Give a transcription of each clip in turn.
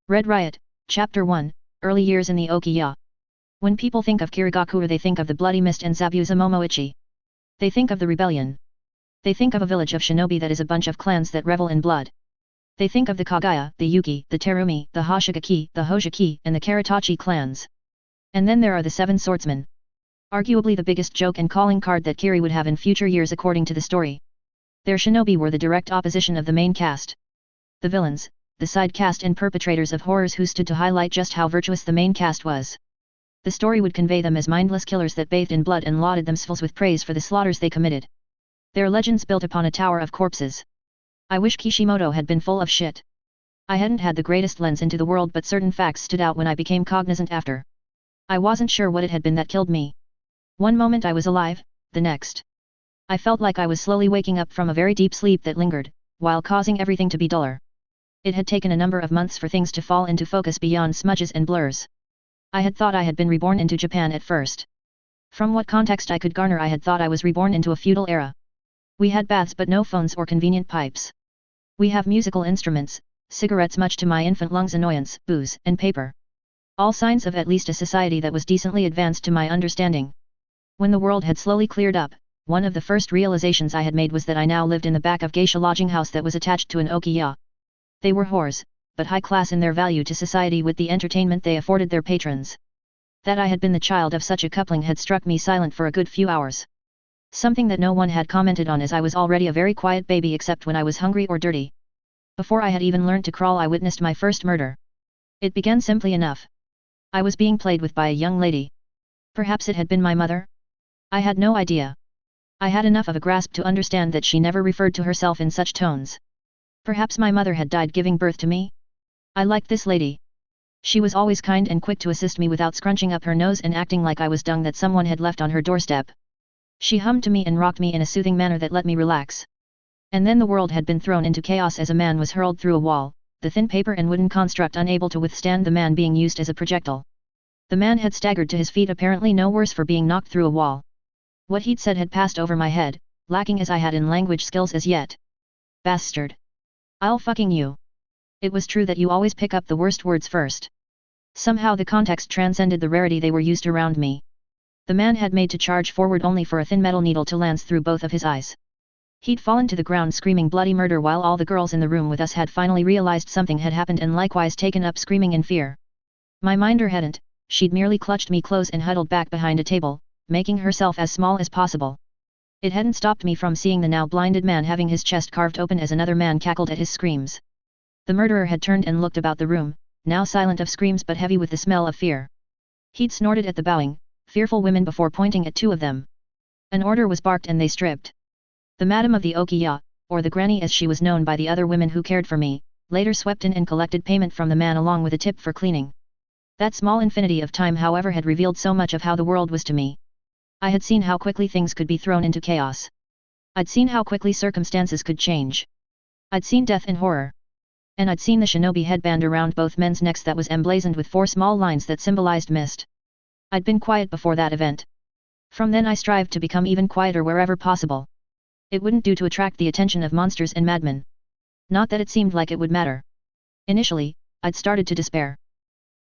Red Riot, Chapter 1, Early Years in the Okiya. When people think of Kirigakura they think of the Bloody Mist and Zabuza Momoichi. They think of the rebellion. They think of a village of shinobi that is a bunch of clans that revel in blood. They think of the Kagaya, the Yuki, the Terumi, the Hoshigaki, the Hojiki, and the Karatachi clans. And then there are the Seven Swordsmen. Arguably the biggest joke and calling card that Kiri would have in future years according to the story. Their shinobi were the direct opposition of the main cast. The villains, the side cast and perpetrators of horrors who stood to highlight just how virtuous the main cast was. The story would convey them as mindless killers that bathed in blood and lauded themselves with praise for the slaughters they committed. Their legends built upon a tower of corpses. I wish Kishimoto had been full of shit. I hadn't had the greatest lens into the world, but certain facts stood out when I became cognizant after. I wasn't sure what it had been that killed me. One moment I was alive, the next. I felt like I was slowly waking up from a very deep sleep that lingered, while causing everything to be duller. It had taken a number of months for things to fall into focus beyond smudges and blurs. I had thought I had been reborn into Japan at first. From what context I could garner, I had thought I was reborn into a feudal era. We had baths but no phones or convenient pipes. We have musical instruments, cigarettes much to my infant lungs' annoyance, booze, and paper. All signs of at least a society that was decently advanced to my understanding. When the world had slowly cleared up, one of the first realizations I had made was that I now lived in the back of geisha lodging house that was attached to an okiya. They were whores, but high class in their value to society with the entertainment they afforded their patrons. That I had been the child of such a coupling had struck me silent for a good few hours. Something that no one had commented on, as I was already a very quiet baby except when I was hungry or dirty. Before I had even learned to crawl I witnessed my first murder. It began simply enough. I was being played with by a young lady. Perhaps it had been my mother? I had no idea. I had enough of a grasp to understand that she never referred to herself in such tones. Perhaps my mother had died giving birth to me? I liked this lady. She was always kind and quick to assist me without scrunching up her nose and acting like I was dung that someone had left on her doorstep. She hummed to me and rocked me in a soothing manner that let me relax. And then the world had been thrown into chaos as a man was hurled through a wall, the thin paper and wooden construct unable to withstand the man being used as a projectile. The man had staggered to his feet, apparently no worse for being knocked through a wall. What he'd said had passed over my head, lacking as I had in language skills as yet. Bastard. I'll fucking you. It was true that you always pick up the worst words first. Somehow the context transcended the rarity they were used around me. The man had made to charge forward only for a thin metal needle to lance through both of his eyes. He'd fallen to the ground screaming bloody murder while all the girls in the room with us had finally realized something had happened and likewise taken up screaming in fear. My minder hadn't, she'd merely clutched me close and huddled back behind a table, making herself as small as possible. It hadn't stopped me from seeing the now blinded man having his chest carved open as another man cackled at his screams. The murderer had turned and looked about the room, now silent of screams but heavy with the smell of fear. He'd snorted at the bowing, fearful women before pointing at two of them. An order was barked and they stripped. The madam of the okiya, or the granny as she was known by the other women who cared for me, later swept in and collected payment from the man along with a tip for cleaning. That small infinity of time however had revealed so much of how the world was to me. I had seen how quickly things could be thrown into chaos. I'd seen how quickly circumstances could change. I'd seen death and horror. And I'd seen the shinobi headband around both men's necks that was emblazoned with 4 small lines that symbolized mist. I'd been quiet before that event. From then I strived to become even quieter wherever possible. It wouldn't do to attract the attention of monsters and madmen. Not that it seemed like it would matter. Initially, I'd started to despair.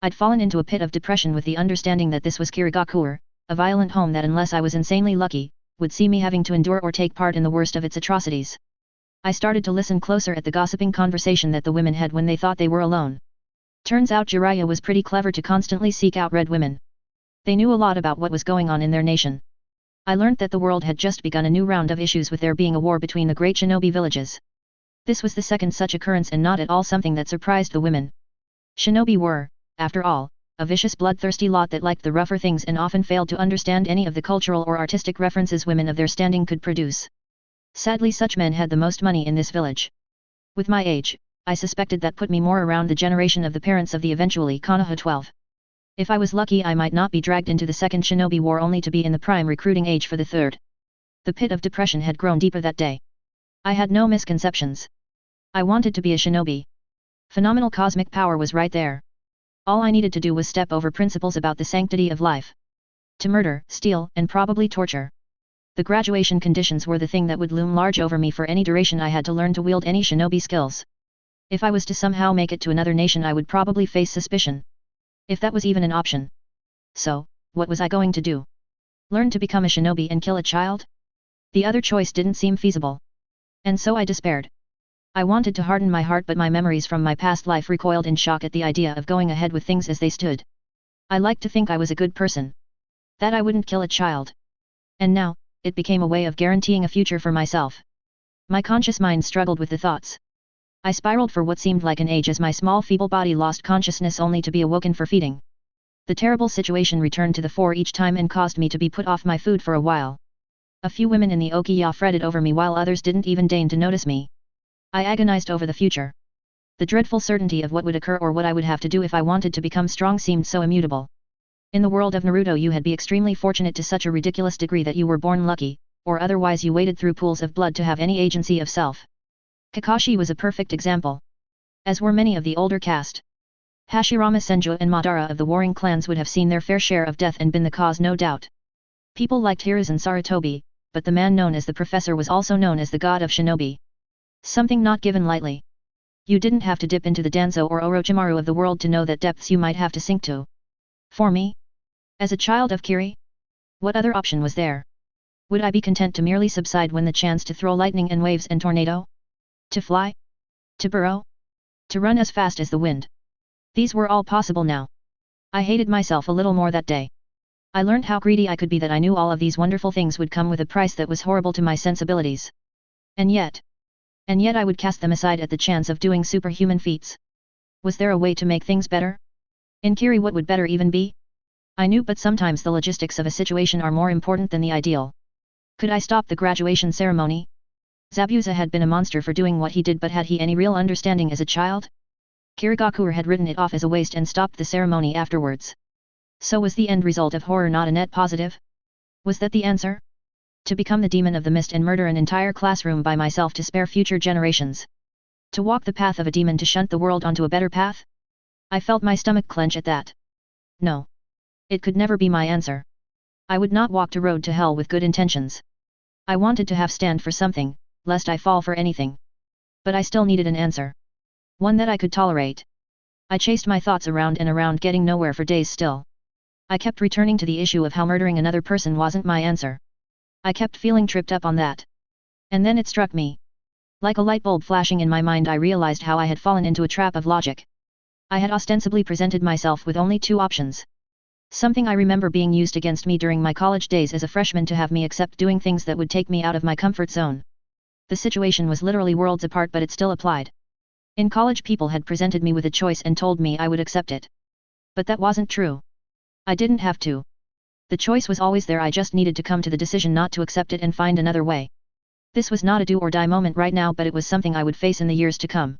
I'd fallen into a pit of depression with the understanding that this was Kirigakura, a violent home that unless I was insanely lucky, would see me having to endure or take part in the worst of its atrocities. I started to listen closer at the gossiping conversation that the women had when they thought they were alone. Turns out Jiraiya was pretty clever to constantly seek out red women. They knew a lot about what was going on in their nation. I learnt that the world had just begun a new round of issues with there being a war between the great shinobi villages. This was the second such occurrence and not at all something that surprised the women. Shinobi were, after all, a vicious bloodthirsty lot that liked the rougher things and often failed to understand any of the cultural or artistic references women of their standing could produce. Sadly such men had the most money in this village. With my age, I suspected that put me more around the generation of the parents of the eventually Konoha 12. If I was lucky I might not be dragged into the second shinobi war only to be in the prime recruiting age for the third. The pit of depression had grown deeper that day. I had no misconceptions. I wanted to be a shinobi. Phenomenal cosmic power was right there. All I needed to do was step over principles about the sanctity of life. To murder, steal, and probably torture. The graduation conditions were the thing that would loom large over me for any duration I had to learn to wield any shinobi skills. If I was to somehow make it to another nation I would probably face suspicion. If that was even an option. So, what was I going to do? Learn to become a shinobi and kill a child? The other choice didn't seem feasible. And so I despaired. I wanted to harden my heart but my memories from my past life recoiled in shock at the idea of going ahead with things as they stood. I liked to think I was a good person. That I wouldn't kill a child. And now, it became a way of guaranteeing a future for myself. My conscious mind struggled with the thoughts. I spiraled for what seemed like an age as my small feeble body lost consciousness only to be awoken for feeding. The terrible situation returned to the fore each time and caused me to be put off my food for a while. A few women in the Okiya fretted over me while others didn't even deign to notice me. I agonized over the future. The dreadful certainty of what would occur or what I would have to do if I wanted to become strong seemed so immutable. In the world of Naruto you had be extremely fortunate to such a ridiculous degree that you were born lucky, or otherwise you waded through pools of blood to have any agency of self. Kakashi was a perfect example. As were many of the older caste. Hashirama Senju and Madara of the warring clans would have seen their fair share of death and been the cause no doubt. People liked Hiruzen Sarutobi, but the man known as the Professor was also known as the god of shinobi. Something not given lightly. You didn't have to dip into the Danzo or Orochimaru of the world to know that depths you might have to sink to. For me? As a child of Kiri? What other option was there? Would I be content to merely subside when the chance to throw lightning and waves and tornado? To fly? To burrow? To run as fast as the wind? These were all possible now. I hated myself a little more that day. I learned how greedy I could be that I knew all of these wonderful things would come with a price that was horrible to my sensibilities. And yet I would cast them aside at the chance of doing superhuman feats. Was there a way to make things better? In Kiri what would better even be? I knew but sometimes the logistics of a situation are more important than the ideal. Could I stop the graduation ceremony? Zabuza had been a monster for doing what he did but had he any real understanding as a child? Kirigakuer had written it off as a waste and stopped the ceremony afterwards. So was the end result of horror not a net positive? Was that the answer? To become the demon of the mist and murder an entire classroom by myself to spare future generations? To walk the path of a demon to shunt the world onto a better path? I felt my stomach clench at that. No. It could never be my answer. I would not walk to road to hell with good intentions. I wanted to have stand for something, lest I fall for anything. But I still needed an answer. One that I could tolerate. I chased my thoughts around and around getting nowhere for days still. I kept returning to the issue of how murdering another person wasn't my answer. I kept feeling tripped up on that. And then it struck me. Like a light bulb flashing in my mind I realized how I had fallen into a trap of logic. I had ostensibly presented myself with only two options. Something I remember being used against me during my college days as a freshman to have me accept doing things that would take me out of my comfort zone. The situation was literally worlds apart but it still applied. In college people had presented me with a choice and told me I would accept it. But that wasn't true. I didn't have to. The choice was always there I just needed to come to the decision not to accept it and find another way. This was not a do or die moment right now but it was something I would face in the years to come.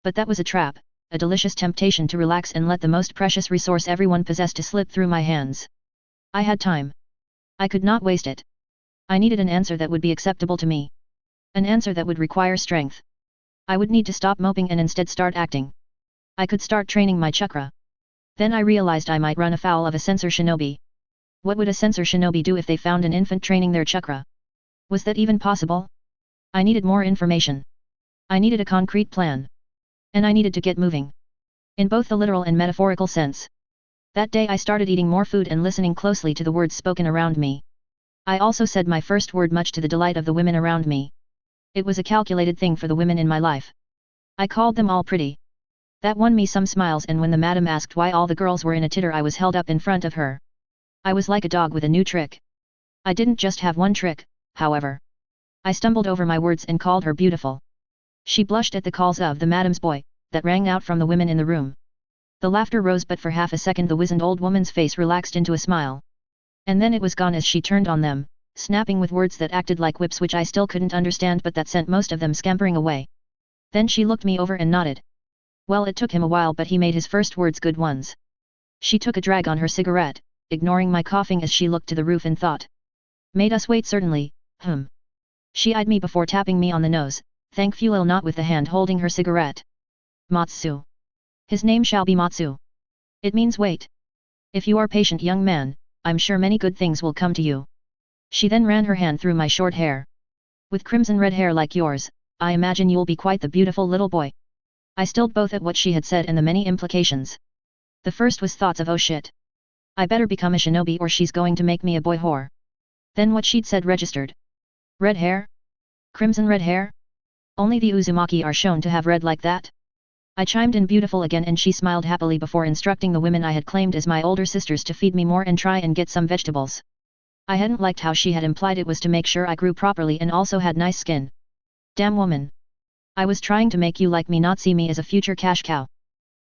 But that was a trap, a delicious temptation to relax and let the most precious resource everyone possessed to slip through my hands. I had time. I could not waste it. I needed an answer that would be acceptable to me. An answer that would require strength. I would need to stop moping and instead start acting. I could start training my chakra. Then I realized I might run afoul of a censor shinobi. What would a censor shinobi do if they found an infant training their chakra? Was that even possible? I needed more information. I needed a concrete plan. And I needed to get moving. In both the literal and metaphorical sense. That day I started eating more food and listening closely to the words spoken around me. I also said my first word much to the delight of the women around me. It was a calculated thing for the women in my life. I called them all pretty. That won me some smiles and when the madam asked why all the girls were in a titter I was held up in front of her. I was like a dog with a new trick. I didn't just have one trick, however. I stumbled over my words and called her beautiful. She blushed at the calls of the madam's boy, that rang out from the women in the room. The laughter rose but for half a second the wizened old woman's face relaxed into a smile. And then it was gone as she turned on them, snapping with words that acted like whips which I still couldn't understand but that sent most of them scampering away. Then she looked me over and nodded. Well, it took him a while but he made his first words good ones. She took a drag on her cigarette, ignoring my coughing as she looked to the roof and thought. Made us wait certainly, She eyed me before tapping me on the nose, thankfully not with the hand holding her cigarette. Matsu. His name shall be Matsu. It means wait. If you are patient young man, I'm sure many good things will come to you. She then ran her hand through my short hair. With crimson red hair like yours, I imagine you'll be quite the beautiful little boy. I stilled both at what she had said and the many implications. The first was thoughts of oh shit. I better become a shinobi or she's going to make me a boy whore. Then what she'd said registered. Red hair? Crimson red hair? Only the Uzumaki are shown to have red like that? I chimed in beautiful again and she smiled happily before instructing the women I had claimed as my older sisters to feed me more and try and get some vegetables. I hadn't liked how she had implied it was to make sure I grew properly and also had nice skin. Damn woman. I was trying to make you like me, not see me as a future cash cow.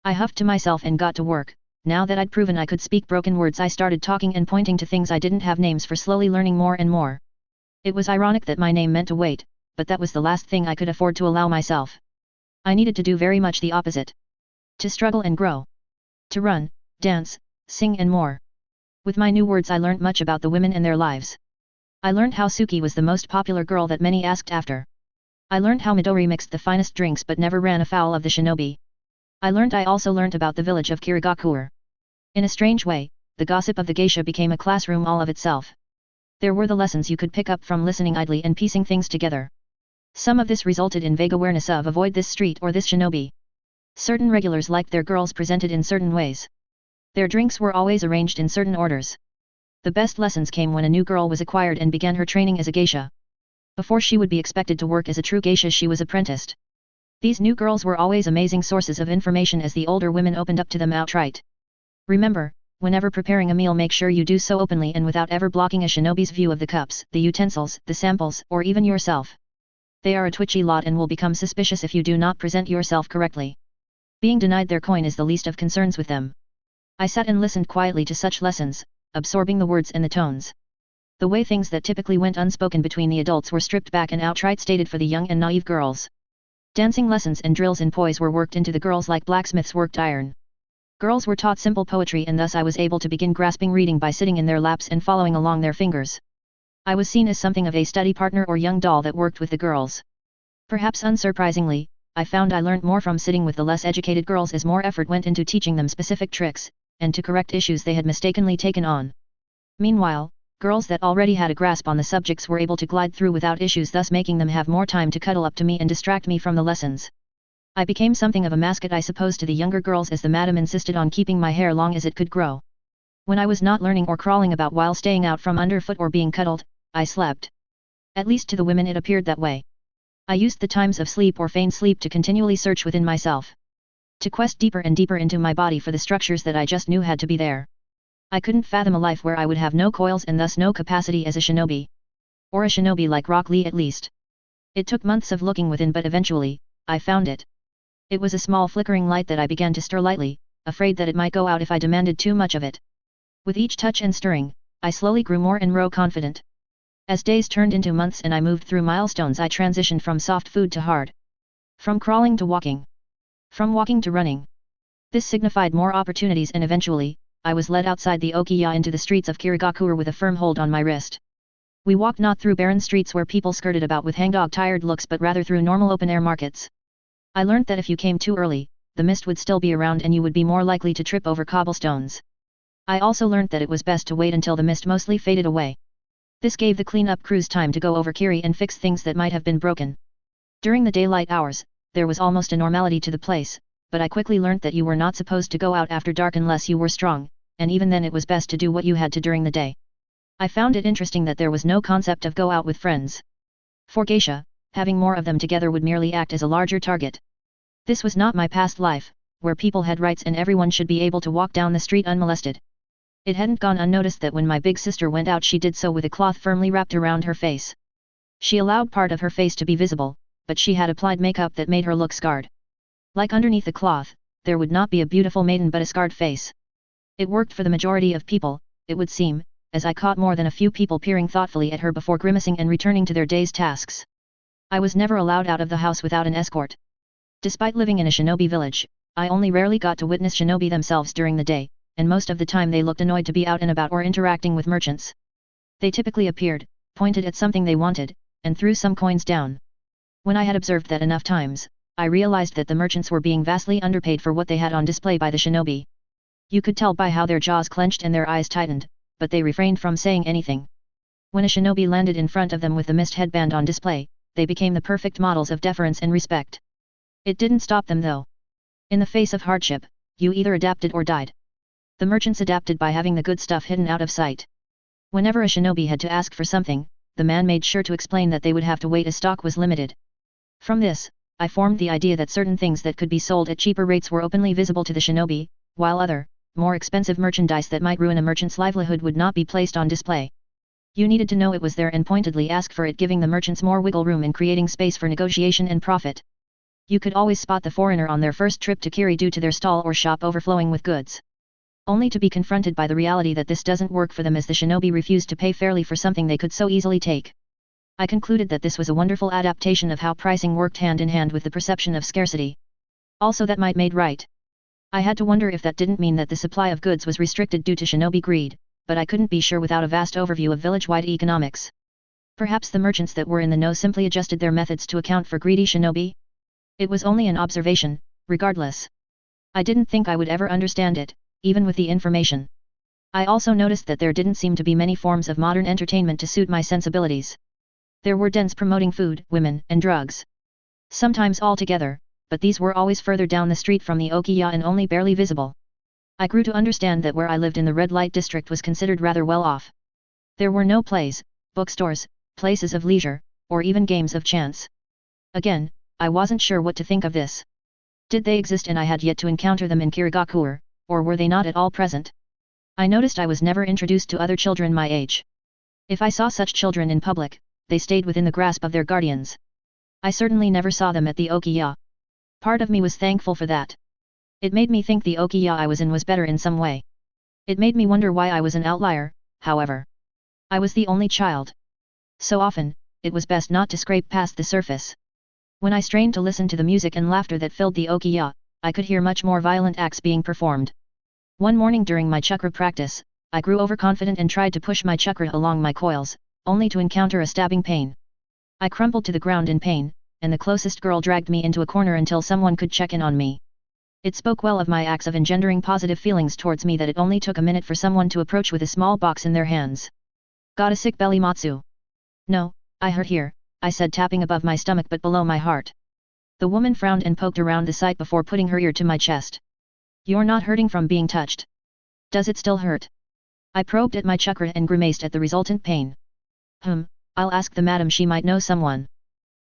I huffed to myself and got to work. Now that I'd proven I could speak broken words, I started talking and pointing to things I didn't have names for, slowly learning more and more. It was ironic that my name meant to wait, but that was the last thing I could afford to allow myself. I needed to do very much the opposite. To struggle and grow. To run, dance, sing and more. With my new words I learned much about the women and their lives. I learned how Suki was the most popular girl that many asked after. I learned how Midori mixed the finest drinks but never ran afoul of the shinobi. I also learned about the village of Kirigakure. In a strange way, the gossip of the geisha became a classroom all of itself. There were the lessons you could pick up from listening idly and piecing things together. Some of this resulted in vague awareness of avoid this street or this shinobi. Certain regulars liked their girls presented in certain ways. Their drinks were always arranged in certain orders. The best lessons came when a new girl was acquired and began her training as a geisha. Before she would be expected to work as a true geisha, she was apprenticed. These new girls were always amazing sources of information as the older women opened up to them outright. Remember, whenever preparing a meal, make sure you do so openly and without ever blocking a shinobi's view of the cups, the utensils, the samples, or even yourself. They are a twitchy lot and will become suspicious if you do not present yourself correctly. Being denied their coin is the least of concerns with them. I sat and listened quietly to such lessons, absorbing the words and the tones. The way things that typically went unspoken between the adults were stripped back and outright stated for the young and naive girls. Dancing lessons and drills in poise were worked into the girls like blacksmiths worked iron. Girls were taught simple poetry and thus I was able to begin grasping reading by sitting in their laps and following along their fingers. I was seen as something of a study partner or young doll that worked with the girls. Perhaps unsurprisingly, I found I learned more from sitting with the less educated girls as more effort went into teaching them specific tricks, and to correct issues they had mistakenly taken on. Meanwhile, girls that already had a grasp on the subjects were able to glide through without issues, thus making them have more time to cuddle up to me and distract me from the lessons. I became something of a mascot, I suppose, to the younger girls as the madam insisted on keeping my hair long as it could grow. When I was not learning or crawling about while staying out from underfoot or being cuddled, I slept. At least to the women it appeared that way. I used the times of sleep or feigned sleep to continually search within myself. To quest deeper and deeper into my body for the structures that I just knew had to be there. I couldn't fathom a life where I would have no coils and thus no capacity as a shinobi. Or a shinobi like Rock Lee at least. It took months of looking within, but eventually, I found it. It was a small flickering light that I began to stir lightly, afraid that it might go out if I demanded too much of it. With each touch and stirring, I slowly grew more and more confident. As days turned into months and I moved through milestones, I transitioned from soft food to hard. From crawling to walking. From walking to running. This signified more opportunities and eventually, I was led outside the Okiya into the streets of Kirigakure with a firm hold on my wrist. We walked not through barren streets where people skirted about with hangdog-tired looks, but rather through normal open-air markets. I learned that if you came too early, the mist would still be around and you would be more likely to trip over cobblestones. I also learned that it was best to wait until the mist mostly faded away. This gave the clean-up crews time to go over Kiri and fix things that might have been broken. During the daylight hours, there was almost a normality to the place, but I quickly learned that you were not supposed to go out after dark unless you were strong, and even then it was best to do what you had to during the day. I found it interesting that there was no concept of go out with friends. For geisha, having more of them together would merely act as a larger target. This was not my past life, where people had rights and everyone should be able to walk down the street unmolested. It hadn't gone unnoticed that when my big sister went out she did so with a cloth firmly wrapped around her face. She allowed part of her face to be visible, but she had applied makeup that made her look scarred. Like underneath the cloth, there would not be a beautiful maiden but a scarred face. It worked for the majority of people, it would seem, as I caught more than a few people peering thoughtfully at her before grimacing and returning to their day's tasks. I was never allowed out of the house without an escort. Despite living in a shinobi village, I only rarely got to witness shinobi themselves during the day, and most of the time they looked annoyed to be out and about or interacting with merchants. They typically appeared, pointed at something they wanted, and threw some coins down. When I had observed that enough times, I realized that the merchants were being vastly underpaid for what they had on display by the shinobi. You could tell by how their jaws clenched and their eyes tightened, but they refrained from saying anything. When a shinobi landed in front of them with the mist headband on display, they became the perfect models of deference and respect. It didn't stop them though. In the face of hardship, you either adapted or died. The merchants adapted by having the good stuff hidden out of sight. Whenever a shinobi had to ask for something, the man made sure to explain that they would have to wait as stock was limited. From this, I formed the idea that certain things that could be sold at cheaper rates were openly visible to the shinobi, while other, more expensive merchandise that might ruin a merchant's livelihood would not be placed on display. You needed to know it was there and pointedly ask for it, giving the merchants more wiggle room in creating space for negotiation and profit. You could always spot the foreigner on their first trip to Kiri due to their stall or shop overflowing with goods. Only to be confronted by the reality that this doesn't work for them as the shinobi refused to pay fairly for something they could so easily take. I concluded that this was a wonderful adaptation of how pricing worked hand in hand with the perception of scarcity. Also that might made right. I had to wonder if that didn't mean that the supply of goods was restricted due to shinobi greed, but I couldn't be sure without a vast overview of village-wide economics. Perhaps the merchants that were in the know simply adjusted their methods to account for greedy shinobi? It was only an observation, regardless. I didn't think I would ever understand it, even with the information. I also noticed that there didn't seem to be many forms of modern entertainment to suit my sensibilities. There were dens promoting food, women, and drugs. Sometimes all together, but these were always further down the street from the Okiya and only barely visible. I grew to understand that where I lived in the red light district was considered rather well off. There were no plays, bookstores, places of leisure, or even games of chance. Again, I wasn't sure what to think of this. Did they exist and I had yet to encounter them in Kirigakure, or were they not at all present? I noticed I was never introduced to other children my age. If I saw such children in public, they stayed within the grasp of their guardians. I certainly never saw them at the Okiya. Part of me was thankful for that. It made me think the Okiya I was in was better in some way. It made me wonder why I was an outlier, however. I was the only child. So often, it was best not to scrape past the surface. When I strained to listen to the music and laughter that filled the Okiya, I could hear much more violent acts being performed. One morning during my chakra practice, I grew overconfident and tried to push my chakra along my coils, only to encounter a stabbing pain. I crumpled to the ground in pain, and the closest girl dragged me into a corner until someone could check in on me. It spoke well of my acts of engendering positive feelings towards me that it only took a minute for someone to approach with a small box in their hands. Got a sick belly, Matsu? No, I hurt here, I said, tapping above my stomach but below my heart. The woman frowned and poked around the site before putting her ear to my chest. You're not hurting from being touched. Does it still hurt? I probed at my chakra and grimaced at the resultant pain. I'll ask the madam, she might know someone.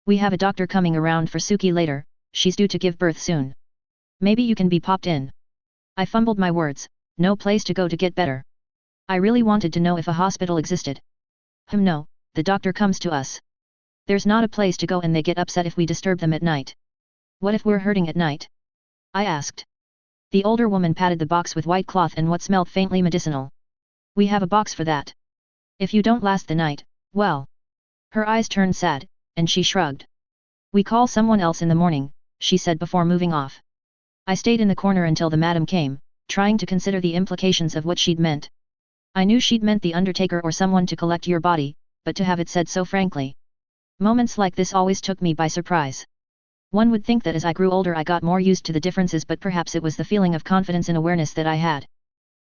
We have a doctor coming around for Suki later, she's due to give birth soon. Maybe you can be popped in. I fumbled my words, no place to go to get better. I really wanted to know if a hospital existed. No, the doctor comes to us. There's not a place to go and they get upset if we disturb them at night. What if we're hurting at night? I asked. The older woman patted the box with white cloth and what smelled faintly medicinal. We have a box for that. If you don't last the night, well. Her eyes turned sad, and she shrugged. We call someone else in the morning, she said before moving off. I stayed in the corner until the madam came, trying to consider the implications of what she'd meant. I knew she'd meant the undertaker or someone to collect your body, but to have it said so frankly. Moments like this always took me by surprise. One would think that as I grew older I got more used to the differences, but perhaps it was the feeling of confidence and awareness that I had.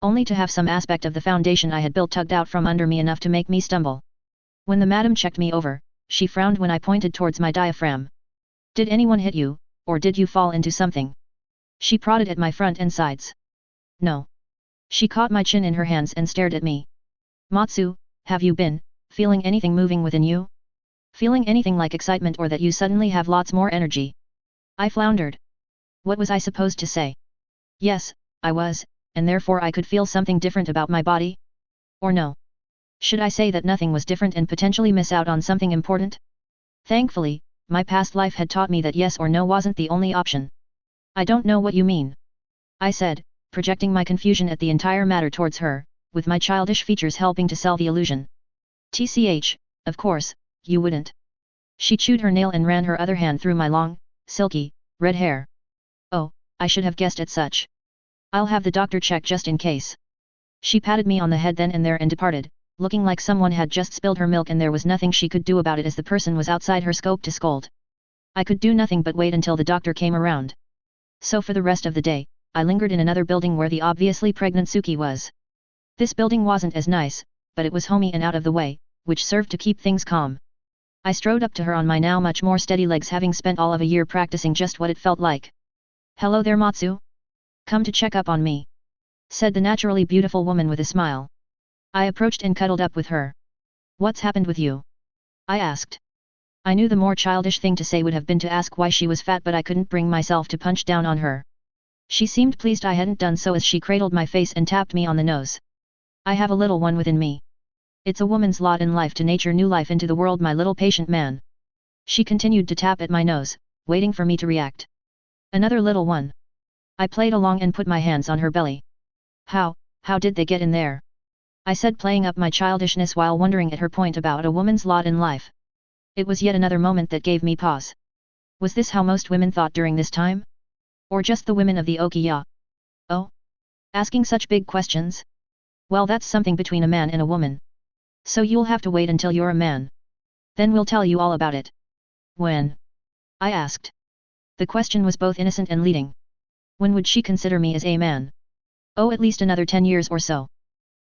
Only to have some aspect of the foundation I had built tugged out from under me enough to make me stumble. When the madam checked me over, she frowned when I pointed towards my diaphragm. Did anyone hit you, or did you fall into something? She prodded at my front and sides. No. She caught my chin in her hands and stared at me. Matsu, have you been feeling anything moving within you? Feeling anything like excitement or that you suddenly have lots more energy? I floundered. What was I supposed to say? Yes, I was, and therefore I could feel something different about my body? Or no? Should I say that nothing was different and potentially miss out on something important? Thankfully, my past life had taught me that yes or no wasn't the only option. I don't know what you mean, I said, projecting my confusion at the entire matter towards her, with my childish features helping to sell the illusion. TCH, of course, you wouldn't. She chewed her nail and ran her other hand through my long, silky, red hair. Oh, I should have guessed at such. I'll have the doctor check just in case. She patted me on the head then and there and departed, looking like someone had just spilled her milk and there was nothing she could do about it as the person was outside her scope to scold. I could do nothing but wait until the doctor came around. So for the rest of the day, I lingered in another building where the obviously pregnant Suki was. This building wasn't as nice, but it was homey and out of the way, which served to keep things calm. I strode up to her on my now much more steady legs, having spent all of a year practicing just what it felt like. Hello there Matsu? Come to check up on me, said the naturally beautiful woman with a smile. I approached and cuddled up with her. What's happened with you? I asked. I knew the more childish thing to say would have been to ask why she was fat, but I couldn't bring myself to punch down on her. She seemed pleased I hadn't done so as she cradled my face and tapped me on the nose. I have a little one within me. It's a woman's lot in life to nurture new life into the world, my little patient man. She continued to tap at my nose, waiting for me to react. Another little one. I played along and put my hands on her belly. How did they get in there? I said, playing up my childishness while wondering at her point about a woman's lot in life. It was yet another moment that gave me pause. Was this how most women thought during this time? Or just the women of the Okiya? Oh? Asking such big questions? Well, that's something between a man and a woman. So you'll have to wait until you're a man. Then we'll tell you all about it. When? I asked. The question was both innocent and leading. When would she consider me as a man? Oh, at least another 10 years or so.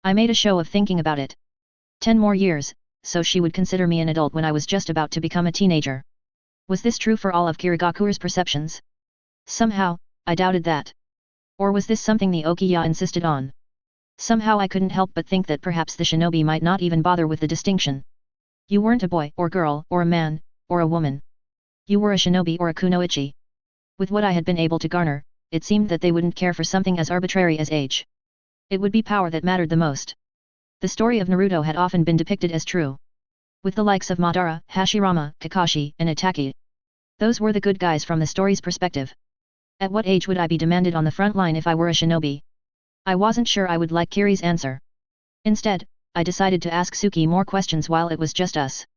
I made a show of thinking about it. 10 more years, so she would consider me an adult when I was just about to become a teenager. Was this true for all of Kirigakuru's perceptions? Somehow, I doubted that. Or was this something the Okiya insisted on? Somehow I couldn't help but think that perhaps the shinobi might not even bother with the distinction. You weren't a boy or girl or a man, or a woman. You were a shinobi or a kunoichi. With what I had been able to garner, it seemed that they wouldn't care for something as arbitrary as age. It would be power that mattered the most. The story of Naruto had often been depicted as true. With the likes of Madara, Hashirama, Kakashi, and Itachi. Those were the good guys from the story's perspective. At what age would I be demanded on the front line if I were a shinobi? I wasn't sure I would like Kiri's answer. Instead, I decided to ask Suki more questions while it was just us.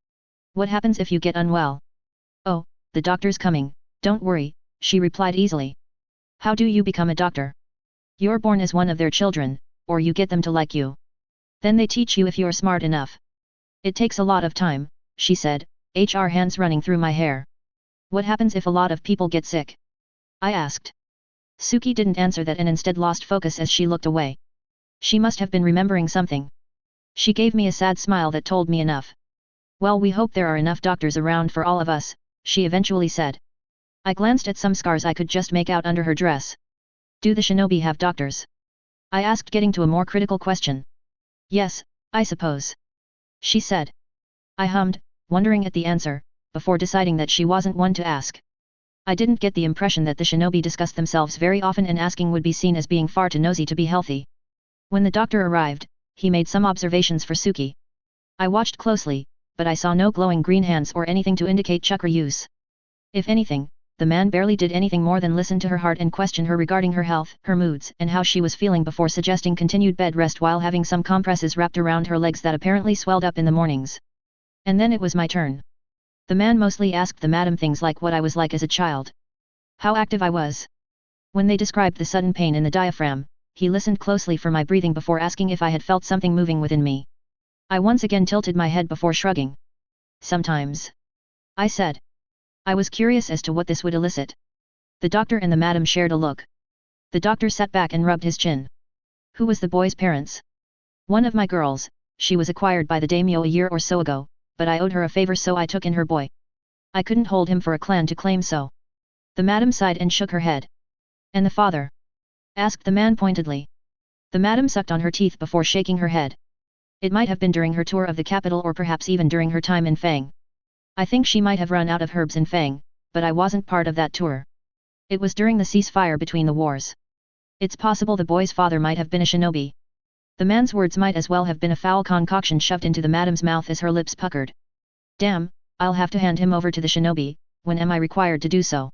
What happens if you get unwell? Oh, the doctor's coming, don't worry, she replied easily. How do you become a doctor? You're born as one of their children, or you get them to like you. Then they teach you if you're smart enough. It takes a lot of time, she said, her hands running through my hair. What happens if a lot of people get sick? I asked. Suki didn't answer that and instead lost focus as she looked away. She must have been remembering something. She gave me a sad smile that told me enough. Well, we hope there are enough doctors around for all of us, she eventually said. I glanced at some scars I could just make out under her dress. Do the shinobi have doctors? I asked, getting to a more critical question. Yes, I suppose. She said. I hummed, wondering at the answer, before deciding that she wasn't one to ask. I didn't get the impression that the shinobi discussed themselves very often, and asking would be seen as being far too nosy to be healthy. When the doctor arrived, he made some observations for Suki. I watched closely, but I saw no glowing green hands or anything to indicate chakra use. If anything, the man barely did anything more than listen to her heart and question her regarding her health, her moods, and how she was feeling before suggesting continued bed rest while having some compresses wrapped around her legs that apparently swelled up in the mornings. And then it was my turn. The man mostly asked the madam things like what I was like as a child. How active I was. When they described the sudden pain in the diaphragm, he listened closely for my breathing before asking if I had felt something moving within me. I once again tilted my head before shrugging. Sometimes. I said. I was curious as to what this would elicit. The doctor and the madam shared a look. The doctor sat back and rubbed his chin. Who was the boy's parents? One of my girls. She was acquired by the daimyo a year or so ago, but I owed her a favor, so I took in her boy. I couldn't hold him for a clan to claim, so. The madam sighed and shook her head. And the father? Asked the man pointedly. The madam sucked on her teeth before shaking her head. It might have been during her tour of the capital, or perhaps even during her time in Fang. I think she might have run out of herbs in Fang, but I wasn't part of that tour. It was during the ceasefire between the wars. It's possible the boy's father might have been a shinobi. The man's words might as well have been a foul concoction shoved into the madam's mouth as her lips puckered. Damn, I'll have to hand him over to the shinobi, when am I required to do so?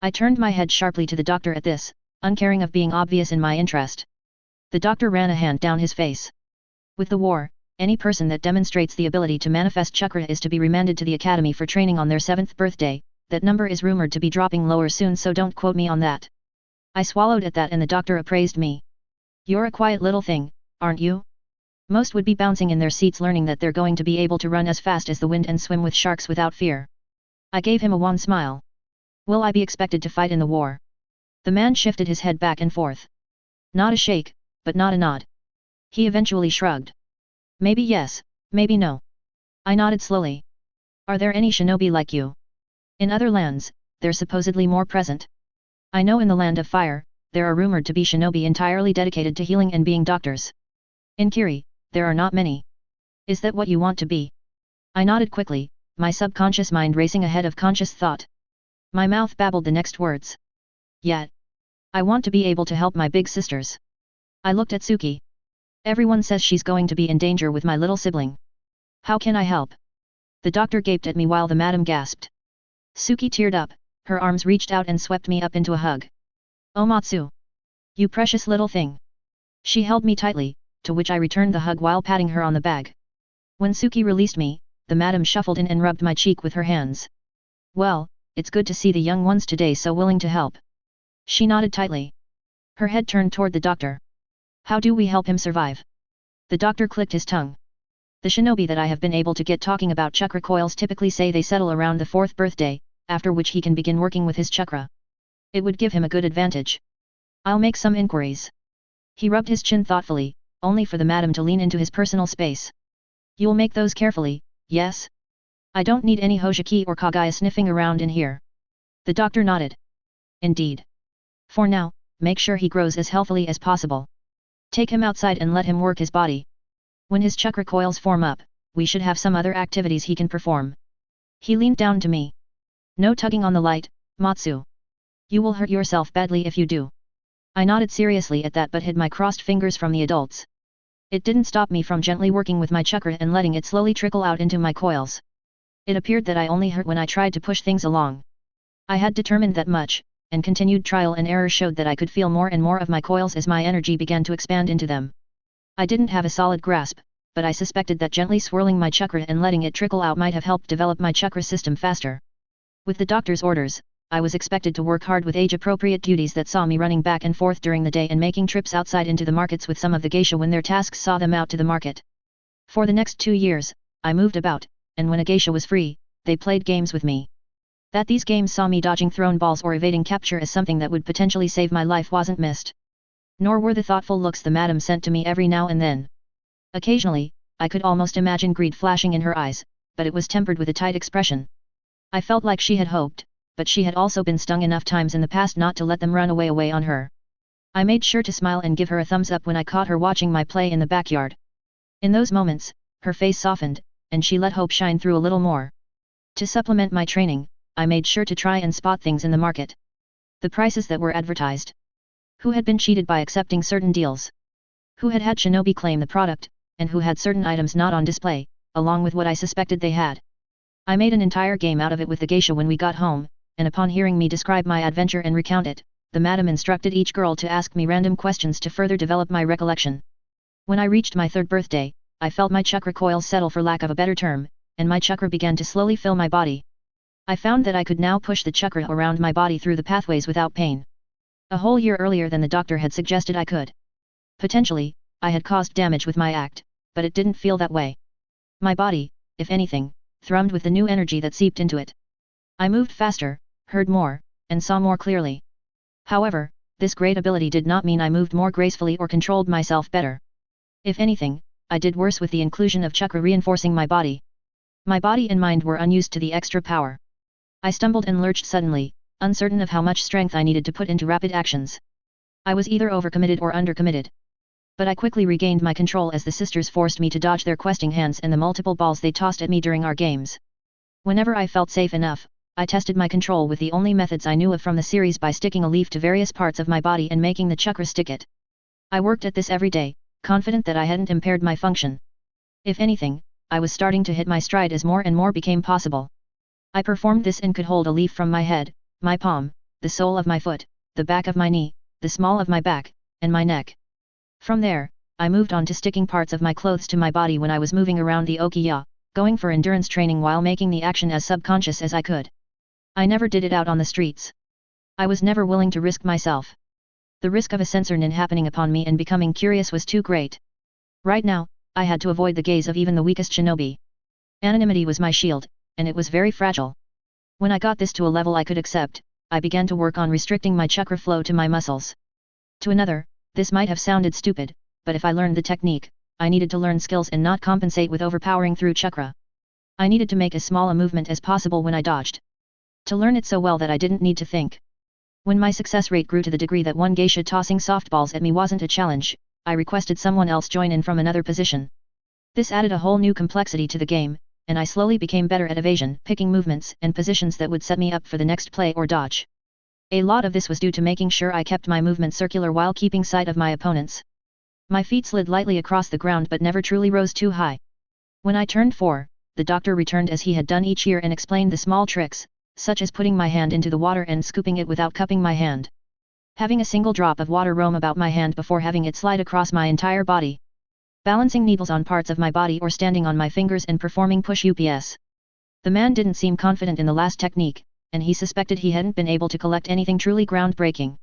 I turned my head sharply to the doctor at this, uncaring of being obvious in my interest. The doctor ran a hand down his face. With the war, any person that demonstrates the ability to manifest chakra is to be remanded to the academy for training on their 7th birthday. That number is rumored to be dropping lower soon, so don't quote me on that. I swallowed at that and the doctor appraised me. You're a quiet little thing, aren't you? Most would be bouncing in their seats learning that they're going to be able to run as fast as the wind and swim with sharks without fear. I gave him a wan smile. Will I be expected to fight in the war? The man shifted his head back and forth. Not a shake, but not a nod. He eventually shrugged. Maybe yes, maybe no. I nodded slowly. Are there any shinobi like you? In other lands, they're supposedly more present. I know in the land of fire, there are rumored to be shinobi entirely dedicated to healing and being doctors. In Kiri, there are not many. Is that what you want to be? I nodded quickly, my subconscious mind racing ahead of conscious thought. My mouth babbled the next words. Yet. I want to be able to help my big sisters. I looked at Suki. Everyone says she's going to be in danger with my little sibling. How can I help? The doctor gaped at me while the madam gasped. Suki teared up, her arms reached out and swept me up into a hug. Oh Matsu! You precious little thing! She held me tightly, to which I returned the hug while patting her on the back. When Suki released me, the madam shuffled in and rubbed my cheek with her hands. Well, it's good to see the young ones today so willing to help. She nodded tightly. Her head turned toward the doctor. How do we help him survive? The doctor clicked his tongue. The shinobi that I have been able to get talking about chakra coils typically say they settle around the 4th birthday, after which he can begin working with his chakra. It would give him a good advantage. I'll make some inquiries. He rubbed his chin thoughtfully, only for the madam to lean into his personal space. You'll make those carefully, yes? I don't need any Hoshiki or Kagaya sniffing around in here. The doctor nodded. Indeed. For now, make sure he grows as healthily as possible. Take him outside and let him work his body. When his chakra coils form up, we should have some other activities he can perform. He leaned down to me. No tugging on the light, Matsu. You will hurt yourself badly if you do. I nodded seriously at that but hid my crossed fingers from the adults. It didn't stop me from gently working with my chakra and letting it slowly trickle out into my coils. It appeared that I only hurt when I tried to push things along. I had determined that much, and continued trial and error showed that I could feel more and more of my coils as my energy began to expand into them. I didn't have a solid grasp, but I suspected that gently swirling my chakra and letting it trickle out might have helped develop my chakra system faster. With the doctor's orders, I was expected to work hard with age-appropriate duties that saw me running back and forth during the day and making trips outside into the markets with some of the geisha when their tasks saw them out to the market. For the next 2 years, I moved about, and when a geisha was free, they played games with me. That these games saw me dodging thrown balls or evading capture as something that would potentially save my life wasn't missed. Nor were the thoughtful looks the madam sent to me every now and then. Occasionally, I could almost imagine greed flashing in her eyes, but it was tempered with a tight expression. I felt like she had hoped, but she had also been stung enough times in the past not to let them run away on her. I made sure to smile and give her a thumbs up when I caught her watching my play in the backyard. In those moments, her face softened, and she let hope shine through a little more. To supplement my training, I made sure to try and spot things in the market. The prices that were advertised. Who had been cheated by accepting certain deals? Who had had shinobi claim the product, and who had certain items not on display, along with what I suspected they had. I made an entire game out of it with the geisha when we got home, and upon hearing me describe my adventure and recount it, the madam instructed each girl to ask me random questions to further develop my recollection. When I reached my 3rd birthday, I felt my chakra coils settle for lack of a better term, and my chakra began to slowly fill my body. I found that I could now push the chakra around my body through the pathways without pain. A whole year earlier than the doctor had suggested I could. Potentially, I had caused damage with my act, but it didn't feel that way. My body, if anything, thrummed with the new energy that seeped into it. I moved faster, heard more, and saw more clearly. However, this great ability did not mean I moved more gracefully or controlled myself better. If anything, I did worse with the inclusion of chakra reinforcing my body. My body and mind were unused to the extra power. I stumbled and lurched suddenly, uncertain of how much strength I needed to put into rapid actions. I was either overcommitted or undercommitted. But I quickly regained my control as the sisters forced me to dodge their questing hands and the multiple balls they tossed at me during our games. Whenever I felt safe enough, I tested my control with the only methods I knew of from the series by sticking a leaf to various parts of my body and making the chakra stick it. I worked at this every day, confident that I hadn't impaired my function. If anything, I was starting to hit my stride as more and more became possible. I performed this and could hold a leaf from my head, my palm, the sole of my foot, the back of my knee, the small of my back, and my neck. From there, I moved on to sticking parts of my clothes to my body when I was moving around the Okiya, going for endurance training while making the action as subconscious as I could. I never did it out on the streets. I was never willing to risk myself. The risk of a censor nin happening upon me and becoming curious was too great. Right now, I had to avoid the gaze of even the weakest shinobi. Anonymity was my shield, and it was very fragile. When I got this to a level I could accept, I began to work on restricting my chakra flow to my muscles. To another, this might have sounded stupid, but if I learned the technique, I needed to learn skills and not compensate with overpowering through chakra. I needed to make as small a movement as possible when I dodged. To learn it so well that I didn't need to think. When my success rate grew to the degree that one geisha tossing softballs at me wasn't a challenge, I requested someone else join in from another position. This added a whole new complexity to the game, and I slowly became better at evasion, picking movements and positions that would set me up for the next play or dodge. A lot of this was due to making sure I kept my movement circular while keeping sight of my opponents. My feet slid lightly across the ground but never truly rose too high. When I turned 4, the doctor returned as he had done each year and explained the small tricks, such as putting my hand into the water and scooping it without cupping my hand. Having a single drop of water roam about my hand before having it slide across my entire body. Balancing needles on parts of my body or standing on my fingers and performing push-ups. The man didn't seem confident in the last technique, and he suspected he hadn't been able to collect anything truly groundbreaking.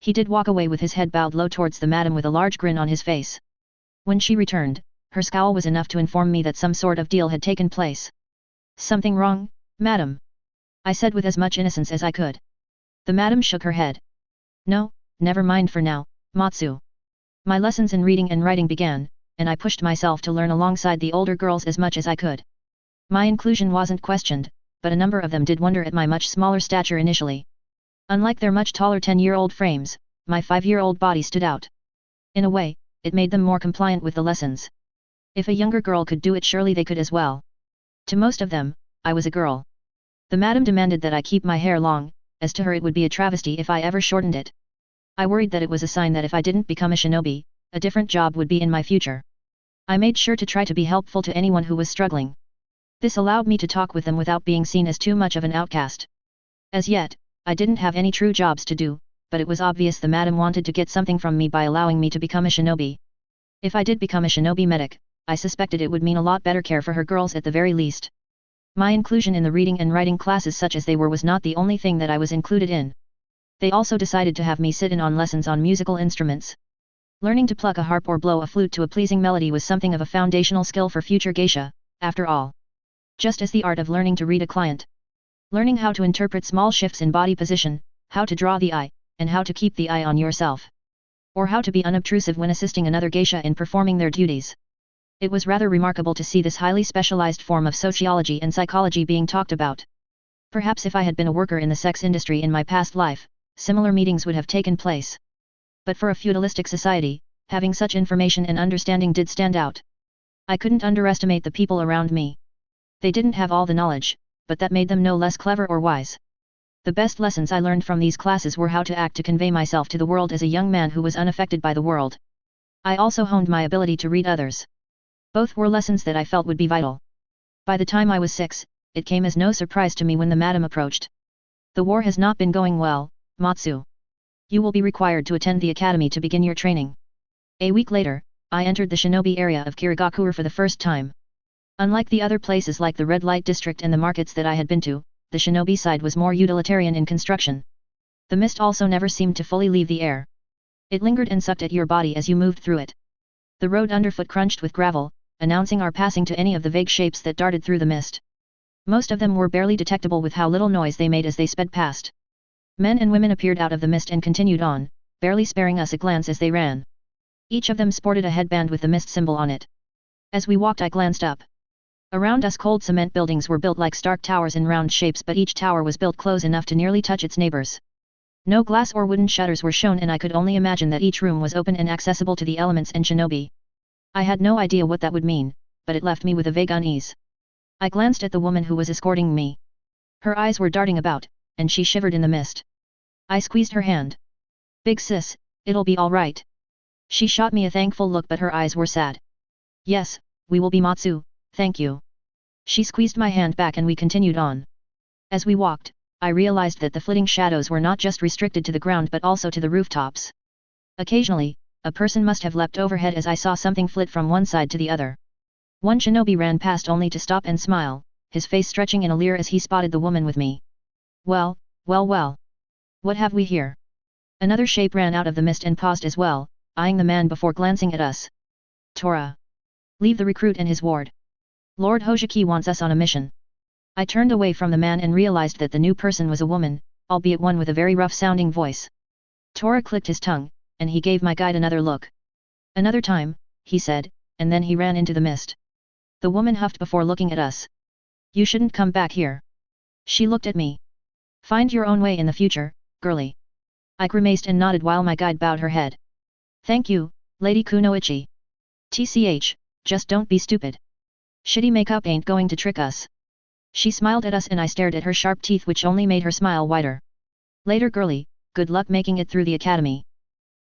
He did walk away with his head bowed low towards the madam with a large grin on his face. When she returned, her scowl was enough to inform me that some sort of deal had taken place. "Something wrong, madam?" I said with as much innocence as I could. The madam shook her head. "No, never mind for now, Matsu." My lessons in reading and writing began, and I pushed myself to learn alongside the older girls as much as I could. My inclusion wasn't questioned, but a number of them did wonder at my much smaller stature initially. Unlike their much taller 10-year-old frames, my 5-year-old body stood out. In a way, it made them more compliant with the lessons. If a younger girl could do it, surely they could as well. To most of them, I was a girl. The madam demanded that I keep my hair long, as to her it would be a travesty if I ever shortened it. I worried that it was a sign that if I didn't become a shinobi, a different job would be in my future. I made sure to try to be helpful to anyone who was struggling. This allowed me to talk with them without being seen as too much of an outcast. As yet, I didn't have any true jobs to do, but it was obvious the madam wanted to get something from me by allowing me to become a shinobi. If I did become a shinobi medic, I suspected it would mean a lot better care for her girls at the very least. My inclusion in the reading and writing classes such as they were was not the only thing that I was included in. They also decided to have me sit in on lessons on musical instruments. Learning to pluck a harp or blow a flute to a pleasing melody was something of a foundational skill for future geisha, after all. Just as the art of learning to read a client. Learning how to interpret small shifts in body position, how to draw the eye, and how to keep the eye on yourself. Or how to be unobtrusive when assisting another geisha in performing their duties. It was rather remarkable to see this highly specialized form of sociology and psychology being talked about. Perhaps if I had been a worker in the sex industry in my past life, similar meetings would have taken place. But for a feudalistic society, having such information and understanding did stand out. I couldn't underestimate the people around me. They didn't have all the knowledge, but that made them no less clever or wise. The best lessons I learned from these classes were how to act to convey myself to the world as a young man who was unaffected by the world. I also honed my ability to read others. Both were lessons that I felt would be vital. By the time I was 6, it came as no surprise to me when the madam approached. "The war has not been going well, Matsu. You will be required to attend the academy to begin your training." A week later, I entered the shinobi area of Kirigakure for the first time. Unlike the other places like the red light district and the markets that I had been to, the shinobi side was more utilitarian in construction. The mist also never seemed to fully leave the air. It lingered and sucked at your body as you moved through it. The road underfoot crunched with gravel, announcing our passing to any of the vague shapes that darted through the mist. Most of them were barely detectable with how little noise they made as they sped past. Men and women appeared out of the mist and continued on, barely sparing us a glance as they ran. Each of them sported a headband with the mist symbol on it. As we walked, I glanced up. Around us, cold cement buildings were built like stark towers in round shapes, but each tower was built close enough to nearly touch its neighbors. No glass or wooden shutters were shown, and I could only imagine that each room was open and accessible to the elements and shinobi. I had no idea what that would mean, but it left me with a vague unease. I glanced at the woman who was escorting me. Her eyes were darting about, and she shivered in the mist. I squeezed her hand. "Big sis, it'll be all right." She shot me a thankful look, but her eyes were sad. "Yes, we will be, Matsu, thank you." She squeezed my hand back and we continued on. As we walked, I realized that the flitting shadows were not just restricted to the ground but also to the rooftops. Occasionally, a person must have leapt overhead as I saw something flit from one side to the other. One shinobi ran past only to stop and smile, his face stretching in a leer as he spotted the woman with me. Well, well, well. What have we here?" Another shape ran out of the mist and paused as well, eyeing the man before glancing at us. "Tora. Leave the recruit and his ward. Lord Hojiki wants us on a mission." I turned away from the man and realized that the new person was a woman, albeit one with a very rough-sounding voice. Tora clicked his tongue, and he gave my guide another look. "Another time," he said, and then he ran into the mist. The woman huffed before looking at us. "You shouldn't come back here." She looked at me. "Find your own way in the future, girlie." I grimaced and nodded while my guide bowed her head. Thank you, Lady Kunoichi. TCH, just don't be stupid. Shitty makeup ain't going to trick us. She smiled at us and I stared at her sharp teeth which only made her smile wider. Later girlie, good luck making it through the academy.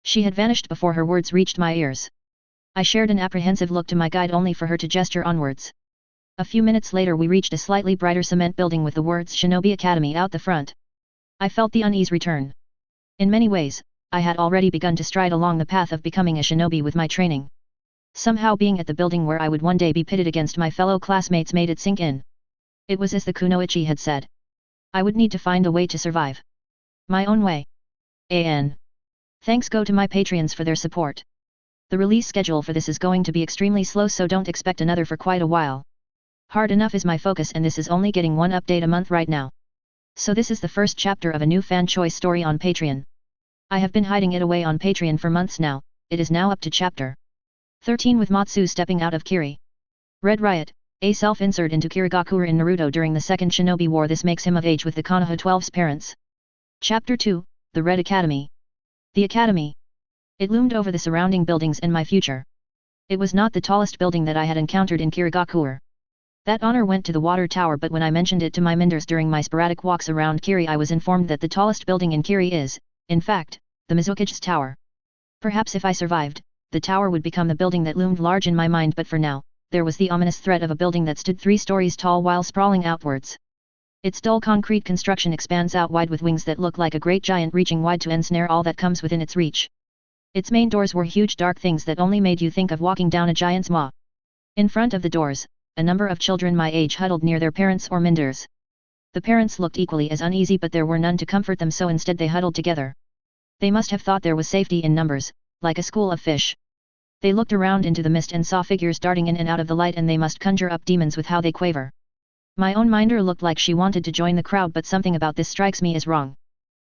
She had vanished before her words reached my ears. I shared an apprehensive look to my guide only for her to gesture onwards. A few minutes later we reached a slightly brighter cement building with the words Shinobi Academy out the front. I felt the unease return. In many ways, I had already begun to stride along the path of becoming a shinobi with my training. Somehow being at the building where I would one day be pitted against my fellow classmates made it sink in. It was as the Kunoichi had said. I would need to find a way to survive. My own way. Thanks go to my Patreons for their support. The release schedule for this is going to be extremely slow, so don't expect another for quite a while. Hard enough is my focus and this is only getting one update a month right now. So this is the first chapter of a new fan choice story on Patreon. I have been hiding it away on Patreon for months now, it is now up to chapter 13 with Matsu stepping out of Kiri. Red Riot, a self-insert into Kirigakure in Naruto during the Second Shinobi War. This makes him of age with the Konoha 12's parents. Chapter 2, The Red Academy. The Academy. It loomed over the surrounding buildings and my future. It was not the tallest building that I had encountered in Kirigakure. That honor went to the water tower, but when I mentioned it to my minders during my sporadic walks around Kiri, I was informed that the tallest building in Kiri is, in fact, the Mizuki's Tower. Perhaps if I survived, the tower would become the building that loomed large in my mind, but for now, there was the ominous threat of a building that stood 3 stories tall while sprawling outwards. Its dull concrete construction expands out wide with wings that look like a great giant reaching wide to ensnare all that comes within its reach. Its main doors were huge dark things that only made you think of walking down a giant's maw. In front of the doors, a number of children my age huddled near their parents or minders. The parents looked equally as uneasy, but there were none to comfort them, so instead they huddled together. They must have thought there was safety in numbers, like a school of fish. They looked around into the mist and saw figures darting in and out of the light, and they must conjure up demons with how they quaver. My own minder looked like she wanted to join the crowd, but something about this strikes me as wrong.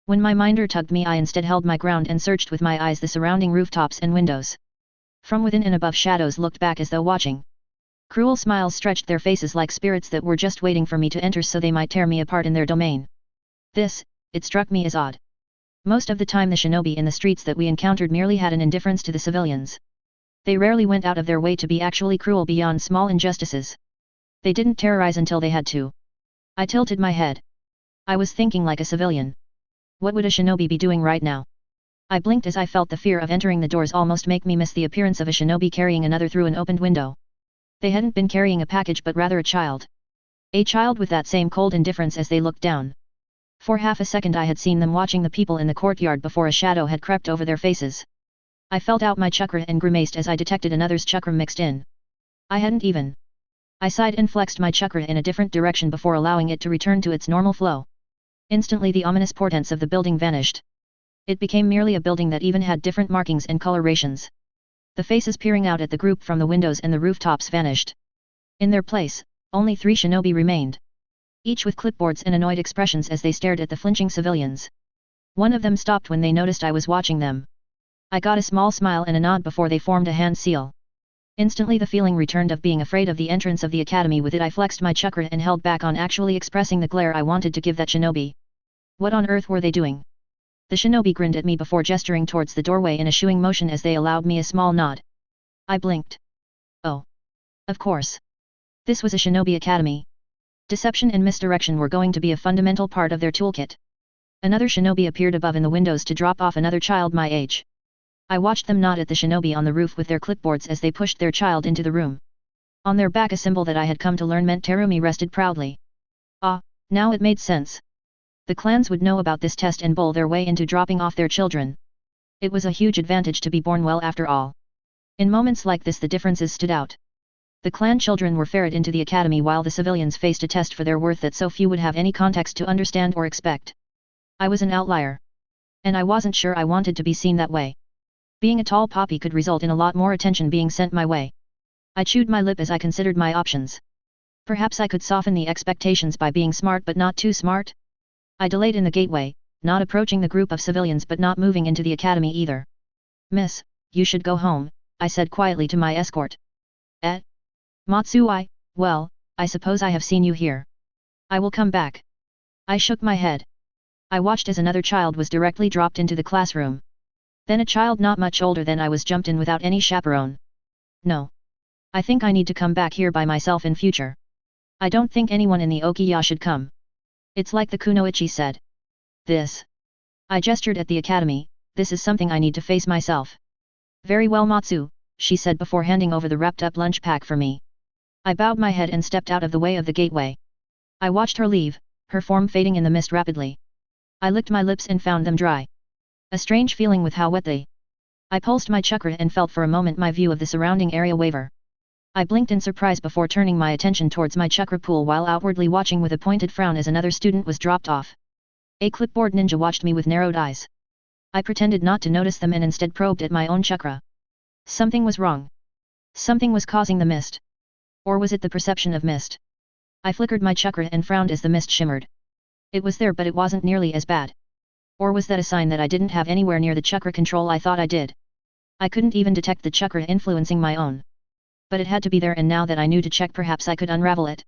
When my minder tugged me, I instead held my ground and searched with my eyes the surrounding rooftops and windows. From within and above, shadows looked back as though watching. Cruel smiles stretched their faces like spirits that were just waiting for me to enter so they might tear me apart in their domain. This, it struck me as odd. Most of the time the shinobi in the streets that we encountered merely had an indifference to the civilians. They rarely went out of their way to be actually cruel beyond small injustices. They didn't terrorize until they had to. I tilted my head. I was thinking like a civilian. What would a shinobi be doing right now? I blinked as I felt the fear of entering the doors almost make me miss the appearance of a shinobi carrying another through an opened window. They hadn't been carrying a package but rather a child. A child with that same cold indifference as they looked down. For half a second I had seen them watching the people in the courtyard before a shadow had crept over their faces. I felt out my chakra and grimaced as I detected another's chakra mixed in. I hadn't even. I sighed and flexed my chakra in a different direction before allowing it to return to its normal flow. Instantly the ominous portents of the building vanished. It became merely a building that even had different markings and colorations. The faces peering out at the group from the windows and the rooftops vanished. In their place, only 3 shinobi remained. Each with clipboards and annoyed expressions as they stared at the flinching civilians. One of them stopped when they noticed I was watching them. I got a small smile and a nod before they formed a hand seal. Instantly the feeling returned of being afraid of the entrance of the academy. With it I flexed my chakra and held back on actually expressing the glare I wanted to give that shinobi. What on earth were they doing? The shinobi grinned at me before gesturing towards the doorway in a shooing motion as they allowed me a small nod. I blinked. Oh. Of course. This was a shinobi academy. Deception and misdirection were going to be a fundamental part of their toolkit. Another shinobi appeared above in the windows to drop off another child my age. I watched them nod at the shinobi on the roof with their clipboards as they pushed their child into the room. On their back a symbol that I had come to learn meant Terumi rested proudly. Ah, now it made sense. The clans would know about this test and bull their way into dropping off their children. It was a huge advantage to be born well after all. In moments like this the differences stood out. The clan children were ferreted into the academy while the civilians faced a test for their worth that so few would have any context to understand or expect. I was an outlier. And I wasn't sure I wanted to be seen that way. Being a tall poppy could result in a lot more attention being sent my way. I chewed my lip as I considered my options. Perhaps I could soften the expectations by being smart but not too smart? I delayed in the gateway, not approaching the group of civilians but not moving into the academy either. Miss, you should go home, I said quietly to my escort. Matsui, well, I suppose I have seen you here. I will come back. I shook my head. I watched as another child was directly dropped into the classroom. Then a child not much older than I was jumped in without any chaperone. No. I think I need to come back here by myself in future. I don't think anyone in the Okiya should come. It's like the kunoichi said. This. I gestured at the academy, this is something I need to face myself. Very well Matsu, she said before handing over the wrapped up lunch pack for me. I bowed my head and stepped out of the way of the gateway. I watched her leave, her form fading in the mist rapidly. I licked my lips and found them dry. A strange feeling with how wet they. I pulsed my chakra and felt for a moment my view of the surrounding area waver. I blinked in surprise before turning my attention towards my chakra pool while outwardly watching with a pointed frown as another student was dropped off. A clipboard ninja watched me with narrowed eyes. I pretended not to notice them and instead probed at my own chakra. Something was wrong. Something was causing the mist. Or was it the perception of mist? I flickered my chakra and frowned as the mist shimmered. It was there but it wasn't nearly as bad. Or was that a sign that I didn't have anywhere near the chakra control I thought I did? I couldn't even detect the chakra influencing my own. But it had to be there, and now that I knew to check, perhaps I could unravel it.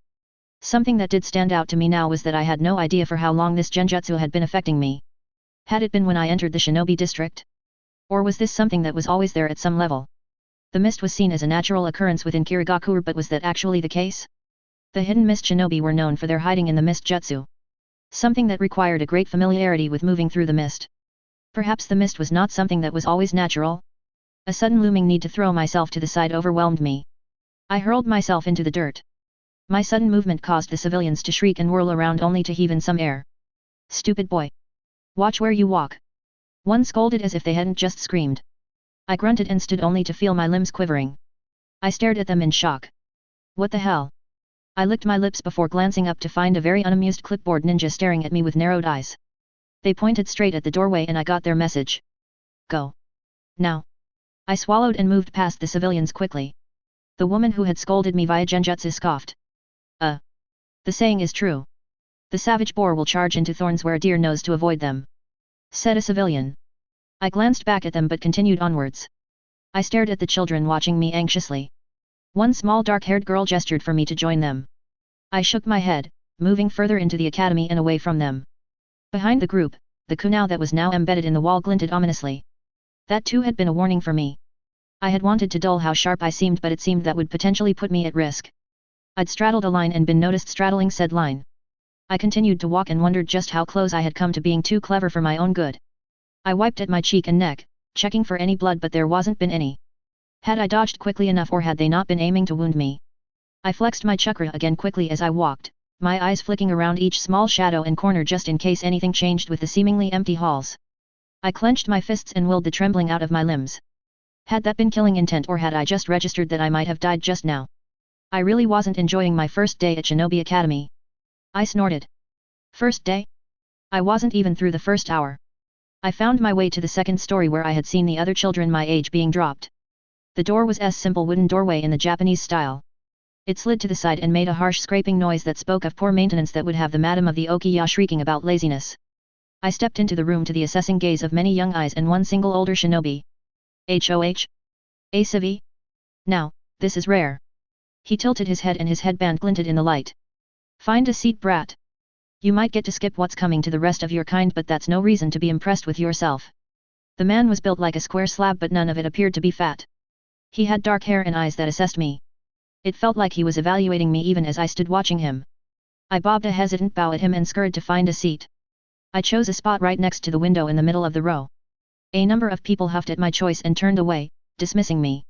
Something that did stand out to me now was that I had no idea for how long this genjutsu had been affecting me. Had it been when I entered the shinobi district? Or was this something that was always there at some level? The mist was seen as a natural occurrence within Kirigakure, but was that actually the case? The hidden mist shinobi were known for their hiding in the mist jutsu. Something that required a great familiarity with moving through the mist. Perhaps the mist was not something that was always natural? A sudden looming need to throw myself to the side overwhelmed me. I hurled myself into the dirt. My sudden movement caused the civilians to shriek and whirl around only to heave in some air. Stupid boy! Watch where you walk! One scolded as if they hadn't just screamed. I grunted and stood only to feel my limbs quivering. I stared at them in shock. What the hell? I licked my lips before glancing up to find a very unamused clipboard ninja staring at me with narrowed eyes. They pointed straight at the doorway and I got their message. Go. Now. I swallowed and moved past the civilians quickly. The woman who had scolded me via genjutsu scoffed. The saying is true. The savage boar will charge into thorns where a deer knows to avoid them. Said a civilian. I glanced back at them but continued onwards. I stared at the children watching me anxiously. One small dark-haired girl gestured for me to join them. I shook my head, moving further into the academy and away from them. Behind the group, the kunao that was now embedded in the wall glinted ominously. That too had been a warning for me. I had wanted to dull how sharp I seemed, but it seemed that would potentially put me at risk. I'd straddled a line and been noticed straddling said line. I continued to walk and wondered just how close I had come to being too clever for my own good. I wiped at my cheek and neck, checking for any blood, but there wasn't been any. Had I dodged quickly enough, or had they not been aiming to wound me? I flexed my chakra again quickly as I walked, my eyes flicking around each small shadow and corner just in case anything changed with the seemingly empty halls. I clenched my fists and willed the trembling out of my limbs. Had that been killing intent, or had I just registered that I might have died just now? I really wasn't enjoying my first day at Shinobi Academy. I snorted. First day? I wasn't even through the first hour. I found my way to the second story where I had seen the other children my age being dropped. The door was a simple wooden doorway in the Japanese style. It slid to the side and made a harsh scraping noise that spoke of poor maintenance that would have the madam of the Okiya shrieking about laziness. I stepped into the room to the assessing gaze of many young eyes and one single older shinobi. HOH? A civvy? Now, this is rare. He tilted his head and his headband glinted in the light. Find a seat, brat. You might get to skip what's coming to the rest of your kind, but that's no reason to be impressed with yourself. The man was built like a square slab, but none of it appeared to be fat. He had dark hair and eyes that assessed me. It felt like he was evaluating me even as I stood watching him. I bobbed a hesitant bow at him and scurried to find a seat. I chose a spot right next to the window in the middle of the row. A number of people huffed at my choice and turned away, dismissing me.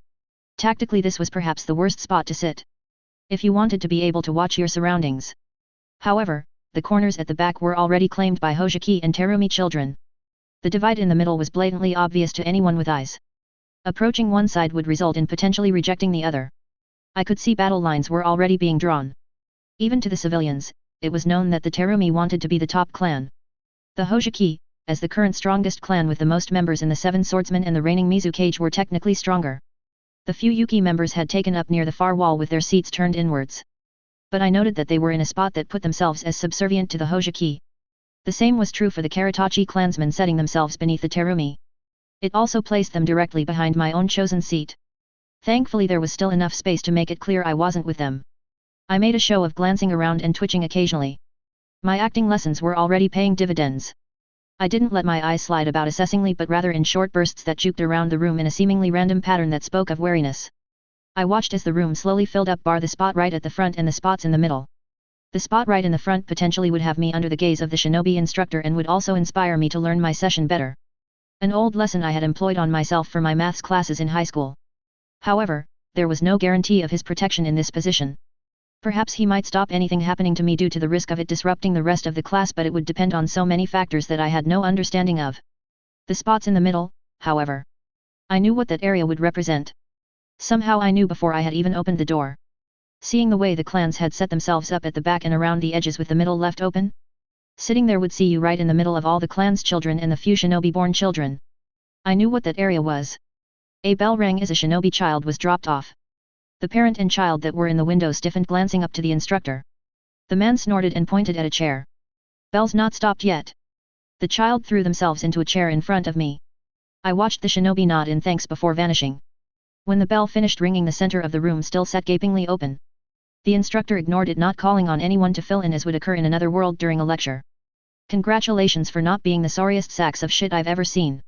Tactically, this was perhaps the worst spot to sit. If you wanted to be able to watch your surroundings. However, the corners at the back were already claimed by Hojiki and Terumi children. The divide in the middle was blatantly obvious to anyone with eyes. Approaching one side would result in potentially rejecting the other. I could see battle lines were already being drawn. Even to the civilians, it was known that the Terumi wanted to be the top clan. The Hojiki, as the current strongest clan with the most members in the Seven Swordsmen and the reigning Mizukage, were technically stronger. The few Yuki members had taken up near the far wall with their seats turned inwards. But I noted that they were in a spot that put themselves as subservient to the Hojiki. The same was true for the Karatachi clansmen setting themselves beneath the Terumi. It also placed them directly behind my own chosen seat. Thankfully there was still enough space to make it clear I wasn't with them. I made a show of glancing around and twitching occasionally. My acting lessons were already paying dividends. I didn't let my eyes slide about assessingly but rather in short bursts that juked around the room in a seemingly random pattern that spoke of wariness. I watched as the room slowly filled up, bar the spot right at the front and the spots in the middle. The spot right in the front potentially would have me under the gaze of the shinobi instructor and would also inspire me to learn my session better. An old lesson I had employed on myself for my maths classes in high school. However, there was no guarantee of his protection in this position. Perhaps he might stop anything happening to me due to the risk of it disrupting the rest of the class, but it would depend on so many factors that I had no understanding of. The spots in the middle, however. I knew what that area would represent. Somehow I knew before I had even opened the door. Seeing the way the clans had set themselves up at the back and around the edges with the middle left open. Sitting there would see you right in the middle of all the clan's children and the few shinobi-born children. I knew what that area was. A bell rang as a shinobi child was dropped off. The parent and child that were in the window stiffened, glancing up to the instructor. The man snorted and pointed at a chair. Bell's not stopped yet. The child threw themselves into a chair in front of me. I watched the shinobi nod in thanks before vanishing. When the bell finished ringing, the center of the room still sat gapingly open. The instructor ignored it, not calling on anyone to fill in as would occur in another world during a lecture. Congratulations for not being the sorriest sacks of shit I've ever seen.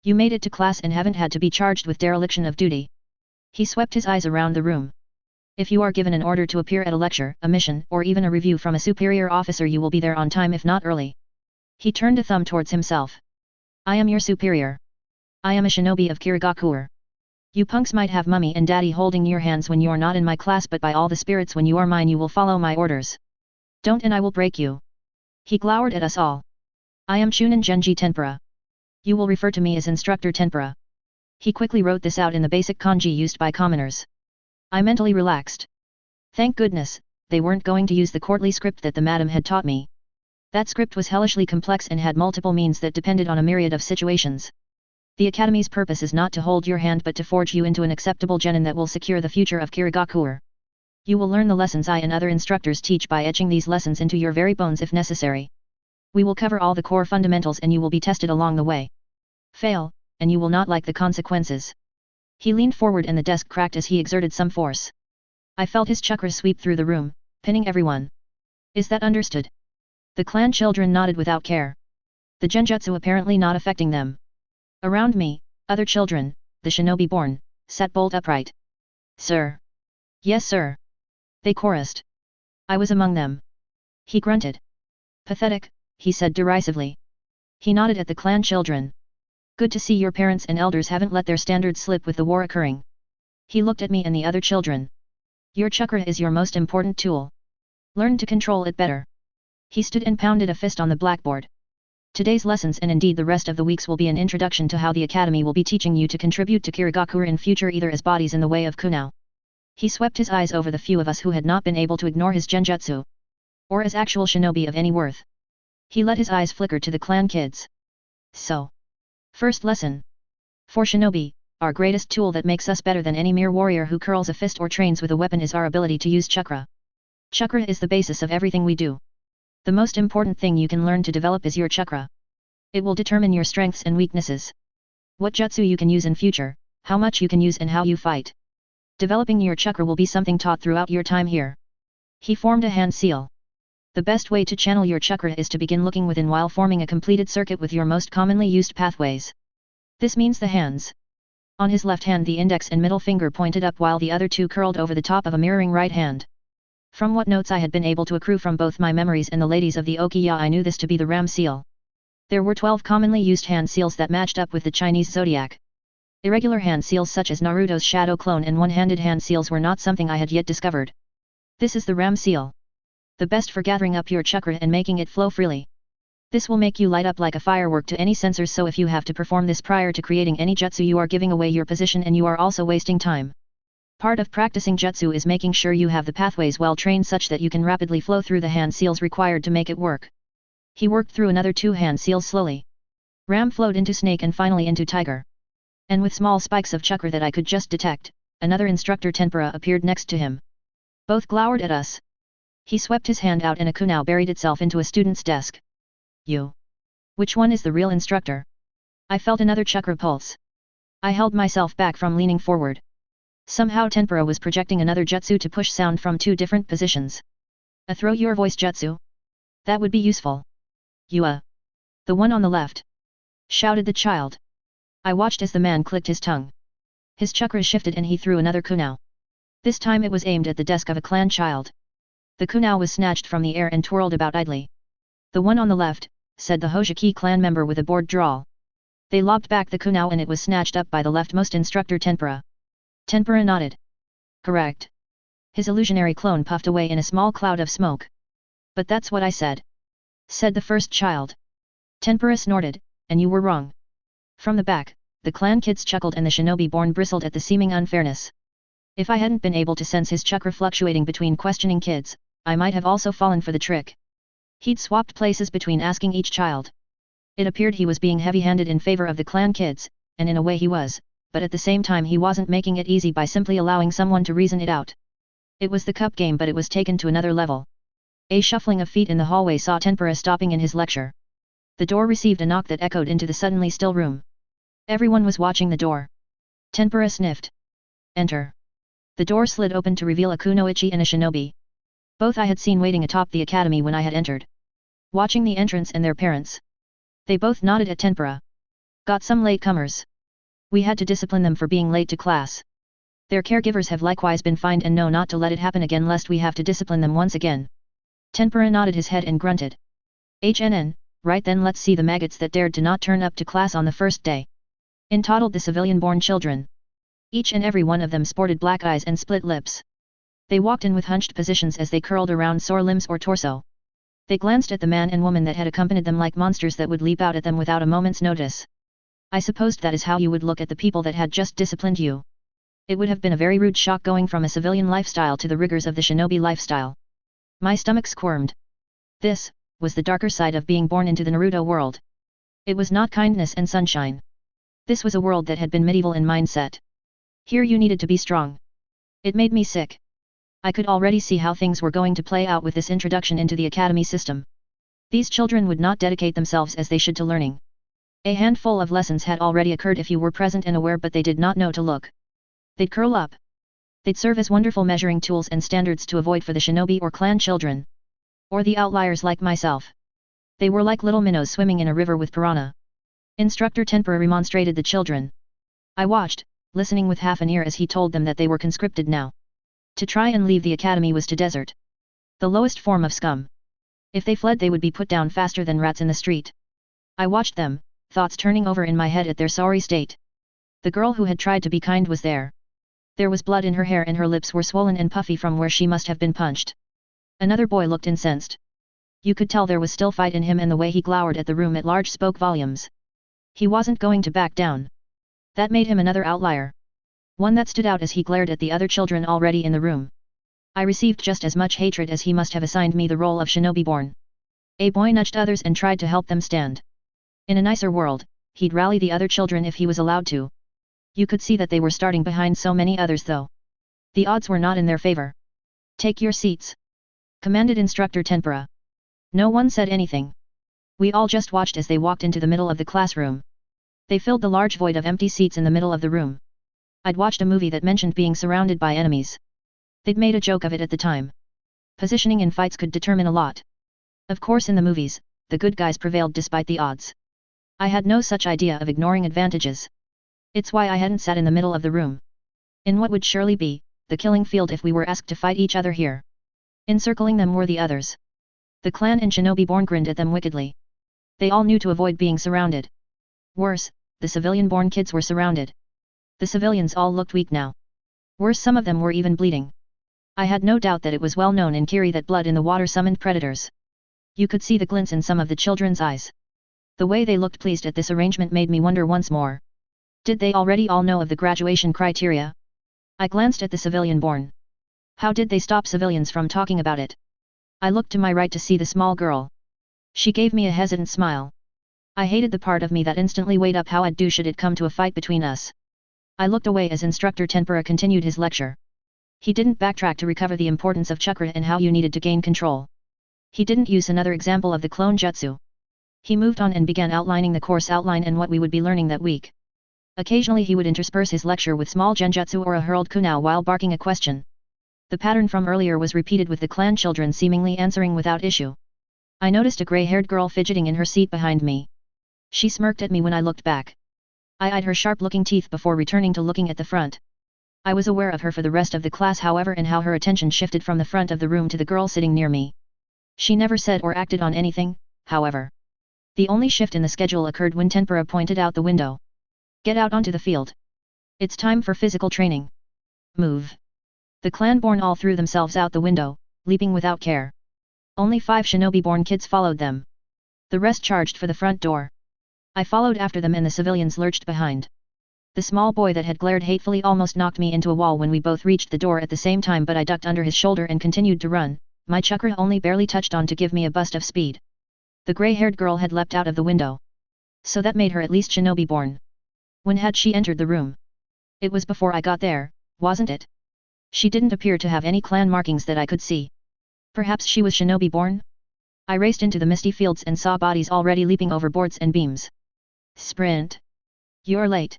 You made it to class and haven't had to be charged with dereliction of duty. He swept his eyes around the room. If you are given an order to appear at a lecture, a mission, or even a review from a superior officer, you will be there on time if not early. He turned a thumb towards himself. I am your superior. I am a shinobi of Kirigakure. You punks might have mummy and daddy holding your hands when you're not in my class, but by all the spirits, when you are mine you will follow my orders. Don't and I will break you. He glowered at us all. I am Chunin Genji Tenpura. You will refer to me as Instructor Tenpura. He quickly wrote this out in the basic kanji used by commoners. I mentally relaxed. Thank goodness, they weren't going to use the courtly script that the madam had taught me. That script was hellishly complex and had multiple means that depended on a myriad of situations. The Academy's purpose is not to hold your hand but to forge you into an acceptable genin that will secure the future of Kirigakure. You will learn the lessons I and other instructors teach by etching these lessons into your very bones if necessary. We will cover all the core fundamentals and you will be tested along the way. Fail, and you will not like the consequences. He leaned forward and the desk cracked as he exerted some force. I felt his chakras sweep through the room, pinning everyone. Is that understood? The clan children nodded without care. The genjutsu apparently not affecting them. Around me, other children, the shinobi born, sat bolt upright. Sir. Yes sir. They chorused. I was among them. He grunted. Pathetic, he said derisively. He nodded at the clan children. Good to see your parents and elders haven't let their standards slip with the war occurring. He looked at me and the other children. Your chakra is your most important tool. Learn to control it better. He stood and pounded a fist on the blackboard. Today's lessons and indeed the rest of the weeks will be an introduction to how the Academy will be teaching you to contribute to Kirigakure in future, either as bodies in the way of Kunao. He swept his eyes over the few of us who had not been able to ignore his genjutsu. Or as actual shinobi of any worth. He let his eyes flicker to the clan kids. So. First lesson. For shinobi, our greatest tool that makes us better than any mere warrior who curls a fist or trains with a weapon is our ability to use chakra. Chakra is the basis of everything we do. The most important thing you can learn to develop is your chakra. It will determine your strengths and weaknesses. What jutsu you can use in future, how much you can use and how you fight. Developing your chakra will be something taught throughout your time here. He formed a hand seal. The best way to channel your chakra is to begin looking within while forming a completed circuit with your most commonly used pathways. This means the hands. On his left hand the index and middle finger pointed up while the other two curled over the top of a mirroring right hand. From what notes I had been able to accrue from both my memories and the ladies of the Okiya, I knew this to be the Ram seal. There were 12 commonly used hand seals that matched up with the Chinese zodiac. Irregular hand seals such as Naruto's shadow clone and one-handed hand seals were not something I had yet discovered. This is the Ram seal. The best for gathering up your chakra and making it flow freely. This will make you light up like a firework to any sensors, so if you have to perform this prior to creating any jutsu you are giving away your position and you are also wasting time. Part of practicing jutsu is making sure you have the pathways well trained such that you can rapidly flow through the hand seals required to make it work. He worked through another 2 hand seals slowly. Ram flowed into snake and finally into tiger. And with small spikes of chakra that I could just detect, another instructor Tenpura appeared next to him. Both glowered at us. He swept his hand out and a kunao buried itself into a student's desk. You. Which one is the real instructor? I felt another chakra pulse. I held myself back from leaning forward. Somehow Tenpura was projecting another jutsu to push sound from 2 different positions. A throw your voice jutsu? That would be useful. You The one on the left! Shouted the child. I watched as the man clicked his tongue. His chakras shifted and he threw another kunao. This time it was aimed at the desk of a clan child. The kunao was snatched from the air and twirled about idly. The one on the left, said the Hojiki clan member with a bored drawl. They lobbed back the kunao and it was snatched up by the leftmost instructor Tempura. Tempura nodded. Correct. His illusionary clone puffed away in a small cloud of smoke. But that's what I said. Said the first child. Tempura snorted, and you were wrong. From the back, the clan kids chuckled and the shinobi born bristled at the seeming unfairness. If I hadn't been able to sense his chakra fluctuating between questioning kids, I might have also fallen for the trick. He'd swapped places between asking each child. It appeared he was being heavy-handed in favor of the clan kids, and in a way he was, but at the same time he wasn't making it easy by simply allowing someone to reason it out. It was the cup game, but it was taken to another level. A shuffling of feet in the hallway saw Tempura stopping in his lecture. The door received a knock that echoed into the suddenly still room. Everyone was watching the door. Tempura sniffed. Enter. The door slid open to reveal a kunoichi and a shinobi. Both I had seen waiting atop the academy when I had entered. Watching the entrance and their parents. They both nodded at Tempura. Got some latecomers. We had to discipline them for being late to class. Their caregivers have likewise been fined and know not to let it happen again lest we have to discipline them once again. Tempura nodded his head and grunted. HNN, right then, let's see the maggots that dared to not turn up to class on the first day. In toddled the civilian-born children. Each and every one of them sported black eyes and split lips. They walked in with hunched positions as they curled around sore limbs or torso. They glanced at the man and woman that had accompanied them like monsters that would leap out at them without a moment's notice. I supposed that is how you would look at the people that had just disciplined you. It would have been a very rude shock going from a civilian lifestyle to the rigors of the shinobi lifestyle. My stomach squirmed. This was the darker side of being born into the Naruto world. It was not kindness and sunshine. This was a world that had been medieval in mindset. Here you needed to be strong. It made me sick. I could already see how things were going to play out with this introduction into the academy system. These children would not dedicate themselves as they should to learning. A handful of lessons had already occurred if you were present and aware, but they did not know to look. They'd curl up. They'd serve as wonderful measuring tools and standards to avoid for the shinobi or clan children. Or the outliers like myself. They were like little minnows swimming in a river with piranha. Instructor Tempura remonstrated the children. I watched, listening with half an ear as he told them that they were conscripted now. To try and leave the academy was to desert. The lowest form of scum. If they fled they would be put down faster than rats in the street. I watched them, thoughts turning over in my head at their sorry state. The girl who had tried to be kind was there. There was blood in her hair and her lips were swollen and puffy from where she must have been punched. Another boy looked incensed. You could tell there was still fight in him, and the way he glowered at the room at large spoke volumes. He wasn't going to back down. That made him another outlier. One that stood out as he glared at the other children already in the room. I received just as much hatred as he must have assigned me the role of shinobi-born. A boy nudged others and tried to help them stand. In a nicer world, he'd rally the other children if he was allowed to. You could see that they were starting behind so many others though. The odds were not in their favor. Take your seats, commanded Instructor Tempura. No one said anything. We all just watched as they walked into the middle of the classroom. They filled the large void of empty seats in the middle of the room. I'd watched a movie that mentioned being surrounded by enemies. They'd made a joke of it at the time. Positioning in fights could determine a lot. Of course in the movies, the good guys prevailed despite the odds. I had no such idea of ignoring advantages. It's why I hadn't sat in the middle of the room. In what would surely be the killing field if we were asked to fight each other here. Encircling them were the others. The clan and shinobi-born grinned at them wickedly. They all knew to avoid being surrounded. Worse, the civilian-born kids were surrounded. The civilians all looked weak now. Worse, some of them were even bleeding. I had no doubt that it was well known in Kiri that blood in the water summoned predators. You could see the glints in some of the children's eyes. The way they looked pleased at this arrangement made me wonder once more. Did they already all know of the graduation criteria? I glanced at the civilian-born. How did they stop civilians from talking about it? I looked to my right to see the small girl. She gave me a hesitant smile. I hated the part of me that instantly weighed up how I'd do should it come to a fight between us. I looked away as Instructor Tempura continued his lecture. He didn't backtrack to recover the importance of chakra and how you needed to gain control. He didn't use another example of the clone jutsu. He moved on and began outlining the course outline and what we would be learning that week. Occasionally he would intersperse his lecture with small genjutsu or a hurled kunao while barking a question. The pattern from earlier was repeated with the clan children seemingly answering without issue. I noticed a gray-haired girl fidgeting in her seat behind me. She smirked at me when I looked back. I eyed her sharp-looking teeth before returning to looking at the front. I was aware of her for the rest of the class however and how her attention shifted from the front of the room to the girl sitting near me. She never said or acted on anything, however. The only shift in the schedule occurred when Tempura pointed out the window. Get out onto the field. It's time for physical training. Move. The clan-born all threw themselves out the window, leaping without care. Only 5 shinobi-born kids followed them. The rest charged for the front door. I followed after them and the civilians lurched behind. The small boy that had glared hatefully almost knocked me into a wall when we both reached the door at the same time, but I ducked under his shoulder and continued to run. My chakra only barely touched on to give me a bust of speed. The grey-haired girl had leapt out of the window. So that made her at least shinobi-born. When had she entered the room? It was before I got there, wasn't it? She didn't appear to have any clan markings that I could see. Perhaps she was shinobi-born? I raced into the misty fields and saw bodies already leaping over boards and beams. Sprint. You're late.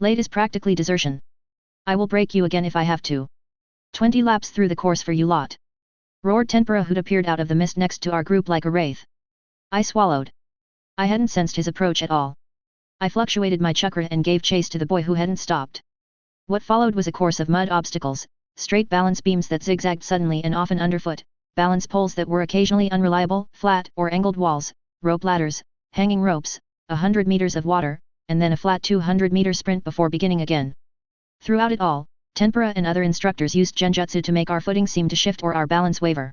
Late is practically desertion. I will break you again if I have to. 20 laps through the course for you lot. Roared Tempura, who'd appeared out of the mist next to our group like a wraith. I swallowed. I hadn't sensed his approach at all. I fluctuated my chakra and gave chase to the boy who hadn't stopped. What followed was a course of mud obstacles, straight balance beams that zigzagged suddenly and often underfoot, balance poles that were occasionally unreliable, flat or angled walls, rope ladders, hanging ropes, 100 meters of water, and then a flat 200-meter sprint before beginning again. Throughout it all, Tempura and other instructors used genjutsu to make our footing seem to shift or our balance waver.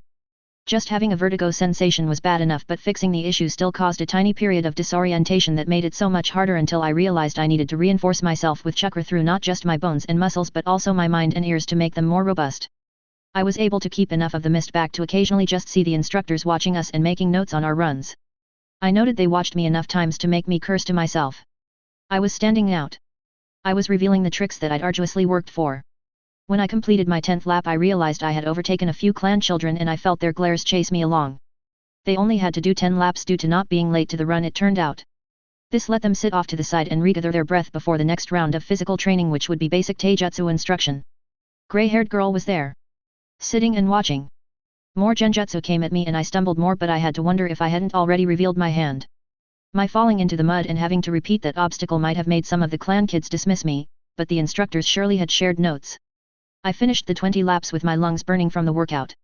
Just having a vertigo sensation was bad enough, but fixing the issue still caused a tiny period of disorientation that made it so much harder until I realized I needed to reinforce myself with chakra through not just my bones and muscles but also my mind and ears to make them more robust. I was able to keep enough of the mist back to occasionally just see the instructors watching us and making notes on our runs. I noted they watched me enough times to make me curse to myself. I was standing out. I was revealing the tricks that I'd arduously worked for. When I completed my 10th lap, I realized I had overtaken a few clan children and I felt their glares chase me along. They only had to do 10 laps due to not being late to the run, it turned out. This let them sit off to the side and regather their breath before the next round of physical training, which would be basic taijutsu instruction. Gray-haired girl was there. Sitting and watching. More genjutsu came at me and I stumbled more, but I had to wonder if I hadn't already revealed my hand. My falling into the mud and having to repeat that obstacle might have made some of the clan kids dismiss me, but the instructors surely had shared notes. I finished the 20 laps with my lungs burning from the workout.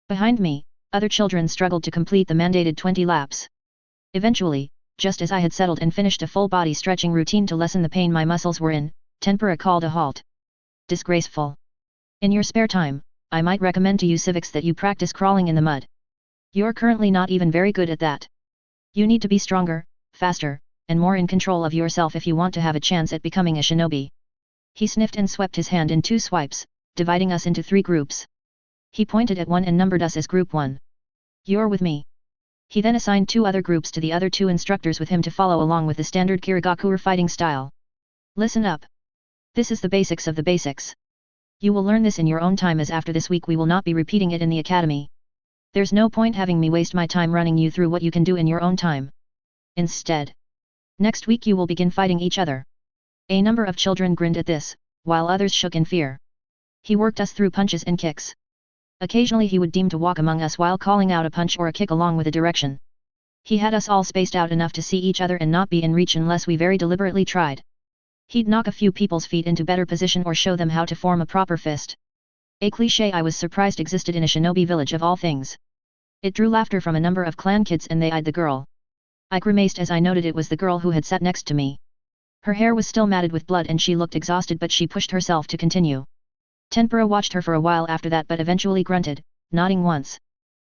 Behind me, other children struggled to complete the mandated 20 laps. Eventually, just as I had settled and finished a full body stretching routine to lessen the pain my muscles were in, Tempura called a halt. Disgraceful. In your spare time, I might recommend to you civics that you practice crawling in the mud. You're currently not even very good at that. You need to be stronger, faster, and more in control of yourself if you want to have a chance at becoming a shinobi. He sniffed and swept his hand in 2 swipes, dividing us into 3 groups. He pointed at one and numbered us as Group 1. You're with me. He then assigned 2 other groups to the other 2 instructors with him to follow along with the standard Kirigakuer fighting style. Listen up. This is the basics of the basics. You will learn this in your own time, as after this week we will not be repeating it in the academy. There's no point having me waste my time running you through what you can do in your own time. Instead, next week you will begin fighting each other. A number of children grinned at this, while others shook in fear. He worked us through punches and kicks. Occasionally he would deem to walk among us while calling out a punch or a kick along with a direction. He had us all spaced out enough to see each other and not be in reach unless we very deliberately tried. He'd knock a few people's feet into better position or show them how to form a proper fist. A cliché I was surprised existed in a shinobi village of all things. It drew laughter from a number of clan kids and they eyed the girl. I grimaced as I noted it was the girl who had sat next to me. Her hair was still matted with blood and she looked exhausted, but she pushed herself to continue. Tempura watched her for a while after that but eventually grunted, nodding once.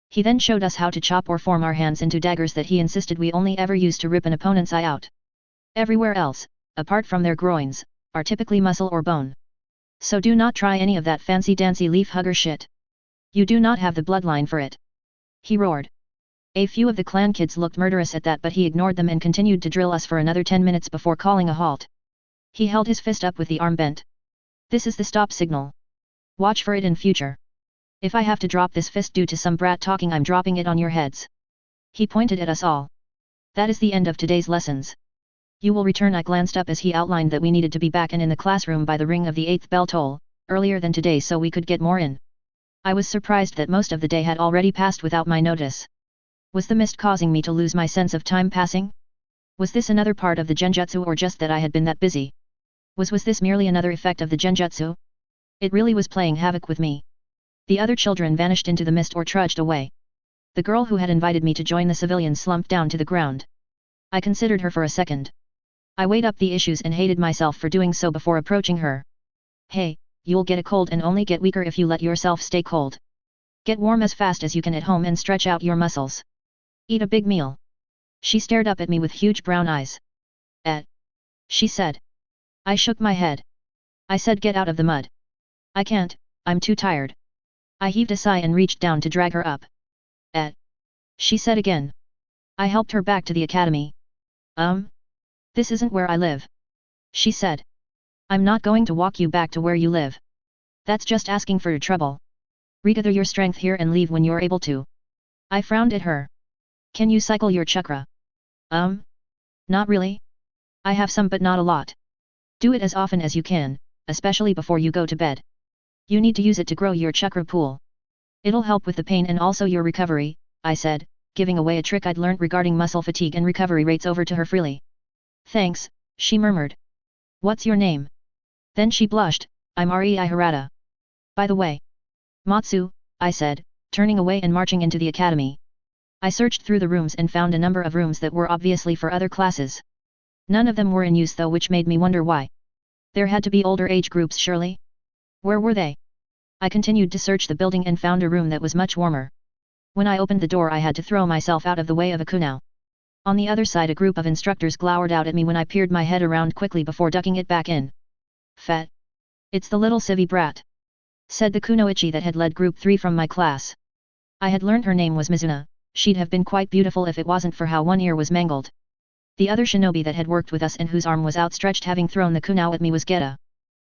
He then showed us how to chop or form our hands into daggers that he insisted we only ever use to rip an opponent's eye out. Everywhere else, apart from their groins, are typically muscle or bone. So do not try any of that fancy-dancy leaf-hugger shit. You do not have the bloodline for it. He roared. A few of the clan kids looked murderous at that, but he ignored them and continued to drill us for another 10 minutes before calling a halt. He held his fist up with the arm bent. This is the stop signal. Watch for it in future. If I have to drop this fist due to some brat talking, I'm dropping it on your heads. He pointed at us all. That is the end of today's lessons. You will return. I glanced up as he outlined that we needed to be back and in the classroom by the ring of the 8th bell toll, earlier than today so we could get more in. I was surprised that most of the day had already passed without my notice. Was the mist causing me to lose my sense of time passing? Was this another part of the genjutsu or just that I had been that busy? Was this merely another effect of the genjutsu? It really was playing havoc with me. The other children vanished into the mist or trudged away. The girl who had invited me to join the civilians slumped down to the ground. I considered her for a second. I weighed up the issues and hated myself for doing so before approaching her. Hey, you'll get a cold and only get weaker if you let yourself stay cold. Get warm as fast as you can at home and stretch out your muscles. Eat a big meal. She stared up at me with huge brown eyes. She said. I shook my head. I said get out of the mud. I can't, I'm too tired. I heaved a sigh and reached down to drag her up. She said again. I helped her back to the academy. This isn't where I live. She said. I'm not going to walk you back to where you live. That's just asking for trouble. Regather your strength here and leave when you're able to. I frowned at her. Can you cycle your chakra? Not really. I have some but not a lot. Do it as often as you can, especially before you go to bed. You need to use it to grow your chakra pool. It'll help with the pain and also your recovery, I said, giving away a trick I'd learnt regarding muscle fatigue and recovery rates over to her freely. Thanks, she murmured. What's your name? Then she blushed, I'm Rei Hirata. By the way. Matsu, I said, turning away and marching into the academy. I searched through the rooms and found a number of rooms that were obviously for other classes. None of them were in use though, which made me wonder why. There had to be older age groups surely? Where were they? I continued to search the building and found a room that was much warmer. When I opened the door I had to throw myself out of the way of a kunao. On the other side a group of instructors glowered out at me when I peered my head around quickly before ducking it back in. Fat. It's the little civvy brat. Said the kunoichi that had led group 3 from my class. I had learned her name was Mizuna. She'd have been quite beautiful if it wasn't for how one ear was mangled. The other shinobi that had worked with us and whose arm was outstretched having thrown the kunao at me was Geta.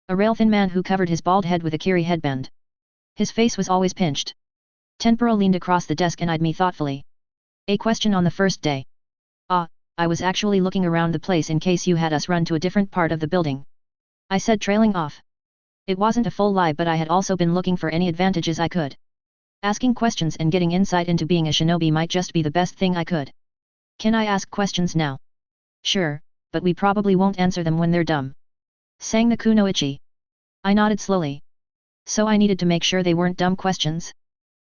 A rail-thin man who covered his bald head with a kiri headband. His face was always pinched. Tenpuro leaned across the desk and eyed me thoughtfully. A question on the first day. I was actually looking around the place in case you had us run to a different part of the building. I said, trailing off. It wasn't a full lie, but I had also been looking for any advantages I could. Asking questions and getting insight into being a shinobi might just be the best thing I could. Can I ask questions now? Sure, but we probably won't answer them when they're dumb. Sang the kunoichi. I nodded slowly. So I needed to make sure they weren't dumb questions?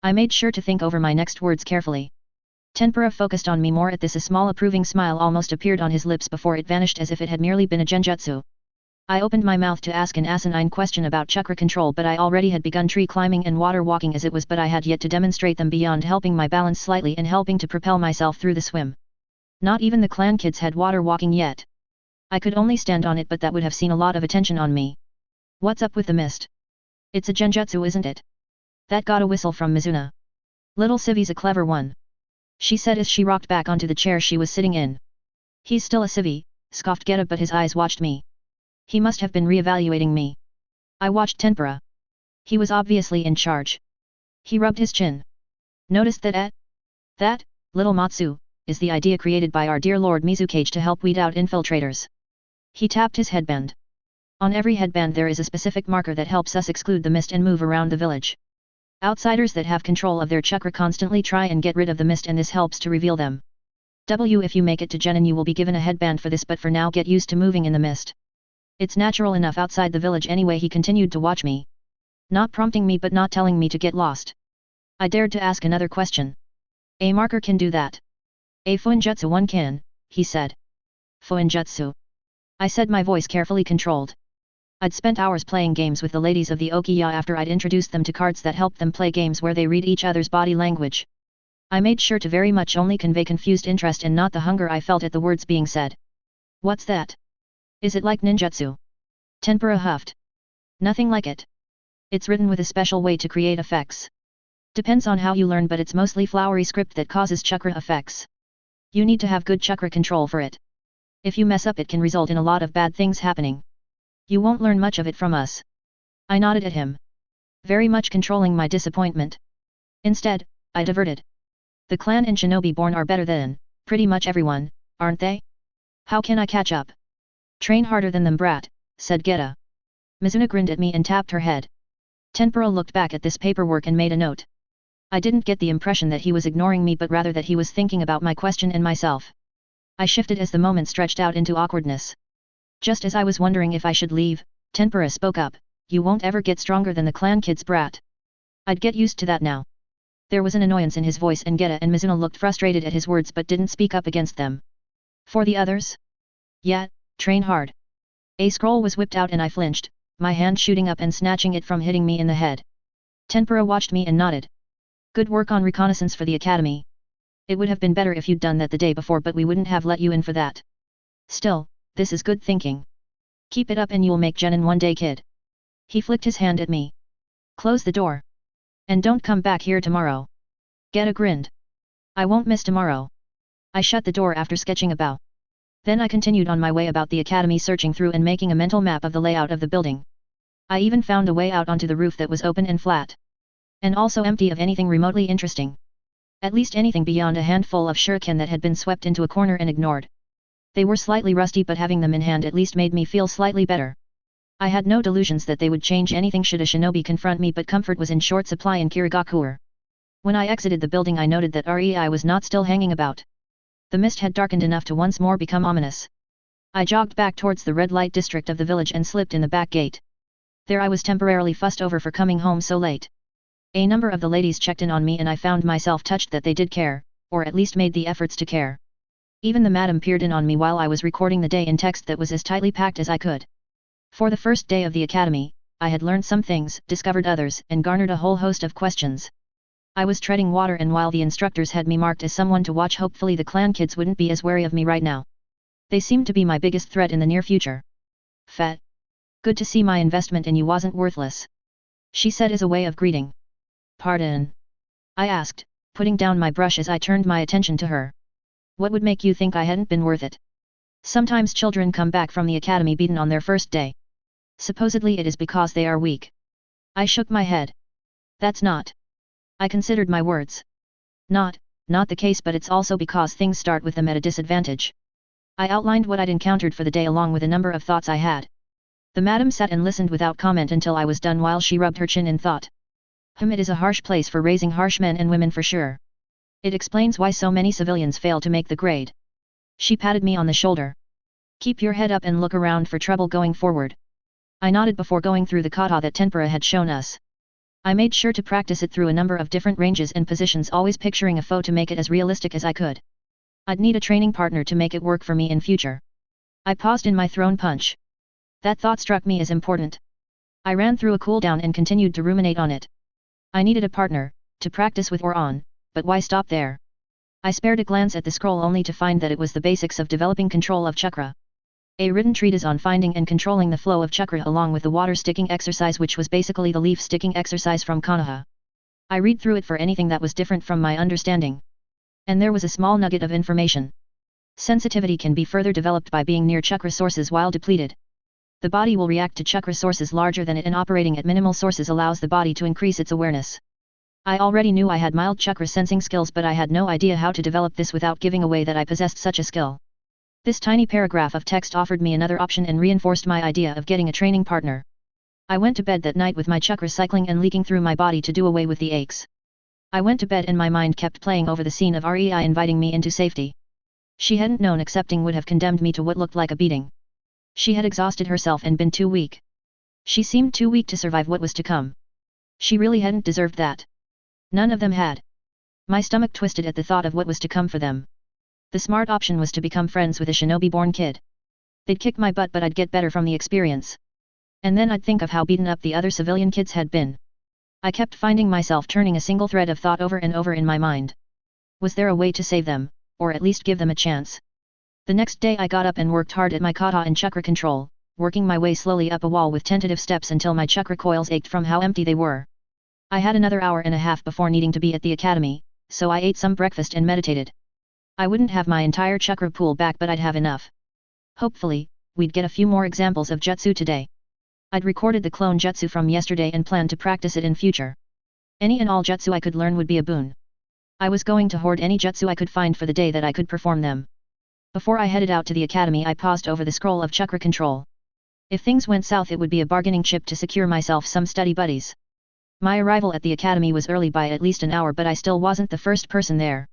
I made sure to think over my next words carefully. Tenpura focused on me more at this. A small approving smile almost appeared on his lips before it vanished as if it had merely been a genjutsu. I opened my mouth to ask an asinine question about chakra control, but I already had begun tree climbing and water walking as it was, but I had yet to demonstrate them beyond helping my balance slightly and helping to propel myself through the swim. Not even the clan kids had water walking yet. I could only stand on it, but that would have seen a lot of attention on me. What's up with the mist? It's a genjutsu, isn't it? That got a whistle from Mizuna. Little Civi's a clever one. She said as she rocked back onto the chair she was sitting in. He's still a Civi, scoffed Geta, but his eyes watched me. He must have been re-evaluating me. I watched Tenpura. He was obviously in charge. He rubbed his chin. Noticed that, little Matsu, is the idea created by our dear Lord Mizukage to help weed out infiltrators. He tapped his headband. On every headband there is a specific marker that helps us exclude the mist and move around the village. Outsiders that have control of their chakra constantly try and get rid of the mist, and this helps to reveal them. If you make it to Genin you will be given a headband for this, but for now get used to moving in the mist. It's natural enough outside the village anyway. He continued to watch me. Not prompting me but not telling me to get lost. I dared to ask another question. A marker can do that. A fuinjutsu one can, he said. Fuinjutsu. I said, my voice carefully controlled. I'd spent hours playing games with the ladies of the Okiya after I'd introduced them to cards that helped them play games where they read each other's body language. I made sure to very much only convey confused interest and not the hunger I felt at the words being said. What's that? Is it like ninjutsu? Tenpura huffed. Nothing like it. It's written with a special way to create effects. Depends on how you learn, but it's mostly flowery script that causes chakra effects. You need to have good chakra control for it. If you mess up it can result in a lot of bad things happening. You won't learn much of it from us. I nodded at him. Very much controlling my disappointment. Instead, I diverted. The clan and shinobi born are better than pretty much everyone, aren't they? How can I catch up? Train harder than them, brat, said Geta. Mizuna grinned at me and tapped her head. Tenpura looked back at this paperwork and made a note. I didn't get the impression that he was ignoring me, but rather that he was thinking about my question and myself. I shifted as the moment stretched out into awkwardness. Just as I was wondering if I should leave, Tempura spoke up, "You won't ever get stronger than the clan kid's brat." I'd get used to that now. There was an annoyance in his voice and Geta and Mizuno looked frustrated at his words but didn't speak up against them. For the others? Yeah, train hard. A scroll was whipped out and I flinched, my hand shooting up and snatching it from hitting me in the head. Tempura watched me and nodded. Good work on reconnaissance for the academy. It would have been better if you'd done that the day before but we wouldn't have let you in for that. Still, this is good thinking. Keep it up and you'll make Genin one day, kid. He flicked his hand at me. Close the door. And don't come back here tomorrow. Geta grinned. I won't miss tomorrow. I shut the door after sketching a bow. Then I continued on my way about the academy searching through and making a mental map of the layout of the building. I even found a way out onto the roof that was open and flat. And also empty of anything remotely interesting. At least anything beyond a handful of shuriken that had been swept into a corner and ignored. They were slightly rusty but having them in hand at least made me feel slightly better. I had no delusions that they would change anything should a shinobi confront me but comfort was in short supply in Kirigakure. When I exited the building I noted that Rei was not still hanging about. The mist had darkened enough to once more become ominous. I jogged back towards the red light district of the village and slipped in the back gate. There I was temporarily fussed over for coming home so late. A number of the ladies checked in on me and I found myself touched that they did care, or at least made the efforts to care. Even the madam peered in on me while I was recording the day in text that was as tightly packed as I could. For the first day of the academy, I had learned some things, discovered others, and garnered a whole host of questions. I was treading water and while the instructors had me marked as someone to watch hopefully the clan kids wouldn't be as wary of me right now. They seemed to be my biggest threat in the near future. Fat. Good to see my investment in you wasn't worthless. She said as a way of greeting. Pardon? I asked, putting down my brush as I turned my attention to her. What would make you think I hadn't been worth it? Sometimes children come back from the academy beaten on their first day. Supposedly it is because they are weak. I shook my head. That's not. I considered my words. Not the case but it's also because things start with them at a disadvantage. I outlined what I'd encountered for the day along with a number of thoughts I had. The madam sat and listened without comment until I was done while she rubbed her chin in thought. It is a harsh place for raising harsh men and women for sure. It explains why so many civilians fail to make the grade. She patted me on the shoulder. Keep your head up and look around for trouble going forward. I nodded before going through the kata that Tempura had shown us. I made sure to practice it through a number of different ranges and positions, always picturing a foe to make it as realistic as I could. I'd need a training partner to make it work for me in future. I paused in my thrown punch. That thought struck me as important. I ran through a cooldown and continued to ruminate on it. I needed a partner, to practice with or on, but why stop there? I spared a glance at the scroll only to find that it was the basics of developing control of chakra. A written treatise on finding and controlling the flow of chakra along with the water sticking exercise which was basically the leaf sticking exercise from Konoha. I read through it for anything that was different from my understanding. And there was a small nugget of information. Sensitivity can be further developed by being near chakra sources while depleted. The body will react to chakra sources larger than it and operating at minimal sources allows the body to increase its awareness. I already knew I had mild chakra sensing skills but I had no idea how to develop this without giving away that I possessed such a skill. This tiny paragraph of text offered me another option and reinforced my idea of getting a training partner. I went to bed that night with my chakra cycling and leaking through my body to do away with the aches. I went to bed and my mind kept playing over the scene of Rei inviting me into safety. She hadn't known accepting would have condemned me to what looked like a beating. She had exhausted herself and been too weak. She seemed too weak to survive what was to come. She really hadn't deserved that. None of them had. My stomach twisted at the thought of what was to come for them. The smart option was to become friends with a shinobi-born kid. They'd kick my butt but I'd get better from the experience. And then I'd think of how beaten up the other civilian kids had been. I kept finding myself turning a single thread of thought over and over in my mind. Was there a way to save them, or at least give them a chance? The next day I got up and worked hard at my kata and chakra control, working my way slowly up a wall with tentative steps until my chakra coils ached from how empty they were. I had another hour and a half before needing to be at the academy, so I ate some breakfast and meditated. I wouldn't have my entire chakra pool back but I'd have enough. Hopefully, we'd get a few more examples of jutsu today. I'd recorded the clone jutsu from yesterday and planned to practice it in future. Any and all jutsu I could learn would be a boon. I was going to hoard any jutsu I could find for the day that I could perform them. Before I headed out to the academy I paused over the scroll of chakra control. If things went south it would be a bargaining chip to secure myself some study buddies. My arrival at the academy was early by at least an hour but I still wasn't the first person there.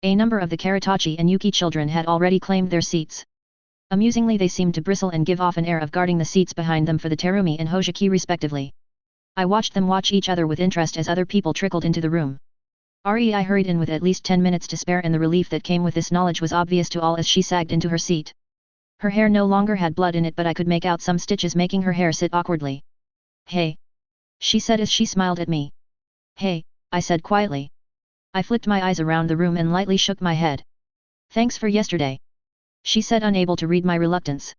A number of the Karatachi and Yuki children had already claimed their seats. Amusingly, they seemed to bristle and give off an air of guarding the seats behind them for the Terumi and Hojiki respectively. I watched them watch each other with interest as other people trickled into the room. Rei hurried in with at least 10 minutes to spare, and the relief that came with this knowledge was obvious to all as she sagged into her seat. Her hair no longer had blood in it, but I could make out some stitches making her hair sit awkwardly. "Hey," she said as she smiled at me. "Hey," I said quietly. I flicked my eyes around the room and lightly shook my head. "Thanks for yesterday," she said, unable to read my reluctance.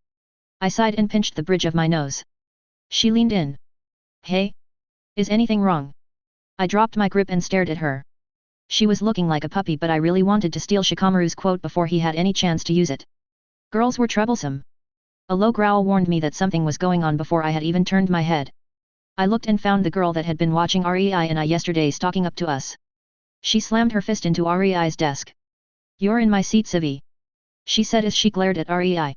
I sighed and pinched the bridge of my nose. She leaned in. "Hey? Is anything wrong?" I dropped my grip and stared at her. She was looking like a puppy, but I really wanted to steal Shikamaru's quote before he had any chance to use it. Girls were troublesome. A low growl warned me that something was going on before I had even turned my head. I looked and found the girl that had been watching Rei and I yesterday stalking up to us. She slammed her fist into Rei's desk. "You're in my seat, Civi," she said as she glared at Rei.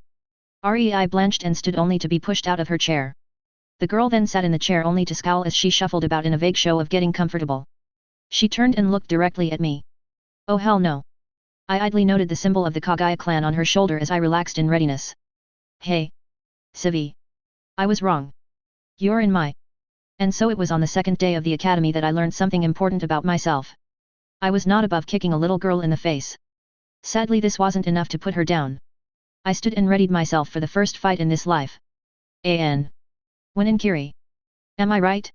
Rei blanched and stood only to be pushed out of her chair. The girl then sat in the chair only to scowl as she shuffled about in a vague show of getting comfortable. She turned and looked directly at me. "Oh hell no." I idly noted the symbol of the Kagaya clan on her shoulder as I relaxed in readiness. "Hey, Civi. I was wrong. You're in my..." And so it was on the second day of the academy that I learned something important about myself. I was not above kicking a little girl in the face. Sadly, this wasn't enough to put her down. I stood and readied myself for the first fight in this life. When in Kiri. Am I right?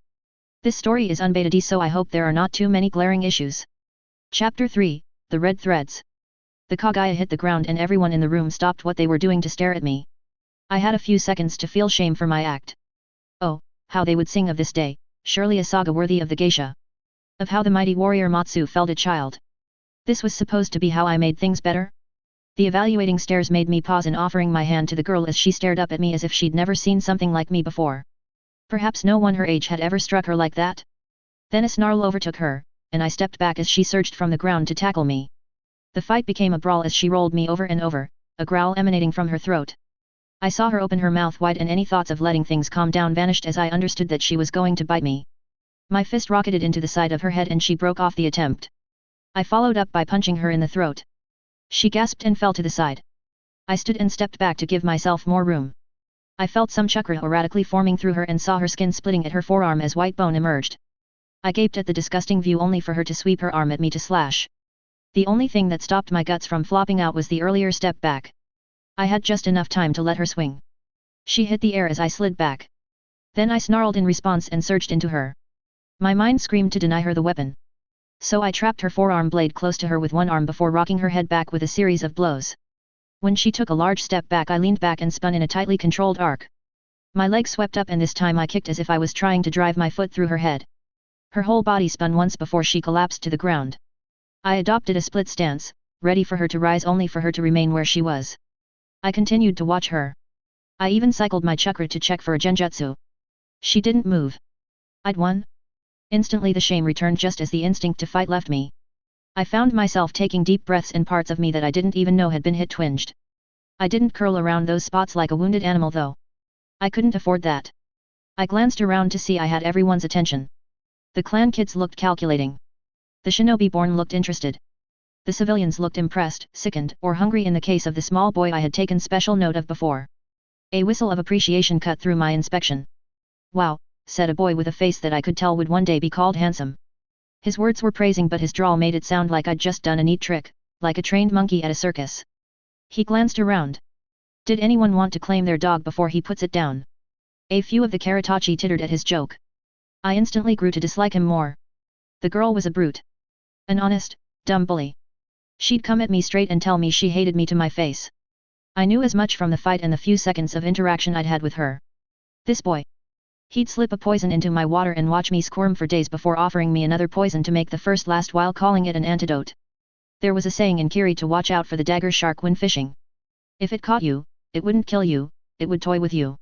This story is unbaited, so I hope there are not too many glaring issues. Chapter 3, The Red Threads. The Kagaya hit the ground and everyone in the room stopped what they were doing to stare at me. I had a few seconds to feel shame for my act. Oh, how they would sing of this day, surely a saga worthy of the geisha. Of how the mighty warrior Matsu felled a child. This was supposed to be how I made things better? The evaluating stares made me pause in offering my hand to the girl as she stared up at me as if she'd never seen something like me before. Perhaps no one her age had ever struck her like that? Then a snarl overtook her, and I stepped back as she surged from the ground to tackle me. The fight became a brawl as she rolled me over and over, a growl emanating from her throat. I saw her open her mouth wide and any thoughts of letting things calm down vanished as I understood that she was going to bite me. My fist rocketed into the side of her head and she broke off the attempt. I followed up by punching her in the throat. She gasped and fell to the side. I stood and stepped back to give myself more room. I felt some chakra erratically forming through her and saw her skin splitting at her forearm as white bone emerged. I gaped at the disgusting view only for her to sweep her arm at me to slash. The only thing that stopped my guts from flopping out was the earlier step back. I had just enough time to let her swing. She hit the air as I slid back. Then I snarled in response and surged into her. My mind screamed to deny her the weapon. So I trapped her forearm blade close to her with one arm before rocking her head back with a series of blows. When she took a large step back, I leaned back and spun in a tightly controlled arc. My leg swept up and this time I kicked as if I was trying to drive my foot through her head. Her whole body spun once before she collapsed to the ground. I adopted a split stance, ready for her to rise only for her to remain where she was. I continued to watch her. I even cycled my chakra to check for a genjutsu. She didn't move. I'd won? Instantly the shame returned just as the instinct to fight left me. I found myself taking deep breaths and parts of me that I didn't even know had been hit twinged. I didn't curl around those spots like a wounded animal though. I couldn't afford that. I glanced around to see I had everyone's attention. The clan kids looked calculating. The shinobi-born looked interested. The civilians looked impressed, sickened, or hungry in the case of the small boy I had taken special note of before. A whistle of appreciation cut through my inspection. "Wow," said a boy with a face that I could tell would one day be called handsome. His words were praising but his drawl made it sound like I'd just done a neat trick, like a trained monkey at a circus. He glanced around. Did anyone want to claim their dog before he puts it down? A few of the Karatachi tittered at his joke. I instantly grew to dislike him more. The girl was a brute. An honest, dumb bully. She'd come at me straight and tell me she hated me to my face. I knew as much from the fight and the few seconds of interaction I'd had with her. This boy. He'd slip a poison into my water and watch me squirm for days before offering me another poison to make the first last while calling it an antidote. There was a saying in Kiri to watch out for the dagger shark when fishing. If it caught you, it wouldn't kill you, it would toy with you.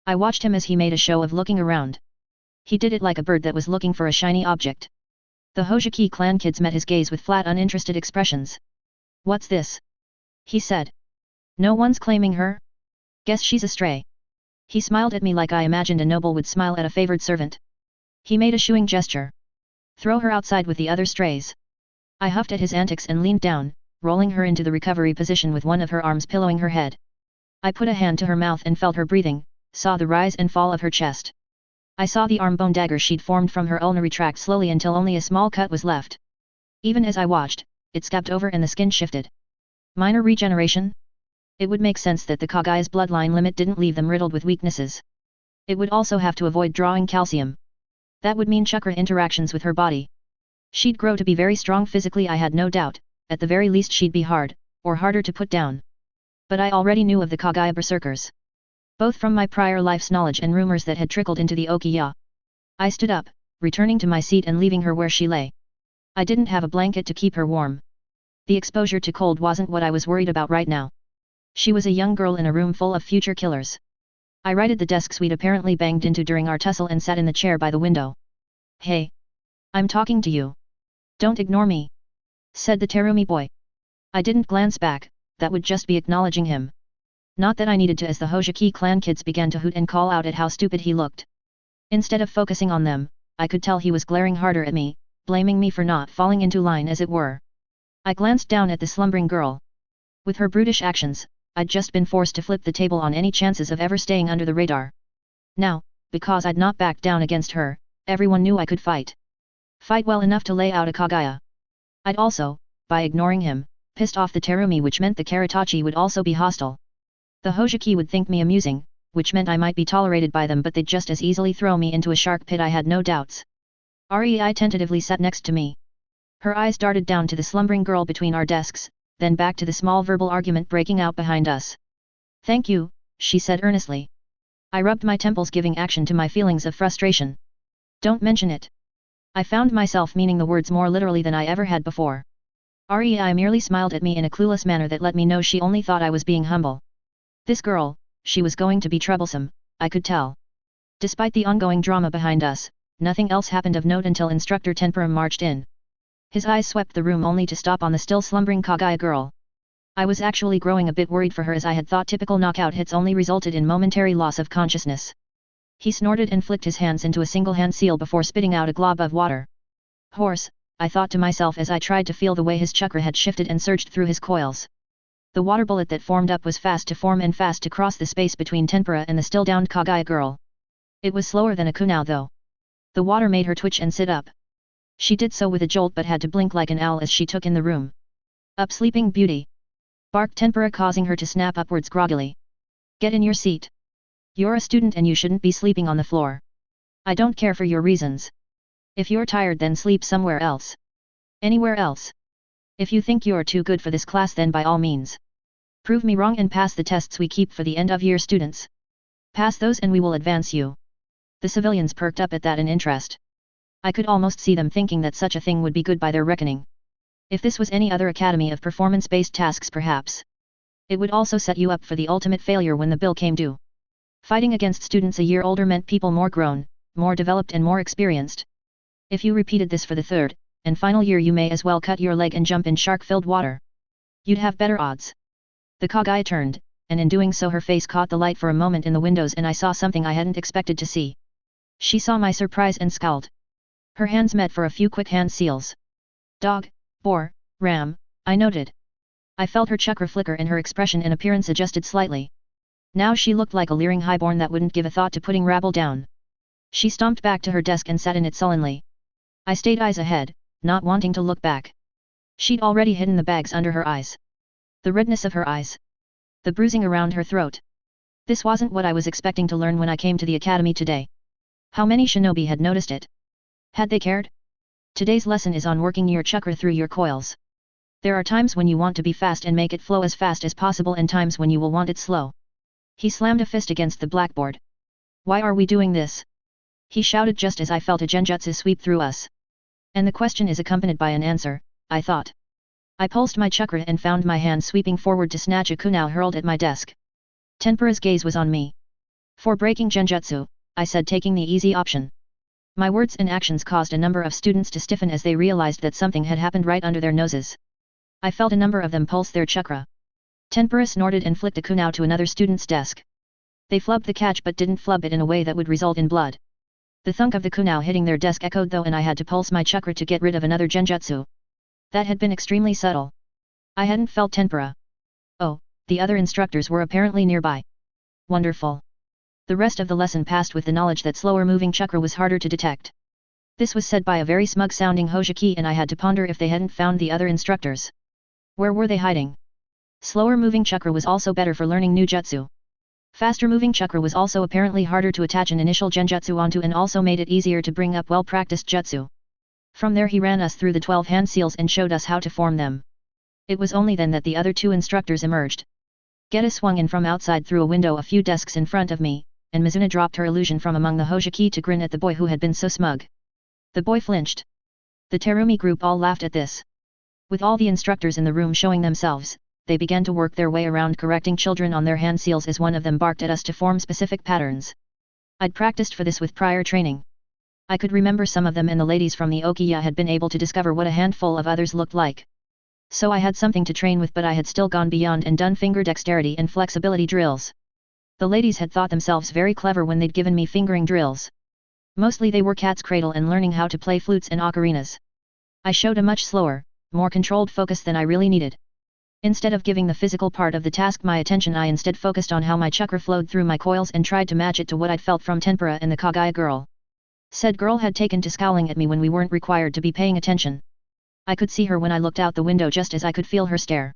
I watched him as he made a show of looking around. He did it like a bird that was looking for a shiny object. The Hojiki clan kids met his gaze with flat uninterested expressions. "What's this?" he said. "No one's claiming her? Guess she's a stray." He smiled at me like I imagined a noble would smile at a favored servant. He made a shooing gesture. "Throw her outside with the other strays." I huffed at his antics and leaned down, rolling her into the recovery position with one of her arms pillowing her head. I put a hand to her mouth and felt her breathing, saw the rise and fall of her chest. I saw the arm bone dagger she'd formed from her ulna retract slowly until only a small cut was left. Even as I watched, it scabbed over and the skin shifted. Minor regeneration? It would make sense that the Kagaya's bloodline limit didn't leave them riddled with weaknesses. It would also have to avoid drawing calcium. That would mean chakra interactions with her body. She'd grow to be very strong physically, I had no doubt. At the very least she'd be hard, or harder to put down. But I already knew of the Kagaya berserkers. Both from my prior life's knowledge and rumors that had trickled into the Okiya. I stood up, returning to my seat and leaving her where she lay. I didn't have a blanket to keep her warm. The exposure to cold wasn't what I was worried about right now. She was a young girl in a room full of future killers. I righted the desks we'd apparently banged into during our tussle and sat in the chair by the window. "Hey! I'm talking to you. Don't ignore me," said the Terumi boy. I didn't glance back, that would just be acknowledging him. Not that I needed to, as the Hojiki clan kids began to hoot and call out at how stupid he looked. Instead of focusing on them, I could tell he was glaring harder at me, blaming me for not falling into line as it were. I glanced down at the slumbering girl. With her brutish actions, I'd just been forced to flip the table on any chances of ever staying under the radar. Now, because I'd not backed down against her, everyone knew I could fight. Fight well enough to lay out a Kagaya. I'd also, by ignoring him, pissed off the Terumi, which meant the Karatachi would also be hostile. The Hojiki would think me amusing, which meant I might be tolerated by them, but they'd just as easily throw me into a shark pit, I had no doubts. Rei tentatively sat next to me. Her eyes darted down to the slumbering girl between our desks, then back to the small verbal argument breaking out behind us. "Thank you," she said earnestly. I rubbed my temples, giving action to my feelings of frustration. "Don't mention it." I found myself meaning the words more literally than I ever had before. Rei merely smiled at me in a clueless manner that let me know she only thought I was being humble. This girl, she was going to be troublesome, I could tell. Despite the ongoing drama behind us, nothing else happened of note until Instructor Tenpura marched in. His eyes swept the room only to stop on the still slumbering Kagaya girl. I was actually growing a bit worried for her, as I had thought typical knockout hits only resulted in momentary loss of consciousness. He snorted and flicked his hands into a single hand seal before spitting out a glob of water. "Horse," I thought to myself as I tried to feel the way his chakra had shifted and surged through his coils. The water bullet that formed up was fast to form and fast to cross the space between Tenpura and the still downed Kagaya girl. It was slower than a kunao though. The water made her twitch and sit up. She did so with a jolt but had to blink like an owl as she took in the room. "Up, sleeping beauty!" barked Tenpura, causing her to snap upwards groggily. "Get in your seat. You're a student and you shouldn't be sleeping on the floor. I don't care for your reasons. If you're tired, then sleep somewhere else. Anywhere else. If you think you're too good for this class, then by all means. Prove me wrong and pass the tests we keep for the end-of-year students. Pass those and we will advance you." The civilians perked up at that in interest. I could almost see them thinking that such a thing would be good by their reckoning. If this was any other academy of performance-based tasks, perhaps. It would also set you up for the ultimate failure when the bill came due. Fighting against students a year older meant people more grown, more developed and more experienced. If you repeated this for the third and final year, you may as well cut your leg and jump in shark-filled water. You'd have better odds. The Kagaya turned, and in doing so her face caught the light for a moment in the windows, and I saw something I hadn't expected to see. She saw my surprise and scowled. Her hands met for a few quick hand seals. "Dog, boar, ram," I noted. I felt her chakra flicker and her expression and appearance adjusted slightly. Now she looked like a leering highborn that wouldn't give a thought to putting rabble down. She stomped back to her desk and sat in it sullenly. I stayed eyes ahead, not wanting to look back. She'd already hidden the bags under her eyes. The redness of her eyes. The bruising around her throat. This wasn't what I was expecting to learn when I came to the academy today. How many shinobi had noticed it? Had they cared? Today's lesson is on working your chakra through your coils. There are times when you want to be fast and make it flow as fast as possible, and times when you will want it slow. He slammed a fist against the blackboard. "Why are we doing this?" he shouted just as I felt a genjutsu sweep through us. And the question is accompanied by an answer, I thought. I pulsed my chakra and found my hand sweeping forward to snatch a kunao hurled at my desk. Tenpura's gaze was on me. "For breaking genjutsu," I said, taking the easy option. My words and actions caused a number of students to stiffen as they realized that something had happened right under their noses. I felt a number of them pulse their chakra. Tenpura snorted and flicked a kunao to another student's desk. They flubbed the catch but didn't flub it in a way that would result in blood. The thunk of the kunao hitting their desk echoed though, and I had to pulse my chakra to get rid of another genjutsu. That had been extremely subtle. I hadn't felt tempura. Oh, the other instructors were apparently nearby. Wonderful. The rest of the lesson passed with the knowledge that slower-moving chakra was harder to detect. This was said by a very smug-sounding Hojiki, and I had to ponder if they hadn't found the other instructors. Where were they hiding? Slower-moving chakra was also better for learning new jutsu. Faster-moving chakra was also apparently harder to attach an initial genjutsu onto and also made it easier to bring up well-practiced jutsu. From there he ran us through the 12 hand seals and showed us how to form them. It was only then that the other two instructors emerged. Geta swung in from outside through a window a few desks in front of me, and Mizuna dropped her illusion from among the Hojiki to grin at the boy who had been so smug. The boy flinched. The Terumi group all laughed at this. With all the instructors in the room showing themselves, they began to work their way around correcting children on their hand seals as one of them barked at us to form specific patterns. I'd practiced for this with prior training. I could remember some of them, and the ladies from the Okiya had been able to discover what a handful of others looked like. So I had something to train with, but I had still gone beyond and done finger dexterity and flexibility drills. The ladies had thought themselves very clever when they'd given me fingering drills. Mostly they were cat's cradle and learning how to play flutes and ocarinas. I showed a much slower, more controlled focus than I really needed. Instead of giving the physical part of the task my attention, I instead focused on how my chakra flowed through my coils and tried to match it to what I'd felt from Tempura and the Kagaya girl. Said girl had taken to scowling at me when we weren't required to be paying attention. I could see her when I looked out the window just as I could feel her stare.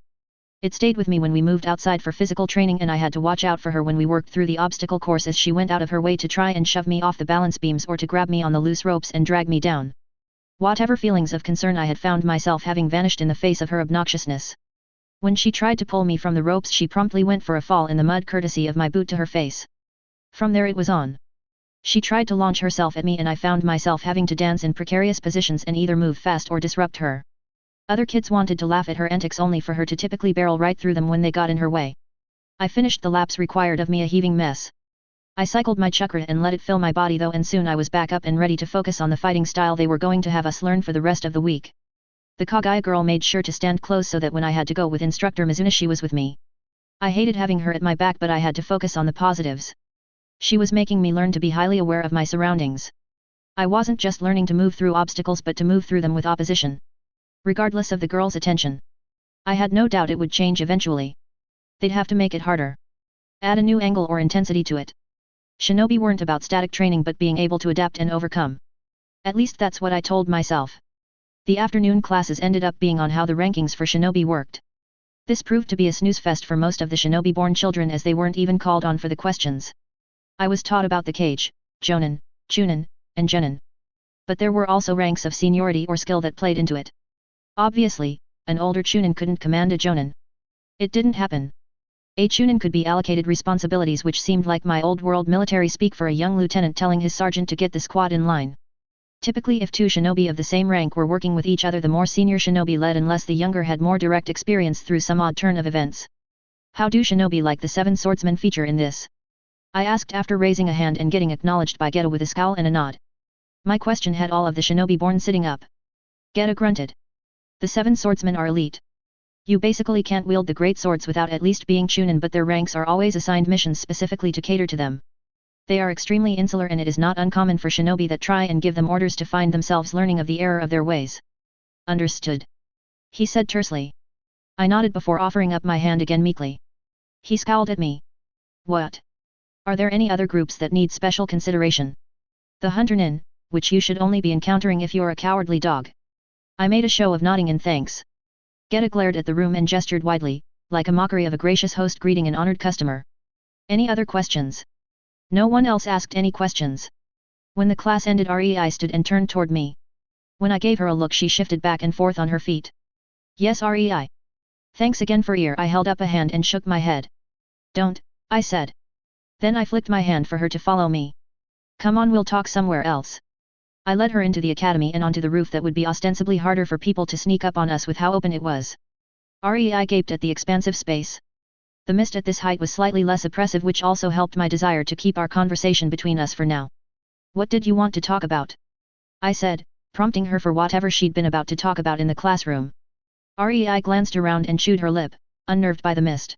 It stayed with me when we moved outside for physical training, and I had to watch out for her when we worked through the obstacle course, as she went out of her way to try and shove me off the balance beams or to grab me on the loose ropes and drag me down. Whatever feelings of concern I had found myself having vanished in the face of her obnoxiousness. When she tried to pull me from the ropes, she promptly went for a fall in the mud courtesy of my boot to her face. From there it was on. She tried to launch herself at me, and I found myself having to dance in precarious positions and either move fast or disrupt her. Other kids wanted to laugh at her antics only for her to typically barrel right through them when they got in her way. I finished the laps required of me, a heaving mess. I cycled my chakra and let it fill my body though, and soon I was back up and ready to focus on the fighting style they were going to have us learn for the rest of the week. The Kagaya girl made sure to stand close so that when I had to go with instructor Mizuna she was with me. I hated having her at my back, but I had to focus on the positives. She was making me learn to be highly aware of my surroundings. I wasn't just learning to move through obstacles but to move through them with opposition. Regardless of the girl's attention. I had no doubt it would change eventually. They'd have to make it harder. Add a new angle or intensity to it. Shinobi weren't about static training but being able to adapt and overcome. At least that's what I told myself. The afternoon classes ended up being on how the rankings for Shinobi worked. This proved to be a snooze fest for most of the Shinobi-born children, as they weren't even called on for the questions. I was taught about the Kage, Jonin, Chunin, and Genin. But there were also ranks of seniority or skill that played into it. Obviously, an older Chunin couldn't command a Jonin. It didn't happen. A Chunin could be allocated responsibilities, which seemed like my old-world military speak for a young lieutenant telling his sergeant to get the squad in line. Typically, if two shinobi of the same rank were working with each other, the more senior shinobi led unless the younger had more direct experience through some odd turn of events. How do shinobi like the Seven Swordsmen feature in this? I asked after raising a hand and getting acknowledged by Geta with a scowl and a nod. My question had all of the shinobi born sitting up. Geta grunted. The Seven Swordsmen are elite. You basically can't wield the great swords without at least being Chunin, but their ranks are always assigned missions specifically to cater to them. They are extremely insular, and it is not uncommon for shinobi that try and give them orders to find themselves learning of the error of their ways. Understood. He said tersely. I nodded before offering up my hand again meekly. He scowled at me. What? Are there any other groups that need special consideration? The hunter nin, which you should only be encountering if you're a cowardly dog. I made a show of nodding in thanks. Geta glared at the room and gestured widely, like a mockery of a gracious host greeting an honored customer. Any other questions? No one else asked any questions. When the class ended, Rei stood and turned toward me. When I gave her a look, she shifted back and forth on her feet. Yes, Rei. Thanks again for ear. I held up a hand and shook my head. Don't, I said. Then I flicked my hand for her to follow me. Come on, we'll talk somewhere else. I led her into the academy and onto the roof that would be ostensibly harder for people to sneak up on us with how open it was. Rei gaped at the expansive space. The mist at this height was slightly less oppressive, which also helped my desire to keep our conversation between us for now. What did you want to talk about? I said, prompting her for whatever she'd been about to talk about in the classroom. Rei glanced around and chewed her lip, unnerved by the mist.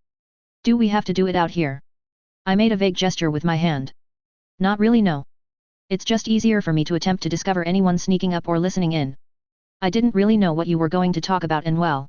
Do we have to do it out here? I made a vague gesture with my hand. Not really, no. It's just easier for me to attempt to discover anyone sneaking up or listening in. I didn't really know what you were going to talk about, and well,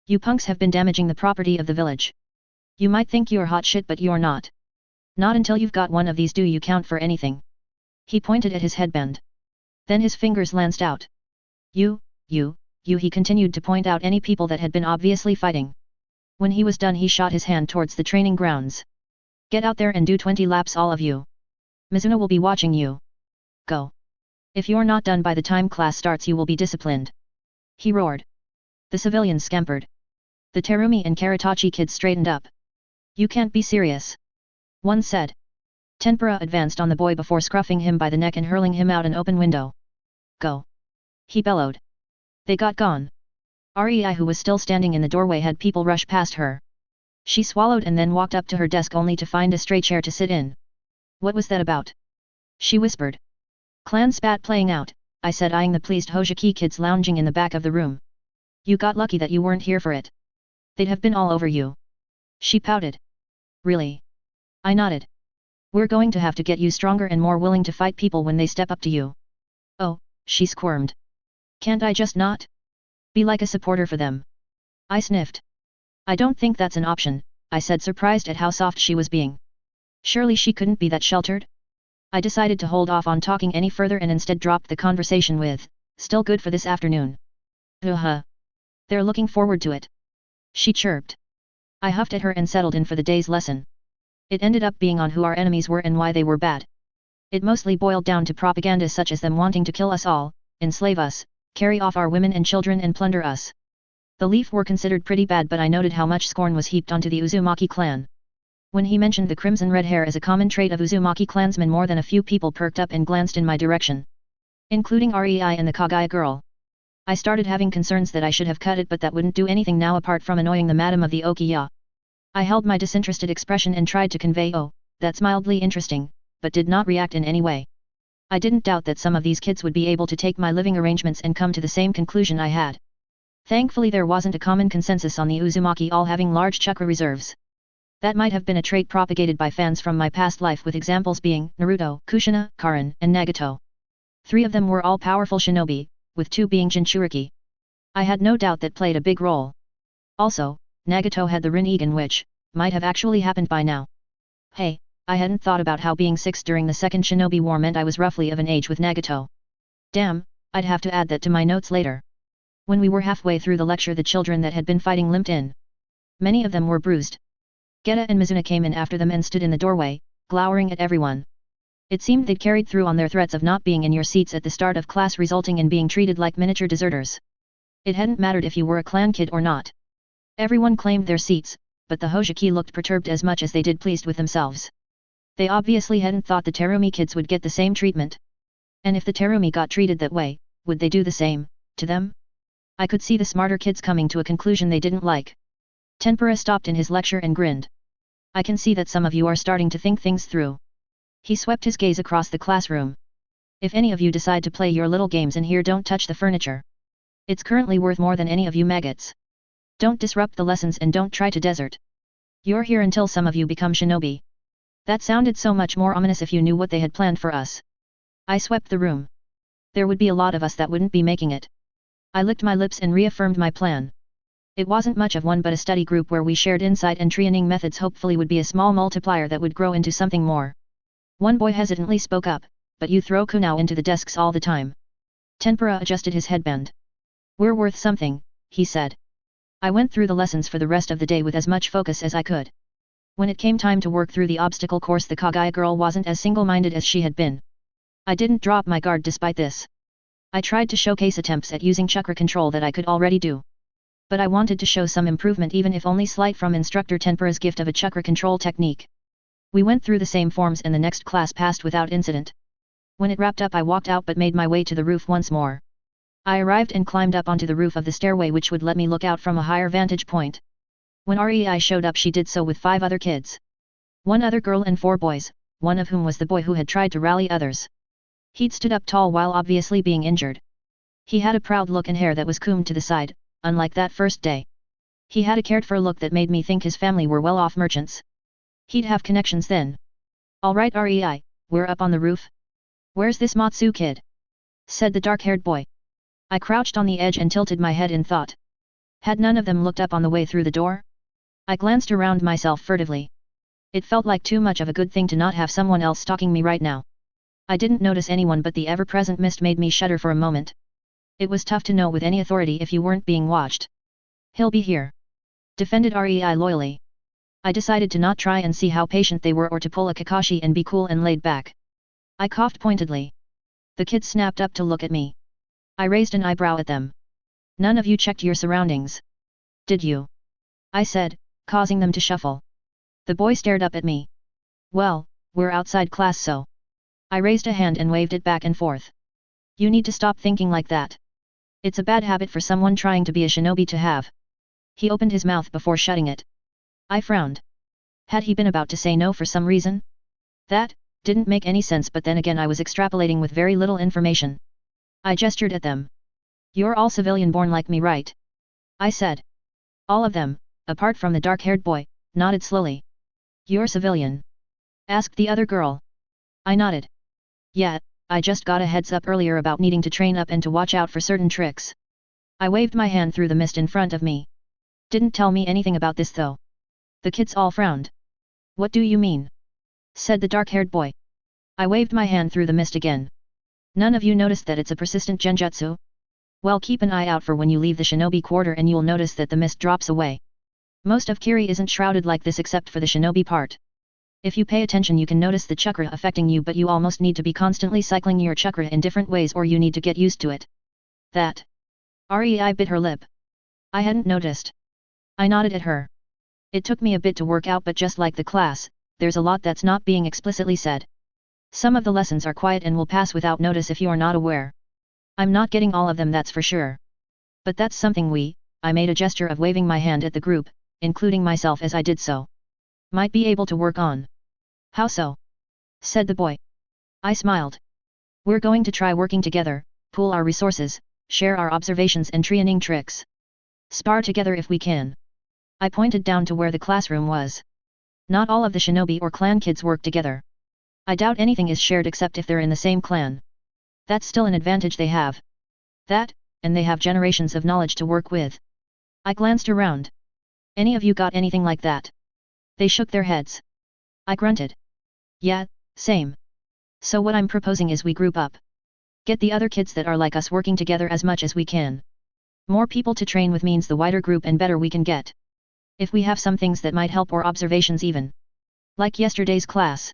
You punks have been damaging the property of the village. You might think you're hot shit but you're not. Not until you've got one of these do you count for anything. He pointed at his headband. Then his fingers lanced out. You, he continued to point out any people that had been obviously fighting. When he was done he shot his hand towards the training grounds. Get out there and do 20 laps all of you. Mizuna will be watching you. Go. If you're not done by the time class starts you will be disciplined. He roared. The civilians scampered. The Terumi and Karatachi kids straightened up. You can't be serious. One said. Tempura advanced on the boy before scruffing him by the neck and hurling him out an open window. Go. He bellowed. They got gone. Rei, who was still standing in the doorway, had people rush past her. She swallowed and then walked up to her desk only to find a stray chair to sit in. What was that about? She whispered. Clan spat playing out, I said, eyeing the pleased Hojiki kids lounging in the back of the room. You got lucky that you weren't here for it. They'd have been all over you. She pouted. Really? I nodded. We're going to have to get you stronger and more willing to fight people when they step up to you. Oh, she squirmed. Can't I just not? Be like a supporter for them. I sniffed. I don't think that's an option, I said, surprised at how soft she was being. Surely she couldn't be that sheltered? I decided to hold off on talking any further and instead dropped the conversation with, still good for this afternoon. They're looking forward to it. She chirped. I huffed at her and settled in for the day's lesson. It ended up being on who our enemies were and why they were bad. It mostly boiled down to propaganda such as them wanting to kill us all, enslave us, carry off our women and children and plunder us. The Leaf were considered pretty bad, but I noted how much scorn was heaped onto the Uzumaki clan. When he mentioned the crimson red hair as a common trait of Uzumaki clansmen, more than a few people perked up and glanced in my direction. Including Rei and the Kagaya girl. I started having concerns that I should have cut it, but that wouldn't do anything now apart from annoying the madam of the Okiya. I held my disinterested expression and tried to convey, oh, that's mildly interesting, but did not react in any way. I didn't doubt that some of these kids would be able to take my living arrangements and come to the same conclusion I had. Thankfully there wasn't a common consensus on the Uzumaki all having large chakra reserves. That might have been a trait propagated by fans from my past life, with examples being Naruto, Kushina, Karin, and Nagato. 3 of them were all powerful shinobi, with 2 being Jinchuriki. I had no doubt that played a big role. Also, Nagato had the Rinnegan, which might have actually happened by now. Hey, I hadn't thought about how being 6 during the Second Shinobi War meant I was roughly of an age with Nagato. Damn, I'd have to add that to my notes later. When we were halfway through the lecture, the children that had been fighting limped in. Many of them were bruised. Geta and Mizuna came in after them and stood in the doorway, glowering at everyone. It seemed they'd carried through on their threats of not being in your seats at the start of class, resulting in being treated like miniature deserters. It hadn't mattered if you were a clan kid or not. Everyone claimed their seats, but the Hojiki looked perturbed as much as they did pleased with themselves. They obviously hadn't thought the Terumi kids would get the same treatment. And if the Terumi got treated that way, would they do the same to them? I could see the smarter kids coming to a conclusion they didn't like. Tempura stopped in his lecture and grinned. I can see that some of you are starting to think things through. He swept his gaze across the classroom. If any of you decide to play your little games in here, don't touch the furniture. It's currently worth more than any of you maggots. Don't disrupt the lessons and don't try to desert. You're here until some of you become shinobi. That sounded so much more ominous if you knew what they had planned for us. I swept the room. There would be a lot of us that wouldn't be making it. I licked my lips and reaffirmed my plan. It wasn't much of one, but a study group where we shared insight and training methods hopefully would be a small multiplier that would grow into something more. One boy hesitantly spoke up, but you throw kunao into the desks all the time. Tempura adjusted his headband. We're worth something, he said. I went through the lessons for the rest of the day with as much focus as I could. When it came time to work through the obstacle course, the Kagaya girl wasn't as single-minded as she had been. I didn't drop my guard despite this. I tried to showcase attempts at using chakra control that I could already do. But I wanted to show some improvement, even if only slight, from instructor Tempura's gift of a chakra control technique. We went through the same forms and the next class passed without incident. When it wrapped up, I walked out but made my way to the roof once more. I arrived and climbed up onto the roof of the stairway, which would let me look out from a higher vantage point. When Rei showed up, she did so with 5 other kids. 1 other girl and 4 boys, one of whom was the boy who had tried to rally others. He'd stood up tall while obviously being injured. He had a proud look and hair that was combed to the side, unlike that first day. He had a cared-for look that made me think his family were well-off merchants. He'd have connections then. Alright Rei, we're up on the roof. Where's this Matsu kid? Said the dark-haired boy. I crouched on the edge and tilted my head in thought. Had none of them looked up on the way through the door? I glanced around myself furtively. It felt like too much of a good thing to not have someone else stalking me right now. I didn't notice anyone, but the ever-present mist made me shudder for a moment. It was tough to know with any authority if you weren't being watched. "He'll be here," defended Rei loyally. I decided to not try and see how patient they were or to pull a Kakashi and be cool and laid back. I coughed pointedly. The kids snapped up to look at me. I raised an eyebrow at them. "None of you checked your surroundings, did you?" I said, causing them to shuffle. The boy stared up at me. "Well, we're outside class, so." I raised a hand and waved it back and forth. "You need to stop thinking like that. It's a bad habit for someone trying to be a shinobi to have." He opened his mouth before shutting it. I frowned. Had he been about to say no for some reason? That didn't make any sense, but then again I was extrapolating with very little information. I gestured at them. "You're all civilian born like me, right?" I said. All of them, apart from the dark-haired boy, nodded slowly. "You're civilian?" asked the other girl. I nodded. "Yeah, I just got a heads up earlier about needing to train up and to watch out for certain tricks." I waved my hand through the mist in front of me. "Didn't tell me anything about this though." The kids all frowned. "What do you mean?" said the dark-haired boy. I waved my hand through the mist again. "None of you noticed that it's a persistent genjutsu? Well, keep an eye out for when you leave the shinobi quarter and you'll notice that the mist drops away. Most of Kiri isn't shrouded like this except for the shinobi part. If you pay attention you can notice the chakra affecting you, but you almost need to be constantly cycling your chakra in different ways or you need to get used to it." "That?" Rei bit her lip. "I hadn't noticed." I nodded at her. "It took me a bit to work out, but just like the class, there's a lot that's not being explicitly said. Some of the lessons are quiet and will pass without notice if you are not aware. I'm not getting all of them, that's for sure. But that's something I made a gesture of waving my hand at the group, including myself as I did so, might be able to work on." "How so?" said the boy. I smiled. "We're going to try working together, pool our resources, share our observations and training tricks. Spar together if we can." I pointed down to where the classroom was. Not all of the shinobi or clan kids work together. I doubt anything is shared except if they're in the same clan. That's still an advantage they have. That, and they have generations of knowledge to work with. I glanced around. "Any of you got anything like that?" They shook their heads. I grunted. "Yeah, same. So what I'm proposing is we group up. Get the other kids that are like us working together as much as we can. More people to train with means the wider group and better we can get. If we have some things that might help or observations even. Like yesterday's class.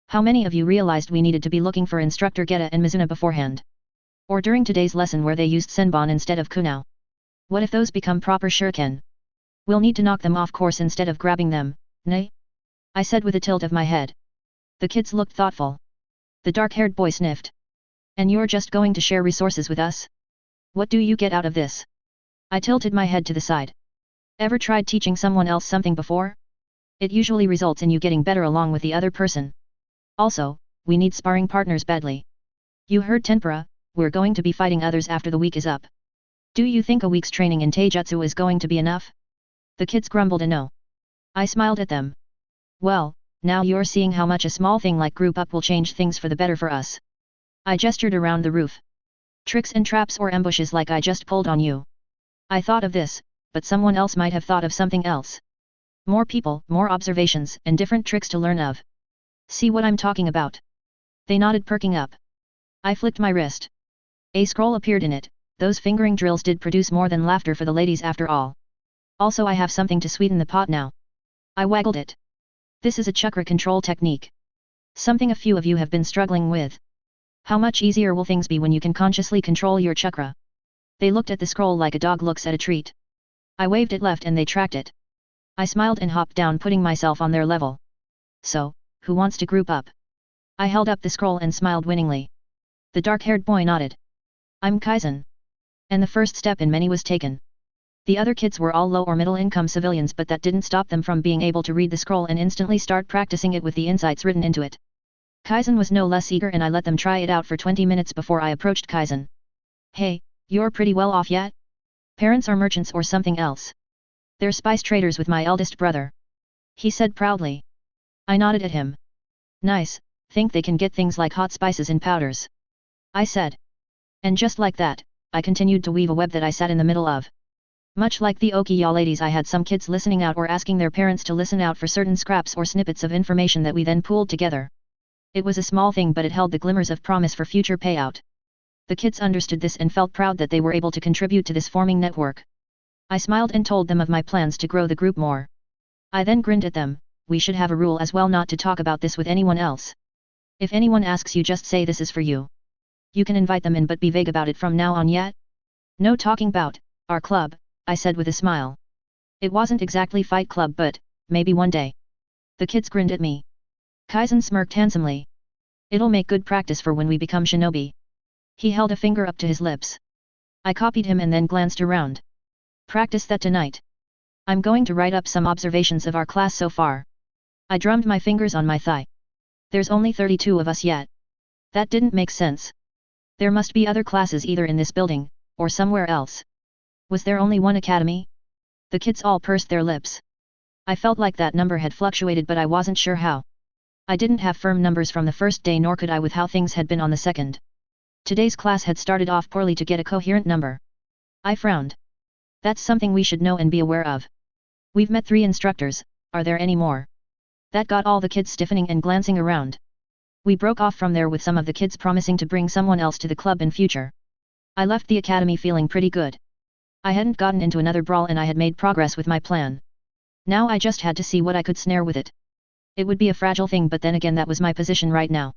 How many of you realized we needed to be looking for Instructor Geta and Mizuna beforehand? Or during today's lesson where they used Senbon instead of Kunao? What if those become proper shuriken? We'll need to knock them off course instead of grabbing them, nay?" I said with a tilt of my head. The kids looked thoughtful. The dark-haired boy sniffed. "And you're just going to share resources with us? What do you get out of this?" I tilted my head to the side. "Ever tried teaching someone else something before? It usually results in you getting better along with the other person. Also, we need sparring partners badly. You heard Tempura, we're going to be fighting others after the week is up. Do you think a week's training in Taijutsu is going to be enough?" The kids grumbled a no. I smiled at them. "Well, now you're seeing how much a small thing like group up will change things for the better for us." I gestured around the roof. "Tricks and traps or ambushes like I just pulled on you. I thought of this, but someone else might have thought of something else. More people, more observations, and different tricks to learn of. See what I'm talking about?" They nodded, perking up. I flicked my wrist. A scroll appeared in it. Those fingering drills did produce more than laughter for the ladies after all. Also, I have something to sweeten the pot now. I waggled it. This is a chakra control technique. Something a few of you have been struggling with. How much easier will things be when you can consciously control your chakra? They looked at the scroll like a dog looks at a treat. I waved it left and they tracked it. I smiled and hopped down, putting myself on their level. "So, who wants to group up?" I held up the scroll and smiled winningly. The dark-haired boy nodded. "I'm Kaizen." And the first step in many was taken. The other kids were all low or middle income civilians, but that didn't stop them from being able to read the scroll and instantly start practicing it with the insights written into it. Kaizen was no less eager, and I let them try it out for 20 minutes before I approached Kaizen. "Hey, you're pretty well off yet? Parents are merchants or something else?" "They're spice traders with my eldest brother," he said proudly. I nodded at him. "Nice, think they can get things like hot spices and powders," I said. And just like that, I continued to weave a web that I sat in the middle of. Much like the Okiya ladies, I had some kids listening out or asking their parents to listen out for certain scraps or snippets of information that we then pooled together. It was a small thing, but it held the glimmers of promise for future payout. The kids understood this and felt proud that they were able to contribute to this forming network. I smiled and told them of my plans to grow the group more. I then grinned at them. We should have a rule as well not to talk about this with anyone else. If anyone asks you, just say this is for you. You can invite them in but be vague about it from now on, yet? No talking about our club, I said with a smile. It wasn't exactly Fight Club, but maybe one day. The kids grinned at me. Kaizen smirked handsomely. It'll make good practice for when we become shinobi. He held a finger up to his lips. I copied him and then glanced around. Practice that tonight. I'm going to write up some observations of our class so far. I drummed my fingers on my thigh. There's only 32 of us yet. That didn't make sense. There must be other classes either in this building, or somewhere else. Was there only one academy? The kids all pursed their lips. I felt like that number had fluctuated, but I wasn't sure how. I didn't have firm numbers from the first day, nor could I with how things had been on the second. Today's class had started off poorly to get a coherent number. I frowned. That's something we should know and be aware of. We've met 3 instructors, are there any more? That got all the kids stiffening and glancing around. We broke off from there with some of the kids promising to bring someone else to the club in future. I left the academy feeling pretty good. I hadn't gotten into another brawl and I had made progress with my plan. Now I just had to see what I could snare with it. It would be a fragile thing, but then again that was my position right now.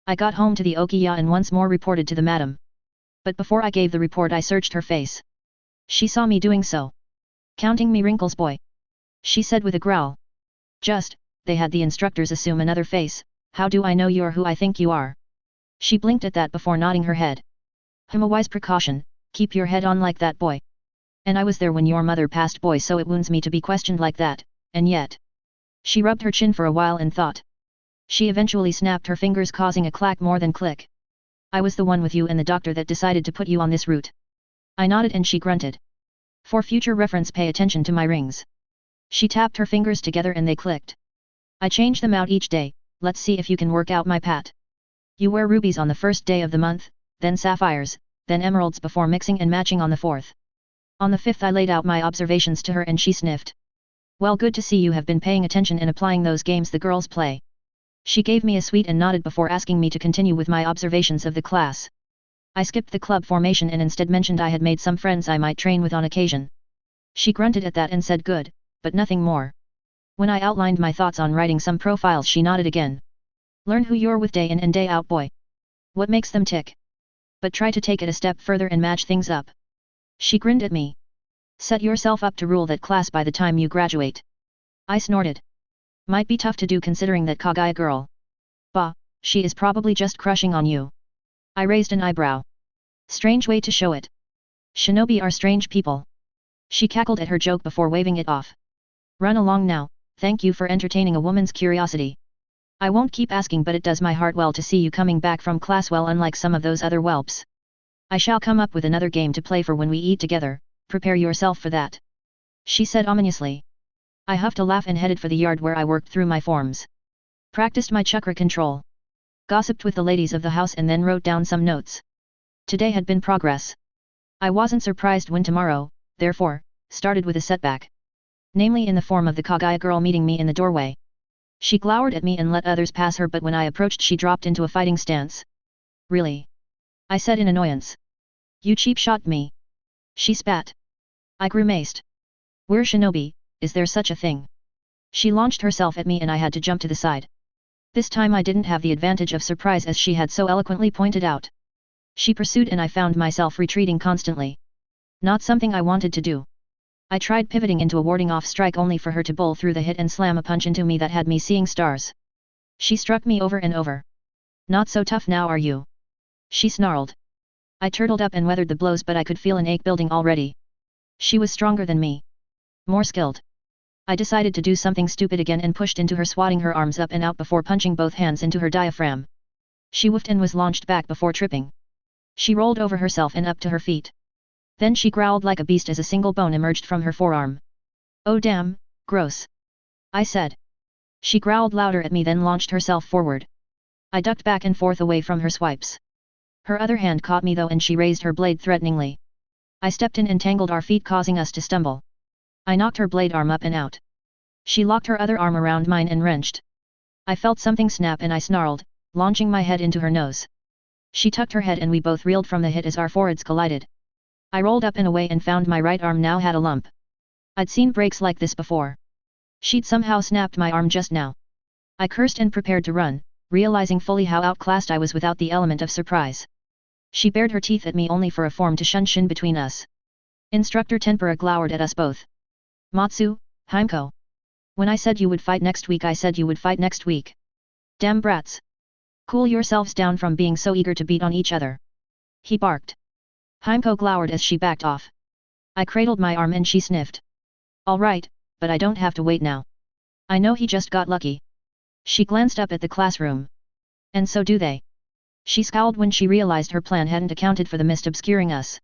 I got home to the Okiya and once more reported to the madam. But before I gave the report I searched her face. She saw me doing so. Counting me wrinkles, boy. She said with a growl. Just, they had the instructors assume another face, how do I know you're who I think you are? She blinked at that before nodding her head. A wise precaution, keep your head on like that, boy. And I was there when your mother passed, boy, so it wounds me to be questioned like that, and yet. She rubbed her chin for a while and thought. She eventually snapped her fingers, causing a clack more than click. I was the one with you and the doctor that decided to put you on this route. I nodded and she grunted. For future reference, pay attention to my rings. She tapped her fingers together and they clicked. I change them out each day, let's see if you can work out my pat. You wear rubies on the first day of the month, then sapphires, then emeralds before mixing and matching on the 4th. On the 5th I laid out my observations to her and she sniffed. Well, good to see you have been paying attention and applying those games the girls play. She gave me a sweet and nodded before asking me to continue with my observations of the class. I skipped the club formation and instead mentioned I had made some friends I might train with on occasion. She grunted at that and said good, but nothing more. When I outlined my thoughts on writing some profiles she nodded again. Learn who you're with day in and day out, boy. What makes them tick? But try to take it a step further and match things up. She grinned at me. Set yourself up to rule that class by the time you graduate. I snorted. Might be tough to do considering that Kaguya girl. Bah, she is probably just crushing on you. I raised an eyebrow. Strange way to show it. Shinobi are strange people. She cackled at her joke before waving it off. Run along now, thank you for entertaining a woman's curiosity. I won't keep asking, but it does my heart well to see you coming back from class well, unlike some of those other whelps. I shall come up with another game to play for when we eat together, prepare yourself for that. She said ominously. I huffed a laugh and headed for the yard where I worked through my forms. Practiced my chakra control. Gossiped with the ladies of the house and then wrote down some notes. Today had been progress. I wasn't surprised when tomorrow, therefore, started with a setback. Namely in the form of the Kaguya girl meeting me in the doorway. She glowered at me and let others pass her, but when I approached she dropped into a fighting stance. Really? I said in annoyance. You cheap shot me. She spat. I grimaced. We're shinobi, is there such a thing? She launched herself at me and I had to jump to the side. This time I didn't have the advantage of surprise as she had so eloquently pointed out. She pursued and I found myself retreating constantly. Not something I wanted to do. I tried pivoting into a warding off strike only for her to bowl through the hit and slam a punch into me that had me seeing stars. She struck me over and over. Not so tough now, are you? She snarled. I turtled up and weathered the blows, but I could feel an ache building already. She was stronger than me. More skilled. I decided to do something stupid again and pushed into her, swatting her arms up and out before punching both hands into her diaphragm. She woofed and was launched back before tripping. She rolled over herself and up to her feet. Then she growled like a beast as a single bone emerged from her forearm. Oh damn, gross. I said. She growled louder at me, then launched herself forward. I ducked back and forth away from her swipes. Her other hand caught me though and she raised her blade threateningly. I stepped in and tangled our feet, causing us to stumble. I knocked her blade arm up and out. She locked her other arm around mine and wrenched. I felt something snap and I snarled, launching my head into her nose. She tucked her head and we both reeled from the hit as our foreheads collided. I rolled up and away and found my right arm now had a lump. I'd seen breaks like this before. She'd somehow snapped my arm just now. I cursed and prepared to run, realizing fully how outclassed I was without the element of surprise. She bared her teeth at me only for a form to shunshin between us. Instructor Tempura glowered at us both. Matsu, Himeko. When I said you would fight next week, I said you would fight next week. Damn brats. Cool yourselves down from being so eager to beat on each other. He barked. Himeko glowered as she backed off. I cradled my arm and she sniffed. All right, but I don't have to wait now. I know he just got lucky. She glanced up at the classroom. And so do they. She scowled when she realized her plan hadn't accounted for the mist obscuring us.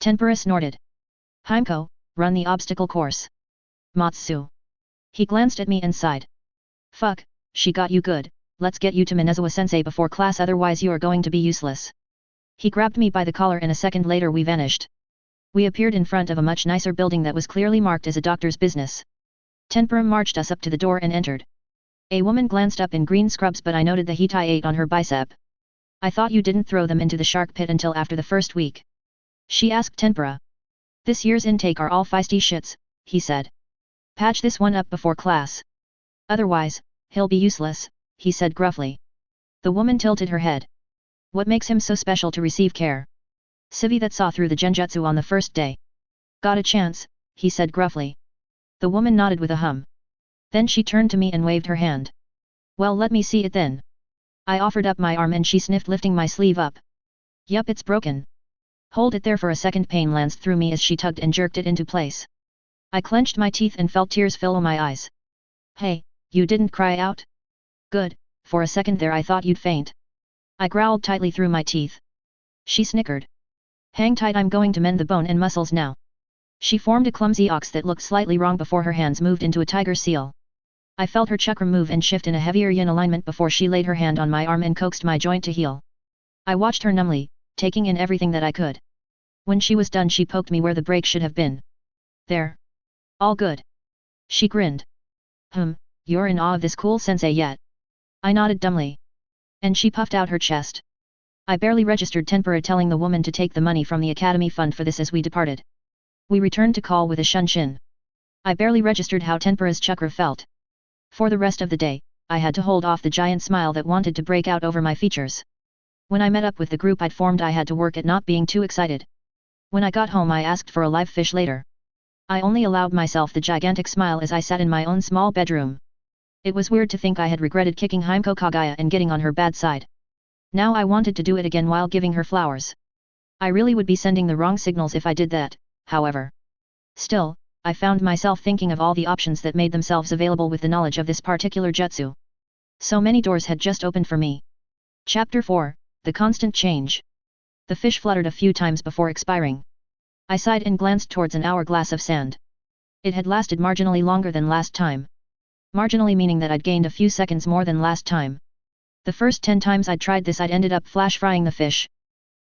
Tempura snorted. Himeko, run the obstacle course. Matsu. He glanced at me and sighed. Fuck, she got you good, let's get you to Minezawa-sensei before class, otherwise you are going to be useless. He grabbed me by the collar and a second later we vanished. We appeared in front of a much nicer building that was clearly marked as a doctor's business. Tempura marched us up to the door and entered. A woman glanced up in green scrubs, but I noted the heat I ate on her bicep. I thought you didn't throw them into the shark pit until after the first week. She asked Tempura. This year's intake are all feisty shits, he said. Patch this one up before class. Otherwise, he'll be useless, he said gruffly. The woman tilted her head. What makes him so special to receive care? Civi that saw through the genjutsu on the first day. Got a chance, he said gruffly. The woman nodded with a hum. Then she turned to me and waved her hand. Well, let me see it then. I offered up my arm and she sniffed, lifting my sleeve up. Yup, it's broken. Hold it there for a second. Pain lanced through me as she tugged and jerked it into place. I clenched my teeth and felt tears fill my eyes. Hey, you didn't cry out? Good, for a second there I thought you'd faint. I growled tightly through my teeth. She snickered. Hang tight, I'm going to mend the bone and muscles now. She formed a clumsy ox that looked slightly wrong before her hands moved into a tiger seal. I felt her chakra move and shift in a heavier yin alignment before she laid her hand on my arm and coaxed my joint to heal. I watched her numbly, taking in everything that I could. When she was done, she poked me where the break should have been. There. All good. She grinned. You're in awe of this cool sensei yet? I nodded dumbly. And she puffed out her chest. I barely registered Tempura telling the woman to take the money from the academy fund for this as we departed. We returned to call with a shunshin. I barely registered how Tempura's chakra felt. For the rest of the day, I had to hold off the giant smile that wanted to break out over my features. When I met up with the group I'd formed, I had to work at not being too excited. When I got home, I asked for a live fish later. I only allowed myself the gigantic smile as I sat in my own small bedroom. It was weird to think I had regretted kicking Himeko Kagaya and getting on her bad side. Now I wanted to do it again while giving her flowers. I really would be sending the wrong signals if I did that, however. Still, I found myself thinking of all the options that made themselves available with the knowledge of this particular jutsu. So many doors had just opened for me. Chapter 4, The Constant Change. The fish fluttered a few times before expiring. I sighed and glanced towards an hourglass of sand. It had lasted marginally longer than last time. Marginally meaning that I'd gained a few seconds more than last time. The first 10 times I'd tried this, I'd ended up flash frying the fish.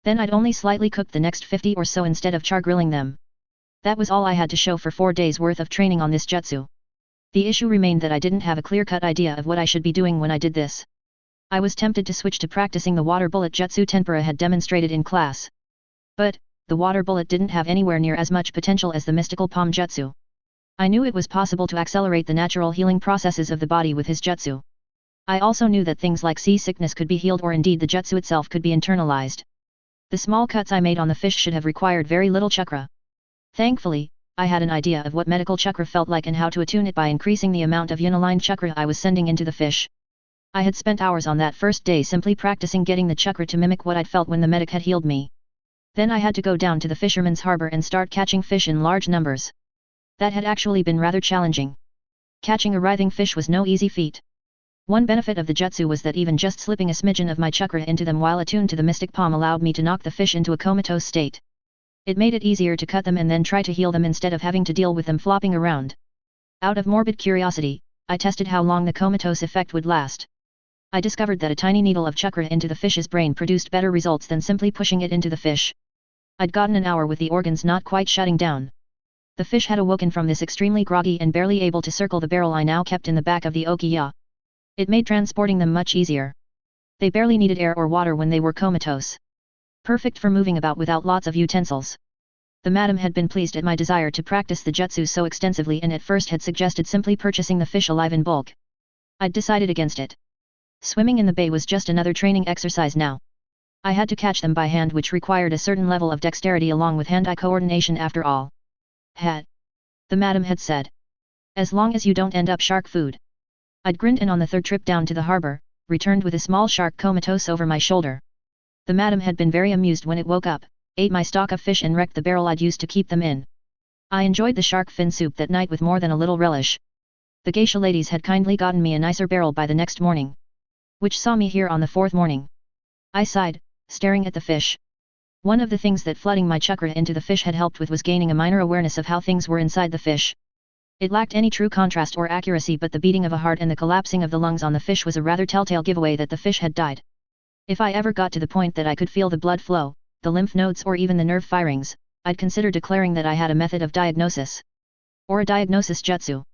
Then I'd only slightly cooked the next 50 or so instead of char grilling them. That was all I had to show for 4 days worth of training on this jutsu. The issue remained that I didn't have a clear-cut idea of what I should be doing when I did this. I was tempted to switch to practicing the water bullet jutsu Tempura had demonstrated in class. But, the water bullet didn't have anywhere near as much potential as the mystical palm jutsu. I knew it was possible to accelerate the natural healing processes of the body with his jutsu. I also knew that things like seasickness could be healed, or indeed the jutsu itself could be internalized. The small cuts I made on the fish should have required very little chakra. Thankfully, I had an idea of what medical chakra felt like and how to attune it by increasing the amount of yin-aligned chakra I was sending into the fish. I had spent hours on that first day simply practicing getting the chakra to mimic what I'd felt when the medic had healed me. Then I had to go down to the fisherman's harbor and start catching fish in large numbers. That had actually been rather challenging. Catching a writhing fish was no easy feat. One benefit of the jutsu was that even just slipping a smidgen of my chakra into them while attuned to the mystic palm allowed me to knock the fish into a comatose state. It made it easier to cut them and then try to heal them instead of having to deal with them flopping around. Out of morbid curiosity, I tested how long the comatose effect would last. I discovered that a tiny needle of chakra into the fish's brain produced better results than simply pushing it into the fish. I'd gotten an hour with the organs not quite shutting down. The fish had awoken from this extremely groggy and barely able to circle the barrel I now kept in the back of the okiya. It made transporting them much easier. They barely needed air or water when they were comatose. Perfect for moving about without lots of utensils. The madam had been pleased at my desire to practice the jutsu so extensively and at first had suggested simply purchasing the fish alive in bulk. I'd decided against it. Swimming in the bay was just another training exercise now. I had to catch them by hand, which required a certain level of dexterity along with hand-eye coordination after all. The madam had said. As long as you don't end up shark food. I'd grinned, and on the third trip down to the harbor, returned with a small shark comatose over my shoulder. The madam had been very amused when it woke up, ate my stock of fish and wrecked the barrel I'd used to keep them in. I enjoyed the shark fin soup that night with more than a little relish. The geisha ladies had kindly gotten me a nicer barrel by the next morning. Which saw me here on the fourth morning. I sighed, staring at the fish. One of the things that flooding my chakra into the fish had helped with was gaining a minor awareness of how things were inside the fish. It lacked any true contrast or accuracy, but the beating of a heart and the collapsing of the lungs on the fish was a rather telltale giveaway that the fish had died. If I ever got to the point that I could feel the blood flow, the lymph nodes or even the nerve firings, I'd consider declaring that I had a method of diagnosis. Or a diagnosis jutsu.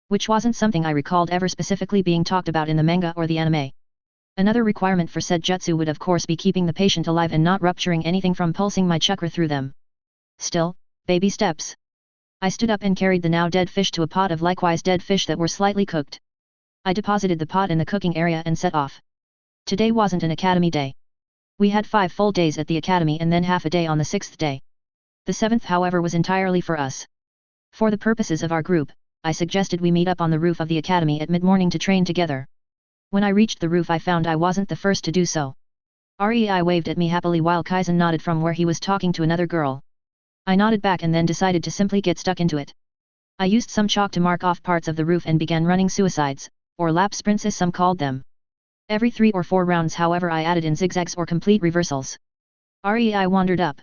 Which wasn't something I recalled ever specifically being talked about in the manga or the anime. Another requirement for said jutsu would of course be keeping the patient alive and not rupturing anything from pulsing my chakra through them. Still, baby steps. I stood up and carried the now dead fish to a pot of likewise dead fish that were slightly cooked. I deposited the pot in the cooking area and set off. Today wasn't an academy day. We had 5 full days at the academy and then half a day on the 6th day. The 7th, however, was entirely for us. For the purposes of our group, I suggested we meet up on the roof of the academy at mid-morning to train together. When I reached the roof, I found I wasn't the first to do so. Rei waved at me happily while Kaizen nodded from where he was talking to another girl. I nodded back and then decided to simply get stuck into it. I used some chalk to mark off parts of the roof and began running suicides, or lap sprints as some called them. Every 3 or 4 rounds, however, I added in zigzags or complete reversals. Rei wandered up.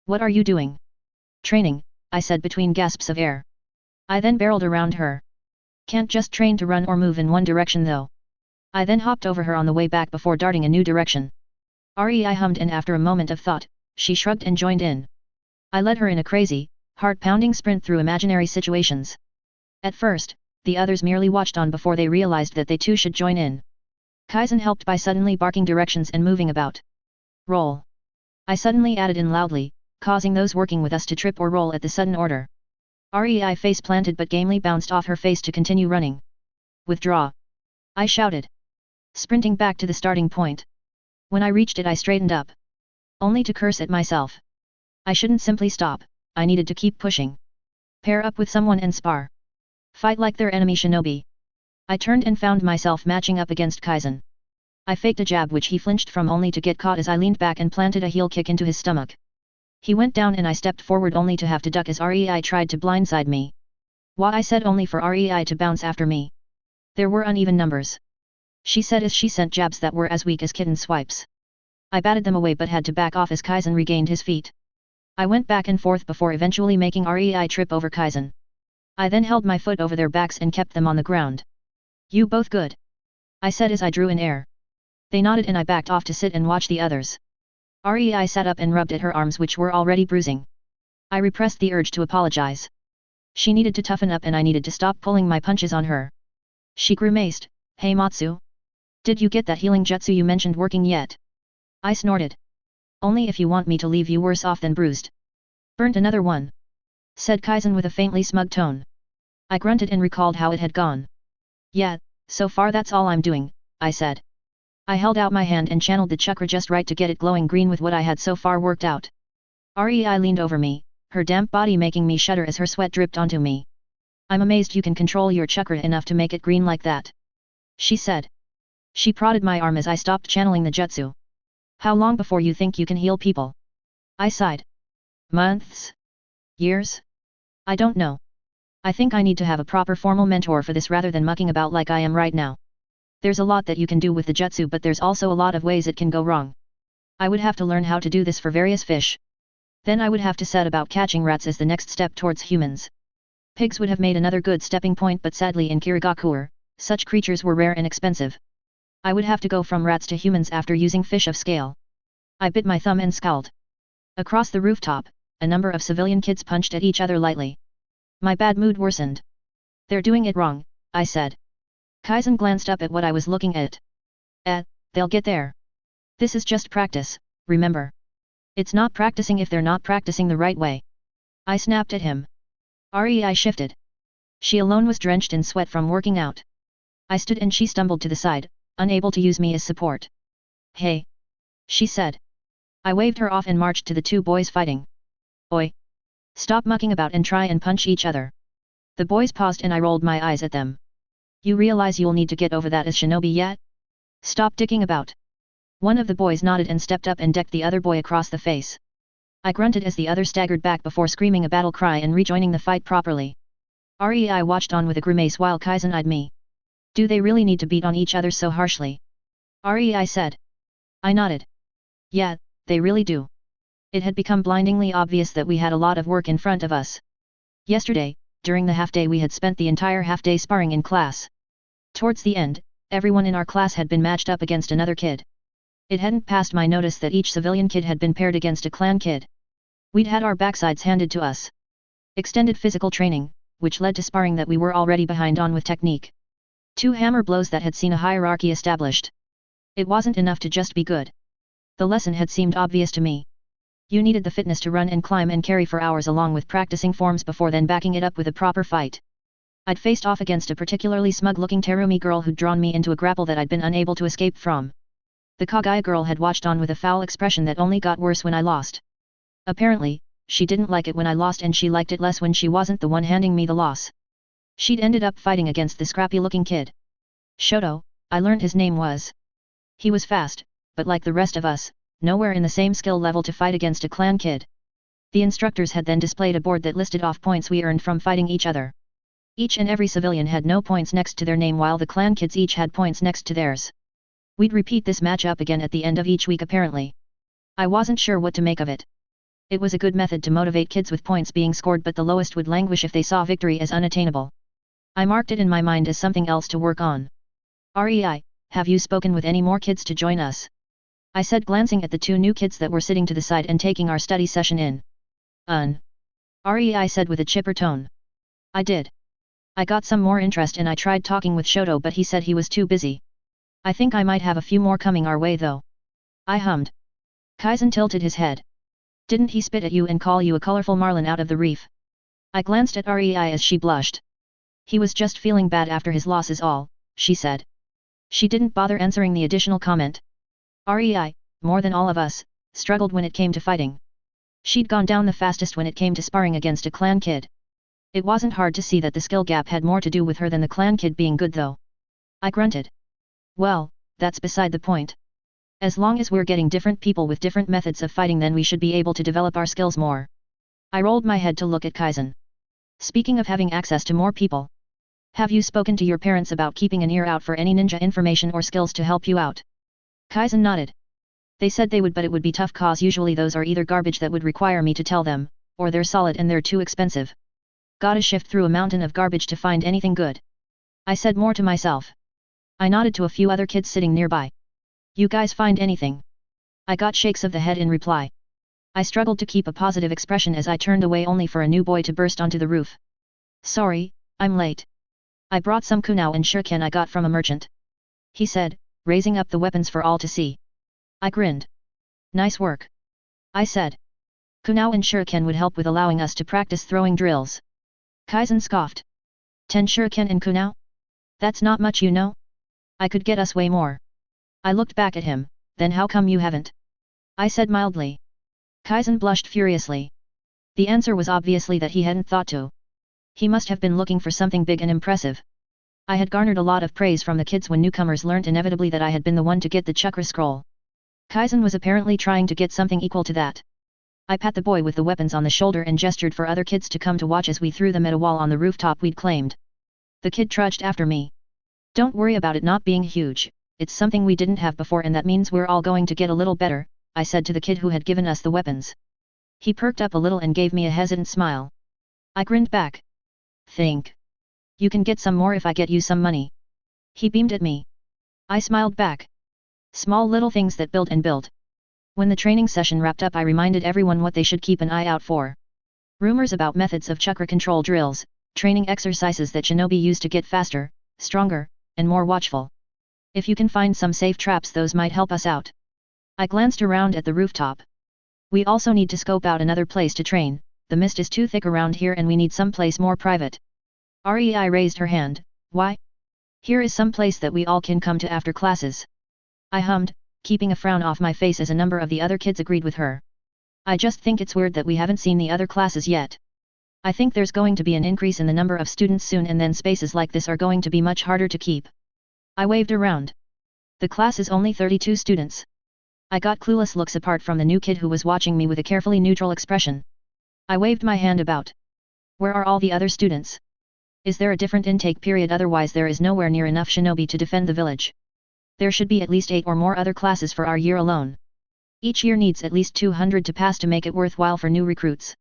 "What are you doing?" "Training," I said between gasps of air. I then barreled around her. "Can't just train to run or move in one direction though." I then hopped over her on the way back before darting a new direction. Rei hummed, and after a moment of thought, she shrugged and joined in. I led her in a crazy, heart-pounding sprint through imaginary situations. At first, the others merely watched on before they realized that they too should join in. Kaizen helped by suddenly barking directions and moving about. "Roll!" I suddenly added in loudly, causing those working with us to trip or roll at the sudden order. Rei face planted but gamely bounced off her face to continue running. "Withdraw!" I shouted. Sprinting back to the starting point. When I reached it, I straightened up. Only to curse at myself. I shouldn't simply stop, I needed to keep pushing. Pair up with someone and spar. Fight like their enemy shinobi. I turned and found myself matching up against Kaizen. I faked a jab which he flinched from only to get caught as I leaned back and planted a heel kick into his stomach. He went down and I stepped forward only to have to duck as Rei tried to blindside me. Why, I said, only for Rei to bounce after me. There were uneven numbers. She said as she sent jabs that were as weak as kitten swipes. I batted them away but had to back off as Kaizen regained his feet. I went back and forth before eventually making Rei trip over Kaizen. I then held my foot over their backs and kept them on the ground. "You both good?" I said as I drew in air. They nodded and I backed off to sit and watch the others. Rei sat up and rubbed at her arms which were already bruising. I repressed the urge to apologize. She needed to toughen up and I needed to stop pulling my punches on her. She grimaced. "Hey Matsu? Did you get that healing jutsu you mentioned working yet?" I snorted. "Only if you want me to leave you worse off than bruised." "Burnt another one," said Kaizen with a faintly smug tone. I grunted and recalled how it had gone. "Yeah, so far that's all I'm doing," I said. I held out my hand and channeled the chakra just right to get it glowing green with what I had so far worked out. Rei leaned over me, her damp body making me shudder as her sweat dripped onto me. "I'm amazed you can control your chakra enough to make it green like that," she said. She prodded my arm as I stopped channeling the jutsu. "How long before you think you can heal people?" I sighed. "Months? Years? I don't know. I think I need to have a proper formal mentor for this rather than mucking about like I am right now. There's a lot that you can do with the jutsu, but there's also a lot of ways it can go wrong. I would have to learn how to do this for various fish. Then I would have to set about catching rats as the next step towards humans. Pigs would have made another good stepping point, but sadly in Kirigakure, such creatures were rare and expensive. I would have to go from rats to humans after using fish of scale." I bit my thumb and scowled. Across the rooftop, a number of civilian kids punched at each other lightly. My bad mood worsened. They're doing it wrong, I said. Kaizen glanced up at what I was looking at. They'll get there. This is just practice, remember. It's not practicing if they're not practicing the right way. I snapped at him. Rei shifted. She alone was drenched in sweat from working out. I stood and she stumbled to the side, unable to use me as support. Hey! She said. I waved her off and marched to the two boys fighting. Oi! Stop mucking about and try and punch each other. The boys paused and I rolled my eyes at them. You realize you'll need to get over that as shinobi yet? Stop dicking about. One of the boys nodded and stepped up and decked the other boy across the face. I grunted as the other staggered back before screaming a battle cry and rejoining the fight properly. Rei watched on with a grimace while Kaizen eyed me. Do they really need to beat on each other so harshly? Rei said. I nodded. Yeah, they really do. It had become blindingly obvious that we had a lot of work in front of us. Yesterday, during the half-day we had spent the entire half-day sparring in class. Towards the end, everyone in our class had been matched up against another kid. It hadn't passed my notice that each civilian kid had been paired against a clan kid. We'd had our backsides handed to us. Extended physical training, which led to sparring that we were already behind on with technique. 2 hammer blows that had seen a hierarchy established. It wasn't enough to just be good. The lesson had seemed obvious to me. You needed the fitness to run and climb and carry for hours along with practicing forms before then backing it up with a proper fight. I'd faced off against a particularly smug-looking Terumi girl who'd drawn me into a grapple that I'd been unable to escape from. The Kagaya girl had watched on with a foul expression that only got worse when I lost. Apparently, she didn't like it when I lost and she liked it less when she wasn't the one handing me the loss. She'd ended up fighting against the scrappy-looking kid. Shoto, I learned his name was. He was fast, but like the rest of us, nowhere in the same skill level to fight against a clan kid. The instructors had then displayed a board that listed off points we earned from fighting each other. Each and every civilian had no points next to their name while the clan kids each had points next to theirs. We'd repeat this match up again at the end of each week apparently. I wasn't sure what to make of it. It was a good method to motivate kids with points being scored, but the lowest would languish if they saw victory as unattainable. I marked it in my mind as something else to work on. Rei, have you spoken with any more kids to join us? I said, glancing at the 2 new kids that were sitting to the side and taking our study session in. Rei said with a chipper tone. I did. I got some more interest and I tried talking with Shoto, but he said he was too busy. I think I might have a few more coming our way though. I hummed. Kaizen tilted his head. Didn't he spit at you and call you a colorful marlin out of the reef? I glanced at Rei as she blushed. He was just feeling bad after his loss is all, she said. She didn't bother answering the additional comment. Rei, more than all of us, struggled when it came to fighting. She'd gone down the fastest when it came to sparring against a clan kid. It wasn't hard to see that the skill gap had more to do with her than the clan kid being good though. I grunted. Well, that's beside the point. As long as we're getting different people with different methods of fighting, then we should be able to develop our skills more. I rolled my head to look at Kaizen. Speaking of having access to more people. Have you spoken to your parents about keeping an ear out for any ninja information or skills to help you out? Kaizen nodded. They said they would, but it would be tough cause usually those are either garbage that would require me to tell them, or they're solid and they're too expensive. Gotta shift through a mountain of garbage to find anything good. I said more to myself. I nodded to a few other kids sitting nearby. You guys find anything? I got shakes of the head in reply. I struggled to keep a positive expression as I turned away only for a new boy to burst onto the roof. Sorry, I'm late. I brought some kunao and shuriken I got from a merchant. He said, raising up the weapons for all to see. I grinned. Nice work. I said. Kunao and shuriken would help with allowing us to practice throwing drills. Kaizen scoffed. 10 shuriken and kunao? That's not much, you know? I could get us way more. I looked back at him, then how come you haven't? I said mildly. Kaizen blushed furiously. The answer was obviously that he hadn't thought to. He must have been looking for something big and impressive. I had garnered a lot of praise from the kids when newcomers learned inevitably that I had been the one to get the chakra scroll. Kaizen was apparently trying to get something equal to that. I pat the boy with the weapons on the shoulder and gestured for other kids to come to watch as we threw them at a wall on the rooftop we'd claimed. The kid trudged after me. Don't worry about it not being huge, it's something we didn't have before and that means we're all going to get a little better, I said to the kid who had given us the weapons. He perked up a little and gave me a hesitant smile. I grinned back. Think. You can get some more if I get you some money. He beamed at me. I smiled back. Small little things that build and build. When the training session wrapped up, I reminded everyone what they should keep an eye out for. Rumors about methods of chakra control drills, training exercises that shinobi use to get faster, stronger, and more watchful. If you can find some safe traps, those might help us out. I glanced around at the rooftop. We also need to scope out another place to train. The mist is too thick around here and we need some place more private. Rei raised her hand. Why? Here is some place that we all can come to after classes. I hummed, keeping a frown off my face as a number of the other kids agreed with her. I just think it's weird that we haven't seen the other classes yet. I think there's going to be an increase in the number of students soon, and then spaces like this are going to be much harder to keep. I waved around. The class is only 32 students. I got clueless looks apart from the new kid who was watching me with a carefully neutral expression. I waved my hand about. Where are all the other students? Is there a different intake period? Otherwise there is nowhere near enough shinobi to defend the village. There should be at least 8 or more other classes for our year alone. Each year needs at least 200 to pass to make it worthwhile for new recruits.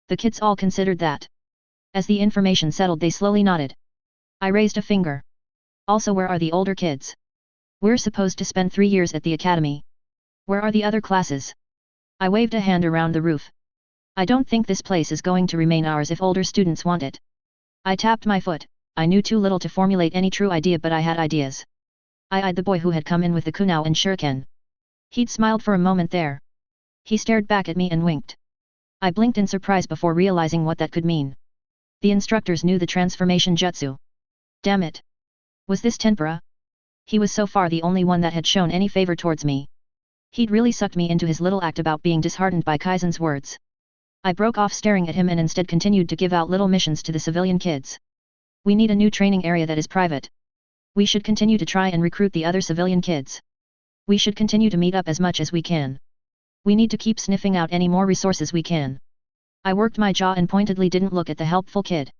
The kids all considered that. As the information settled, they slowly nodded. I raised a finger. Also, where are the older kids? We're supposed to spend 3 years at the academy. Where are the other classes? I waved a hand around the roof. I don't think this place is going to remain ours if older students want it. I tapped my foot. I knew too little to formulate any true idea, but I had ideas. I eyed the boy who had come in with the kunao and shuriken. He'd smiled for a moment there. He stared back at me and winked. I blinked in surprise before realizing what that could mean. The instructors knew the transformation jutsu. Damn it! Was this tempura? He was so far the only one that had shown any favor towards me. He'd really sucked me into his little act about being disheartened by Kaizen's words. I broke off staring at him and instead continued to give out little missions to the civilian kids. We need a new training area that is private. We should continue to try and recruit the other civilian kids. We should continue to meet up as much as we can. We need to keep sniffing out any more resources we can. I worked my jaw and pointedly didn't look at the helpful kid.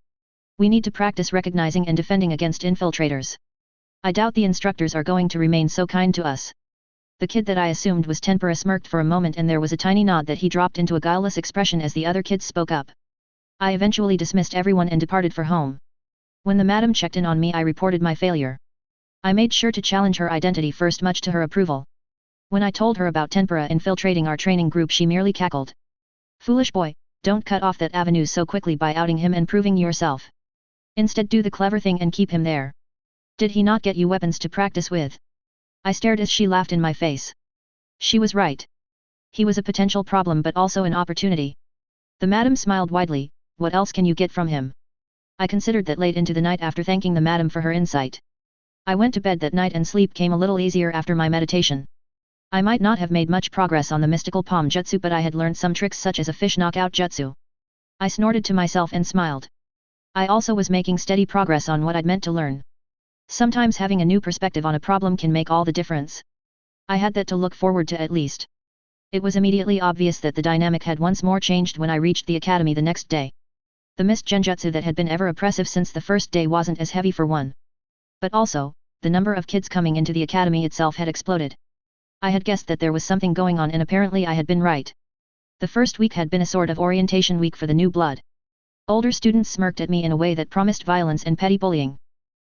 We need to practice recognizing and defending against infiltrators. I doubt the instructors are going to remain so kind to us. The kid that I assumed was tempura smirked for a moment, and there was a tiny nod that he dropped into a guileless expression as the other kids spoke up. I eventually dismissed everyone and departed for home. When the madam checked in on me, I reported my failure. I made sure to challenge her identity first, much to her approval. When I told her about tempura infiltrating our training group, she merely cackled. Foolish boy, don't cut off that avenue so quickly by outing him and proving yourself. Instead, do the clever thing and keep him there. Did he not get you weapons to practice with? I stared as she laughed in my face. She was right. He was a potential problem but also an opportunity. The madam smiled widely. What else can you get from him? I considered that late into the night after thanking the madam for her insight. I went to bed that night and sleep came a little easier after my meditation. I might not have made much progress on the mystical palm jutsu, but I had learned some tricks such as a fish knockout jutsu. I snorted to myself and smiled. I also was making steady progress on what I'd meant to learn. Sometimes having a new perspective on a problem can make all the difference. I had that to look forward to at least. It was immediately obvious that the dynamic had once more changed when I reached the academy the next day. The mist genjutsu that had been ever oppressive since the first day wasn't as heavy for one. But also, the number of kids coming into the academy itself had exploded. I had guessed that there was something going on, and apparently I had been right. The first week had been a sort of orientation week for the new blood. Older students smirked at me in a way that promised violence and petty bullying.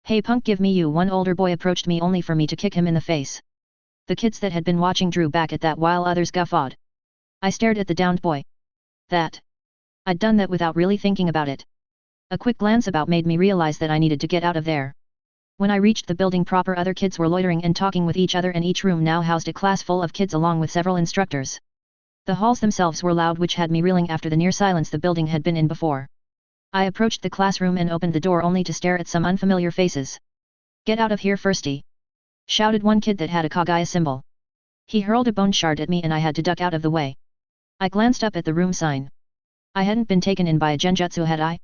Hey punk, give me you. One older boy approached me only for me to kick him in the face. The kids that had been watching drew back at that while others guffawed. I stared at the downed boy. I'd done that without really thinking about it. A quick glance about made me realize that I needed to get out of there. When I reached the building proper, other kids were loitering and talking with each other, and each room now housed a class full of kids along with several instructors. The halls themselves were loud, which had me reeling after the near silence the building had been in before. I approached the classroom and opened the door only to stare at some unfamiliar faces. Get out of here firsty! Shouted one kid that had a Kagaya symbol. He hurled a bone shard at me and I had to duck out of the way. I glanced up at the room sign. I hadn't been taken in by a genjutsu, had I?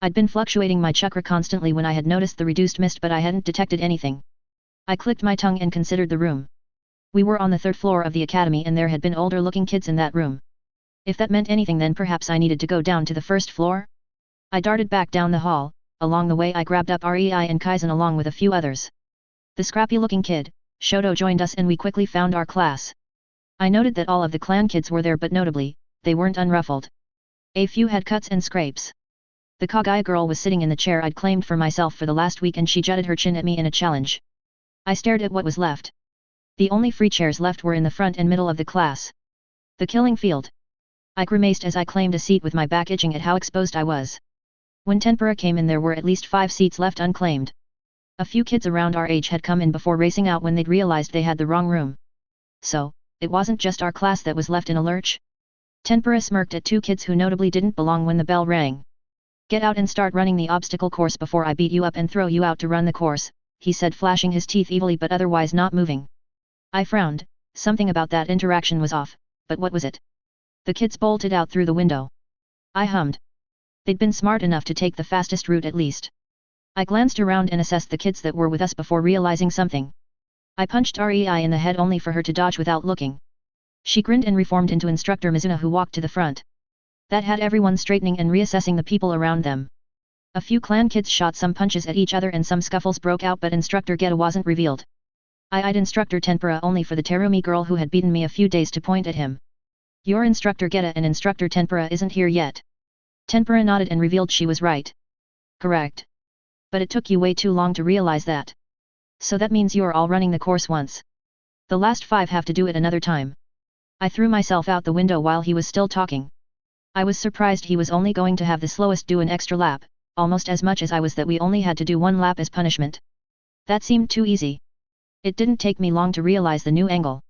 I'd been fluctuating my chakra constantly when I had noticed the reduced mist, but I hadn't detected anything. I clicked my tongue and considered the room. We were on the 3rd floor of the academy and there had been older looking kids in that room. If that meant anything, then perhaps I needed to go down to the 1st floor? I darted back down the hall. Along the way I grabbed up Rei and Kaizen along with a few others. The scrappy-looking kid, Shoto, joined us and we quickly found our class. I noted that all of the clan kids were there, but notably, they weren't unruffled. A few had cuts and scrapes. The Kagaya girl was sitting in the chair I'd claimed for myself for the last week and she jutted her chin at me in a challenge. I stared at what was left. The only free chairs left were in the front and middle of the class. The killing field. I grimaced as I claimed a seat with my back itching at how exposed I was. When Tempura came in there were at least 5 seats left unclaimed. A few kids around our age had come in before racing out when they'd realized they had the wrong room. So, it wasn't just our class that was left in a lurch? Tempura smirked at 2 kids who notably didn't belong when the bell rang. "Get out and start running the obstacle course before I beat you up and throw you out to run the course," he said, flashing his teeth evilly but otherwise not moving. I frowned. Something about that interaction was off, but what was it? The kids bolted out through the window. I hummed. They'd been smart enough to take the fastest route at least. I glanced around and assessed the kids that were with us before realizing something. I punched Rei in the head only for her to dodge without looking. She grinned and reformed into Instructor Mizuna, who walked to the front. That had everyone straightening and reassessing the people around them. A few clan kids shot some punches at each other and some scuffles broke out, but Instructor Geta wasn't revealed. I eyed Instructor Tempura only for the Terumi girl who had beaten me a few days to point at him. "Your Instructor Geta and Instructor Tempura isn't here yet." Tempura nodded and revealed she was right. "Correct. But it took you way too long to realize that. So that means you're all running the course once. The last 5 have to do it another time." I threw myself out the window while he was still talking. I was surprised he was only going to have the slowest do an extra lap, almost as much as I was that we only had to do 1 lap as punishment. That seemed too easy. It didn't take me long to realize the new angle.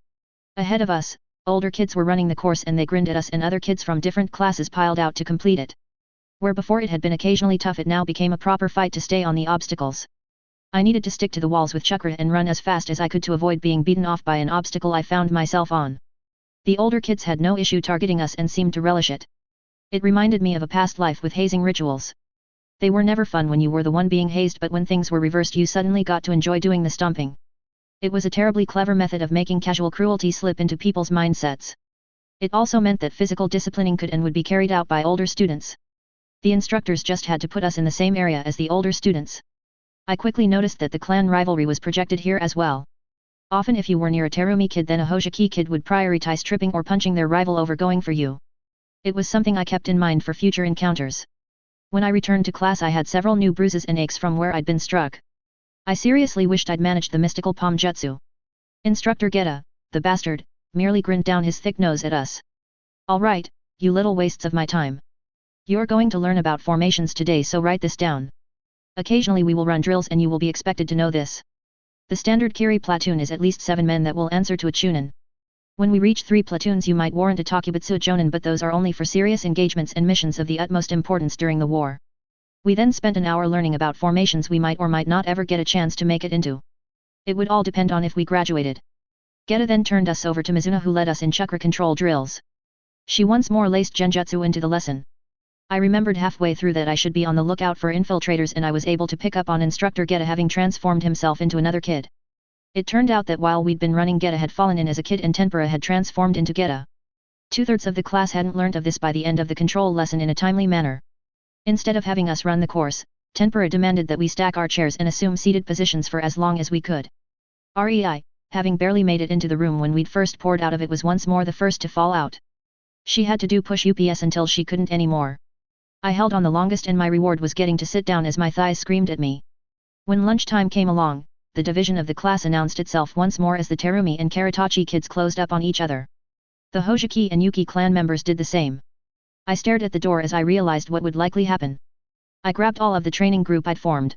Ahead of us, older kids were running the course and they grinned at us, and other kids from different classes piled out to complete it. Where before it had been occasionally tough, it now became a proper fight to stay on the obstacles. I needed to stick to the walls with chakra and run as fast as I could to avoid being beaten off by an obstacle I found myself on. The older kids had no issue targeting us and seemed to relish it. It reminded me of a past life with hazing rituals. They were never fun when you were the one being hazed, but when things were reversed you suddenly got to enjoy doing the stomping. It was a terribly clever method of making casual cruelty slip into people's mindsets. It also meant that physical disciplining could and would be carried out by older students. The instructors just had to put us in the same area as the older students. I quickly noticed that the clan rivalry was projected here as well. Often if you were near a Terumi kid, then a Hojiki kid would prioritize tripping or punching their rival over going for you. It was something I kept in mind for future encounters. When I returned to class I had several new bruises and aches from where I'd been struck. I seriously wished I'd managed the mystical palm jutsu. Instructor Geta, the bastard, merely grinned down his thick nose at us. "Alright, you little wastes of my time. You're going to learn about formations today, so write this down. Occasionally we will run drills and you will be expected to know this. The standard Kiri platoon is at least 7 men that will answer to a chunin. When we reach 3 platoons you might warrant a Takubutsu Jonin, but those are only for serious engagements and missions of the utmost importance during the war." We then spent an hour learning about formations we might or might not ever get a chance to make it into. It would all depend on if we graduated. Geta then turned us over to Mizuna, who led us in chakra control drills. She once more laced genjutsu into the lesson. I remembered halfway through that I should be on the lookout for infiltrators, and I was able to pick up on Instructor Geta having transformed himself into another kid. It turned out that while we'd been running, Geta had fallen in as a kid and Tempura had transformed into Geta. 2/3 of the class hadn't learnt of this by the end of the control lesson in a timely manner. Instead of having us run the course, Tempura demanded that we stack our chairs and assume seated positions for as long as we could. Rei, having barely made it into the room when we'd first poured out of it, was once more the first to fall out. She had to do push UPS until she couldn't anymore. I held on the longest, and my reward was getting to sit down as my thighs screamed at me. When lunchtime came along, the division of the class announced itself once more as the Terumi and Karatachi kids closed up on each other. The Hojiki and Yuki clan members did the same. I stared at the door as I realized what would likely happen. I grabbed all of the training group I'd formed.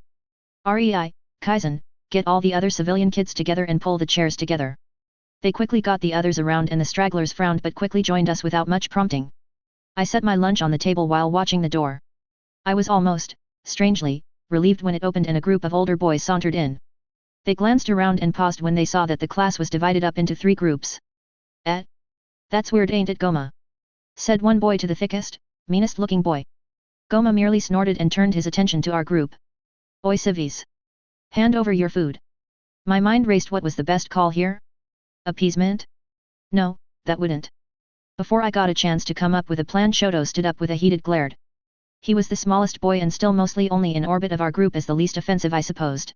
"Rei, Kaizen, get all the other civilian kids together and pull the chairs together." They quickly got the others around, and the stragglers frowned but quickly joined us without much prompting. I set my lunch on the table while watching the door. I was almost, strangely, relieved when it opened and a group of older boys sauntered in. They glanced around and paused when they saw that the class was divided up into 3 groups. That's weird, ain't it, Goma?" said one boy to the thickest, meanest-looking boy. Goma merely snorted and turned his attention to our group. "Oi civis! Hand over your food." My mind raced. What was the best call here? Appeasement? No, that wouldn't. Before I got a chance to come up with a plan, Shoto stood up with a heated glare. He was the smallest boy and still mostly only in orbit of our group as the least offensive, I supposed.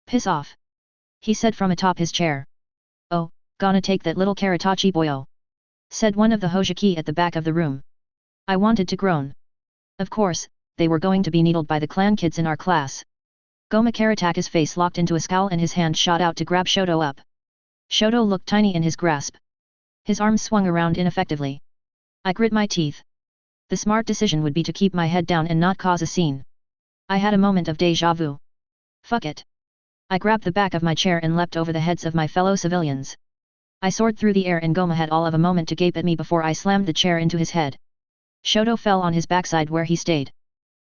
"Piss off," he said from atop his chair. "Oh, gonna take that little Karatachi boyo," said one of the Hojiki at the back of the room. I wanted to groan. Of course, they were going to be needled by the clan kids in our class. Goma Karataka's face locked into a scowl and his hand shot out to grab Shoto up. Shoto looked tiny in his grasp. His arms swung around ineffectively. I grit my teeth. The smart decision would be to keep my head down and not cause a scene. I had a moment of déjà vu. Fuck it. I grabbed the back of my chair and leapt over the heads of my fellow civilians. I soared through the air and Goma had all of a moment to gape at me before I slammed the chair into his head. Shoto fell on his backside where he stayed.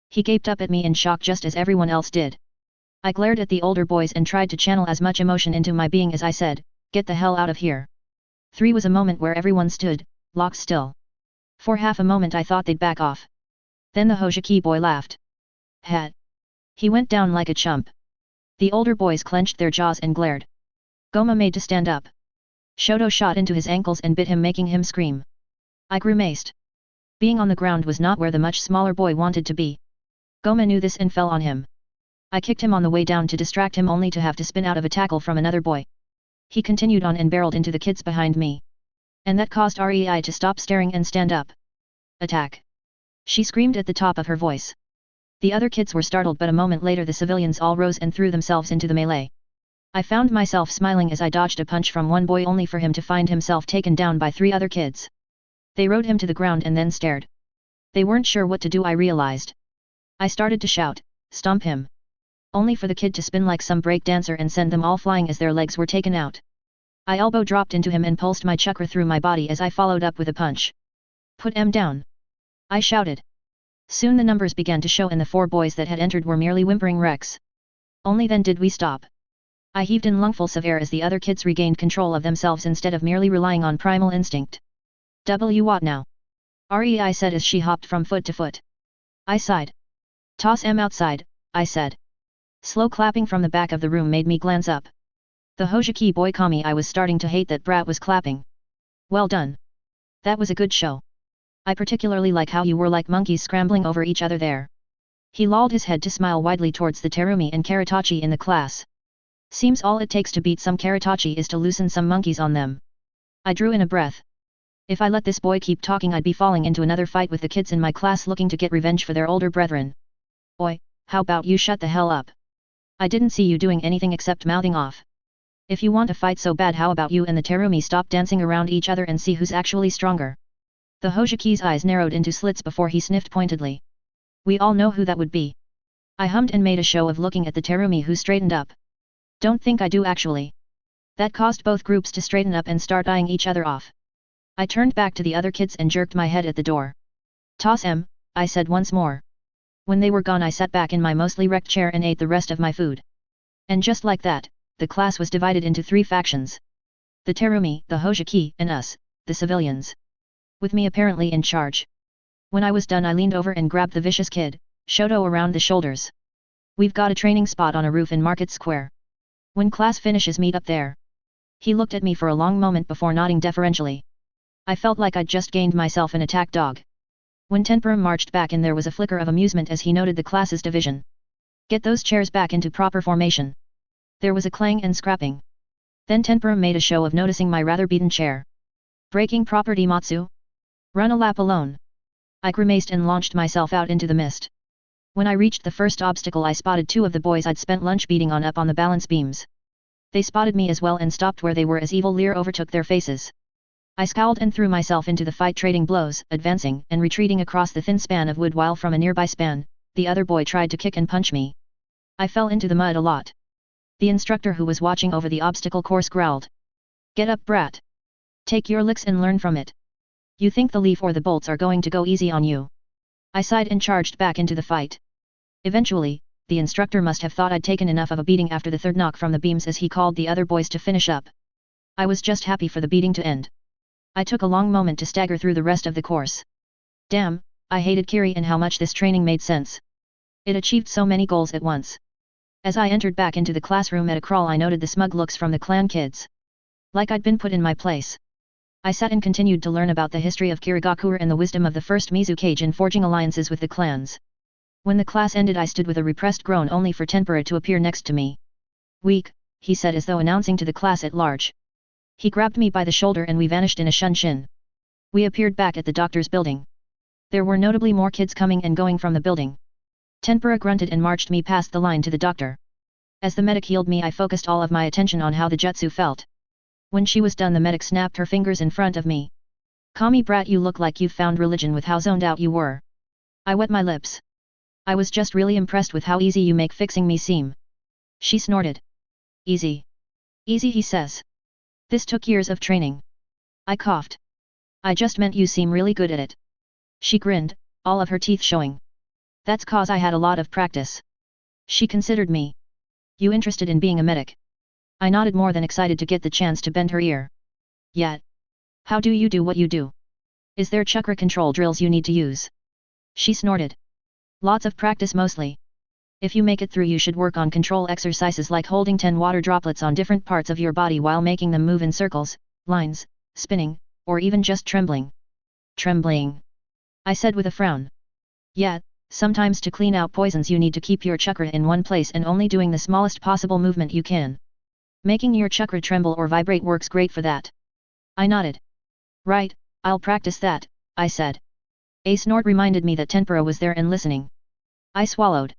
He gaped up at me in shock just as everyone else did. I glared at the older boys and tried to channel as much emotion into my being as I said, "Get the hell out of here." 3 was a moment where everyone stood, locked still. For half a moment I thought they'd back off. Then the Hojiki boy laughed. Hat. He went down like a chump. The older boys clenched their jaws and glared. Goma made to stand up. Shoto shot into his ankles and bit him, making him scream. I grimaced. Being on the ground was not where the much smaller boy wanted to be. Goma knew this and fell on him. I kicked him on the way down to distract him only to have to spin out of a tackle from another boy. He continued on and barreled into the kids behind me. And that caused Rei to stop staring and stand up. Attack! She screamed at the top of her voice. The other kids were startled, but a moment later the civilians all rose and threw themselves into the melee. I found myself smiling as I dodged a punch from one boy only for him to find himself taken down by 3 other kids. They rode him to the ground and then stared. They weren't sure what to do, I realized. I started to shout, "Stomp him!" Only for the kid to spin like some break dancer and send them all flying as their legs were taken out. I elbow dropped into him and pulsed my chakra through my body as I followed up with a punch. "Put him down!" I shouted. Soon the numbers began to show and the 4 boys that had entered were merely whimpering wrecks. Only then did we stop. I heaved in lungfuls of air as the other kids regained control of themselves instead of merely relying on primal instinct. "What now?" Rei said as she hopped from foot to foot. I sighed. "Toss em outside," I said. Slow clapping from the back of the room made me glance up. The Hojiki boy Kami, I was starting to hate that brat, was clapping. "Well done. That was a good show. I particularly like how you were like monkeys scrambling over each other there." He lolled his head to smile widely towards the Terumi and Karatachi in the class. "Seems all it takes to beat some Karatachi is to loosen some monkeys on them." I drew in a breath. If I let this boy keep talking, I'd be falling into another fight with the kids in my class looking to get revenge for their older brethren. "Oi, how about you shut the hell up? I didn't see you doing anything except mouthing off. If you want a fight so bad, how about you and the Terumi stop dancing around each other and see who's actually stronger?" The Hojiki's eyes narrowed into slits before he sniffed pointedly. "We all know who that would be." I hummed and made a show of looking at the Terumi, who straightened up. "Don't think I do actually." That caused both groups to straighten up and start eyeing each other off. I turned back to the other kids and jerked my head at the door. "Toss em," I said once more. When they were gone, I sat back in my mostly wrecked chair and ate the rest of my food. And just like that, the class was divided into 3 factions. The Terumi, the Hojiki, and us, the civilians. With me apparently in charge. When I was done, I leaned over and grabbed the vicious kid, Shoto, around the shoulders. "We've got a training spot on a roof in Market Square. When class finishes, meet up there." He looked at me for a long moment before nodding deferentially. I felt like I'd just gained myself an attack dog. When Tenpura marched back in, there was a flicker of amusement as he noted the class's division. "Get those chairs back into proper formation." There was a clang and scrapping. Then Tenpura made a show of noticing my rather beaten chair. "Breaking property, Matsu? Run a lap alone." I grimaced and launched myself out into the mist. When I reached the first obstacle, I spotted 2 of the boys I'd spent lunch beating on up on the balance beams. They spotted me as well and stopped where they were as evil leer overtook their faces. I scowled and threw myself into the fight, trading blows, advancing and retreating across the thin span of wood, while from a nearby span, the other boy tried to kick and punch me. I fell into the mud a lot. The instructor, who was watching over the obstacle course, growled. "Get up, brat. Take your licks and learn from it. You think the leaf or the bolts are going to go easy on you?" I sighed and charged back into the fight. Eventually, the instructor must have thought I'd taken enough of a beating after the 3rd knock from the beams, as he called the other boys to finish up. I was just happy for the beating to end. I took a long moment to stagger through the rest of the course. Damn, I hated Kiri and how much this training made sense. It achieved so many goals at once. As I entered back into the classroom at a crawl, I noted the smug looks from the clan kids. Like I'd been put in my place. I sat and continued to learn about the history of Kirigakure and the wisdom of the first Mizukage in forging alliances with the clans. When the class ended, I stood with a repressed groan only for Tenpura to appear next to me. "Weak," he said as though announcing to the class at large. He grabbed me by the shoulder and we vanished in a shunshin. We appeared back at the doctor's building. There were notably more kids coming and going from the building. Tenpura grunted and marched me past the line to the doctor. As the medic healed me, I focused all of my attention on how the jutsu felt. When she was done, the medic snapped her fingers in front of me. "Commie brat, you look like you've found religion with how zoned out you were." I wet my lips. "I was just really impressed with how easy you make fixing me seem." She snorted. "Easy. Easy," he says. "This took years of training." I coughed. "I just meant you seem really good at it." She grinned, all of her teeth showing. "That's cause I had a lot of practice." She considered me. "You interested in being a medic?" I nodded, more than excited to get the chance to bend her ear. "Yet. How do you do what you do? Is there chakra control drills you need to use?" She snorted. "Lots of practice mostly. If you make it through, you should work on control exercises like holding 10 water droplets on different parts of your body while making them move in circles, lines, spinning, or even just trembling." "Trembling?" I said with a frown. "Yeah, sometimes to clean out poisons you need to keep your chakra in one place and only doing the smallest possible movement you can. Making your chakra tremble or vibrate works great for that." I nodded. "Right, I'll practice that," I said. A snort reminded me that Tempura was there and listening. I swallowed.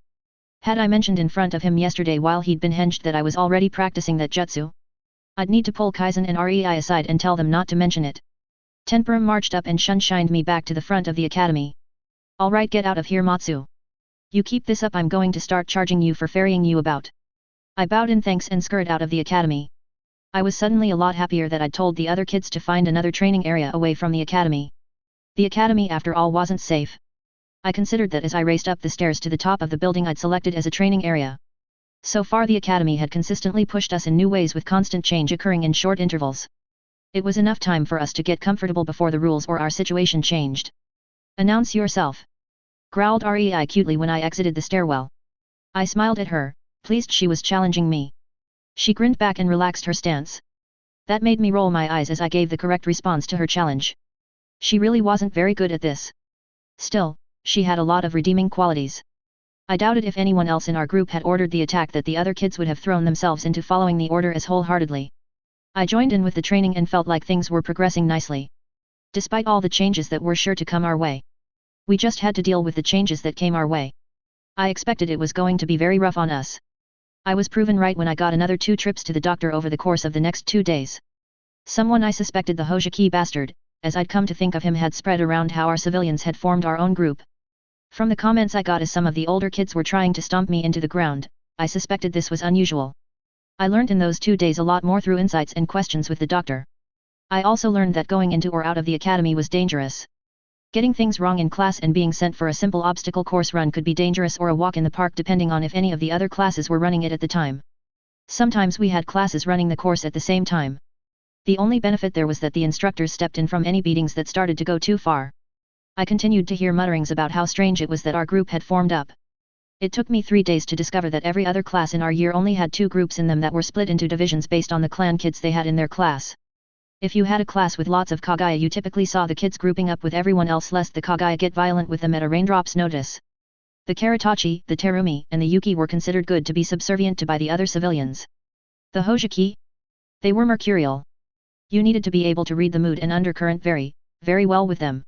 Had I mentioned in front of him yesterday while he'd been henged that I was already practicing that jutsu? I'd need to pull Kaizen and Rei aside and tell them not to mention it. Tempura marched up and shined me back to the front of the academy. "Alright, get out of here, Matsu. You keep this up, I'm going to start charging you for ferrying you about." I bowed in thanks and scurried out of the academy. I was suddenly a lot happier that I'd told the other kids to find another training area away from the academy. The academy after all wasn't safe. I considered that as I raced up the stairs to the top of the building I'd selected as a training area. So far the academy had consistently pushed us in new ways with constant change occurring in short intervals. It was enough time for us to get comfortable before the rules or our situation changed. "Announce yourself," growled Rei cutely when I exited the stairwell. I smiled at her, pleased she was challenging me. She grinned back and relaxed her stance. That made me roll my eyes as I gave the correct response to her challenge. She really wasn't very good at this. Still, she had a lot of redeeming qualities. I doubted if anyone else in our group had ordered the attack that the other kids would have thrown themselves into following the order as wholeheartedly. I joined in with the training and felt like things were progressing nicely. Despite all the changes that were sure to come our way. We just had to deal with the changes that came our way. I expected it was going to be very rough on us. I was proven right when I got another 2 trips to the doctor over the course of the next 2 days. Someone I suspected, the Hojiki bastard, as I'd come to think of him, had spread around how our civilians had formed our own group. From the comments I got as some of the older kids were trying to stomp me into the ground, I suspected this was unusual. I learned in those 2 days a lot more through insights and questions with the doctor. I also learned that going into or out of the academy was dangerous. Getting things wrong in class and being sent for a simple obstacle course run could be dangerous, or a walk in the park depending on if any of the other classes were running it at the time. Sometimes we had classes running the course at the same time. The only benefit there was that the instructors stepped in from any beatings that started to go too far. I continued to hear mutterings about how strange it was that our group had formed up. It took me 3 days to discover that every other class in our year only had 2 groups in them that were split into divisions based on the clan kids they had in their class. If you had a class with lots of Kagaya, you typically saw the kids grouping up with everyone else lest the Kagaya get violent with them at a raindrop's notice. The Karatachi, the Terumi, and the Yuki were considered good to be subservient to by the other civilians. The Hojiki? They were mercurial. You needed to be able to read the mood and undercurrent very, very well with them.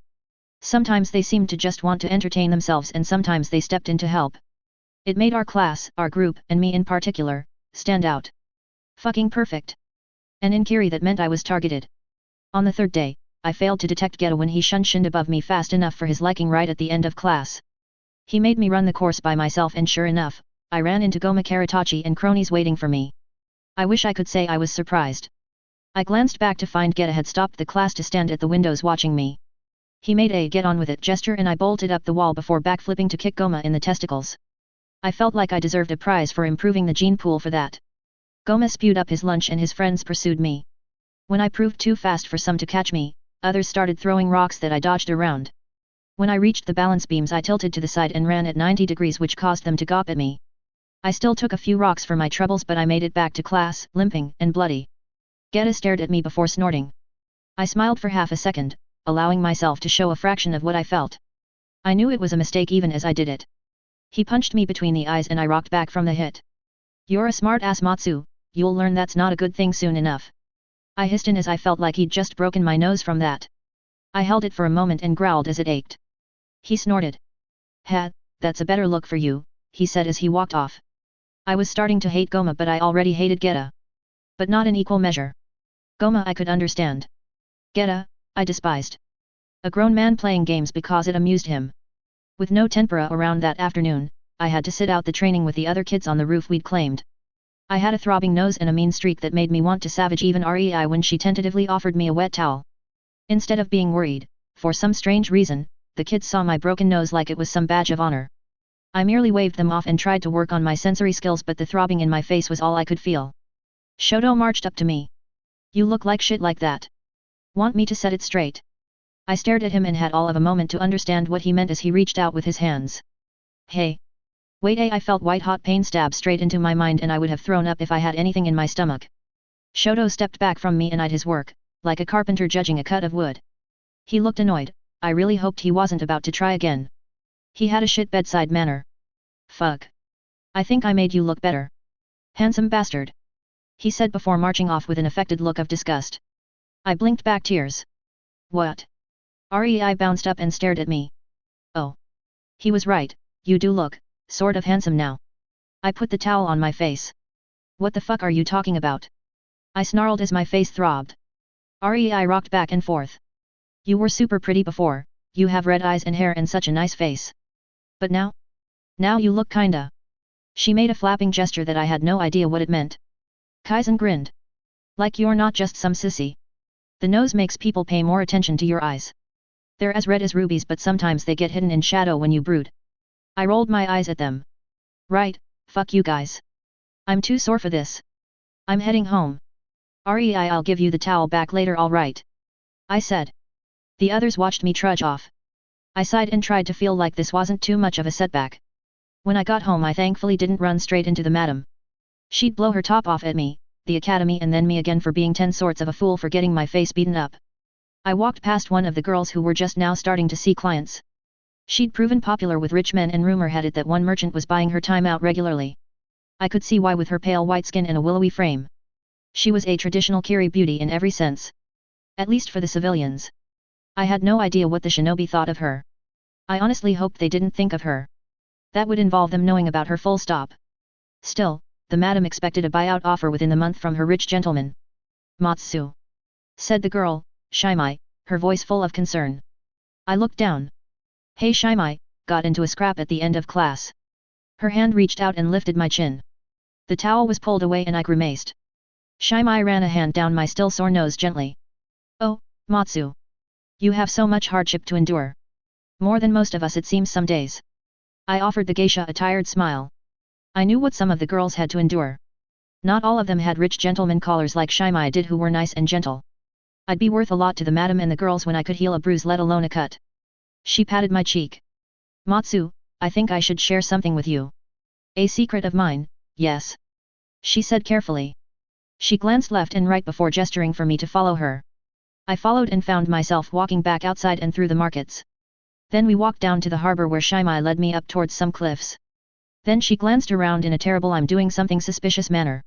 Sometimes they seemed to just want to entertain themselves, and sometimes they stepped in to help. It made our class, our group, and me in particular, stand out. Fucking perfect. And in Kiri that meant I was targeted. On the 3rd day, I failed to detect Geto when he shinned above me fast enough for his liking right at the end of class. He made me run the course by myself, and sure enough, I ran into Goma Karatachi and cronies waiting for me. I wish I could say I was surprised. I glanced back to find Geto had stopped the class to stand at the windows watching me. He made a get on with it gesture and I bolted up the wall before backflipping to kick Goma in the testicles. I felt like I deserved a prize for improving the gene pool for that. Goma spewed up his lunch and his friends pursued me. When I proved too fast for some to catch me, others started throwing rocks that I dodged around. When I reached the balance beams, I tilted to the side and ran at 90 degrees, which caused them to gawp at me. I still took a few rocks for my troubles, but I made it back to class, limping and bloody. Geto stared at me before snorting. I smiled for half a second, allowing myself to show a fraction of what I felt. I knew it was a mistake even as I did it. He punched me between the eyes and I rocked back from the hit. "You're a smart ass, Matsu. You'll learn that's not a good thing soon enough." I hissed in as I felt like he'd just broken my nose from that. I held it for a moment and growled as it ached. He snorted. "Ha, that's a better look for you," he said as he walked off. I was starting to hate Goma, but I already hated Geto. But not in equal measure. Goma I could understand. Geta, I despised. A grown man playing games because it amused him. With no tempera around that afternoon, I had to sit out the training with the other kids on the roof we'd claimed. I had a throbbing nose and a mean streak that made me want to savage even Rei when she tentatively offered me a wet towel. Instead of being worried, for some strange reason, the kids saw my broken nose like it was some badge of honor. I merely waved them off and tried to work on my sensory skills, but the throbbing in my face was all I could feel. Shoto marched up to me. You look like shit like that. Want me to set it straight? I stared at him and had all of a moment to understand what he meant as he reached out with his hands. Hey! Wait, I felt white-hot pain stab straight into my mind and I would have thrown up if I had anything in my stomach. Shoto stepped back from me and eyed his work, like a carpenter judging a cut of wood. He looked annoyed. I really hoped he wasn't about to try again. He had a shit bedside manner. Fuck. I think I made you look better. Handsome bastard. He said before marching off with an affected look of disgust. I blinked back tears. What? Rei bounced up and stared at me. Oh. He was right, you do look, sort of handsome now. I put the towel on my face. What the fuck are you talking about? I snarled as my face throbbed. Rei rocked back and forth. You were super pretty before, you have red eyes and hair and such a nice face. But now? Now you look kinda. She made a flapping gesture that I had no idea what it meant. Kaizen grinned. Like you're not just some sissy. The nose makes people pay more attention to your eyes. They're as red as rubies but sometimes they get hidden in shadow when you brood. I rolled my eyes at them. Right, fuck you guys. I'm too sore for this. I'm heading home. Rei, I'll give you the towel back later, alright? I said. The others watched me trudge off. I sighed and tried to feel like this wasn't too much of a setback. When I got home I thankfully didn't run straight into the madam. She'd blow her top off at me, the academy and then me again for being 10 sorts of a fool for getting my face beaten up. I walked past one of the girls who were just now starting to see clients. She'd proven popular with rich men and rumor had it that one merchant was buying her time out regularly. I could see why with her pale white skin and a willowy frame. She was a traditional Kiri beauty in every sense. At least for the civilians. I had no idea what the shinobi thought of her. I honestly hoped they didn't think of her. That would involve them knowing about her full stop. Still, the madam expected a buyout offer within the month from her rich gentleman. Matsu. Said the girl, Shimai, her voice full of concern. I looked down. Hey Shimai, got into a scrap at the end of class. Her hand reached out and lifted my chin. The towel was pulled away and I grimaced. Shimai ran a hand down my still sore nose gently. Oh, Matsu. You have so much hardship to endure. More than most of us it seems some days. I offered the geisha a tired smile. I knew what some of the girls had to endure. Not all of them had rich gentleman callers like Shimai did who were nice and gentle. I'd be worth a lot to the madam and the girls when I could heal a bruise let alone a cut. She patted my cheek. Matsu, I think I should share something with you. A secret of mine, yes. She said carefully. She glanced left and right before gesturing for me to follow her. I followed and found myself walking back outside and through the markets. Then we walked down to the harbor where Shimai led me up towards some cliffs. Then she glanced around in a terrible I'm doing something suspicious manner.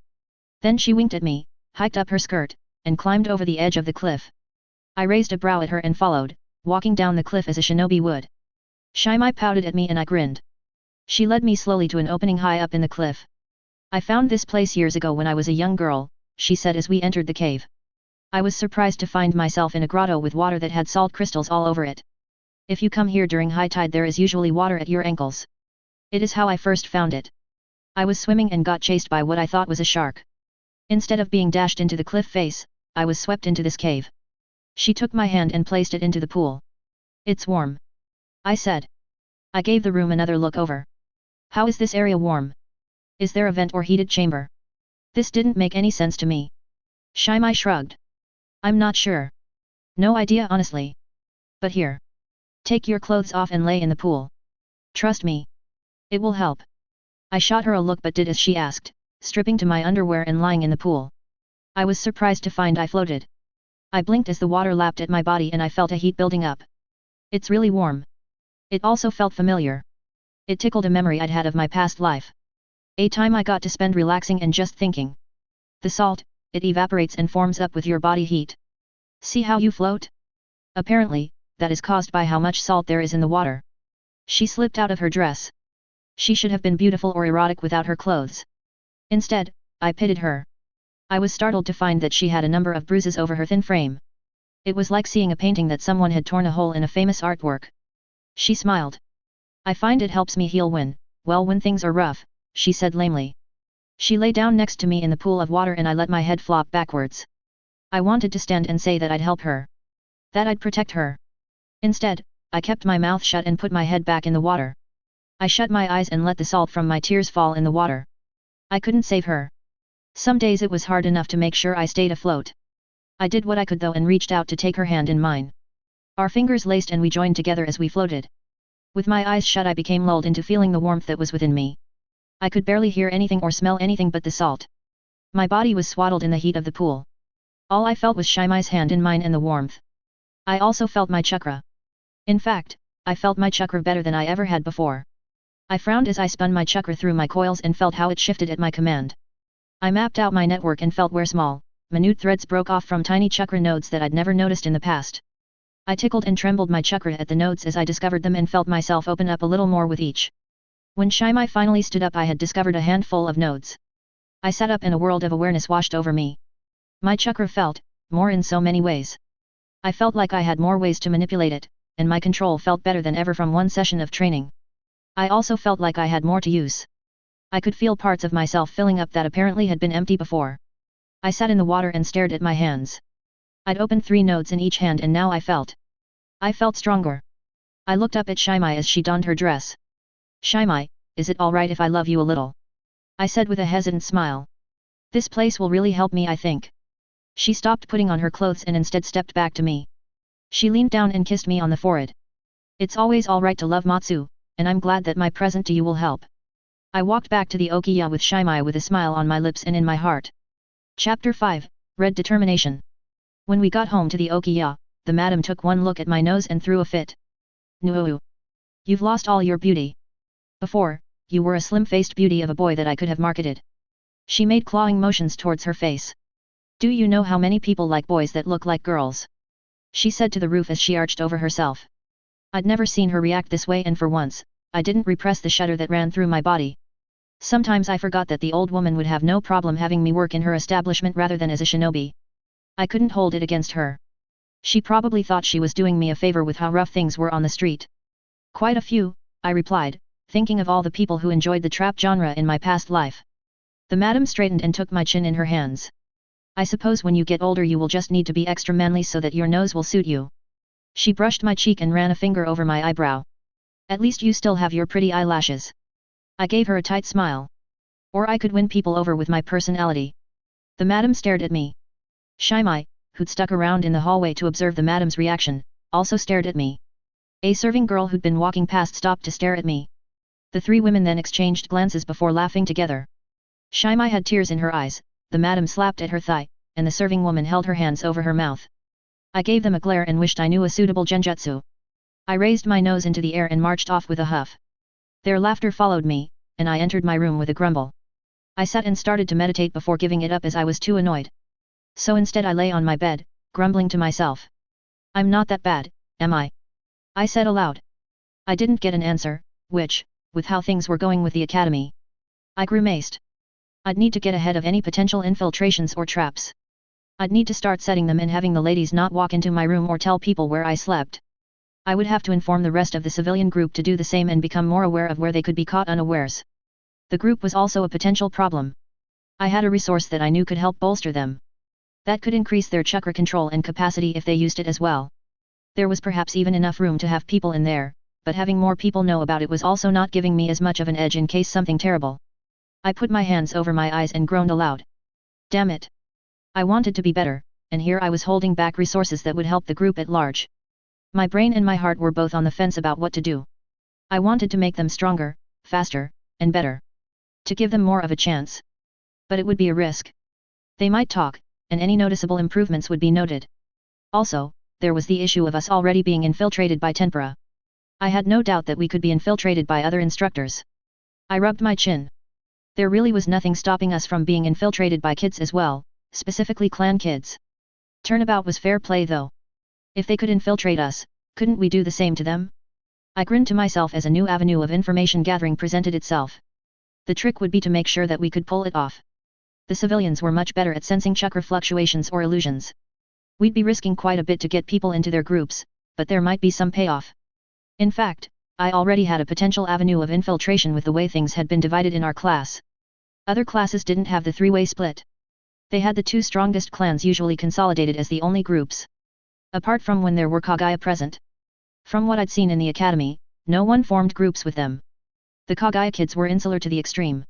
Then she winked at me, hiked up her skirt, and climbed over the edge of the cliff. I raised a brow at her and followed, walking down the cliff as a shinobi would. Shimai pouted at me and I grinned. She led me slowly to an opening high up in the cliff. I found this place years ago when I was a young girl, she said as we entered the cave. I was surprised to find myself in a grotto with water that had salt crystals all over it. If you come here during high tide there is usually water at your ankles. It is how I first found it. I was swimming and got chased by what I thought was a shark. Instead of being dashed into the cliff face, I was swept into this cave. She took my hand and placed it into the pool. It's warm. I said. I gave the room another look over. How is this area warm? Is there a vent or heated chamber? This didn't make any sense to me. Shimai shrugged. I'm not sure. No idea honestly. But here. Take your clothes off and lay in the pool. Trust me. It will help. I shot her a look but did as she asked, stripping to my underwear and lying in the pool. I was surprised to find I floated. I blinked as the water lapped at my body and I felt a heat building up. It's really warm. It also felt familiar. It tickled a memory I'd had of my past life. A time I got to spend relaxing and just thinking. The salt, it evaporates and forms up with your body heat. See how you float? Apparently, that is caused by how much salt there is in the water. She slipped out of her dress. She should have been beautiful or erotic without her clothes. Instead, I pitied her. I was startled to find that she had a number of bruises over her thin frame. It was like seeing a painting that someone had torn a hole in a famous artwork. She smiled. I find it helps me heal when things are rough, she said lamely. She lay down next to me in the pool of water and I let my head flop backwards. I wanted to stand and say that I'd help her. That I'd protect her. Instead, I kept my mouth shut and put my head back in the water. I shut my eyes and let the salt from my tears fall in the water. I couldn't save her. Some days it was hard enough to make sure I stayed afloat. I did what I could though and reached out to take her hand in mine. Our fingers laced and we joined together as we floated. With my eyes shut I became lulled into feeling the warmth that was within me. I could barely hear anything or smell anything but the salt. My body was swaddled in the heat of the pool. All I felt was Shimai's hand in mine and the warmth. I also felt my chakra. In fact, I felt my chakra better than I ever had before. I frowned as I spun my chakra through my coils and felt how it shifted at my command. I mapped out my network and felt where small, minute threads broke off from tiny chakra nodes that I'd never noticed in the past. I tickled and trembled my chakra at the nodes as I discovered them and felt myself open up a little more with each. When Shimai finally stood up I had discovered a handful of nodes. I sat up and a world of awareness washed over me. My chakra felt more in so many ways. I felt like I had more ways to manipulate it, and my control felt better than ever from one session of training. I also felt like I had more to use. I could feel parts of myself filling up that apparently had been empty before. I sat in the water and stared at my hands. I'd opened 3 nodes in each hand and now I felt stronger. I looked up at Shimai as she donned her dress. Shimai, is it alright if I love you a little? I said with a hesitant smile. This place will really help me I think. She stopped putting on her clothes and instead stepped back to me. She leaned down and kissed me on the forehead. It's always alright to love Matsu, and I'm glad that my present to you will help. I walked back to the Okiya with Shimai with a smile on my lips and in my heart. Chapter 5, Red Determination. When we got home to the Okiya, the madam took one look at my nose and threw a fit. "Nuuu. You've lost all your beauty. Before, you were a slim-faced beauty of a boy that I could have marketed." She made clawing motions towards her face. "Do you know how many people like boys that look like girls?" she said to the roof as she arched over herself. I'd never seen her react this way and for once, I didn't repress the shudder that ran through my body. Sometimes I forgot that the old woman would have no problem having me work in her establishment rather than as a shinobi. I couldn't hold it against her. She probably thought she was doing me a favor with how rough things were on the street. "Quite a few," I replied, thinking of all the people who enjoyed the trap genre in my past life. The madam straightened and took my chin in her hands. "I suppose when you get older you will just need to be extra manly so that your nose will suit you." She brushed my cheek and ran a finger over my eyebrow. "At least you still have your pretty eyelashes." I gave her a tight smile. "Or I could win people over with my personality." The madam stared at me. Shimai, who'd stuck around in the hallway to observe the madam's reaction, also stared at me. A serving girl who'd been walking past stopped to stare at me. The 3 women then exchanged glances before laughing together. Shimai had tears in her eyes, the madam slapped at her thigh, and the serving woman held her hands over her mouth. I gave them a glare and wished I knew a suitable genjutsu. I raised my nose into the air and marched off with a huff. Their laughter followed me, and I entered my room with a grumble. I sat and started to meditate before giving it up as I was too annoyed. So instead I lay on my bed, grumbling to myself. "I'm not that bad, am I?" I said aloud. I didn't get an answer, which, with how things were going with the academy, I grimaced. I'd need to get ahead of any potential infiltrations or traps. I'd need to start setting them and having the ladies not walk into my room or tell people where I slept. I would have to inform the rest of the civilian group to do the same and become more aware of where they could be caught unawares. The group was also a potential problem. I had a resource that I knew could help bolster them. That could increase their chakra control and capacity if they used it as well. There was perhaps even enough room to have people in there, but having more people know about it was also not giving me as much of an edge in case something terrible. I put my hands over my eyes and groaned aloud. Damn it! I wanted to be better, and here I was holding back resources that would help the group at large. My brain and my heart were both on the fence about what to do. I wanted to make them stronger, faster, and better. To give them more of a chance. But it would be a risk. They might talk, and any noticeable improvements would be noted. Also, there was the issue of us already being infiltrated by Tempura. I had no doubt that we could be infiltrated by other instructors. I rubbed my chin. There really was nothing stopping us from being infiltrated by kids as well, specifically clan kids. Turnabout was fair play though. If they could infiltrate us, couldn't we do the same to them? I grinned to myself as a new avenue of information gathering presented itself. The trick would be to make sure that we could pull it off. The civilians were much better at sensing chakra fluctuations or illusions. We'd be risking quite a bit to get people into their groups, but there might be some payoff. In fact, I already had a potential avenue of infiltration with the way things had been divided in our class. Other classes didn't have the three-way split. They had the two strongest clans usually consolidated as the only groups. Apart from when there were Kaguya present. From what I'd seen in the academy, no one formed groups with them. The Kaguya kids were insular to the extreme.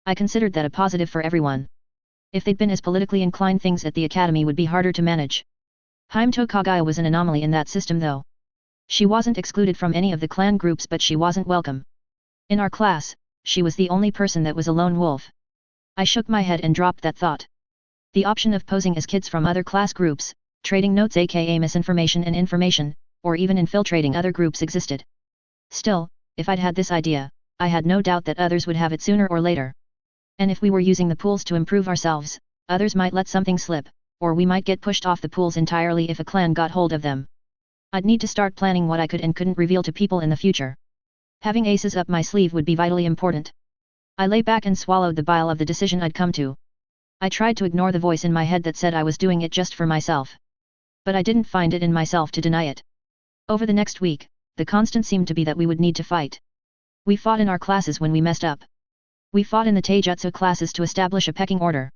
I considered that a positive for everyone. If they'd been as politically inclined, things at the academy would be harder to manage. Himto Kaguya was an anomaly in that system though. She wasn't excluded from any of the clan groups, but she wasn't welcome. In our class, she was the only person that was a lone wolf. I shook my head and dropped that thought. The option of posing as kids from other class groups, trading notes aka misinformation and information, or even infiltrating other groups existed. Still, if I'd had this idea, I had no doubt that others would have it sooner or later. And if we were using the pools to improve ourselves, others might let something slip, or we might get pushed off the pools entirely if a clan got hold of them. I'd need to start planning what I could and couldn't reveal to people in the future. Having aces up my sleeve would be vitally important. I lay back and swallowed the bile of the decision I'd come to. I tried to ignore the voice in my head that said I was doing it just for myself. But I didn't find it in myself to deny it. Over the next week, the constant seemed to be that we would need to fight. We fought in our classes when we messed up. We fought in the taijutsu classes to establish a pecking order.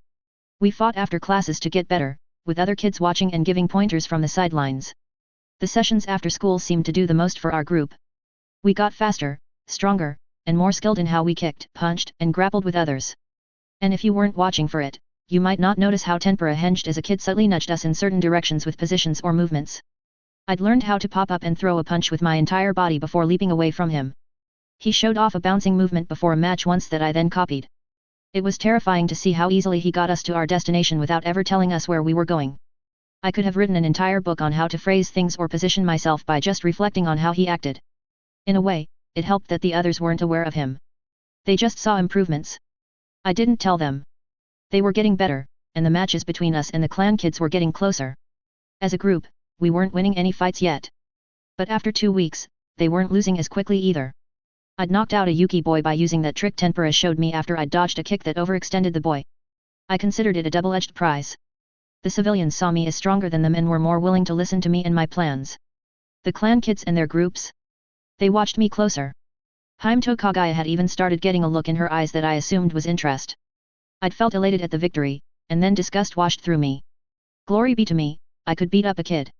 We fought after classes to get better, with other kids watching and giving pointers from the sidelines. The sessions after school seemed to do the most for our group. We got faster, stronger, and more skilled in how we kicked, punched, and grappled with others. And if you weren't watching for it, you might not notice how Tenpura hinged as a kid subtly nudged us in certain directions with positions or movements. I'd learned how to pop up and throw a punch with my entire body before leaping away from him. He showed off a bouncing movement before a match once that I then copied. It was terrifying to see how easily he got us to our destination without ever telling us where we were going. I could have written an entire book on how to phrase things or position myself by just reflecting on how he acted. In a way, it helped that the others weren't aware of him. They just saw improvements. I didn't tell them. They were getting better, and the matches between us and the clan kids were getting closer. As a group, we weren't winning any fights yet. But after 2 weeks, they weren't losing as quickly either. I'd knocked out a Yuki boy by using that trick Tenpura showed me after I'd dodged a kick that overextended the boy. I considered it a double-edged prize. The civilians saw me as stronger than them and were more willing to listen to me and my plans. The clan kids and their groups? They watched me closer. Himto Kaguya had even started getting a look in her eyes that I assumed was interest. I'd felt elated at the victory, and then disgust washed through me. Glory be to me, I could beat up a kid.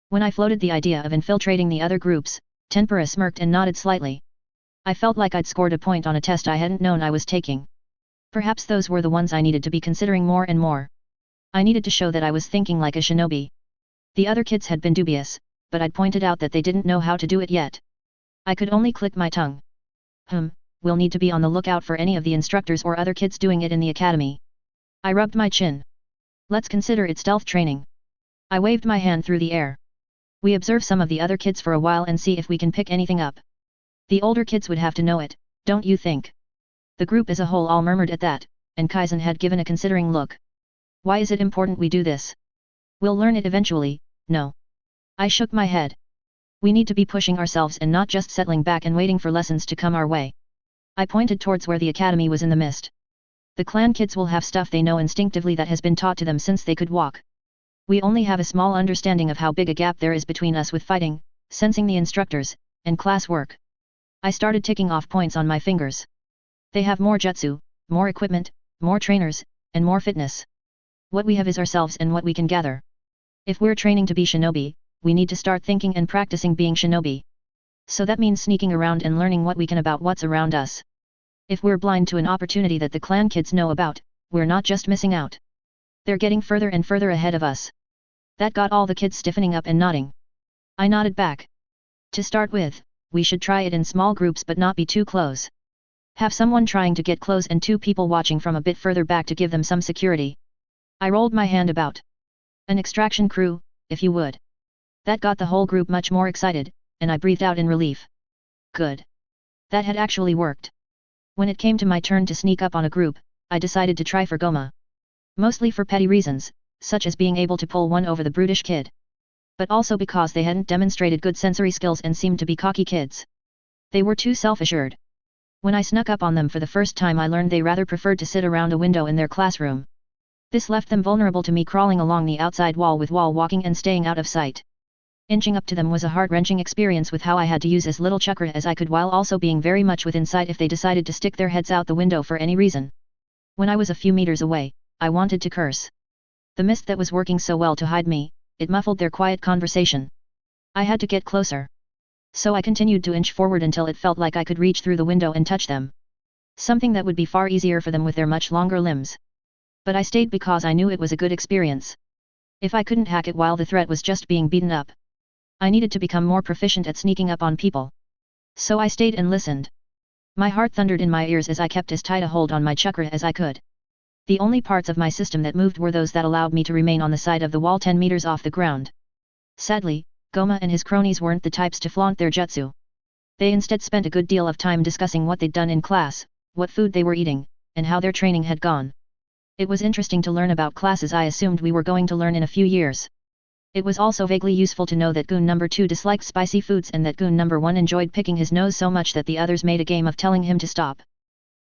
When I floated the idea of infiltrating the other groups, Tenpura smirked and nodded slightly. I felt like I'd scored a point on a test I hadn't known I was taking. Perhaps those were the ones I needed to be considering more and more. I needed to show that I was thinking like a shinobi. The other kids had been dubious, but I'd pointed out that they didn't know how to do it yet. I could only click my tongue. We'll need to be on the lookout for any of the instructors or other kids doing it in the academy. I rubbed my chin. Let's consider it stealth training. I waved my hand through the air. We observe some of the other kids for a while and see if we can pick anything up. The older kids would have to know it, don't you think? The group as a whole all murmured at that, and Kaizen had given a considering look. Why is it important we do this? We'll learn it eventually, no. I shook my head. We need to be pushing ourselves and not just settling back and waiting for lessons to come our way. I pointed towards where the academy was in the mist. The clan kids will have stuff they know instinctively that has been taught to them since they could walk. We only have a small understanding of how big a gap there is between us with fighting, sensing the instructors, and class work. I started ticking off points on my fingers. They have more jutsu, more equipment, more trainers, and more fitness. What we have is ourselves and what we can gather. If we're training to be shinobi, we need to start thinking and practicing being shinobi. So that means sneaking around and learning what we can about what's around us. If we're blind to an opportunity that the clan kids know about, we're not just missing out. They're getting further and further ahead of us. That got all the kids stiffening up and nodding. I nodded back. To start with, we should try it in small groups but not be too close. Have someone trying to get close and 2 people watching from a bit further back to give them some security. I rolled my hand about. An extraction crew, if you would. That got the whole group much more excited, and I breathed out in relief. Good. That had actually worked. When it came to my turn to sneak up on a group, I decided to try for Goma. Mostly for petty reasons, such as being able to pull one over the brutish kid. But also because they hadn't demonstrated good sensory skills and seemed to be cocky kids. They were too self-assured. When I snuck up on them for the first time, I learned they rather preferred to sit around a window in their classroom. This left them vulnerable to me crawling along the outside wall with wall walking and staying out of sight. Inching up to them was a heart-wrenching experience with how I had to use as little chakra as I could while also being very much within sight if they decided to stick their heads out the window for any reason. When I was a few meters away, I wanted to curse. The mist that was working so well to hide me, it muffled their quiet conversation. I had to get closer. So I continued to inch forward until it felt like I could reach through the window and touch them. Something that would be far easier for them with their much longer limbs. But I stayed because I knew it was a good experience. If I couldn't hack it while the threat was just being beaten up, I needed to become more proficient at sneaking up on people. So I stayed and listened. My heart thundered in my ears as I kept as tight a hold on my chakra as I could. The only parts of my system that moved were those that allowed me to remain on the side of the wall 10 meters off the ground. Sadly, Goma and his cronies weren't the types to flaunt their jutsu. They instead spent a good deal of time discussing what they'd done in class, what food they were eating, and how their training had gone. It was interesting to learn about classes I assumed we were going to learn in a few years. It was also vaguely useful to know that Goon number 2 disliked spicy foods and that Goon number 1 enjoyed picking his nose so much that the others made a game of telling him to stop.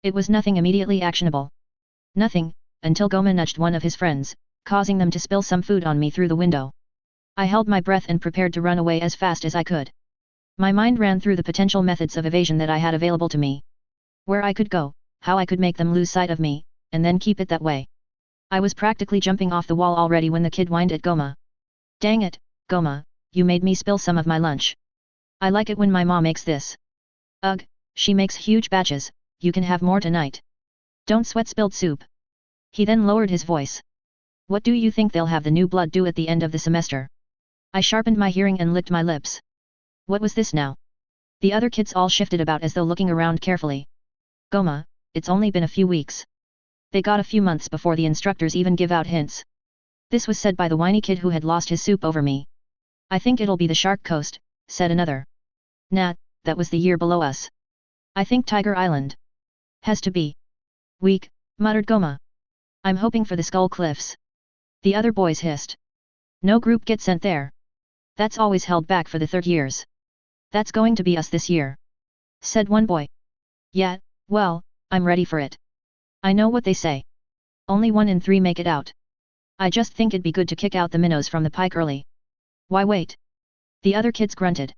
It was nothing immediately actionable. Nothing, until Goma nudged one of his friends, causing them to spill some food on me through the window. I held my breath and prepared to run away as fast as I could. My mind ran through the potential methods of evasion that I had available to me. Where I could go, how I could make them lose sight of me, and then keep it that way. I was practically jumping off the wall already when the kid whined at Goma. "Dang it, Goma, you made me spill some of my lunch. I like it when my mom makes this. Ugh, she makes huge batches, you can have more tonight. Don't sweat spilled soup." He then lowered his voice. "What do you think they'll have the new blood do at the end of the semester?" I sharpened my hearing and licked my lips. What was this now? The other kids all shifted about as though looking around carefully. "Goma, it's only been a few weeks. They got a few months before the instructors even give out hints." This was said by the whiny kid who had lost his soup over me. "I think it'll be the Shark Coast," said another. "Nah, that was the year below us. I think Tiger Island. Has to be." "Weak," muttered Goma. "I'm hoping for the Skull Cliffs." The other boys hissed. "No group gets sent there. That's always held back for the third years." "That's going to be us this year," said one boy. "Yeah, well, I'm ready for it. I know what they say. Only 1 in 3 make it out. I just think it'd be good to kick out the minnows from the pike early." "Why wait?" The other kids grunted.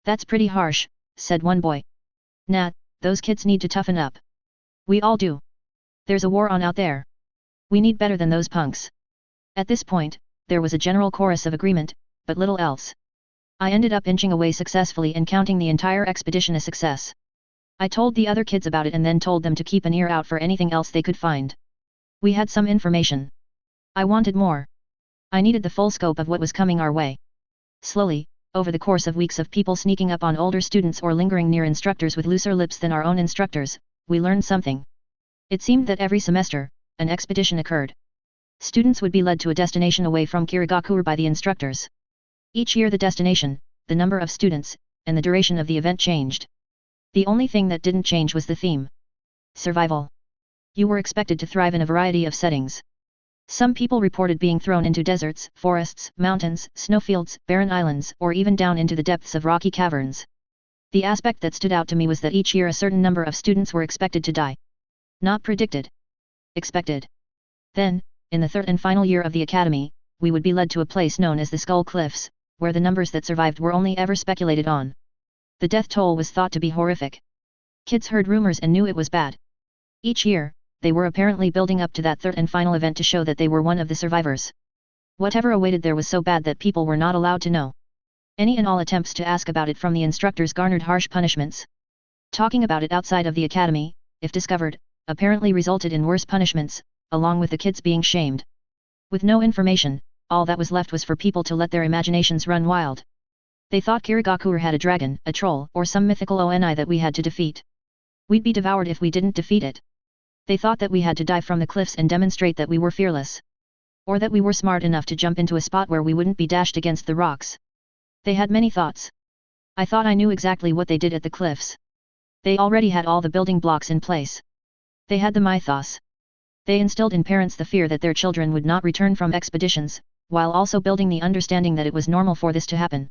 "That's pretty harsh," said one boy. "Nah, those kids need to toughen up. We all do. There's a war on out there. We need better than those punks." At this point, there was a general chorus of agreement, but little else. I ended up inching away successfully and counting the entire expedition a success. I told the other kids about it and then told them to keep an ear out for anything else they could find. We had some information. I wanted more. I needed the full scope of what was coming our way. Slowly, over the course of weeks of people sneaking up on older students or lingering near instructors with looser lips than our own instructors, we learned something. It seemed that every semester, an expedition occurred. Students would be led to a destination away from Kirigakure by the instructors. Each year the destination, the number of students, and the duration of the event changed. The only thing that didn't change was the theme. Survival. You were expected to thrive in a variety of settings. Some people reported being thrown into deserts, forests, mountains, snowfields, barren islands, or even down into the depths of rocky caverns. The aspect that stood out to me was that each year a certain number of students were expected to die. Not predicted. Expected. Then, in the third and final year of the academy, we would be led to a place known as the Skull Cliffs, where the numbers that survived were only ever speculated on. The death toll was thought to be horrific. Kids heard rumors and knew it was bad. Each year, they were apparently building up to that third and final event to show that they were one of the survivors. Whatever awaited there was so bad that people were not allowed to know. Any and all attempts to ask about it from the instructors garnered harsh punishments. Talking about it outside of the academy, if discovered, apparently resulted in worse punishments, along with the kids being shamed. With no information, all that was left was for people to let their imaginations run wild. They thought Kirigakure had a dragon, a troll, or some mythical oni that we had to defeat. We'd be devoured if we didn't defeat it. They thought that we had to dive from the cliffs and demonstrate that we were fearless. Or that we were smart enough to jump into a spot where we wouldn't be dashed against the rocks. They had many thoughts. I thought I knew exactly what they did at the cliffs. They already had all the building blocks in place. They had the mythos. They instilled in parents the fear that their children would not return from expeditions, while also building the understanding that it was normal for this to happen.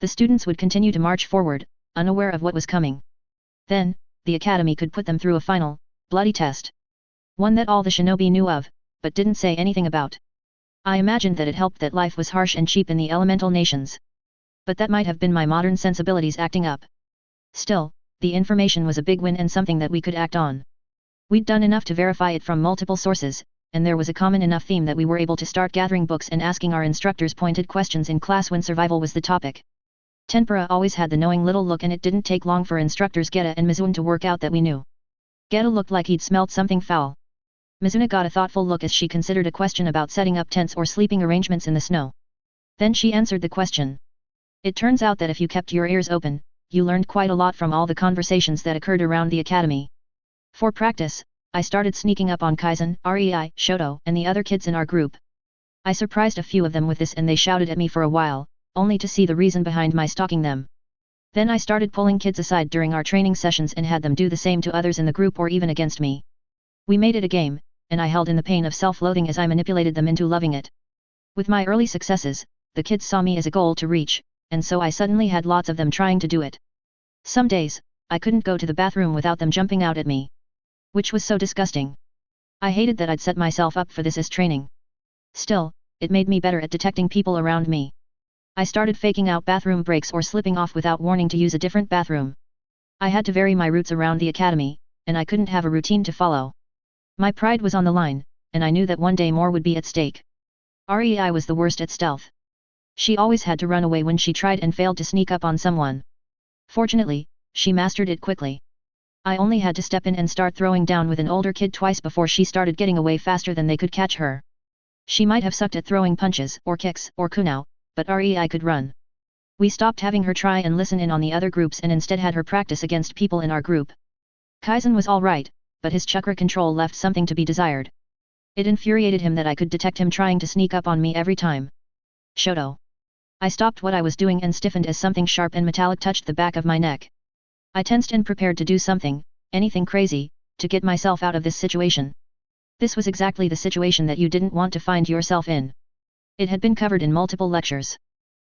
The students would continue to march forward, unaware of what was coming. Then, the academy could put them through a final, bloody test. One that all the shinobi knew of, but didn't say anything about. I imagined that it helped that life was harsh and cheap in the elemental nations. But that might have been my modern sensibilities acting up. Still, the information was a big win and something that we could act on. We'd done enough to verify it from multiple sources, and there was a common enough theme that we were able to start gathering books and asking our instructors pointed questions in class when survival was the topic. Tempura always had the knowing little look, and it didn't take long for instructors Geta and Mizune to work out that we knew. Geta looked like he'd smelt something foul. Mizune got a thoughtful look as she considered a question about setting up tents or sleeping arrangements in the snow. Then she answered the question. It turns out that if you kept your ears open, you learned quite a lot from all the conversations that occurred around the academy. For practice, I started sneaking up on Kaizen, Rei, Shoto, and the other kids in our group. I surprised a few of them with this and they shouted at me for a while, only to see the reason behind my stalking them. Then I started pulling kids aside during our training sessions and had them do the same to others in the group or even against me. We made it a game, and I held in the pain of self-loathing as I manipulated them into loving it. With my early successes, the kids saw me as a goal to reach, and so I suddenly had lots of them trying to do it. Some days, I couldn't go to the bathroom without them jumping out at me. Which was so disgusting. I hated that I'd set myself up for this as training. Still, it made me better at detecting people around me. I started faking out bathroom breaks or slipping off without warning to use a different bathroom. I had to vary my routes around the academy, and I couldn't have a routine to follow. My pride was on the line, and I knew that one day more would be at stake. Rei was the worst at stealth. She always had to run away when she tried and failed to sneak up on someone. Fortunately, she mastered it quickly. I only had to step in and start throwing down with an older kid twice before she started getting away faster than they could catch her. She might have sucked at throwing punches, or kicks, or kunao, but Rei could run. We stopped having her try and listen in on the other groups and instead had her practice against people in our group. Kaizen was alright, but his chakra control left something to be desired. It infuriated him that I could detect him trying to sneak up on me every time. Shoto. I stopped what I was doing and stiffened as something sharp and metallic touched the back of my neck. I tensed and prepared to do something, anything crazy, to get myself out of this situation. This was exactly the situation that you didn't want to find yourself in. It had been covered in multiple lectures.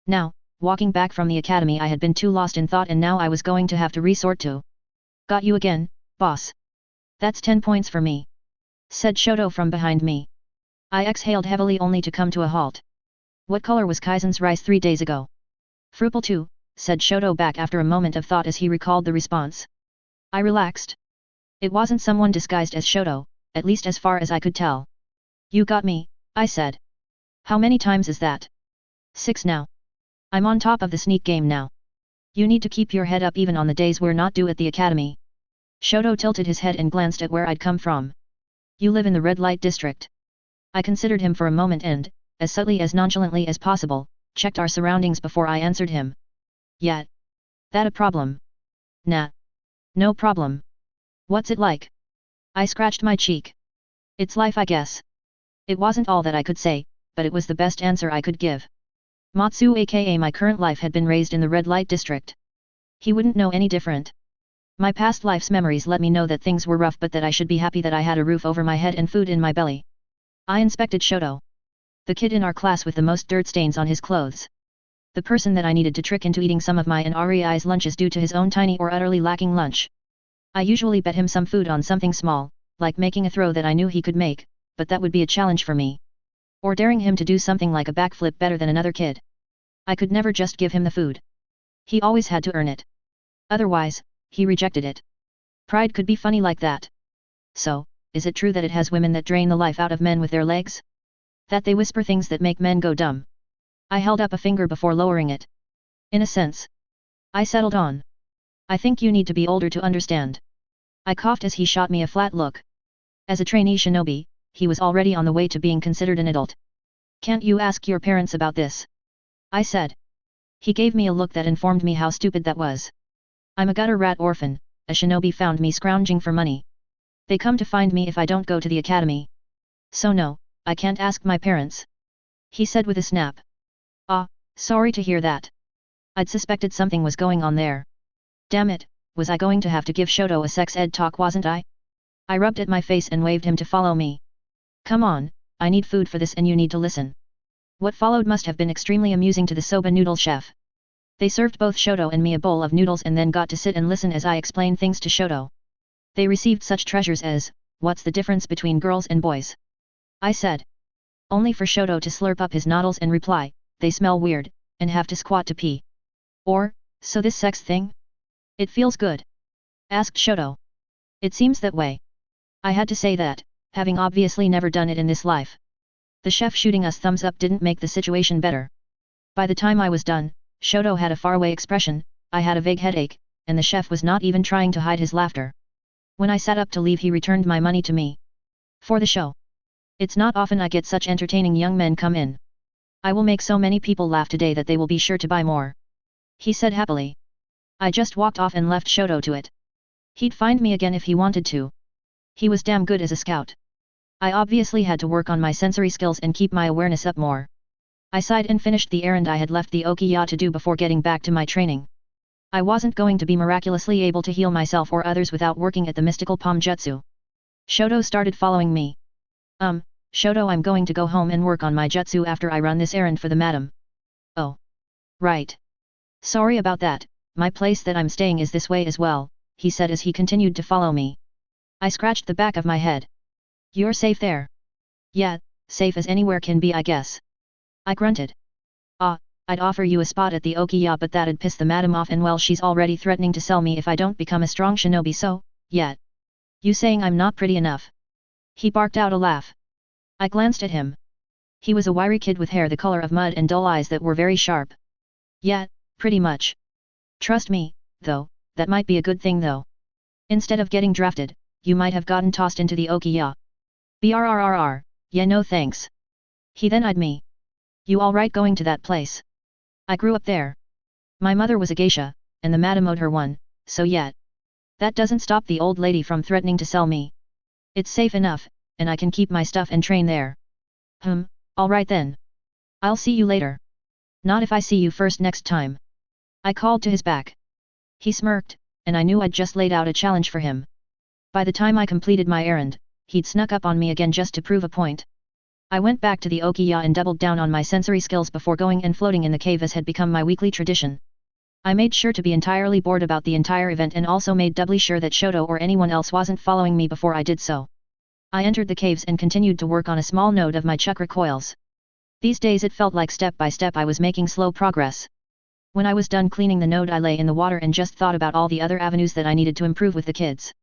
Now, walking back from the academy, I had been too lost in thought and now I was going to have to resort to. Got you again, boss. That's 10 points for me, said Shoto from behind me. I exhaled heavily only to come to a halt. What color was Kaizen's rice 3 days ago? Fruple too, said Shoto back after a moment of thought as he recalled the response. I relaxed. It wasn't someone disguised as Shoto, at least as far as I could tell. You got me, I said. How many times is that? 6 now. I'm on top of the sneak game now. You need to keep your head up even on the days we're not due at the academy. Shoto tilted his head and glanced at where I'd come from. You live in the red light district. I considered him for a moment and, as subtly as nonchalantly as possible, checked our surroundings before I answered him. Yeah. That a problem? Nah. No problem. What's it like? I scratched my cheek. It's life, I guess. It wasn't all that I could say, but it was the best answer I could give. Matsu aka my current life had been raised in the red light district. He wouldn't know any different. My past life's memories let me know that things were rough but that I should be happy that I had a roof over my head and food in my belly. I inspected Shoto. The kid in our class with the most dirt stains on his clothes. The person that I needed to trick into eating some of my and Rei's lunches due to his own tiny or utterly lacking lunch. I usually bet him some food on something small, like making a throw that I knew he could make, but that would be a challenge for me. Or daring him to do something like a backflip better than another kid. I could never just give him the food. He always had to earn it. Otherwise, he rejected it. Pride could be funny like that. So, is it true that it has women that drain the life out of men with their legs? That they whisper things that make men go dumb? I held up a finger before lowering it. In a sense. I settled on. I think you need to be older to understand. I coughed as he shot me a flat look. As a trainee shinobi, he was already on the way to being considered an adult. Can't you ask your parents about this? I said. He gave me a look that informed me how stupid that was. I'm a gutter rat orphan, a shinobi found me scrounging for money. They come to find me if I don't go to the academy. So no, I can't ask my parents. He said with a snap. Ah, sorry to hear that. I'd suspected something was going on there. Damn it, was I going to have to give Shoto a sex ed talk, wasn't I? I rubbed at my face and waved him to follow me. Come on, I need food for this and you need to listen. What followed must have been extremely amusing to the soba noodle chef. They served both Shoto and me a bowl of noodles and then got to sit and listen as I explained things to Shoto. They received such treasures as, what's the difference between girls and boys? I said. Only for Shoto to slurp up his noodles and reply, they smell weird, and have to squat to pee. Or, so this sex thing? It feels good? Asked Shoto. It seems that way. I had to say that, having obviously never done it in this life. The chef shooting us thumbs up didn't make the situation better. By the time I was done, Shoto had a faraway expression, I had a vague headache, and the chef was not even trying to hide his laughter. When I sat up to leave, he returned my money to me. For the show. It's not often I get such entertaining young men come in. I will make so many people laugh today that they will be sure to buy more. He said happily. I just walked off and left Shoto to it. He'd find me again if he wanted to. He was damn good as a scout. I obviously had to work on my sensory skills and keep my awareness up more. I sighed and finished the errand I had left the Okiya to do before getting back to my training. I wasn't going to be miraculously able to heal myself or others without working at the mystical palm jutsu. Shoto started following me. Shoto, I'm going to go home and work on my jutsu after I run this errand for the madam. Oh. Right. Sorry about that, my place that I'm staying is this way as well, he said as he continued to follow me. I scratched the back of my head. You're safe there? Yeah, safe as anywhere can be, I guess. I grunted. I'd offer you a spot at the Okiya, but that'd piss the madam off, and well, she's already threatening to sell me if I don't become a strong shinobi, so, yeah. You saying I'm not pretty enough? He barked out a laugh. I glanced at him. He was a wiry kid with hair the color of mud and dull eyes that were very sharp. Yeah, pretty much. Trust me, though, that might be a good thing though. Instead of getting drafted, you might have gotten tossed into the Okiya. Brrrr, yeah, no thanks. He then eyed me. You alright going to that place? I grew up there. My mother was a geisha, and the madam owed her one, so yeah. That doesn't stop the old lady from threatening to sell me. It's safe enough, and I can keep my stuff and train there. Alright then. I'll see you later. Not if I see you first next time. I called to his back. He smirked, and I knew I'd just laid out a challenge for him. By the time I completed my errand, he'd snuck up on me again just to prove a point. I went back to the Okiya and doubled down on my sensory skills before going and floating in the cave as had become my weekly tradition. I made sure to be entirely bored about the entire event and also made doubly sure that Shoto or anyone else wasn't following me before I did so. I entered the caves and continued to work on a small node of my chakra coils. These days it felt like step by step I was making slow progress. When I was done cleaning the node, I lay in the water and just thought about all the other avenues that I needed to improve with the kids.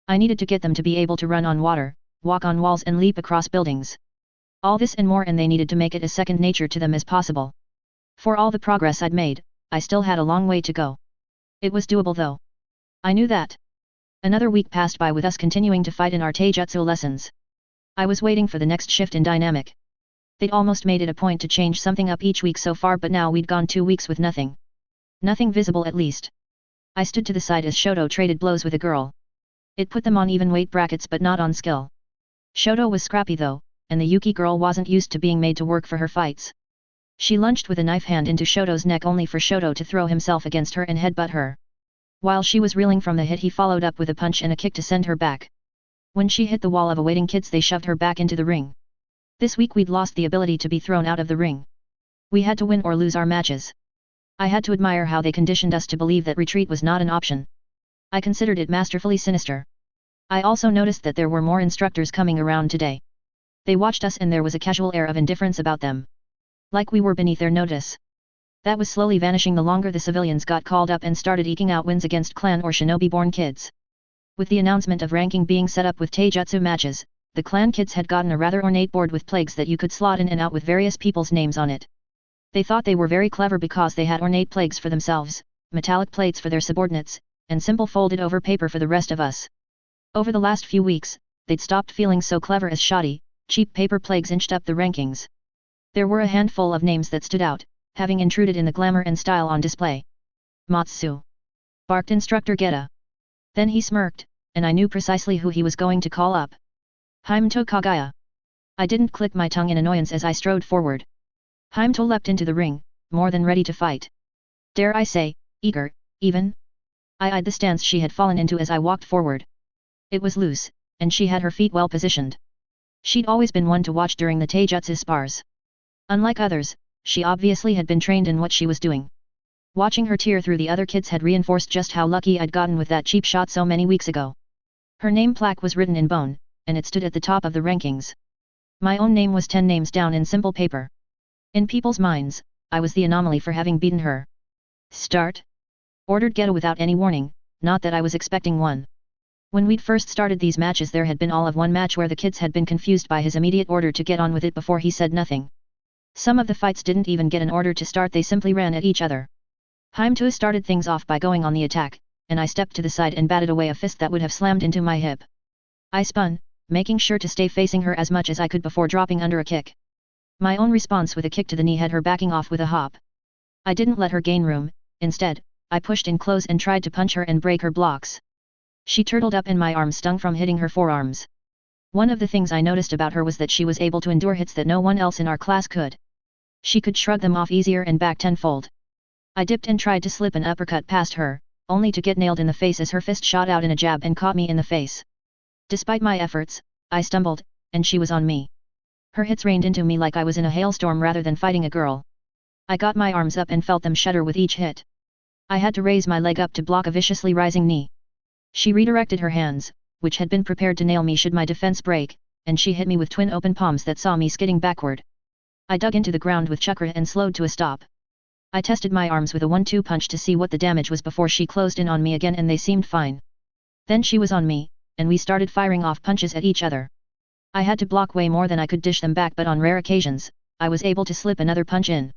I needed to get them to be able to run on water, walk on walls and leap across buildings. All this and more, and they needed to make it as second nature to them as possible. For all the progress I'd made, I still had a long way to go. It was doable though. I knew that. Another week passed by with us continuing to fight in our taijutsu lessons. I was waiting for the next shift in dynamic. They'd almost made it a point to change something up each week so far, but now we'd gone 2 weeks with nothing. Nothing visible at least. I stood to the side as Shoto traded blows with a girl. It put them on even weight brackets but not on skill. Shoto was scrappy though, and the Yuki girl wasn't used to being made to work for her fights. She lunged with a knife hand into Shoto's neck only for Shoto to throw himself against her and headbutt her. While she was reeling from the hit, he followed up with a punch and a kick to send her back. When she hit the wall of awaiting kids, they shoved her back into the ring. This week we'd lost the ability to be thrown out of the ring. We had to win or lose our matches. I had to admire how they conditioned us to believe that retreat was not an option. I considered it masterfully sinister. I also noticed that there were more instructors coming around today. They watched us and there was a casual air of indifference about them. Like we were beneath their notice. That was slowly vanishing the longer the civilians got called up and started eking out wins against clan or shinobi-born kids. With the announcement of ranking being set up with taijutsu matches, the clan kids had gotten a rather ornate board with plagues that you could slot in and out with various people's names on it. They thought they were very clever because they had ornate plagues for themselves, metallic plates for their subordinates, and simple folded over paper for the rest of us. Over the last few weeks, they'd stopped feeling so clever as shoddy, cheap paper plagues inched up the rankings. There were a handful of names that stood out, having intruded in the glamour and style on display. Matsu. Barked Instructor Geta. Then he smirked, and I knew precisely who he was going to call up. Himto Kagaya. I didn't click my tongue in annoyance as I strode forward. Himto leapt into the ring, more than ready to fight. Dare I say, eager, even? I eyed the stance she had fallen into as I walked forward. It was loose, and she had her feet well positioned. She'd always been one to watch during the taijutsu spars. Unlike others, she obviously had been trained in what she was doing. Watching her tear through the other kids had reinforced just how lucky I'd gotten with that cheap shot so many weeks ago. Her name plaque was written in bone, and it stood at the top of the rankings. My own name was 10 names down in simple paper. In people's minds, I was the anomaly for having beaten her. Start? Ordered Geto without any warning, not that I was expecting one. When we'd first started these matches there had been all of one match where the kids had been confused by his immediate order to get on with it before he said nothing. Some of the fights didn't even get an order to start, they simply ran at each other. Haimtua started things off by going on the attack, and I stepped to the side and batted away a fist that would have slammed into my hip. I spun, making sure to stay facing her as much as I could before dropping under a kick. My own response with a kick to the knee had her backing off with a hop. I didn't let her gain room, instead, I pushed in close and tried to punch her and break her blocks. She turtled up and my arm stung from hitting her forearms. One of the things I noticed about her was that she was able to endure hits that no one else in our class could. She could shrug them off easier and back tenfold. I dipped and tried to slip an uppercut past her, only to get nailed in the face as her fist shot out in a jab and caught me in the face. Despite my efforts, I stumbled, and she was on me. Her hits rained into me like I was in a hailstorm rather than fighting a girl. I got my arms up and felt them shudder with each hit. I had to raise my leg up to block a viciously rising knee. She redirected her hands, which had been prepared to nail me should my defense break, and she hit me with twin open palms that saw me skidding backward. I dug into the ground with chakra and slowed to a stop. I tested my arms with a 1-2 punch to see what the damage was before she closed in on me again and they seemed fine. Then she was on me, and we started firing off punches at each other. I had to block way more than I could dish them back, but on rare occasions, I was able to slip another punch in.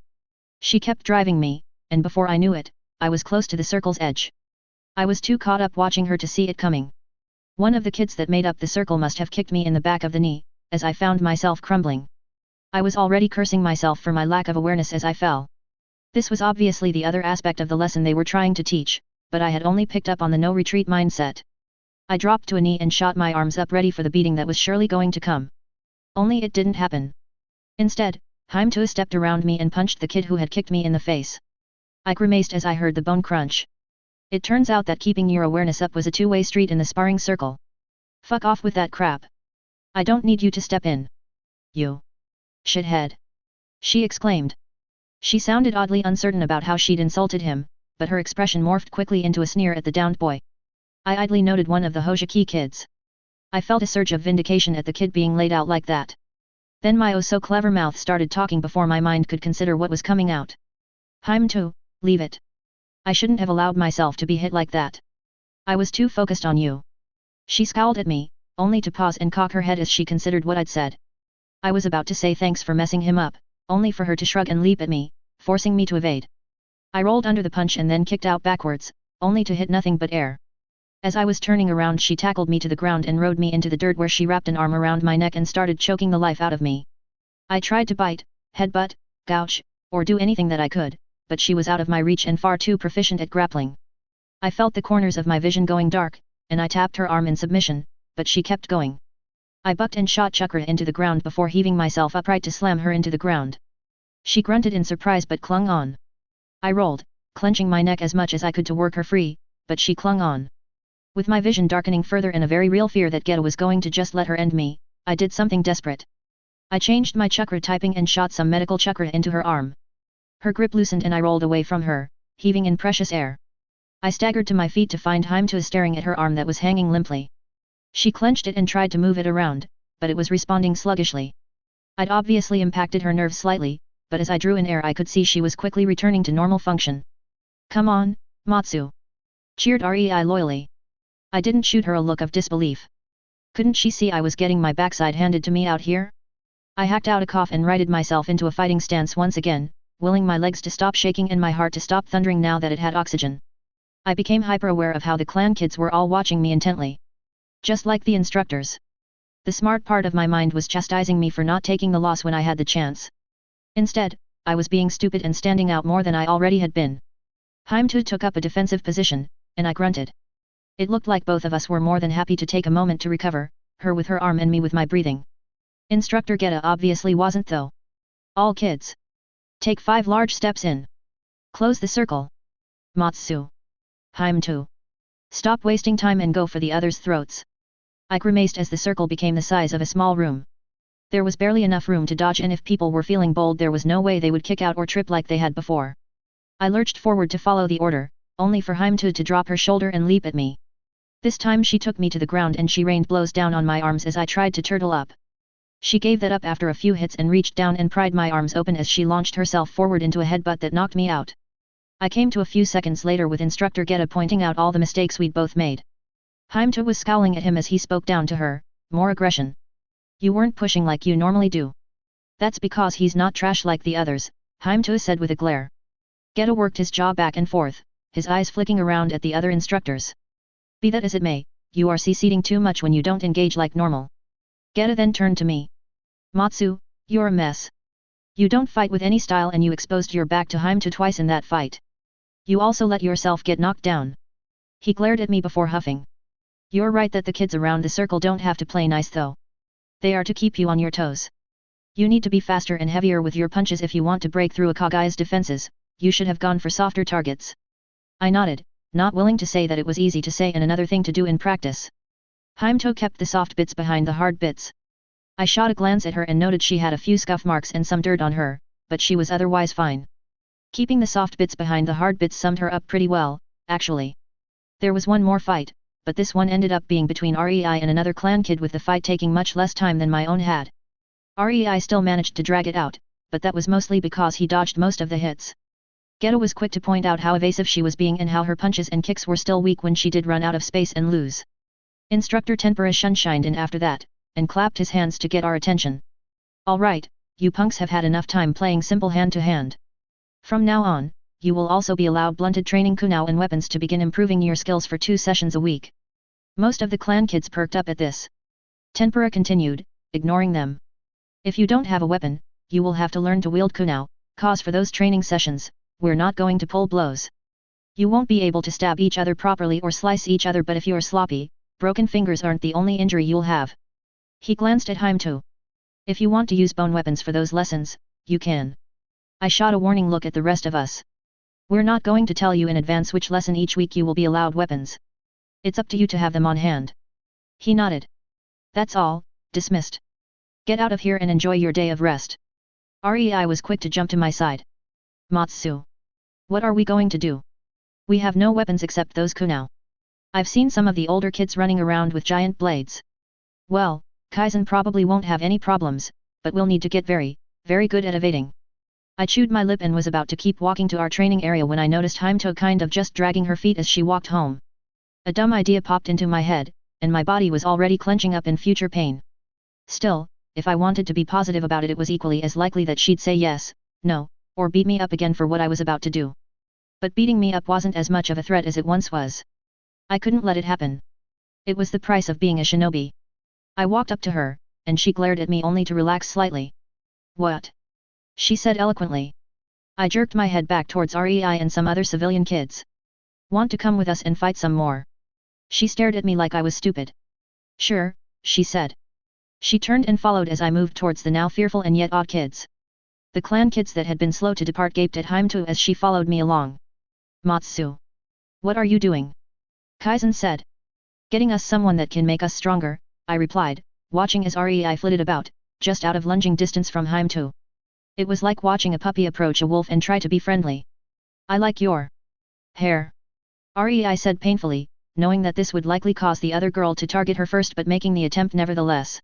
She kept driving me, and before I knew it, I was close to the circle's edge. I was too caught up watching her to see it coming. One of the kids that made up the circle must have kicked me in the back of the knee, as I found myself crumbling. I was already cursing myself for my lack of awareness as I fell. This was obviously the other aspect of the lesson they were trying to teach, but I had only picked up on the no-retreat mindset. I dropped to a knee and shot my arms up ready for the beating that was surely going to come. Only it didn't happen. Instead, Haimtua stepped around me and punched the kid who had kicked me in the face. I grimaced as I heard the bone crunch. It turns out that keeping your awareness up was a two-way street in the sparring circle. Fuck off with that crap. I don't need you to step in. You shithead, she exclaimed. She sounded oddly uncertain about how she'd insulted him, but her expression morphed quickly into a sneer at the downed boy. I idly noted one of the Hojiki kids. I felt a surge of vindication at the kid being laid out like that. Then my oh-so-clever mouth started talking before my mind could consider what was coming out. Haimtua, leave it. I shouldn't have allowed myself to be hit like that. I was too focused on you. She scowled at me, only to pause and cock her head as she considered what I'd said. I was about to say thanks for messing him up, only for her to shrug and leap at me, forcing me to evade. I rolled under the punch and then kicked out backwards, only to hit nothing but air. As I was turning around she tackled me to the ground and rode me into the dirt where she wrapped an arm around my neck and started choking the life out of me. I tried to bite, headbutt, gouge, or do anything that I could, but she was out of my reach and far too proficient at grappling. I felt the corners of my vision going dark, and I tapped her arm in submission, but she kept going. I bucked and shot chakra into the ground before heaving myself upright to slam her into the ground. She grunted in surprise but clung on. I rolled, clenching my neck as much as I could to work her free, but she clung on. With my vision darkening further and a very real fear that Geto was going to just let her end me, I did something desperate. I changed my chakra typing and shot some medical chakra into her arm. Her grip loosened and I rolled away from her, heaving in precious air. I staggered to my feet to find Haimtua staring at her arm that was hanging limply. She clenched it and tried to move it around, but it was responding sluggishly. I'd obviously impacted her nerves slightly, but as I drew in air I could see she was quickly returning to normal function. Come on, Matsu! Cheered Rei loyally. I didn't shoot her a look of disbelief. Couldn't she see I was getting my backside handed to me out here? I hacked out a cough and righted myself into a fighting stance once again, willing my legs to stop shaking and my heart to stop thundering now that it had oxygen. I became hyper-aware of how the clan kids were all watching me intently. Just like the instructors. The smart part of my mind was chastising me for not taking the loss when I had the chance. Instead, I was being stupid and standing out more than I already had been. Haimtua took up a defensive position, and I grunted. It looked like both of us were more than happy to take a moment to recover, her with her arm and me with my breathing. Instructor Geto obviously wasn't though. All kids. Take 5 large steps in. Close the circle. Matsu. Haimtua. Stop wasting time and go for the others' throats. I grimaced as the circle became the size of a small room. There was barely enough room to dodge and if people were feeling bold there was no way they would kick out or trip like they had before. I lurched forward to follow the order, only for Haimtua to drop her shoulder and leap at me. This time she took me to the ground and she rained blows down on my arms as I tried to turtle up. She gave that up after a few hits and reached down and pried my arms open as she launched herself forward into a headbutt that knocked me out. I came to a few seconds later with instructor Geta pointing out all the mistakes we'd both made. Haimto was scowling at him as he spoke down to her, more aggression. You weren't pushing like you normally do. That's because he's not trash like the others, Haimto said with a glare. Geta worked his jaw back and forth, his eyes flicking around at the other instructors. Be that as it may, you are conceding too much when you don't engage like normal. Geta then turned to me. Matsu, you're a mess. You don't fight with any style and you exposed your back to Haimto twice in that fight. You also let yourself get knocked down. He glared at me before huffing. You're right that the kids around the circle don't have to play nice though. They are to keep you on your toes. You need to be faster and heavier with your punches if you want to break through a Kagai's defenses, you should have gone for softer targets. I nodded, not willing to say that it was easy to say and another thing to do in practice. Haimto kept the soft bits behind the hard bits. I shot a glance at her and noted she had a few scuff marks and some dirt on her, but she was otherwise fine. Keeping the soft bits behind the hard bits summed her up pretty well, actually. There was one more fight, but this one ended up being between Rei and another clan kid with the fight taking much less time than my own had. Rei still managed to drag it out, but that was mostly because he dodged most of the hits. Geta was quick to point out how evasive she was being and how her punches and kicks were still weak when she did run out of space and lose. Instructor Tempura sunshined in after that, and clapped his hands to get our attention. Alright, you punks have had enough time playing simple hand-to-hand. From now on, you will also be allowed blunted training kunao and weapons to begin improving your skills for 2 sessions a week. Most of the clan kids perked up at this. Tempura continued, ignoring them. If you don't have a weapon, you will have to learn to wield kunao, cause for those training sessions, we're not going to pull blows. You won't be able to stab each other properly or slice each other, but if you're sloppy, broken fingers aren't the only injury you'll have. He glanced at Haimto. If you want to use bone weapons for those lessons, you can. I shot a warning look at the rest of us. We're not going to tell you in advance which lesson each week you will be allowed weapons. It's up to you to have them on hand. He nodded. That's all, dismissed. Get out of here and enjoy your day of rest. Rei was quick to jump to my side. Matsu. What are we going to do? We have no weapons except those kunao. I've seen some of the older kids running around with giant blades. Well, Kaizen probably won't have any problems, but we'll need to get very, very good at evading. I chewed my lip and was about to keep walking to our training area when I noticed Haimto kind of just dragging her feet as she walked home. A dumb idea popped into my head, and my body was already clenching up in future pain. Still, if I wanted to be positive about it, it was equally as likely that she'd say yes, no, or beat me up again for what I was about to do. But beating me up wasn't as much of a threat as it once was. I couldn't let it happen. It was the price of being a shinobi. I walked up to her, and she glared at me only to relax slightly. What? She said eloquently. I jerked my head back towards Rei and some other civilian kids. Want to come with us and fight some more? She stared at me like I was stupid. Sure, she said. She turned and followed as I moved towards the now fearful and yet odd kids. The clan kids that had been slow to depart gaped at Haimto as she followed me along. Matsu. What are you doing? Kaizen said. Getting us someone that can make us stronger, I replied, watching as Rei flitted about, just out of lunging distance from Haimto. It was like watching a puppy approach a wolf and try to be friendly. I like your hair. Rei said painfully, knowing that this would likely cause the other girl to target her first but making the attempt nevertheless.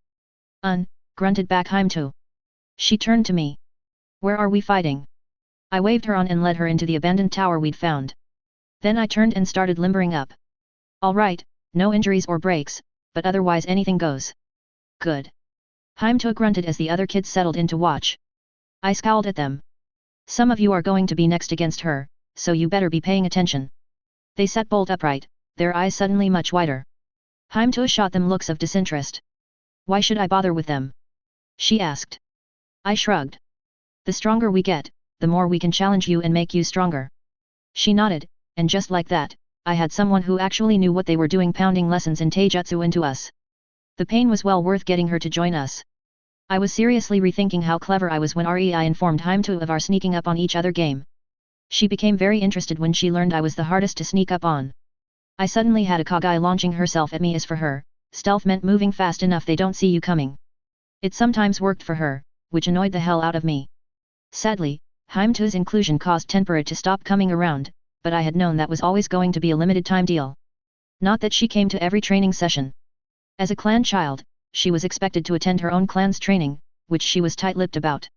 Grunted back Haimto. She turned to me. Where are we fighting? I waved her on and led her into the abandoned tower we'd found. Then I turned and started limbering up. Alright, no injuries or breaks, but otherwise anything goes. Good. Haimto grunted as the other kids settled in to watch. I scowled at them. Some of you are going to be next against her, so you better be paying attention. They sat bolt upright, their eyes suddenly much wider. Haimto shot them looks of disinterest. Why should I bother with them? She asked. I shrugged. The stronger we get, the more we can challenge you and make you stronger. She nodded, and just like that, I had someone who actually knew what they were doing pounding lessons in taijutsu into us. The pain was well worth getting her to join us. I was seriously rethinking how clever I was when Rei informed Haimto of our sneaking up on each other game. She became very interested when she learned I was the hardest to sneak up on. I suddenly had a Kagai launching herself at me as for her, stealth meant moving fast enough they don't see you coming. It sometimes worked for her, which annoyed the hell out of me. Sadly, Haimto's inclusion caused Tempura to stop coming around, but I had known that was always going to be a limited time deal. Not that she came to every training session. As a clan child, she was expected to attend her own clan's training, which she was tight-lipped about.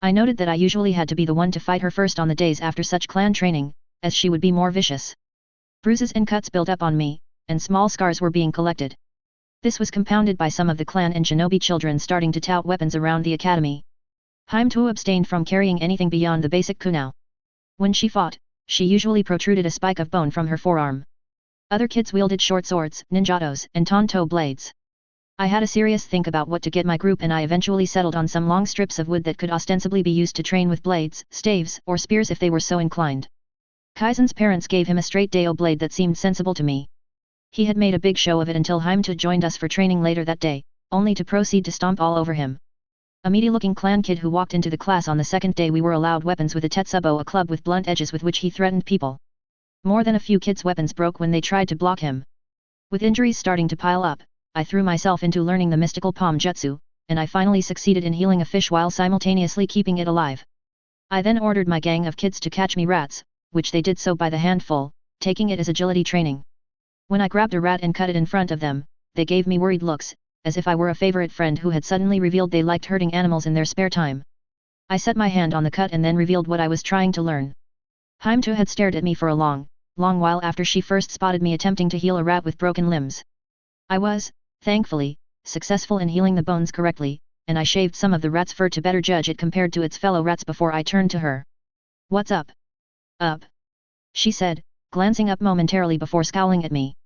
I noted that I usually had to be the one to fight her first on the days after such clan training, as she would be more vicious. Bruises and cuts built up on me, and small scars were being collected. This was compounded by some of the clan and shinobi children starting to tout weapons around the academy. Haimtu abstained from carrying anything beyond the basic kunao. When she fought, she usually protruded a spike of bone from her forearm. Other kids wielded short swords, ninjatos, and tanto blades. I had a serious think about what to get my group, and I eventually settled on some long strips of wood that could ostensibly be used to train with blades, staves, or spears if they were so inclined. Kaizen's parents gave him a straight Dao blade that seemed sensible to me. He had made a big show of it until Haimtu joined us for training later that day, only to proceed to stomp all over him. A meaty-looking clan kid who walked into the class on the second day. We were allowed weapons with a tetsubo, a club with blunt edges with which he threatened people. More than a few kids' weapons broke when they tried to block him. With injuries starting to pile up, I threw myself into learning the mystical palm jutsu, and I finally succeeded in healing a fish while simultaneously keeping it alive. I then ordered my gang of kids to catch me rats, which they did so by the handful, taking it as agility training. When I grabbed a rat and cut it in front of them, they gave me worried looks, as if I were a favorite friend who had suddenly revealed they liked hurting animals in their spare time. I set my hand on the cut and then revealed what I was trying to learn. Haimtu had stared at me for a long while after she first spotted me attempting to heal a rat with broken limbs. I was, thankfully, successful in healing the bones correctly, and I shaved some of the rat's fur to better judge it compared to its fellow rats before I turned to her. "What's up?" "Up," she said, glancing up momentarily before scowling at me.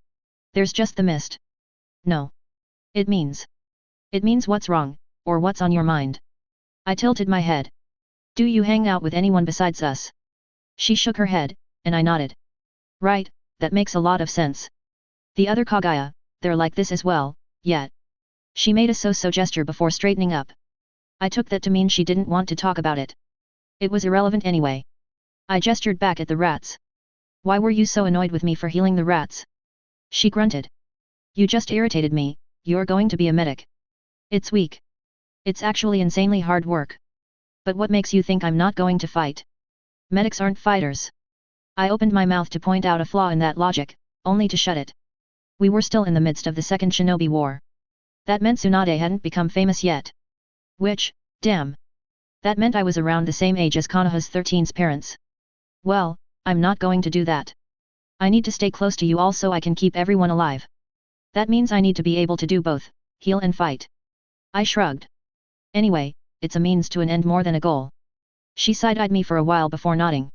"There's just the mist." "No. It means what's wrong, or what's on your mind?" I tilted my head. "Do you hang out with anyone besides us?" She shook her head, and I nodded. "Right, that makes a lot of sense. The other Kaguya, they're like this as well, yet." She made a so-so gesture before straightening up. I took that to mean she didn't want to talk about it. It was irrelevant anyway. I gestured back at the rats. "Why were you so annoyed with me for healing the rats?" She grunted. "You just irritated me. You're going to be a medic. It's weak. It's actually insanely hard work. But what makes you think I'm not going to fight? Medics aren't fighters." I opened my mouth to point out a flaw in that logic, only to shut it. We were still in the midst of the Second Shinobi War. That meant Tsunade hadn't become famous yet. Which, damn. That meant I was around the same age as Konoha's 13's parents. Well, I'm not going to do that. I need to stay close to you all so I can keep everyone alive. That means I need to be able to do both, heal and fight. I shrugged. Anyway, it's a means to an end more than a goal. She side-eyed me for a while before nodding.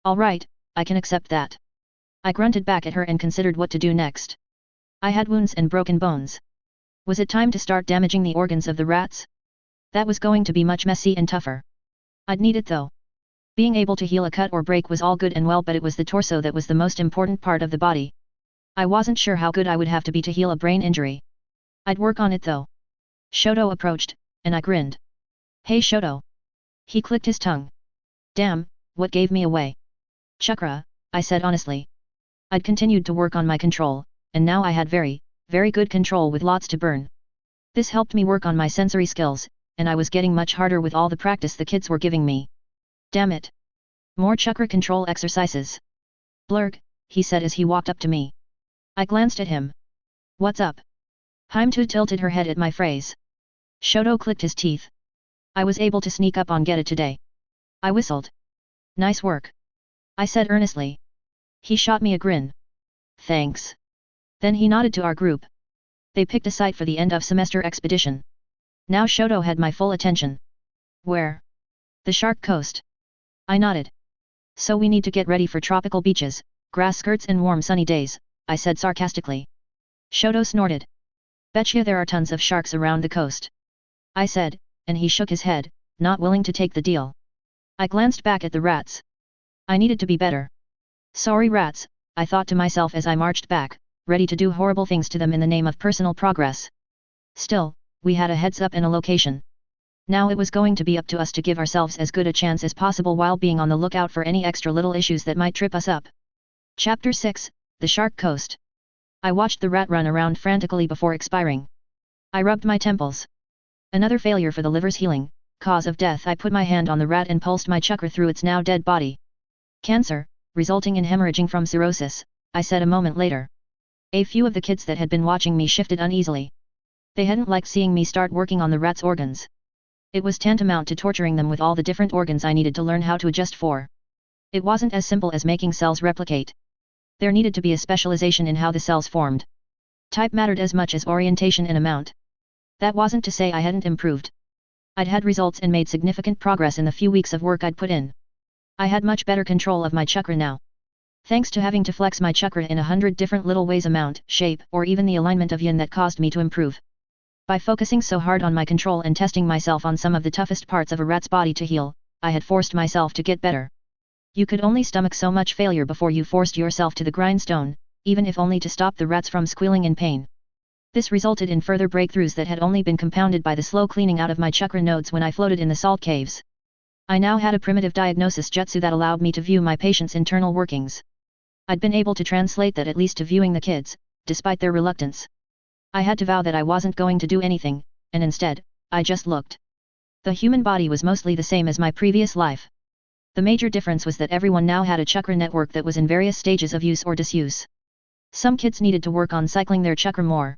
All right, I can accept that. I grunted back at her and considered what to do next. I had wounds and broken bones. Was it time to start damaging the organs of the rats? That was going to be much messy and tougher. I'd need it though. Being able to heal a cut or break was all good and well, but it was the torso that was the most important part of the body. I wasn't sure how good I would have to be to heal a brain injury. I'd work on it though. Shoto approached, and I grinned. "Hey Shoto." He clicked his tongue. "Damn, what gave me away?" "Chakra," I said honestly. I'd continued to work on my control, and now I had very good control with lots to burn. This helped me work on my sensory skills, and I was getting much harder with all the practice the kids were giving me. Damn it. More chakra control exercises. "Blurg," he said as he walked up to me. I glanced at him. "What's up?" Haimtu tilted her head at my phrase. Shoto clicked his teeth. "I was able to sneak up on Geta today." I whistled. "Nice work," I said earnestly. He shot me a grin. "Thanks." Then he nodded to our group. They picked a site for the end-of-semester expedition. Now Shoto had my full attention. "Where?" "The Shark Coast." I nodded. "So we need to get ready for tropical beaches, grass skirts and warm sunny days," I said sarcastically. Shoto snorted. "Betcha there are tons of sharks around the coast," I said, and he shook his head, not willing to take the deal. I glanced back at the rats. I needed to be better. Sorry rats, I thought to myself as I marched back, ready to do horrible things to them in the name of personal progress. Still, we had a heads up and a location. Now it was going to be up to us to give ourselves as good a chance as possible while being on the lookout for any extra little issues that might trip us up. Chapter 6, The Shark Coast. I watched the rat run around frantically before expiring. I rubbed my temples. Another failure for the liver's healing, cause of death. I put my hand on the rat and pulsed my chakra through its now dead body. "Cancer, resulting in hemorrhaging from cirrhosis," I said a moment later. A few of the kids that had been watching me shifted uneasily. They hadn't liked seeing me start working on the rats' organs. It was tantamount to torturing them with all the different organs I needed to learn how to adjust for. It wasn't as simple as making cells replicate. There needed to be a specialization in how the cells formed. Type mattered as much as orientation and amount. That wasn't to say I hadn't improved. I'd had results and made significant progress in the few weeks of work I'd put in. I had much better control of my chakra now. Thanks to having to flex my chakra in 100 different little ways, amount, shape, or even the alignment of yin that caused me to improve. By focusing so hard on my control and testing myself on some of the toughest parts of a rat's body to heal, I had forced myself to get better. You could only stomach so much failure before you forced yourself to the grindstone, even if only to stop the rats from squealing in pain. This resulted in further breakthroughs that had only been compounded by the slow cleaning out of my chakra nodes when I floated in the salt caves. I now had a primitive diagnosis jutsu that allowed me to view my patient's internal workings. I'd been able to translate that at least to viewing the kids, despite their reluctance. I had to vow that I wasn't going to do anything, and instead, I just looked. The human body was mostly the same as my previous life. The major difference was that everyone now had a chakra network that was in various stages of use or disuse. Some kids needed to work on cycling their chakra more.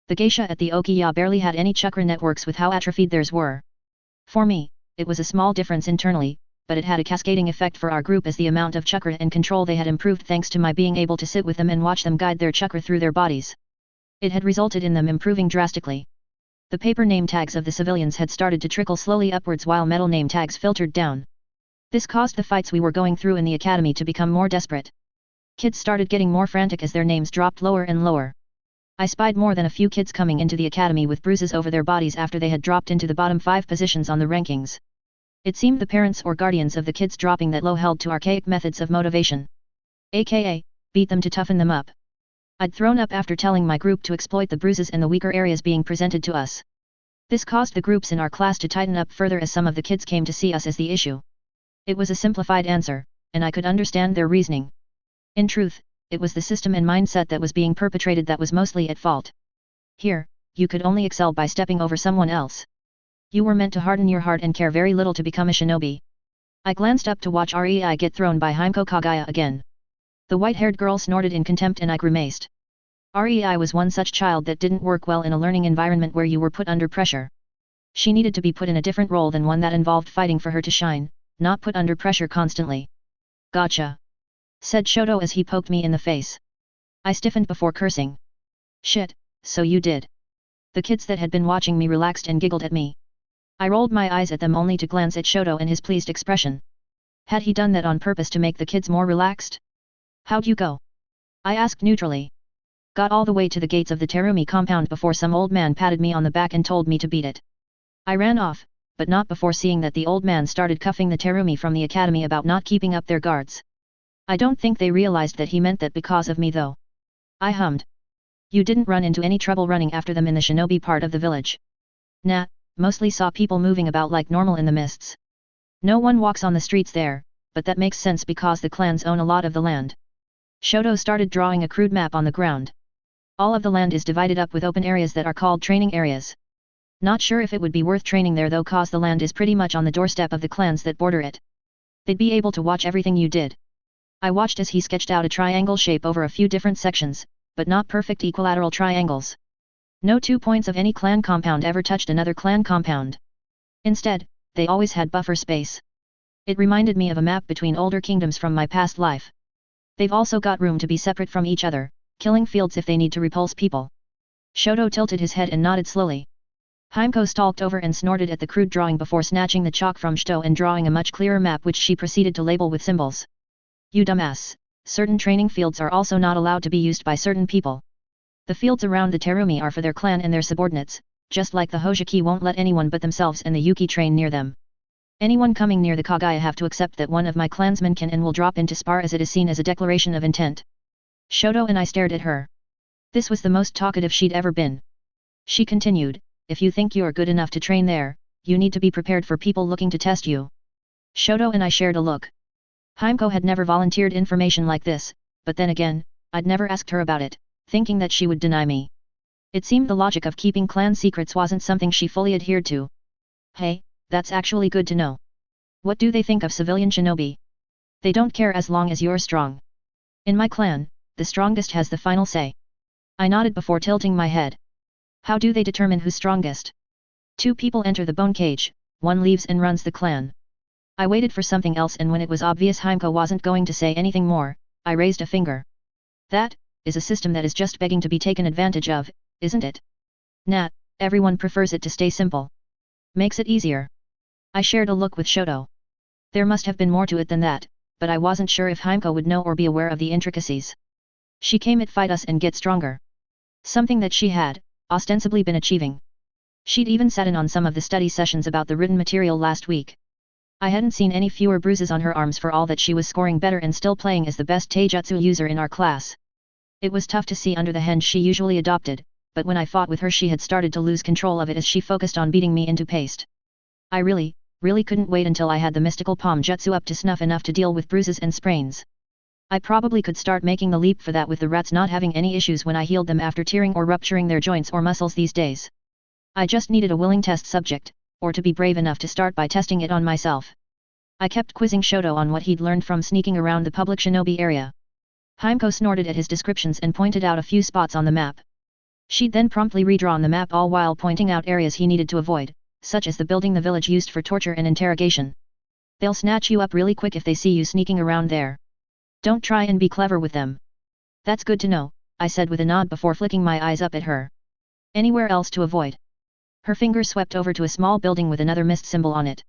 The geisha at the Okiya barely had any chakra networks with how atrophied theirs were. For me, it was a small difference internally, but it had a cascading effect for our group as the amount of chakra and control they had improved thanks to my being able to sit with them and watch them guide their chakra through their bodies. It had resulted in them improving drastically. The paper name tags of the civilians had started to trickle slowly upwards while metal name tags filtered down. This caused the fights we were going through in the academy to become more desperate. Kids started getting more frantic as their names dropped lower and lower. I spied more than a few kids coming into the academy with bruises over their bodies after they had dropped into the bottom 5 positions on the rankings. It seemed the parents or guardians of the kids dropping that low held to archaic methods of motivation. AKA, beat them to toughen them up. I'd thrown up after telling my group to exploit the bruises and the weaker areas being presented to us. This caused the groups in our class to tighten up further as some of the kids came to see us as the issue. It was a simplified answer, and I could understand their reasoning. In truth, it was the system and mindset that was being perpetrated that was mostly at fault. Here, you could only excel by stepping over someone else. You were meant to harden your heart and care very little to become a shinobi. I glanced up to watch Rei get thrown by Himeko Kagaya again. The white-haired girl snorted in contempt and I grimaced. Rei was one such child that didn't work well in a learning environment where you were put under pressure. She needed to be put in a different role than one that involved fighting for her to shine, not put under pressure constantly. Gotcha, said Shoto as he poked me in the face. I stiffened before cursing. Shit, so you did. The kids that had been watching me relaxed and giggled at me. I rolled my eyes at them only to glance at Shoto and his pleased expression. Had he done that on purpose to make the kids more relaxed? How'd you go? I asked neutrally. Got all the way to the gates of the Terumi compound before some old man patted me on the back and told me to beat it. I ran off, but not before seeing that the old man started cuffing the Terumi from the academy about not keeping up their guards. I don't think they realized that he meant that because of me though. I hummed. You didn't run into any trouble running after them in the shinobi part of the village? Nah, mostly saw people moving about like normal in the mists. No one walks on the streets there, but that makes sense because the clans own a lot of the land. Shoto started drawing a crude map on the ground. All of the land is divided up with open areas that are called training areas. Not sure if it would be worth training there though cause the land is pretty much on the doorstep of the clans that border it. They'd be able to watch everything you did. I watched as he sketched out a triangle shape over a few different sections, but not perfect equilateral triangles. No 2 points of any clan compound ever touched another clan compound. Instead, they always had buffer space. It reminded me of a map between older kingdoms from my past life. They've also got room to be separate from each other, killing fields if they need to repulse people. Shoto tilted his head and nodded slowly. Himeko stalked over and snorted at the crude drawing before snatching the chalk from Shoto and drawing a much clearer map which she proceeded to label with symbols. You dumbass, certain training fields are also not allowed to be used by certain people. The fields around the Terumi are for their clan and their subordinates, just like the Hojiki won't let anyone but themselves and the Yuki train near them. Anyone coming near the Kagaya have to accept that one of my clansmen can and will drop into spar as it is seen as a declaration of intent. Shoto and I stared at her. This was the most talkative she'd ever been. She continued, if you think you're good enough to train there, you need to be prepared for people looking to test you. Shoto and I shared a look. Himeko had never volunteered information like this, but then again, I'd never asked her about it, thinking that she would deny me. It seemed the logic of keeping clan secrets wasn't something she fully adhered to. Hey, that's actually good to know. What do they think of civilian shinobi? They don't care as long as you're strong. In my clan, the strongest has the final say. I nodded before tilting my head. How do they determine who's strongest? 2 people enter the bone cage, 1 leaves and runs the clan. I waited for something else, and when it was obvious Heimko wasn't going to say anything more, I raised a finger. That is a system that is just begging to be taken advantage of, isn't it? Nat, everyone prefers it to stay simple. Makes it easier. I shared a look with Shoto. There must have been more to it than that, but I wasn't sure if Heimko would know or be aware of the intricacies. She came to fight us and get stronger. Something that she had, ostensibly been achieving. She'd even sat in on some of the study sessions about the written material last week. I hadn't seen any fewer bruises on her arms for all that she was scoring better and still playing as the best taijutsu user in our class. It was tough to see under the henge she usually adopted, but when I fought with her she had started to lose control of it as she focused on beating me into paste. I really couldn't wait until I had the mystical palm jutsu up to snuff enough to deal with bruises and sprains. I probably could start making the leap for that with the rats not having any issues when I healed them after tearing or rupturing their joints or muscles these days. I just needed a willing test subject, or to be brave enough to start by testing it on myself. I kept quizzing Shoto on what he'd learned from sneaking around the public shinobi area. Heimko snorted at his descriptions and pointed out a few spots on the map. She'd then promptly redrawn the map, all while pointing out areas he needed to avoid, such as the building the village used for torture and interrogation. They'll snatch you up really quick if they see you sneaking around there. Don't try and be clever with them. That's good to know, I said with a nod before flicking my eyes up at her. Anywhere else to avoid? Her finger swept over to a small building with another mist symbol on it.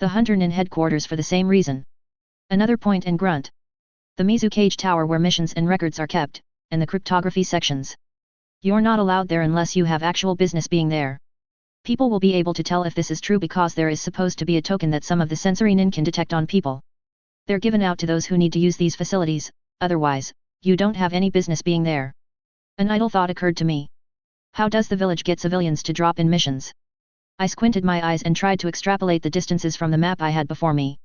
The Hunter Nin headquarters for the same reason. Another point and grunt. The Mizu Cage Tower where missions and records are kept, and the cryptography sections. You're not allowed there unless you have actual business being there. People will be able to tell if this is true because there is supposed to be a token that some of the sensory nin can detect on people. They're given out to those who need to use these facilities, otherwise, you don't have any business being there. An idle thought occurred to me. How does the village get civilians to drop in missions? I squinted my eyes and tried to extrapolate the distances from the map I had before me.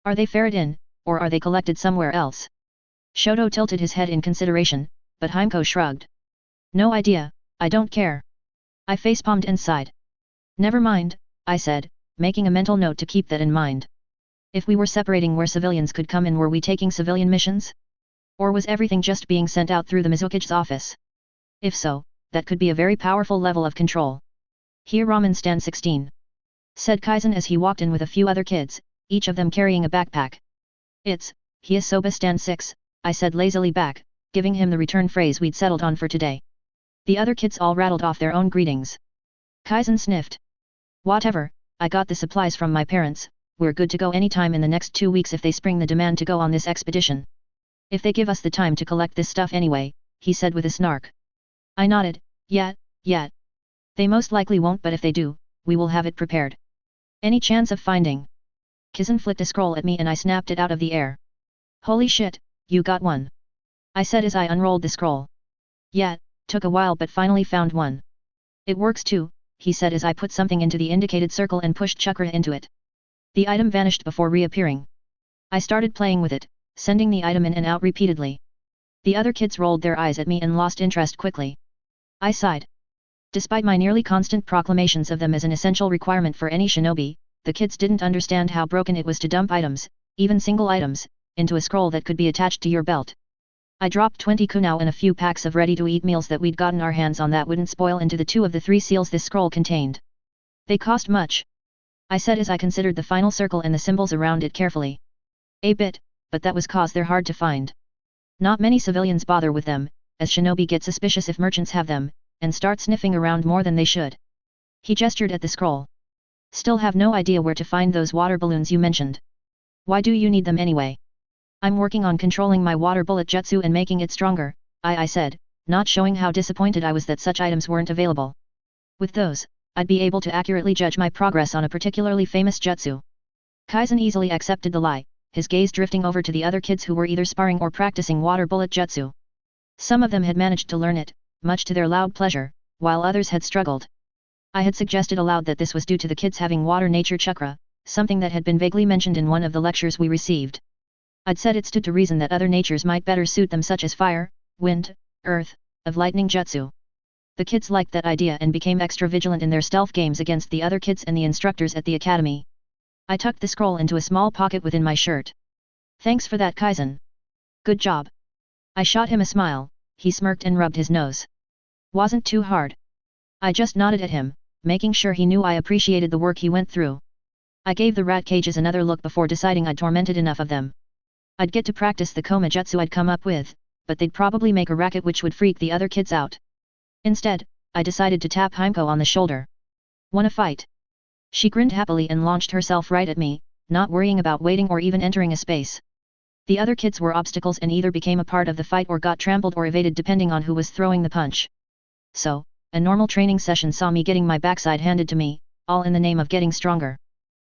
Are they ferried in, or are they collected somewhere else? Shoto tilted his head in consideration, but Heimko shrugged. No idea, I don't care. I facepalmed and sighed. Never mind, I said, making a mental note to keep that in mind. If we were separating where civilians could come in, were we taking civilian missions? Or was everything just being sent out through the Mizukage's office? If so, that could be a very powerful level of control. Here Ramen stand 16. Said Kaizen as he walked in with a few other kids, each of them carrying a backpack. It's, Hyasoba stand 6, I said lazily back, giving him the return phrase we'd settled on for today. The other kids all rattled off their own greetings. Kaizen sniffed. Whatever, I got the supplies from my parents, we're good to go anytime in the next 2 weeks if they spring the demand to go on this expedition. If they give us the time to collect this stuff anyway, he said with a snark. I nodded, yet. They most likely won't, but if they do, we will have it prepared. Any chance of finding? Kaizen flicked a scroll at me and I snapped it out of the air. Holy shit, you got one. I said as I unrolled the scroll. Yeah, took a while but finally found one. It works too, he said as I put something into the indicated circle and pushed chakra into it. The item vanished before reappearing. I started playing with it, sending the item in and out repeatedly. The other kids rolled their eyes at me and lost interest quickly. I sighed. Despite my nearly constant proclamations of them as an essential requirement for any shinobi, the kids didn't understand how broken it was to dump items, even single items, into a scroll that could be attached to your belt. I dropped 20 kunao and a few packs of ready-to-eat meals that we'd gotten our hands on that wouldn't spoil into the 2 of the 3 seals this scroll contained. They cost much? I said as I considered the final circle and the symbols around it carefully. A bit, but that was cause they're hard to find. Not many civilians bother with them, as shinobi get suspicious if merchants have them, and start sniffing around more than they should. He gestured at the scroll. Still have no idea where to find those water balloons you mentioned. Why do you need them anyway? I'm working on controlling my water bullet jutsu and making it stronger, I said, not showing how disappointed I was that such items weren't available. With those, I'd be able to accurately judge my progress on a particularly famous jutsu. Kaizen easily accepted the lie, his gaze drifting over to the other kids who were either sparring or practicing water bullet jutsu. Some of them had managed to learn it, much to their loud pleasure, while others had struggled. I had suggested aloud that this was due to the kids having water nature chakra, something that had been vaguely mentioned in one of the lectures we received. I'd said it stood to reason that other natures might better suit them, such as fire, wind, earth, of lightning jutsu. The kids liked that idea and became extra vigilant in their stealth games against the other kids and the instructors at the academy. I tucked the scroll into a small pocket within my shirt. Thanks for that, Kaizen. Good job. I shot him a smile, he smirked and rubbed his nose. Wasn't too hard. I just nodded at him, making sure he knew I appreciated the work he went through. I gave the rat cages another look before deciding I'd tormented enough of them. I'd get to practice the koma jutsu I'd come up with, but they'd probably make a racket which would freak the other kids out. Instead, I decided to tap Himeko on the shoulder. "Wanna fight?" She grinned happily and launched herself right at me, not worrying about waiting or even entering a space. The other kids were obstacles and either became a part of the fight or got trampled or evaded depending on who was throwing the punch. So, a normal training session saw me getting my backside handed to me, all in the name of getting stronger.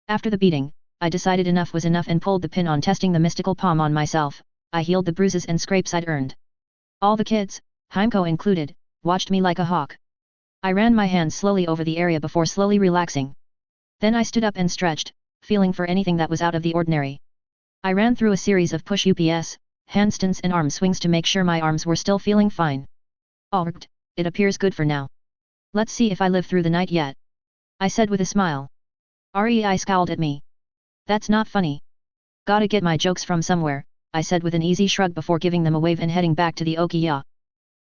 After the beating, I decided enough was enough and pulled the pin on testing the mystical palm on myself. I healed the bruises and scrapes I'd earned. All the kids, Himeko included, watched me like a hawk. I ran my hands slowly over the area before slowly relaxing. Then I stood up and stretched, feeling for anything that was out of the ordinary. I ran through a series of push-ups, handstands and arm swings to make sure my arms were still feeling fine. "Alright, it appears good for now. Let's see if I live through the night yet," I said with a smile. Rei scowled at me. "That's not funny. Gotta get my jokes from somewhere," I said with an easy shrug before giving them a wave and heading back to the Okiya.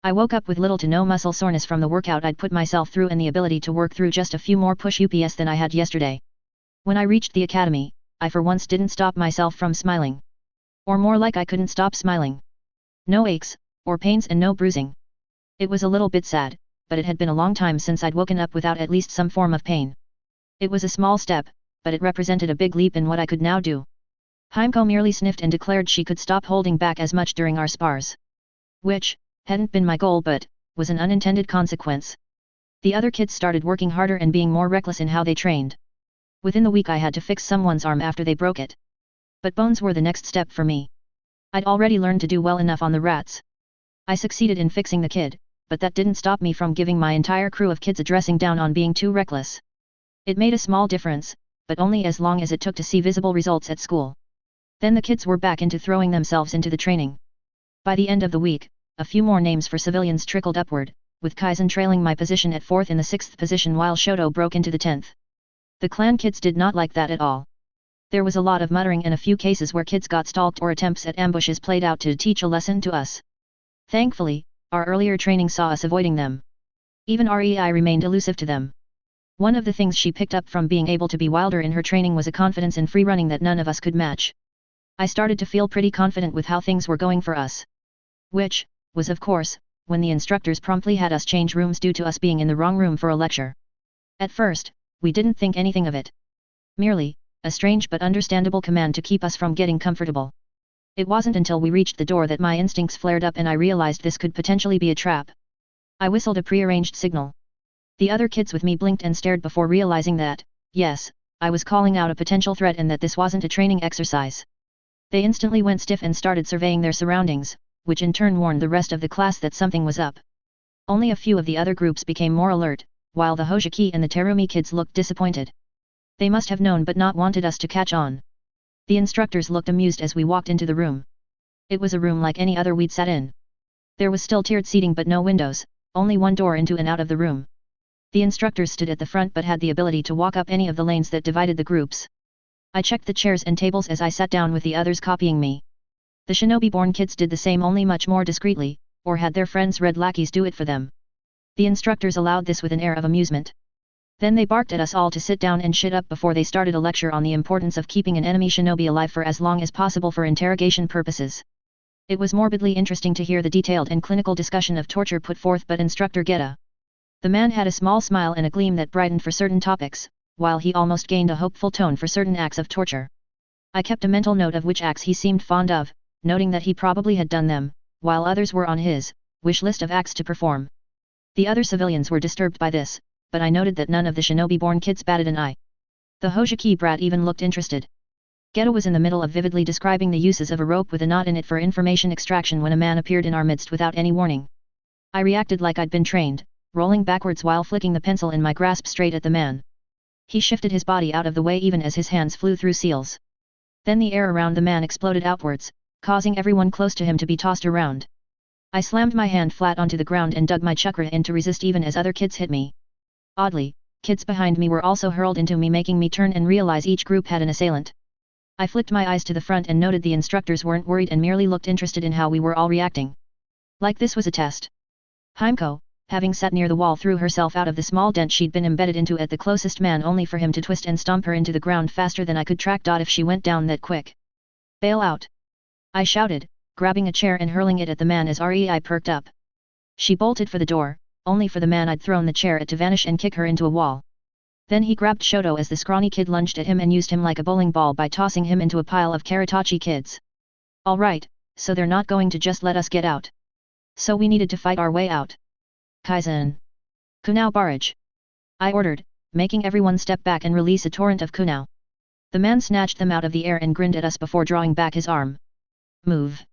I woke up with little to no muscle soreness from the workout I'd put myself through and the ability to work through just a few more push-ups than I had yesterday. When I reached the academy, I for once didn't stop myself from smiling. Or more like I couldn't stop smiling. No aches, or pains and no bruising. It was a little bit sad, but it had been a long time since I'd woken up without at least some form of pain. It was a small step, but it represented a big leap in what I could now do. Himeko merely sniffed and declared she could stop holding back as much during our spars. Which, hadn't been my goal but, was an unintended consequence. The other kids started working harder and being more reckless in how they trained. Within the week I had to fix someone's arm after they broke it. But bones were the next step for me. I'd already learned to do well enough on the rats. I succeeded in fixing the kid, but that didn't stop me from giving my entire crew of kids a dressing down on being too reckless. It made a small difference, but only as long as it took to see visible results at school. Then the kids were back into throwing themselves into the training. By the end of the week, a few more names for civilians trickled upward, with Kaizen trailing my position at 4th in the 6th position while Shoto broke into the 10th. The clan kids did not like that at all. There was a lot of muttering and a few cases where kids got stalked or attempts at ambushes played out to teach a lesson to us. Thankfully, our earlier training saw us avoiding them. Even Rei remained elusive to them. One of the things she picked up from being able to be wilder in her training was a confidence in free running that none of us could match. I started to feel pretty confident with how things were going for us. Which, was of course, when the instructors promptly had us change rooms due to us being in the wrong room for a lecture. At first, we didn't think anything of it. Merely, a strange but understandable command to keep us from getting comfortable. It wasn't until we reached the door that my instincts flared up and I realized this could potentially be a trap. I whistled a prearranged signal. The other kids with me blinked and stared before realizing that, yes, I was calling out a potential threat and that this wasn't a training exercise. They instantly went stiff and started surveying their surroundings, which in turn warned the rest of the class that something was up. Only a few of the other groups became more alert, while the Hojiki and the Terumi kids looked disappointed. They must have known but not wanted us to catch on. The instructors looked amused as we walked into the room. It was a room like any other we'd sat in. There was still tiered seating but no windows, only one door into and out of the room. The instructors stood at the front but had the ability to walk up any of the lanes that divided the groups. I checked the chairs and tables as I sat down with the others copying me. The shinobi-born kids did the same only much more discreetly, or had their friends red lackeys do it for them. The instructors allowed this with an air of amusement. Then they barked at us all to sit down and shut up before they started a lecture on the importance of keeping an enemy shinobi alive for as long as possible for interrogation purposes. It was morbidly interesting to hear the detailed and clinical discussion of torture put forth by Instructor Geta. The man had a small smile and a gleam that brightened for certain topics, while he almost gained a hopeful tone for certain acts of torture. I kept a mental note of which acts he seemed fond of, noting that he probably had done them, while others were on his wish list of acts to perform. The other civilians were disturbed by this, but I noted that none of the shinobi-born kids batted an eye. The Hojiki brat even looked interested. Geta was in the middle of vividly describing the uses of a rope with a knot in it for information extraction when a man appeared in our midst without any warning. I reacted like I'd been trained, rolling backwards while flicking the pencil in my grasp straight at the man. He shifted his body out of the way even as his hands flew through seals. Then the air around the man exploded outwards, causing everyone close to him to be tossed around. I slammed my hand flat onto the ground and dug my chakra in to resist even as other kids hit me. Oddly, kids behind me were also hurled into me, making me turn and realize each group had an assailant. I flicked my eyes to the front and noted the instructors weren't worried and merely looked interested in how we were all reacting. Like this was a test. Himeko, having sat near the wall, threw herself out of the small dent she'd been embedded into at the closest man, only for him to twist and stomp her into the ground faster than I could track. If she went down that quick. Bail out! I shouted, grabbing a chair and hurling it at the man as Rei perked up. She bolted for the door, only for the man I'd thrown the chair at to vanish and kick her into a wall. Then he grabbed Shoto as the scrawny kid lunged at him and used him like a bowling ball by tossing him into a pile of Karatachi kids. Alright, so they're not going to just let us get out. So we needed to fight our way out. Kaizen. Kunao barrage. I ordered, making everyone step back and release a torrent of kunao. The man snatched them out of the air and grinned at us before drawing back his arm. Move!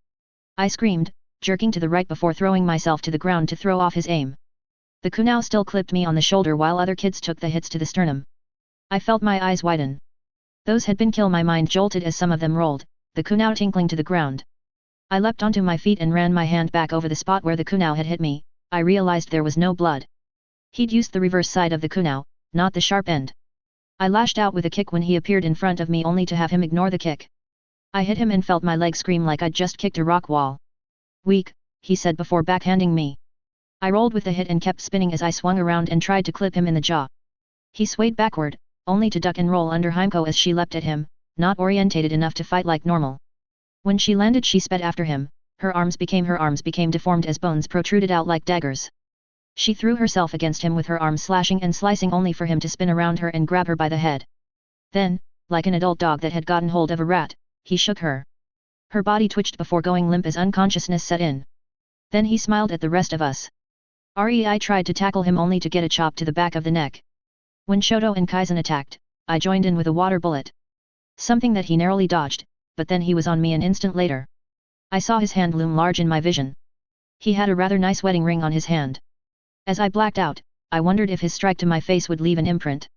I screamed, jerking to the right before throwing myself to the ground to throw off his aim. The kunao still clipped me on the shoulder while other kids took the hits to the sternum. I felt my eyes widen. Those had been kill. My mind jolted as some of them rolled, the kunao tinkling to the ground. I leapt onto my feet and ran my hand back over the spot where the kunao had hit me. I realized there was no blood. He'd used the reverse side of the kunao, not the sharp end. I lashed out with a kick when he appeared in front of me, only to have him ignore the kick. I hit him and felt my leg scream like I'd just kicked a rock wall. Weak, he said before backhanding me. I rolled with the hit and kept spinning as I swung around and tried to clip him in the jaw. He swayed backward, only to duck and roll under Heimko as she leapt at him, not orientated enough to fight like normal. When she landed, she sped after him. Her arms became deformed as bones protruded out like daggers. She threw herself against him with her arms slashing and slicing, only for him to spin around her and grab her by the head. Then, like an adult dog that had gotten hold of a rat, he shook her. Her body twitched before going limp as unconsciousness set in. Then he smiled at the rest of us. Rei tried to tackle him only to get a chop to the back of the neck. When Shoto and Kaizen attacked, I joined in with a water bullet. Something that he narrowly dodged, but then he was on me an instant later. I saw his hand loom large in my vision. He had a rather nice wedding ring on his hand. As I blacked out, I wondered if his strike to my face would leave an imprint.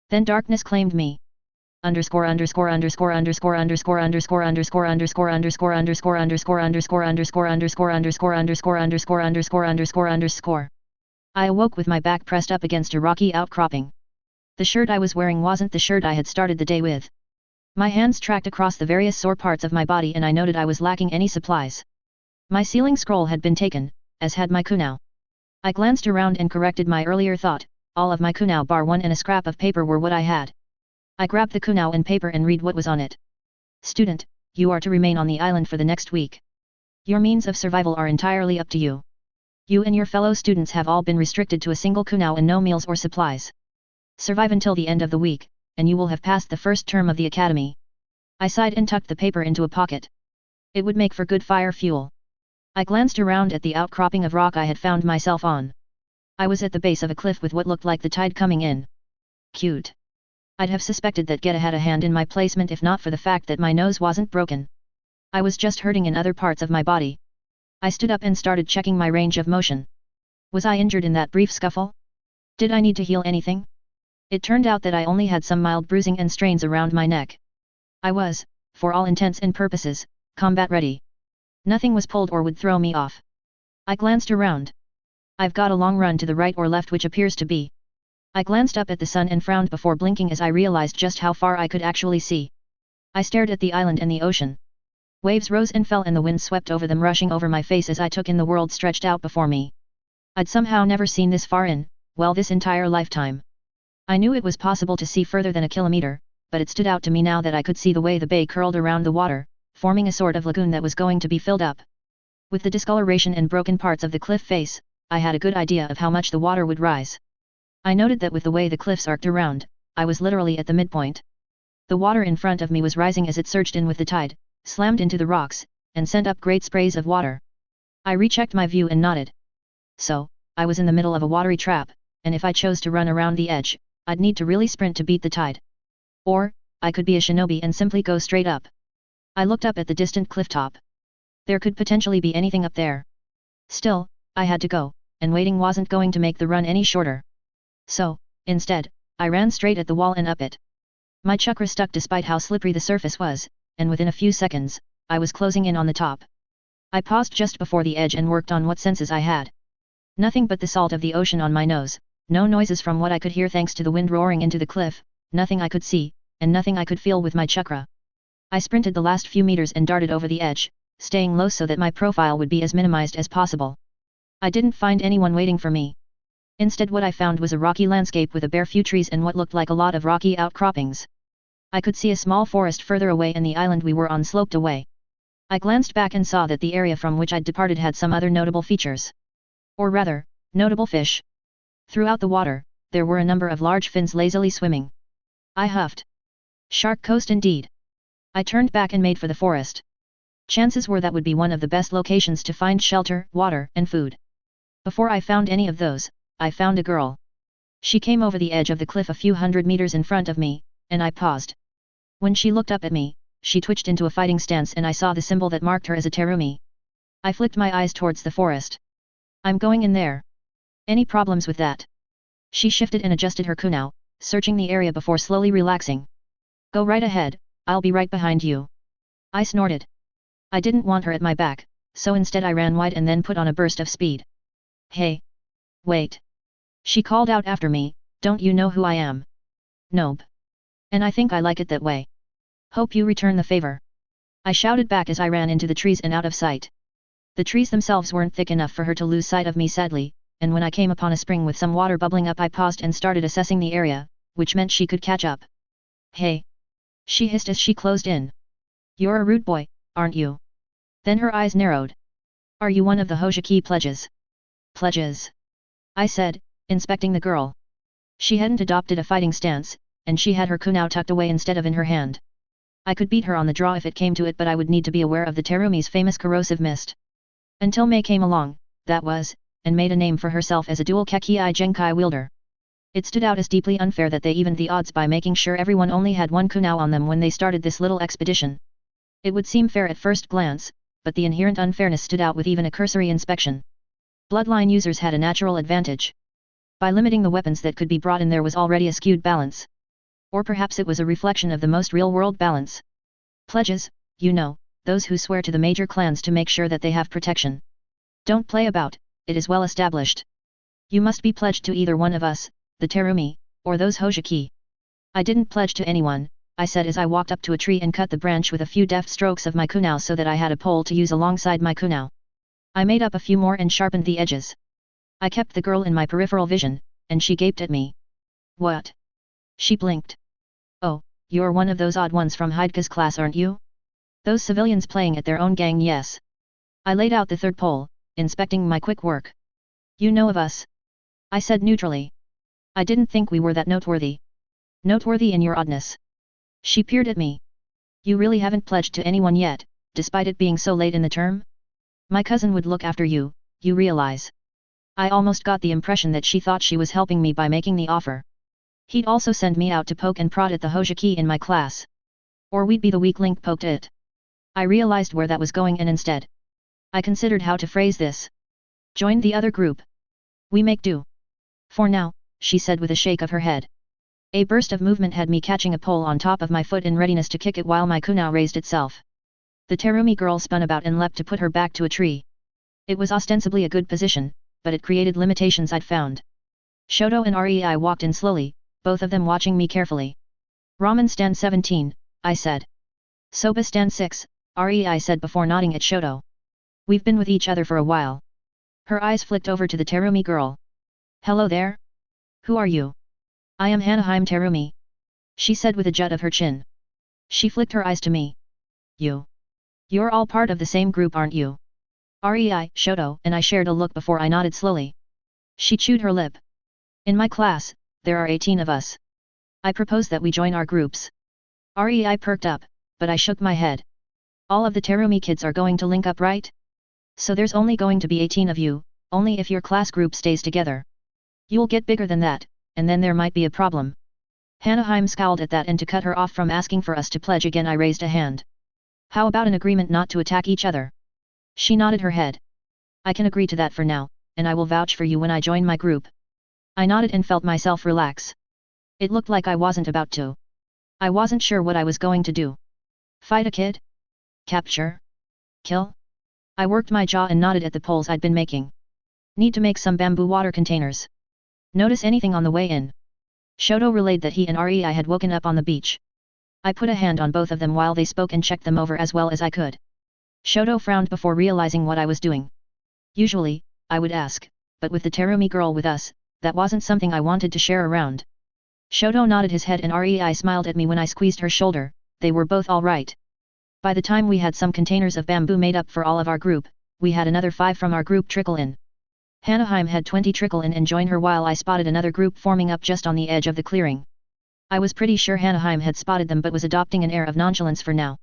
Then darkness claimed me. Underscore. I awoke with my back pressed up against a rocky outcropping. The shirt I was wearing wasn't the shirt I had started the day with. My hands tracked across the various sore parts of my body and I noted I was lacking any supplies. My sealing scroll had been taken, as had my kunao. I glanced around and corrected my earlier thought. All of my kunao bar one and a scrap of paper were what I had. I grabbed the kunao and paper and read what was on it. Student, you are to remain on the island for the next week. Your means of survival are entirely up to you. You and your fellow students have all been restricted to a single kunao and no meals or supplies. Survive until the end of the week, and you will have passed the first term of the academy. I sighed and tucked the paper into a pocket. It would make for good fire fuel. I glanced around at the outcropping of rock I had found myself on. I was at the base of a cliff with what looked like the tide coming in. Cute. I'd have suspected that Geta had a hand in my placement if not for the fact that my nose wasn't broken. I was just hurting in other parts of my body. I stood up and started checking my range of motion. Was I injured in that brief scuffle? Did I need to heal anything? It turned out that I only had some mild bruising and strains around my neck. I was, for all intents and purposes, combat ready. Nothing was pulled or would throw me off. I glanced around. I've got a long run to the right or left, which appears to be. I glanced up at the sun and frowned before blinking as I realized just how far I could actually see. I stared at the island and the ocean. Waves rose and fell and the wind swept over them, rushing over my face as I took in the world stretched out before me. I'd somehow never seen this far in, well, this entire lifetime. I knew it was possible to see further than a kilometer, but it stood out to me now that I could see the way the bay curled around the water, forming a sort of lagoon that was going to be filled up. With the discoloration and broken parts of the cliff face, I had a good idea of how much the water would rise. I noted that with the way the cliffs arced around, I was literally at the midpoint. The water in front of me was rising as it surged in with the tide, slammed into the rocks, and sent up great sprays of water. I rechecked my view and nodded. So, I was in the middle of a watery trap, and if I chose to run around the edge, I'd need to really sprint to beat the tide. Or, I could be a shinobi and simply go straight up. I looked up at the distant cliff top. There could potentially be anything up there. Still, I had to go, and waiting wasn't going to make the run any shorter. So, instead, I ran straight at the wall and up it. My chakra stuck despite how slippery the surface was, and within a few seconds, I was closing in on the top. I paused just before the edge and worked on what senses I had. Nothing but the salt of the ocean on my nose, no noises from what I could hear thanks to the wind roaring into the cliff, nothing I could see, and nothing I could feel with my chakra. I sprinted the last few meters and darted over the edge, staying low so that my profile would be as minimized as possible. I didn't find anyone waiting for me, Instead what I found was a rocky landscape with a bare few trees and what looked like a lot of rocky outcroppings. I could see a small forest further away and the island we were on sloped away. I glanced back and saw that the area from which I'd departed had some other notable features. Or rather, notable fish. Throughout the water, there were a number of large fins lazily swimming. I huffed. Shark Coast indeed. I turned back and made for the forest. Chances were that would be one of the best locations to find shelter, water, and food. Before I found any of those, I found a girl. She came over the edge of the cliff a few hundred meters in front of me, and I paused. When she looked up at me, she twitched into a fighting stance and I saw the symbol that marked her as a Terumi. I flicked my eyes towards the forest. I'm going in there. Any problems with that? She shifted and adjusted her kunao, searching the area before slowly relaxing. Go right ahead, I'll be right behind you. I snorted. I didn't want her at my back, so instead I ran wide and then put on a burst of speed. Hey! Wait! She called out after me, don't you know who I am? Nope. And I think I like it that way. Hope you return the favor. I shouted back as I ran into the trees and out of sight. The trees themselves weren't thick enough for her to lose sight of me sadly, and when I came upon a spring with some water bubbling up I paused and started assessing the area, which meant she could catch up. Hey! She hissed as she closed in. You're a rude boy, aren't you? Then her eyes narrowed. Are you one of the Hojiki pledges? Pledges? I said, inspecting the girl. She hadn't adopted a fighting stance, and she had her kunao tucked away instead of in her hand. I could beat her on the draw if it came to it, but I would need to be aware of the Terumi's famous corrosive mist. Until Mei came along, that was, and made a name for herself as a dual Kekii Genkai wielder. It stood out as deeply unfair that they evened the odds by making sure everyone only had one kunao on them when they started this little expedition. It would seem fair at first glance, but the inherent unfairness stood out with even a cursory inspection. Bloodline users had a natural advantage. By limiting the weapons that could be brought in there was already a skewed balance. Or perhaps it was a reflection of the most real-world balance. Pledges, you know, those who swear to the major clans to make sure that they have protection. Don't play about, it is well established. You must be pledged to either one of us, the Terumi, or those Hojiki. I didn't pledge to anyone, I said as I walked up to a tree and cut the branch with a few deft strokes of my kunao so that I had a pole to use alongside my kunao. I made up a few more and sharpened the edges. I kept the girl in my peripheral vision, and she gaped at me. What? She blinked. Oh, you're one of those odd ones from Heideke's class, aren't you? Those civilians playing at their own gang, yes. I laid out the third pole, inspecting my quick work. You know of us? I said neutrally. I didn't think we were that noteworthy. Noteworthy in your oddness. She peered at me. You really haven't pledged to anyone yet, despite it being so late in the term? My cousin would look after you, you realize. I almost got the impression that she thought she was helping me by making the offer. He'd also send me out to poke and prod at the Hojiki in my class. Or we'd be the weak link poked at. I realized where that was going and instead. I considered how to phrase this. Joined the other group. We make do. For now, she said with a shake of her head. A burst of movement had me catching a pole on top of my foot in readiness to kick it while my kunao raised itself. The Terumi girl spun about and leapt to put her back to a tree. It was ostensibly a good position, but it created limitations I'd found. Shoto and Rei walked in slowly, both of them watching me carefully. Ramen stand 17, I said. Soba stand 6, Rei said before nodding at Shoto. We've been with each other for a while. Her eyes flicked over to the Terumi girl. Hello there? Who are you? I am Hanaheim Terumi. She said with a jut of her chin. She flicked her eyes to me. You're all part of the same group, aren't you? Rei, Shoto, and I shared a look before I nodded slowly. She chewed her lip. In my class, there are 18 of us. I propose that we join our groups. Rei perked up, but I shook my head. All of the Terumi kids are going to link up, right? So there's only going to be 18 of you, only if your class group stays together. You'll get bigger than that, and then there might be a problem. Hanaheim scowled at that, and to cut her off from asking for us to pledge again I raised a hand. How about an agreement not to attack each other? She nodded her head. I can agree to that for now, and I will vouch for you when I join my group. I nodded and felt myself relax. It looked like I wasn't about to. I wasn't sure what I was going to do. Fight a kid? Capture? Kill? I worked my jaw and nodded at the poles I'd been making. Need to make some bamboo water containers. Notice anything on the way in? Shoto relayed that he and Rei had woken up on the beach. I put a hand on both of them while they spoke and checked them over as well as I could. Shoto frowned before realizing what I was doing. Usually, I would ask, but with the Terumi girl with us, that wasn't something I wanted to share around. Shoto nodded his head and Rei smiled at me when I squeezed her shoulder. They were both alright. By the time we had some containers of bamboo made up for all of our group, we had another 5 from our group trickle in. Hanaheim had 20 trickle in and join her while I spotted another group forming up just on the edge of the clearing. I was pretty sure Hanaheim had spotted them but was adopting an air of nonchalance for now.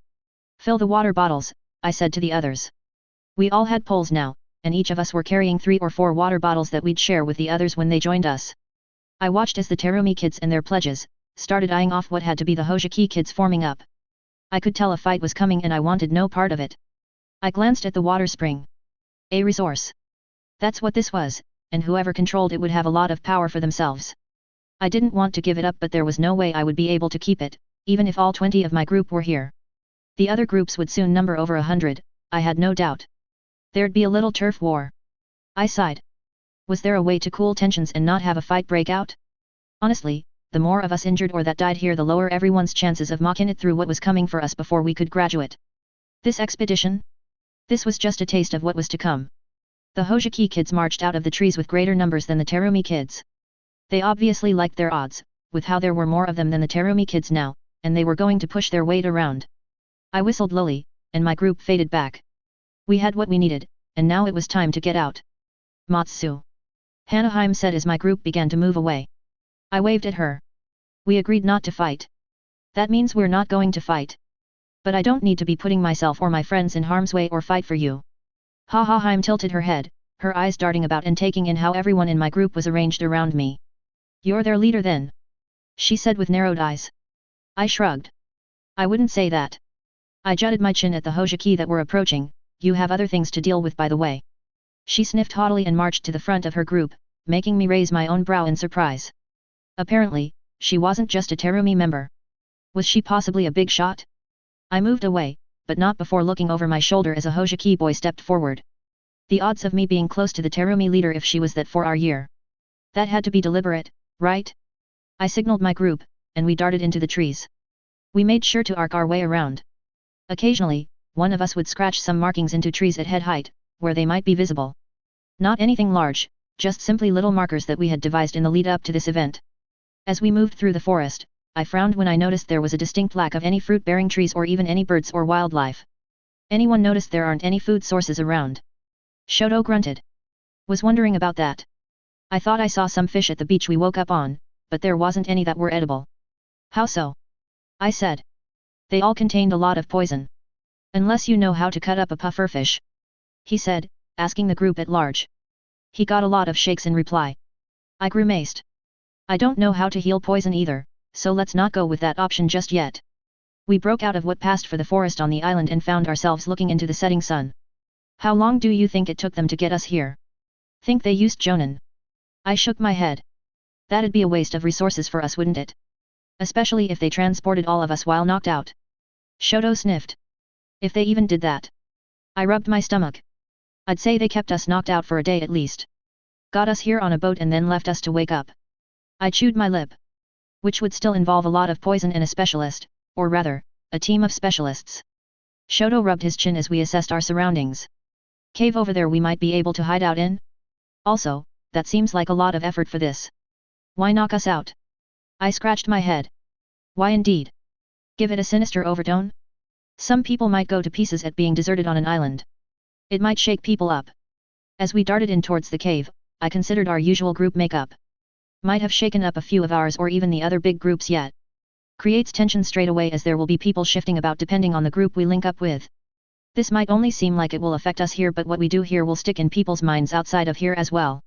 Fill the water bottles, I said to the others. We all had poles now, and each of us were carrying 3 or 4 water bottles that we'd share with the others when they joined us. I watched as the Terumi kids and their pledges started eyeing off what had to be the Hojiki kids forming up. I could tell a fight was coming and I wanted no part of it. I glanced at the water spring. A resource. That's what this was, and whoever controlled it would have a lot of power for themselves. I didn't want to give it up but there was no way I would be able to keep it, even if all 20 of my group were here. The other groups would soon number over 100, I had no doubt. There'd be a little turf war. I sighed. Was there a way to cool tensions and not have a fight break out? Honestly, the more of us injured or that died here the lower everyone's chances of making it through what was coming for us before we could graduate. This expedition? This was just a taste of what was to come. The Hojiki kids marched out of the trees with greater numbers than the Terumi kids. They obviously liked their odds, with how there were more of them than the Terumi kids now, and they were going to push their weight around. I whistled lowly, and my group faded back. We had what we needed, and now it was time to get out. Matsu. Hanaheim said as my group began to move away. I waved at her. We agreed not to fight. That means we're not going to fight. But I don't need to be putting myself or my friends in harm's way or fight for you. Haim tilted her head, her eyes darting about and taking in how everyone in my group was arranged around me. You're their leader then? She said with narrowed eyes. I shrugged. I wouldn't say that. I jutted my chin at the Hojiki that were approaching. You have other things to deal with by the way. She sniffed haughtily and marched to the front of her group, making me raise my own brow in surprise. Apparently, she wasn't just a Terumi member. Was she possibly a big shot? I moved away, but not before looking over my shoulder as a Hojiki boy stepped forward. The odds of me being close to the Terumi leader if she was that for our year. That had to be deliberate, right? I signaled my group, and we darted into the trees. We made sure to arc our way around. Occasionally, one of us would scratch some markings into trees at head height, where they might be visible. Not anything large, just simply little markers that we had devised in the lead up to this event. As we moved through the forest, I frowned when I noticed there was a distinct lack of any fruit-bearing trees or even any birds or wildlife. Anyone noticed there aren't any food sources around? Shoto grunted. Was wondering about that. I thought I saw some fish at the beach we woke up on, but there wasn't any that were edible. How so? I said. They all contained a lot of poison. Unless you know how to cut up a pufferfish. He said, asking the group at large. He got a lot of shakes in reply. I grimaced. I don't know how to heal poison either, so let's not go with that option just yet. We broke out of what passed for the forest on the island and found ourselves looking into the setting sun. How long do you think it took them to get us here? Think they used Jonin? I shook my head. That'd be a waste of resources for us, wouldn't it? Especially if they transported all of us while knocked out. Shoto sniffed. If they even did that. I rubbed my stomach. I'd say they kept us knocked out for a day at least. Got us here on a boat and then left us to wake up. I chewed my lip. Which would still involve a lot of poison and a specialist, or rather, a team of specialists. Shoto rubbed his chin as we assessed our surroundings. Cave over there we might be able to hide out in? Also, that seems like a lot of effort for this. Why knock us out? I scratched my head. Why indeed? Give it a sinister overtone? Some people might go to pieces at being deserted on an island. It might shake people up. As we darted in towards the cave, I considered our usual group makeup. Might have shaken up a few of ours or even the other big groups yet. Creates tension straight away as there will be people shifting about depending on the group we link up with. This might only seem like it will affect us here, but what we do here will stick in people's minds outside of here as well.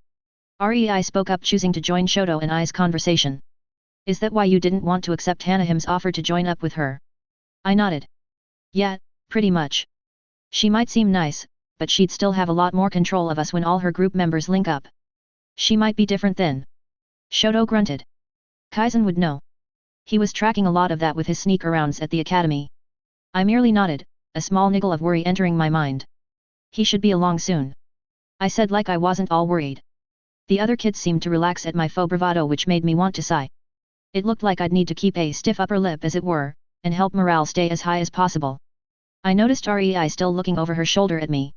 Rei spoke up, choosing to join Shoto and I's conversation. Is that why you didn't want to accept Hanaheim's offer to join up with her? I nodded. Yeah, pretty much. She might seem nice, but she'd still have a lot more control of us when all her group members link up. She might be different then. Shoto grunted. Kaizen would know. He was tracking a lot of that with his sneak arounds at the academy. I merely nodded, a small niggle of worry entering my mind. He should be along soon. I said like I wasn't all worried. The other kids seemed to relax at my faux bravado, which made me want to sigh. It looked like I'd need to keep a stiff upper lip as it were, and help morale stay as high as possible. I noticed Rei still looking over her shoulder at me.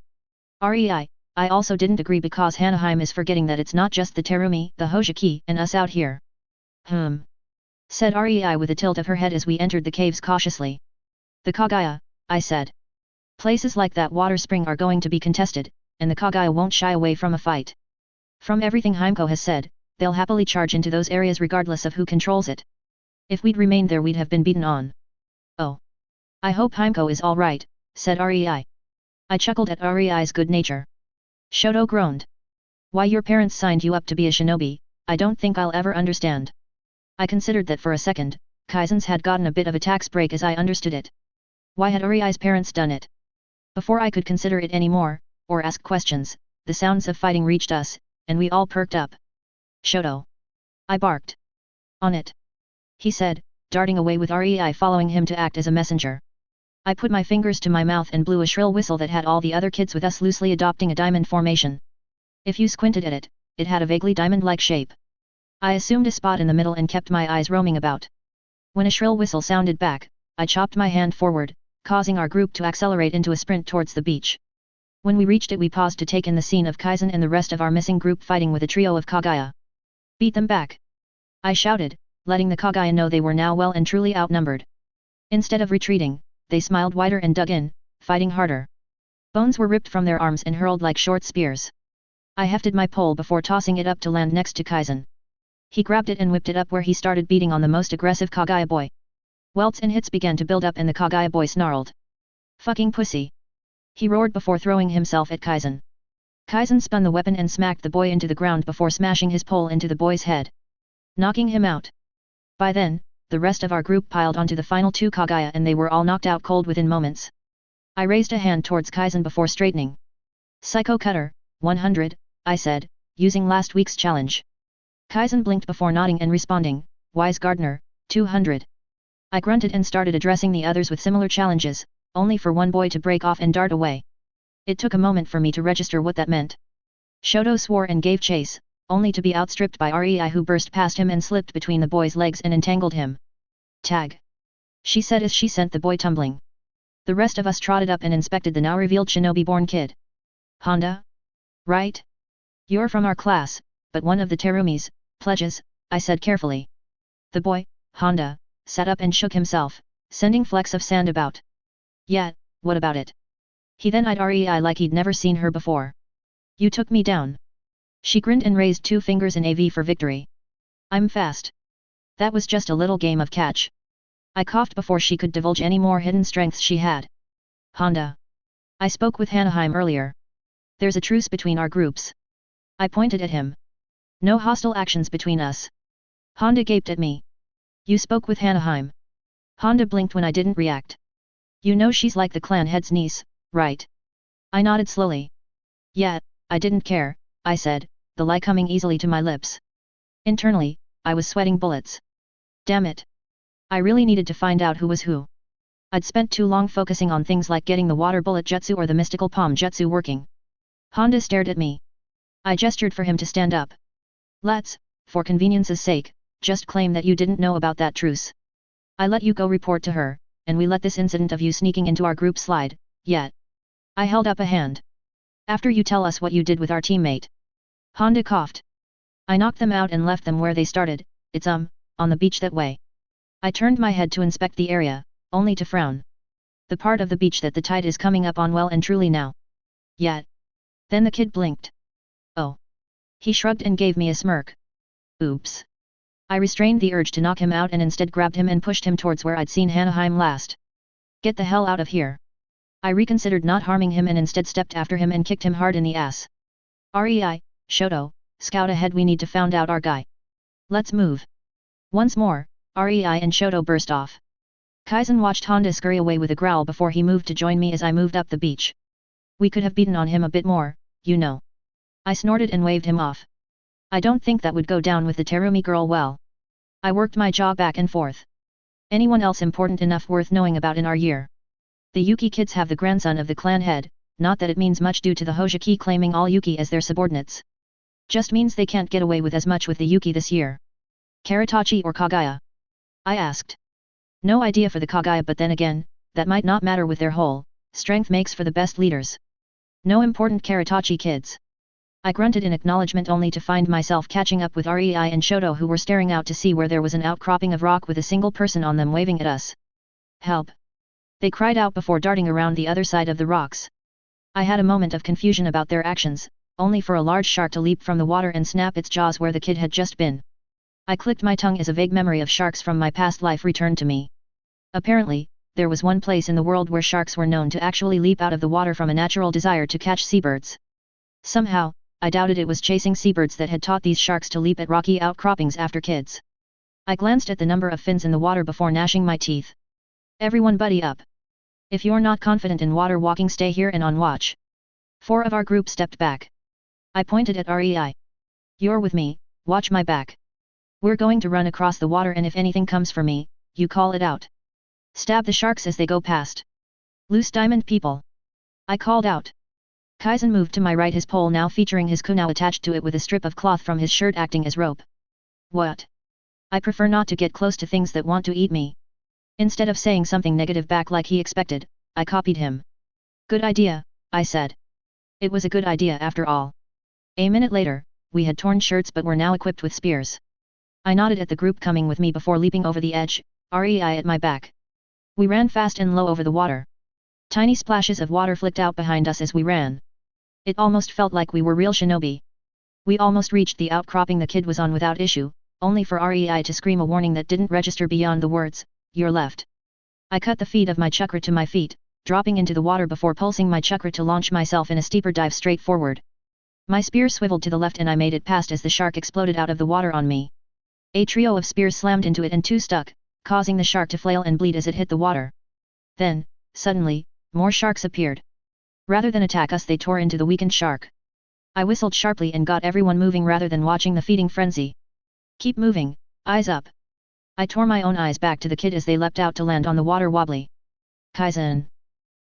Rei, I also didn't agree because Hanaheim is forgetting that it's not just the Terumi, the Hojiki, and us out here. Said Rei with a tilt of her head as we entered the caves cautiously. The Kagaya, I said. Places like that water spring are going to be contested, and the Kagaya won't shy away from a fight. From everything Heimko has said, they'll happily charge into those areas regardless of who controls it. If we'd remained there we'd have been beaten on. Oh. I hope Heimko is alright, said Rei. I chuckled at Rei's good nature. Shoto groaned. Why your parents signed you up to be a shinobi, I don't think I'll ever understand. I considered that for a second, Kaizen's had gotten a bit of a tax break as I understood it. Why had Rei's parents done it? Before I could consider it any more, or ask questions, the sounds of fighting reached us, and we all perked up. Shoto. I barked. On it. He said, darting away with Rei following him to act as a messenger. I put my fingers to my mouth and blew a shrill whistle that had all the other kids with us loosely adopting a diamond formation. If you squinted at it, it had a vaguely diamond-like shape. I assumed a spot in the middle and kept my eyes roaming about. When a shrill whistle sounded back, I chopped my hand forward, causing our group to accelerate into a sprint towards the beach. When we reached it we paused to take in the scene of Kaizen and the rest of our missing group fighting with a trio of Kagaya. Beat them back! I shouted, letting the Kagaya know they were now well and truly outnumbered. Instead of retreating, they smiled wider and dug in, fighting harder. Bones were ripped from their arms and hurled like short spears. I hefted my pole before tossing it up to land next to Kaizen. He grabbed it and whipped it up where he started beating on the most aggressive Kagaya boy. Welts and hits began to build up and the Kagaya boy snarled. Fucking pussy! He roared before throwing himself at Kaizen. Kaizen spun the weapon and smacked the boy into the ground before smashing his pole into the boy's head, knocking him out. By then, the rest of our group piled onto the final two Kagaya and they were all knocked out cold within moments. I raised a hand towards Kaizen before straightening. Psycho Cutter, 100, I said, using last week's challenge. Kaizen blinked before nodding and responding, Wise Gardener, 200. I grunted and started addressing the others with similar challenges, only for one boy to break off and dart away. It took a moment for me to register what that meant. Shoto swore and gave chase, only to be outstripped by Rei who burst past him and slipped between the boy's legs and entangled him. Tag! She said as she sent the boy tumbling. The rest of us trotted up and inspected the now revealed shinobi-born kid. Honda? Right? You're from our class, but one of the Terumis, pledges, I said carefully. The boy, Honda, sat up and shook himself, sending flecks of sand about. Yeah, what about it? He then eyed Rei like he'd never seen her before. You took me down. She grinned and raised two fingers in AV for victory. I'm fast. That was just a little game of catch. I coughed before she could divulge any more hidden strengths she had. Honda. I spoke with Hanaheim earlier. There's a truce between our groups. I pointed at him. No hostile actions between us. Honda gaped at me. You spoke with Hanaheim. Honda blinked when I didn't react. You know she's like the clan head's niece, right? I nodded slowly. Yeah, I didn't care, I said, the lie coming easily to my lips. Internally, I was sweating bullets. Damn it. I really needed to find out who was who. I'd spent too long focusing on things like getting the water bullet jutsu or the mystical palm jutsu working. Honda stared at me. I gestured for him to stand up. Let's, for convenience's sake, just claim that you didn't know about that truce. I let you go report to her, and we let this incident of you sneaking into our group slide, yet. I held up a hand. After you tell us what you did with our teammate. Honda coughed. I knocked them out and left them where they started, it's on the beach that way. I turned my head to inspect the area, only to frown. The part of the beach that the tide is coming up on well and truly now. Yet. Then the kid blinked. Oh. He shrugged and gave me a smirk. Oops. I restrained the urge to knock him out and instead grabbed him and pushed him towards where I'd seen Hanaheim last. Get the hell out of here. I reconsidered not harming him and instead stepped after him and kicked him hard in the ass. Rei, Shoto, scout ahead, we need to find out our guy. Let's move. Once more, Rei and Shoto burst off. Kaizen watched Honda scurry away with a growl before he moved to join me as I moved up the beach. We could have beaten on him a bit more, you know. I snorted and waved him off. I don't think that would go down with the Terumi girl well. I worked my jaw back and forth. Anyone else important enough worth knowing about in our year? The Yuki kids have the grandson of the clan head, not that it means much due to the Hojiki claiming all Yuki as their subordinates. Just means they can't get away with as much with the Yuki this year. Karitachi or Kagaya? I asked. No idea for the Kagaya, but then again, that might not matter with their whole strength makes for the best leaders. No important Karatachi kids. I grunted in acknowledgement only to find myself catching up with Rei and Shoto, who were staring out to sea where there was an outcropping of rock with a single person on them waving at us. Help! They cried out before darting around the other side of the rocks. I had a moment of confusion about their actions, only for a large shark to leap from the water and snap its jaws where the kid had just been. I clicked my tongue as a vague memory of sharks from my past life returned to me. Apparently, there was one place in the world where sharks were known to actually leap out of the water from a natural desire to catch seabirds. Somehow, I doubted it was chasing seabirds that had taught these sharks to leap at rocky outcroppings after kids. I glanced at the number of fins in the water before gnashing my teeth. Everyone buddy up. If you're not confident in water walking, stay here and on watch. 4 of our group stepped back. I pointed at Rei. You're with me, watch my back. We're going to run across the water, and if anything comes for me, you call it out. Stab the sharks as they go past. Loose diamond people. I called out. Kaizen moved to my right, his pole now featuring his kunai attached to it with a strip of cloth from his shirt acting as rope. What? I prefer not to get close to things that want to eat me. Instead of saying something negative back like he expected, I copied him. Good idea, I said. It was a good idea after all. A minute later, we had torn shirts but were now equipped with spears. I nodded at the group coming with me before leaping over the edge, Rei at my back. We ran fast and low over the water. Tiny splashes of water flicked out behind us as we ran. It almost felt like we were real shinobi. We almost reached the outcropping the kid was on without issue, only for Rei to scream a warning that didn't register beyond the words, "Your left." I cut the feed of my chakra to my feet, dropping into the water before pulsing my chakra to launch myself in a steeper dive straight forward. My spear swiveled to the left and I made it past as the shark exploded out of the water on me. A trio of spears slammed into it and 2 stuck, causing the shark to flail and bleed as it hit the water. Then, suddenly, more sharks appeared. Rather than attack us, they tore into the weakened shark. I whistled sharply and got everyone moving rather than watching the feeding frenzy. Keep moving, eyes up. I tore my own eyes back to the kid as they leapt out to land on the water wobbly. Kaizen.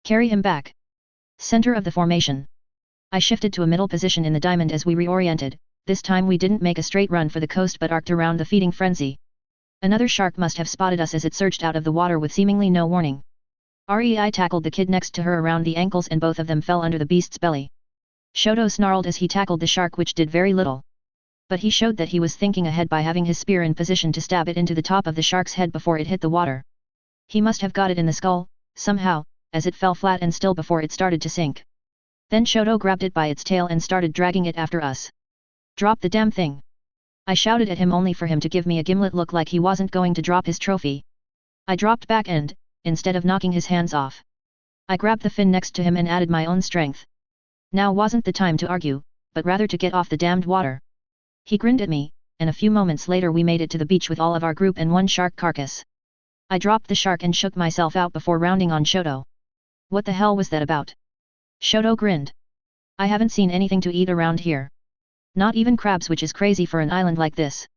Carry him back. Center of the formation. I shifted to a middle position in the diamond as we reoriented. This time we didn't make a straight run for the coast but arced around the feeding frenzy. Another shark must have spotted us as it surged out of the water with seemingly no warning. Rei tackled the kid next to her around the ankles and both of them fell under the beast's belly. Shoto snarled as he tackled the shark, which did very little. But he showed that he was thinking ahead by having his spear in position to stab it into the top of the shark's head before it hit the water. He must have got it in the skull, somehow, as it fell flat and still before it started to sink. Then Shoto grabbed it by its tail and started dragging it after us. Drop the damn thing! I shouted at him only for him to give me a gimlet look like he wasn't going to drop his trophy. I dropped back and, instead of knocking his hands off, I grabbed the fin next to him and added my own strength. Now wasn't the time to argue, but rather to get off the damned water. He grinned at me, and a few moments later we made it to the beach with all of our group and 1 shark carcass. I dropped the shark and shook myself out before rounding on Shoto. What the hell was that about? Shoto grinned. I haven't seen anything to eat around here. Not even crabs, which is crazy for an island like this.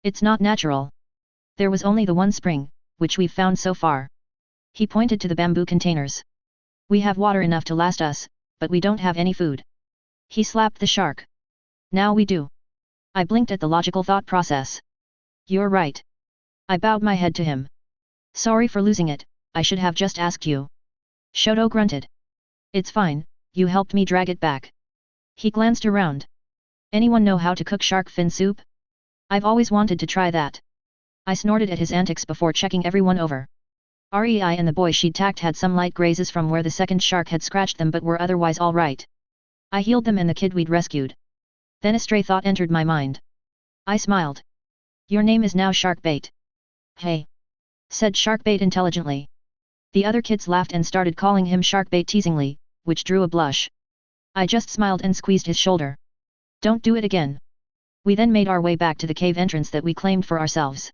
It's not natural. There was only the 1 spring, which we've found so far. He pointed to the bamboo containers. We have water enough to last us, but we don't have any food. He slapped the shark. Now we do. I blinked at the logical thought process. You're right. I bowed my head to him. Sorry for losing it, I should have just asked you. Shoto grunted. It's fine, you helped me drag it back. He glanced around. Anyone know how to cook shark fin soup? I've always wanted to try that. I snorted at his antics before checking everyone over. Rei and the boy she'd tacked had some light grazes from where the second shark had scratched them but were otherwise all right. I healed them and the kid we'd rescued. Then a stray thought entered my mind. I smiled. Your name is now Sharkbait. Hey! Said Sharkbait intelligently. The other kids laughed and started calling him Sharkbait teasingly, which drew a blush. I just smiled and squeezed his shoulder. Don't do it again. We then made our way back to the cave entrance that we claimed for ourselves.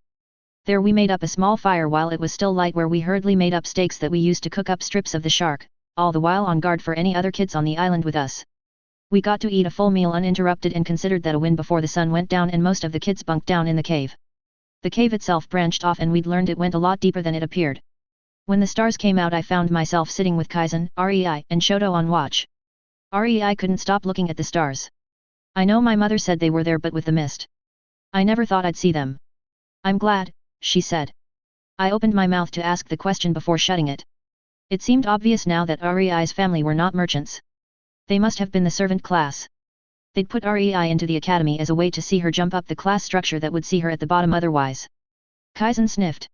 There we made up a small fire while it was still light, where we hurriedly made up steaks that we used to cook up strips of the shark, all the while on guard for any other kids on the island with us. We got to eat a full meal uninterrupted and considered that a win before the sun went down and most of the kids bunked down in the cave. The cave itself branched off and we'd learned it went a lot deeper than it appeared. When the stars came out I found myself sitting with Kaizen, Rei, and Shoto on watch. Rei couldn't stop looking at the stars. I know my mother said they were there, but with the mist, I never thought I'd see them. I'm glad, she said. I opened my mouth to ask the question before shutting it. It seemed obvious now that Rei's family were not merchants. They must have been the servant class. They'd put Rei into the academy as a way to see her jump up the class structure that would see her at the bottom otherwise. Kaizen sniffed.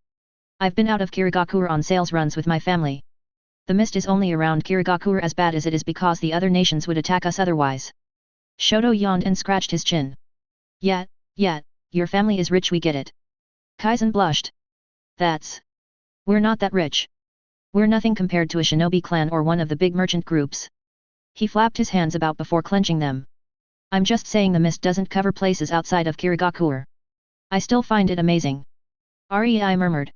I've been out of Kirigakure on sales runs with my family. The mist is only around Kirigakure as bad as it is because the other nations would attack us otherwise. Shoto yawned and scratched his chin. Yeah, your family is rich, we get it. Kaizen blushed. We're not that rich. We're nothing compared to a shinobi clan or one of the big merchant groups. He flapped his hands about before clenching them. I'm just saying the mist doesn't cover places outside of Kirigakure. I still find it amazing. Rei murmured.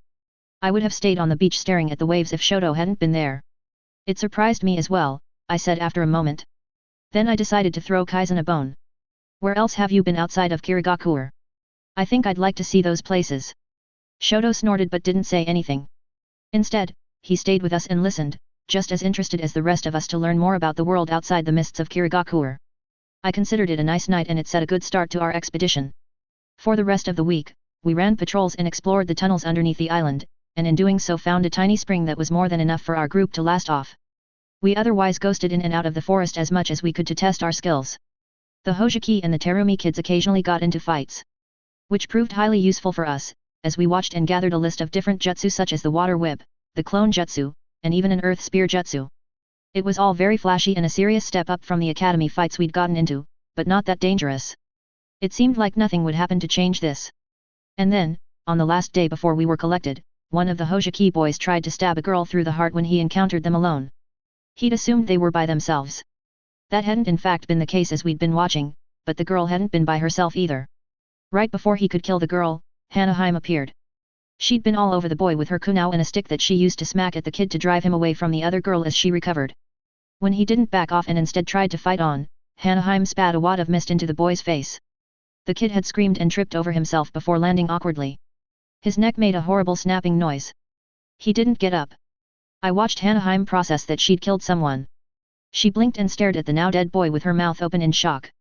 I would have stayed on the beach staring at the waves if Shoto hadn't been there. It surprised me as well, I said after a moment. Then I decided to throw Kaizen a bone. Where else have you been outside of Kirigakure? I think I'd like to see those places. Shoto snorted but didn't say anything. Instead, he stayed with us and listened, just as interested as the rest of us to learn more about the world outside the mists of Kirigakure. I considered it a nice night and it set a good start to our expedition. For the rest of the week, we ran patrols and explored the tunnels underneath the island, and in doing so found a tiny spring that was more than enough for our group to last off. We otherwise ghosted in and out of the forest as much as we could to test our skills. The Hojiki and the Terumi kids occasionally got into fights, which proved highly useful for us, as we watched and gathered a list of different jutsu such as the water whip, the clone jutsu, and even an earth spear jutsu. It was all very flashy and a serious step up from the academy fights we'd gotten into, but not that dangerous. It seemed like nothing would happen to change this. And then, on the last day before we were collected, one of the Hojiki boys tried to stab a girl through the heart when he encountered them alone. He'd assumed they were by themselves. That hadn't in fact been the case as we'd been watching, but the girl hadn't been by herself either. Right before he could kill the girl, Hanaheim appeared. She'd been all over the boy with her kunao and a stick that she used to smack at the kid to drive him away from the other girl as she recovered. When he didn't back off and instead tried to fight on, Hanaheim spat a wad of mist into the boy's face. The kid had screamed and tripped over himself before landing awkwardly. His neck made a horrible snapping noise. He didn't get up. I watched Hanaheim process that she'd killed someone. She blinked and stared at the now dead boy with her mouth open in shock.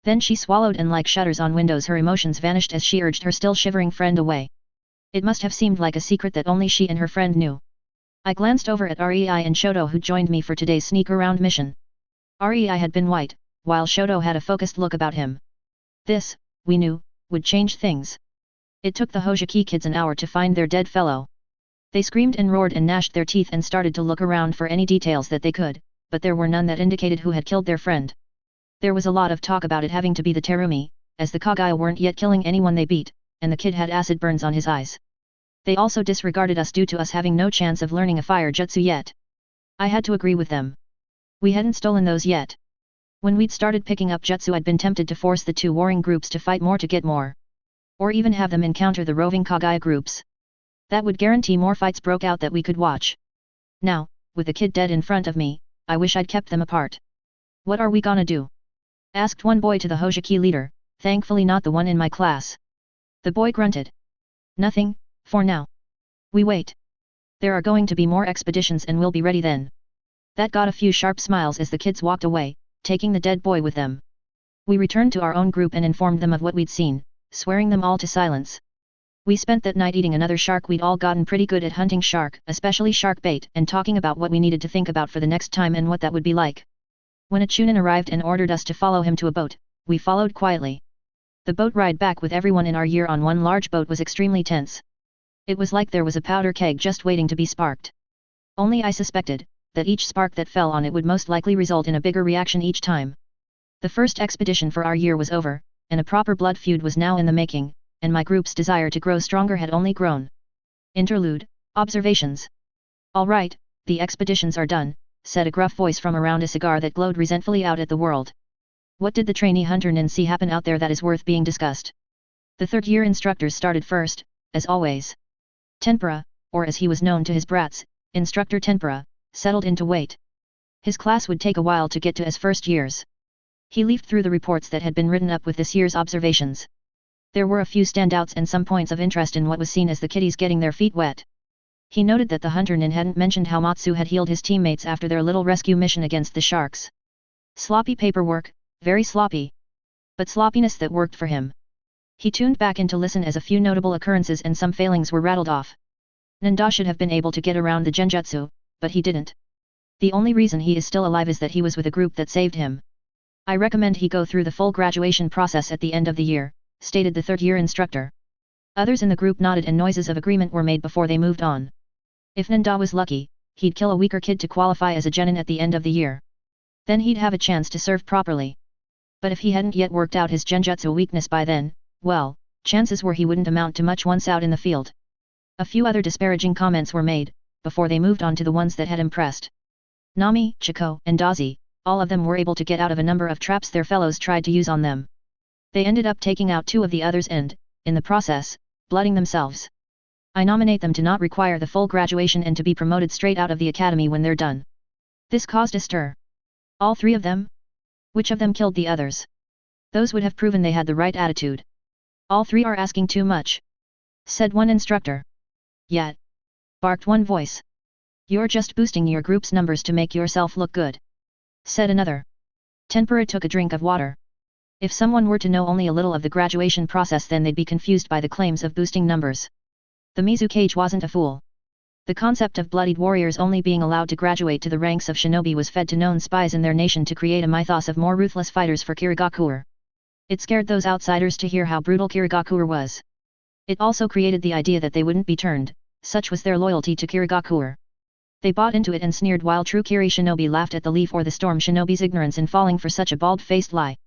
Then she swallowed and like shutters on windows her emotions vanished as she urged her still shivering friend away. It must have seemed like a secret that only she and her friend knew. I glanced over at Rei and Shoto who joined me for today's sneak around mission. Rei had been white, while Shoto had a focused look about him. This, we knew, would change things. It took the Hojiki kids an hour to find their dead fellow. They screamed and roared and gnashed their teeth and started to look around for any details that they could, but there were none that indicated who had killed their friend. There was a lot of talk about it having to be the Terumi, as the Kagaya weren't yet killing anyone they beat, and the kid had acid burns on his eyes. They also disregarded us due to us having no chance of learning a fire jutsu yet. I had to agree with them. We hadn't stolen those yet. When we'd started picking up jutsu I'd been tempted to force the two warring groups to fight more to get more. Or even have them encounter the roving Kagaya groups. That would guarantee more fights broke out that we could watch. Now, with the kid dead in front of me, I wish I'd kept them apart. What are we gonna do? Asked one boy to the Hojiki leader, thankfully not the one in my class. The boy grunted. Nothing, for now. We wait. There are going to be more expeditions and we'll be ready then. That got a few sharp smiles as the kids walked away, taking the dead boy with them. We returned to our own group and informed them of what we'd seen, swearing them all to silence. We spent that night eating another shark. We'd all gotten pretty good at hunting shark, especially shark bait, and talking about what we needed to think about for the next time and what that would be like. When a Chunin arrived and ordered us to follow him to a boat, we followed quietly. The boat ride back with everyone in our year on one large boat was extremely tense. It was like there was a powder keg just waiting to be sparked. Only I suspected that each spark that fell on it would most likely result in a bigger reaction each time. The first expedition for our year was over, and a proper blood feud was now in the making, and my group's desire to grow stronger had only grown. Interlude, Observations. All right, the expeditions are done, said a gruff voice from around a cigar that glowed resentfully out at the world. What did the trainee hunter nin see happen out there that is worth being discussed? The third-year instructors started first, as always. Tempura, or as he was known to his brats, Instructor Tempura, settled into wait. His class would take a while to get to as first years. He leafed through the reports that had been written up with this year's observations. There were a few standouts and some points of interest in what was seen as the kiddies getting their feet wet. He noted that the hunter nin hadn't mentioned how Matsu had healed his teammates after their little rescue mission against the sharks. Sloppy paperwork, very sloppy. But sloppiness that worked for him. He tuned back in to listen as a few notable occurrences and some failings were rattled off. Nanda should have been able to get around the genjutsu, but he didn't. The only reason he is still alive is that he was with a group that saved him. I recommend he go through the full graduation process at the end of the year, stated the third-year instructor. Others in the group nodded and noises of agreement were made before they moved on. If Nanda was lucky, he'd kill a weaker kid to qualify as a genin at the end of the year. Then he'd have a chance to serve properly. But if he hadn't yet worked out his genjutsu weakness by then, well, chances were he wouldn't amount to much once out in the field. A few other disparaging comments were made, before they moved on to the ones that had impressed. Nami, Chico, and Dazi, all of them were able to get out of a number of traps their fellows tried to use on them. They ended up taking out 2 of the others and, in the process, blooding themselves. I nominate them to not require the full graduation and to be promoted straight out of the academy when they're done. This caused a stir. All 3 of them? Which of them killed the others? Those would have proven they had the right attitude. All 3 are asking too much, said one instructor. Yet, barked one voice. You're just boosting your group's numbers to make yourself look good, said another. Tempura took a drink of water. If someone were to know only a little of the graduation process, then they'd be confused by the claims of boosting numbers. The Mizukage wasn't a fool. The concept of bloodied warriors only being allowed to graduate to the ranks of shinobi was fed to known spies in their nation to create a mythos of more ruthless fighters for Kirigakuer. It scared those outsiders to hear how brutal Kirigakuer was. It also created the idea that they wouldn't be turned, such was their loyalty to Kirigakuer. They bought into it and sneered, while true Kiri shinobi laughed at the Leaf or the Storm shinobi's ignorance in falling for such a bald-faced lie.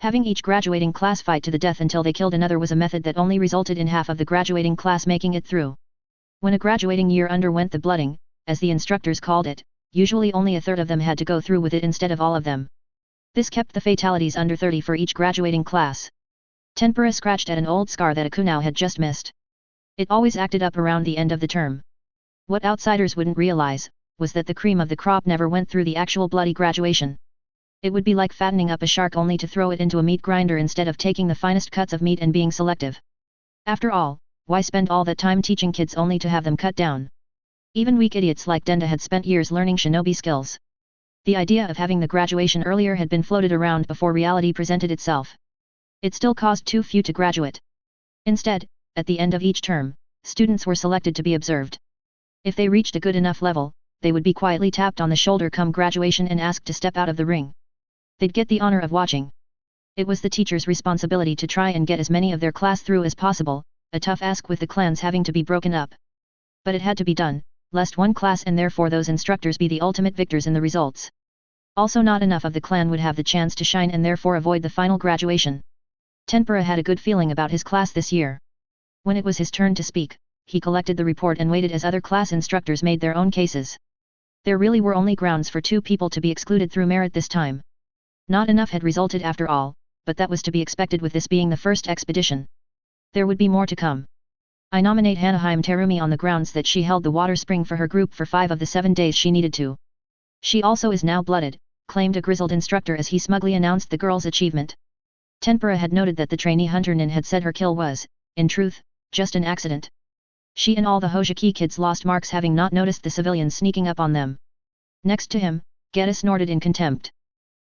Having each graduating class fight to the death until they killed another was a method that only resulted in half of the graduating class making it through. When a graduating year underwent the blooding, as the instructors called it, usually only a third of them had to go through with it instead of all of them. This kept the fatalities under 30 for each graduating class. Tempura scratched at an old scar that Akunao had just missed. It always acted up around the end of the term. What outsiders wouldn't realize, was that the cream of the crop never went through the actual bloody graduation. It would be like fattening up a shark only to throw it into a meat grinder instead of taking the finest cuts of meat and being selective. After all, why spend all that time teaching kids only to have them cut down? Even weak idiots like Denda had spent years learning shinobi skills. The idea of having the graduation earlier had been floated around before reality presented itself. It still caused too few to graduate. Instead, at the end of each term, students were selected to be observed. If they reached a good enough level, they would be quietly tapped on the shoulder come graduation and asked to step out of the ring. They'd get the honor of watching. It was the teacher's responsibility to try and get as many of their class through as possible, a tough ask with the clans having to be broken up. But it had to be done, lest one class and therefore those instructors be the ultimate victors in the results. Also, not enough of the clan would have the chance to shine and therefore avoid the final graduation. Tempura had a good feeling about his class this year. When it was his turn to speak, he collected the report and waited as other class instructors made their own cases. There really were only grounds for 2 people to be excluded through merit this time. Not enough had resulted after all, but that was to be expected with this being the first expedition. There would be more to come. I nominate Hanaheim Terumi on the grounds that she held the water spring for her group for 5 of the 7 days she needed to. She also is now blooded, claimed a grizzled instructor as he smugly announced the girl's achievement. Tempura had noted that the trainee hunter Nin had said her kill was, in truth, just an accident. She and all the Hojiki kids lost marks having not noticed the civilians sneaking up on them. Next to him, Geta snorted in contempt.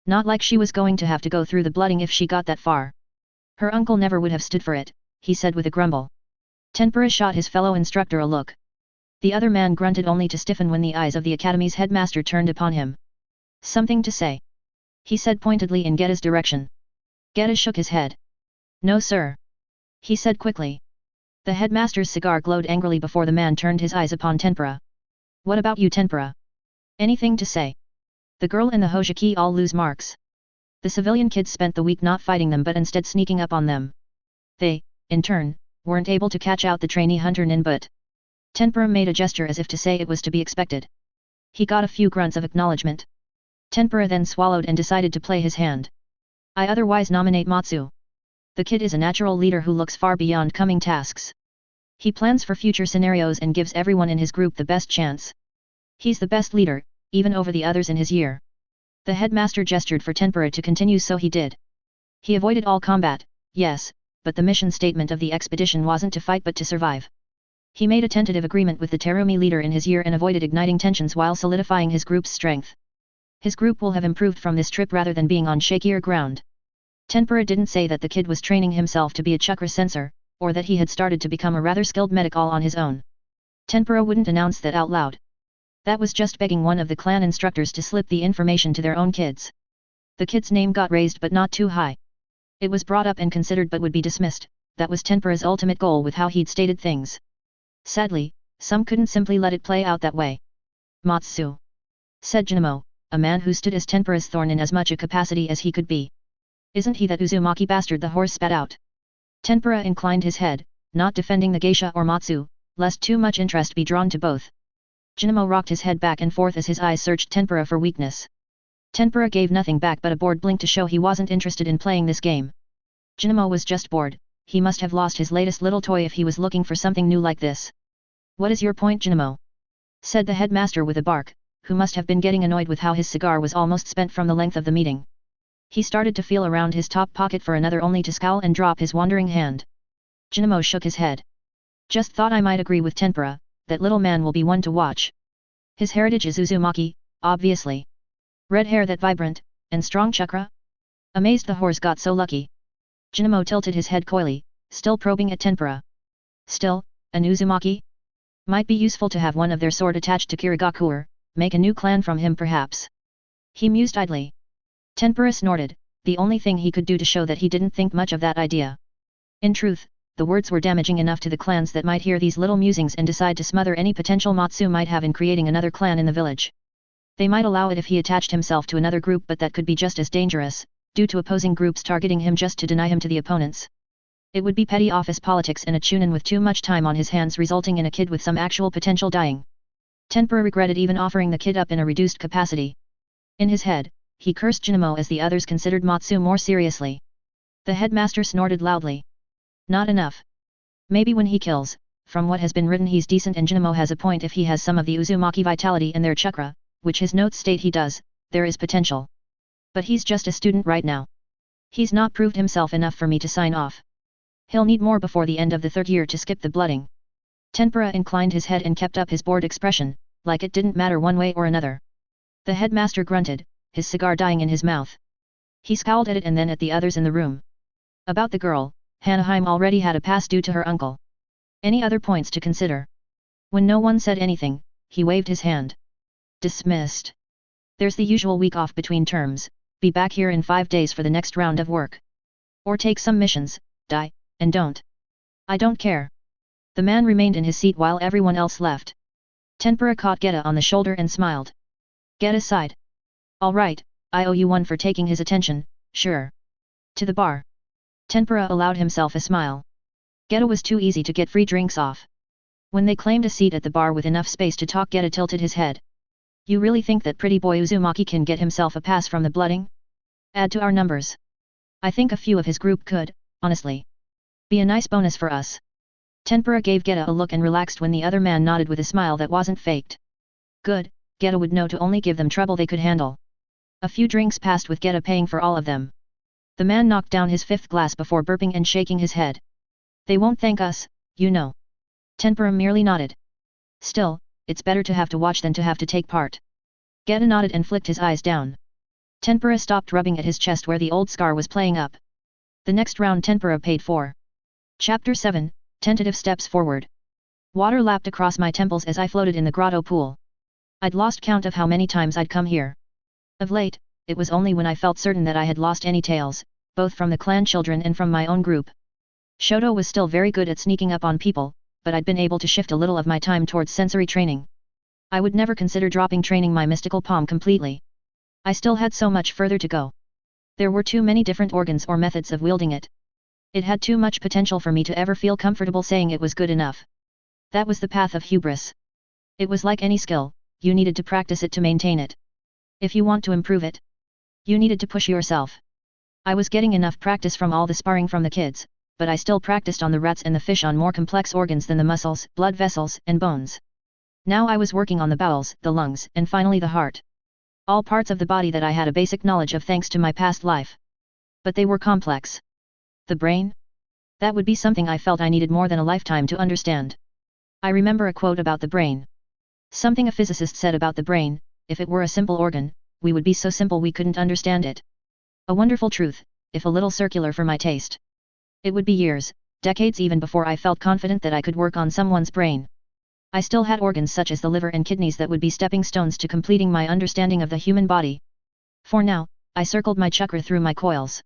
Not like she was going to have to go through the blooding if she got that far. Her uncle never would have stood for it, he said with a grumble. Tempura shot his fellow instructor a look. The other man grunted only to stiffen when the eyes of the academy's headmaster turned upon him. Something to say? He said pointedly in Geta's direction. Geta shook his head. No sir. He said quickly. The headmaster's cigar glowed angrily before the man turned his eyes upon Tempura. What about you, Tempura? Anything to say? The girl and the Hojiki all lose marks. The civilian kids spent the week not fighting them but instead sneaking up on them. They, in turn, weren't able to catch out the trainee hunter Nin but. Tempura made a gesture as if to say it was to be expected. He got a few grunts of acknowledgement. Tempura then swallowed and decided to play his hand. I otherwise nominate Matsu. The kid is a natural leader who looks far beyond coming tasks. He plans for future scenarios and gives everyone in his group the best chance. He's the best leader, even over the others in his year. The headmaster gestured for Tempura to continue, so he did. He avoided all combat, yes, but the mission statement of the expedition wasn't to fight but to survive. He made a tentative agreement with the Terumi leader in his year and avoided igniting tensions while solidifying his group's strength. His group will have improved from this trip rather than being on shakier ground. Tempura didn't say that the kid was training himself to be a chakra sensor, or that he had started to become a rather skilled medic all on his own. Tempura wouldn't announce that out loud. That was just begging one of the clan instructors to slip the information to their own kids. The kid's name got raised but not too high. It was brought up and considered but would be dismissed. That was Tenpura's ultimate goal with how he'd stated things. Sadly, some couldn't simply let it play out that way. Matsu, said Jinamo, a man who stood as Tenpura's thorn in as much a capacity as he could be. Isn't he that Uzumaki bastard? The horse spat out. Tenpura inclined his head, not defending the geisha or Matsu, lest too much interest be drawn to both. Jinamo rocked his head back and forth as his eyes searched Tenpura for weakness. Tenpura gave nothing back but a bored blink to show he wasn't interested in playing this game. Jinamo was just bored. He must have lost his latest little toy if he was looking for something new like this. What is your point, Jinamo? Said the headmaster with a bark, who must have been getting annoyed with how his cigar was almost spent from the length of the meeting. He started to feel around his top pocket for another only to scowl and drop his wandering hand. Jinamo shook his head. Just thought I might agree with Tenpura, that little man will be one to watch. His heritage is Uzumaki, obviously. Red hair that vibrant, and strong chakra? Amazed the horse got so lucky. Jinamo tilted his head coyly, still probing at Tenpura. Still, an Uzumaki? Might be useful to have one of their sort attached to Kirigakuer, make a new clan from him perhaps. He mused idly. Tenpura snorted, the only thing he could do to show that he didn't think much of that idea. In truth, the words were damaging enough to the clans that might hear these little musings and decide to smother any potential Matsu might have in creating another clan in the village. They might allow it if he attached himself to another group, but that could be just as dangerous, due to opposing groups targeting him just to deny him to the opponents. It would be petty office politics and a chunin with too much time on his hands, resulting in a kid with some actual potential dying. Tenpura regretted even offering the kid up in a reduced capacity. In his head, he cursed Jinamo as the others considered Matsu more seriously. The headmaster snorted loudly. Not enough. Maybe when he kills, from what has been written he's decent and Jinamo has a point if he has some of the Uzumaki vitality in their chakra, which his notes state he does, there is potential. But he's just a student right now. He's not proved himself enough for me to sign off. He'll need more before the end of the third year to skip the blooding. Tenpura inclined his head and kept up his bored expression, like it didn't matter one way or another. The headmaster grunted, his cigar dying in his mouth. He scowled at it and then at the others in the room. About the girl, Hanaheim already had a pass due to her uncle. Any other points to consider? When no one said anything, he waved his hand. Dismissed. There's the usual week off between terms, be back here in 5 days for the next round of work. Or take some missions, die, and don't. I don't care. The man remained in his seat while everyone else left. Tenpura caught Geta on the shoulder and smiled. Geta sighed. All right, I owe you one for taking his attention, sure. To the bar. Tenpura allowed himself a smile. Geta was too easy to get free drinks off. When they claimed a seat at the bar with enough space to talk, Geta tilted his head. You really think that pretty boy Uzumaki can get himself a pass from the blooding? Add to our numbers. I think a few of his group could, honestly. Be a nice bonus for us. Tenpura gave Geta a look and relaxed when the other man nodded with a smile that wasn't faked. Good, Geta would know to only give them trouble they could handle. A few drinks passed with Geta paying for all of them. The man knocked down his 5th glass before burping and shaking his head. They won't thank us, you know. Tenpura merely nodded. Still, it's better to have to watch than to have to take part. Geta nodded and flicked his eyes down. Tenpura stopped rubbing at his chest where the old scar was playing up. The next round Tenpura paid for. Chapter 7, Tentative Steps Forward. Water lapped across my temples as I floated in the grotto pool. I'd lost count of how many times I'd come here. Of late, it was only when I felt certain that I had lost any tails, both from the clan children and from my own group. Shoto was still very good at sneaking up on people, but I'd been able to shift a little of my time towards sensory training. I would never consider dropping training my mystical palm completely. I still had so much further to go. There were too many different organs or methods of wielding it. It had too much potential for me to ever feel comfortable saying it was good enough. That was the path of hubris. It was like any skill, you needed to practice it to maintain it. If you want to improve it, you needed to push yourself. I was getting enough practice from all the sparring from the kids, but I still practiced on the rats and the fish on more complex organs than the muscles, blood vessels, and bones. Now I was working on the bowels, the lungs, and finally the heart. All parts of the body that I had a basic knowledge of thanks to my past life. But they were complex. The brain? That would be something I felt I needed more than a lifetime to understand. I remember a quote about the brain. Something a physicist said about the brain, if it were a simple organ, we would be so simple we couldn't understand it. A wonderful truth, if a little circular for my taste. It would be years, decades even before I felt confident that I could work on someone's brain. I still had organs such as the liver and kidneys that would be stepping stones to completing my understanding of the human body. For now, I circled my chakra through my coils.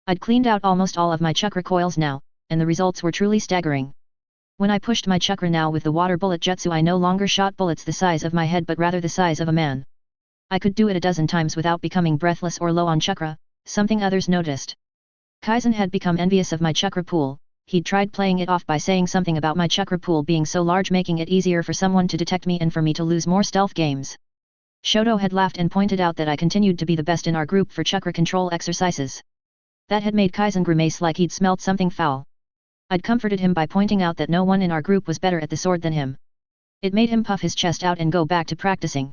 I'd cleaned out almost all of my chakra coils now, and the results were truly staggering. When I pushed my chakra now with the water bullet jutsu, I no longer shot bullets the size of my head but rather the size of a man. I could do it a dozen times without becoming breathless or low on chakra, something others noticed. Kaizen had become envious of my chakra pool. He'd tried playing it off by saying something about my chakra pool being so large, making it easier for someone to detect me and for me to lose more stealth games. Shoto had laughed and pointed out that I continued to be the best in our group for chakra control exercises. That had made Kaizen grimace like he'd smelt something foul. I'd comforted him by pointing out that no one in our group was better at the sword than him. It made him puff his chest out and go back to practicing.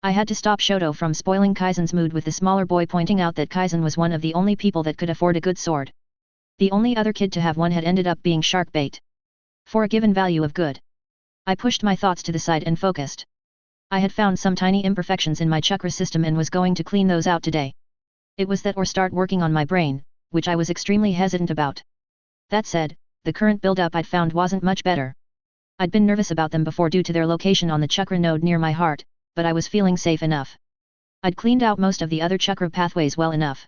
I had to stop Shoto from spoiling Kaizen's mood with the smaller boy pointing out that Kaizen was one of the only people that could afford a good sword. The only other kid to have one had ended up being shark bait. For a given value of good. I pushed my thoughts to the side and focused. I had found some tiny imperfections in my chakra system and was going to clean those out today. It was that or start working on my brain, which I was extremely hesitant about. That said, the current build-up I'd found wasn't much better. I'd been nervous about them before due to their location on the chakra node near my heart, but I was feeling safe enough. I'd cleaned out most of the other chakra pathways well enough.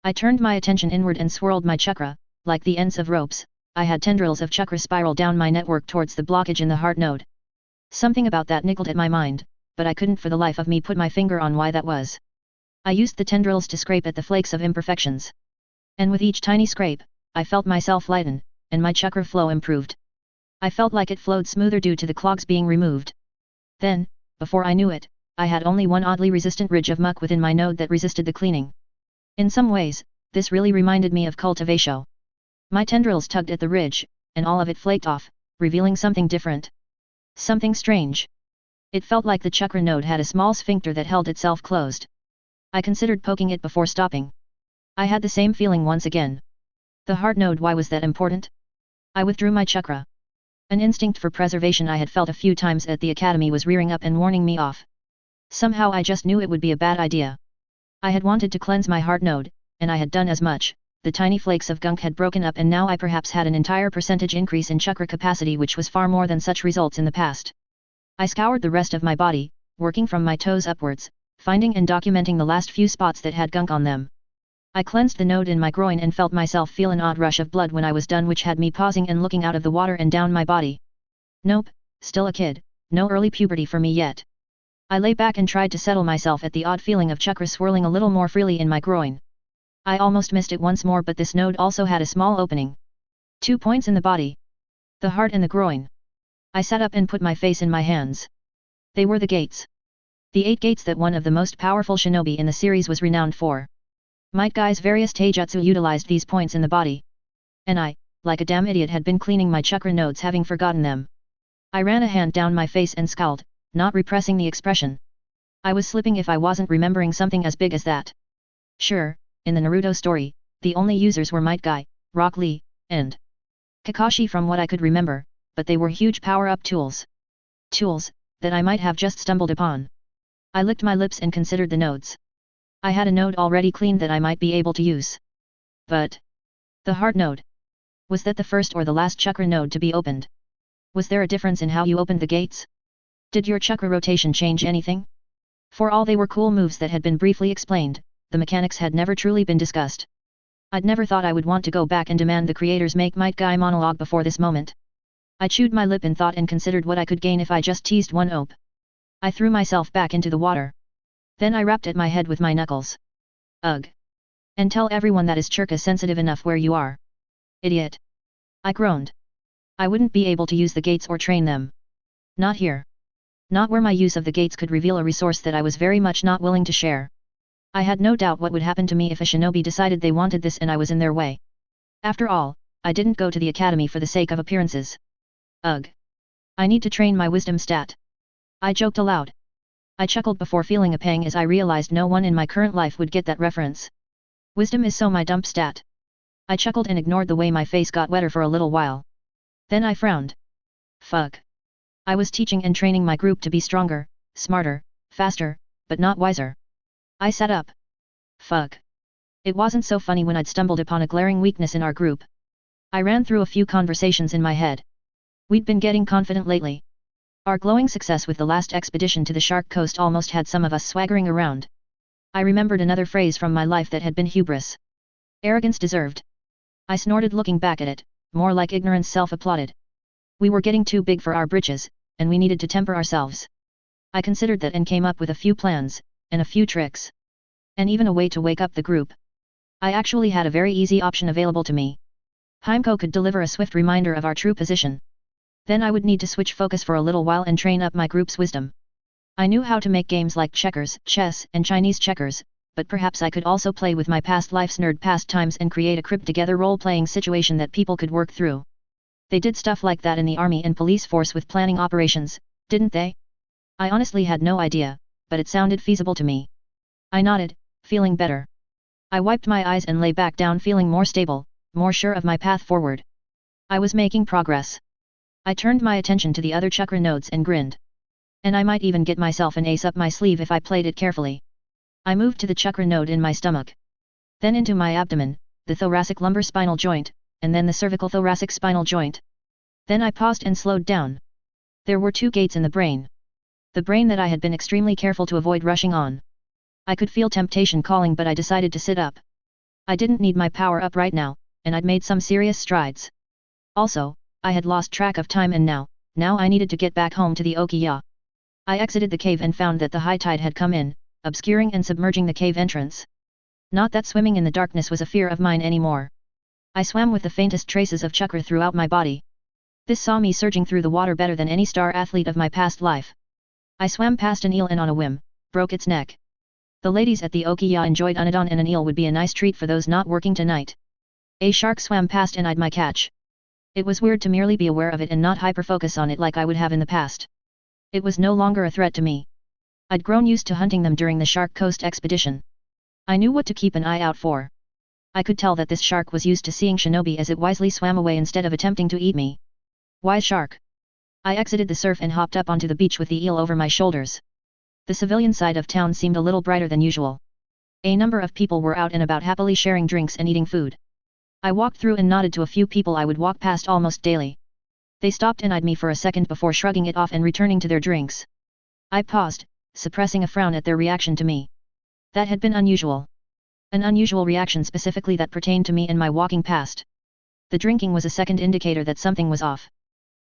I turned my attention inward and swirled my chakra, like the ends of ropes. I had tendrils of chakra spiral down my network towards the blockage in the heart node. Something about that niggled at my mind, but I couldn't for the life of me put my finger on why that was. I used the tendrils to scrape at the flakes of imperfections. And with each tiny scrape, I felt myself lighten, and my chakra flow improved. I felt like it flowed smoother due to the clogs being removed. Then, before I knew it, I had only one oddly resistant ridge of muck within my node that resisted the cleaning. In some ways, this really reminded me of cultivation. My tendrils tugged at the ridge, and all of it flaked off, revealing something different. Something strange. It felt like the chakra node had a small sphincter that held itself closed. I considered poking it before stopping. I had the same feeling once again. The heart node, why was that important? I withdrew my chakra. An instinct for preservation I had felt a few times at the academy was rearing up and warning me off. Somehow I just knew it would be a bad idea. I had wanted to cleanse my heart node, and I had done as much. The tiny flakes of gunk had broken up and now I perhaps had an entire percentage increase in chakra capacity, which was far more than such results in the past. I scoured the rest of my body, working from my toes upwards, finding and documenting the last few spots that had gunk on them. I cleansed the node in my groin and felt myself feel an odd rush of blood when I was done, which had me pausing and looking out of the water and down my body. Nope, still a kid, no early puberty for me yet. I lay back and tried to settle myself at the odd feeling of chakra swirling a little more freely in my groin. I almost missed it once more, but this node also had a small opening. 2 points in the body. The heart and the groin. I sat up and put my face in my hands. They were the gates. The 8 gates that one of the most powerful shinobi in the series was renowned for. Might Guy's various taijutsu utilized these points in the body. And I, like a damn idiot, had been cleaning my chakra nodes, having forgotten them. I ran a hand down my face and scowled, not repressing the expression. I was slipping if I wasn't remembering something as big as that. Sure, in the Naruto story, the only users were Might Guy, Rock Lee, and Kakashi from what I could remember, but they were huge power-up tools. Tools that I might have just stumbled upon. I licked my lips and considered the nodes. I had a node already cleaned that I might be able to use. But the heart node. Was that the first or the last chakra node to be opened? Was there a difference in how you opened the gates? Did your chakra rotation change anything? For all they were cool moves that had been briefly explained, the mechanics had never truly been discussed. I'd never thought I would want to go back and demand the creators make Might Guy monologue before this moment. I chewed my lip in thought and considered what I could gain if I just teased one op. I threw myself back into the water. Then I rapped at my head with my knuckles. Ugh. And tell everyone that is churka sensitive enough where you are. Idiot. I groaned. I wouldn't be able to use the gates or train them. Not here. Not where my use of the gates could reveal a resource that I was very much not willing to share. I had no doubt what would happen to me if a shinobi decided they wanted this and I was in their way. After all, I didn't go to the academy for the sake of appearances. Ugh. I need to train my wisdom stat. I joked aloud. I chuckled before feeling a pang as I realized no one in my current life would get that reference. Wisdom is so my dump stat. I chuckled and ignored the way my face got wetter for a little while. Then I frowned. Fuck. I was teaching and training my group to be stronger, smarter, faster, but not wiser. I sat up. Fuck. It wasn't so funny when I'd stumbled upon a glaring weakness in our group. I ran through a few conversations in my head. We'd been getting confident lately. Our glowing success with the last expedition to the Shark Coast almost had some of us swaggering around. I remembered another phrase from my life that had been hubris. Arrogance deserved. I snorted looking back at it, more like ignorance self-applauded. We were getting too big for our britches, and we needed to temper ourselves. I considered that and came up with a few plans, and a few tricks. And even a way to wake up the group. I actually had a very easy option available to me. Heimko could deliver a swift reminder of our true position. Then I would need to switch focus for a little while and train up my group's wisdom. I knew how to make games like checkers, chess, and Chinese checkers, but perhaps I could also play with my past life's nerd pastimes and create a cribbed-together role-playing situation that people could work through. They did stuff like that in the army and police force with planning operations, didn't they? I honestly had no idea, but it sounded feasible to me. I nodded, feeling better. I wiped my eyes and lay back down feeling more stable, more sure of my path forward. I was making progress. I turned my attention to the other chakra nodes and grinned. And I might even get myself an ace up my sleeve if I played it carefully. I moved to the chakra node in my stomach. Then into my abdomen, the thoracic lumbar spinal joint, and then the cervical thoracic spinal joint. Then I paused and slowed down. There were 2 gates in the brain. The brain that I had been extremely careful to avoid rushing on. I could feel temptation calling, but I decided to sit up. I didn't need my power up right now, and I'd made some serious strides. Also, I had lost track of time and now I needed to get back home to the Okiya. I exited the cave and found that the high tide had come in, obscuring and submerging the cave entrance. Not that swimming in the darkness was a fear of mine anymore. I swam with the faintest traces of chakra throughout my body. This saw me surging through the water better than any star athlete of my past life. I swam past an eel and on a whim, broke its neck. The ladies at the Okiya enjoyed unadon, and an eel would be a nice treat for those not working tonight. A shark swam past and eyed my catch. It was weird to merely be aware of it and not hyper-focus on it like I would have in the past. It was no longer a threat to me. I'd grown used to hunting them during the Shark Coast expedition. I knew what to keep an eye out for. I could tell that this shark was used to seeing shinobi as it wisely swam away instead of attempting to eat me. Wise shark. I exited the surf and hopped up onto the beach with the eel over my shoulders. The civilian side of town seemed a little brighter than usual. A number of people were out and about happily sharing drinks and eating food. I walked through and nodded to a few people I would walk past almost daily. They stopped and eyed me for a second before shrugging it off and returning to their drinks. I paused, suppressing a frown at their reaction to me. That had been unusual. An unusual reaction specifically that pertained to me and my walking past. The drinking was a second indicator that something was off.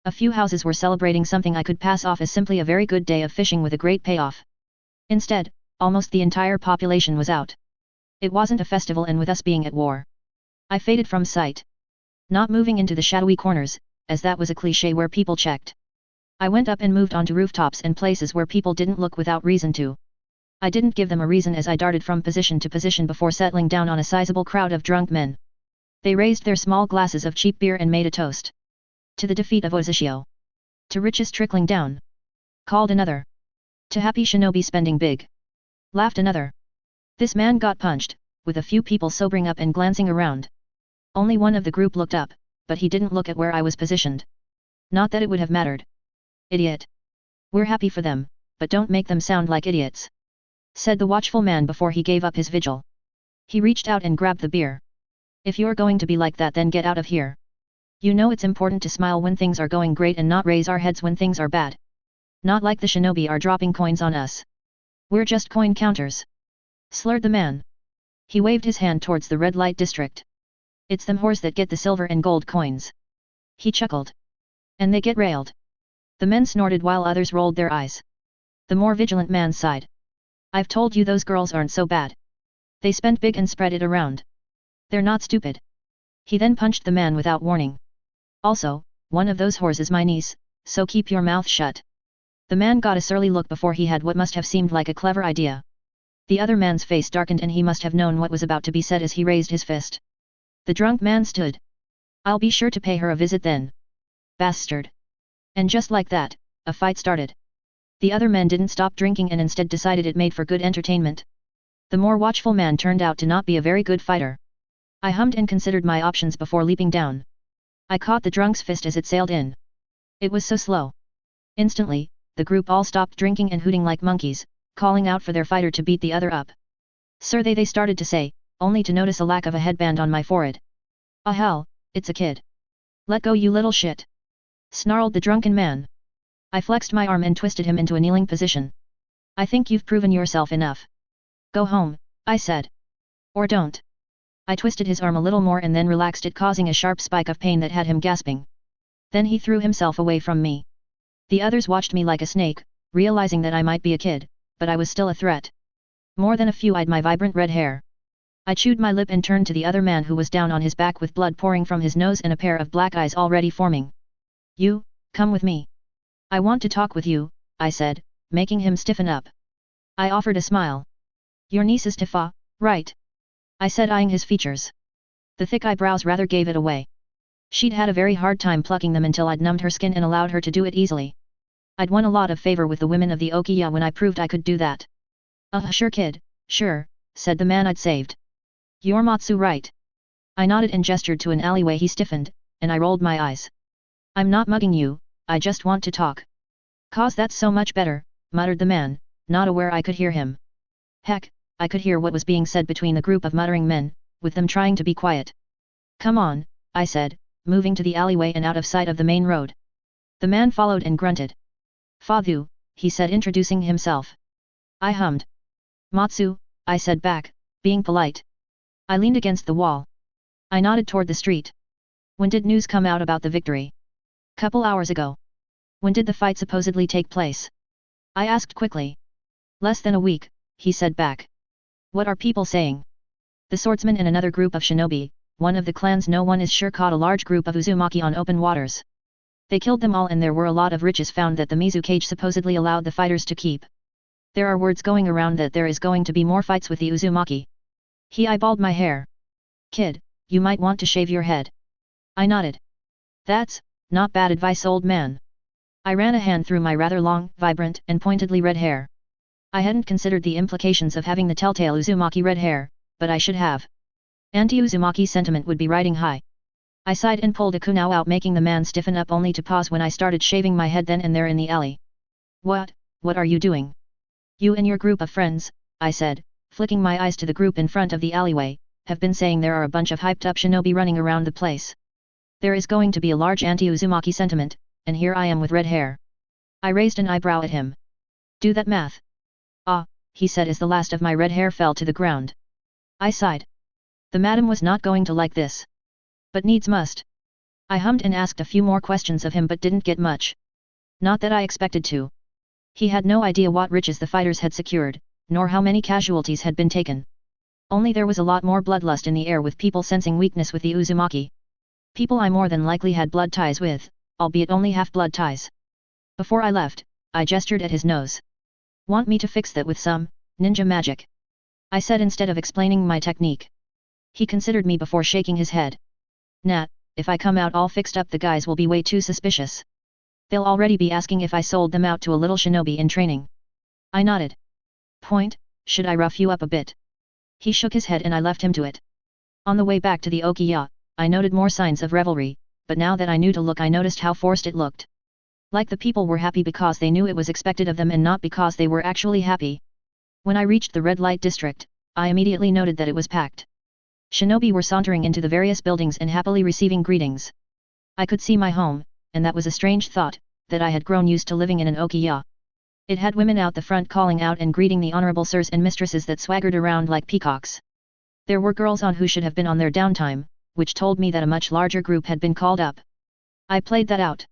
A few houses were celebrating something I could pass off as simply a very good day of fishing with a great payoff. Instead, almost the entire population was out. It wasn't a festival, and with us being at war, I faded from sight. Not moving into the shadowy corners, as that was a cliché where people checked. I went up and moved onto rooftops and places where people didn't look without reason to. I didn't give them a reason as I darted from position to position before settling down on a sizable crowd of drunk men. They raised their small glasses of cheap beer and made a toast. To the defeat of Ozishio. To riches trickling down. Called another. To happy shinobi spending big. Laughed another. This man got punched, with a few people sobering up and glancing around. Only one of the group looked up, but he didn't look at where I was positioned. Not that it would have mattered. Idiot. We're happy for them, but don't make them sound like idiots, said the watchful man before he gave up his vigil. He reached out and grabbed the beer. If you're going to be like that, then get out of here. You know it's important to smile when things are going great and not raise our heads when things are bad. Not like the shinobi are dropping coins on us. We're just coin counters, slurred the man. He waved his hand towards the red light district. It's them whores that get the silver and gold coins. He chuckled. And they get railed. The men snorted while others rolled their eyes. The more vigilant man sighed. I've told you those girls aren't so bad. They spent big and spread it around. They're not stupid. He then punched the man without warning. Also, one of those whores is my niece, so keep your mouth shut. The man got a surly look before he had what must have seemed like a clever idea. The other man's face darkened and he must have known what was about to be said as he raised his fist. The drunk man stood. I'll be sure to pay her a visit then. Bastard. And just like that, a fight started. The other men didn't stop drinking and instead decided it made for good entertainment. The more watchful man turned out to not be a very good fighter. I hummed and considered my options before leaping down. I caught the drunk's fist as it sailed in. It was so slow. Instantly, the group all stopped drinking and hooting like monkeys, calling out for their fighter to beat the other up. Sir, they started to say, only to notice a lack of a headband on my forehead. Ah hell, it's a kid. Let go, you little shit, snarled the drunken man. I flexed my arm and twisted him into a kneeling position. I think you've proven yourself enough. Go home, I said. Or don't. I twisted his arm a little more and then relaxed it, causing a sharp spike of pain that had him gasping. Then he threw himself away from me. The others watched me like a snake, realizing that I might be a kid, but I was still a threat. More than a few eyed my vibrant red hair. I chewed my lip and turned to the other man who was down on his back with blood pouring from his nose and a pair of black eyes already forming. You, come with me. I want to talk with you, I said, making him stiffen up. I offered a smile. Your niece is Tifa, right? I said, eyeing his features. The thick eyebrows rather gave it away. She'd had a very hard time plucking them until I'd numbed her skin and allowed her to do it easily. I'd won a lot of favor with the women of the Okiya when I proved I could do that. Sure kid, sure, said the man I'd saved. You're Matsu, right? I nodded and gestured to an alleyway. He stiffened, and I rolled my eyes. I'm not mugging you, I just want to talk. Cause that's so much better, muttered the man, not aware I could hear him. Heck, I could hear what was being said between the group of muttering men, with them trying to be quiet. Come on, I said, moving to the alleyway and out of sight of the main road. The man followed and grunted. Fathu, he said, introducing himself. I hummed. Matsu, I said back, being polite. I leaned against the wall. I nodded toward the street. When did news come out about the victory? Couple hours ago. When did the fight supposedly take place? I asked quickly. Less than a week, he said back. What are people saying? The swordsman and another group of shinobi, one of the clans no one is sure, caught a large group of Uzumaki on open waters. They killed them all and there were a lot of riches found that the Mizu cage supposedly allowed the fighters to keep. There are words going around that there is going to be more fights with the Uzumaki. He eyeballed my hair. Kid, you might want to shave your head. I nodded. That's not bad advice, old man. I ran a hand through my rather long, vibrant, and pointedly red hair. I hadn't considered the implications of having the telltale Uzumaki red hair, but I should have. Anti-Uzumaki sentiment would be riding high. I sighed and pulled a kunao out, making the man stiffen up only to pause when I started shaving my head then and there in the alley. What are you doing? You and your group of friends, I said, flicking my eyes to the group in front of the alleyway, have been saying there are a bunch of hyped up shinobi running around the place. There is going to be a large anti-Uzumaki sentiment, and here I am with red hair. I raised an eyebrow at him. Do that math. Ah, he said as the last of my red hair fell to the ground. I sighed. The madam was not going to like this. But needs must. I hummed and asked a few more questions of him but didn't get much. Not that I expected to. He had no idea what riches the fighters had secured, nor how many casualties had been taken. Only there was a lot more bloodlust in the air, with people sensing weakness with the Uzumaki. People I more than likely had blood ties with, albeit only half-blood ties. Before I left, I gestured at his nose. Want me to fix that with some ninja magic? I said instead of explaining my technique. He considered me before shaking his head. Nah, if I come out all fixed up the guys will be way too suspicious. They'll already be asking if I sold them out to a little shinobi in training. I nodded. Point, should I rough you up a bit? He shook his head and I left him to it. On the way back to the Okiya, I noted more signs of revelry, but now that I knew to look I noticed how forced it looked. Like the people were happy because they knew it was expected of them and not because they were actually happy. When I reached the red light district, I immediately noted that it was packed. Shinobi were sauntering into the various buildings and happily receiving greetings. I could see my home, and that was a strange thought, that I had grown used to living in an Okiya. It had women out the front calling out and greeting the honorable sirs and mistresses that swaggered around like peacocks. There were girls on who should have been on their downtime, which told me that a much larger group had been called up. I played that out.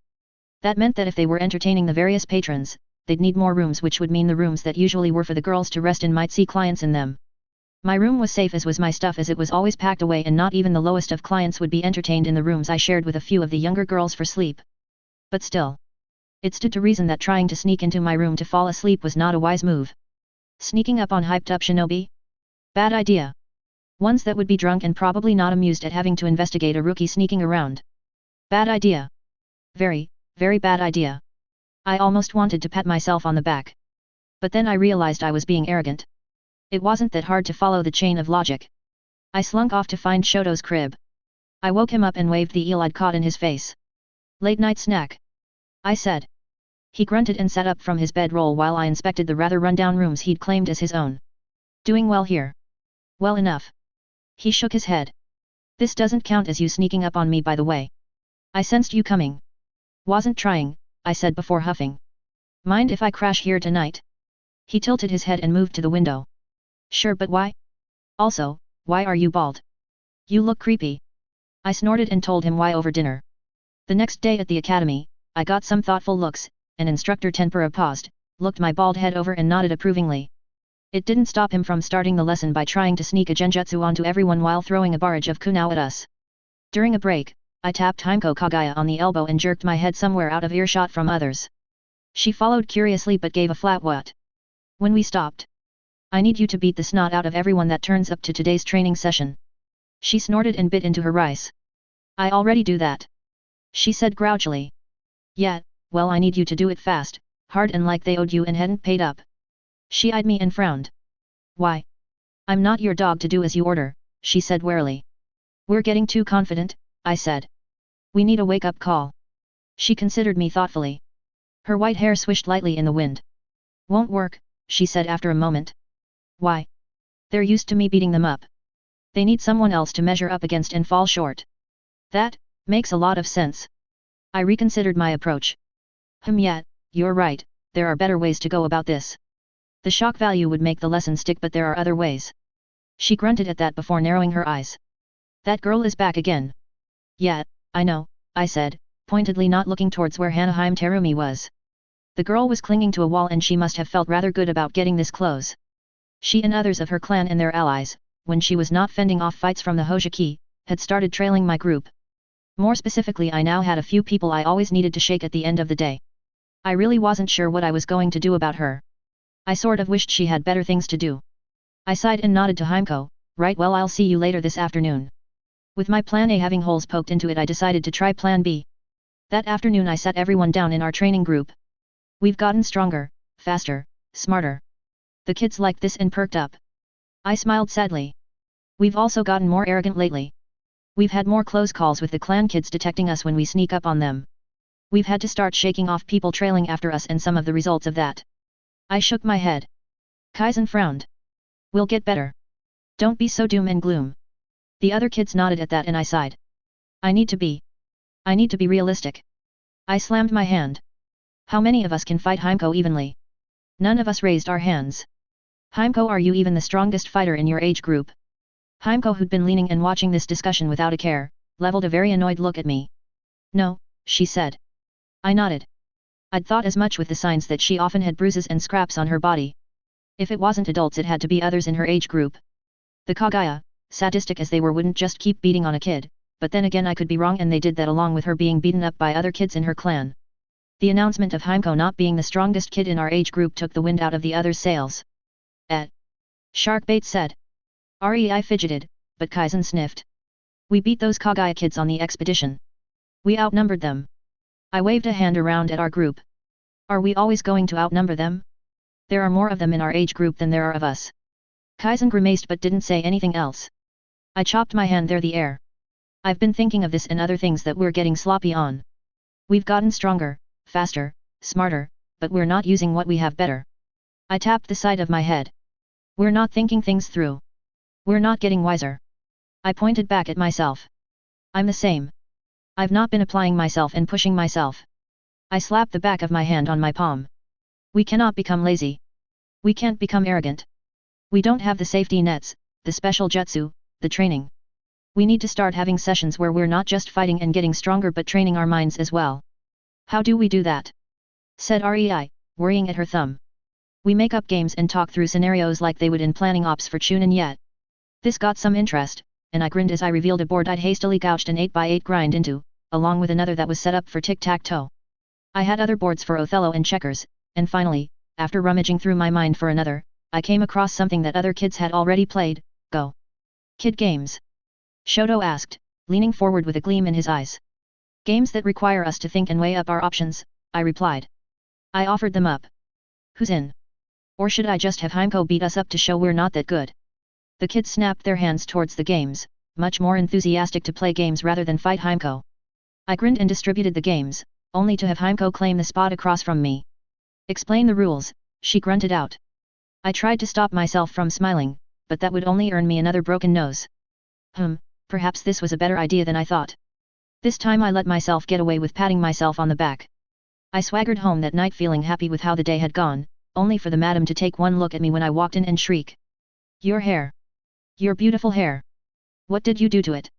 That meant that if they were entertaining the various patrons, they'd need more rooms, which would mean the rooms that usually were for the girls to rest in might see clients in them. My room was safe as was my stuff, as it was always packed away and not even the lowest of clients would be entertained in the rooms I shared with a few of the younger girls for sleep. But still. It stood to reason that trying to sneak into my room to fall asleep was not a wise move. Sneaking up on hyped up shinobi? Bad idea. Ones that would be drunk and probably not amused at having to investigate a rookie sneaking around. Bad idea. Very, very bad idea. I almost wanted to pat myself on the back. But then I realized I was being arrogant. It wasn't that hard to follow the chain of logic. I slunk off to find Shoto's crib. I woke him up and waved the eel I'd caught in his face. Late night snack, I said. He grunted and sat up from his bedroll while I inspected the rather run-down rooms he'd claimed as his own. Doing well here. Well enough. He shook his head. This doesn't count as you sneaking up on me, by the way. I sensed you coming. Wasn't trying, I said before huffing. Mind if I crash here tonight? He tilted his head and moved to the window. Sure, but why? Also, why are you bald? You look creepy. I snorted and told him why over dinner. The next day at the academy, I got some thoughtful looks, and Instructor Tempura paused, looked my bald head over and nodded approvingly. It didn't stop him from starting the lesson by trying to sneak a genjutsu onto everyone while throwing a barrage of kunao at us. During a break, I tapped Himeko Kagaya on the elbow and jerked my head somewhere out of earshot from others. She followed curiously but gave a flat what. When we stopped. I need you to beat the snot out of everyone that turns up to today's training session. She snorted and bit into her rice. I already do that. She said grouchily. Yeah, well I need you to do it fast, hard and like they owed you and hadn't paid up. She eyed me and frowned. Why? I'm not your dog to do as you order, she said warily. We're getting too confident, I said. We need a wake-up call. She considered me thoughtfully. Her white hair swished lightly in the wind. Won't work, she said after a moment. Why? They're used to me beating them up. They need someone else to measure up against and fall short. That makes a lot of sense. I reconsidered my approach. Yeah, you're right, there are better ways to go about this. The shock value would make the lesson stick, but there are other ways. She grunted at that before narrowing her eyes. That girl is back again. Yeah, I know, I said, pointedly not looking towards where Hanaheim Terumi was. The girl was clinging to a wall and she must have felt rather good about getting this close. She and others of her clan and their allies, when she was not fending off fights from the Hojiki, had started trailing my group. More specifically, I now had a few people I always needed to shake at the end of the day. I really wasn't sure what I was going to do about her. I sort of wished she had better things to do. I sighed and nodded to Himeko. Right, well I'll see you later this afternoon. With my plan A having holes poked into it, I decided to try plan B. That afternoon I sat everyone down in our training group. We've gotten stronger, faster, smarter. The kids liked this and perked up. I smiled sadly. We've also gotten more arrogant lately. We've had more close calls with the clan kids detecting us when we sneak up on them. We've had to start shaking off people trailing after us and some of the results of that. I shook my head. Kaizen frowned. We'll get better. Don't be so doom and gloom. The other kids nodded at that and I sighed. I need to be realistic. I slammed my hand. How many of us can fight Himeko evenly? None of us raised our hands. Himeko, are you even the strongest fighter in your age group? Himeko, who'd been leaning and watching this discussion without a care, leveled a very annoyed look at me. No, she said. I nodded. I'd thought as much with the signs that she often had bruises and scraps on her body. If it wasn't adults, it had to be others in her age group. The Kagaya, sadistic as they were, wouldn't just keep beating on a kid, but then again I could be wrong and they did that along with her being beaten up by other kids in her clan. The announcement of Himeko not being the strongest kid in our age group took the wind out of the others' sails. Sharkbait said. Rei fidgeted, but Kaizen sniffed. We beat those Kagaya kids on the expedition. We outnumbered them. I waved a hand around at our group. Are we always going to outnumber them? There are more of them in our age group than there are of us. Kaizen grimaced but didn't say anything else. I chopped my hand there the air. I've been thinking of this and other things that we're getting sloppy on. We've gotten stronger, faster, smarter, but we're not using what we have better. I tapped the side of my head. We're not thinking things through. We're not getting wiser. I pointed back at myself. I'm the same. I've not been applying myself and pushing myself. I slapped the back of my hand on my palm. We cannot become lazy. We can't become arrogant. We don't have the safety nets, the special jutsu, the training. We need to start having sessions where we're not just fighting and getting stronger but training our minds as well. How do we do that? Said Rei, worrying at her thumb. We make up games and talk through scenarios like they would in planning ops for Chunin yet. This got some interest, and I grinned as I revealed a board I'd hastily gouged an 8x8 grind into, along with another that was set up for tic-tac-toe. I had other boards for Othello and checkers, and finally, after rummaging through my mind for another, I came across something that other kids had already played. Go. Kid games? Shoto asked, leaning forward with a gleam in his eyes. Games that require us to think and weigh up our options, I replied. I offered them up. Who's in? Or should I just have Himeko beat us up to show we're not that good? The kids snapped their hands towards the games, much more enthusiastic to play games rather than fight Himeko. I grinned and distributed the games, only to have Himeko claim the spot across from me. Explain the rules, she grunted out. I tried to stop myself from smiling, but that would only earn me another broken nose. Perhaps this was a better idea than I thought. This time I let myself get away with patting myself on the back. I swaggered home that night feeling happy with how the day had gone, only for the madam to take one look at me when I walked in and shriek. Your hair! Your beautiful hair! What did you do to it?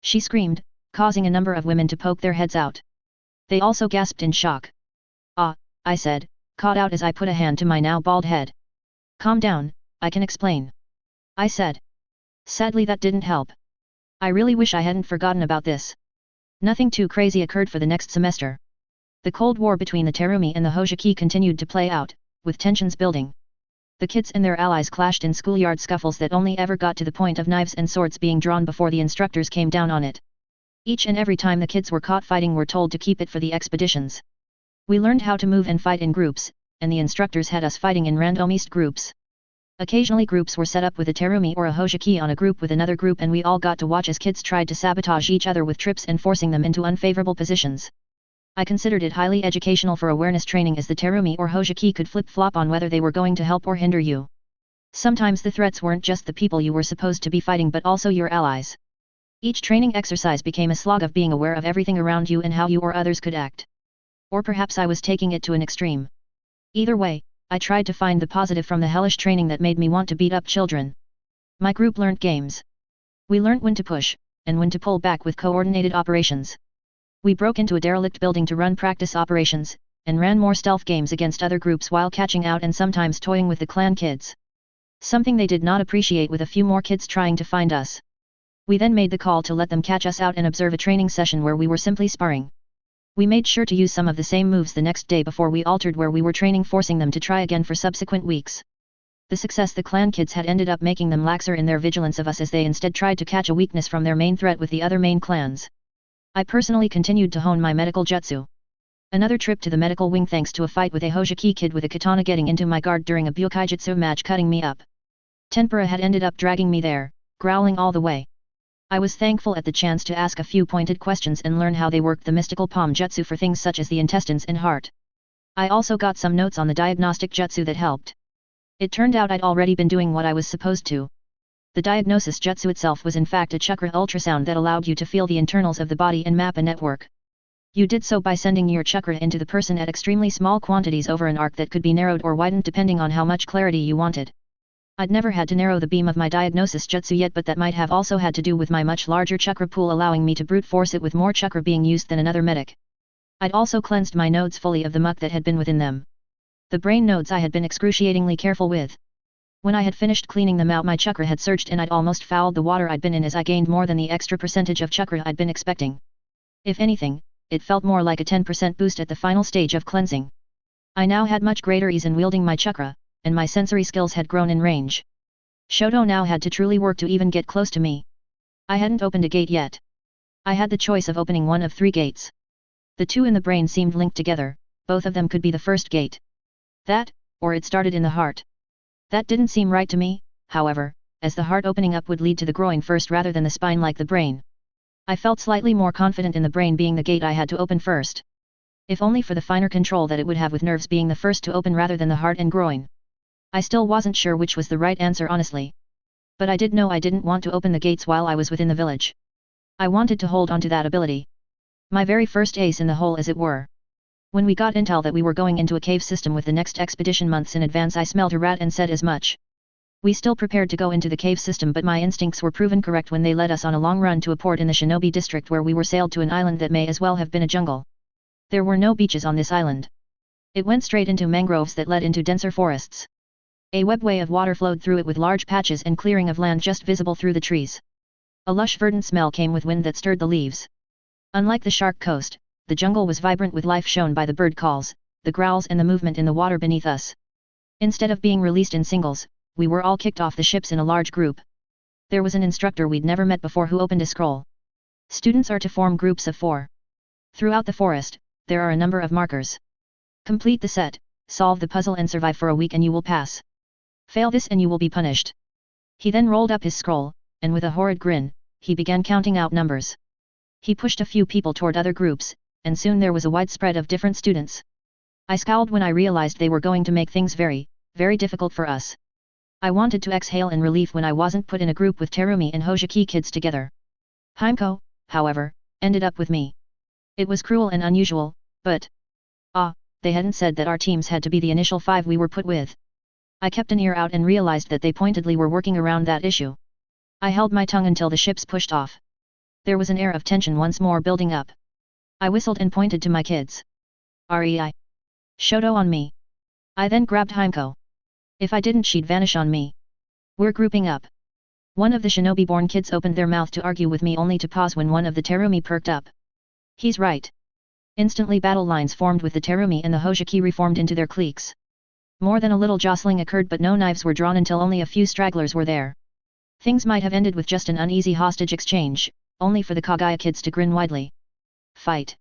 She screamed, causing a number of women to poke their heads out. They also gasped in shock. Ah, I said, caught out as I put a hand to my now bald head. Calm down, I can explain. I said. Sadly that didn't help. I really wish I hadn't forgotten about this. Nothing too crazy occurred for the next semester. The Cold War between the Terumi and the Hojiki continued to play out, with tensions building. The kids and their allies clashed in schoolyard scuffles that only ever got to the point of knives and swords being drawn before the instructors came down on it. Each and every time the kids were caught fighting were told to keep it for the expeditions. We learned how to move and fight in groups, and the instructors had us fighting in randomized groups. Occasionally groups were set up with a Terumi or a Hojiki on a group with another group and we all got to watch as kids tried to sabotage each other with trips and forcing them into unfavorable positions. I considered it highly educational for awareness training as the Terumi or Hojiki could flip-flop on whether they were going to help or hinder you. Sometimes the threats weren't just the people you were supposed to be fighting but also your allies. Each training exercise became a slog of being aware of everything around you and how you or others could act. Or perhaps I was taking it to an extreme. Either way, I tried to find the positive from the hellish training that made me want to beat up children. My group learned games. We learned when to push, and when to pull back with coordinated operations. We broke into a derelict building to run practice operations, and ran more stealth games against other groups while catching out and sometimes toying with the clan kids. Something they did not appreciate with a few more kids trying to find us. We then made the call to let them catch us out and observe a training session where we were simply sparring. We made sure to use some of the same moves the next day before we altered where we were training, forcing them to try again for subsequent weeks. The success the clan kids had ended up making them laxer in their vigilance of us as they instead tried to catch a weakness from their main threat with the other main clans. I personally continued to hone my medical jutsu. Another trip to the medical wing thanks to a fight with a Hojiki kid with a katana getting into my guard during a Byokaijutsu match cutting me up. Tempura had ended up dragging me there, growling all the way. I was thankful at the chance to ask a few pointed questions and learn how they worked the mystical palm jutsu for things such as the intestines and heart. I also got some notes on the diagnostic jutsu that helped. It turned out I'd already been doing what I was supposed to. The diagnosis jutsu itself was in fact a chakra ultrasound that allowed you to feel the internals of the body and map a network. You did so by sending your chakra into the person at extremely small quantities over an arc that could be narrowed or widened depending on how much clarity you wanted. I'd never had to narrow the beam of my diagnosis jutsu yet, but that might have also had to do with my much larger chakra pool allowing me to brute force it with more chakra being used than another medic. I'd also cleansed my nodes fully of the muck that had been within them. The brain nodes I had been excruciatingly careful with. When I had finished cleaning them out, my chakra had surged and I'd almost fouled the water I'd been in as I gained more than the extra percentage of chakra I'd been expecting. If anything, it felt more like a 10% boost at the final stage of cleansing. I now had much greater ease in wielding my chakra, and my sensory skills had grown in range. Shoto now had to truly work to even get close to me. I hadn't opened a gate yet. I had the choice of opening one of 3 gates. The two in the brain seemed linked together, both of them could be the first gate. That, or it started in the heart. That didn't seem right to me, however, as the heart opening up would lead to the groin first rather than the spine like the brain. I felt slightly more confident in the brain being the gate I had to open first. If only for the finer control that it would have with nerves being the first to open rather than the heart and groin. I still wasn't sure which was the right answer honestly. But I did know I didn't want to open the gates while I was within the village. I wanted to hold on to that ability. My very first ace in the hole as it were. When we got intel that we were going into a cave system with the next expedition months in advance, I smelled a rat and said as much. We still prepared to go into the cave system, but my instincts were proven correct when they led us on a long run to a port in the Shinobi district where we were sailed to an island that may as well have been a jungle. There were no beaches on this island. It went straight into mangroves that led into denser forests. A webway of water flowed through it with large patches and clearing of land just visible through the trees. A lush verdant smell came with wind that stirred the leaves. Unlike the Shark Coast, the jungle was vibrant with life shown by the bird calls, the growls and the movement in the water beneath us. Instead of being released in singles, we were all kicked off the ships in a large group. There was an instructor we'd never met before who opened a scroll. Students are to form groups of 4. Throughout the forest, there are a number of markers. Complete the set, solve the puzzle and survive for a week and you will pass. Fail this and you will be punished. He then rolled up his scroll, and with a horrid grin, he began counting out numbers. He pushed a few people toward other groups, and soon there was a wide spread of different students. I scowled when I realized they were going to make things very, very difficult for us. I wanted to exhale in relief when I wasn't put in a group with Terumi and Hojiki kids together. Himeko, however, ended up with me. It was cruel and unusual, but They hadn't said that our teams had to be the initial 5 we were put with. I kept an ear out and realized that they pointedly were working around that issue. I held my tongue until the ships pushed off. There was an air of tension once more building up. I whistled and pointed to my kids. Rei. Shoto on me. I then grabbed Himeko. If I didn't, she'd vanish on me. We're grouping up. One of the shinobi-born kids opened their mouth to argue with me only to pause when one of the Terumi perked up. He's right. Instantly battle lines formed with the Terumi and the Hojiki reformed into their cliques. More than a little jostling occurred, but no knives were drawn until only a few stragglers were there. Things might have ended with just an uneasy hostage exchange, only for the Kaguya kids to grin widely. Fight!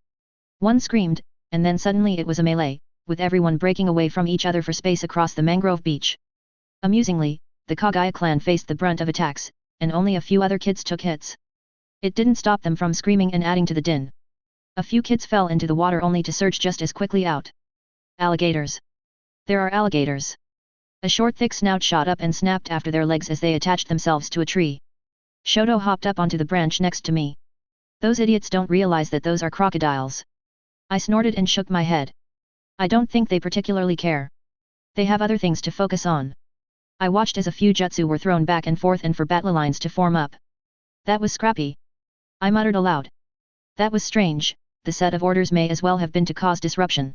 One screamed, and then suddenly it was a melee, with everyone breaking away from each other for space across the mangrove beach. Amusingly, the Kaguya clan faced the brunt of attacks, and only a few other kids took hits. It didn't stop them from screaming and adding to the din. A few kids fell into the water only to surge just as quickly out. Alligators! There are alligators! A short thick snout shot up and snapped after their legs as they attached themselves to a tree. Shoto hopped up onto the branch next to me. Those idiots don't realize that those are crocodiles. I snorted and shook my head. I don't think they particularly care. They have other things to focus on. I watched as a few jutsu were thrown back and forth and for battle lines to form up. That was scrappy. I muttered aloud. That was strange. The set of orders may as well have been to cause disruption.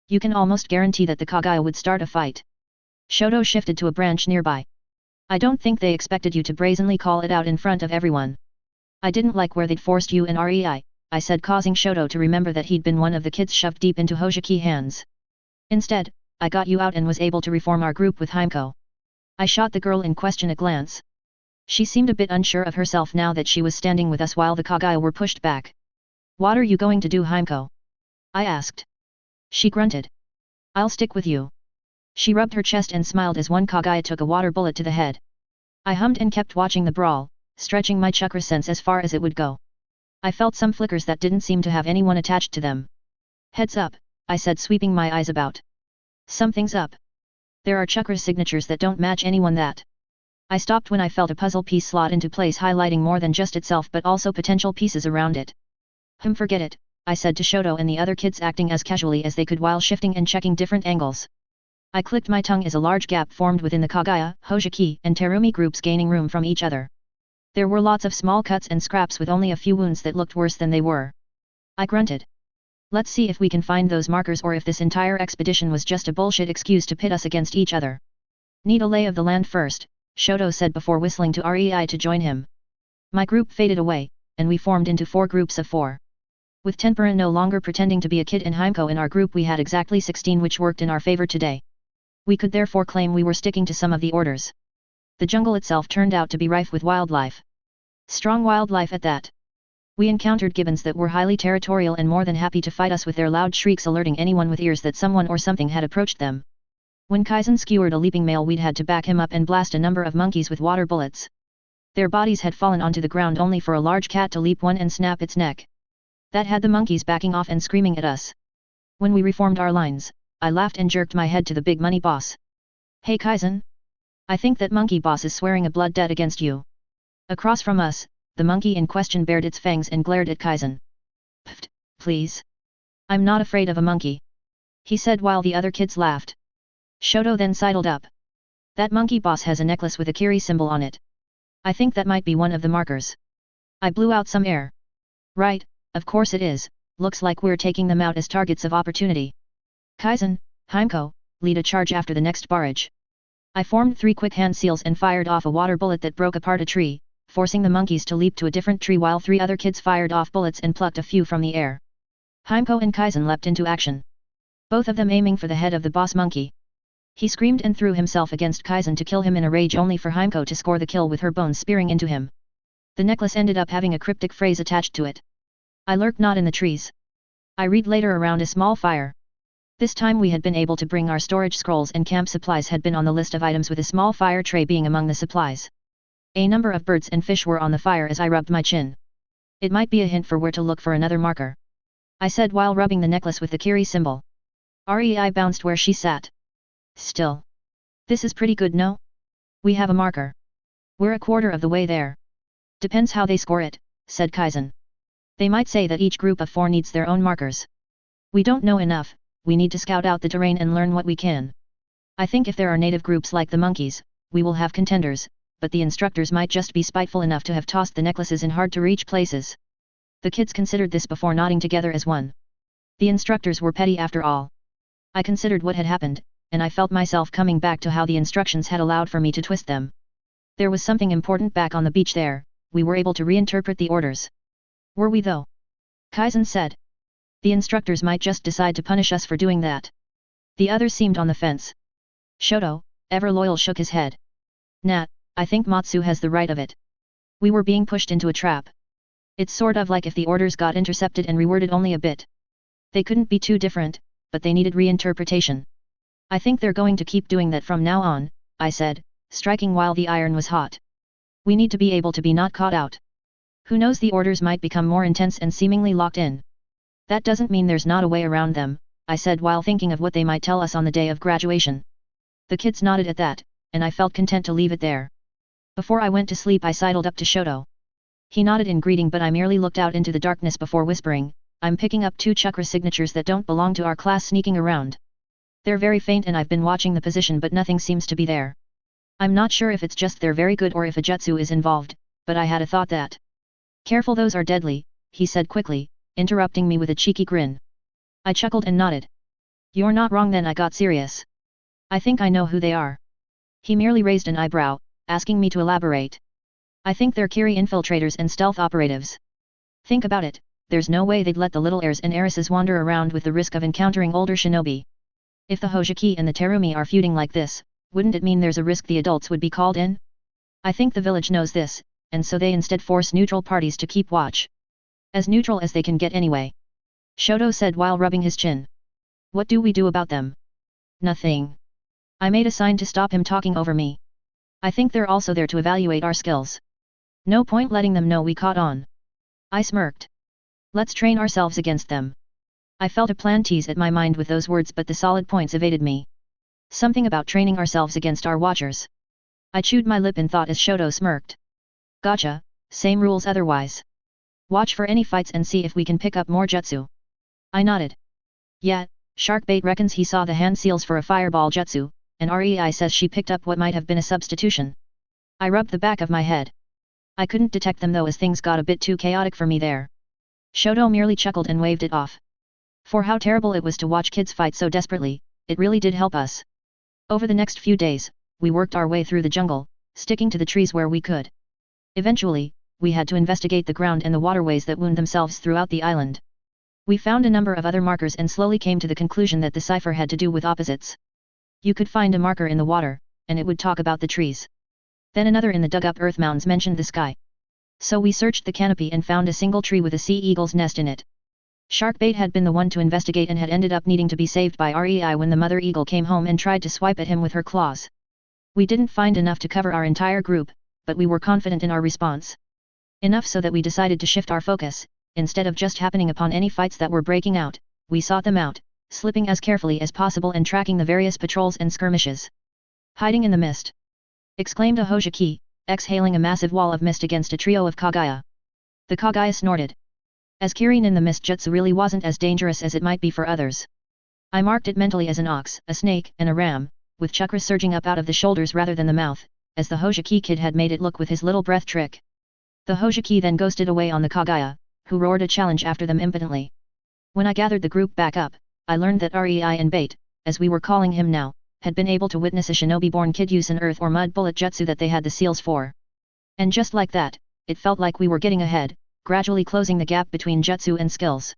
You can almost guarantee that the Kaguya would start a fight. Shoto shifted to a branch nearby. I don't think they expected you to brazenly call it out in front of everyone. I didn't like where they'd forced you and Rei, I said, causing Shoto to remember that he'd been one of the kids shoved deep into Hojiki hands. Instead, I got you out and was able to reform our group with Himeko. I shot the girl in question a glance. She seemed a bit unsure of herself now that she was standing with us while the Kaguya were pushed back. What are you going to do, Himeko? I asked. She grunted. I'll stick with you. She rubbed her chest and smiled as one Kaguya took a water bullet to the head. I hummed and kept watching the brawl, stretching my chakra sense as far as it would go. I felt some flickers that didn't seem to have anyone attached to them. Heads up, I said, sweeping my eyes about. Something's up. There are chakra signatures that don't match anyone that. I stopped when I felt a puzzle piece slot into place, highlighting more than just itself but also potential pieces around it. Forget it, I said to Shoto and the other kids, acting as casually as they could while shifting and checking different angles. I clicked my tongue as a large gap formed within the Kaguya, Hojiki, and Terumi groups, gaining room from each other. There were lots of small cuts and scraps with only a few wounds that looked worse than they were. I grunted. Let's see if we can find those markers or if this entire expedition was just a bullshit excuse to pit us against each other. Need a lay of the land first, Shoto said before whistling to Rei to join him. My group faded away, and we formed into 4 groups of 4. With Tenpura no longer pretending to be a kid and Himeko in our group, we had exactly 16, which worked in our favor today. We could therefore claim we were sticking to some of the orders. The jungle itself turned out to be rife with wildlife. Strong wildlife at that. We encountered gibbons that were highly territorial and more than happy to fight us with their loud shrieks, alerting anyone with ears that someone or something had approached them. When Kaizen skewered a leaping male, we'd had to back him up and blast a number of monkeys with water bullets. Their bodies had fallen onto the ground only for a large cat to leap one and snap its neck. That had the monkeys backing off and screaming at us. When we reformed our lines, I laughed and jerked my head to the big money boss. Hey Kaizen? I think that monkey boss is swearing a blood debt against you. Across from us, the monkey in question bared its fangs and glared at Kaizen. Pfft, please. I'm not afraid of a monkey. He said while the other kids laughed. Shoto then sidled up. That monkey boss has a necklace with a Kiri symbol on it. I think that might be one of the markers. I blew out some air. Right, of course it is, looks like we're taking them out as targets of opportunity. Kaizen, Himeko, lead a charge after the next barrage. I formed 3 quick hand seals and fired off a water bullet that broke apart a tree, forcing the monkeys to leap to a different tree while 3 other kids fired off bullets and plucked a few from the air. Himeko and Kaizen leapt into action. Both of them aiming for the head of the boss monkey. He screamed and threw himself against Kaizen to kill him in a rage, only for Himeko to score the kill with her bones spearing into him. The necklace ended up having a cryptic phrase attached to it. I lurked not in the trees. I read later around a small fire. This time we had been able to bring our storage scrolls, and camp supplies had been on the list of items, with a small fire tray being among the supplies. A number of birds and fish were on the fire as I rubbed my chin. It might be a hint for where to look for another marker, I said while rubbing the necklace with the Kiri symbol. Rei bounced where she sat. Still. This is pretty good, no? We have a marker. We're a quarter of the way there. Depends how they score it, said Kaizen. They might say that each group of 4 needs their own markers. We don't know enough, we need to scout out the terrain and learn what we can. I think if there are native groups like the monkeys, we will have contenders, but the instructors might just be spiteful enough to have tossed the necklaces in hard-to-reach places. The kids considered this before nodding together as one. The instructors were petty after all. I considered what had happened, and I felt myself coming back to how the instructions had allowed for me to twist them. There was something important back on the beach there, we were able to reinterpret the orders. Were we though? Kaizen said. The instructors might just decide to punish us for doing that. The others seemed on the fence. Shoto, ever loyal, shook his head. Nat, I think Matsu has the right of it. We were being pushed into a trap. It's sort of like if the orders got intercepted and reworded only a bit. They couldn't be too different, but they needed reinterpretation. I think they're going to keep doing that from now on, I said, striking while the iron was hot. We need to be able to be not caught out. Who knows, the orders might become more intense and seemingly locked in. That doesn't mean there's not a way around them, I said while thinking of what they might tell us on the day of graduation. The kids nodded at that, and I felt content to leave it there. Before I went to sleep I sidled up to Shoto. He nodded in greeting, but I merely looked out into the darkness before whispering, I'm picking up 2 chakra signatures that don't belong to our class sneaking around. They're very faint and I've been watching the position but nothing seems to be there. I'm not sure if it's just they're very good or if a jutsu is involved, but I had a thought that. Careful, those are deadly, he said quickly, interrupting me with a cheeky grin. I chuckled and nodded. You're not wrong then, I got serious. I think I know who they are. He merely raised an eyebrow, asking me to elaborate. I think they're Kiri infiltrators and stealth operatives. Think about it, there's no way they'd let the little heirs and heiresses wander around with the risk of encountering older shinobi. If the Hojiki and the Terumi are feuding like this, wouldn't it mean there's a risk the adults would be called in? I think the village knows this, and so they instead force neutral parties to keep watch. As neutral as they can get anyway. Shoto said while rubbing his chin. What do we do about them? Nothing. I made a sign to stop him talking over me. I think they're also there to evaluate our skills. No point letting them know we caught on. I smirked. Let's train ourselves against them. I felt a plan tease at my mind with those words, but the solid points evaded me. Something about training ourselves against our watchers. I chewed my lip in thought as Shoto smirked. Gotcha, same rules otherwise. Watch for any fights and see if we can pick up more jutsu. I nodded. Yeah, Sharkbait reckons he saw the hand seals for a fireball jutsu, and Rei says she picked up what might have been a substitution. I rubbed the back of my head. I couldn't detect them though, as things got a bit too chaotic for me there. Shoto merely chuckled and waved it off. For how terrible it was to watch kids fight so desperately, it really did help us. Over the next few days, we worked our way through the jungle, sticking to the trees where we could. Eventually, we had to investigate the ground and the waterways that wound themselves throughout the island. We found a number of other markers and slowly came to the conclusion that the cipher had to do with opposites. You could find a marker in the water, and it would talk about the trees. Then another in the dug-up earth mounds mentioned the sky. So we searched the canopy and found a single tree with a sea eagle's nest in it. Sharkbait had been the one to investigate and had ended up needing to be saved by Rei when the mother eagle came home and tried to swipe at him with her claws. We didn't find enough to cover our entire group, but we were confident in our response. Enough so that we decided to shift our focus. Instead of just happening upon any fights that were breaking out, we sought them out, slipping as carefully as possible and tracking the various patrols and skirmishes. Hiding in the mist! Exclaimed a Hojiki, exhaling a massive wall of mist against a trio of Kagaya. The Kagaya snorted. As Kirin in the mist jutsu really wasn't as dangerous as it might be for others. I marked it mentally as an ox, a snake, and a ram, with chakra surging up out of the shoulders rather than the mouth, as the Hojiki kid had made it look with his little breath trick. The Hojiki then ghosted away on the Kagaya, who roared a challenge after them impotently. When I gathered the group back up, I learned that Rei and Bait, as we were calling him now, had been able to witness a shinobi-born kid use an earth or mud bullet jutsu that they had the seals for. And just like that, it felt like we were getting ahead, gradually closing the gap between jutsu and skills.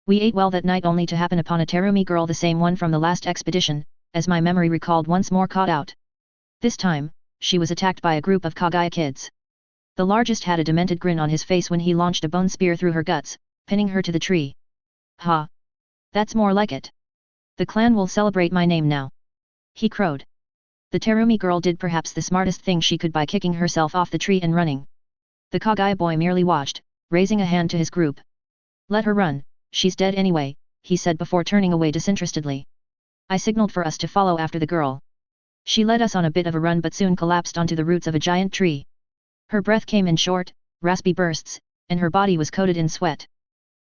We ate well that night only to happen upon a Terumi girl, the same one from the last expedition, as my memory recalled, once more caught out. This time, she was attacked by a group of Kagaya kids. The largest had a demented grin on his face when he launched a bone spear through her guts, pinning her to the tree. Ha! That's more like it. The clan will celebrate my name now. He crowed. The Terumi girl did perhaps the smartest thing she could by kicking herself off the tree and running. The Kagaya boy merely watched, raising a hand to his group. Let her run, she's dead anyway, he said before turning away disinterestedly. I signaled for us to follow after the girl. She led us on a bit of a run but soon collapsed onto the roots of a giant tree. Her breath came in short, raspy bursts, and her body was coated in sweat.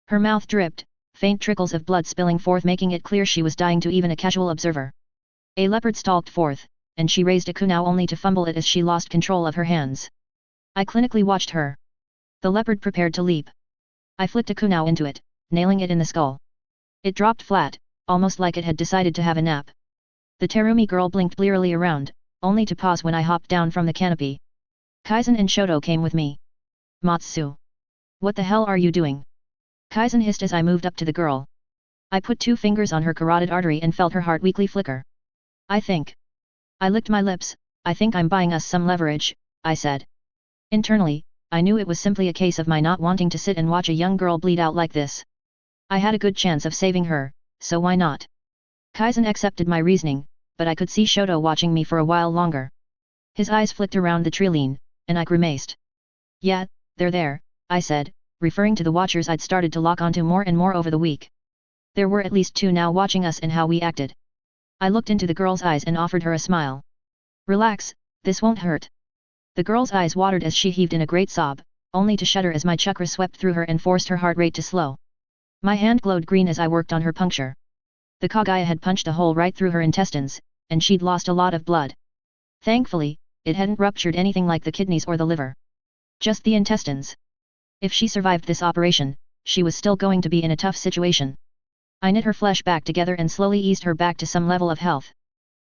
Her mouth dripped, faint trickles of blood spilling forth making it clear she was dying to even a casual observer. A leopard stalked forth, and she raised a kunao only to fumble it as she lost control of her hands. I clinically watched her. The leopard prepared to leap. I flicked a kunao into it, nailing it in the skull. It dropped flat, almost like it had decided to have a nap. The Terumi girl blinked blearily around, only to pause when I hopped down from the canopy. Kaizen and Shoto came with me. Matsu. What the hell are you doing? Kaizen hissed as I moved up to the girl. I put 2 fingers on her carotid artery and felt her heart weakly flicker. I licked my lips. I think I'm buying us some leverage, I said. Internally, I knew it was simply a case of my not wanting to sit and watch a young girl bleed out like this. I had a good chance of saving her, so why not? Kaizen accepted my reasoning, but I could see Shoto watching me for a while longer. His eyes flicked around the trilene, and I grimaced. Yeah, they're there, I said, referring to the watchers I'd started to lock onto more and more over the week. There were at least 2 now watching us and how we acted. I looked into the girl's eyes and offered her a smile. Relax, this won't hurt. The girl's eyes watered as she heaved in a great sob, only to shudder as my chakra swept through her and forced her heart rate to slow. My hand glowed green as I worked on her puncture. The Kaguya had punched a hole right through her intestines, and she'd lost a lot of blood. Thankfully, it hadn't ruptured anything like the kidneys or the liver. Just the intestines. If she survived this operation, she was still going to be in a tough situation. I knit her flesh back together and slowly eased her back to some level of health.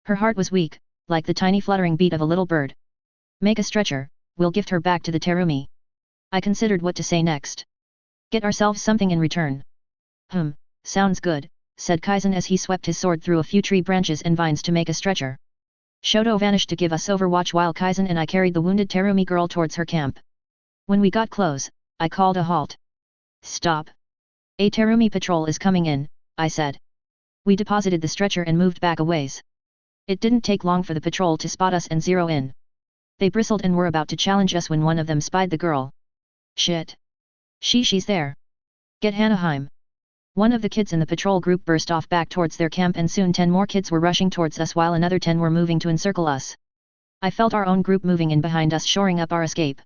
Her heart was weak, like the tiny fluttering beat of a little bird. Make a stretcher, we'll gift her back to the Terumi. I considered what to say next. Get ourselves something in return. Sounds good, said Kaizen as he swept his sword through a few tree branches and vines to make a stretcher. Shoto vanished to give us overwatch while Kaizen and I carried the wounded Terumi girl towards her camp. When we got close, I called a halt. Stop. A Terumi patrol is coming in, I said. We deposited the stretcher and moved back a ways. It didn't take long for the patrol to spot us and zero in. They bristled and were about to challenge us when one of them spied the girl. Shit. She's there. Get Hanaheim. One of the kids in the patrol group burst off back towards their camp and soon 10 more kids were rushing towards us while another 10 were moving to encircle us. I felt our own group moving in behind us shoring up our escape.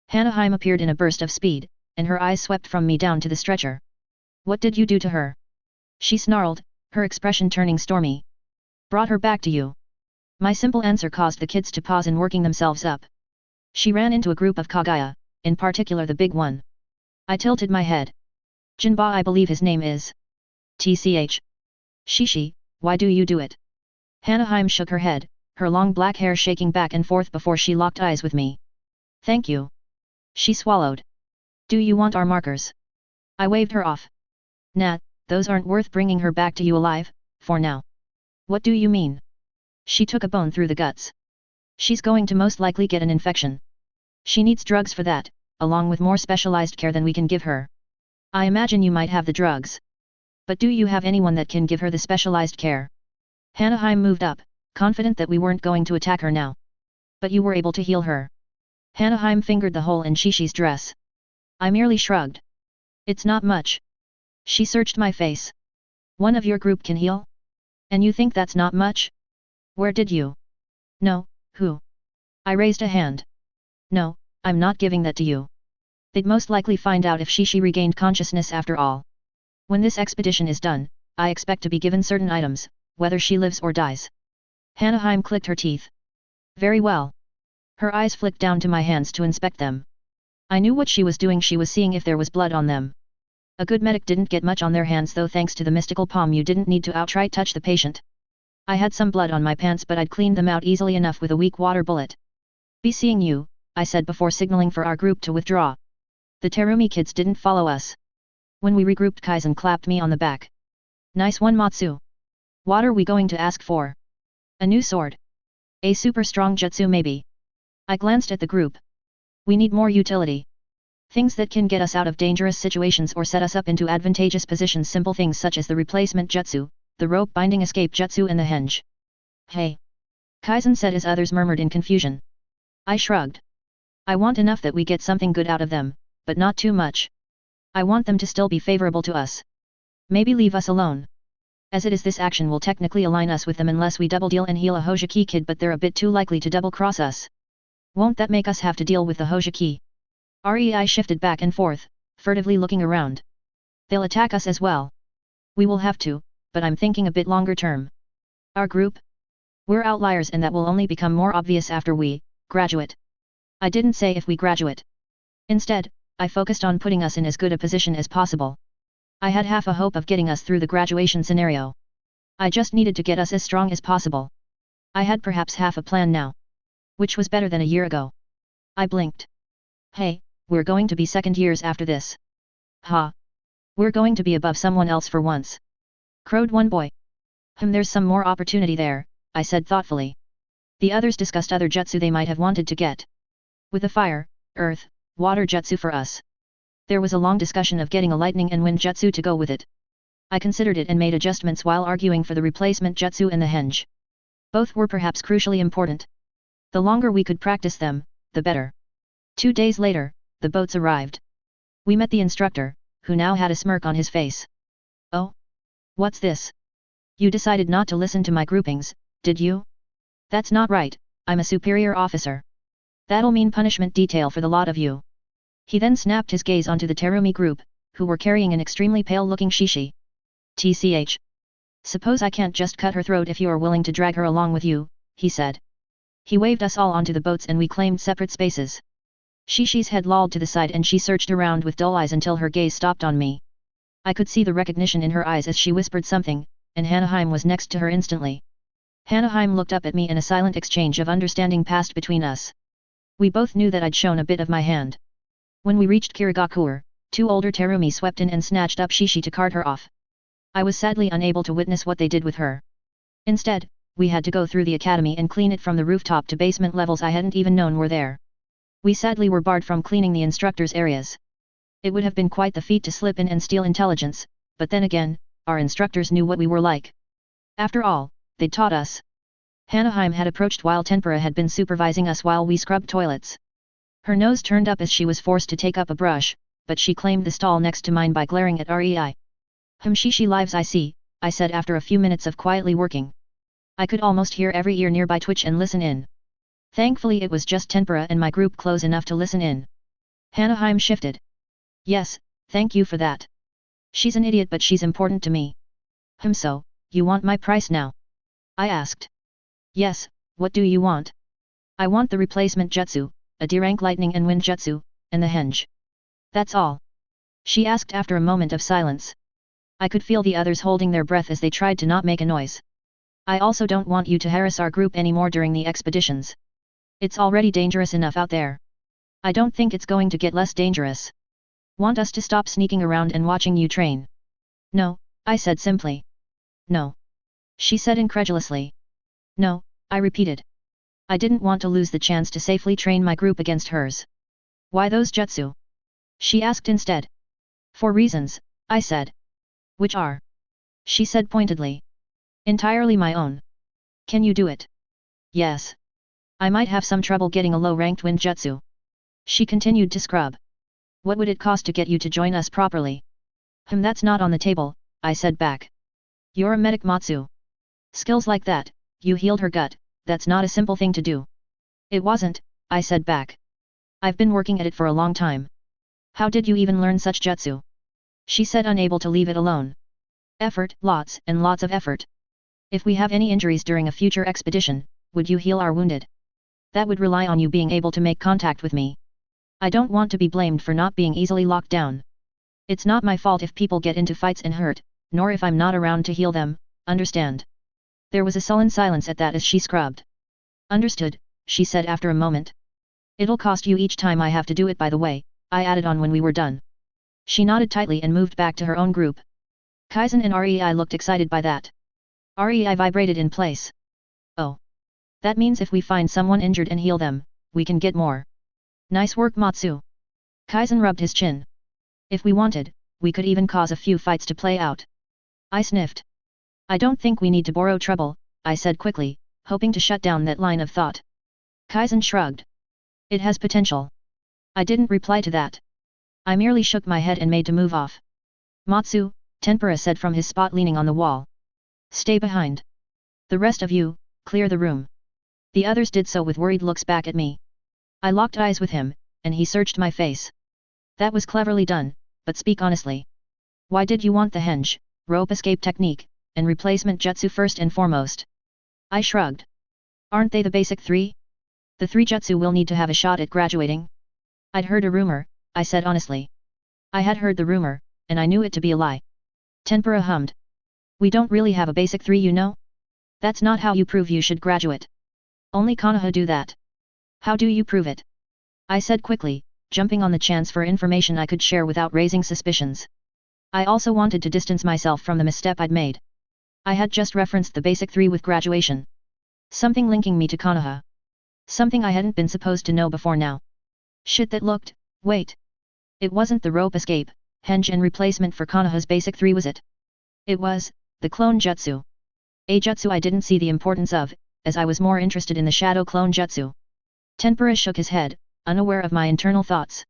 Hanaheim appeared in a burst of speed, and her eyes swept from me down to the stretcher. What did you do to her? She snarled, her expression turning stormy. Brought her back to you. My simple answer caused the kids to pause in working themselves up. She ran into a group of Kaguya, in particular the big one. I tilted my head. Jinba, I believe his name is. TCH. Shishi, why do you do it? Hanaheim shook her head, her long black hair shaking back and forth before she locked eyes with me. Thank you. She swallowed. Do you want our markers? I waved her off. Nah, those aren't worth bringing her back to you alive, for now. What do you mean? She took a bone through the guts. She's going to most likely get an infection. She needs drugs for that, along with more specialized care than we can give her. I imagine you might have the drugs. But do you have anyone that can give her the specialized care? Hanaheim moved up, confident that we weren't going to attack her now. But you were able to heal her. Hanaheim fingered the hole in Shishi's dress. I merely shrugged. It's not much. She searched my face. One of your group can heal? And you think that's not much? Where did you? No, who? I raised a hand. No, I'm not giving that to you. They'd most likely find out if Shishi regained consciousness after all. When this expedition is done, I expect to be given certain items, whether she lives or dies. Hanaheim clicked her teeth. Very well. Her eyes flicked down to my hands to inspect them. I knew what she was doing. She was seeing if there was blood on them. A good medic didn't get much on their hands, though thanks to the mystical palm you didn't need to outright touch the patient. I had some blood on my pants, but I'd cleaned them out easily enough with a weak water bullet. Be seeing you, I said before signaling for our group to withdraw. The Terumi kids didn't follow us. When we regrouped, Kaizen clapped me on the back. Nice one, Matsu. What are we going to ask for? A new sword? A super strong jutsu maybe? I glanced at the group. We need more utility. Things that can get us out of dangerous situations or set us up into advantageous positions. Simple things such as the replacement jutsu, the rope binding escape jutsu and the henge. Hey! Kaizen said as others murmured in confusion. I shrugged. I want enough that we get something good out of them, but not too much. I want them to still be favorable to us. Maybe leave us alone. As it is, this action will technically align us with them unless we double deal and heal a Hojiki kid, but they're a bit too likely to double cross us. Won't that make us have to deal with the Hojiki? REI shifted back and forth, furtively looking around. They'll attack us as well. We will have to, but I'm thinking a bit longer term. Our group? We're outliers and that will only become more obvious after we graduate. I didn't say if we graduate. Instead, I focused on putting us in as good a position as possible. I had half a hope of getting us through the graduation scenario. I just needed to get us as strong as possible. I had perhaps half a plan now. Which was better than a year ago. I blinked. Hey, we're going to be second years after this. Ha! We're going to be above someone else for once. Crowed one boy. There's some more opportunity there, I said thoughtfully. The others discussed other jutsu they might have wanted to get. With a fire, earth, water jutsu for us. There was a long discussion of getting a lightning and wind jutsu to go with it. I considered it and made adjustments while arguing for the replacement jutsu and the henge. Both were perhaps crucially important. The longer we could practice them, the better. 2 days later, the boats arrived. We met the instructor, who now had a smirk on his face. Oh? What's this? You decided not to listen to my groupings, did you? That's not right, I'm a superior officer. That'll mean punishment detail for the lot of you. He then snapped his gaze onto the Terumi group, who were carrying an extremely pale-looking Shishi. TCH. Suppose I can't just cut her throat if you are willing to drag her along with you, he said. He waved us all onto the boats and we claimed separate spaces. Shishi's head lolled to the side and she searched around with dull eyes until her gaze stopped on me. I could see the recognition in her eyes as she whispered something, and Hanaheim was next to her instantly. Hanaheim looked up at me and a silent exchange of understanding passed between us. We both knew that I'd shown a bit of my hand. When we reached Kirigakure, 2 older Terumi swept in and snatched up Shishi to cart her off. I was sadly unable to witness what they did with her. Instead, we had to go through the academy and clean it from the rooftop to basement levels I hadn't even known were there. We sadly were barred from cleaning the instructors' areas. It would have been quite the feat to slip in and steal intelligence, but then again, our instructors knew what we were like. After all, they'd taught us. Hanaheim had approached while Tempura had been supervising us while we scrubbed toilets. Her nose turned up as she was forced to take up a brush, but she claimed the stall next to mine by glaring at Rei. Shishi lives I see, I said after a few minutes of quietly working. I could almost hear every ear nearby twitch and listen in. Thankfully it was just Tempura and my group close enough to listen in. Hanaheim shifted. Yes, thank you for that. She's an idiot but she's important to me. So, you want my price now? I asked. Yes, what do you want? I want the replacement jutsu, a D-rank lightning and wind jutsu, and the henge. That's all. She asked after a moment of silence. I could feel the others holding their breath as they tried to not make a noise. I also don't want you to harass our group anymore during the expeditions. It's already dangerous enough out there. I don't think it's going to get less dangerous. Want us to stop sneaking around and watching you train? No, I said simply. No. She said incredulously. No, I repeated. I didn't want to lose the chance to safely train my group against hers. Why those jutsu? She asked instead. For reasons, I said. Which are? She said pointedly. Entirely my own. Can you do it? Yes. I might have some trouble getting a low-ranked wind jutsu. She continued to scrub. What would it cost to get you to join us properly? That's not on the table, I said back. You're a medic Matsu. Skills like that, you healed her gut, that's not a simple thing to do. It wasn't, I said back. I've been working at it for a long time. How did you even learn such jutsu? She said unable to leave it alone. Effort, lots and lots of effort. If we have any injuries during a future expedition, would you heal our wounded? That would rely on you being able to make contact with me. I don't want to be blamed for not being easily locked down. It's not my fault if people get into fights and hurt, nor if I'm not around to heal them, understand? There was a sullen silence at that as she scrubbed. Understood, she said after a moment. It'll cost you each time I have to do it by the way, I added on when we were done. She nodded tightly and moved back to her own group. Kaizen and Rei looked excited by that. Rei vibrated in place. Oh. That means if we find someone injured and heal them, we can get more. Nice work Matsu. Kaizen rubbed his chin. If we wanted, we could even cause a few fights to play out. I sniffed. I don't think we need to borrow trouble, I said quickly, hoping to shut down that line of thought. Kaizen shrugged. It has potential. I didn't reply to that. I merely shook my head and made to move off. Matsu, Tempura said from his spot leaning on the wall. Stay behind. The rest of you, clear the room. The others did so with worried looks back at me. I locked eyes with him, and he searched my face. That was cleverly done, but speak honestly. Why did you want the henge, rope escape technique, and replacement jutsu first and foremost? I shrugged. Aren't they the basic three? The three jutsu will need to have a shot at graduating. I'd heard a rumor, I said honestly. I had heard the rumor, and I knew it to be a lie. Tempura hummed. We don't really have a basic three, you know? That's not how you prove you should graduate. Only Konoha do that. How do you prove it? I said quickly, jumping on the chance for information I could share without raising suspicions. I also wanted to distance myself from the misstep I'd made. I had just referenced the basic three with graduation. Something linking me to Konoha. Something I hadn't been supposed to know before now. Shit that looked, wait. It wasn't the rope escape, henge and replacement for Konoha's basic three, was it? It was, the clone jutsu. A jutsu I didn't see the importance of, as I was more interested in the shadow clone jutsu. Tempura shook his head, unaware of my internal thoughts.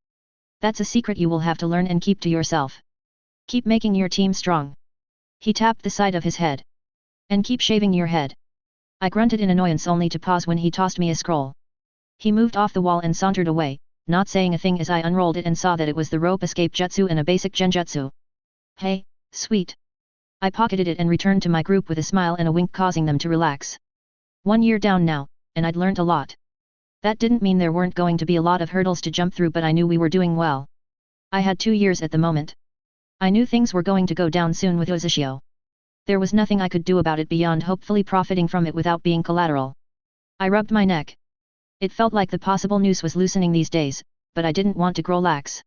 That's a secret you will have to learn and keep to yourself. Keep making your team strong. He tapped the side of his head. And keep shaving your head. I grunted in annoyance only to pause when he tossed me a scroll. He moved off the wall and sauntered away, not saying a thing as I unrolled it and saw that it was the rope escape jutsu and a basic genjutsu. Hey, sweet. I pocketed it and returned to my group with a smile and a wink, causing them to relax. 1 year down now, and I'd learnt a lot. That didn't mean there weren't going to be a lot of hurdles to jump through, but I knew we were doing well. I had 2 years at the moment. I knew things were going to go down soon with Uzushio. There was nothing I could do about it beyond hopefully profiting from it without being collateral. I rubbed my neck. It felt like the possible noose was loosening these days, but I didn't want to grow lax.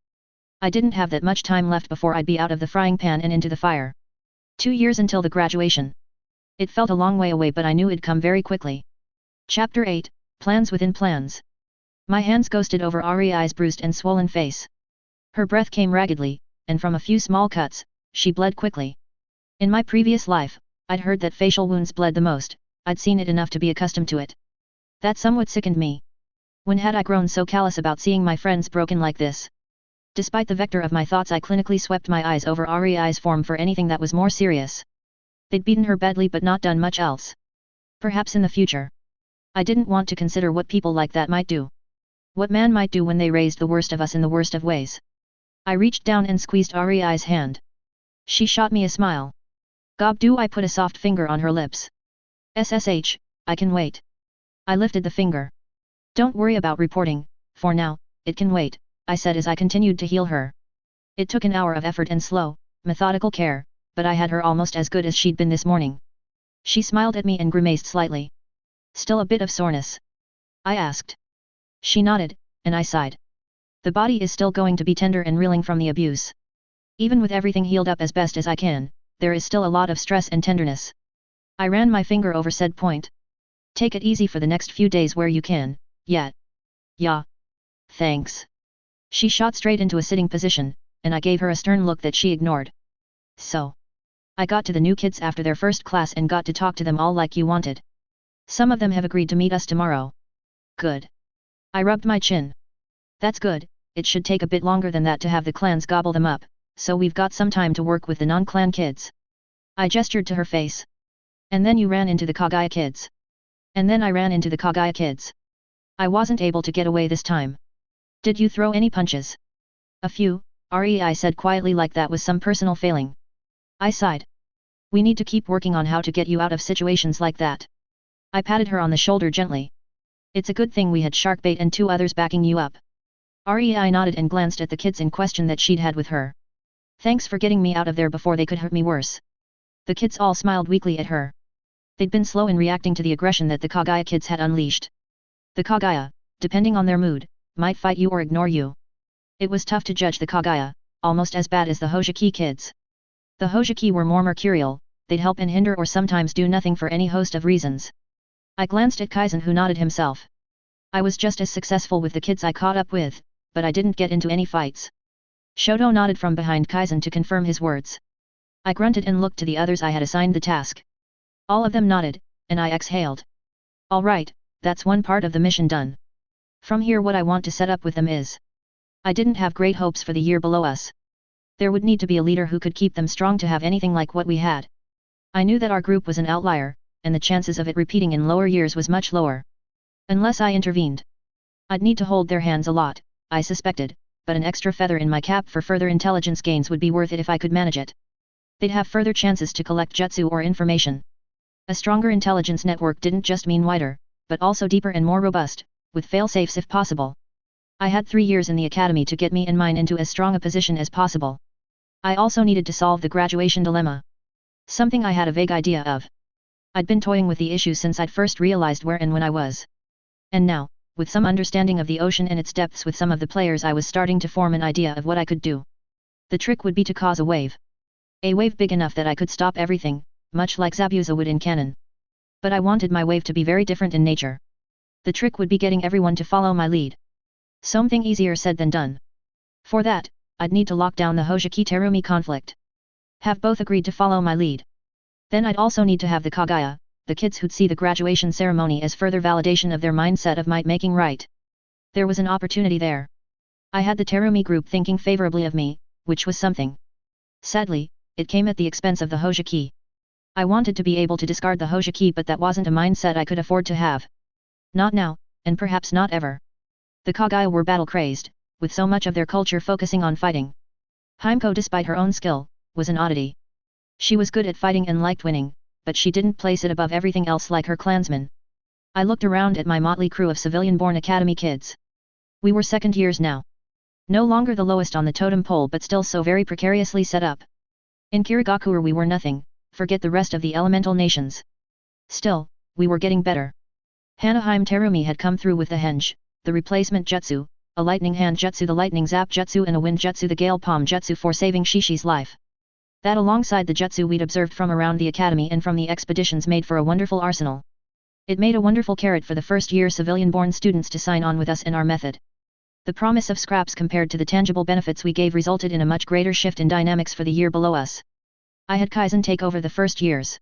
I didn't have that much time left before I'd be out of the frying pan and into the fire. 2 years until the graduation. It felt a long way away, but I knew it'd come very quickly. Chapter 8, Plans within Plans. My hands ghosted over Ariai's bruised and swollen face. Her breath came raggedly, and from a few small cuts, she bled quickly. In my previous life, I'd heard that facial wounds bled the most. I'd seen it enough to be accustomed to it. That somewhat sickened me. When had I grown so callous about seeing my friends broken like this? Despite the vector of my thoughts, I clinically swept my eyes over Ariai's form for anything that was more serious. They'd beaten her badly but not done much else. Perhaps in the future. I didn't want to consider what people like that might do. What man might do when they raised the worst of us in the worst of ways. I reached down and squeezed Ariai's hand. She shot me a smile. Gobdu, I put a soft finger on her lips. SSH, I can wait. I lifted the finger. Don't worry about reporting, for now, it can wait, I said as I continued to heal her. It took an hour of effort and slow, methodical care, but I had her almost as good as she'd been this morning. She smiled at me and grimaced slightly. Still a bit of soreness? I asked. She nodded, and I sighed. The body is still going to be tender and reeling from the abuse. Even with everything healed up as best as I can, there is still a lot of stress and tenderness. I ran my finger over said point. Take it easy for the next few days where you can, yet. Yeah. Thanks. She shot straight into a sitting position, and I gave her a stern look that she ignored. So. I got to the new kids after their first class and got to talk to them all like you wanted. Some of them have agreed to meet us tomorrow. Good. I rubbed my chin. That's good. It should take a bit longer than that to have the clans gobble them up, so we've got some time to work with the non-clan kids. I gestured to her face. And then you ran into the Kagaya kids. And then I ran into the Kagaya kids. I wasn't able to get away this time. Did you throw any punches? A few, Rei said quietly, like that was some personal failing. I sighed. We need to keep working on how to get you out of situations like that. I patted her on the shoulder gently. It's a good thing we had Sharkbait and 2 others backing you up. Rei nodded and glanced at the kids in question that she'd had with her. Thanks for getting me out of there before they could hurt me worse. The kids all smiled weakly at her. They'd been slow in reacting to the aggression that the Kagaya kids had unleashed. The Kagaya, depending on their mood, might fight you or ignore you. It was tough to judge the Kagaya, almost as bad as the Hojiki kids. The Hojiki were more mercurial, they'd help and hinder or sometimes do nothing for any host of reasons. I glanced at Kaizen, who nodded himself. I was just as successful with the kids I caught up with, but I didn't get into any fights. Shoto nodded from behind Kaizen to confirm his words. I grunted and looked to the others I had assigned the task. All of them nodded, and I exhaled. All right, that's one part of the mission done. From here, what I want to set up with them is. I didn't have great hopes for the year below us. There would need to be a leader who could keep them strong to have anything like what we had. I knew that our group was an outlier, and the chances of it repeating in lower years was much lower. Unless I intervened. I'd need to hold their hands a lot, I suspected, but an extra feather in my cap for further intelligence gains would be worth it if I could manage it. they'd have further chances to collect jutsu or information. A stronger intelligence network didn't just mean wider, but also deeper and more robust, with fail-safes if possible. I had 3 years in the academy to get me and mine into as strong a position as possible. I also needed to solve the graduation dilemma. Something I had a vague idea of. I'd been toying with the issue since I'd first realized where and when I was. And now, with some understanding of the ocean and its depths with some of the players, I was starting to form an idea of what I could do. The trick would be to cause a wave. A wave big enough that I could stop everything, much like Zabuza would in canon. But I wanted my wave to be very different in nature. The trick would be getting everyone to follow my lead. Something easier said than done. For that, I'd need to lock down the Hoseki-Terumi conflict. Have both agreed to follow my lead. Then I'd also need to have the Kagaya, the kids who'd see the graduation ceremony as further validation of their mindset of might making right. There was an opportunity there. I had the Terumi group thinking favorably of me, which was something. Sadly, it came at the expense of the Hoseki. I wanted to be able to discard the Hoseki, but that wasn't a mindset I could afford to have. Not now, and perhaps not ever. The Kagaya were battle-crazed, with so much of their culture focusing on fighting. Himeko, despite her own skill, was an oddity. She was good at fighting and liked winning, but she didn't place it above everything else like her clansmen. I looked around at my motley crew of civilian-born academy kids. We were second years now. No longer the lowest on the totem pole, but still so very precariously set up. In Kirigakure we were nothing, forget the rest of the elemental nations. Still, we were getting better. Hanaheim Terumi had come through with the henge, the replacement jutsu, a lightning hand jutsu, the lightning zap jutsu, and a wind jutsu, the gale palm jutsu, for saving Shishi's life. That, alongside the jutsu we'd observed from around the academy and from the expeditions, made for a wonderful arsenal. It made a wonderful carrot for the first-year civilian-born students to sign on with us in our method. The promise of scraps compared to the tangible benefits we gave resulted in a much greater shift in dynamics for the year below us. I had Kaizen take over the first years.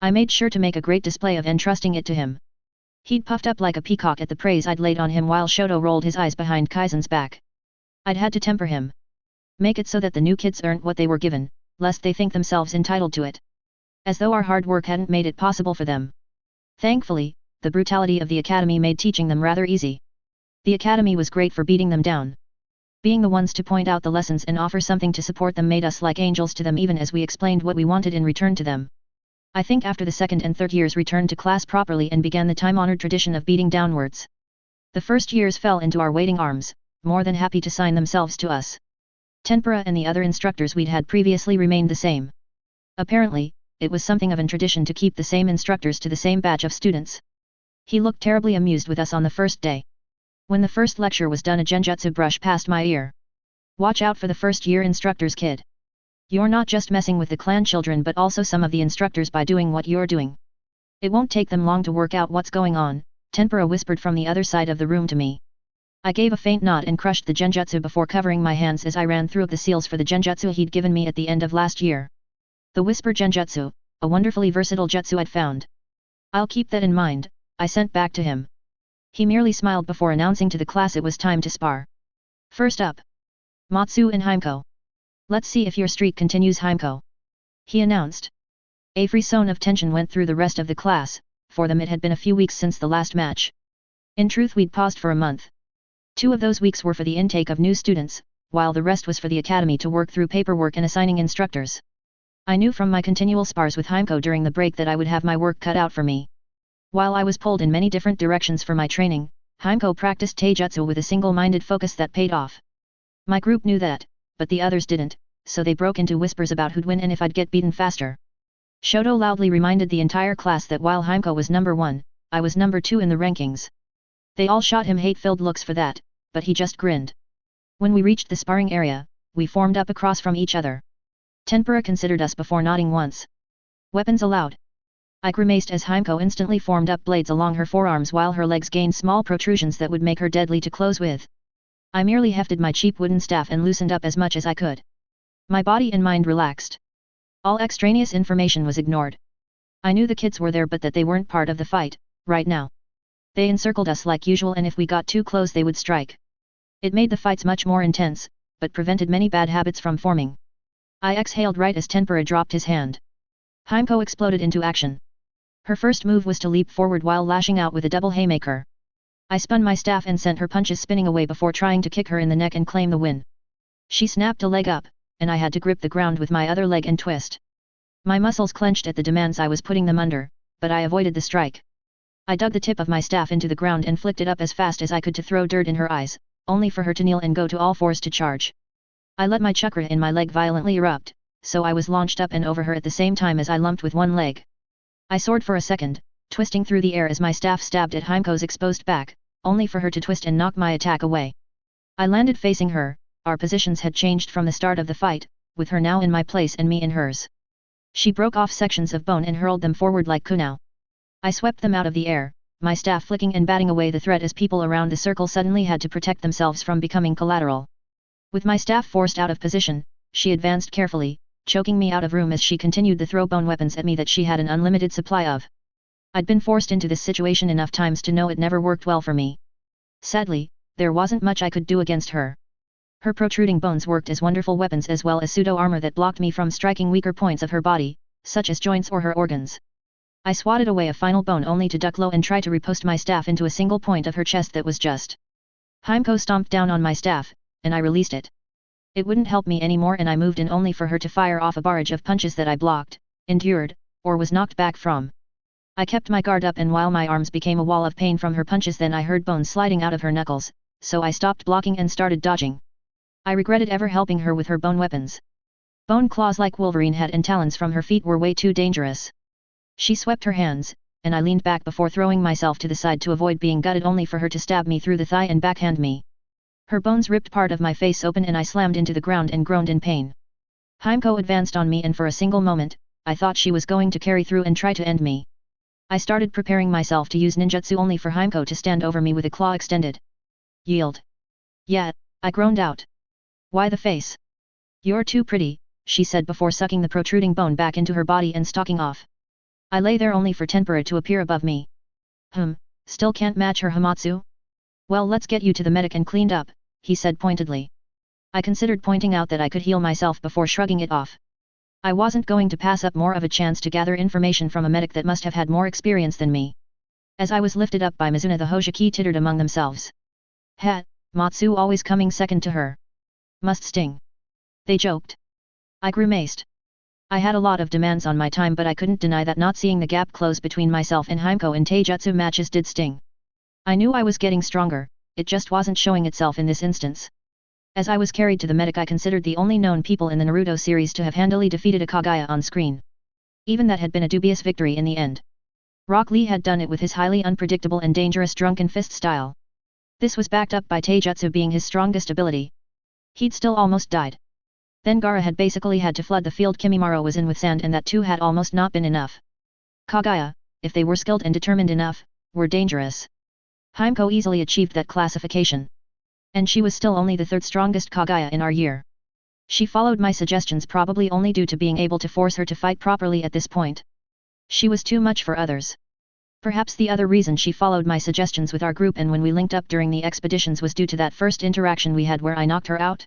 I made sure to make a great display of entrusting it to him. He'd puffed up like a peacock at the praise I'd laid on him, while Shoto rolled his eyes behind Kaizen's back. I'd had to temper him. Make it so that the new kids earned what they were given, lest they think themselves entitled to it. As though our hard work hadn't made it possible for them. Thankfully, the brutality of the academy made teaching them rather easy. The academy was great for beating them down. Being the ones to point out the lessons and offer something to support them made us like angels to them, even as we explained what we wanted in return to them. I think after the second and third years returned to class properly and began the time-honored tradition of beating downwards. The first years fell into our waiting arms, more than happy to sign themselves to us. Tenpura and the other instructors we'd had previously remained the same. Apparently, it was something of a tradition to keep the same instructors to the same batch of students. He looked terribly amused with us on the first day. When the first lecture was done, a genjutsu brushed past my ear. "Watch out for the first-year instructors, kid. You're not just messing with the clan children but also some of the instructors by doing what you're doing. It won't take them long to work out what's going on," Tenpura whispered from the other side of the room to me. I gave a faint nod and crushed the genjutsu before covering my hands as I ran through the seals for the genjutsu he'd given me at the end of last year. The Whisper Genjutsu, a wonderfully versatile jutsu I'd found. "I'll keep that in mind," I sent back to him. He merely smiled before announcing to the class it was time to spar. "First up, Matsu and Himeko. Let's see if your streak continues, Himeko," he announced. A frisson of tension went through the rest of the class. For them it had been a few weeks since the last match. In truth, we'd paused for a month. 2 of those weeks were for the intake of new students, while the rest was for the academy to work through paperwork and assigning instructors. I knew from my continual spars with Himeko during the break that I would have my work cut out for me. While I was pulled in many different directions for my training, Himeko practiced taijutsu with a single-minded focus that paid off. My group knew that, but the others didn't, so they broke into whispers about who'd win and if I'd get beaten faster. Shoto loudly reminded the entire class that while Himeko was number 1, I was number 2 in the rankings. They all shot him hate-filled looks for that, but he just grinned. When we reached the sparring area, we formed up across from each other. Tenpura considered us before nodding once. "Weapons allowed?" I grimaced as Himeko instantly formed up blades along her forearms while her legs gained small protrusions that would make her deadly to close with. I merely hefted my cheap wooden staff and loosened up as much as I could. My body and mind relaxed. All extraneous information was ignored. I knew the kids were there but that they weren't part of the fight, right now. They encircled us like usual and if we got too close they would strike. It made the fights much more intense, but prevented many bad habits from forming. I exhaled right as Tenpura dropped his hand. Himeko exploded into action. Her first move was to leap forward while lashing out with a double haymaker. I spun my staff and sent her punches spinning away before trying to kick her in the neck and claim the win. She snapped a leg up, and I had to grip the ground with my other leg and twist. My muscles clenched at the demands I was putting them under, but I avoided the strike. I dug the tip of my staff into the ground and flicked it up as fast as I could to throw dirt in her eyes, only for her to kneel and go to all fours to charge. I let my chakra in my leg violently erupt, so I was launched up and over her at the same time as I lumped with one leg. I soared for a second, twisting through the air as my staff stabbed at Heimko's exposed back, only for her to twist and knock my attack away. I landed facing her. Our positions had changed from the start of the fight, with her now in my place and me in hers. She broke off sections of bone and hurled them forward like kunao. I swept them out of the air, my staff flicking and batting away the threat as people around the circle suddenly had to protect themselves from becoming collateral. With my staff forced out of position, she advanced carefully, choking me out of room as she continued to throw bone weapons at me that she had an unlimited supply of. I'd been forced into this situation enough times to know it never worked well for me. Sadly, there wasn't much I could do against her. Her protruding bones worked as wonderful weapons as well as pseudo-armor that blocked me from striking weaker points of her body, such as joints or her organs. I swatted away a final bone only to duck low and try to repost my staff into a single point of her chest that was just. Heimko stomped down on my staff, and I released it. It wouldn't help me anymore and I moved in only for her to fire off a barrage of punches that I blocked, endured, or was knocked back from. I kept my guard up and while my arms became a wall of pain from her punches then I heard bones sliding out of her knuckles, so I stopped blocking and started dodging. I regretted ever helping her with her bone weapons. Bone claws like Wolverine head and talons from her feet were way too dangerous. She swept her hands, and I leaned back before throwing myself to the side to avoid being gutted only for her to stab me through the thigh and backhand me. Her bones ripped part of my face open and I slammed into the ground and groaned in pain. Heimko advanced on me and for a single moment, I thought she was going to carry through and try to end me. I started preparing myself to use ninjutsu only for Heimko to stand over me with a claw extended. Yield. Yeah, I groaned out. Why the face? You're too pretty, she said before sucking the protruding bone back into her body and stalking off. I lay there only for tempera to appear above me. Still can't match her Hamatsu? Well, let's get you to the medic and cleaned up, he said pointedly. I considered pointing out that I could heal myself before shrugging it off. I wasn't going to pass up more of a chance to gather information from a medic that must have had more experience than me. As I was lifted up by Mizuna the Hojiki tittered among themselves. Matsu always coming second to her. Must sting. They joked. I grimaced. I had a lot of demands on my time but I couldn't deny that not seeing the gap close between myself and Heimko in taijutsu matches did sting. I knew I was getting stronger, it just wasn't showing itself in this instance. As I was carried to the medic I considered the only known people in the Naruto series to have handily defeated a Kaguya on screen. Even that had been a dubious victory in the end. Rock Lee had done it with his highly unpredictable and dangerous drunken fist style. This was backed up by taijutsu being his strongest ability. He'd still almost died. Then Gaara had basically had to flood the field Kimimaro was in with sand and that too had almost not been enough. Kaguya, if they were skilled and determined enough, were dangerous. Heimko easily achieved that classification. And she was still only the third strongest Kaguya in our year. She followed my suggestions probably only due to being able to force her to fight properly at this point. She was too much for others. Perhaps the other reason she followed my suggestions with our group and when we linked up during the expeditions was due to that first interaction we had where I knocked her out.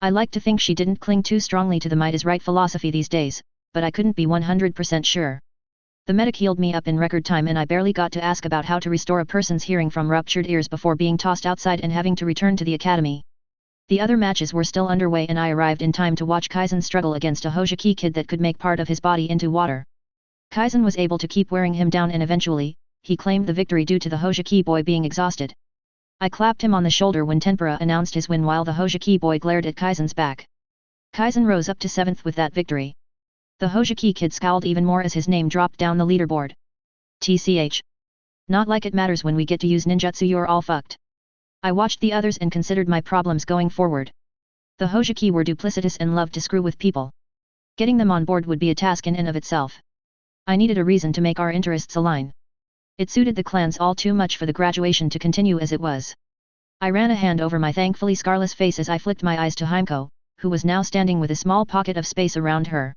I like to think she didn't cling too strongly to the might is right philosophy these days, but I couldn't be 100% sure. The medic healed me up in record time and I barely got to ask about how to restore a person's hearing from ruptured ears before being tossed outside and having to return to the academy. The other matches were still underway and I arrived in time to watch Kaizen struggle against a Hojiki kid that could make part of his body into water. Kaizen was able to keep wearing him down and eventually, he claimed the victory due to the Hojiki boy being exhausted. I clapped him on the shoulder when Tempura announced his win while the Hojiki boy glared at Kaizen's back. Kaizen rose up to 7th with that victory. The Hojiki kid scowled even more as his name dropped down the leaderboard. TCH. Not like it matters when we get to use ninjutsu, you're all fucked. I watched the others and considered my problems going forward. The Hojiki were duplicitous and loved to screw with people. Getting them on board would be a task in and of itself. I needed a reason to make our interests align. It suited the clans all too much for the graduation to continue as it was. I ran a hand over my thankfully scarless face as I flicked my eyes to Heimko, who was now standing with a small pocket of space around her.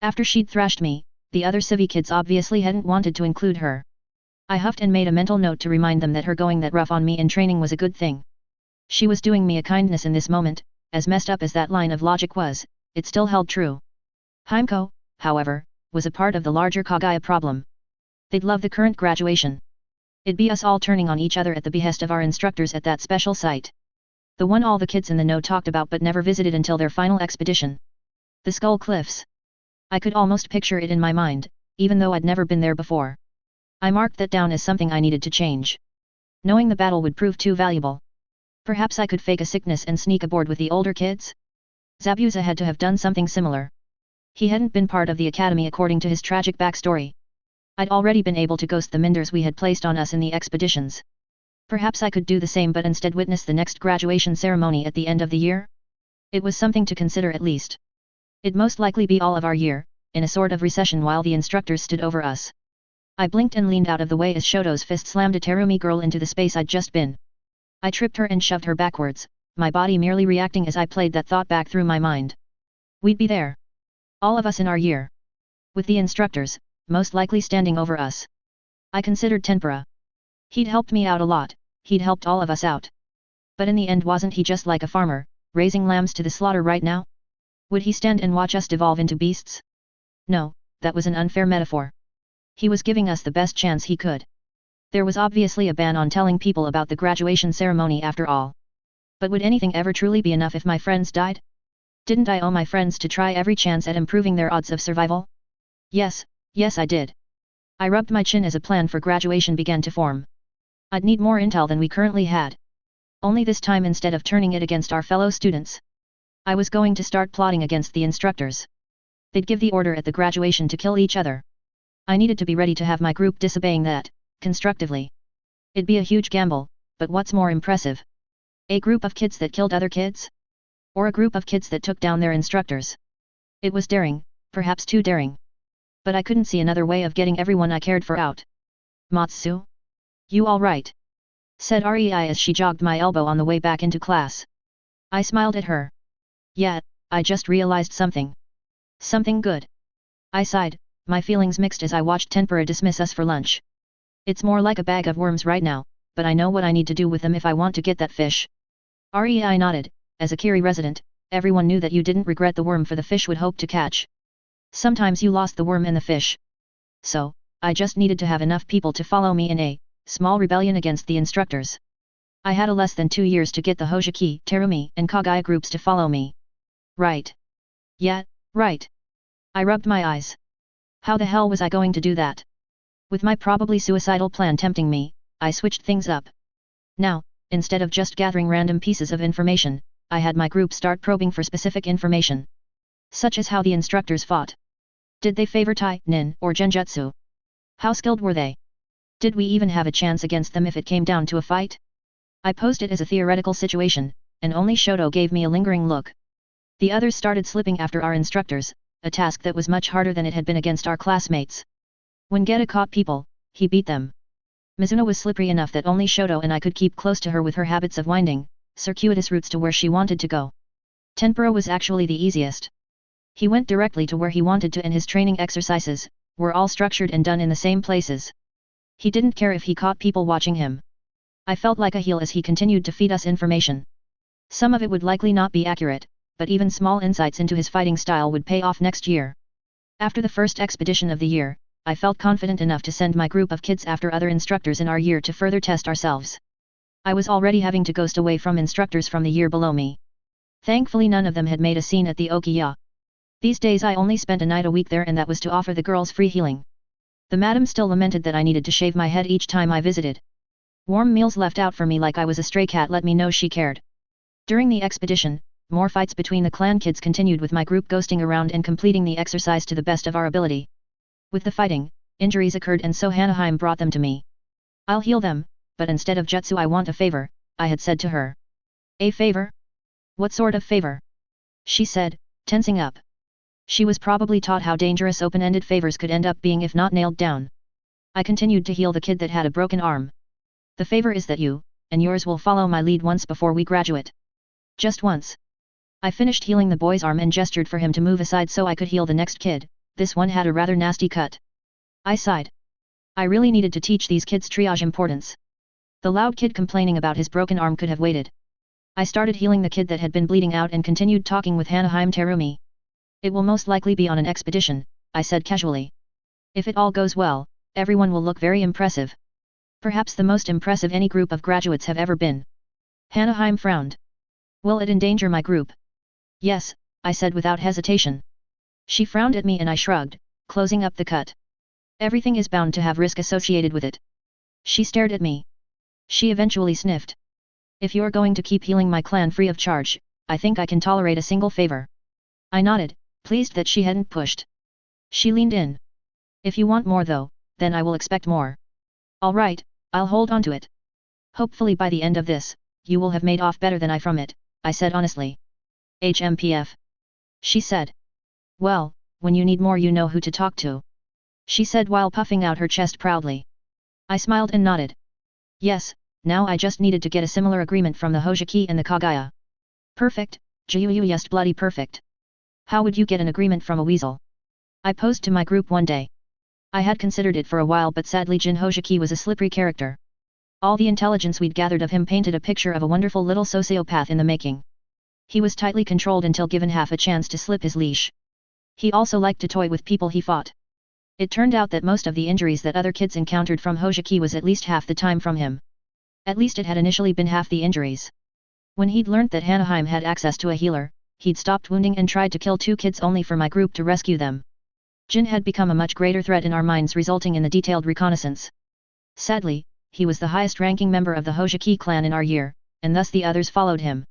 After she'd thrashed me, the other Civi kids obviously hadn't wanted to include her. I huffed and made a mental note to remind them that her going that rough on me in training was a good thing. She was doing me a kindness in this moment, as messed up as that line of logic was, it still held true. Heimko, however, was a part of the larger Kaguya problem. They'd love the current graduation. It'd be us all turning on each other at the behest of our instructors at that special site. The one all the kids in the know talked about but never visited until their final expedition. The Skull Cliffs. I could almost picture it in my mind, even though I'd never been there before. I marked that down as something I needed to change. Knowing the battle would prove too valuable. Perhaps I could fake a sickness and sneak aboard with the older kids? Zabuza had to have done something similar. He hadn't been part of the academy according to his tragic backstory. I'd already been able to ghost the minders we had placed on us in the expeditions. Perhaps I could do the same but instead witness the next graduation ceremony at the end of the year? It was something to consider at least. It'd most likely be all of our year, in a sort of recession while the instructors stood over us. I blinked and leaned out of the way as Shoto's fist slammed a Terumi girl into the space I'd just been. I tripped her and shoved her backwards, my body merely reacting as I played that thought back through my mind. We'd be there. All of us in our year. With the instructors, most likely standing over us. I considered Tempura. He'd helped me out a lot, he'd helped all of us out. But in the end wasn't he just like a farmer, raising lambs to the slaughter right now? Would he stand and watch us devolve into beasts? No, that was an unfair metaphor. He was giving us the best chance he could. There was obviously a ban on telling people about the graduation ceremony after all. But would anything ever truly be enough if my friends died? Didn't I owe my friends to try every chance at improving their odds of survival? Yes I did. I rubbed my chin as a plan for graduation began to form. I'd need more intel than we currently had. Only this time instead of turning it against our fellow students. I was going to start plotting against the instructors. They'd give the order at the graduation to kill each other. I needed to be ready to have my group disobeying that, constructively. It'd be a huge gamble, but what's more impressive? A group of kids that killed other kids? Or a group of kids that took down their instructors? It was daring, perhaps too daring. But I couldn't see another way of getting everyone I cared for out. Matsu? You all right? Said Rei as she jogged my elbow on the way back into class. I smiled at her. Yeah, I just realized something. Something good. I sighed, my feelings mixed as I watched Tempura dismiss us for lunch. It's more like a bag of worms right now, but I know what I need to do with them if I want to get that fish. Rei nodded, as a Kiri resident, everyone knew that you didn't regret the worm for the fish would hope to catch. Sometimes you lost the worm and the fish. So, I just needed to have enough people to follow me in a small rebellion against the instructors. I had less than 2 years to get the Hojiki, Terumi, and Kagaya groups to follow me. Right. Yeah, right. I rubbed my eyes. How the hell was I going to do that? With my probably suicidal plan tempting me, I switched things up. Now, instead of just gathering random pieces of information, I had my group start probing for specific information. Such as how the instructors fought. Did they favor Tai, Nin, or Genjutsu? How skilled were they? Did we even have a chance against them if it came down to a fight? I posed it as a theoretical situation, and only Shoto gave me a lingering look. The others started slipping after our instructors, a task that was much harder than it had been against our classmates. When Geta caught people, he beat them. Mizuno was slippery enough that only Shoto and I could keep close to her with her habits of winding, circuitous routes to where she wanted to go. Tempura was actually the easiest. He went directly to where he wanted to and his training exercises were all structured and done in the same places. He didn't care if he caught people watching him. I felt like a heel as he continued to feed us information. Some of it would likely not be accurate, but even small insights into his fighting style would pay off next year. After the first expedition of the year, I felt confident enough to send my group of kids after other instructors in our year to further test ourselves. I was already having to ghost away from instructors from the year below me. Thankfully none of them had made a scene at the Okiya. These days I only spent a night a week there and that was to offer the girls free healing. The madam still lamented that I needed to shave my head each time I visited. Warm meals left out for me like I was a stray cat let me know she cared. During the expedition, more fights between the clan kids continued with my group ghosting around and completing the exercise to the best of our ability. With the fighting, injuries occurred and so Hanaheim brought them to me. I'll heal them, but instead of jutsu I want a favor, I had said to her. A favor? What sort of favor? She said, tensing up. She was probably taught how dangerous open-ended favors could end up being if not nailed down. I continued to heal the kid that had a broken arm. The favor is that you, and yours will follow my lead once before we graduate. Just once. I finished healing the boy's arm and gestured for him to move aside so I could heal the next kid. This one had a rather nasty cut. I sighed. I really needed to teach these kids triage importance. The loud kid complaining about his broken arm could have waited. I started healing the kid that had been bleeding out and continued talking with Hanaheim Terumi. It will most likely be on an expedition, I said casually. If it all goes well, everyone will look very impressive. Perhaps the most impressive any group of graduates have ever been. Hanaheim frowned. Will it endanger my group? Yes, I said without hesitation. She frowned at me and I shrugged, closing up the cut. Everything is bound to have risk associated with it. She stared at me. She eventually sniffed. If you're going to keep healing my clan free of charge, I think I can tolerate a single favor. I nodded, pleased that she hadn't pushed. She leaned in. If you want more though, then I will expect more. Alright, I'll hold on to it. Hopefully by the end of this, you will have made off better than I from it, I said honestly. HMPF. She said. Well, when you need more you know who to talk to. She said while puffing out her chest proudly. I smiled and nodded. Yes, now I just needed to get a similar agreement from the Hojiki and the Kagaya. Perfect, Juyu just bloody perfect. How would you get an agreement from a weasel? I posed to my group one day. I had considered it for a while but sadly Jin Hojiki was a slippery character. All the intelligence we'd gathered of him painted a picture of a wonderful little sociopath in the making. He was tightly controlled until given half a chance to slip his leash. He also liked to toy with people he fought. It turned out that most of the injuries that other kids encountered from Hojiki was at least half the time from him. At least it had initially been half the injuries. When he'd learnt that Hanaheim had access to a healer, he'd stopped wounding and tried to kill 2 kids only for my group to rescue them. Jin had become a much greater threat in our minds resulting in the detailed reconnaissance. Sadly, he was the highest-ranking member of the Hojiki clan in our year, and thus the others followed him.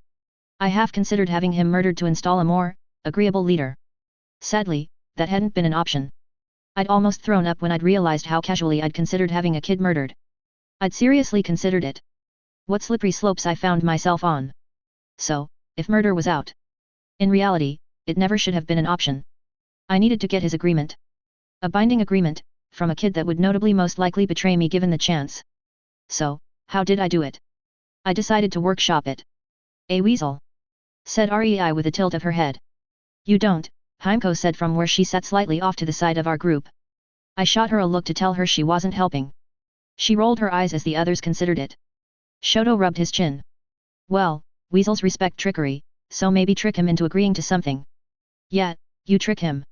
I half considered having him murdered to install a more agreeable leader. Sadly, that hadn't been an option. I'd almost thrown up when I'd realized how casually I'd considered having a kid murdered. I'd seriously considered it. What slippery slopes I found myself on. So, if murder was out. In reality, it never should have been an option. I needed to get his agreement. A binding agreement, from a kid that would notably most likely betray me given the chance. So, how did I do it? I decided to workshop it. A weasel? Said Rei with a tilt of her head. You don't, Heimko said from where she sat slightly off to the side of our group. I shot her a look to tell her she wasn't helping. She rolled her eyes as the others considered it. Shoto rubbed his chin. Well, weasels respect trickery, so maybe trick him into agreeing to something. Yeah, you trick him.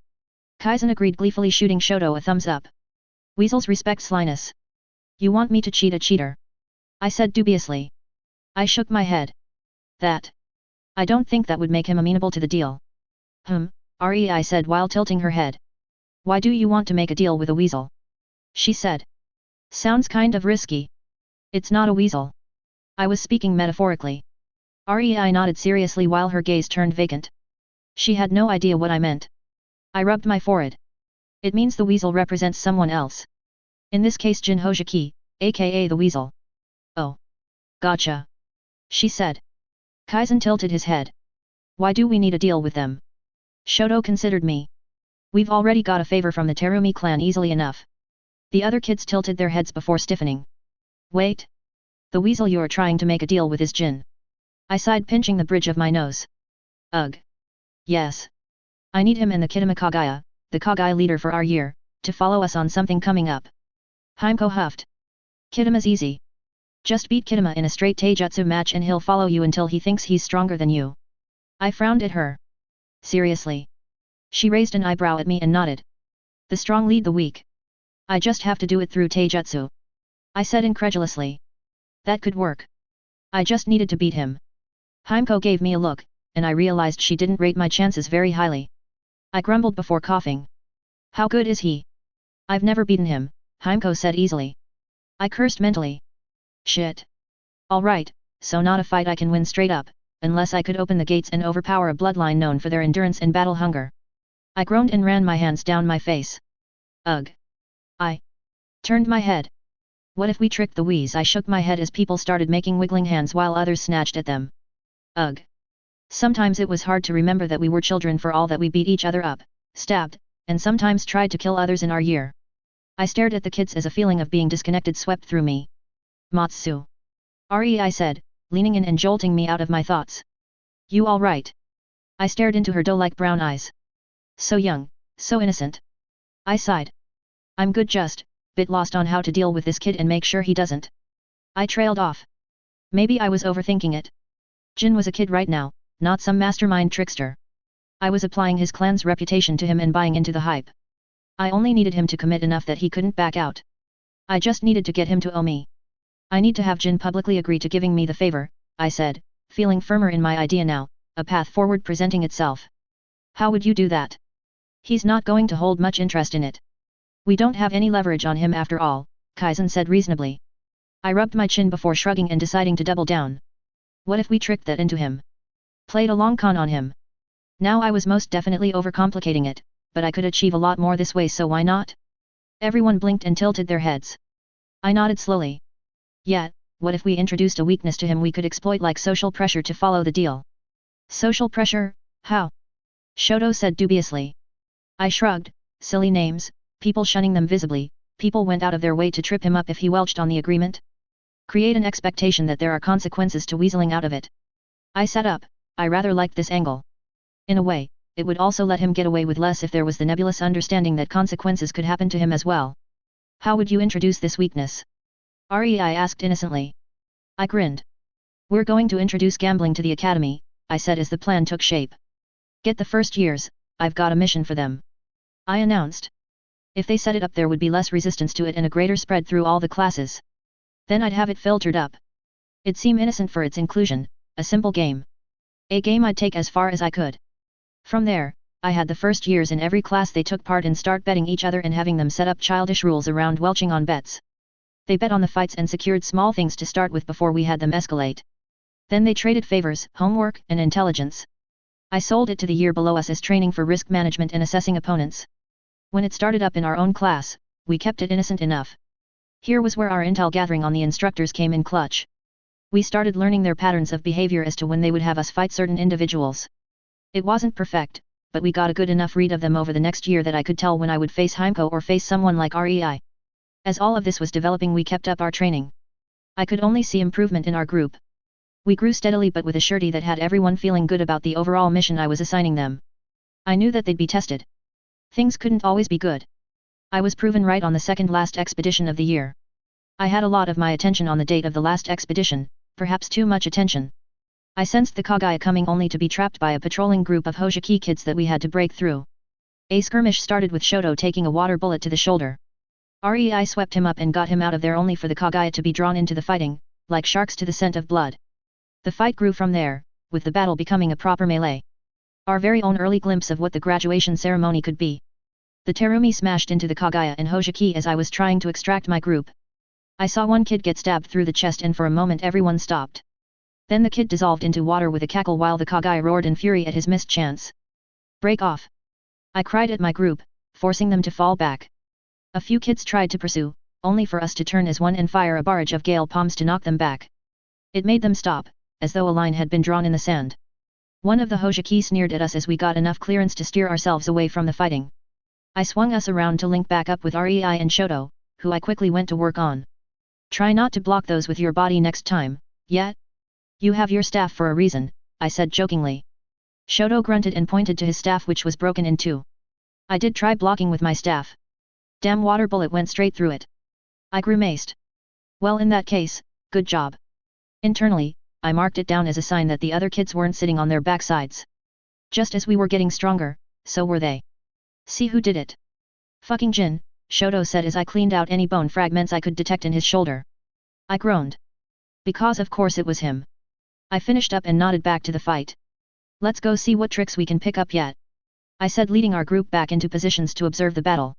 Kaizen agreed gleefully, shooting Shoto a thumbs up. Weasels respect slyness. You want me to cheat a cheater? I said dubiously. I shook my head. I don't think that would make him amenable to the deal. Rei said while tilting her head. Why do you want to make a deal with a weasel? She said. Sounds kind of risky. It's not a weasel. I was speaking metaphorically. Rei nodded seriously while her gaze turned vacant. She had no idea what I meant. I rubbed my forehead. It means the weasel represents someone else. In this case Jin Hojiki, aka the weasel. Oh. Gotcha. She said. Kaizen tilted his head. Why do we need a deal with them? Shoto considered me. We've already got a favor from the Terumi clan easily enough. The other kids tilted their heads before stiffening. Wait. The weasel you're trying to make a deal with is Jin. I sighed, pinching the bridge of my nose. Ugh. Yes. I need him and the Kitama Kagaya, the Kagaya leader for our year, to follow us on something coming up. Heimko huffed. Kitama's easy. Just beat Kitama in a straight taijutsu match and he'll follow you until he thinks he's stronger than you. I frowned at her. Seriously? She raised an eyebrow at me and nodded. The strong lead the weak. I just have to do it through taijutsu. I said incredulously. That could work. I just needed to beat him. Heimko gave me a look, and I realized she didn't rate my chances very highly. I grumbled before coughing. How good is he? I've never beaten him, Heimko said easily. I cursed mentally. Shit. Alright, so not a fight I can win straight up, unless I could open the gates and overpower a bloodline known for their endurance and battle hunger. I groaned and ran my hands down my face. Ugh. I turned my head. What if we tricked the wheeze? I shook my head as people started making wiggling hands while others snatched at them. Ugh. Sometimes it was hard to remember that we were children for all that we beat each other up, stabbed, and sometimes tried to kill others in our year. I stared at the kids as a feeling of being disconnected swept through me. Matsu. Rei said, leaning in and jolting me out of my thoughts. You alright? I stared into her doe-like brown eyes. So young, so innocent. I sighed. I'm good, just bit lost on how to deal with this kid and make sure he doesn't. I trailed off. Maybe I was overthinking it. Jin was a kid right now, not some mastermind trickster. I was applying his clan's reputation to him and buying into the hype. I only needed him to commit enough that he couldn't back out. I just needed to get him to owe me. I need to have Jin publicly agree to giving me the favor, I said, feeling firmer in my idea now, a path forward presenting itself. How would you do that? He's not going to hold much interest in it. We don't have any leverage on him after all, Kaizen said reasonably. I rubbed my chin before shrugging and deciding to double down. What if we tricked that into him? Played a long con on him. Now I was most definitely overcomplicating it, but I could achieve a lot more this way, so why not? Everyone blinked and tilted their heads. I nodded slowly. Yet, what if we introduced a weakness to him we could exploit, like social pressure to follow the deal? Social pressure? How? Shoto said dubiously. I shrugged. Silly names, people shunning them visibly, people went out of their way to trip him up if he welched on the agreement. Create an expectation that there are consequences to weaseling out of it. I sat up. I rather liked this angle. In a way, it would also let him get away with less if there was the nebulous understanding that consequences could happen to him as well. How would you introduce this weakness? Rei asked innocently. I grinned. We're going to introduce gambling to the academy, I said as the plan took shape. Get the first years, I've got a mission for them. I announced. If they set it up there would be less resistance to it and a greater spread through all the classes. Then I'd have it filtered up. It seemed innocent for its inclusion, a simple game. A game I'd take as far as I could. From there, I had the first years in every class they took part in start betting each other and having them set up childish rules around welching on bets. They bet on the fights and secured small things to start with before we had them escalate. Then they traded favors, homework, and intelligence. I sold it to the year below us as training for risk management and assessing opponents. When it started up in our own class, we kept it innocent enough. Here was where our intel gathering on the instructors came in clutch. We started learning their patterns of behavior as to when they would have us fight certain individuals. It wasn't perfect, but we got a good enough read of them over the next year that I could tell when I would face Heimko or face someone like Rei. As all of this was developing, we kept up our training. I could only see improvement in our group. We grew steadily but with a surety that had everyone feeling good about the overall mission I was assigning them. I knew that they'd be tested. Things couldn't always be good. I was proven right on the second last expedition of the year. I had a lot of my attention on the date of the last expedition, perhaps too much attention. I sensed the Kagaya coming only to be trapped by a patrolling group of Hojiki kids that we had to break through. A skirmish started with Shoto taking a water bullet to the shoulder. Rei swept him up and got him out of there only for the Kagaya to be drawn into the fighting, like sharks to the scent of blood. The fight grew from there, with the battle becoming a proper melee. Our very own early glimpse of what the graduation ceremony could be. The Terumi smashed into the Kagaya and Hojiki as I was trying to extract my group. I saw one kid get stabbed through the chest and for a moment everyone stopped. Then the kid dissolved into water with a cackle while the Kagaya roared in fury at his missed chance. Break off! I cried at my group, forcing them to fall back. A few kids tried to pursue, only for us to turn as one and fire a barrage of gale palms to knock them back. It made them stop, as though a line had been drawn in the sand. One of the Hojiki sneered at us as we got enough clearance to steer ourselves away from the fighting. I swung us around to link back up with Rei and Shoto, who I quickly went to work on. Try not to block those with your body next time, yet? You have your staff for a reason, I said jokingly. Shoto grunted and pointed to his staff, which was broken in two. I did try blocking with my staff. Damn water bullet went straight through it. I grimaced. Well, in that case, good job. Internally, I marked it down as a sign that the other kids weren't sitting on their backsides. Just as we were getting stronger, so were they. See who did it. Fucking Jin, Shoto said as I cleaned out any bone fragments I could detect in his shoulder. I groaned. Because of course it was him. I finished up and nodded back to the fight. Let's go see what tricks we can pick up yet. I said, leading our group back into positions to observe the battle.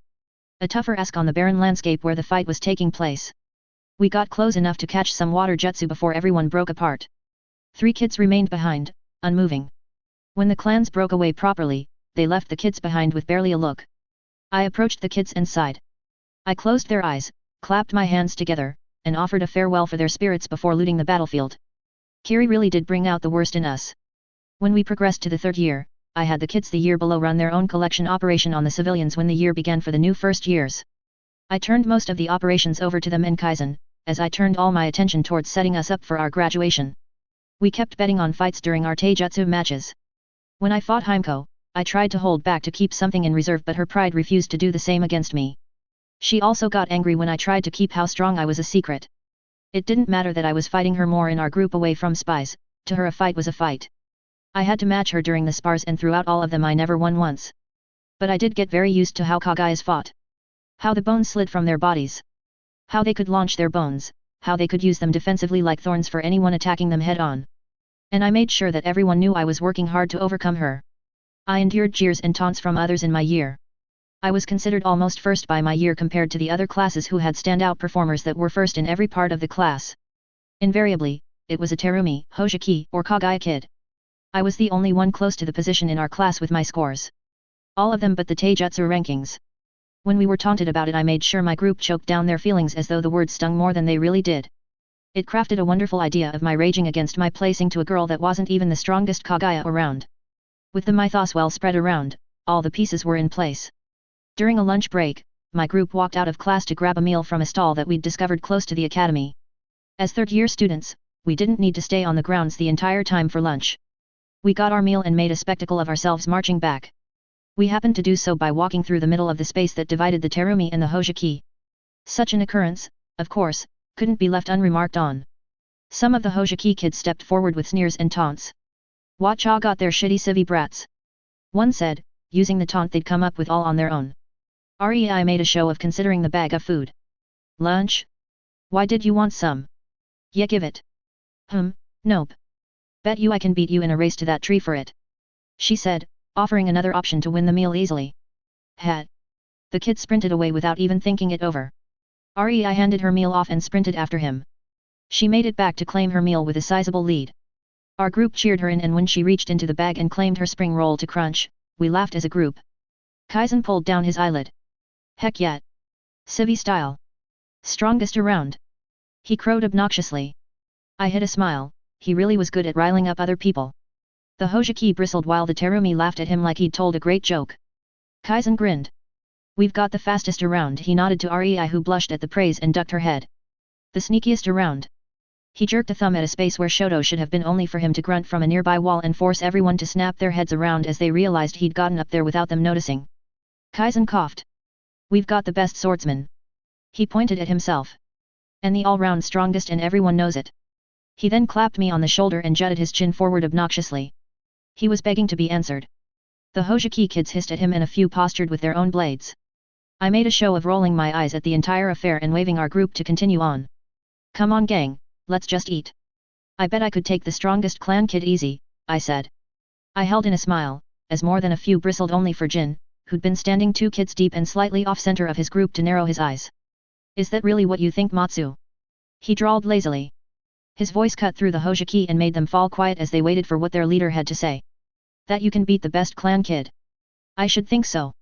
A tougher ask on the barren landscape where the fight was taking place. We got close enough to catch some water jutsu before everyone broke apart. 3 kids remained behind, unmoving. When the clans broke away properly, they left the kids behind with barely a look. I approached the kids and sighed. I closed their eyes, clapped my hands together, and offered a farewell for their spirits before looting the battlefield. Kiri really did bring out the worst in us. When we progressed to the 3rd year, I had the kids the year below run their own collection operation on the civilians when the year began for the new first years. I turned most of the operations over to them and Kaizen, as I turned all my attention towards setting us up for our graduation. We kept betting on fights during our taijutsu matches. When I fought Heimko, I tried to hold back to keep something in reserve, but her pride refused to do the same against me. She also got angry when I tried to keep how strong I was a secret. It didn't matter that I was fighting her more in our group away from spies, to her a fight was a fight. I had to match her during the spars, and throughout all of them I never won once. But I did get very used to how Kagayas fought. How the bones slid from their bodies. How they could launch their bones, how they could use them defensively like thorns for anyone attacking them head on. And I made sure that everyone knew I was working hard to overcome her. I endured jeers and taunts from others in my year. I was considered almost first by my year compared to the other classes who had standout performers that were first in every part of the class. Invariably, it was a Terumi, Hojiki, or Kagaya kid. I was the only one close to the position in our class with my scores. All of them but the Taijutsu rankings. When we were taunted about it, I made sure my group choked down their feelings as though the words stung more than they really did. It crafted a wonderful idea of my raging against my placing to a girl that wasn't even the strongest Kagaya around. With the mythos well spread around, all the pieces were in place. During a lunch break, my group walked out of class to grab a meal from a stall that we'd discovered close to the academy. As third-year students, we didn't need to stay on the grounds the entire time for lunch. We got our meal and made a spectacle of ourselves marching back. We happened to do so by walking through the middle of the space that divided the Terumi and the Hojiki. Such an occurrence, of course, couldn't be left unremarked on. Some of the Hojiki kids stepped forward with sneers and taunts. "Watch ah got their shitty civvy brats," one said, using the taunt they'd come up with all on their own. Rei made a show of considering the bag of food. "Lunch? Why did you want some? Yeah, give it." Nope. Bet you I can beat you in a race to that tree for it," she said, offering another option to win the meal easily. "Hat." The kid sprinted away without even thinking it over. Rei handed her meal off and sprinted after him. She made it back to claim her meal with a sizable lead. Our group cheered her in, and when she reached into the bag and claimed her spring roll to crunch, we laughed as a group. Kaizen pulled down his eyelid. "Heck yeah! Civvy style. Strongest around," he crowed obnoxiously. I hid a smile. He really was good at riling up other people. The Hojiki bristled while the Terumi laughed at him like he'd told a great joke. Kaizen grinned. "We've got the fastest around," he nodded to Rei, who blushed at the praise and ducked her head. "The sneakiest around." He jerked a thumb at a space where Shoto should have been, only for him to grunt from a nearby wall and force everyone to snap their heads around as they realized he'd gotten up there without them noticing. Kaizen coughed. "We've got the best swordsman." He pointed at himself. "And the all-round strongest, and everyone knows it." He then clapped me on the shoulder and jutted his chin forward obnoxiously. He was begging to be answered. The Hojiki kids hissed at him and a few postured with their own blades. I made a show of rolling my eyes at the entire affair and waving our group to continue on. "Come on gang, let's just eat. I bet I could take the strongest clan kid easy," I said. I held in a smile, as more than a few bristled, only for Jin, who'd been standing 2 kids deep and slightly off-center of his group, to narrow his eyes. "Is that really what you think, Matsu?" he drawled lazily. His voice cut through the Hojiki and made them fall quiet as they waited for what their leader had to say. "That you can beat the best clan kid?" "I should think so."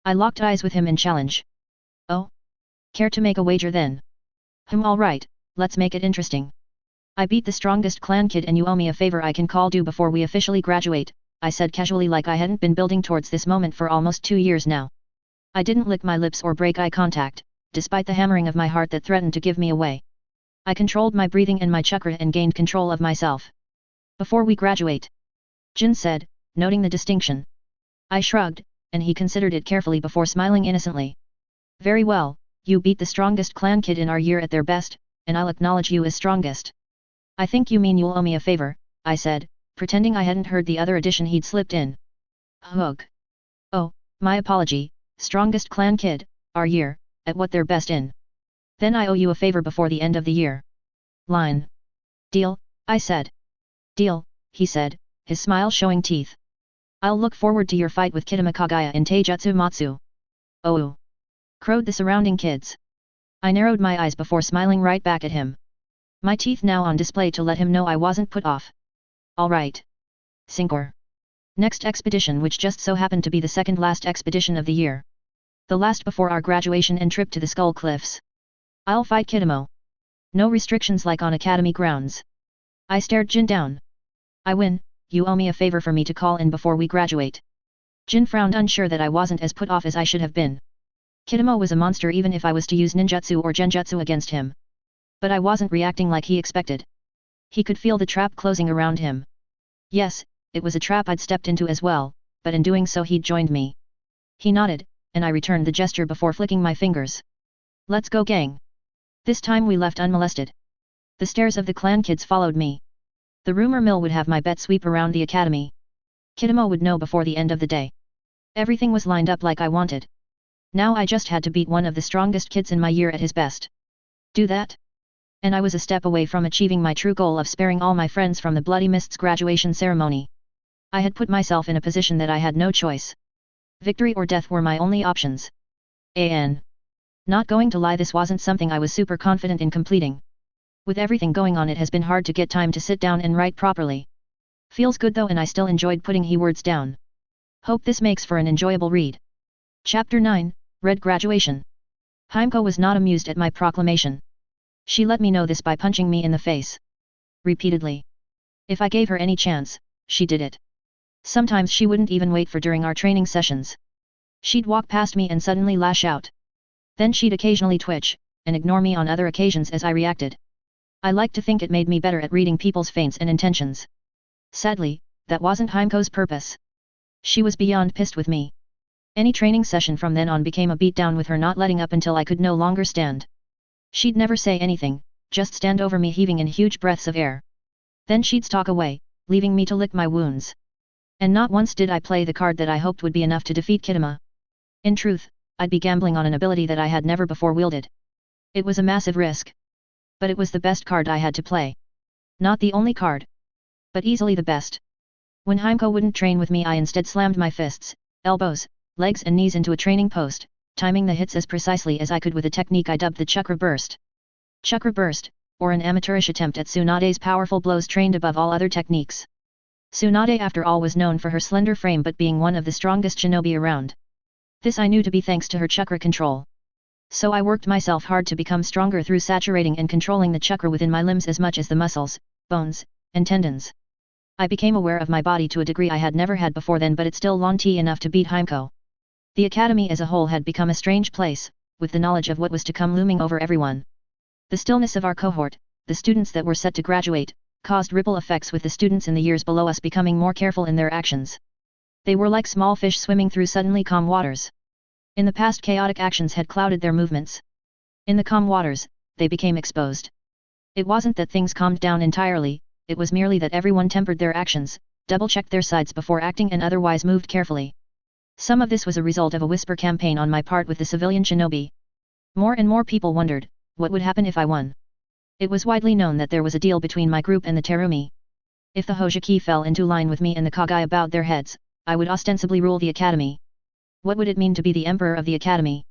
I locked eyes with him in challenge. "Oh? Care to make a wager then?" Alright, let's make it interesting. "I beat the strongest clan kid and you owe me a favor I can call due before we officially graduate," I said casually, like I hadn't been building towards this moment for almost 2 years now. I didn't lick my lips or break eye contact, despite the hammering of my heart that threatened to give me away. I controlled my breathing and my chakra and gained control of myself. "Before we graduate," Jin said, noting the distinction. I shrugged, and he considered it carefully before smiling innocently. "Very well, you beat the strongest clan kid in our year at their best, and I'll acknowledge you as strongest." "I think you mean you'll owe me a favor," I said, pretending I hadn't heard the other addition he'd slipped in. "Hug. Oh, my apology, strongest clan kid, our year, at what they're best in. Then I owe you a favor before the end of the year." "Line. Deal," I said. "Deal," he said, his smile showing teeth. "I'll look forward to your fight with Kitama Kagaya in Taijutsu Matsu." "Oh!" crowed the surrounding kids. I narrowed my eyes before smiling right back at him. My teeth now on display to let him know I wasn't put off. "Alright. Sincor." Next expedition, which just so happened to be the second last expedition of the year. The last before our graduation and trip to the Skull Cliffs. "I'll fight Kitamo. No restrictions like on academy grounds." I stared Jin down. "I win, you owe me a favor for me to call in before we graduate." Jin frowned, unsure that I wasn't as put off as I should have been. Kitamo was a monster even if I was to use ninjutsu or genjutsu against him. But I wasn't reacting like he expected. He could feel the trap closing around him. Yes, it was a trap I'd stepped into as well, but in doing so he'd joined me. He nodded, and I returned the gesture before flicking my fingers. "Let's go gang." This time we left unmolested. The stares of the clan kids followed me. The rumor mill would have my bet sweep around the academy. Kitamo would know before the end of the day. Everything was lined up like I wanted. Now I just had to beat one of the strongest kids in my year at his best. Do that? And I was a step away from achieving my true goal of sparing all my friends from the Bloody Mist's graduation ceremony. I had put myself in a position that I had no choice. Victory or death were my only options. Not going to lie, this wasn't something I was super confident in completing. With everything going on, it has been hard to get time to sit down and write properly. Feels good though, and I still enjoyed putting words down. Hope this makes for an enjoyable read. Chapter 9, Red Graduation. Himeko was not amused at my proclamation. She let me know this by punching me in the face. Repeatedly. If I gave her any chance, she did it. Sometimes she wouldn't even wait for during our training sessions. She'd walk past me and suddenly lash out. Then she'd occasionally twitch, and ignore me on other occasions as I reacted. I like to think it made me better at reading people's feints and intentions. Sadly, that wasn't Himeko's purpose. She was beyond pissed with me. Any training session from then on became a beatdown, with her not letting up until I could no longer stand. She'd never say anything, just stand over me heaving in huge breaths of air. Then she'd stalk away, leaving me to lick my wounds. And not once did I play the card that I hoped would be enough to defeat Kitama. In truth, I'd be gambling on an ability that I had never before wielded. It was a massive risk. But it was the best card I had to play. Not the only card, but easily the best. When Himeko wouldn't train with me, I instead slammed my fists, elbows, legs and knees into a training post, timing the hits as precisely as I could with a technique I dubbed the Chakra Burst. Chakra Burst, or an amateurish attempt at Tsunade's powerful blows trained above all other techniques. Tsunade after all was known for her slender frame but being one of the strongest shinobi around. This I knew to be thanks to her chakra control. So I worked myself hard to become stronger through saturating and controlling the chakra within my limbs as much as the muscles, bones, and tendons. I became aware of my body to a degree I had never had before then, but it still longed enough to beat Himeko. The academy as a whole had become a strange place, with the knowledge of what was to come looming over everyone. The stillness of our cohort, the students that were set to graduate, caused ripple effects, with the students in the years below us becoming more careful in their actions. They were like small fish swimming through suddenly calm waters. In the past, chaotic actions had clouded their movements. In the calm waters, they became exposed. It wasn't that things calmed down entirely, it was merely that everyone tempered their actions, double-checked their sides before acting and otherwise moved carefully. Some of this was a result of a whisper campaign on my part with the civilian shinobi. More and more people wondered, what would happen if I won? It was widely known that there was a deal between my group and the Terumi. If the Hojiki fell into line with me and the Kagaya bowed their heads, I would ostensibly rule the academy. What would it mean to be the emperor of the academy?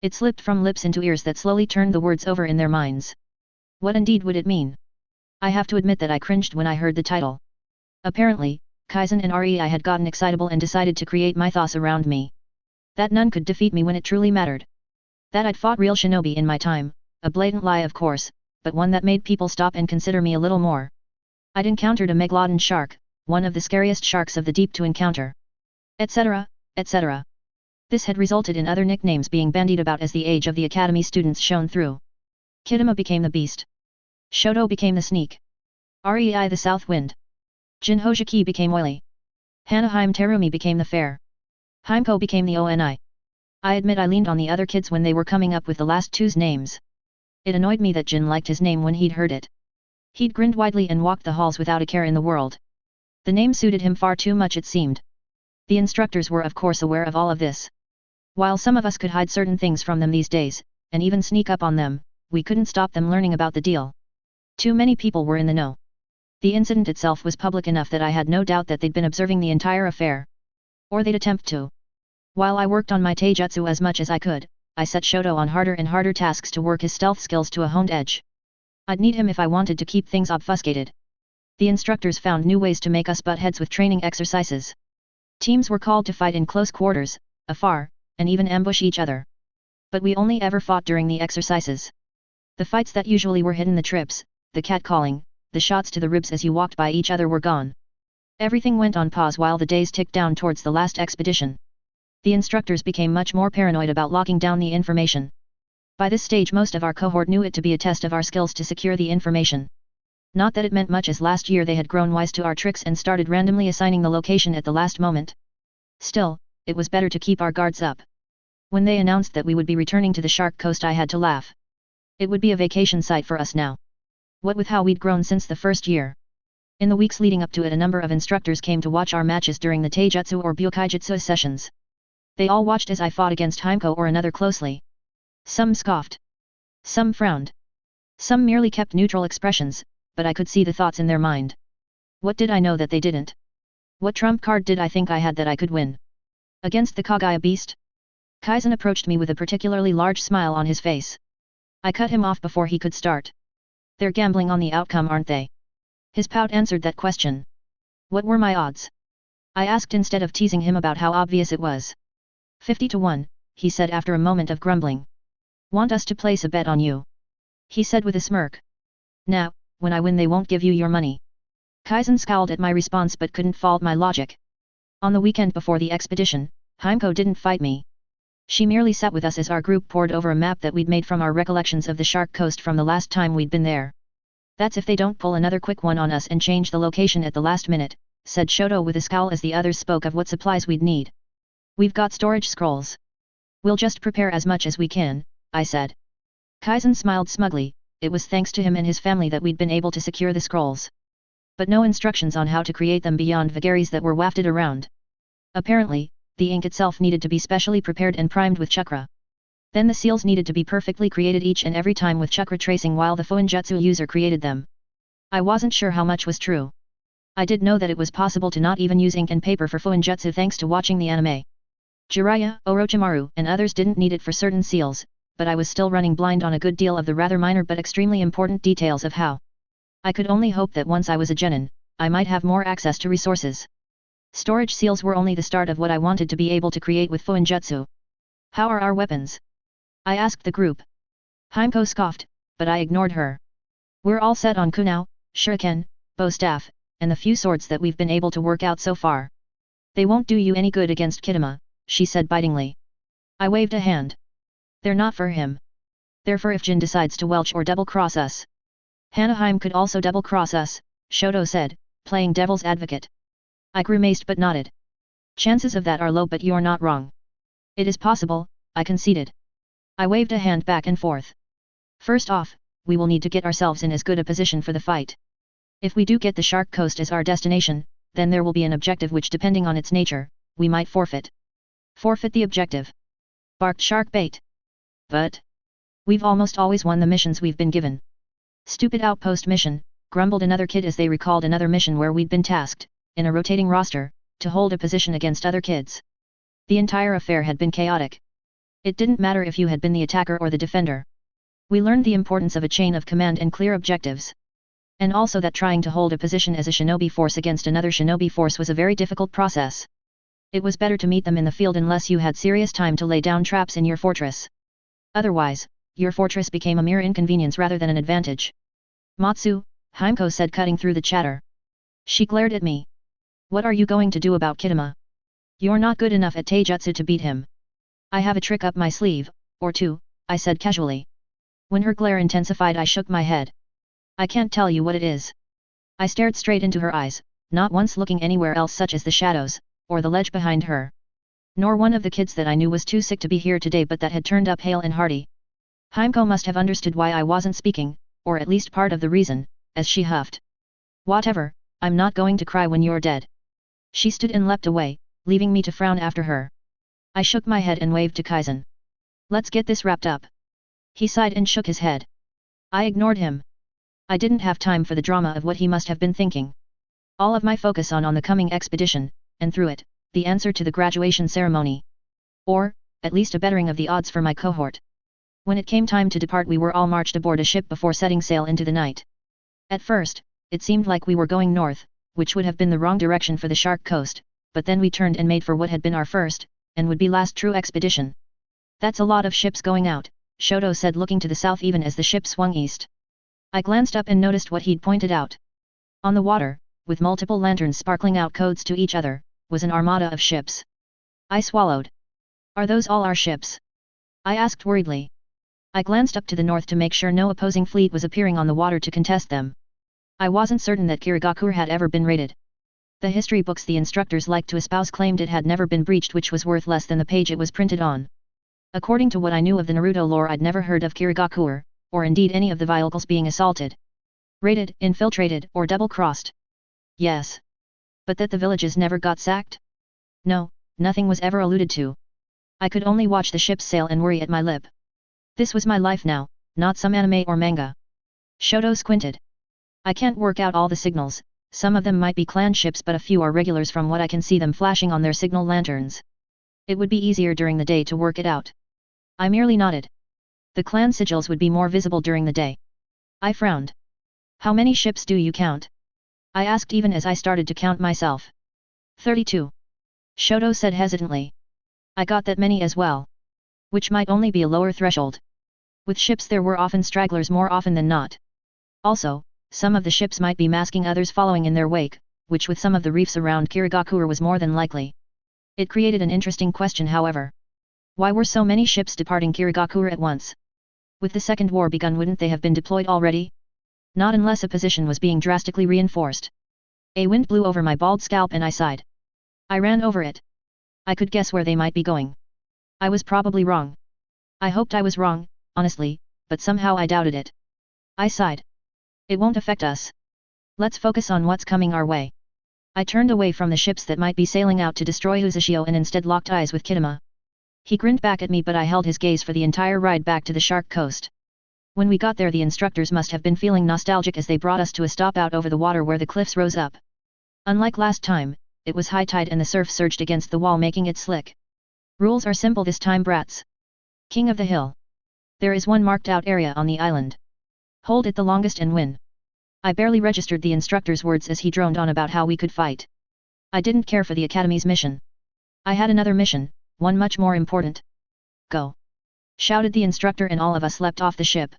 It slipped from lips into ears that slowly turned the words over in their minds. What indeed would it mean? I have to admit that I cringed when I heard the title. Apparently, Kaizen and Rei had gotten excitable and decided to create mythos around me. That none could defeat me when it truly mattered. That I'd fought real shinobi in my time, a blatant lie of course, but one that made people stop and consider me a little more. I'd encountered a megalodon shark, one of the scariest sharks of the deep to encounter. Etc., etc. This had resulted in other nicknames being bandied about as the age of the academy students shone through. Kitama became the beast. Shoto became the sneak. Rei the south wind. Jin Hojiki became oily. Hanaheim Terumi became the fair. Himeko became the Oni. I admit I leaned on the other kids when they were coming up with the last two's names. It annoyed me that Jin liked his name when he'd heard it. He'd grinned widely and walked the halls without a care in the world. The name suited him far too much, it seemed. The instructors were of course aware of all of this. While some of us could hide certain things from them these days, and even sneak up on them, we couldn't stop them learning about the deal. Too many people were in the know. The incident itself was public enough that I had no doubt that they'd been observing the entire affair. Or they'd attempt to. While I worked on my taijutsu as much as I could, I set Shoto on harder and harder tasks to work his stealth skills to a honed edge. I'd need him if I wanted to keep things obfuscated. The instructors found new ways to make us butt heads with training exercises. Teams were called to fight in close quarters, afar, and even ambush each other. But we only ever fought during the exercises. The fights that usually were hidden, the trips, the catcalling, the shots to the ribs as you walked by each other were gone. Everything went on pause while the days ticked down towards the last expedition. The instructors became much more paranoid about locking down the information. By this stage most of our cohort knew it to be a test of our skills to secure the information. Not that it meant much, as last year they had grown wise to our tricks and started randomly assigning the location at the last moment. Still, it was better to keep our guards up. When they announced that we would be returning to the Shark Coast, I had to laugh. It would be a vacation site for us now. What with how we'd grown since the first year. In the weeks leading up to it, a number of instructors came to watch our matches during the Taijutsu or Byokaijutsu sessions. They all watched as I fought against Himeko or another closely. Some scoffed. Some frowned. Some merely kept neutral expressions, but I could see the thoughts in their mind. What did I know that they didn't? What trump card did I think I had that I could win? Against the Kaguya beast? Kaizen approached me with a particularly large smile on his face. I cut him off before he could start. They're gambling on the outcome, aren't they? His pout answered that question. What were my odds? I asked instead of teasing him about how obvious it was. 50 to 1, he said after a moment of grumbling. Want us to place a bet on you? He said with a smirk. Now, when I win they won't give you your money. Kaizen scowled at my response but couldn't fault my logic. On the weekend before the expedition, Himeko didn't fight me. She merely sat with us as our group pored over a map that we'd made from our recollections of the Shark Coast from the last time we'd been there. That's if they don't pull another quick one on us and change the location at the last minute, said Shoto with a scowl as the others spoke of what supplies we'd need. We've got storage scrolls. We'll just prepare as much as we can, I said. Kaizen smiled smugly. It was thanks to him and his family that we'd been able to secure the scrolls. But no instructions on how to create them beyond vagaries that were wafted around. Apparently, the ink itself needed to be specially prepared and primed with chakra. Then the seals needed to be perfectly created each and every time with chakra tracing while the Fuinjutsu user created them. I wasn't sure how much was true. I did know that it was possible to not even use ink and paper for Fuinjutsu thanks to watching the anime. Jiraiya, Orochimaru, and others didn't need it for certain seals, but I was still running blind on a good deal of the rather minor but extremely important details of how. I could only hope that once I was a genin, I might have more access to resources. Storage seals were only the start of what I wanted to be able to create with Fuinjutsu. How are our weapons? I asked the group. Himeko scoffed, but I ignored her. We're all set on kunao, shuriken, bow staff, and the few swords that we've been able to work out so far. They won't do you any good against Kitama, she said bitingly. I waved a hand. They're not for him. They're for if Jin decides to welch or double-cross us. Hanaheim could also double-cross us, Shoto said, playing devil's advocate. I grimaced but nodded. Chances of that are low but you're not wrong. It is possible, I conceded. I waved a hand back and forth. First off, we will need to get ourselves in as good a position for the fight. If we do get the Shark Coast as our destination, then there will be an objective which depending on its nature, we might forfeit. Forfeit the objective? Barked Sharkbait. But we've almost always won the missions we've been given. Stupid outpost mission, grumbled another kid as they recalled another mission where we'd been tasked, in a rotating roster, to hold a position against other kids. The entire affair had been chaotic. It didn't matter if you had been the attacker or the defender. We learned the importance of a chain of command and clear objectives. And also that trying to hold a position as a shinobi force against another shinobi force was a very difficult process. It was better to meet them in the field unless you had serious time to lay down traps in your fortress. Otherwise, your fortress became a mere inconvenience rather than an advantage. Matsu, Himeko said cutting through the chatter. She glared at me. What are you going to do about Kitama? You're not good enough at taijutsu to beat him. I have a trick up my sleeve, or two, I said casually. When her glare intensified I shook my head. I can't tell you what it is. I stared straight into her eyes, not once looking anywhere else such as the shadows, or the ledge behind her. Nor one of the kids that I knew was too sick to be here today but that had turned up hale and hearty. Himeko must have understood why I wasn't speaking, or at least part of the reason, as she huffed. Whatever, I'm not going to cry when you're dead. She stood and leapt away, leaving me to frown after her. I shook my head and waved to Kaizen. Let's get this wrapped up. He sighed and shook his head. I ignored him. I didn't have time for the drama of what he must have been thinking. All of my focus on the coming expedition, and through it, the answer to the graduation ceremony. Or, at least a bettering of the odds for my cohort. When it came time to depart we were all marched aboard a ship before setting sail into the night. At first, it seemed like we were going north, which would have been the wrong direction for the Shark Coast, but then we turned and made for what had been our first, and would be last true expedition. That's a lot of ships going out, Shoto said looking to the south even as the ship swung east. I glanced up and noticed what he'd pointed out. On the water, with multiple lanterns sparkling out codes to each other, was an armada of ships. I swallowed. Are those all our ships? I asked worriedly. I glanced up to the north to make sure no opposing fleet was appearing on the water to contest them. I wasn't certain that Kirigakure had ever been raided. The history books the instructors liked to espouse claimed it had never been breached, which was worth less than the page it was printed on. According to what I knew of the Naruto lore, I'd never heard of Kirigakure, or indeed any of the vehicles being assaulted. Raided, infiltrated, or double-crossed. Yes. But that the villages never got sacked? No, nothing was ever alluded to. I could only watch the ships sail and worry at my lip. This was my life now, not some anime or manga. Shoto squinted. I can't work out all the signals, some of them might be clan ships but a few are regulars from what I can see them flashing on their signal lanterns. It would be easier during the day to work it out. I merely nodded. The clan sigils would be more visible during the day. I frowned. How many ships do you count? I asked even as I started to count myself. 32. Shoto said hesitantly. I got that many as well. Which might only be a lower threshold. With ships there were often stragglers more often than not. Also, some of the ships might be masking others following in their wake, which with some of the reefs around Kirigakura was more than likely. It created an interesting question however. Why were so many ships departing Kirigakura at once? With the Second War begun wouldn't they have been deployed already? Not unless a position was being drastically reinforced. A wind blew over my bald scalp and I sighed. I ran over it. I could guess where they might be going. I was probably wrong. I hoped I was wrong, honestly, but somehow I doubted it. I sighed. It won't affect us. Let's focus on what's coming our way. I turned away from the ships that might be sailing out to destroy Uzashio and instead locked eyes with Kitama. He grinned back at me but I held his gaze for the entire ride back to the Shark Coast. When we got there the instructors must have been feeling nostalgic as they brought us to a stop out over the water where the cliffs rose up. Unlike last time, it was high tide and the surf surged against the wall making it slick. Rules are simple this time brats. King of the hill. There is one marked out area on the island. Hold it the longest and win. I barely registered the instructor's words as he droned on about how we could fight. I didn't care for the Academy's mission. I had another mission, one much more important. Go! Shouted the instructor and all of us leapt off the ship.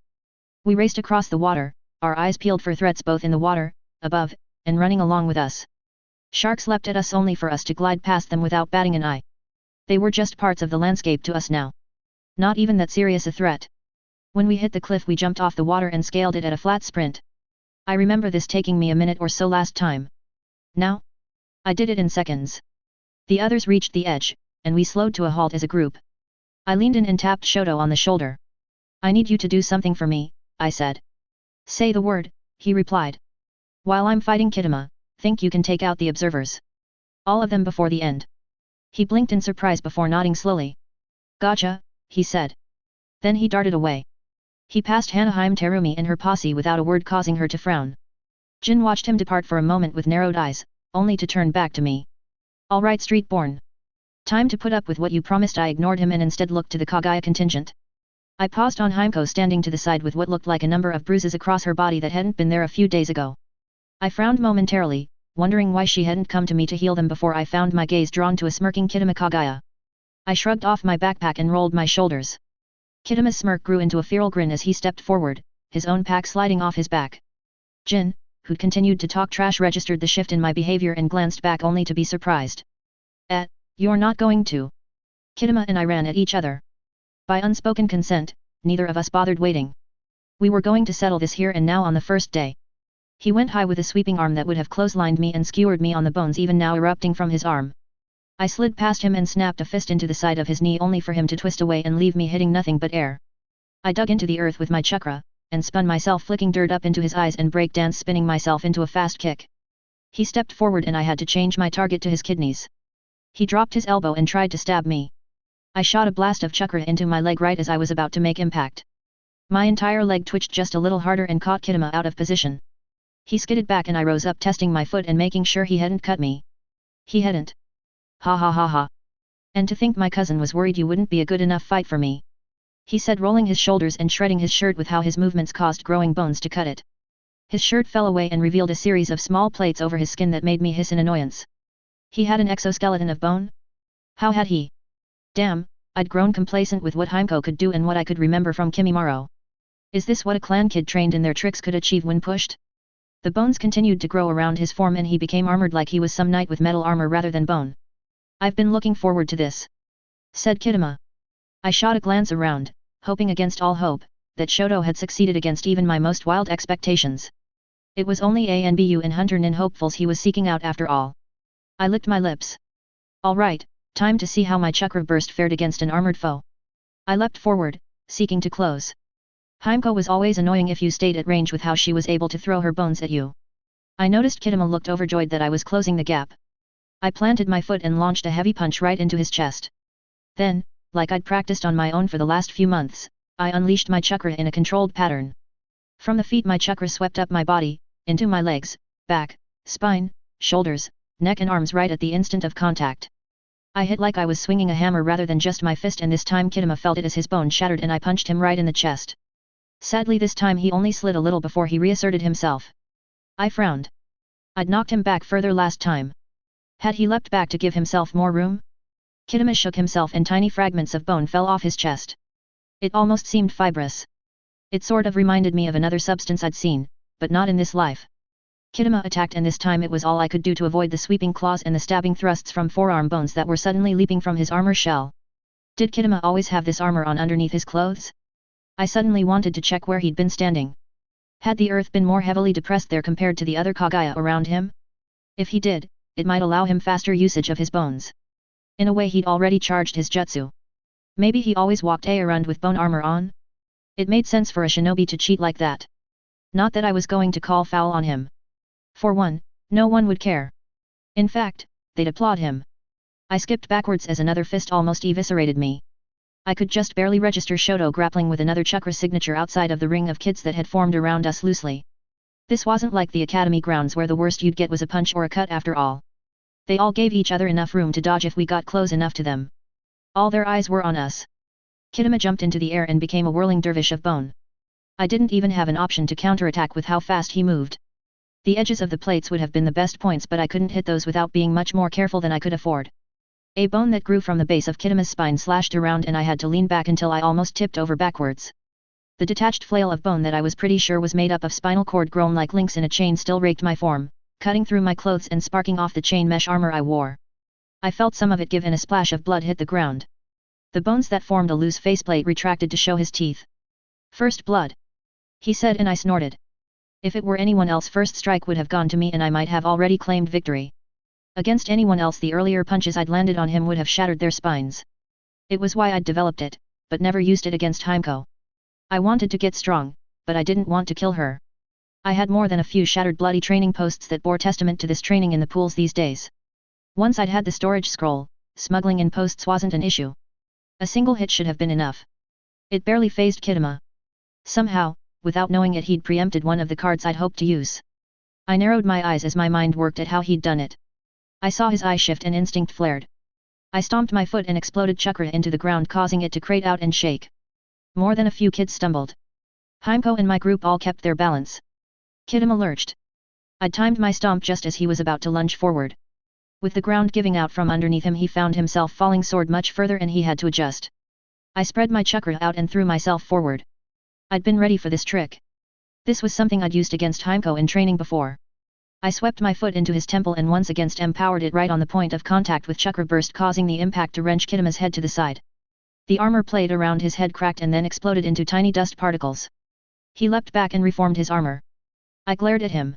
We raced across the water, our eyes peeled for threats both in the water, above, and running along with us. Sharks leapt at us only for us to glide past them without batting an eye. They were just parts of the landscape to us now. Not even that serious a threat. When we hit the cliff we jumped off the water and scaled it at a flat sprint. I remember this taking me a minute or so last time. Now? I did it in seconds. The others reached the edge, and we slowed to a halt as a group. I leaned in and tapped Shoto on the shoulder. I need you to do something for me, I said. Say the word, he replied. While I'm fighting Kitama, think you can take out the observers. All of them before the end. He blinked in surprise before nodding slowly. Gotcha, he said. Then he darted away. He passed Hanaheim Terumi and her posse without a word causing her to frown. Jin watched him depart for a moment with narrowed eyes, only to turn back to me. All right Streetborn. Time to put up with what you promised. I ignored him and instead looked to the Kagaya contingent. I paused on Heimko standing to the side with what looked like a number of bruises across her body that hadn't been there a few days ago. I frowned momentarily, wondering why she hadn't come to me to heal them before I found my gaze drawn to a smirking Kitama Kagaya. I shrugged off my backpack and rolled my shoulders. Kitama's smirk grew into a feral grin as he stepped forward, his own pack sliding off his back. Jin, who'd continued to talk trash, registered the shift in my behavior and glanced back only to be surprised. You're not going to. Kitama and I ran at each other. By unspoken consent, neither of us bothered waiting. We were going to settle this here and now on the first day. He went high with a sweeping arm that would have clotheslined me and skewered me on the bones even now erupting from his arm. I slid past him and snapped a fist into the side of his knee only for him to twist away and leave me hitting nothing but air. I dug into the earth with my chakra, and spun myself flicking dirt up into his eyes and breakdance spinning myself into a fast kick. He stepped forward and I had to change my target to his kidneys. He dropped his elbow and tried to stab me. I shot a blast of chakra into my leg right as I was about to make impact. My entire leg twitched just a little harder and caught Kitama out of position. He skidded back and I rose up testing my foot and making sure he hadn't cut me. He hadn't. Ha ha ha ha. And to think my cousin was worried you wouldn't be a good enough fight for me. He said rolling his shoulders and shredding his shirt with how his movements caused growing bones to cut it. His shirt fell away and revealed a series of small plates over his skin that made me hiss in annoyance. He had an exoskeleton of bone? How had he? Damn, I'd grown complacent with what Heimko could do and what I could remember from Kimimaro. Is this what a clan kid trained in their tricks could achieve when pushed? The bones continued to grow around his form and he became armored like he was some knight with metal armor rather than bone. I've been looking forward to this, said Kitama. I shot a glance around, hoping against all hope, that Shoto had succeeded against even my most wild expectations. It was only ANBU and Hunter Nin hopefuls he was seeking out after all. I licked my lips. All right, time to see how my chakra burst fared against an armored foe. I leapt forward, seeking to close. Heimko was always annoying if you stayed at range with how she was able to throw her bones at you. I noticed Kitama looked overjoyed that I was closing the gap. I planted my foot and launched a heavy punch right into his chest. Then, like I'd practiced on my own for the last few months, I unleashed my chakra in a controlled pattern. From the feet my chakra swept up my body, into my legs, back, spine, shoulders, neck and arms right at the instant of contact. I hit like I was swinging a hammer rather than just my fist, and this time Kitama felt it as his bone shattered and I punched him right in the chest. Sadly this time he only slid a little before he reasserted himself. I frowned. I'd knocked him back further last time. Had he leapt back to give himself more room? Kitama shook himself and tiny fragments of bone fell off his chest. It almost seemed fibrous. It sort of reminded me of another substance I'd seen, but not in this life. Kitama attacked, and this time it was all I could do to avoid the sweeping claws and the stabbing thrusts from forearm bones that were suddenly leaping from his armor shell. Did Kitama always have this armor on underneath his clothes? I suddenly wanted to check where he'd been standing. Had the earth been more heavily depressed there compared to the other Kaguya around him? If he did, it might allow him faster usage of his bones. In a way he'd already charged his jutsu. Maybe he always walked around with bone armor on? It made sense for a shinobi to cheat like that. Not that I was going to call foul on him. For one, no one would care. In fact, they'd applaud him. I skipped backwards as another fist almost eviscerated me. I could just barely register Shoto grappling with another chakra signature outside of the ring of kids that had formed around us loosely. This wasn't like the academy grounds where the worst you'd get was a punch or a cut after all. They all gave each other enough room to dodge if we got close enough to them. All their eyes were on us. Kitama jumped into the air and became a whirling dervish of bone. I didn't even have an option to counterattack with how fast he moved. The edges of the plates would have been the best points, but I couldn't hit those without being much more careful than I could afford. A bone that grew from the base of Kitama's spine slashed around and I had to lean back until I almost tipped over backwards. The detached flail of bone that I was pretty sure was made up of spinal cord grown like links in a chain still raked my form, cutting through my clothes and sparking off the chain mesh armor I wore. I felt some of it give and a splash of blood hit the ground. The bones that formed a loose faceplate retracted to show his teeth. First blood, he said, and I snorted. If it were anyone else, first strike would have gone to me and I might have already claimed victory. Against anyone else, the earlier punches I'd landed on him would have shattered their spines. It was why I'd developed it, but never used it against Himeko. I wanted to get strong, but I didn't want to kill her. I had more than a few shattered bloody training posts that bore testament to this training in the pools these days. Once I'd had the storage scroll, smuggling in posts wasn't an issue. A single hit should have been enough. It barely phased Kitama. Somehow, without knowing it, he'd preempted one of the cards I'd hoped to use. I narrowed my eyes as my mind worked at how he'd done it. I saw his eye shift and instinct flared. I stomped my foot and exploded chakra into the ground, causing it to crate out and shake. More than a few kids stumbled. Himeko and my group all kept their balance. Kitama lurched. I'd timed my stomp just as he was about to lunge forward. With the ground giving out from underneath him, he found himself falling sword much further and he had to adjust. I spread my chakra out and threw myself forward. I'd been ready for this trick. This was something I'd used against Himeko in training before. I swept my foot into his temple and once again empowered it right on the point of contact with chakra burst, causing the impact to wrench Kitama's head to the side. The armor plate around his head cracked and then exploded into tiny dust particles. He leapt back and reformed his armor. I glared at him.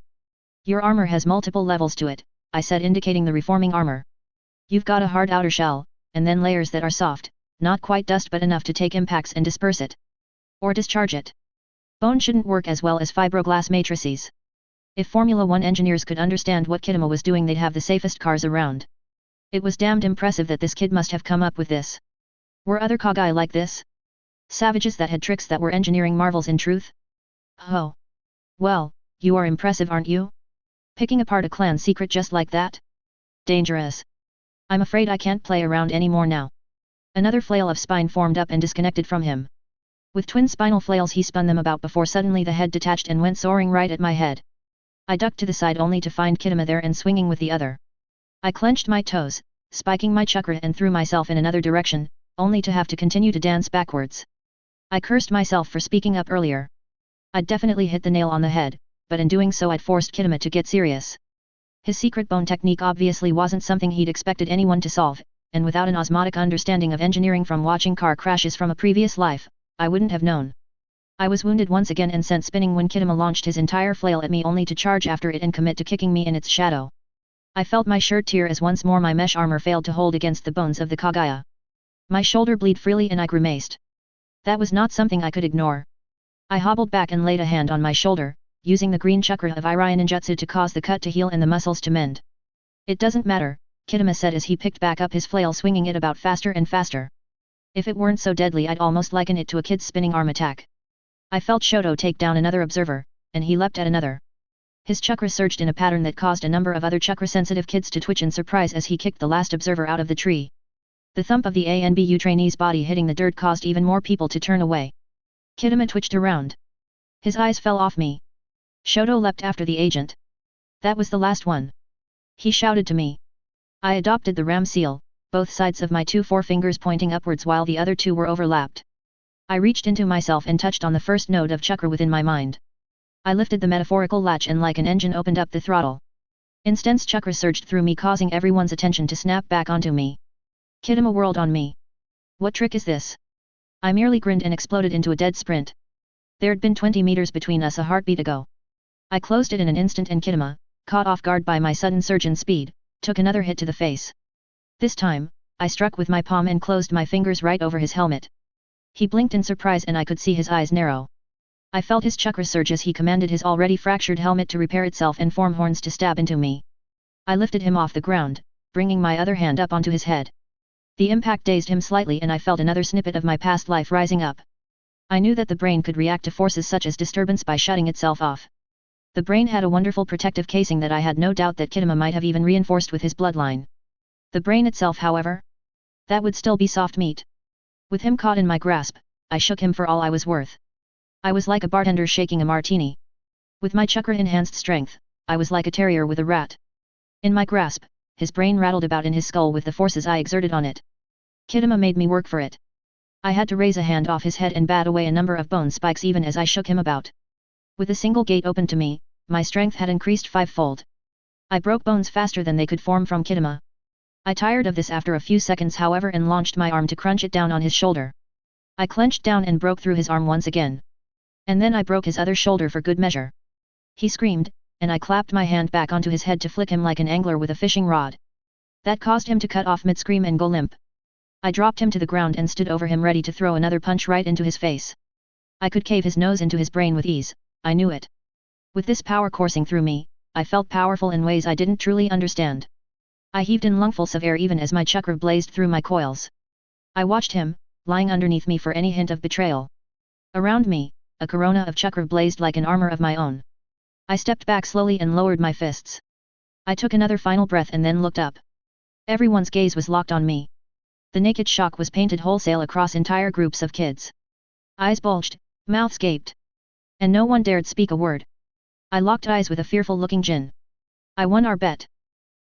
Your armor has multiple levels to it, I said, indicating the reforming armor. You've got a hard outer shell, and then layers that are soft, not quite dust but enough to take impacts and disperse it. Or discharge it. Bone shouldn't work as well as fibroglass matrices. If Formula 1 engineers could understand what Kitama was doing, they'd have the safest cars around. It was damned impressive that this kid must have come up with this. Were other Kaguya like this? Savages that had tricks that were engineering marvels in truth? Oh. Well, you are impressive, aren't you? Picking apart a clan secret just like that? Dangerous. I'm afraid I can't play around anymore now. Another flail of spine formed up and disconnected from him. With twin spinal flails he spun them about before suddenly the head detached and went soaring right at my head. I ducked to the side only to find Kitama there and swinging with the other. I clenched my toes, spiking my chakra, and threw myself in another direction, only to have to continue to dance backwards. I cursed myself for speaking up earlier. I'd definitely hit the nail on the head, but in doing so I'd forced Kitama to get serious. His secret bone technique obviously wasn't something he'd expected anyone to solve, and without an osmotic understanding of engineering from watching car crashes from a previous life, I wouldn't have known. I was wounded once again and sent spinning when Kitama launched his entire flail at me, only to charge after it and commit to kicking me in its shadow. I felt my shirt tear as once more my mesh armor failed to hold against the bones of the Kaguya. My shoulder bled freely and I grimaced. That was not something I could ignore. I hobbled back and laid a hand on my shoulder, using the green chakra of Irian ninjutsu to cause the cut to heal and the muscles to mend. It doesn't matter, Kitama said as he picked back up his flail, swinging it about faster and faster. If it weren't so deadly, I'd almost liken it to a kid's spinning arm attack. I felt Shoto take down another observer, and he leapt at another. His chakra surged in a pattern that caused a number of other chakra-sensitive kids to twitch in surprise as he kicked the last observer out of the tree. The thump of the ANBU trainee's body hitting the dirt caused even more people to turn away. Kidama twitched around. His eyes fell off me. Shoto leapt after the agent. That was the last one. He shouted to me. I adopted the ram seal, both sides of my 2 forefingers pointing upwards while the other 2 were overlapped. I reached into myself and touched on the first node of chakra within my mind. I lifted the metaphorical latch and like an engine opened up the throttle. Intense chakra surged through me causing everyone's attention to snap back onto me. Kidama whirled on me. What trick is this? I merely grinned and exploded into a dead sprint. There'd been 20 meters between us a heartbeat ago. I closed it in an instant and Kidama, caught off guard by my sudden surge in speed, took another hit to the face. This time, I struck with my palm and closed my fingers right over his helmet. He blinked in surprise and I could see his eyes narrow. I felt his chakra surge as he commanded his already fractured helmet to repair itself and form horns to stab into me. I lifted him off the ground, bringing my other hand up onto his head. The impact dazed him slightly and I felt another snippet of my past life rising up. I knew that the brain could react to forces such as disturbance by shutting itself off. The brain had a wonderful protective casing that I had no doubt that Kidama might have even reinforced with his bloodline. The brain itself, however? That would still be soft meat. With him caught in my grasp, I shook him for all I was worth. I was like a bartender shaking a martini. With my chakra-enhanced strength, I was like a terrier with a rat. In my grasp, his brain rattled about in his skull with the forces I exerted on it. Kidama made me work for it. I had to raise a hand off his head and bat away a number of bone spikes even as I shook him about. With a single gate open to me, my strength had increased 5-fold. I broke bones faster than they could form from Kidama. I tired of this after a few seconds however and launched my arm to crunch it down on his shoulder. I clenched down and broke through his arm once again. And then I broke his other shoulder for good measure. He screamed, and I clapped my hand back onto his head to flick him like an angler with a fishing rod. That caused him to cut off mid-scream and go limp. I dropped him to the ground and stood over him ready to throw another punch right into his face. I could cave his nose into his brain with ease, I knew it. With this power coursing through me, I felt powerful in ways I didn't truly understand. I heaved in lungfuls of air even as my chakra blazed through my coils. I watched him, lying underneath me for any hint of betrayal. Around me, a corona of chakra blazed like an armor of my own. I stepped back slowly and lowered my fists. I took another final breath and then looked up. Everyone's gaze was locked on me. The naked shock was painted wholesale across entire groups of kids. Eyes bulged, mouths gaped. And no one dared speak a word. I locked eyes with a fearful-looking Jin. I won our bet.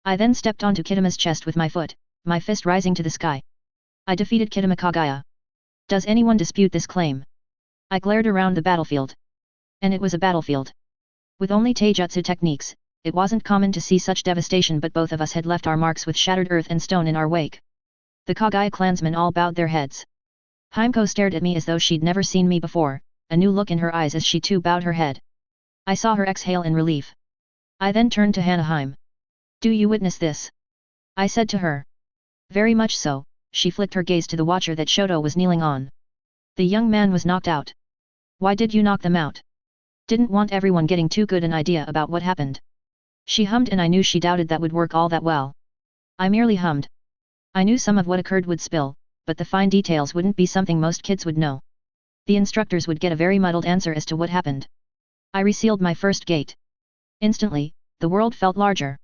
I then stepped onto Kidama's chest with my foot, my fist rising to the sky. I defeated Kidama Kagaya. Does anyone dispute this claim? I glared around the battlefield. And it was a battlefield. With only taijutsu techniques, it wasn't common to see such devastation, but both of us had left our marks with shattered earth and stone in our wake. The Kagaya clansmen all bowed their heads. Himeko stared at me as though she'd never seen me before, a new look in her eyes as she too bowed her head. I saw her exhale in relief. I then turned to Hanaheim. Do you witness this? I said to her. Very much so, she flicked her gaze to the watcher that Shoto was kneeling on. The young man was knocked out. Why did you knock them out? Didn't want everyone getting too good an idea about what happened. She hummed and I knew she doubted that would work all that well. I merely hummed. I knew some of what occurred would spill, but the fine details wouldn't be something most kids would know. The instructors would get a very muddled answer as to what happened. I resealed my first gate. Instantly, the world felt larger.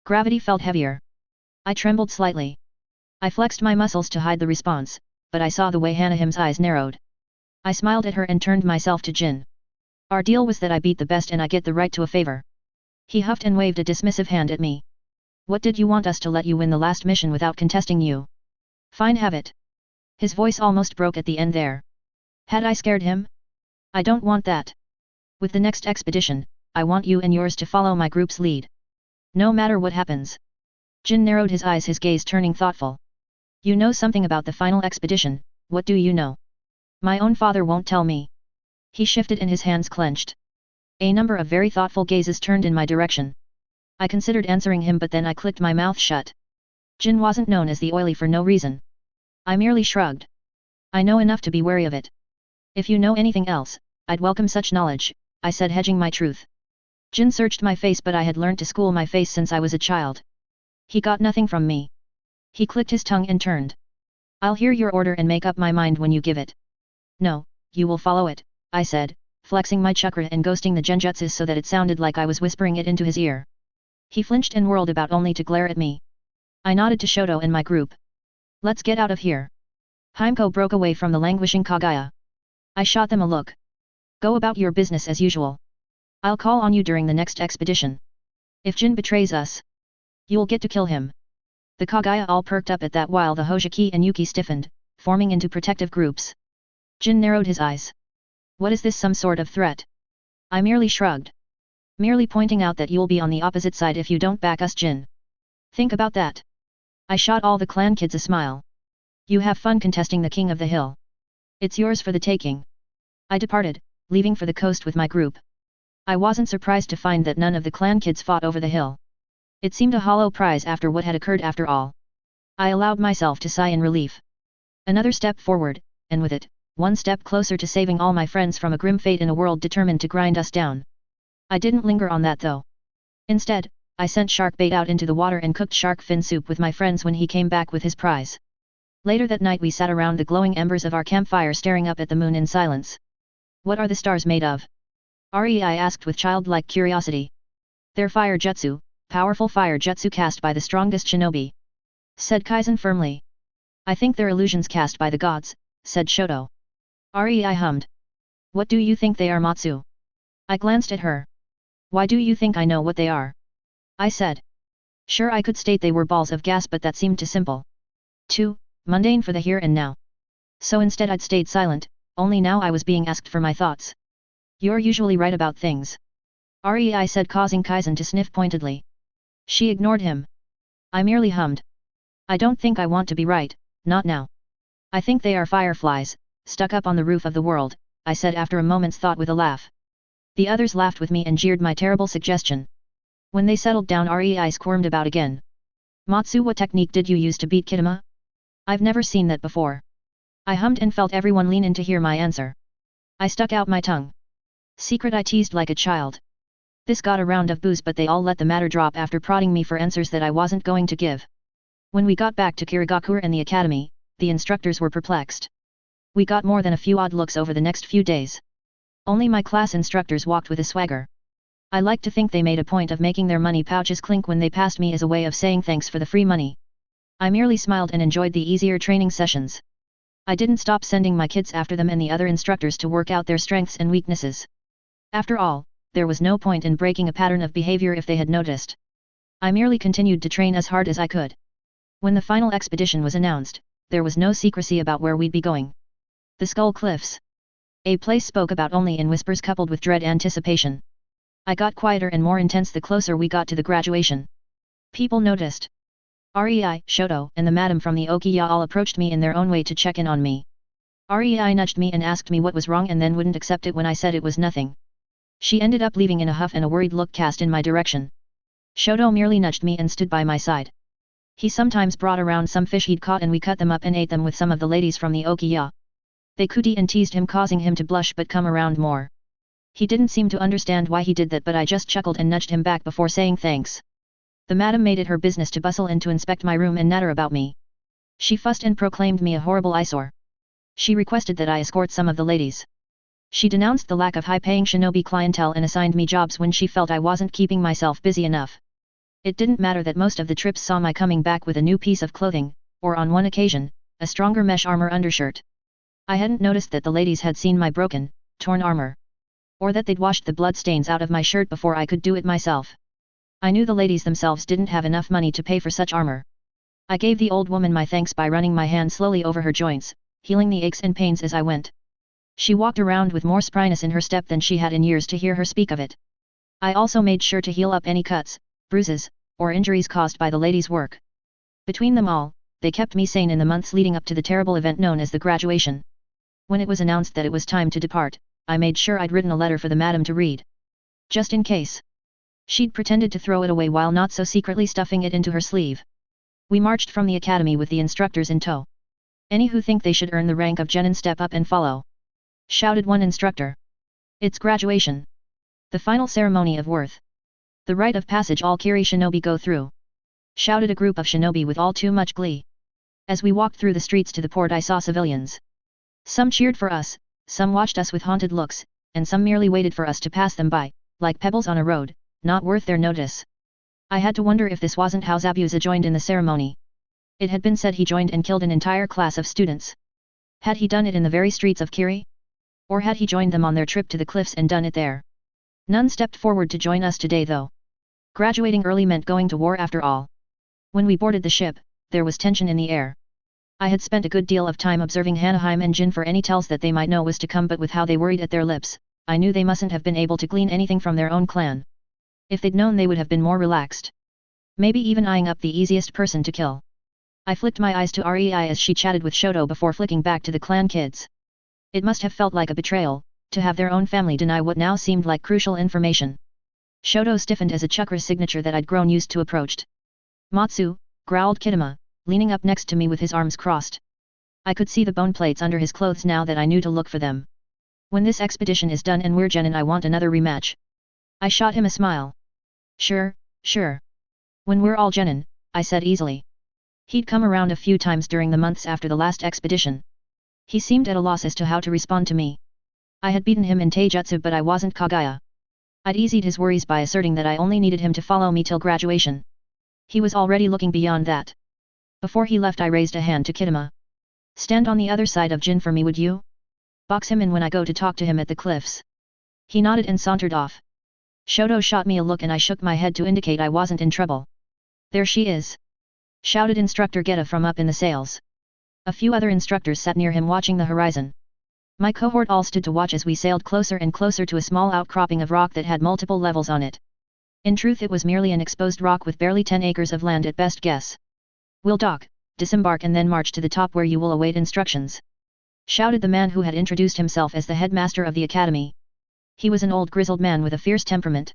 Gravity felt heavier. I trembled slightly. I flexed my muscles to hide the response, but I saw the way Hanaheim's eyes narrowed. I smiled at her and turned myself to Jin. Our deal was that I beat the best and I get the right to a favor. He huffed and waved a dismissive hand at me. What did you want us to let you win the last mission without contesting you? Fine, have it. His voice almost broke at the end there. Had I scared him? I don't want that. With the next expedition, I want you and yours to follow my group's lead. No matter what happens. Jin narrowed his eyes, his gaze turning thoughtful. You know something about the final expedition, what do you know? My own father won't tell me. He shifted and his hands clenched. A number of very thoughtful gazes turned in my direction. I considered answering him, but then I clicked my mouth shut. Jin wasn't known as the oily for no reason. I merely shrugged. I know enough to be wary of it. If you know anything else, I'd welcome such knowledge, I said, hedging my truth. Jin searched my face, but I had learned to school my face since I was a child. He got nothing from me. He clicked his tongue and turned. I'll hear your order and make up my mind when you give it. No, you will follow it, I said, flexing my chakra and ghosting the genjutsus so that it sounded like I was whispering it into his ear. He flinched and whirled about only to glare at me. I nodded to Shoto and my group. Let's get out of here. Himeko broke away from the languishing Kaguya. I shot them a look. Go about your business as usual. I'll call on you during the next expedition. If Jin betrays us, you'll get to kill him. The Kaguya all perked up at that while the Hojiki and Yuki stiffened, forming into protective groups. Jin narrowed his eyes. What is this, some sort of threat? I merely shrugged. Merely pointing out that you'll be on the opposite side if you don't back us, Jin. Think about that. I shot all the clan kids a smile. You have fun contesting the king of the hill. It's yours for the taking. I departed, leaving for the coast with my group. I wasn't surprised to find that none of the clan kids fought over the hill. It seemed a hollow prize after what had occurred after all. I allowed myself to sigh in relief. Another step forward, and with it, one step closer to saving all my friends from a grim fate in a world determined to grind us down. I didn't linger on that though. Instead, I sent shark bait out into the water and cooked shark fin soup with my friends when he came back with his prize. Later that night we sat around the glowing embers of our campfire staring up at the moon in silence. What are the stars made of? Rei asked with childlike curiosity. They're fire jutsu, powerful fire jutsu cast by the strongest shinobi. Said Kaizen firmly. I think they're illusions cast by the gods, said Shoto. Rei hummed. What do you think they are, Matsu? I glanced at her. Why do you think I know what they are? I said. Sure, I could state they were balls of gas, but that seemed too simple. Too mundane for the here and now. So instead I'd stayed silent, only now I was being asked for my thoughts. You're usually right about things. Rei said, causing Kaizen to sniff pointedly. She ignored him. I merely hummed. I don't think I want to be right, not now. I think they are fireflies, stuck up on the roof of the world, I said after a moment's thought with a laugh. The others laughed with me and jeered my terrible suggestion. When they settled down, Rei squirmed about again. Matsu, what technique did you use to beat Kitama? I've never seen that before. I hummed and felt everyone lean in to hear my answer. I stuck out my tongue. Secret, I teased like a child. This got a round of boos, but they all let the matter drop after prodding me for answers that I wasn't going to give. When we got back to Kirigakura and the academy, the instructors were perplexed. We got more than a few odd looks over the next few days. Only my class instructors walked with a swagger. I like to think they made a point of making their money pouches clink when they passed me as a way of saying thanks for the free money. I merely smiled and enjoyed the easier training sessions. I didn't stop sending my kids after them and the other instructors to work out their strengths and weaknesses. After all, there was no point in breaking a pattern of behavior if they had noticed. I merely continued to train as hard as I could. When the final expedition was announced, there was no secrecy about where we'd be going. The Skull Cliffs. A place spoke about only in whispers coupled with dread anticipation. I got quieter and more intense the closer we got to the graduation. People noticed. Rei, Shoto, and the madam from the Okiya all approached me in their own way to check in on me. Rei nudged me and asked me what was wrong and then wouldn't accept it when I said it was nothing. She ended up leaving in a huff and a worried look cast in my direction. Shoto merely nudged me and stood by my side. He sometimes brought around some fish he'd caught and we cut them up and ate them with some of the ladies from the Okiya. They cootie and teased him, causing him to blush but come around more. He didn't seem to understand why he did that, but I just chuckled and nudged him back before saying thanks. The madam made it her business to bustle and to inspect my room and natter about me. She fussed and proclaimed me a horrible eyesore. She requested that I escort some of the ladies. She denounced the lack of high-paying shinobi clientele and assigned me jobs when she felt I wasn't keeping myself busy enough. It didn't matter that most of the trips saw my coming back with a new piece of clothing, or on one occasion, a stronger mesh armor undershirt. I hadn't noticed that the ladies had seen my broken, torn armor. Or that they'd washed the blood stains out of my shirt before I could do it myself. I knew the ladies themselves didn't have enough money to pay for such armor. I gave the old woman my thanks by running my hand slowly over her joints, healing the aches and pains as I went. She walked around with more spryness in her step than she had in years to hear her speak of it. I also made sure to heal up any cuts, bruises, or injuries caused by the ladies' work. Between them all, they kept me sane in the months leading up to the terrible event known as the graduation. When it was announced that it was time to depart, I made sure I'd written a letter for the madam to read. Just in case. She'd pretended to throw it away while not so secretly stuffing it into her sleeve. We marched from the academy with the instructors in tow. Any who think they should earn the rank of genin step up and follow. Shouted one instructor. It's graduation. The final ceremony of worth. The rite of passage all Kiri shinobi go through. Shouted a group of shinobi with all too much glee. As we walked through the streets to the port I saw civilians. Some cheered for us, some watched us with haunted looks, and some merely waited for us to pass them by, like pebbles on a road, not worth their notice. I had to wonder if this wasn't how Zabuza joined in the ceremony. It had been said he joined and killed an entire class of students. Had he done it in the very streets of Kiri? Or had he joined them on their trip to the cliffs and done it there? None stepped forward to join us today though. Graduating early meant going to war after all. When we boarded the ship, there was tension in the air. I had spent a good deal of time observing Hanaheim and Jin for any tells that they might know was to come, but with how they worried at their lips, I knew they mustn't have been able to glean anything from their own clan. If they'd known, they would have been more relaxed. Maybe even eyeing up the easiest person to kill. I flicked my eyes to Rei as she chatted with Shoto before flicking back to the clan kids. It must have felt like a betrayal, to have their own family deny what now seemed like crucial information. Shoto stiffened as a chakra signature that I'd grown used to approached. Matsu, growled Kitama, leaning up next to me with his arms crossed. I could see the bone plates under his clothes now that I knew to look for them. When this expedition is done and we're genin, I want another rematch. I shot him a smile. Sure, sure. When we're all genin, I said easily. He'd come around a few times during the months after the last expedition. He seemed at a loss as to how to respond to me. I had beaten him in Taijutsu, but I wasn't Kagaya. I'd eased his worries by asserting that I only needed him to follow me till graduation. He was already looking beyond that. Before he left, I raised a hand to Kitama. Stand on the other side of Jin for me, would you? Box him in when I go to talk to him at the cliffs. He nodded and sauntered off. Shoto shot me a look and I shook my head to indicate I wasn't in trouble. There she is! Shouted Instructor Geta from up in the sails. A few other instructors sat near him watching the horizon. My cohort all stood to watch as we sailed closer and closer to a small outcropping of rock that had multiple levels on it. In truth, it was merely an exposed rock with barely 10 acres of land at best guess. We'll dock, disembark and then march to the top where you will await instructions. Shouted the man who had introduced himself as the headmaster of the academy. He was an old grizzled man with a fierce temperament.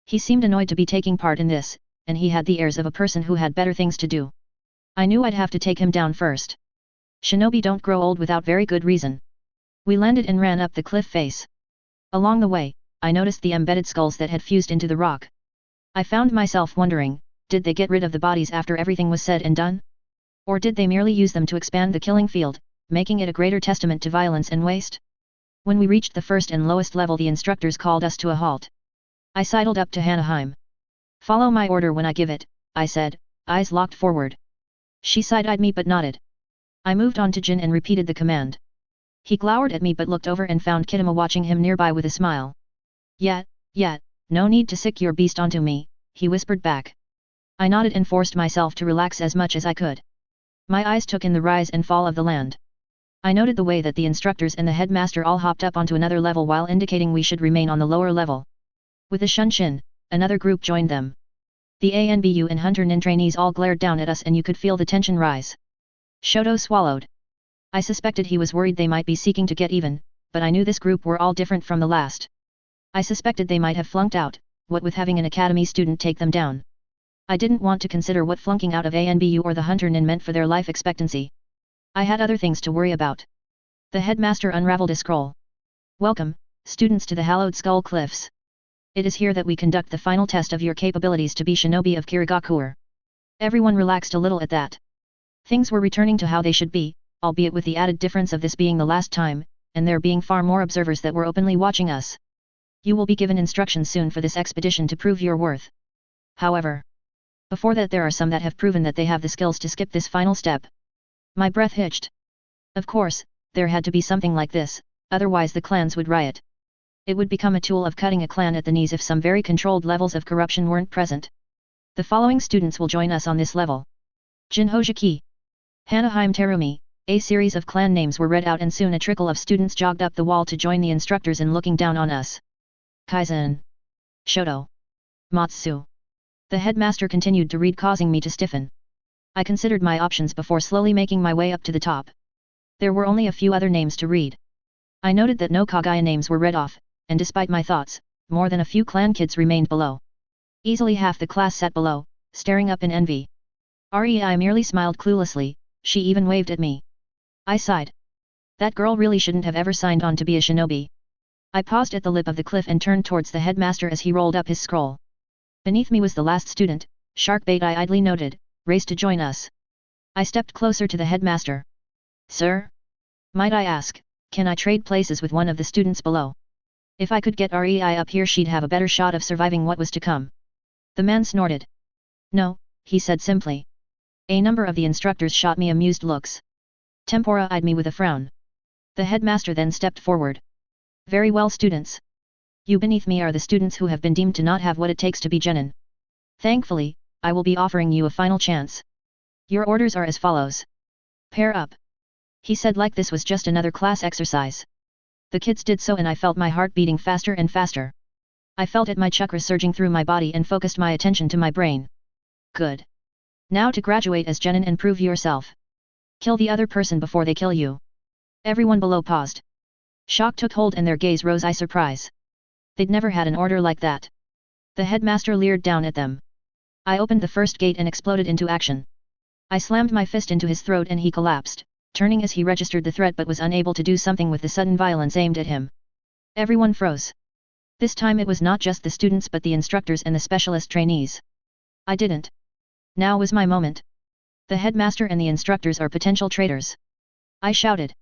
He seemed annoyed to be taking part in this, and he had the airs of a person who had better things to do. I knew I'd have to take him down first. Shinobi don't grow old without very good reason. We landed and ran up the cliff face. Along the way, I noticed the embedded skulls that had fused into the rock. I found myself wondering, did they get rid of the bodies after everything was said and done? Or did they merely use them to expand the killing field, making it a greater testament to violence and waste? When we reached the first and lowest level, the instructors called us to a halt. I sidled up to Hanaheim. Follow my order when I give it, I said, eyes locked forward. She side-eyed me but nodded. I moved on to Jin and repeated the command. He glowered at me but looked over and found Kitama watching him nearby with a smile. Yet, no need to sick your beast onto me, he whispered back. I nodded and forced myself to relax as much as I could. My eyes took in the rise and fall of the land. I noted the way that the instructors and the headmaster all hopped up onto another level while indicating we should remain on the lower level. With a shunshin, another group joined them. The ANBU and Hunter Nin trainees all glared down at us and you could feel the tension rise. Shoto swallowed. I suspected he was worried they might be seeking to get even, but I knew this group were all different from the last. I suspected they might have flunked out, what with having an academy student take them down. I didn't want to consider what flunking out of ANBU or the Hunter Nin meant for their life expectancy. I had other things to worry about. The headmaster unraveled a scroll. Welcome, students to the Hallowed Skull Cliffs. It is here that we conduct the final test of your capabilities to be shinobi of Kirigakure. Everyone relaxed a little at that. Things were returning to how they should be, albeit with the added difference of this being the last time, and there being far more observers that were openly watching us. You will be given instructions soon for this expedition to prove your worth. However, before that there are some that have proven that they have the skills to skip this final step. My breath hitched. Of course, there had to be something like this, otherwise the clans would riot. It would become a tool of cutting a clan at the knees if some very controlled levels of corruption weren't present. The following students will join us on this level. Jin Hojiki. Hanaheim Terumi. A series of clan names were read out and soon a trickle of students jogged up the wall to join the instructors in looking down on us. Kaizen. Shoto. Matsu. The headmaster continued to read, causing me to stiffen. I considered my options before slowly making my way up to the top. There were only a few other names to read. I noted that no Kagaya names were read off, and despite my thoughts, more than a few clan kids remained below. Easily half the class sat below, staring up in envy. Rei merely smiled cluelessly, she even waved at me. I sighed. That girl really shouldn't have ever signed on to be a shinobi. I paused at the lip of the cliff and turned towards the headmaster as he rolled up his scroll. Beneath me was the last student, Sharkbait I idly noted, raised to join us. I stepped closer to the headmaster. Sir? Might I ask, can I trade places with one of the students below? If I could get Rei up here, she'd have a better shot of surviving what was to come. The man snorted. No, he said simply. A number of the instructors shot me amused looks. Tempora eyed me with a frown. The headmaster then stepped forward. Very well, students. You beneath me are the students who have been deemed to not have what it takes to be genin. Thankfully, I will be offering you a final chance. Your orders are as follows. Pair up. He said like this was just another class exercise. The kids did so and I felt my heart beating faster and faster. I felt it my chakra surging through my body and focused my attention to my brain. Good. Now to graduate as genin and prove yourself. Kill the other person before they kill you. Everyone below paused. Shock took hold and their gaze rose in surprise. They'd never had an order like that. The headmaster leered down at them. I opened the first gate and exploded into action. I slammed my fist into his throat and he collapsed, turning as he registered the threat but was unable to do something with the sudden violence aimed at him. Everyone froze. This time it was not just the students but the instructors and the specialist trainees. I didn't. Now was my moment. The headmaster and the instructors are potential traitors. I shouted.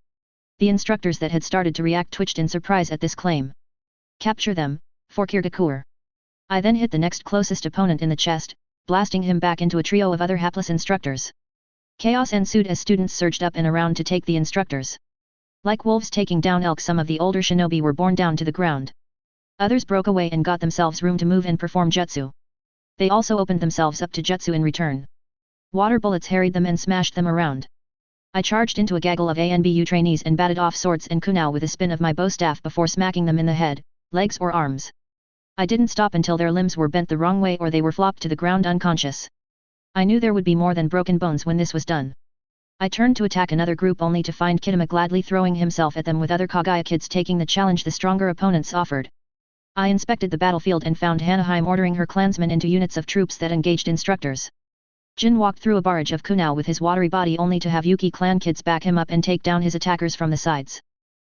The instructors that had started to react twitched in surprise at this claim. Capture them, for Kirgakur. I then hit the next closest opponent in the chest, blasting him back into a trio of other hapless instructors. Chaos ensued as students surged up and around to take the instructors. Like wolves taking down elk, some of the older shinobi were borne down to the ground. Others broke away and got themselves room to move and perform jutsu. They also opened themselves up to jutsu in return. Water bullets harried them and smashed them around. I charged into a gaggle of ANBU trainees and batted off swords and kunao with a spin of my bow staff before smacking them in the head, legs or arms. I didn't stop until their limbs were bent the wrong way or they were flopped to the ground unconscious. I knew there would be more than broken bones when this was done. I turned to attack another group only to find Kitama gladly throwing himself at them with other Kagaya kids taking the challenge the stronger opponents offered. I inspected the battlefield and found Hanaheim ordering her clansmen into units of troops that engaged instructors. Jin walked through a barrage of kunao with his watery body only to have Yuki clan kids back him up and take down his attackers from the sides.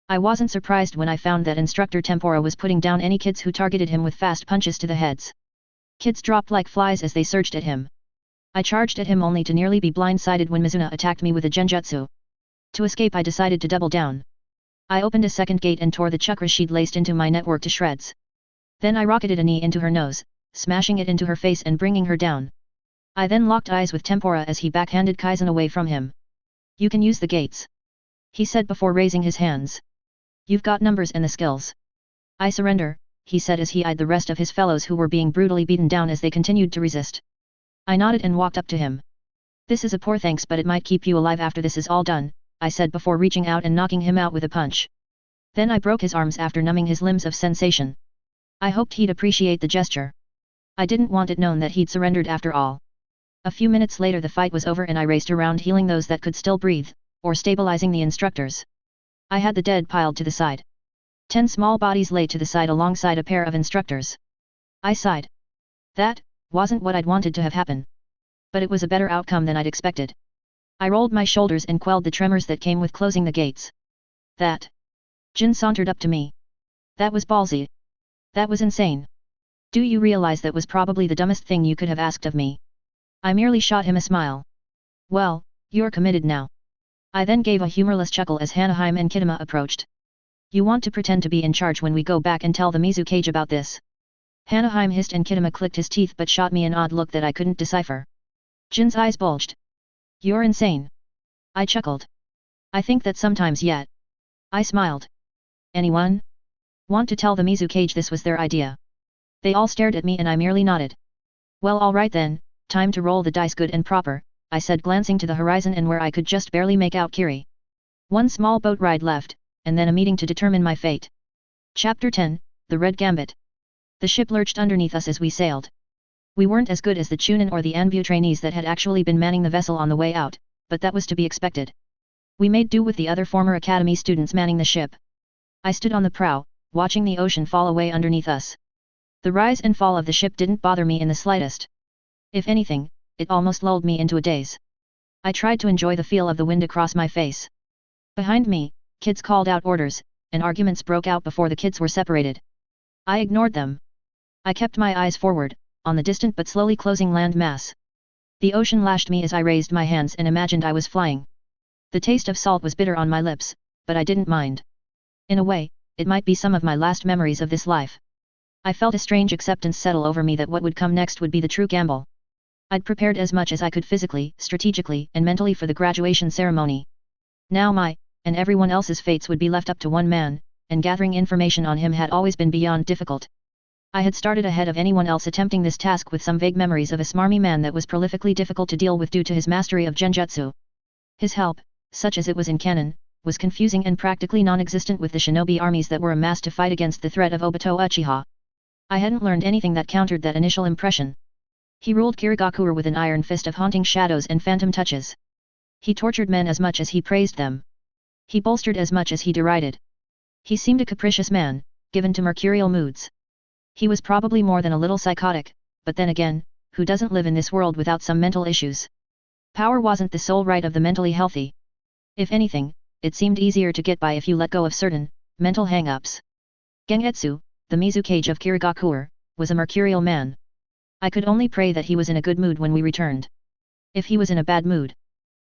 I wasn't surprised when I found that instructor Tempora was putting down any kids who targeted him with fast punches to the heads. Kids dropped like flies as they surged at him. I charged at him only to nearly be blindsided when Mizuna attacked me with a genjutsu. To escape I decided to double down. I opened a second gate and tore the chakra she'd laced into my network to shreds. Then I rocketed a knee into her nose, smashing it into her face and bringing her down. I then locked eyes with Tempora as he backhanded Kaizen away from him. You can use the gates. He said before raising his hands. You've got numbers and the skills. I surrender, he said as he eyed the rest of his fellows who were being brutally beaten down as they continued to resist. I nodded and walked up to him. This is a poor thanks but it might keep you alive after this is all done, I said before reaching out and knocking him out with a punch. Then I broke his arms after numbing his limbs of sensation. I hoped he'd appreciate the gesture. I didn't want it known that he'd surrendered after all. A few minutes later the fight was over and I raced around healing those that could still breathe, or stabilizing the instructors. I had the dead piled to the side. 10 small bodies lay to the side alongside a pair of instructors. I sighed. That wasn't what I'd wanted to have happen. But it was a better outcome than I'd expected. I rolled my shoulders and quelled the tremors that came with closing the gates. That. Jin sauntered up to me. That was ballsy. That was insane. Do you realize that was probably the dumbest thing you could have asked of me? I merely shot him a smile. Well, you're committed now. I then gave a humorless chuckle as Hanaheim and Kitama approached. You want to pretend to be in charge when we go back and tell the Mizukage about this? Hanaheim hissed and Kitama clicked his teeth but shot me an odd look that I couldn't decipher. Jin's eyes bulged. You're insane. I chuckled. I think that sometimes yet. I smiled. Anyone? Want to tell the Mizukage this was their idea? They all stared at me and I merely nodded. Well, alright then, time to roll the dice good and proper, I said glancing to the horizon and where I could just barely make out Kiri. One small boat ride left, and then a meeting to determine my fate. Chapter 10, The Red Gambit. The ship lurched underneath us as we sailed. We weren't as good as the Chunin or the Anbu trainees that had actually been manning the vessel on the way out, but that was to be expected. We made do with the other former academy students manning the ship. I stood on the prow, watching the ocean fall away underneath us. The rise and fall of the ship didn't bother me in the slightest. If anything, it almost lulled me into a daze. I tried to enjoy the feel of the wind across my face. Behind me, kids called out orders, and arguments broke out before the kids were separated. I ignored them. I kept my eyes forward, on the distant but slowly closing land mass. The ocean lashed me as I raised my hands and imagined I was flying. The taste of salt was bitter on my lips, but I didn't mind. In a way, it might be some of my last memories of this life. I felt a strange acceptance settle over me that what would come next would be the true gamble. I'd prepared as much as I could physically, strategically, and mentally for the graduation ceremony. Now my, and everyone else's fates would be left up to one man, and gathering information on him had always been beyond difficult. I had started ahead of anyone else attempting this task with some vague memories of a smarmy man that was prolifically difficult to deal with due to his mastery of genjutsu. His help, such as it was in canon, was confusing and practically non-existent with the shinobi armies that were amassed to fight against the threat of Obito Uchiha. I hadn't learned anything that countered that initial impression. He ruled Kirigakure with an iron fist of haunting shadows and phantom touches. He tortured men as much as he praised them. He bolstered as much as he derided. He seemed a capricious man, given to mercurial moods. He was probably more than a little psychotic, but then again, who doesn't live in this world without some mental issues? Power wasn't the sole right of the mentally healthy. If anything, it seemed easier to get by if you let go of certain, mental hang-ups. Gengetsu, the Mizukage of Kirigakure, was a mercurial man. I could only pray that he was in a good mood when we returned. If he was in a bad mood,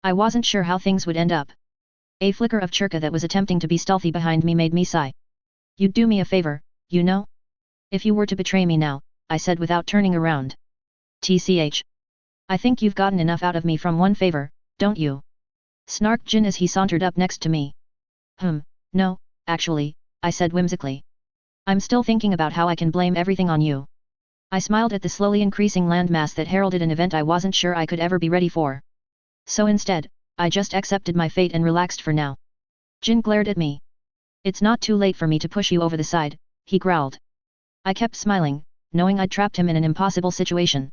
I wasn't sure how things would end up. A flicker of Churka that was attempting to be stealthy behind me made me sigh. You'd do me a favor, you know? If you were to betray me now, I said without turning around. TCH. I think you've gotten enough out of me from one favor, don't you? Snarked Jin as he sauntered up next to me. No, actually, I said whimsically. I'm still thinking about how I can blame everything on you. I smiled at the slowly increasing landmass that heralded an event I wasn't sure I could ever be ready for. So instead, I just accepted my fate and relaxed for now. Jin glared at me. It's not too late for me to push you over the side, he growled. I kept smiling, knowing I'd trapped him in an impossible situation.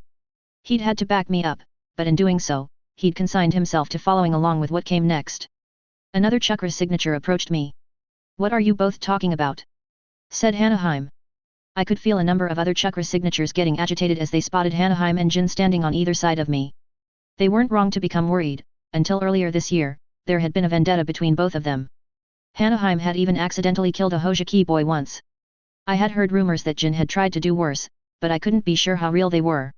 He'd had to back me up, but in doing so, he'd consigned himself to following along with what came next. Another chakra signature approached me. What are you both talking about? Said Hanaheim. I could feel a number of other chakra signatures getting agitated as they spotted Hanaheim and Jin standing on either side of me. They weren't wrong to become worried. Until earlier this year, there had been a vendetta between both of them. Hanaheim had even accidentally killed a Hojiki boy once. I had heard rumors that Jin had tried to do worse, but I couldn't be sure how real they were.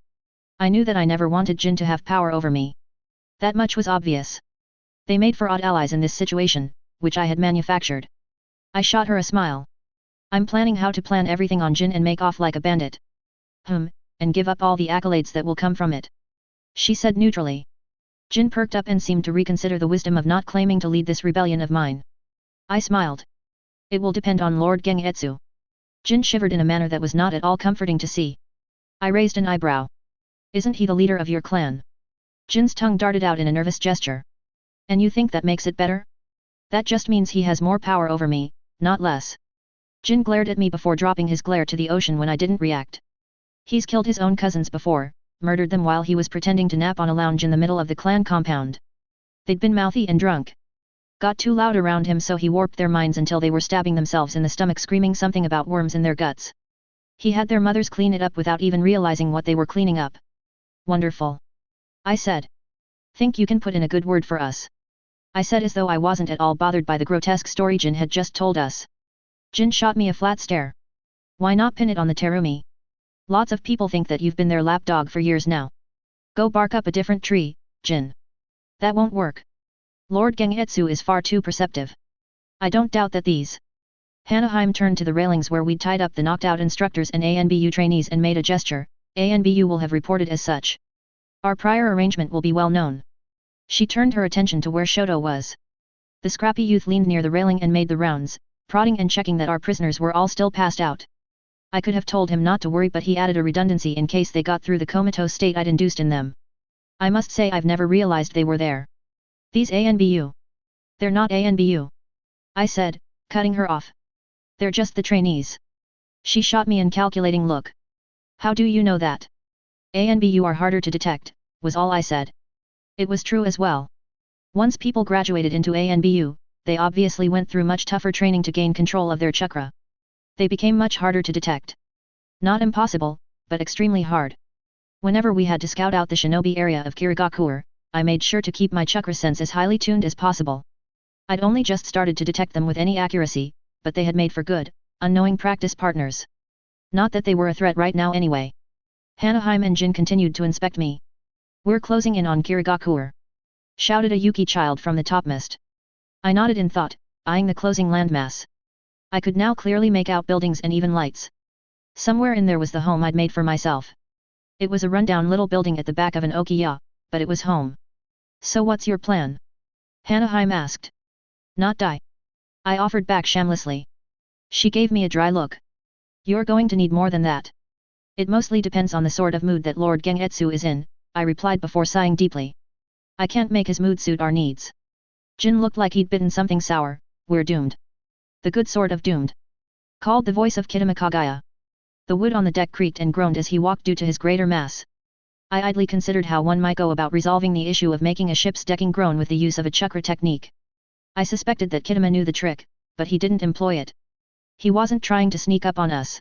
I knew that I never wanted Jin to have power over me. That much was obvious. They made for odd allies in this situation, which I had manufactured. I shot her a smile. I'm planning how to plan everything on Jin and make off like a bandit. And give up all the accolades that will come from it. She said neutrally. Jin perked up and seemed to reconsider the wisdom of not claiming to lead this rebellion of mine. I smiled. It will depend on Lord Gengetsu. Jin shivered in a manner that was not at all comforting to see. I raised an eyebrow. Isn't he the leader of your clan? Jin's tongue darted out in a nervous gesture. And you think that makes it better? That just means he has more power over me, not less. Jin glared at me before dropping his glare to the ocean when I didn't react. He's killed his own cousins before, murdered them while he was pretending to nap on a lounge in the middle of the clan compound. They'd been mouthy and drunk. Got too loud around him so he warped their minds until they were stabbing themselves in the stomach screaming something about worms in their guts. He had their mothers clean it up without even realizing what they were cleaning up. Wonderful. I said. Think you can put in a good word for us? I said as though I wasn't at all bothered by the grotesque story Jin had just told us. Jin shot me a flat stare. Why not pin it on the Terumi? Lots of people think that you've been their lapdog for years now. Go bark up a different tree, Jin. That won't work. Lord Gengetsu is far too perceptive. I don't doubt that these. Hanaheim turned to the railings where we'd tied up the knocked-out instructors and ANBU trainees and made a gesture. ANBU will have reported as such. Our prior arrangement will be well known. She turned her attention to where Shoto was. The scrappy youth leaned near the railing and made the rounds, prodding and checking that our prisoners were all still passed out. I could have told him not to worry, but he added a redundancy in case they got through the comatose state I'd induced in them. I must say I've never realized they were there. These ANBU. They're not ANBU. I said, cutting her off. They're just the trainees. She shot me an calculating look. How do you know that? ANBU are harder to detect, was all I said. It was true as well. Once people graduated into ANBU, they obviously went through much tougher training to gain control of their chakra. They became much harder to detect. Not impossible, but extremely hard. Whenever we had to scout out the shinobi area of Kirigakure, I made sure to keep my chakra sense as highly tuned as possible. I'd only just started to detect them with any accuracy, but they had made for good, unknowing practice partners. Not that they were a threat right now anyway. Hanaheim and Jin continued to inspect me. We're closing in on Kirigakure, shouted a Yuki child from the topmost. I nodded in thought, eyeing the closing landmass. I could now clearly make out buildings and even lights. Somewhere in there was the home I'd made for myself. It was a rundown little building at the back of an okiya, but it was home. So what's your plan? Hanaheim asked. Not die. I offered back shamelessly. She gave me a dry look. You're going to need more than that. It mostly depends on the sort of mood that Lord Gengetsu is in, I replied before sighing deeply. I can't make his mood suit our needs. Jin looked like he'd bitten something sour. We're doomed. The good sort of doomed. Called the voice of Kitama Kagaya. The wood on the deck creaked and groaned as he walked due to his greater mass. I idly considered how one might go about resolving the issue of making a ship's decking groan with the use of a chakra technique. I suspected that Kitama knew the trick, but he didn't employ it. He wasn't trying to sneak up on us.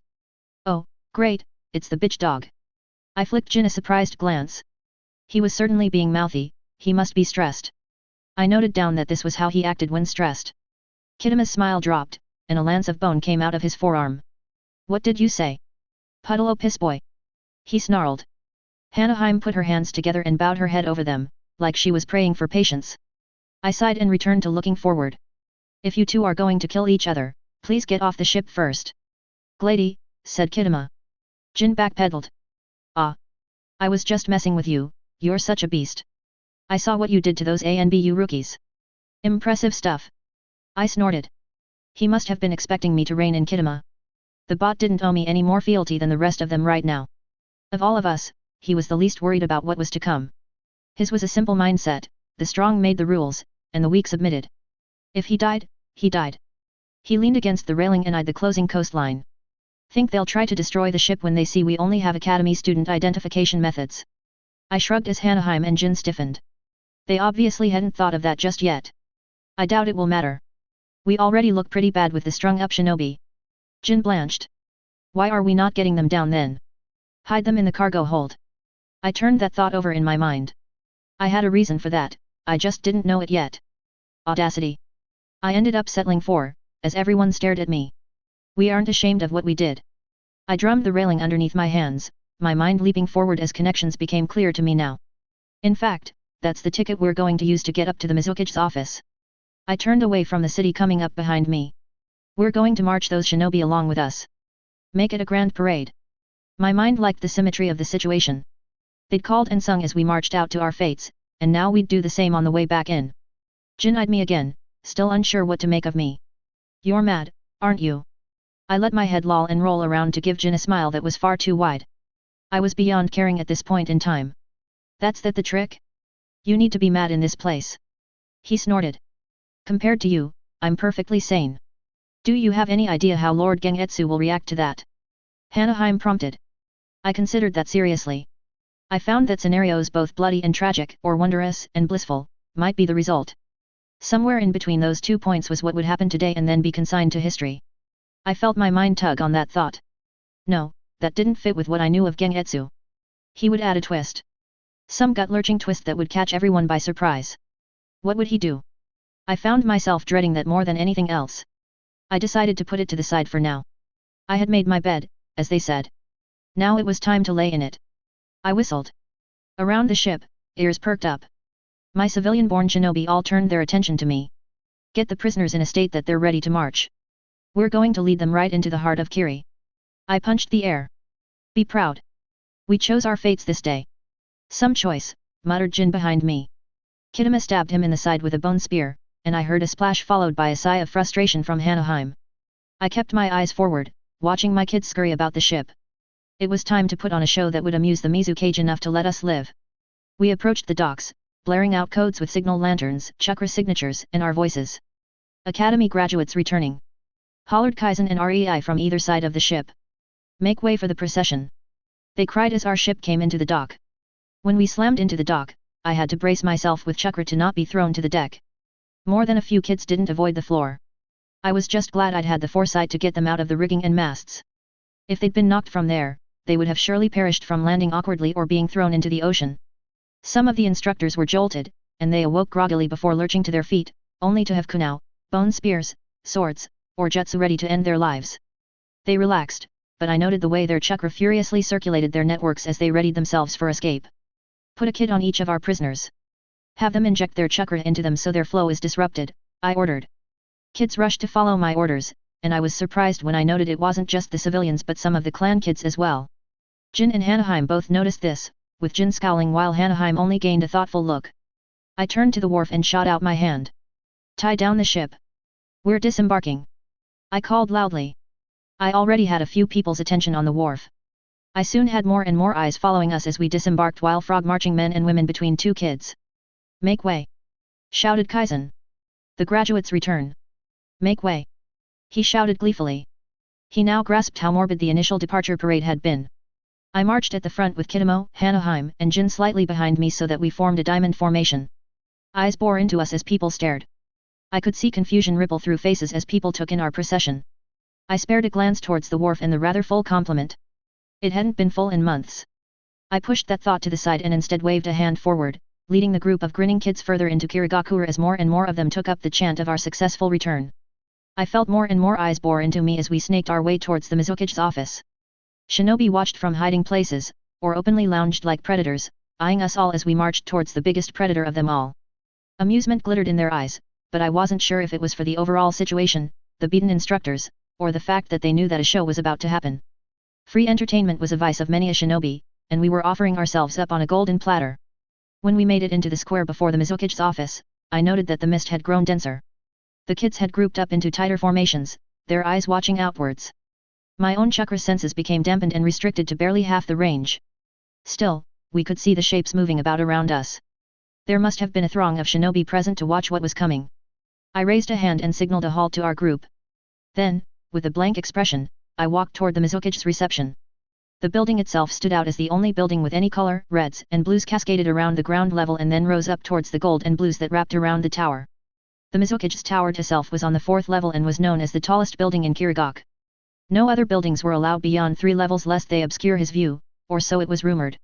Oh, great, it's the bitch dog. I flicked Jin a surprised glance. He was certainly being mouthy, he must be stressed. I noted down that this was how he acted when stressed. Kitama's smile dropped, and a lance of bone came out of his forearm. What did you say? Puddle o' piss boy. He snarled. Hanaheim put her hands together and bowed her head over them, like she was praying for patience. I sighed and returned to looking forward. If you two are going to kill each other, please get off the ship first. Glady, said Kitama. Jin backpedaled. Ah. I was just messing with you, you're such a beast. I saw what you did to those ANBU rookies. Impressive stuff. I snorted. He must have been expecting me to rein in Kitama. The bot didn't owe me any more fealty than the rest of them right now. Of all of us, he was the least worried about what was to come. His was a simple mindset, the strong made the rules, and the weak submitted. If he died, he died. He leaned against the railing and eyed the closing coastline. Think they'll try to destroy the ship when they see we only have academy student identification methods. I shrugged as Hanaheim and Jin stiffened. They obviously hadn't thought of that just yet. I doubt it will matter. We already look pretty bad with the strung-up shinobi. Jin blanched. Why are we not getting them down then? Hide them in the cargo hold. I turned that thought over in my mind. I had a reason for that, I just didn't know it yet. Audacity. I ended up settling for, as everyone stared at me. We aren't ashamed of what we did. I drummed the railing underneath my hands, my mind leaping forward as connections became clear to me now. In fact, that's the ticket we're going to use to get up to the Mizuki's office. I turned away from the city coming up behind me. We're going to march those shinobi along with us. Make it a grand parade. My mind liked the symmetry of the situation. They'd called and sung as we marched out to our fates, and now we'd do the same on the way back in. Jin eyed me again, still unsure what to make of me. You're mad, aren't you? I let my head loll and roll around to give Jin a smile that was far too wide. I was beyond caring at this point in time. That's the trick? You need to be mad in this place. He snorted. Compared to you, I'm perfectly sane. Do you have any idea how Lord Gengetsu will react to that? Hanaheim prompted. I considered that seriously. I found that scenarios both bloody and tragic, or wondrous and blissful, might be the result. Somewhere in between those 2 points was what would happen today and then be consigned to history. I felt my mind tug on that thought. No, that didn't fit with what I knew of Gengetsu. He would add a twist. Some gut-lurching twist that would catch everyone by surprise. What would he do? I found myself dreading that more than anything else. I decided to put it to the side for now. I had made my bed, as they said. Now it was time to lay in it. I whistled. Around the ship, ears perked up. My civilian-born shinobi all turned their attention to me. Get the prisoners in a state that they're ready to march. We're going to lead them right into the heart of Kiri. I punched the air. Be proud. We chose our fates this day. Some choice, muttered Jin behind me. Kitama stabbed him in the side with a bone spear, and I heard a splash followed by a sigh of frustration from Hanaheim. I kept my eyes forward, watching my kids scurry about the ship. It was time to put on a show that would amuse the Mizukage enough to let us live. We approached the docks, blaring out codes with signal lanterns, chakra signatures, and our voices. Academy graduates returning. Hollered Kaizen and REI from either side of the ship. Make way for the procession. They cried as our ship came into the dock. When we slammed into the dock, I had to brace myself with chakra to not be thrown to the deck. More than a few kids didn't avoid the floor. I was just glad I'd had the foresight to get them out of the rigging and masts. If they'd been knocked from there, they would have surely perished from landing awkwardly or being thrown into the ocean. Some of the instructors were jolted, and they awoke groggily before lurching to their feet, only to have kunao, bone spears, swords, or jutsu ready to end their lives. They relaxed, but I noted the way their chakra furiously circulated their networks as they readied themselves for escape. Put a kid on each of our prisoners. Have them inject their chakra into them so their flow is disrupted, I ordered. Kids rushed to follow my orders, and I was surprised when I noted it wasn't just the civilians but some of the clan kids as well. Jin and Hanaheim both noticed this, with Jin scowling while Hanaheim only gained a thoughtful look. I turned to the wharf and shot out my hand. Tie down the ship. We're disembarking. I called loudly. I already had a few people's attention on the wharf. I soon had more and more eyes following us as we disembarked while frog marching men and women between two kids. Make way! Shouted Kaizen. The graduates return. Make way! He shouted gleefully. He now grasped how morbid the initial departure parade had been. I marched at the front with Kitamo, Hanaheim, and Jin slightly behind me so that we formed a diamond formation. Eyes bore into us as people stared. I could see confusion ripple through faces as people took in our procession. I spared a glance towards the wharf and the rather full complement. It hadn't been full in months. I pushed that thought to the side and instead waved a hand forward, leading the group of grinning kids further into Kirigakura as more and more of them took up the chant of our successful return. I felt more and more eyes bore into me as we snaked our way towards the Mizukage's office. Shinobi watched from hiding places, or openly lounged like predators, eyeing us all as we marched towards the biggest predator of them all. Amusement glittered in their eyes, but I wasn't sure if it was for the overall situation, the beaten instructors, or the fact that they knew that a show was about to happen. Free entertainment was a vice of many a shinobi, and we were offering ourselves up on a golden platter. When we made it into the square before the Mizukage's office, I noted that the mist had grown denser. The kids had grouped up into tighter formations, their eyes watching outwards. My own chakra senses became dampened and restricted to barely half the range. Still, we could see the shapes moving about around us. There must have been a throng of shinobi present to watch what was coming. I raised a hand and signaled a halt to our group. Then, with a blank expression, I walked toward the Mizukage's reception. The building itself stood out as the only building with any color. Reds and blues cascaded around the ground level and then rose up towards the gold and blues that wrapped around the tower. The Mizukage's tower itself was on the 4th level and was known as the tallest building in Kirigak. No other buildings were allowed beyond 3 levels lest they obscure his view, or so it was rumored.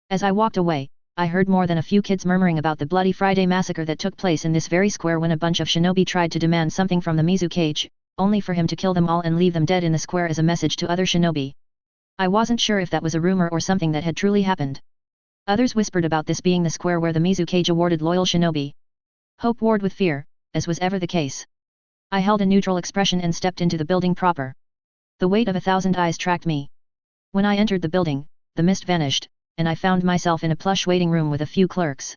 As I walked away, I heard more than a few kids murmuring about the Bloody Friday massacre that took place in this very square when a bunch of shinobi tried to demand something from the Mizukage, only for him to kill them all and leave them dead in the square as a message to other shinobi. I wasn't sure if that was a rumor or something that had truly happened. Others whispered about this being the square where the Mizukage awarded loyal shinobi. Hope warred with fear, as was ever the case. I held a neutral expression and stepped into the building proper. The weight of 1,000 eyes tracked me. When I entered the building, the mist vanished, and I found myself in a plush waiting room with a few clerks.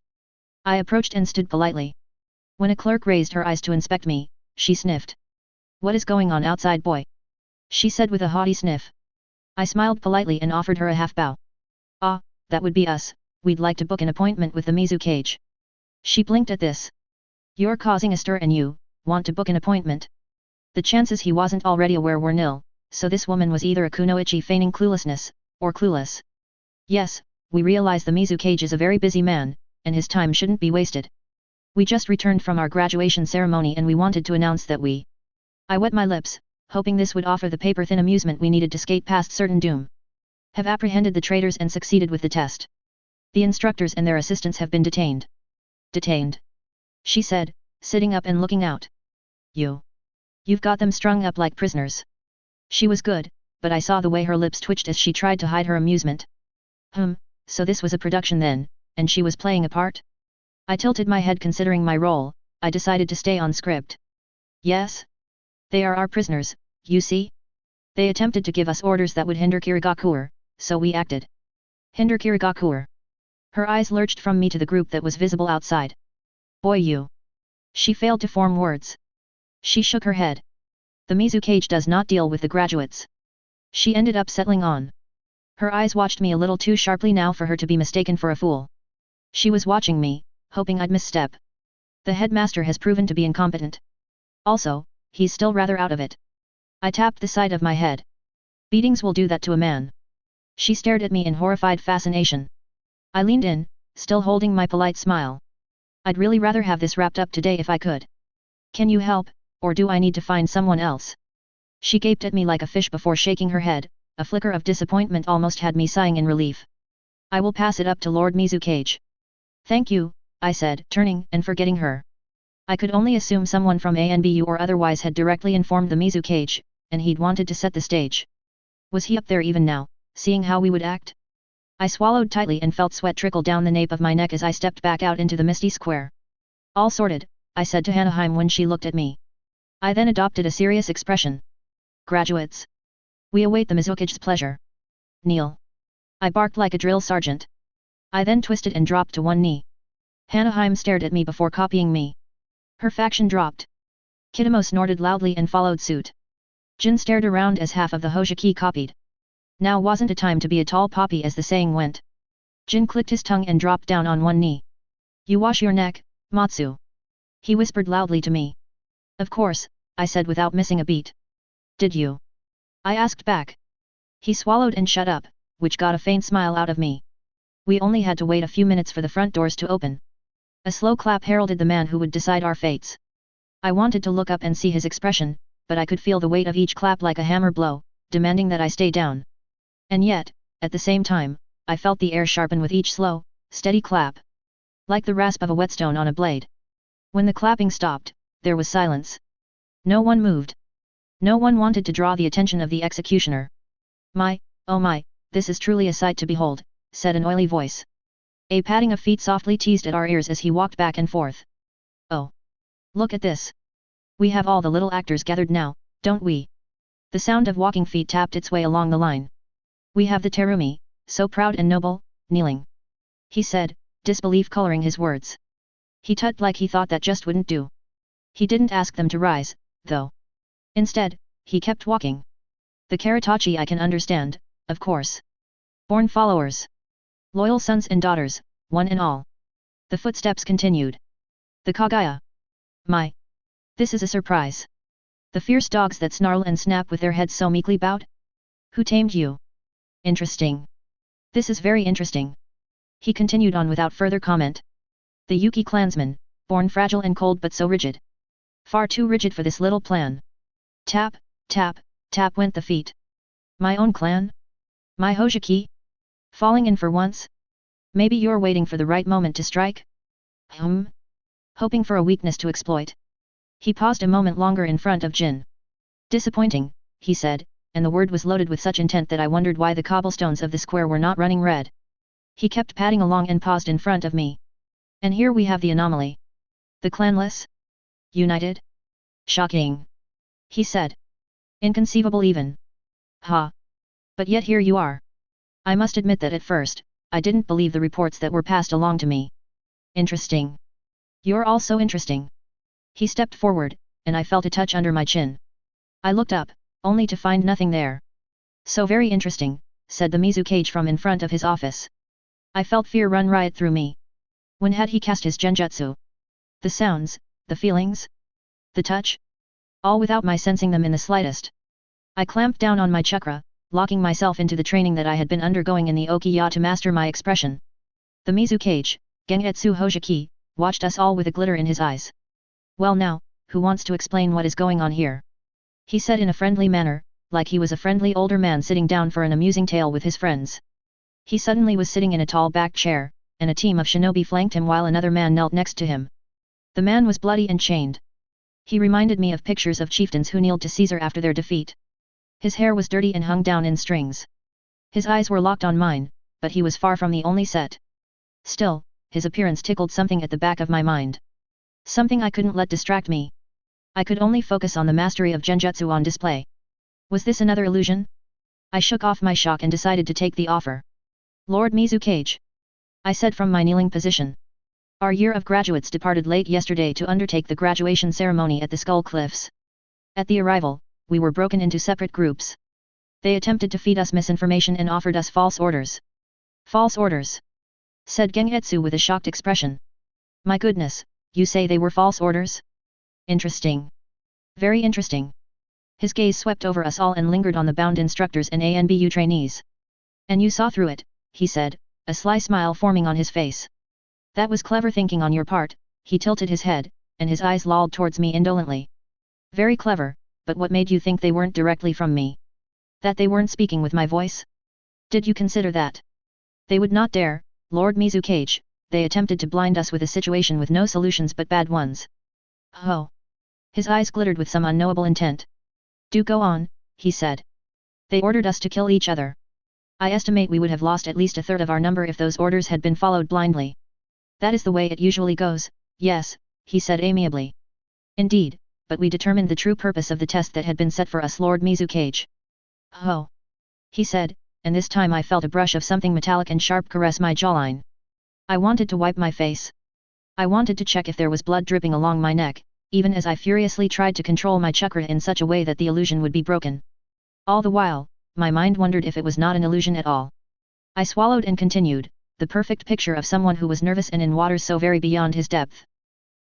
I approached and stood politely. When a clerk raised her eyes to inspect me, she sniffed. "What is going on outside, boy?" she said with a haughty sniff. I smiled politely and offered her a half bow. "Ah, that would be us, we'd like to book an appointment with the Mizukage." She blinked at this. "You're causing a stir and you want to book an appointment?" The chances he wasn't already aware were nil, so this woman was either a kunoichi feigning cluelessness, or clueless. "Yes, we realize the Mizukage is a very busy man, and his time shouldn't be wasted. We just returned from our graduation ceremony and we wanted to announce that we..." I wet my lips, hoping this would offer the paper-thin amusement we needed to skate past certain doom. "Have apprehended the traitors and succeeded with the test. The instructors and their assistants have been detained." "Detained?" she said, sitting up and looking out. You've got them strung up like prisoners." She was good, but I saw the way her lips twitched as she tried to hide her amusement. So this was a production then, and she was playing a part? I tilted my head considering my role. I decided to stay on script. "Yes? They are our prisoners, you see? They attempted to give us orders that would hinder Kirigakura, so we acted." "Hinder Kirigakura?" Her eyes lurched from me to the group that was visible outside. "Boy you." She failed to form words. She shook her head. "The Mizukage does not deal with the graduates." She ended up settling on. Her eyes watched me a little too sharply now for her to be mistaken for a fool. She was watching me, hoping I'd misstep. The headmaster has proven to be incompetent. Also, he's still rather out of it. I tapped the side of my head. "Beatings will do that to a man." She stared at me in horrified fascination. I leaned in, still holding my polite smile. "I'd really rather have this wrapped up today if I could. Can you help, or do I need to find someone else?" She gaped at me like a fish before shaking her head. A flicker of disappointment almost had me sighing in relief. "I will pass it up to Lord Mizukage." "Thank you," I said, turning and forgetting her. I could only assume someone from ANBU or otherwise had directly informed the Mizukage, and he'd wanted to set the stage. Was he up there even now, seeing how we would act? I swallowed tightly and felt sweat trickle down the nape of my neck as I stepped back out into the misty square. "All sorted," I said to Hanaheim when she looked at me. I then adopted a serious expression. graduates. We await the Mizukage's pleasure. Kneel. I barked like a drill sergeant. I then twisted and dropped to one knee. Hanaheim stared at me before copying me. Her faction dropped. Kitamo snorted loudly and followed suit. Jin stared around as half of the Hojiki copied. Now wasn't a time to be a tall poppy, as the saying went. Jin clicked his tongue and dropped down on one knee. You wash your neck, Matsu. He whispered loudly to me. Of course, I said without missing a beat. Did you? I asked back. He swallowed and shut up, which got a faint smile out of me. We only had to wait a few minutes for the front doors to open. A slow clap heralded the man who would decide our fates. I wanted to look up and see his expression, but I could feel the weight of each clap like a hammer blow, demanding that I stay down. And yet, at the same time, I felt the air sharpen with each slow, steady clap. Like the rasp of a whetstone on a blade. When the clapping stopped, there was silence. No one moved. No one wanted to draw the attention of the executioner. My, oh my, this is truly a sight to behold, said an oily voice. A padding of feet softly teased at our ears as he walked back and forth. Oh! Look at this! We have all the little actors gathered now, don't we? The sound of walking feet tapped its way along the line. We have the Terumi, so proud and noble, kneeling. He said, disbelief coloring his words. He tugged like he thought that just wouldn't do. He didn't ask them to rise, though. Instead, he kept walking. The Karatachi I can understand, of course. Born followers. Loyal sons and daughters, one and all. The footsteps continued. The Kagaya. My! This is a surprise. The fierce dogs that snarl and snap with their heads so meekly bowed? Who tamed you? Interesting. This is very interesting. He continued on without further comment. The Yuki clansmen, born fragile and cold but so rigid. Far too rigid for this little plan. Tap, tap, tap went the feet. My own clan? My Hojiki? Falling in for once? Maybe you're waiting for the right moment to strike? Hoping for a weakness to exploit. He paused a moment longer in front of Jin. Disappointing, he said, and the word was loaded with such intent that I wondered why the cobblestones of the square were not running red. He kept padding along and paused in front of me. And here we have the anomaly. The clanless? United? Shocking. He said. Inconceivable even. Ha. But yet here you are. I must admit that at first, I didn't believe the reports that were passed along to me. Interesting. You're all so interesting. He stepped forward, and I felt a touch under my chin. I looked up, only to find nothing there. So very interesting, said the Mizukage from in front of his office. I felt fear run riot through me. When had he cast his genjutsu? The sounds, the feelings, the touch? All without my sensing them in the slightest. I clamped down on my chakra, locking myself into the training that I had been undergoing in the Okiya to master my expression. The Mizukage, Gengetsu Hojiki, watched us all with a glitter in his eyes. Well now, who wants to explain what is going on here? He said in a friendly manner, like he was a friendly older man sitting down for an amusing tale with his friends. He suddenly was sitting in a tall back chair, and a team of shinobi flanked him while another man knelt next to him. The man was bloody and chained. He reminded me of pictures of chieftains who kneeled to Caesar after their defeat. His hair was dirty and hung down in strings. His eyes were locked on mine, but he was far from the only set. Still, his appearance tickled something at the back of my mind. Something I couldn't let distract me. I could only focus on the mastery of genjutsu on display. Was this another illusion? I shook off my shock and decided to take the offer. Lord Mizukage, I said from my kneeling position. Our year of graduates departed late yesterday to undertake the graduation ceremony at the Skull Cliffs. At the arrival, we were broken into separate groups. They attempted to feed us misinformation and offered us false orders. False orders? Said Gengetsu with a shocked expression. My goodness, you say they were false orders? Interesting. Very interesting. His gaze swept over us all and lingered on the bound instructors and ANBU trainees. And you saw through it, he said, a sly smile forming on his face. That was clever thinking on your part. He tilted his head, and his eyes lolled towards me indolently. Very clever, but what made you think they weren't directly from me? That they weren't speaking with my voice? Did you consider that? They would not dare, Lord Mizukage, they attempted to blind us with a situation with no solutions but bad ones. Oh! His eyes glittered with some unknowable intent. Do go on, he said. They ordered us to kill each other. I estimate we would have lost at least a third of our number if those orders had been followed blindly. That is the way it usually goes, yes, he said amiably. Indeed, but we determined the true purpose of the test that had been set for us, Lord Mizukage. Oh! He said, and this time I felt a brush of something metallic and sharp caress my jawline. I wanted to wipe my face. I wanted to check if there was blood dripping along my neck, even as I furiously tried to control my chakra in such a way that the illusion would be broken. All the while, my mind wondered if it was not an illusion at all. I swallowed and continued, the perfect picture of someone who was nervous and in waters so very beyond his depth.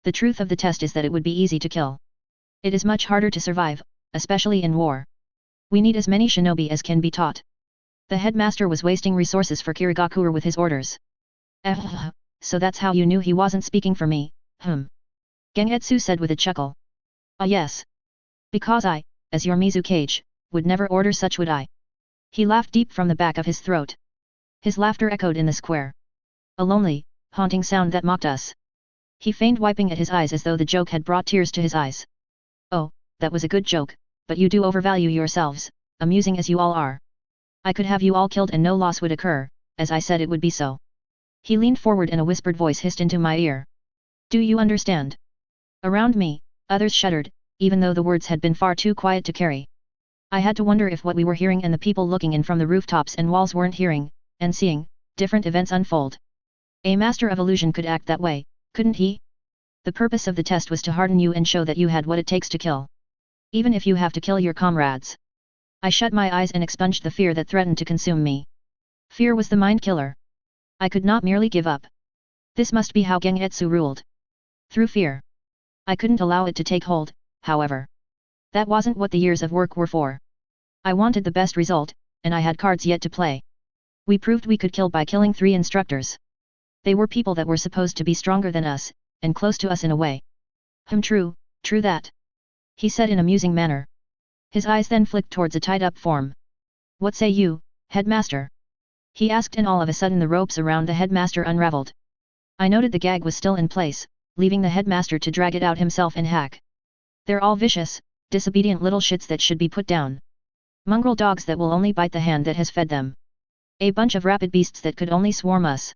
The truth of the test is that it would be easy to kill. It is much harder to survive, especially in war. We need as many shinobi as can be taught. The headmaster was wasting resources for Kirigakure with his orders. So that's how you knew he wasn't speaking for me, Gengetsu said with a chuckle. Ah yes. Because I, as your Mizukage, would never order such would I. He laughed deep from the back of his throat. His laughter echoed in the square. A lonely, haunting sound that mocked us. He feigned wiping at his eyes as though the joke had brought tears to his eyes. Oh, that was a good joke, but you do overvalue yourselves, amusing as you all are. I could have you all killed and no loss would occur, as I said it would be so. He leaned forward and a whispered voice hissed into my ear. Do you understand? Around me, others shuddered, even though the words had been far too quiet to carry. I had to wonder if what we were hearing and the people looking in from the rooftops and walls weren't hearing, and seeing, different events unfold. A master of illusion could act that way, couldn't he? The purpose of the test was to harden you and show that you had what it takes to kill. Even if you have to kill your comrades. I shut my eyes and expunged the fear that threatened to consume me. Fear was the mind killer. I could not merely give up. This must be how Gengetsu ruled. Through fear. I couldn't allow it to take hold, however. That wasn't what the years of work were for. I wanted the best result, and I had cards yet to play. We proved we could kill by killing 3 instructors. They were people that were supposed to be stronger than us, and close to us in a way. True that. He said in a musing manner. His eyes then flicked towards a tied-up form. What say you, headmaster? He asked, and all of a sudden the ropes around the headmaster unraveled. I noted the gag was still in place, leaving the headmaster to drag it out himself and hack. They're all vicious, disobedient little shits that should be put down. Mongrel dogs that will only bite the hand that has fed them. A bunch of rabid beasts that could only swarm us.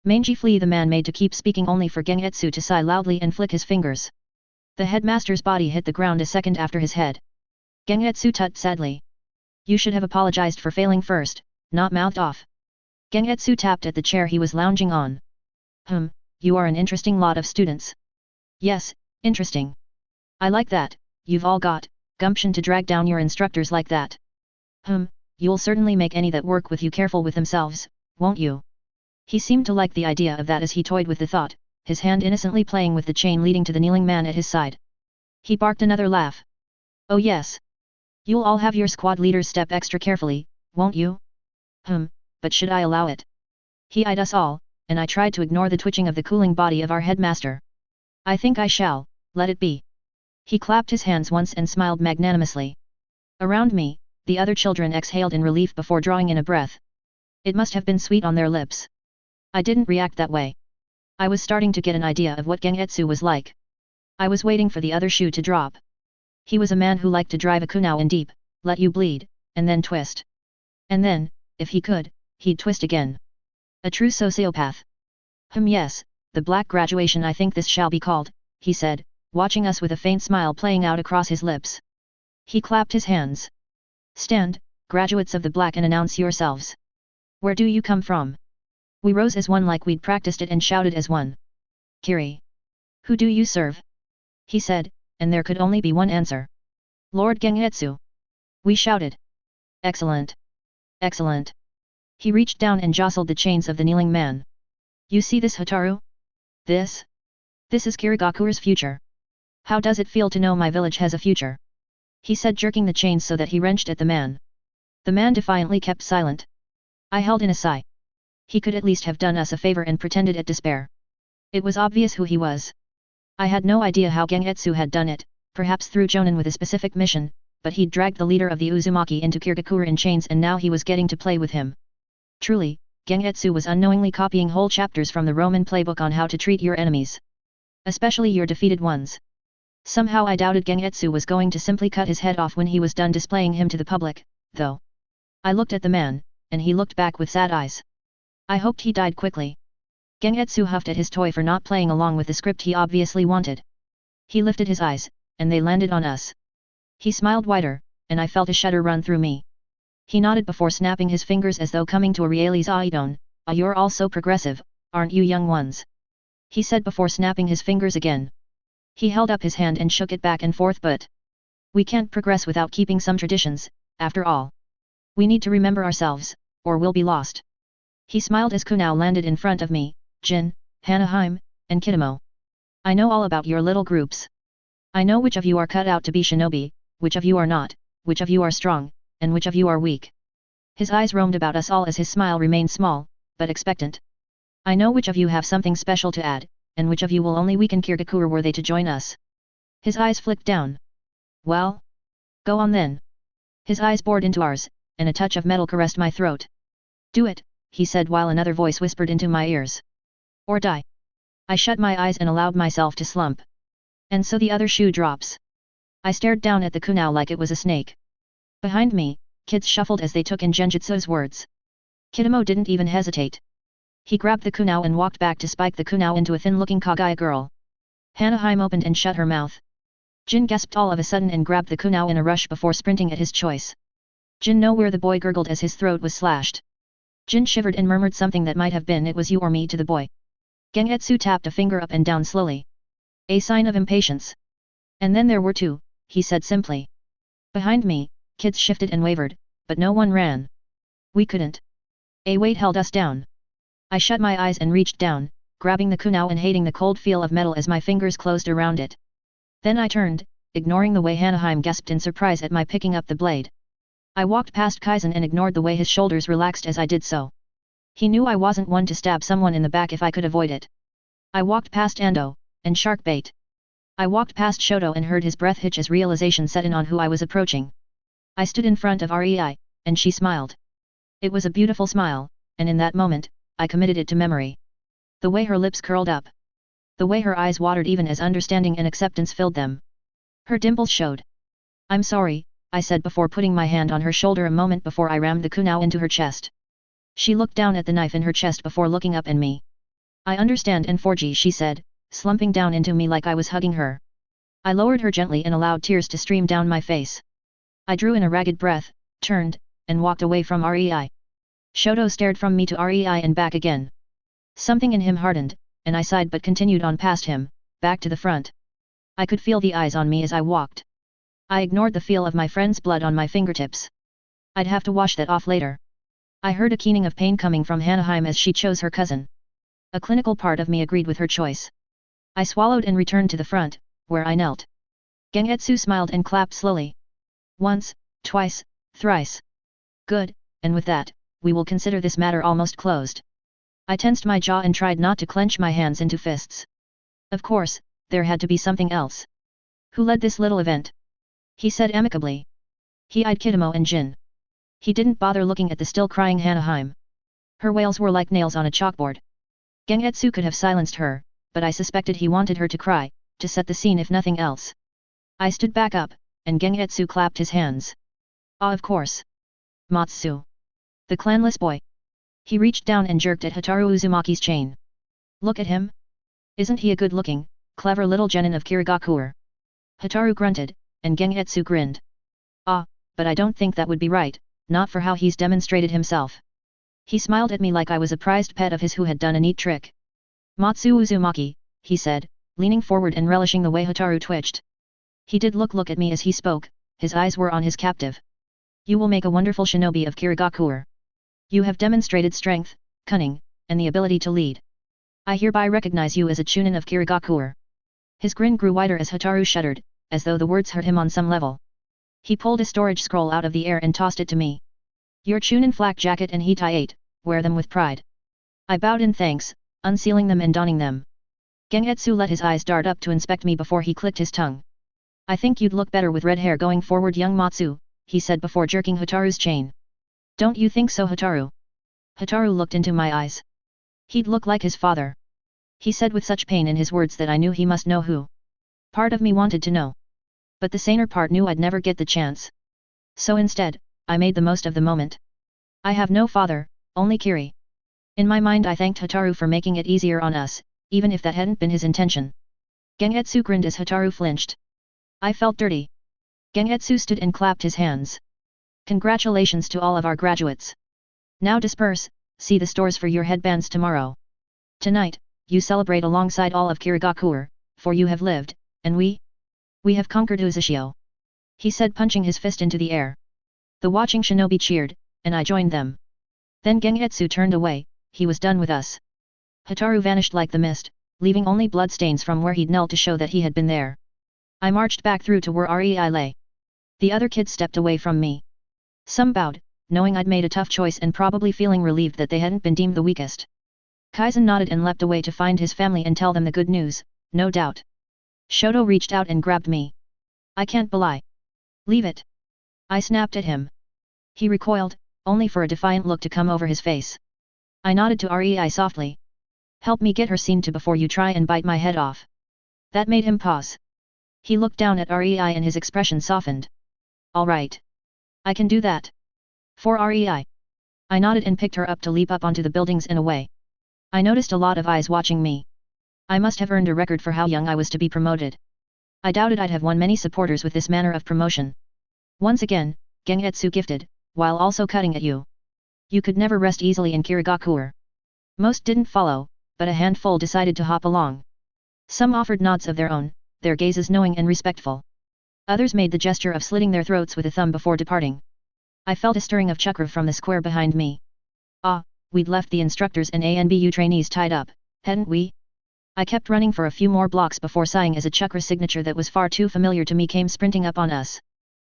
Mangy Flea, the man made to keep speaking only for Gengetsu to sigh loudly and flick his fingers. The headmaster's body hit the ground a second after his head. Gengetsu tut sadly. You should have apologized for failing first, not mouthed off. Gengetsu tapped at the chair he was lounging on. You are an interesting lot of students. Yes, interesting. I like that, you've all got gumption to drag down your instructors like that. You'll certainly make any that work with you careful with themselves, won't you? He seemed to like the idea of that as he toyed with the thought, his hand innocently playing with the chain leading to the kneeling man at his side. He barked another laugh. Oh yes. You'll all have your squad leaders step extra carefully, won't you? But should I allow it? He eyed us all, and I tried to ignore the twitching of the cooling body of our headmaster. I think I shall, let it be. He clapped his hands once and smiled magnanimously. Around me, the other children exhaled in relief before drawing in a breath. It must have been sweet on their lips. I didn't react that way. I was starting to get an idea of what Gengetsu was like. I was waiting for the other shoe to drop. He was a man who liked to drive a kunao in deep, let you bleed, and then twist. And then, if he could, he'd twist again. A true sociopath. Yes, the black graduation I think this shall be called, he said, watching us with a faint smile playing out across his lips. He clapped his hands. Stand, graduates of the black, and announce yourselves. Where do you come from? We rose as one like we'd practiced it and shouted as one. Kiri. Who do you serve? He said, and there could only be one answer. Lord Gengetsu. We shouted. Excellent. Excellent. He reached down and jostled the chains of the kneeling man. You see this, Hotaru? This is Kirigakure's future. How does it feel to know my village has a future? He said, jerking the chains so that he wrenched at the man. The man defiantly kept silent. I held in a sigh. He could at least have done us a favor and pretended at despair. It was obvious who he was. I had no idea how Gengetsu had done it, perhaps through Jonin with a specific mission, but he'd dragged the leader of the Uzumaki into Kirigakure in chains and now he was getting to play with him. Truly, Gengetsu was unknowingly copying whole chapters from the Roman playbook on how to treat your enemies. Especially your defeated ones. Somehow I doubted Gengetsu was going to simply cut his head off when he was done displaying him to the public, though. I looked at the man, and he looked back with sad eyes. I hoped he died quickly. Gengetsu huffed at his toy for not playing along with the script he obviously wanted. He lifted his eyes, and they landed on us. He smiled wider, and I felt a shudder run through me. He nodded before snapping his fingers as though coming to a realization. Ah, you're all so progressive, aren't you young ones? He said before snapping his fingers again. He held up his hand and shook it back and forth, but we can't progress without keeping some traditions, after all. We need to remember ourselves, or we'll be lost. He smiled as Kunao landed in front of me, Jin, Hanaheim, and Kitamo. I know all about your little groups. I know which of you are cut out to be shinobi, which of you are not, which of you are strong, and which of you are weak. His eyes roamed about us all as his smile remained small, but expectant. I know which of you have something special to add, and which of you will only weaken Kirigakure were they to join us. His eyes flicked down. Well? Go on then. His eyes bored into ours, and a touch of metal caressed my throat. Do it, he said while another voice whispered into my ears. Or die. I shut my eyes and allowed myself to slump. And so the other shoe drops. I stared down at the kunao like it was a snake. Behind me, kids shuffled as they took in Genjutsu's words. Kitamo didn't even hesitate. He grabbed the kunao and walked back to spike the kunao into a thin-looking Kagaya girl. Hanaheim opened and shut her mouth. Jin gasped all of a sudden and grabbed the kunao in a rush before sprinting at his choice. Jin know where the boy gurgled as his throat was slashed. Jin shivered and murmured something that might have been "it was you or me" to the boy. Gengetsu tapped a finger up and down slowly. A sign of impatience. And then there were two, he said simply. Behind me, kids shifted and wavered, but no one ran. We couldn't. A weight held us down. I shut my eyes and reached down, grabbing the kunao and hating the cold feel of metal as my fingers closed around it. Then I turned, ignoring the way Hanaheim gasped in surprise at my picking up the blade. I walked past Kaizen and ignored the way his shoulders relaxed as I did so. He knew I wasn't one to stab someone in the back if I could avoid it. I walked past Ando, and Sharkbait. I walked past Shoto and heard his breath hitch as realization set in on who I was approaching. I stood in front of Rei, and she smiled. It was a beautiful smile, and in that moment, I committed it to memory. The way her lips curled up. The way her eyes watered even as understanding and acceptance filled them. Her dimples showed. I'm sorry, I said before putting my hand on her shoulder a moment before I rammed the kunao into her chest. She looked down at the knife in her chest before looking up at me. I understand and 4G, she said, slumping down into me like I was hugging her. I lowered her gently and allowed tears to stream down my face. I drew in a ragged breath, turned, and walked away from Rei. Shoto stared from me to Rei and back again. Something in him hardened, and I sighed but continued on past him, back to the front. I could feel the eyes on me as I walked. I ignored the feel of my friend's blood on my fingertips. I'd have to wash that off later. I heard a keening of pain coming from Hanaheim as she chose her cousin. A clinical part of me agreed with her choice. I swallowed and returned to the front, where I knelt. Gengetsu smiled and clapped slowly. Once, twice, thrice. Good, and with that, we will consider this matter almost closed. I tensed my jaw and tried not to clench my hands into fists. Of course, there had to be something else. Who led this little event? He said amicably. He eyed Kitamo and Jin. He didn't bother looking at the still crying Hanaheim. Her wails were like nails on a chalkboard. Gengetsu could have silenced her, but I suspected he wanted her to cry, to set the scene if nothing else. I stood back up, and Gengetsu clapped his hands. Ah, of course. Matsu. The clanless boy. He reached down and jerked at Hotaru Uzumaki's chain. Look at him. Isn't he a good-looking, clever little genin of Kirigakure? Hotaru grunted, and Gengetsu grinned. Ah, but I don't think that would be right, not for how he's demonstrated himself. He smiled at me like I was a prized pet of his who had done a neat trick. Matsu Uzumaki, he said, leaning forward and relishing the way Hotaru twitched. He did look at me as he spoke, his eyes were on his captive. You will make a wonderful shinobi of Kirigakure. You have demonstrated strength, cunning, and the ability to lead. I hereby recognize you as a chunin of Kirigakure. His grin grew wider as Hotaru shuddered, as though the words hurt him on some level. He pulled a storage scroll out of the air and tossed it to me. Your chunin flak jacket and Hitai 8, wear them with pride. I bowed in thanks, unsealing them and donning them. Gengetsu let his eyes dart up to inspect me before he clicked his tongue. I think you'd look better with red hair going forward, young Matsu, he said before jerking Hotaru's chain. Don't you think so, Hotaru? Hotaru looked into my eyes. He'd look like his father. He said with such pain in his words that I knew he must know who. Part of me wanted to know. But the saner part knew I'd never get the chance. So instead, I made the most of the moment. I have no father, only Kiri. In my mind I thanked Hotaru for making it easier on us, even if that hadn't been his intention. Gengetsu grinned as Hotaru flinched. I felt dirty. Gengetsu stood and clapped his hands. Congratulations to all of our graduates. Now disperse, see the stores for your headbands tomorrow. Tonight, you celebrate alongside all of Kirigakure, for you have lived, and we have conquered Uzushio. He said, punching his fist into the air. The watching shinobi cheered, and I joined them. Then Gengetsu turned away, he was done with us. Hataru vanished like the mist, leaving only bloodstains from where he'd knelt to show that he had been there. I marched back through to where Rei lay. The other kids stepped away from me. Some bowed, knowing I'd made a tough choice and probably feeling relieved that they hadn't been deemed the weakest. Kaizen nodded and leapt away to find his family and tell them the good news, no doubt. Shoto reached out and grabbed me. I can't belie. Leave it. I snapped at him. He recoiled, only for a defiant look to come over his face. I nodded to Rei softly. Help me get her seen to before you try and bite my head off. That made him pause. He looked down at Rei and his expression softened. All right. I can do that. For Rei. I nodded and picked her up to leap up onto the buildings and away. I noticed a lot of eyes watching me. I must have earned a record for how young I was to be promoted. I doubted I'd have won many supporters with this manner of promotion. Once again, Gengetsu gifted, while also cutting at you. You could never rest easily in Kirigakure. Most didn't follow, but a handful decided to hop along. Some offered nods of their own, their gazes knowing and respectful. Others made the gesture of slitting their throats with a thumb before departing. I felt a stirring of chakra from the square behind me. Ah, we'd left the instructors and ANBU trainees tied up, hadn't we? I kept running for a few more blocks before sighing as a chakra signature that was far too familiar to me came sprinting up on us.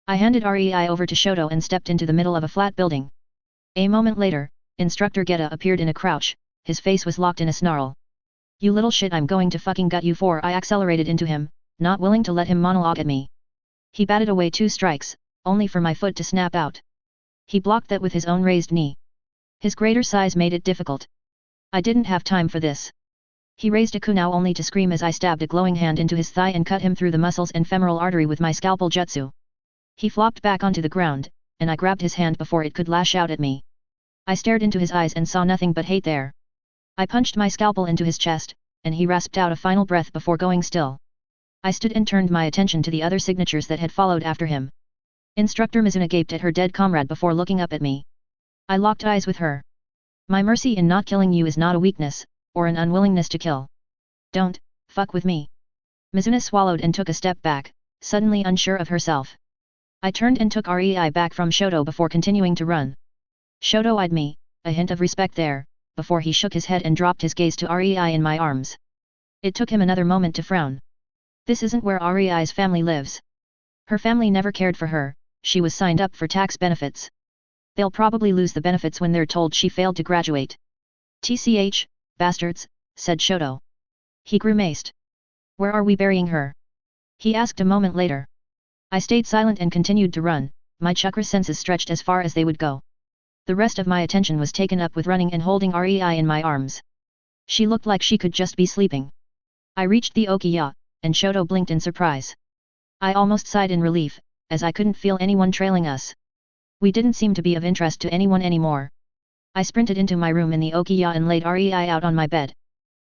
I handed Rei over to Shoto and stepped into the middle of a flat building. A moment later, Instructor Geta appeared in a crouch, his face was locked in a snarl. You little shit, I'm going to fucking gut you. For I accelerated into him, not willing to let him monologue at me. He batted away 2 strikes, only for my foot to snap out. He blocked that with his own raised knee. His greater size made it difficult. I didn't have time for this. He raised a kunai only to scream as I stabbed a glowing hand into his thigh and cut him through the muscles and femoral artery with my scalpel jutsu. He flopped back onto the ground, and I grabbed his hand before it could lash out at me. I stared into his eyes and saw nothing but hate there. I punched my scalpel into his chest, and he rasped out a final breath before going still. I stood and turned my attention to the other signatures that had followed after him. Instructor Mizuna gaped at her dead comrade before looking up at me. I locked eyes with her. My mercy in not killing you is not a weakness, or an unwillingness to kill. Don't fuck with me. Mizuna swallowed and took a step back, suddenly unsure of herself. I turned and took Rei back from Shoto before continuing to run. Shoto eyed me, a hint of respect there, before he shook his head and dropped his gaze to Rei in my arms. It took him another moment to frown. This isn't where Rei's family lives. Her family never cared for her, she was signed up for tax benefits. They'll probably lose the benefits when they're told she failed to graduate. TCH, bastards, said Shoto. He grimaced. Where are we burying her? He asked a moment later. I stayed silent and continued to run, my chakra senses stretched as far as they would go. The rest of my attention was taken up with running and holding Rei in my arms. She looked like she could just be sleeping. I reached the Okiya, and Shoto blinked in surprise. I almost sighed in relief, as I couldn't feel anyone trailing us. We didn't seem to be of interest to anyone anymore. I sprinted into my room in the Okiya and laid Rei out on my bed.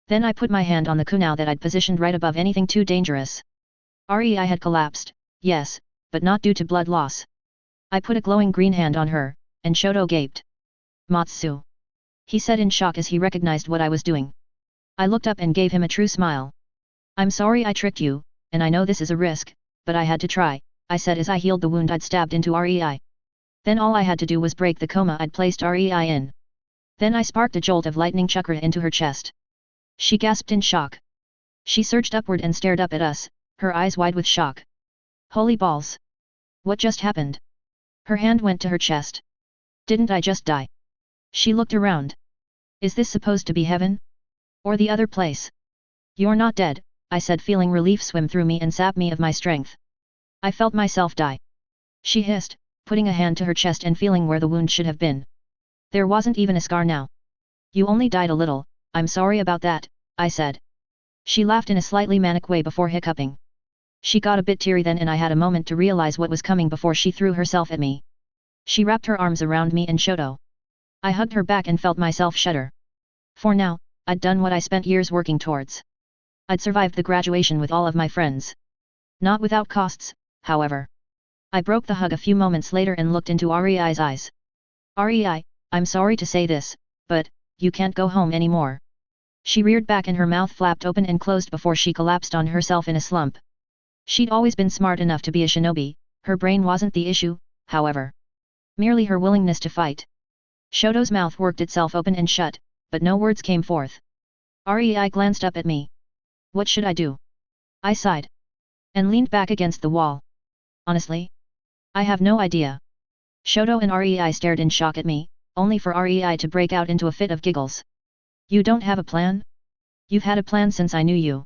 Then I put my hand on the kunai that I'd positioned right above anything too dangerous. Rei had collapsed, yes, but not due to blood loss. I put a glowing green hand on her, and Shoto gaped. Matsu. He said in shock as he recognized what I was doing. I looked up and gave him a true smile. I'm sorry I tricked you, and I know this is a risk, but I had to try, I said as I healed the wound I'd stabbed into Rei. Then all I had to do was break the coma I'd placed Rei in. Then I sparked a jolt of lightning chakra into her chest. She gasped in shock. She surged upward and stared up at us, her eyes wide with shock. Holy balls! What just happened? Her hand went to her chest. Didn't I just die? She looked around. Is this supposed to be heaven? Or the other place? You're not dead, I said, feeling relief swim through me and sap me of my strength. I felt myself die. She hissed, putting a hand to her chest and feeling where the wound should have been. There wasn't even a scar now. You only died a little, I'm sorry about that, I said. She laughed in a slightly manic way before hiccuping. She got a bit teary then and I had a moment to realize what was coming before she threw herself at me. She wrapped her arms around me and Shoto. I hugged her back and felt myself shudder. For now, I'd done what I spent years working towards. I'd survived the graduation with all of my friends. Not without costs, however. I broke the hug a few moments later and looked into Rei's eyes. Rei, I'm sorry to say this, but, you can't go home anymore. She reared back and her mouth flapped open and closed before she collapsed on herself in a slump. She'd always been smart enough to be a shinobi, her brain wasn't the issue, however. Merely her willingness to fight. Shoto's mouth worked itself open and shut, but no words came forth. Rei glanced up at me. What should I do? I sighed. And leaned back against the wall. Honestly? I have no idea. Shoto and Rei stared in shock at me, only for Rei to break out into a fit of giggles. You don't have a plan? You've had a plan since I knew you.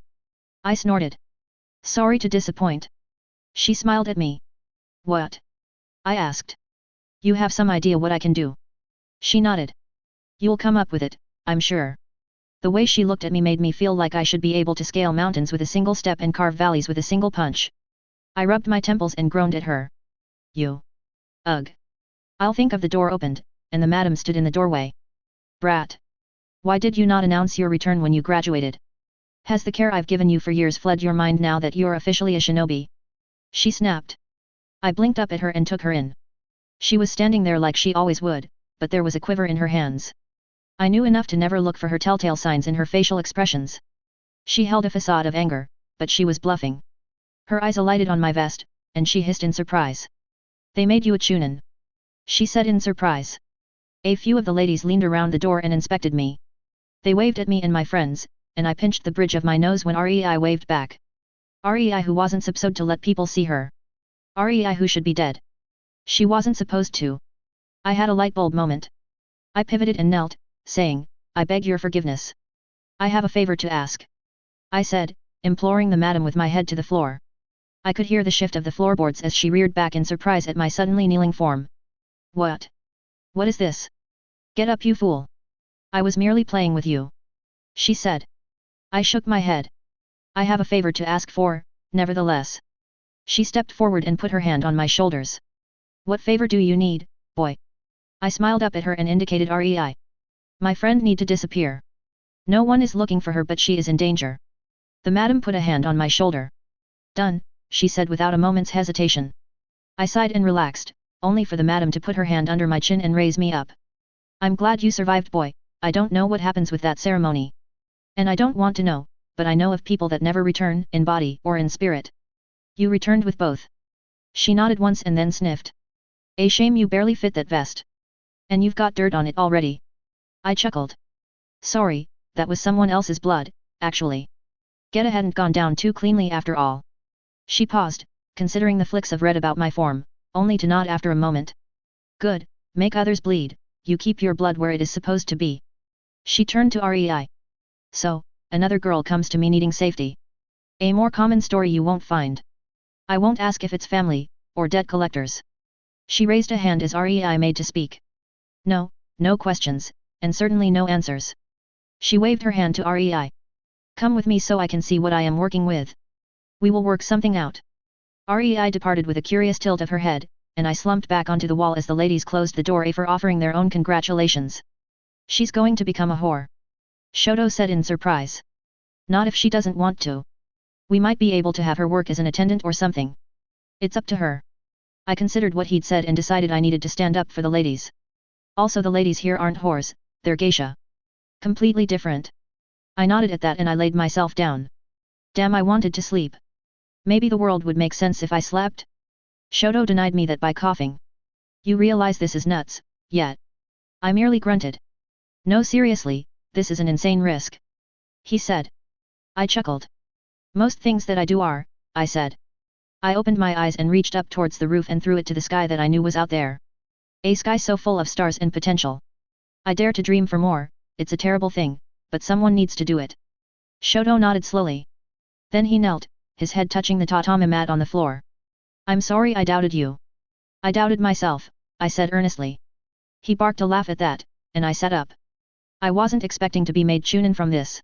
I snorted. Sorry to disappoint. She smiled at me. What? I asked. You have some idea what I can do? She nodded. You'll come up with it, I'm sure. The way she looked at me made me feel like I should be able to scale mountains with a single step and carve valleys with a single punch. I rubbed my temples and groaned at her. You. Ugh. I'll think of the door opened, and the madam stood in the doorway. Brat. Why did you not announce your return when you graduated? Has the care I've given you for years fled your mind now that you're officially a shinobi? She snapped. I blinked up at her and took her in. She was standing there like she always would, but there was a quiver in her hands. I knew enough to never look for her telltale signs in her facial expressions. She held a facade of anger, but she was bluffing. Her eyes alighted on my vest, and she hissed in surprise. They made you a chunin. She said in surprise. A few of the ladies leaned around the door and inspected me. They waved at me and my friends, and I pinched the bridge of my nose when Rei waved back. Rei who wasn't supposed to let people see her. Rei who should be dead. She wasn't supposed to. I had a light bulb moment. I pivoted and knelt, saying, I beg your forgiveness. I have a favor to ask. I said, imploring the madam with my head to the floor. I could hear the shift of the floorboards as she reared back in surprise at my suddenly kneeling form. What? What is this? Get up you fool. I was merely playing with you. She said. I shook my head. I have a favor to ask for, nevertheless. She stepped forward and put her hand on my shoulders. What favor do you need, boy? I smiled up at her and indicated Rei. My friend need to disappear. No one is looking for her but she is in danger. The madam put a hand on my shoulder. Done, she said without a moment's hesitation. I sighed and relaxed, only for the madam to put her hand under my chin and raise me up. I'm glad you survived boy, I don't know what happens with that ceremony. And I don't want to know, but I know of people that never return, in body or in spirit. You returned with both. She nodded once and then sniffed. A shame you barely fit that vest. And you've got dirt on it already. I chuckled. Sorry, that was someone else's blood, actually. Geta hadn't gone down too cleanly after all. She paused, considering the flicks of red about my form, only to nod after a moment. Good, make others bleed, you keep your blood where it is supposed to be. She turned to Rei. So, another girl comes to me needing safety. A more common story you won't find. I won't ask if it's family, or debt collectors. She raised a hand as Rei made to speak. No, no questions, and certainly no answers. She waved her hand to Rei. Come with me so I can see what I am working with. We will work something out. Rei departed with a curious tilt of her head, and I slumped back onto the wall as the ladies closed the door for offering their own congratulations. She's going to become a whore. Shoto said in surprise. Not if she doesn't want to. We might be able to have her work as an attendant or something. It's up to her. I considered what he'd said and decided I needed to stand up for the ladies. Also the ladies here aren't whores, they're geisha. Completely different. I nodded at that and I laid myself down. Damn, I wanted to sleep. Maybe the world would make sense if I slept? Shoto denied me that by coughing. You realize this is nuts, yet. I merely grunted. No seriously, this is an insane risk. He said. I chuckled. Most things that I do are, I said. I opened my eyes and reached up towards the roof and threw it to the sky that I knew was out there. A sky so full of stars and potential. I dare to dream for more, it's a terrible thing, but someone needs to do it. Shoto nodded slowly. Then he knelt, his head touching the tatami mat on the floor. I'm sorry I doubted you. I doubted myself, I said earnestly. He barked a laugh at that, and I sat up. I wasn't expecting to be made chunin from this.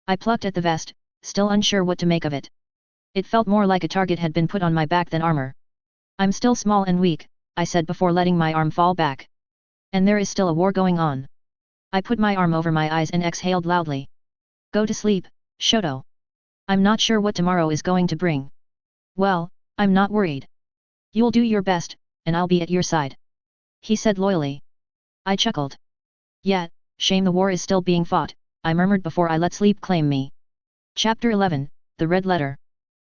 I plucked at the vest, still unsure what to make of it. It felt more like a target had been put on my back than armor. I'm still small and weak, I said before letting my arm fall back. And there is still a war going on. I put my arm over my eyes and exhaled loudly. Go to sleep, Shoto. I'm not sure what tomorrow is going to bring. Well, I'm not worried. You'll do your best, and I'll be at your side. He said loyally. I chuckled. Yet, shame the war is still being fought, I murmured before I let sleep claim me. Chapter 11, The Red Letter.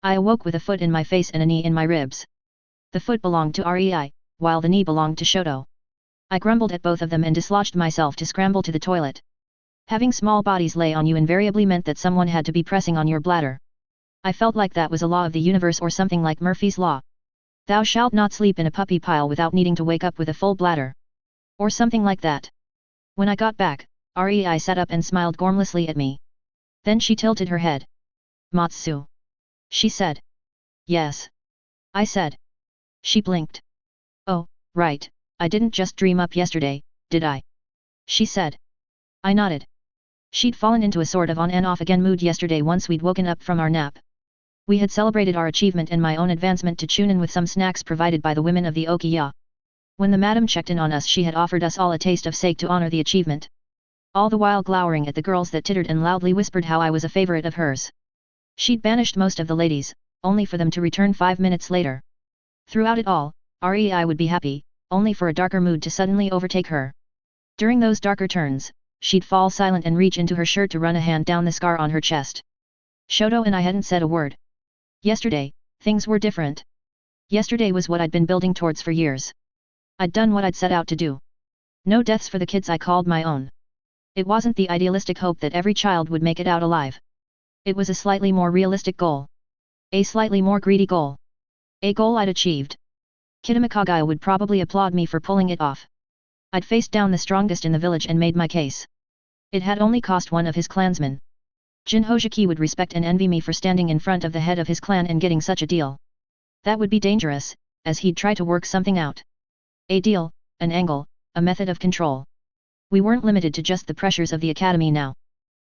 I awoke with a foot in my face and a knee in my ribs. The foot belonged to Rei, while the knee belonged to Shoto. I grumbled at both of them and dislodged myself to scramble to the toilet. Having small bodies lay on you invariably meant that someone had to be pressing on your bladder. I felt like that was a law of the universe or something like Murphy's Law. Thou shalt not sleep in a puppy pile without needing to wake up with a full bladder. Or something like that. When I got back, Rei sat up and smiled gormlessly at me. Then she tilted her head. Matsu. She said. Yes. I said. She blinked. Oh, right, I didn't just dream up yesterday, did I? She said. I nodded. She'd fallen into a sort of on and off again mood yesterday once we'd woken up from our nap. We had celebrated our achievement and my own advancement to Chunin with some snacks provided by the women of the Okiya. When the madam checked in on us she had offered us all a taste of sake to honor the achievement. All the while glowering at the girls that tittered and loudly whispered how I was a favorite of hers. She'd banished most of the ladies, only for them to return 5 minutes later. Throughout it all, Rei would be happy, only for a darker mood to suddenly overtake her. During those darker turns, she'd fall silent and reach into her shirt to run a hand down the scar on her chest. Shoto and I hadn't said a word. Yesterday, things were different. Yesterday was what I'd been building towards for years. I'd done what I'd set out to do. No deaths for the kids I called my own. It wasn't the idealistic hope that every child would make it out alive. It was a slightly more realistic goal. A slightly more greedy goal. A goal I'd achieved. Kitama Kagaya would probably applaud me for pulling it off. I'd faced down the strongest in the village and made my case. It had only cost one of his clansmen. Jin Hojiki would respect and envy me for standing in front of the head of his clan and getting such a deal. That would be dangerous, as he'd try to work something out. A deal, an angle, a method of control. We weren't limited to just the pressures of the academy now.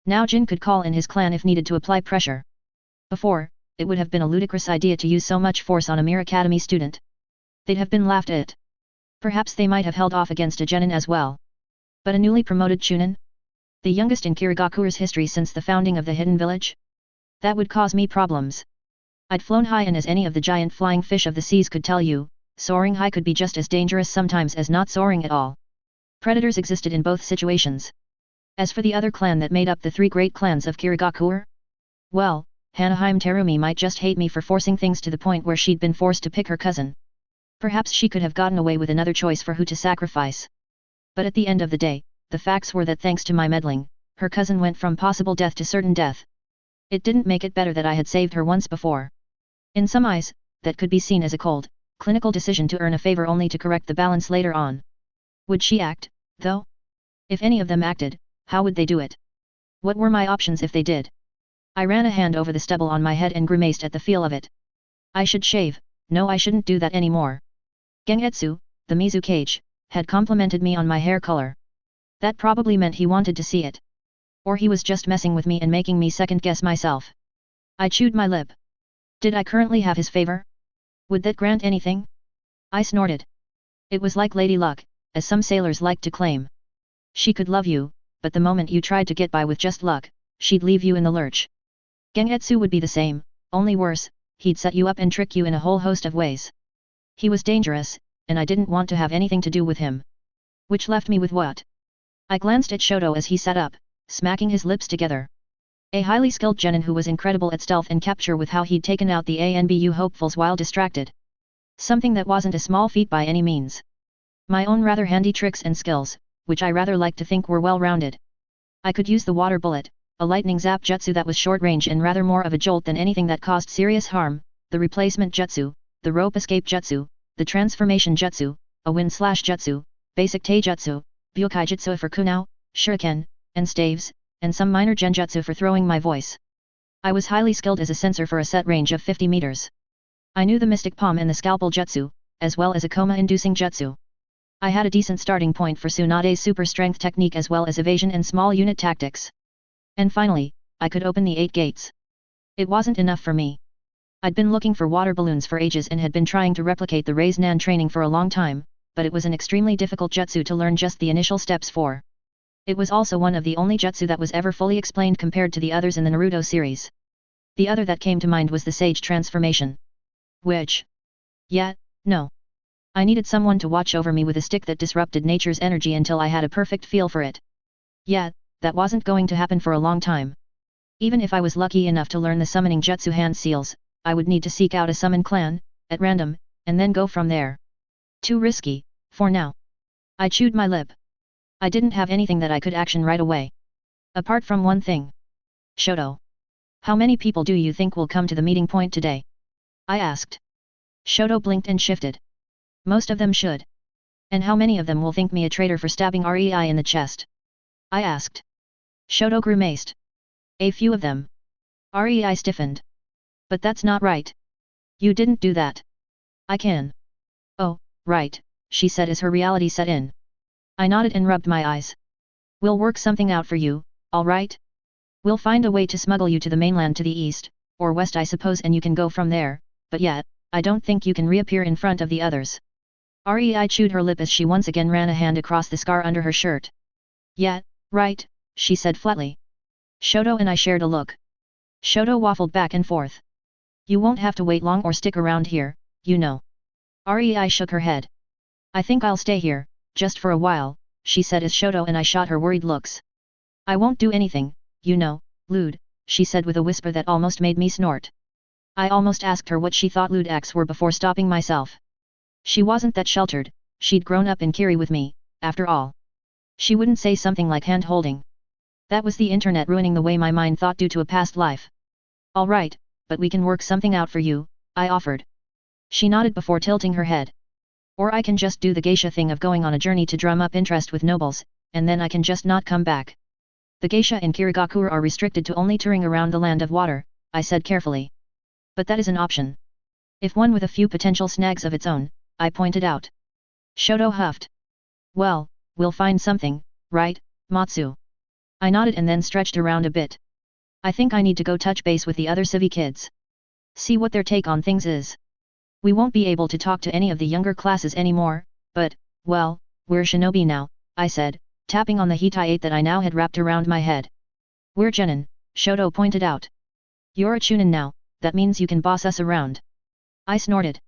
Now Jin could call in his clan if needed to apply pressure. Before, it would have been a ludicrous idea to use so much force on a mere academy student. They'd have been laughed at. Perhaps they might have held off against a genin as well. But a newly promoted chunin? The youngest in Kirigakura's history since the founding of the hidden village? That would cause me problems. I'd flown high and as any of the giant flying fish of the seas could tell you, soaring high could be just as dangerous sometimes as not soaring at all. Predators existed in both situations. As for the other clan that made up the three great clans of Kirigakura? Well, Hanaheim Terumi might just hate me for forcing things to the point where she'd been forced to pick her cousin. Perhaps she could have gotten away with another choice for who to sacrifice. But at the end of the day, the facts were that thanks to my meddling, her cousin went from possible death to certain death. It didn't make it better that I had saved her once before. In some eyes, that could be seen as a cold, clinical decision to earn a favor only to correct the balance later on. Would she act, though? If any of them acted, how would they do it? What were my options if they did? I ran a hand over the stubble on my head and grimaced at the feel of it. I should shave, no I shouldn't do that anymore. Gengetsu, the Mizukage, had complimented me on my hair color. That probably meant he wanted to see it. Or he was just messing with me and making me second-guess myself. I chewed my lip. Did I currently have his favor? Would that grant anything? I snorted. It was like Lady Luck, as some sailors like to claim. She could love you, but the moment you tried to get by with just luck, she'd leave you in the lurch. Gengetsu would be the same, only worse, he'd set you up and trick you in a whole host of ways. He was dangerous, and I didn't want to have anything to do with him. Which left me with what? I glanced at Shoto as he sat up, smacking his lips together. A highly skilled genin who was incredible at stealth and capture with how he'd taken out the ANBU hopefuls while distracted. Something that wasn't a small feat by any means. My own rather handy tricks and skills, which I rather like to think were well-rounded. I could use the water bullet, a lightning zap jutsu that was short-range and rather more of a jolt than anything that caused serious harm, the replacement jutsu, the rope escape jutsu, the transformation jutsu, a wind/jutsu, basic taijutsu, Byokai-jutsu for kunao, shuriken, and staves, and some minor genjutsu for throwing my voice. I was highly skilled as a sensor for a set range of 50 meters. I knew the mystic palm and the scalpel jutsu, as well as a coma-inducing jutsu. I had a decent starting point for Tsunade's super strength technique as well as evasion and small unit tactics. And finally, I could open the 8 gates. It wasn't enough for me. I'd been looking for water balloons for ages and had been trying to replicate the Raise Nan training for a long time, but it was an extremely difficult jutsu to learn just the initial steps for. It was also one of the only jutsu that was ever fully explained compared to the others in the Naruto series. The other that came to mind was the Sage transformation. Which? Yeah, no. I needed someone to watch over me with a stick that disrupted nature's energy until I had a perfect feel for it. Yeah, that wasn't going to happen for a long time. Even if I was lucky enough to learn the summoning jutsu hand seals, I would need to seek out a summon clan, at random, and then go from there. Too risky, for now. I chewed my lip. I didn't have anything that I could action right away. Apart from one thing. Shoto. How many people do you think will come to the meeting point today? I asked. Shoto blinked and shifted. Most of them should. And how many of them will think me a traitor for stabbing Rei in the chest? I asked. Shoto grimaced. A few of them. Rei stiffened. But that's not right. You didn't do that. I can. Oh, right, she said as her reality set in. I nodded and rubbed my eyes. We'll work something out for you, all right? We'll find a way to smuggle you to the mainland to the east, or west I suppose, and you can go from there, but yet, I don't think you can reappear in front of the others. Rei chewed her lip as she once again ran a hand across the scar under her shirt. Yeah, right, she said flatly. Shoto and I shared a look. Shoto waffled back and forth. You won't have to wait long or stick around here, you know. Rei shook her head. I think I'll stay here, just for a while, she said as Shoto and I shot her worried looks. I won't do anything, you know, lewd, she said with a whisper that almost made me snort. I almost asked her what she thought lewd acts were before stopping myself. She wasn't that sheltered, she'd grown up in Kiri with me, after all. She wouldn't say something like hand-holding. That was the internet ruining the way my mind thought due to a past life. All right, but we can work something out for you, I offered. She nodded before tilting her head. Or I can just do the geisha thing of going on a journey to drum up interest with nobles, and then I can just not come back. The geisha in Kirigakura are restricted to only touring around the land of water, I said carefully. But that is an option. If one with a few potential snags of its own, I pointed out. Shoto huffed. Well, we'll find something, right, Matsu? I nodded and then stretched around a bit. I think I need to go touch base with the other Civi kids. See what their take on things is. We won't be able to talk to any of the younger classes anymore, but, well, we're shinobi now, I said, tapping on the hitai that I now had wrapped around my head. We're genin, Shoto pointed out. You're a chunin now, that means you can boss us around. I snorted.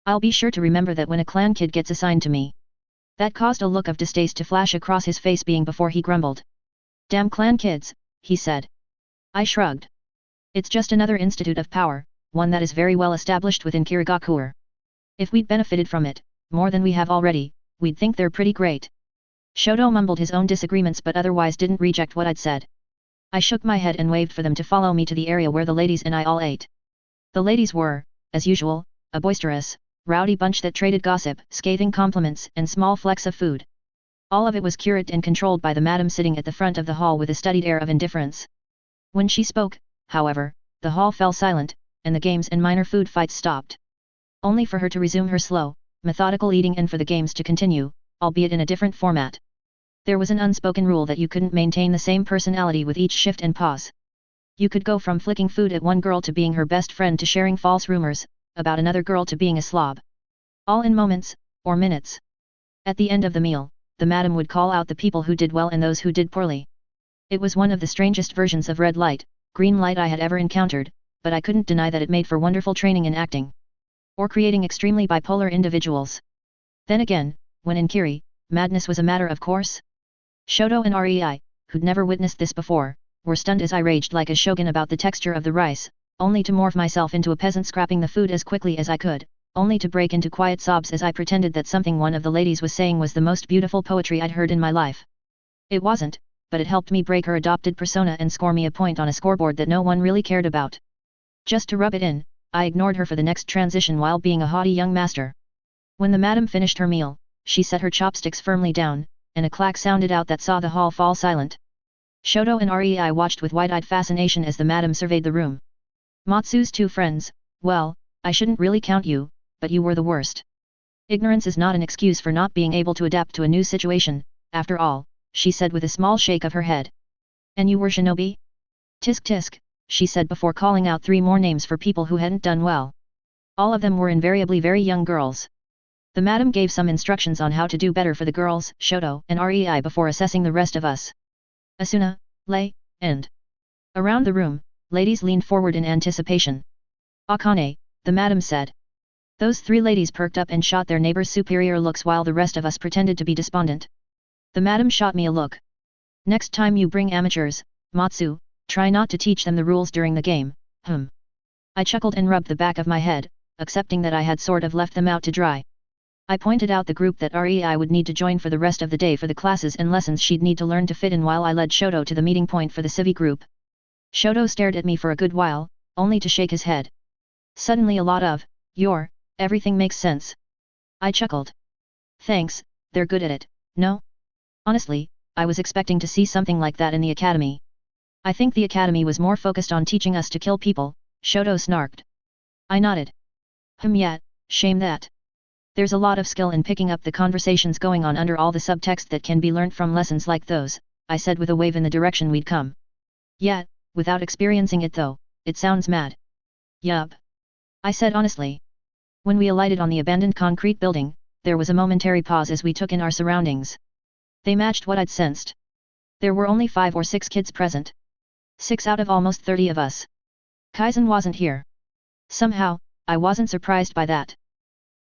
I'll be sure to remember that when a clan kid gets assigned to me. That caused a look of distaste to flash across his face before he grumbled. Damn clan kids, he said. I shrugged. It's just another institute of power, one that is very well established within Kirigakura. If we'd benefited from it, more than we have already, we'd think they're pretty great. Shoto mumbled his own disagreements but otherwise didn't reject what I'd said. I shook my head and waved for them to follow me to the area where the ladies and I all ate. The ladies were, as usual, a boisterous, rowdy bunch that traded gossip, scathing compliments, and small flecks of food. All of it was curated and controlled by the madam sitting at the front of the hall with a studied air of indifference. When she spoke, however, the hall fell silent, and the games and minor food fights stopped. Only for her to resume her slow, methodical eating and for the games to continue, albeit in a different format. There was an unspoken rule that you couldn't maintain the same personality with each shift and pause. You could go from flicking food at one girl to being her best friend to sharing false rumors about another girl to being a slob. All in moments, or minutes. At the end of the meal, the madam would call out the people who did well and those who did poorly. It was one of the strangest versions of red light, green light I had ever encountered, but I couldn't deny that it made for wonderful training in acting. Or creating extremely bipolar individuals. Then again, when in Kiri, madness was a matter of course. Shoto and Rei, who'd never witnessed this before, were stunned as I raged like a shogun about the texture of the rice, only to morph myself into a peasant scrapping the food as quickly as I could, only to break into quiet sobs as I pretended that something one of the ladies was saying was the most beautiful poetry I'd heard in my life. It wasn't, but it helped me break her adopted persona and score me a point on a scoreboard that no one really cared about. Just to rub it in, I ignored her for the next transition while being a haughty young master. When the madam finished her meal, she set her chopsticks firmly down, and a clack sounded out that saw the hall fall silent. Shoto and Rei watched with wide-eyed fascination as the madam surveyed the room. Matsu's two friends, well, I shouldn't really count you, but you were the worst. Ignorance is not an excuse for not being able to adapt to a new situation, after all, she said with a small shake of her head. And you were shinobi? Tisk tisk, she said before calling out 3 more names for people who hadn't done well. All of them were invariably very young girls. The madam gave some instructions on how to do better for the girls, Shoto and Rei before assessing the rest of us. Asuna, Lei, and around the room, ladies leaned forward in anticipation. Akane, the madam said. Those three ladies perked up and shot their neighbors superior looks while the rest of us pretended to be despondent. The madam shot me a look. Next time you bring amateurs, Matsu, try not to teach them the rules during the game, I chuckled and rubbed the back of my head, accepting that I had sort of left them out to dry. I pointed out the group that REI would need to join for the rest of the day for the classes and lessons she'd need to learn to fit in while I led Shoto to the meeting point for the Civi group. Shoto stared at me for a good while, only to shake his head. Suddenly a lot of, everything makes sense. I chuckled. Thanks, they're good at it, no? Honestly, I was expecting to see something like that in the academy. I think the academy was more focused on teaching us to kill people, Shoto snarked. I nodded. Yet, shame that. There's a lot of skill in picking up the conversations going on under all the subtext that can be learnt from lessons like those, I said with a wave in the direction we'd come. Yet, without experiencing it though, it sounds mad. Yup. I said honestly. When we alighted on the abandoned concrete building, there was a momentary pause as we took in our surroundings. They matched what I'd sensed. There were only 5 or 6 kids present. 6 out of almost 30 of us. Kaizen wasn't here. Somehow, I wasn't surprised by that.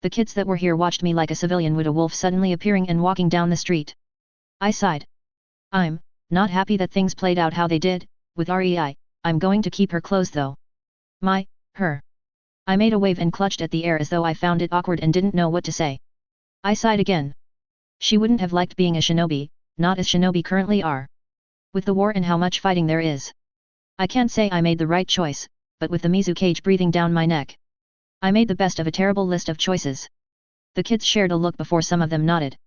The kids that were here watched me like a civilian would a wolf suddenly appearing and walking down the street. I sighed. I'm not happy that things played out how they did, with REI, I'm going to keep her close though. Her. I made a wave and clutched at the air as though I found it awkward and didn't know what to say. I sighed again. She wouldn't have liked being a shinobi, not as shinobi currently are. With the war and how much fighting there is. I can't say I made the right choice, but with the Mizu cage breathing down my neck. I made the best of a terrible list of choices. The kids shared a look before some of them nodded.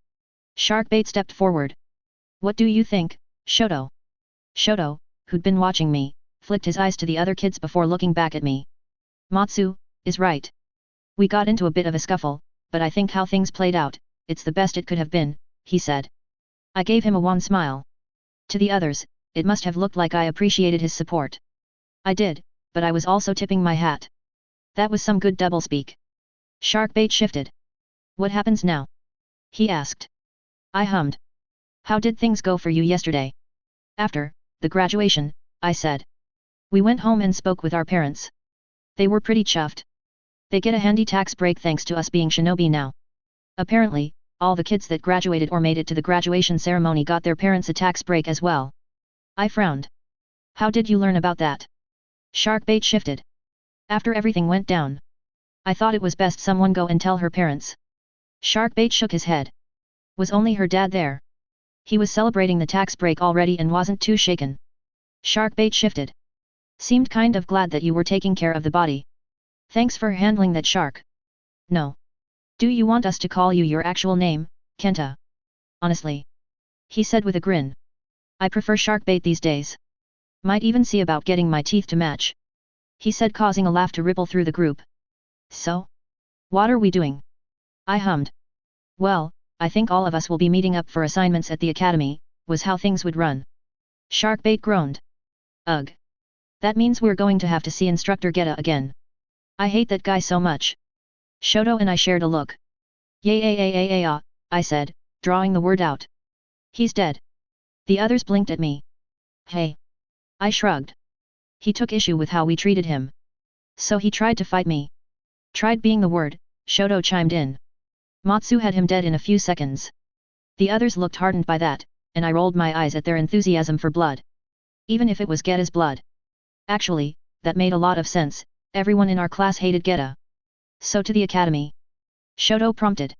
Sharkbait stepped forward. What do you think, Shoto? Shoto, who'd been watching me, flicked his eyes to the other kids before looking back at me. Matsu is right. We got into a bit of a scuffle, but I think how things played out, it's the best it could have been, he said. I gave him a wan smile. To the others, it must have looked like I appreciated his support. I did, but I was also tipping my hat. That was some good doublespeak. Sharkbait shifted. What happens now? He asked. I hummed. How did things go for you yesterday? After the graduation, I said. We went home and spoke with our parents. They were pretty chuffed. They get a handy tax break thanks to us being shinobi now. Apparently, all the kids that graduated or made it to the graduation ceremony got their parents a tax break as well. I frowned. How did you learn about that? Sharkbait shifted. After everything went down. I thought it was best someone go and tell her parents. Sharkbait shook his head. Was only her dad there? He was celebrating the tax break already and wasn't too shaken. Sharkbait shifted. Seemed kind of glad that you were taking care of the body. Thanks for handling that shark. No. Do you want us to call you your actual name, Kenta? Honestly. He said with a grin. I prefer Sharkbait these days. Might even see about getting my teeth to match. He said, causing a laugh to ripple through the group. So? What are we doing? I hummed. Well, I think all of us will be meeting up for assignments at the academy, was how things would run. Sharkbait groaned. Ugh. That means we're going to have to see Instructor Geta again. I hate that guy so much. Shoto and I shared a look. Yay, I said, drawing the word out. He's dead. The others blinked at me. Hey. I shrugged. He took issue with how we treated him. So he tried to fight me. Tried being the word, Shoto chimed in. Matsu had him dead in a few seconds. The others looked hardened by that, and I rolled my eyes at their enthusiasm for blood. Even if it was Geta's blood. Actually, that made a lot of sense, everyone in our class hated Geta. So to the academy. Shoto prompted.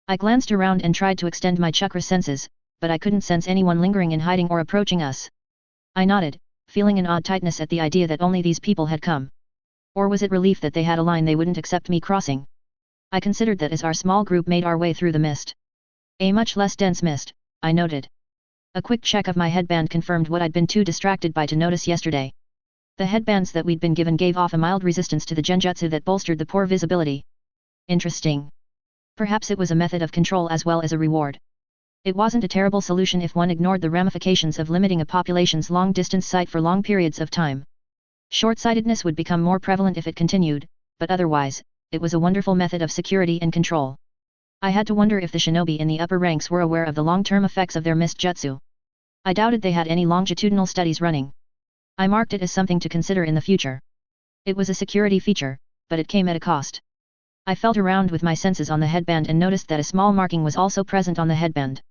I glanced around and tried to extend my chakra senses, but I couldn't sense anyone lingering in hiding or approaching us. I nodded, feeling an odd tightness at the idea that only these people had come. Or was it relief that they had a line they wouldn't accept me crossing? I considered that as our small group made our way through the mist. A much less dense mist, I noted. A quick check of my headband confirmed what I'd been too distracted by to notice yesterday. The headbands that we'd been given gave off a mild resistance to the genjutsu that bolstered the poor visibility. Interesting. Perhaps it was a method of control as well as a reward. It wasn't a terrible solution if one ignored the ramifications of limiting a population's long-distance sight for long periods of time. Short-sightedness would become more prevalent if it continued, but otherwise, it was a wonderful method of security and control. I had to wonder if the shinobi in the upper ranks were aware of the long-term effects of their mist jutsu. I doubted they had any longitudinal studies running. I marked it as something to consider in the future. It was a security feature, but it came at a cost. I felt around with my senses on the headband and noticed that a small marking was also present on the headband.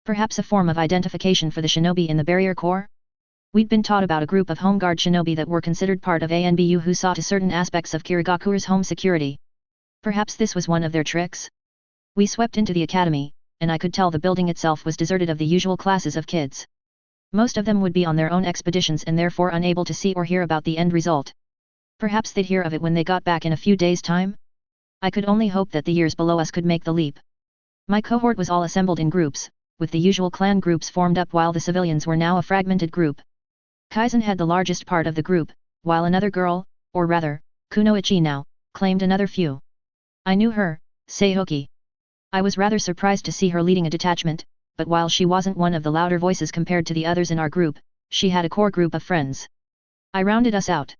Perhaps a form of identification for the shinobi in the barrier core? We'd been taught about a group of home guard shinobi that were considered part of ANBU who saw to certain aspects of Kirigakuru's home security. Perhaps this was one of their tricks? We swept into the academy, and I could tell the building itself was deserted of the usual classes of kids. Most of them would be on their own expeditions and therefore unable to see or hear about the end result. Perhaps they'd hear of it when they got back in a few days' time? I could only hope that the years below us could make the leap. My cohort was all assembled in groups, with the usual clan groups formed up while the civilians were now a fragmented group. Kaizen had the largest part of the group, while another girl, or rather, Kunoichi now, claimed another few. I knew her, Seihoki. I was rather surprised to see her leading a detachment, but while she wasn't one of the louder voices compared to the others in our group, she had a core group of friends. I rounded us out.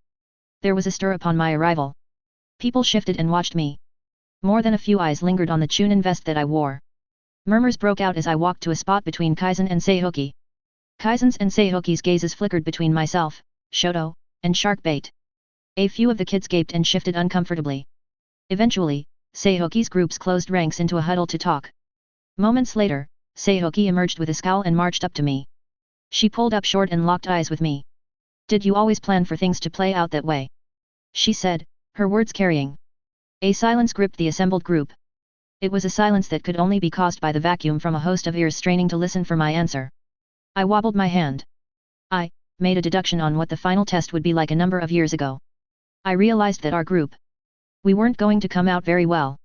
There was a stir upon my arrival. People shifted and watched me. More than a few eyes lingered on the Chunin vest that I wore. Murmurs broke out as I walked to a spot between Kaizen and Seihoki. Kaizen's and Seihoki's gazes flickered between myself, Shoto, and Sharkbait. A few of the kids gaped and shifted uncomfortably. Eventually, Seihoki's groups closed ranks into a huddle to talk. Moments later, Seihoki emerged with a scowl and marched up to me. She pulled up short and locked eyes with me. "Did you always plan for things to play out that way?" she said, her words carrying. A silence gripped the assembled group. It was a silence that could only be caused by the vacuum from a host of ears straining to listen for my answer. I wobbled my hand. I made a deduction on what the final test would be like a number of years ago. I realized that our group, we weren't going to come out very well.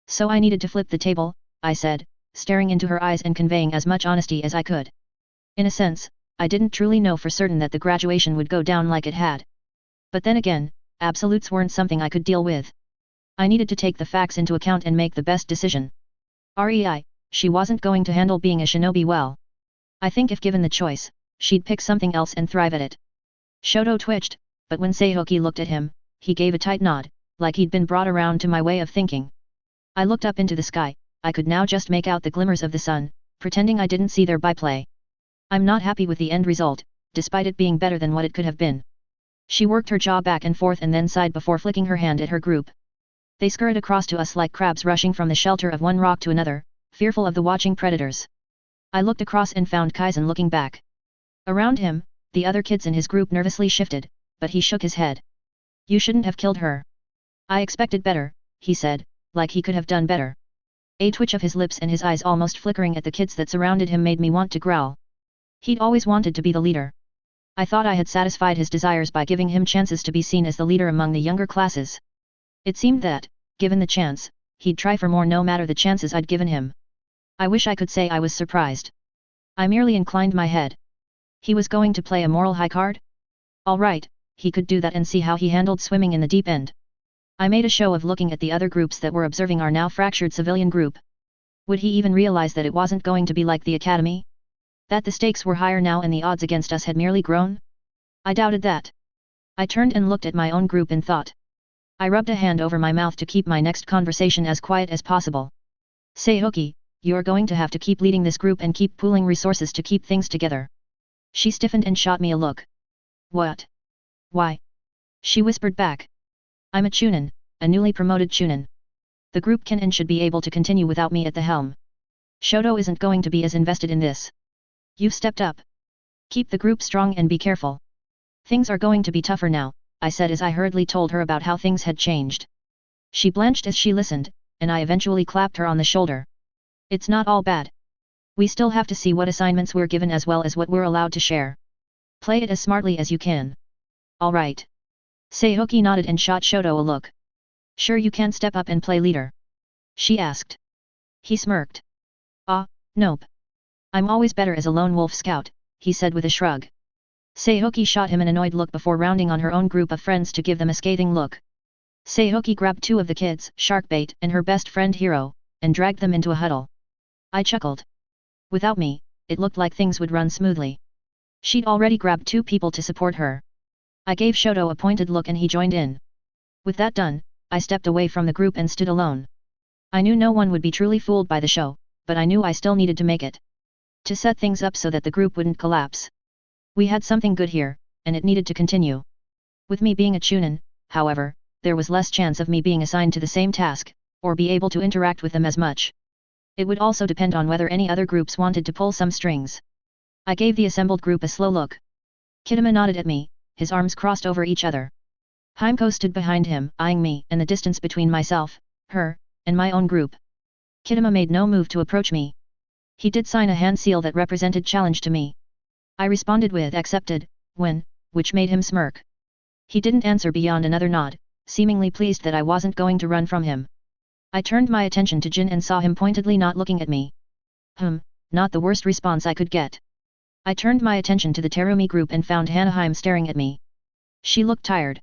So I needed to flip the table, I said, staring into her eyes and conveying as much honesty as I could. In a sense, I didn't truly know for certain that the graduation would go down like it had. But then again, absolutes weren't something I could deal with. I needed to take the facts into account and make the best decision. REI, she wasn't going to handle being a shinobi well. I think if given the choice, she'd pick something else and thrive at it. Shoto twitched, but when Seihoki looked at him, he gave a tight nod, like he'd been brought around to my way of thinking. I looked up into the sky. I could now just make out the glimmers of the sun, pretending I didn't see their byplay. I'm not happy with the end result, despite it being better than what it could have been. She worked her jaw back and forth and then sighed before flicking her hand at her group. They scurried across to us like crabs rushing from the shelter of one rock to another, fearful of the watching predators. I looked across and found Kaizen looking back. Around him, the other kids in his group nervously shifted, but he shook his head. "You shouldn't have killed her." "I expected better," he said, like he could have done better. A twitch of his lips and his eyes almost flickering at the kids that surrounded him made me want to growl. He'd always wanted to be the leader. I thought I had satisfied his desires by giving him chances to be seen as the leader among the younger classes. It seemed that, given the chance, he'd try for more no matter the chances I'd given him. I wish I could say I was surprised. I merely inclined my head. He was going to play a moral high card? All right, he could do that and see how he handled swimming in the deep end. I made a show of looking at the other groups that were observing our now fractured civilian group. Would he even realize that it wasn't going to be like the academy? That the stakes were higher now and the odds against us had merely grown? I doubted that. I turned and looked at my own group in thought. I rubbed a hand over my mouth to keep my next conversation as quiet as possible. "Seihoki, you're going to have to keep leading this group and keep pooling resources to keep things together." She stiffened and shot me a look. "What? Why?" she whispered back. "I'm a Chunin, a newly promoted Chunin. The group can and should be able to continue without me at the helm. Shoto isn't going to be as invested in this. You've stepped up. Keep the group strong and be careful. Things are going to be tougher now," I said as I hurriedly told her about how things had changed. She blanched as she listened, and I eventually clapped her on the shoulder. "It's not all bad. We still have to see what assignments we're given as well as what we're allowed to share. Play it as smartly as you can." "All right." Seihoki nodded and shot Shoto a look. "Sure you can step up and play leader?" she asked. He smirked. Nope. I'm always better as a lone wolf scout," he said with a shrug. Seihoki shot him an annoyed look before rounding on her own group of friends to give them a scathing look. Seihoki grabbed two of the kids, Sharkbait and her best friend Hiro, and dragged them into a huddle. I chuckled. Without me, it looked like things would run smoothly. She'd already grabbed two people to support her. I gave Shoto a pointed look and he joined in. With that done, I stepped away from the group and stood alone. I knew no one would be truly fooled by the show, but I knew I still needed to make it. To set things up so that the group wouldn't collapse. We had something good here, and it needed to continue. With me being a Chunin, however, there was less chance of me being assigned to the same task, or be able to interact with them as much. It would also depend on whether any other groups wanted to pull some strings. I gave the assembled group a slow look. Kitama nodded at me, his arms crossed over each other. Heimko stood behind him, eyeing me and the distance between myself, her, and my own group. Kitama made no move to approach me. He did sign a hand seal that represented challenge to me. I responded with accepted, when, which made him smirk. He didn't answer beyond another nod, seemingly pleased that I wasn't going to run from him. I turned my attention to Jin and saw him pointedly not looking at me. Not the worst response I could get. I turned my attention to the Terumi group and found Hanaheim staring at me. She looked tired.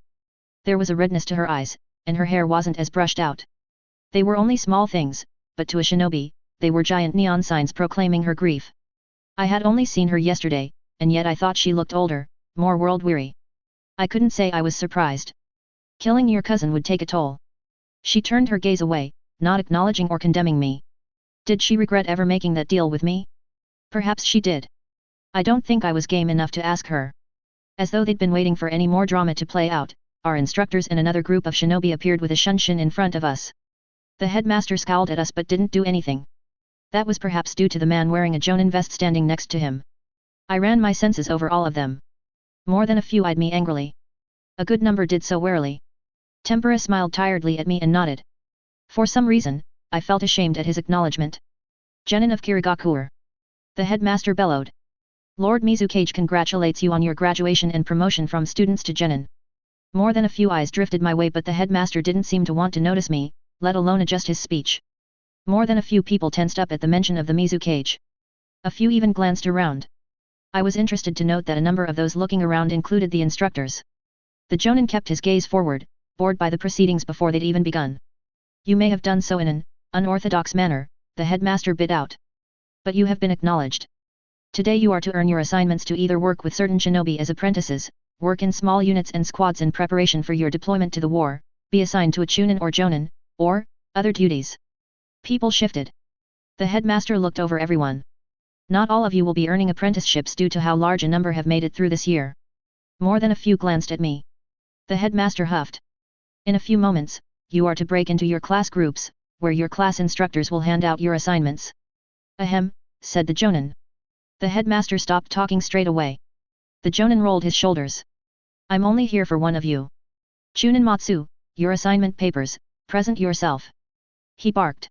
There was a redness to her eyes, and her hair wasn't as brushed out. They were only small things, but to a shinobi, they were giant neon signs proclaiming her grief. I had only seen her yesterday, and yet I thought she looked older, more world-weary. I couldn't say I was surprised. Killing your cousin would take a toll. She turned her gaze away, not acknowledging or condemning me. Did she regret ever making that deal with me? Perhaps she did. I don't think I was game enough to ask her. As though they'd been waiting for any more drama to play out, our instructors and another group of shinobi appeared with a shunshin in front of us. The headmaster scowled at us but didn't do anything. That was perhaps due to the man wearing a jonin vest standing next to him. I ran my senses over all of them. More than a few eyed me angrily. A good number did so warily. Tempera smiled tiredly at me and nodded. For some reason, I felt ashamed at his acknowledgement. Genin of Kirigakure. The headmaster bellowed. Lord Mizukage congratulates you on your graduation and promotion from students to genin. More than a few eyes drifted my way but the headmaster didn't seem to want to notice me, let alone adjust his speech. More than a few people tensed up at the mention of the Mizukage. A few even glanced around. I was interested to note that a number of those looking around included the instructors. The jonin kept his gaze forward, bored by the proceedings before they'd even begun. You may have done so in an unorthodox manner, the headmaster bit out. But you have been acknowledged. Today you are to earn your assignments to either work with certain shinobi as apprentices, work in small units and squads in preparation for your deployment to the war, be assigned to a chunin or jonin, or other duties. People shifted. The headmaster looked over everyone. Not all of you will be earning apprenticeships due to how large a number have made it through this year. More than a few glanced at me. The headmaster huffed. In a few moments, you are to break into your class groups, where your class instructors will hand out your assignments. Ahem, said the jonin. The headmaster stopped talking straight away. The jonin rolled his shoulders. I'm only here for one of you. Chunin Matsu, your assignment papers, present yourself. He barked.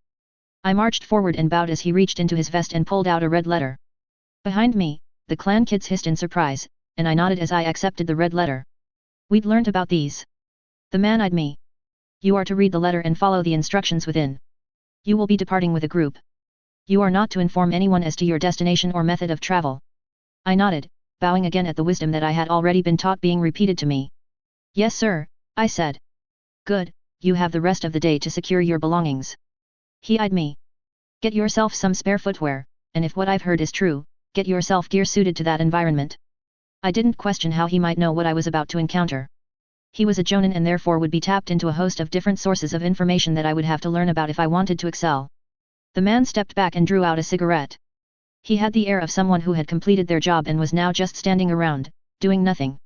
I marched forward and bowed as he reached into his vest and pulled out a red letter. Behind me, the clan kids hissed in surprise, and I nodded as I accepted the red letter. We'd learnt about these. The man eyed me. You are to read the letter and follow the instructions within. You will be departing with a group. You are not to inform anyone as to your destination or method of travel. I nodded, bowing again at the wisdom that I had already been taught being repeated to me. Yes sir, I said. Good, you have the rest of the day to secure your belongings. He eyed me. Get yourself some spare footwear, and if what I've heard is true, get yourself gear suited to that environment. I didn't question how he might know what I was about to encounter. He was a jonin and therefore would be tapped into a host of different sources of information that I would have to learn about if I wanted to excel. The man stepped back and drew out a cigarette. He had the air of someone who had completed their job and was now just standing around, doing nothing.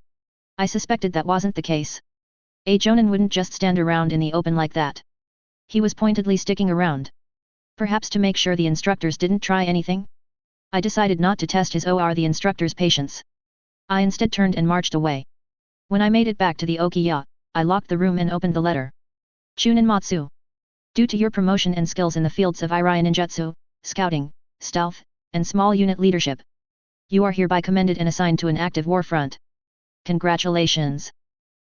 I suspected that wasn't the case. A jonin wouldn't just stand around in the open like that. He was pointedly sticking around. Perhaps to make sure the instructors didn't try anything? I decided not to test his or the instructor's patience. I instead turned and marched away. When I made it back to the Okiya, I locked the room and opened the letter. Chunin Matsu. Due to your promotion and skills in the fields of Irai ninjutsu, scouting, stealth, and small unit leadership, you are hereby commended and assigned to an active war front. Congratulations!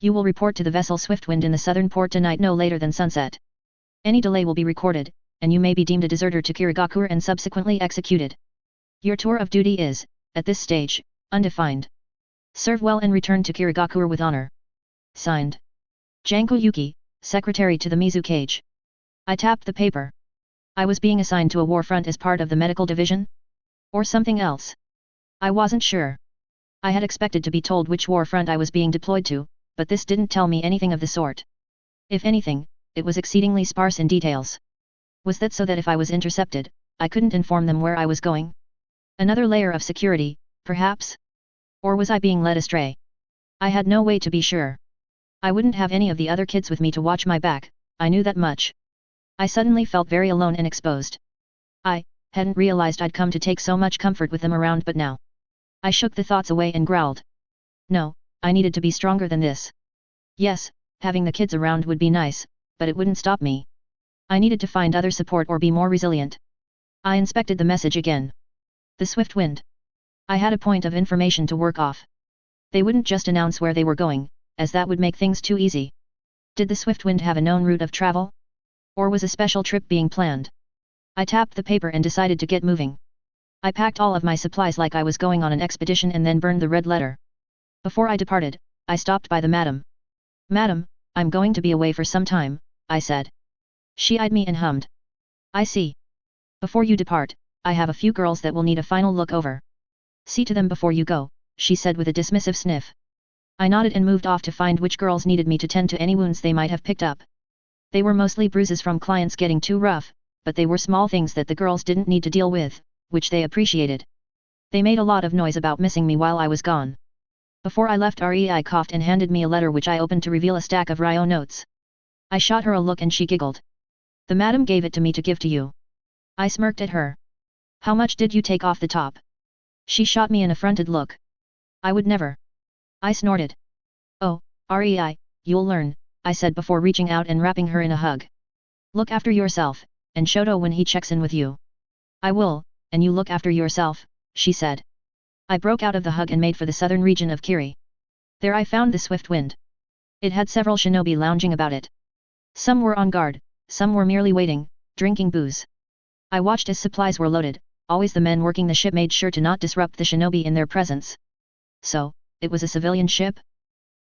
You will report to the vessel Swiftwind in the southern port tonight no later than sunset. Any delay will be recorded, and you may be deemed a deserter to Kirigakure and subsequently executed. Your tour of duty is, at this stage, undefined. Serve well and return to Kirigakure with honor. Signed. Janko Yuki, Secretary to the Mizukage. I tapped the paper. I was being assigned to a war front as part of the medical division? Or something else? I wasn't sure. I had expected to be told which war front I was being deployed to, but this didn't tell me anything of the sort. If anything, it was exceedingly sparse in details. Was that so that if I was intercepted, I couldn't inform them where I was going? Another layer of security, perhaps? Or was I being led astray? I had no way to be sure. I wouldn't have any of the other kids with me to watch my back, I knew that much. I suddenly felt very alone and exposed. I hadn't realized I'd come to take so much comfort with them around, but now. I shook the thoughts away and growled. No, I needed to be stronger than this. Yes, having the kids around would be nice, but it wouldn't stop me. I needed to find other support or be more resilient. I inspected the message again. The swift wind. I had a point of information to work off. They wouldn't just announce where they were going, as that would make things too easy. Did the swift wind have a known route of travel? Or was a special trip being planned? I tapped the paper and decided to get moving. I packed all of my supplies like I was going on an expedition and then burned the red letter. Before I departed, I stopped by the madam. Madam, I'm going to be away for some time, I said. She eyed me and hummed. I see. Before you depart, I have a few girls that will need a final look over. See to them before you go, she said with a dismissive sniff. I nodded and moved off to find which girls needed me to tend to any wounds they might have picked up. They were mostly bruises from clients getting too rough, but they were small things that the girls didn't need to deal with, which they appreciated. They made a lot of noise about missing me while I was gone. Before I left, Rei coughed and handed me a letter which I opened to reveal a stack of Riot notes. I shot her a look and she giggled. The madam gave it to me to give to you. I smirked at her. How much did you take off the top? She shot me an affronted look. I would never. I snorted. Oh, Rei, you'll learn, I said before reaching out and wrapping her in a hug. Look after yourself, and Shoto when he checks in with you. I will, and you look after yourself, she said. I broke out of the hug and made for the southern region of Kiri. There I found the swift wind. It had several shinobi lounging about it. Some were on guard, some were merely waiting, drinking booze. I watched as supplies were loaded, always the men working the ship made sure to not disrupt the shinobi in their presence. So, it was a civilian ship?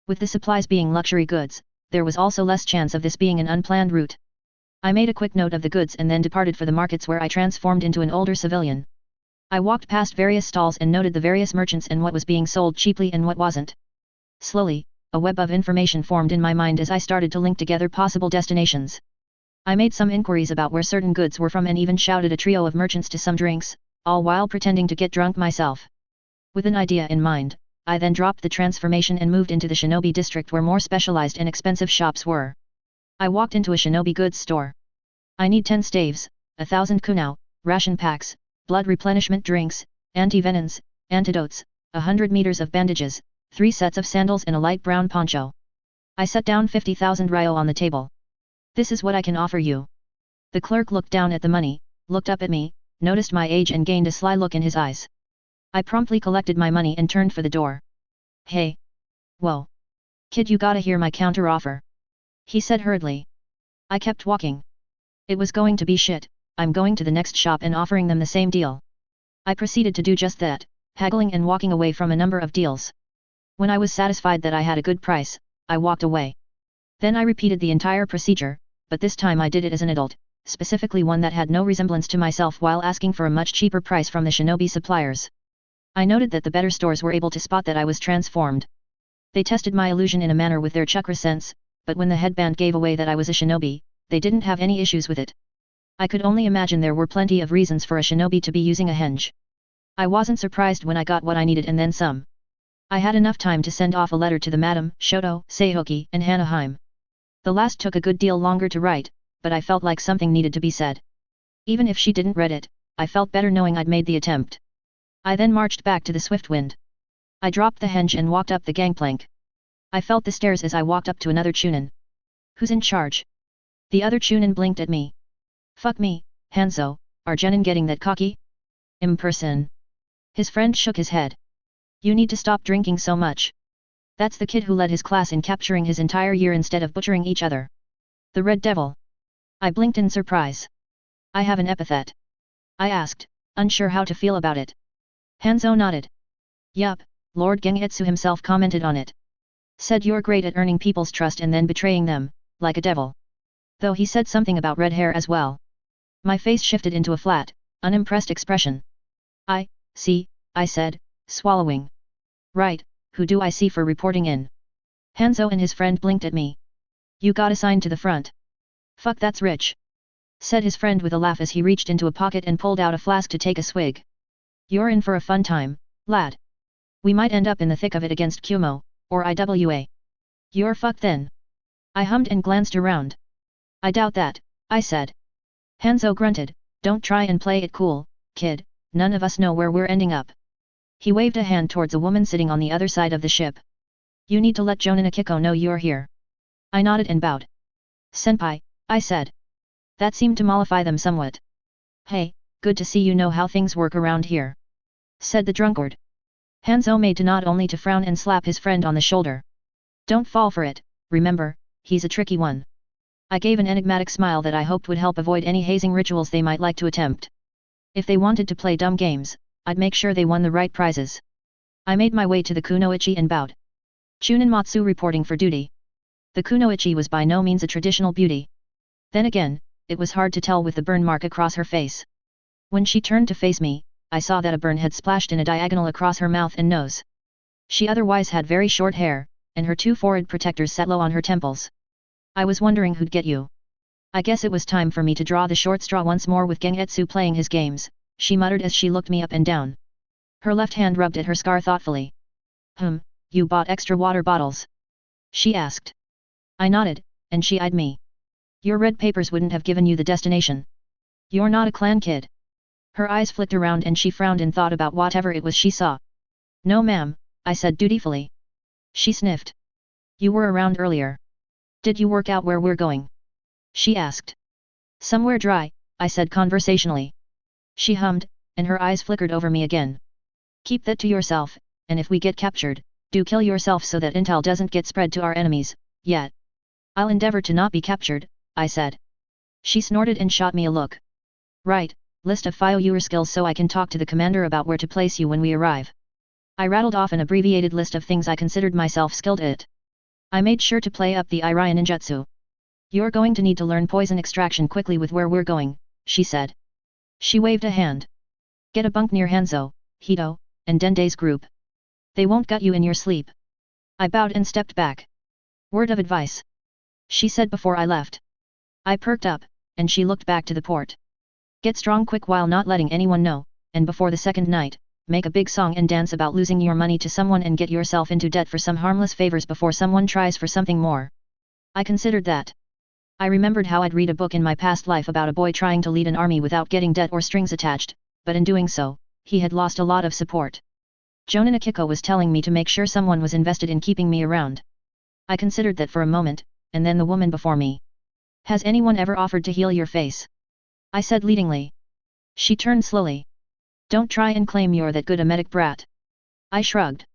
With the supplies being luxury goods, there was also less chance of this being an unplanned route. I made a quick note of the goods and then departed for the markets where I transformed into an older civilian. I walked past various stalls and noted the various merchants and what was being sold cheaply and what wasn't. Slowly, a web of information formed in my mind as I started to link together possible destinations. I made some inquiries about where certain goods were from and even shouted a trio of merchants to some drinks, all while pretending to get drunk myself. With an idea in mind, I then dropped the transformation and moved into the shinobi district where more specialized and expensive shops were. I walked into a shinobi goods store. I need 10 staves, 1,000 kunao, ration packs, blood replenishment drinks, anti-venoms, antidotes, 100 meters of bandages, 3 sets of sandals and a light brown poncho. I set down 50,000 ryo on the table. This is what I can offer you. The clerk looked down at the money, looked up at me, noticed my age and gained a sly look in his eyes. I promptly collected my money and turned for the door. Hey! Whoa! Kid, you gotta hear my counter offer. He said hurriedly. I kept walking. It was going to be shit. I'm going to the next shop and offering them the same deal. I proceeded to do just that, haggling and walking away from a number of deals. When I was satisfied that I had a good price, I walked away. Then I repeated the entire procedure, but this time I did it as an adult, specifically one that had no resemblance to myself while asking for a much cheaper price from the shinobi suppliers. I noted that the better stores were able to spot that I was transformed. They tested my illusion in a manner with their chakra sense, but when the headband gave away that I was a shinobi, they didn't have any issues with it. I could only imagine there were plenty of reasons for a shinobi to be using a henge. I wasn't surprised when I got what I needed and then some. I had enough time to send off a letter to the madam, Shoto, Seihoki, and Hanaheim. The last took a good deal longer to write, but I felt like something needed to be said. Even if she didn't read it, I felt better knowing I'd made the attempt. I then marched back to the swift wind. I dropped the henge and walked up the gangplank. I felt the stairs as I walked up to another chunin. Who's in charge? The other chunin blinked at me. Fuck me, Hanzo, are genin getting that cocky? Person. His friend shook his head. You need to stop drinking so much. That's the kid who led his class in capturing his entire year instead of butchering each other. The Red Devil. I blinked in surprise. I have an epithet. I asked, unsure how to feel about it. Hanzo nodded. Yup, Lord Gengetsu himself commented on it. Said you're great at earning people's trust and then betraying them, like a devil. Though he said something about red hair as well. My face shifted into a flat, unimpressed expression. I see, I said, swallowing. Right, who do I see for reporting in? Hanzo and his friend blinked at me. You got assigned to the front. Fuck, that's rich. Said his friend with a laugh as he reached into a pocket and pulled out a flask to take a swig. You're in for a fun time, lad. We might end up in the thick of it against Kumo, or IWA. You're fucked then. I hummed and glanced around. I doubt that, I said. Hanzo grunted, don't try and play it cool, kid, none of us know where we're ending up. He waved a hand towards a woman sitting on the other side of the ship. You need to let Jonin Akiko know you're here. I nodded and bowed. Senpai, I said. That seemed to mollify them somewhat. Hey, good to see you know how things work around here, said the drunkard. Hanzo made to nod only to frown and slap his friend on the shoulder. Don't fall for it, remember, he's a tricky one. I gave an enigmatic smile that I hoped would help avoid any hazing rituals they might like to attempt. If they wanted to play dumb games, I'd make sure they won the right prizes. I made my way to the kunoichi and bowed. Chunin Matsu reporting for duty. The kunoichi was by no means a traditional beauty. Then again, it was hard to tell with the burn mark across her face. When she turned to face me, I saw that a burn had splashed in a diagonal across her mouth and nose. She otherwise had very short hair, and her two forehead protectors sat low on her temples. I was wondering who'd get you. I guess it was time for me to draw the short straw once more with Gengetsu playing his games, she muttered as she looked me up and down. Her left hand rubbed at her scar thoughtfully. You bought extra water bottles? She asked. I nodded, and she eyed me. Your red papers wouldn't have given you the destination. You're not a clan kid. Her eyes flicked around and she frowned and thought about whatever it was she saw. No ma'am, I said dutifully. She sniffed. You were around earlier. Did you work out where we're going? She asked. Somewhere dry, I said conversationally. She hummed, and her eyes flickered over me again. Keep that to yourself, and if we get captured, do kill yourself so that intel doesn't get spread to our enemies, yet. I'll endeavor to not be captured, I said. She snorted and shot me a look. Right, list of your skills so I can talk to the commander about where to place you when we arrive. I rattled off an abbreviated list of things I considered myself skilled at. I made sure to play up the Riot ninjutsu. You're going to need to learn poison extraction quickly with where we're going, she said. She waved a hand. Get a bunk near Hanzo, Hito, and Dende's group. They won't gut you in your sleep. I bowed and stepped back. Word of advice, she said before I left. I perked up, and she looked back to the port. Get strong quick while not letting anyone know, and before the second night, make a big song and dance about losing your money to someone and get yourself into debt for some harmless favors before someone tries for something more. I considered that. I remembered how I'd read a book in my past life about a boy trying to lead an army without getting debt or strings attached, but in doing so, he had lost a lot of support. Jonin Akiko was telling me to make sure someone was invested in keeping me around. I considered that for a moment, and then the woman before me. Has anyone ever offered to heal your face? I said leadingly. She turned slowly. Don't try and claim you're that good a medic brat. I shrugged.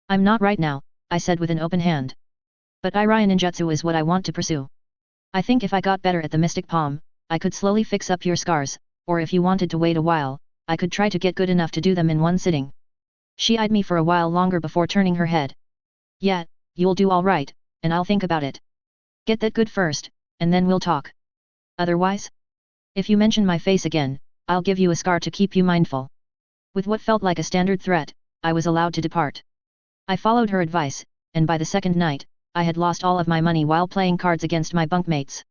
I'm not right now, I said with an open hand. But Riot ninjutsu is what I want to pursue. I think if I got better at the mystic palm, I could slowly fix up your scars, or if you wanted to wait a while, I could try to get good enough to do them in one sitting. She eyed me for a while longer before turning her head. Yeah, you'll do all right, and I'll think about it. Get that good first, and then we'll talk. Otherwise? If you mention my face again, I'll give you a scar to keep you mindful. With what felt like a standard threat, I was allowed to depart. I followed her advice, and by the second night, I had lost all of my money while playing cards against my bunkmates.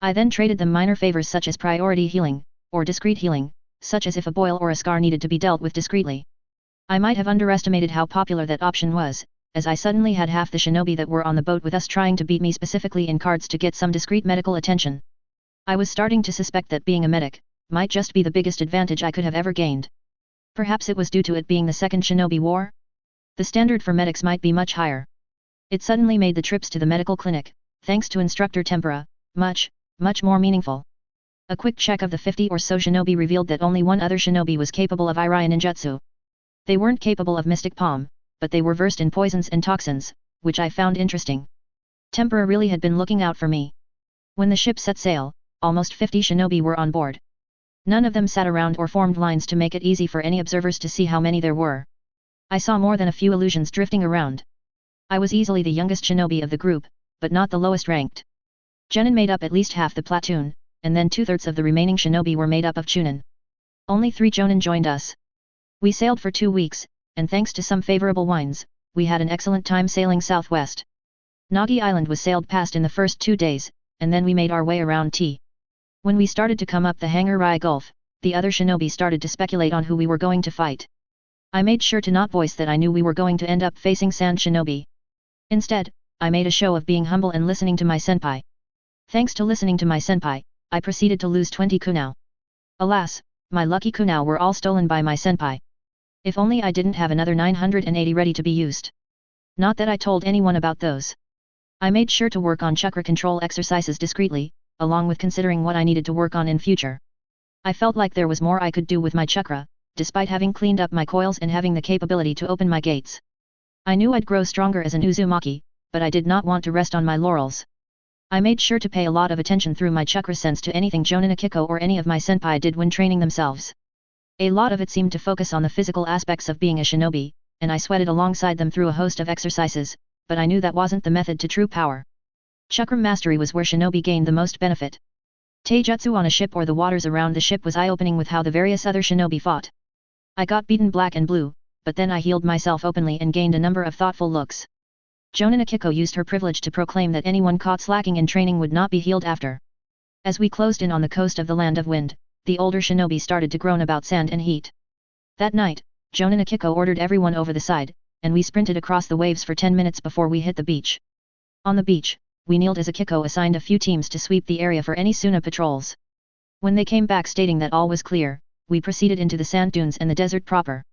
I then traded them minor favors such as priority healing, or discreet healing, such as if a boil or a scar needed to be dealt with discreetly. I might have underestimated how popular that option was, as I suddenly had half the shinobi that were on the boat with us trying to beat me specifically in cards to get some discreet medical attention. I was starting to suspect that being a medic might just be the biggest advantage I could have ever gained. Perhaps it was due to it being the Second Shinobi War? The standard for medics might be much higher. It suddenly made the trips to the medical clinic, thanks to Instructor Tempura, much more meaningful. A quick check of the 50 or so shinobi revealed that only one other shinobi was capable of Riot ninjutsu. They weren't capable of Mystic Palm, but they were versed in poisons and toxins, which I found interesting. Tempura really had been looking out for me. When the ship set sail, almost 50 shinobi were on board. None of them sat around or formed lines to make it easy for any observers to see how many there were. I saw more than a few illusions drifting around. I was easily the youngest shinobi of the group, but not the lowest ranked. Genin made up at least half the platoon, and then 2/3 of the remaining shinobi were made up of chunin. Only 3 jonin joined us. We sailed for 2 weeks, and thanks to some favorable winds, we had an excellent time sailing southwest. Nagi Island was sailed past in the first 2 days, and then we made our way around T. When we started to come up the Hangarai Gulf, the other shinobi started to speculate on who we were going to fight. I made sure to not voice that I knew we were going to end up facing Sand Shinobi. Instead, I made a show of being humble and listening to my senpai. Thanks to listening to my senpai, I proceeded to lose 20 kunao. Alas, my lucky kunao were all stolen by my senpai. If only I didn't have another 980 ready to be used. Not that I told anyone about those. I made sure to work on chakra control exercises discreetly, along with considering what I needed to work on in future. I felt like there was more I could do with my chakra, despite having cleaned up my coils and having the capability to open my gates. I knew I'd grow stronger as an Uzumaki, but I did not want to rest on my laurels. I made sure to pay a lot of attention through my chakra sense to anything Jonin Akiko or any of my senpai did when training themselves. A lot of it seemed to focus on the physical aspects of being a shinobi, and I sweated alongside them through a host of exercises, but I knew that wasn't the method to true power. Chakra mastery was where shinobi gained the most benefit. Taijutsu on a ship or the waters around the ship was eye-opening with how the various other shinobi fought. I got beaten black and blue, but then I healed myself openly and gained a number of thoughtful looks. Jonin Akiko used her privilege to proclaim that anyone caught slacking in training would not be healed after. As we closed in on the coast of the Land of Wind, the older shinobi started to groan about sand and heat. That night, Jonin Akiko ordered everyone over the side, and we sprinted across the waves for 10 minutes before we hit the beach. On the beach, we kneeled as Akiko assigned a few teams to sweep the area for any Suna patrols. When they came back stating that all was clear, we proceeded into the sand dunes and the desert proper.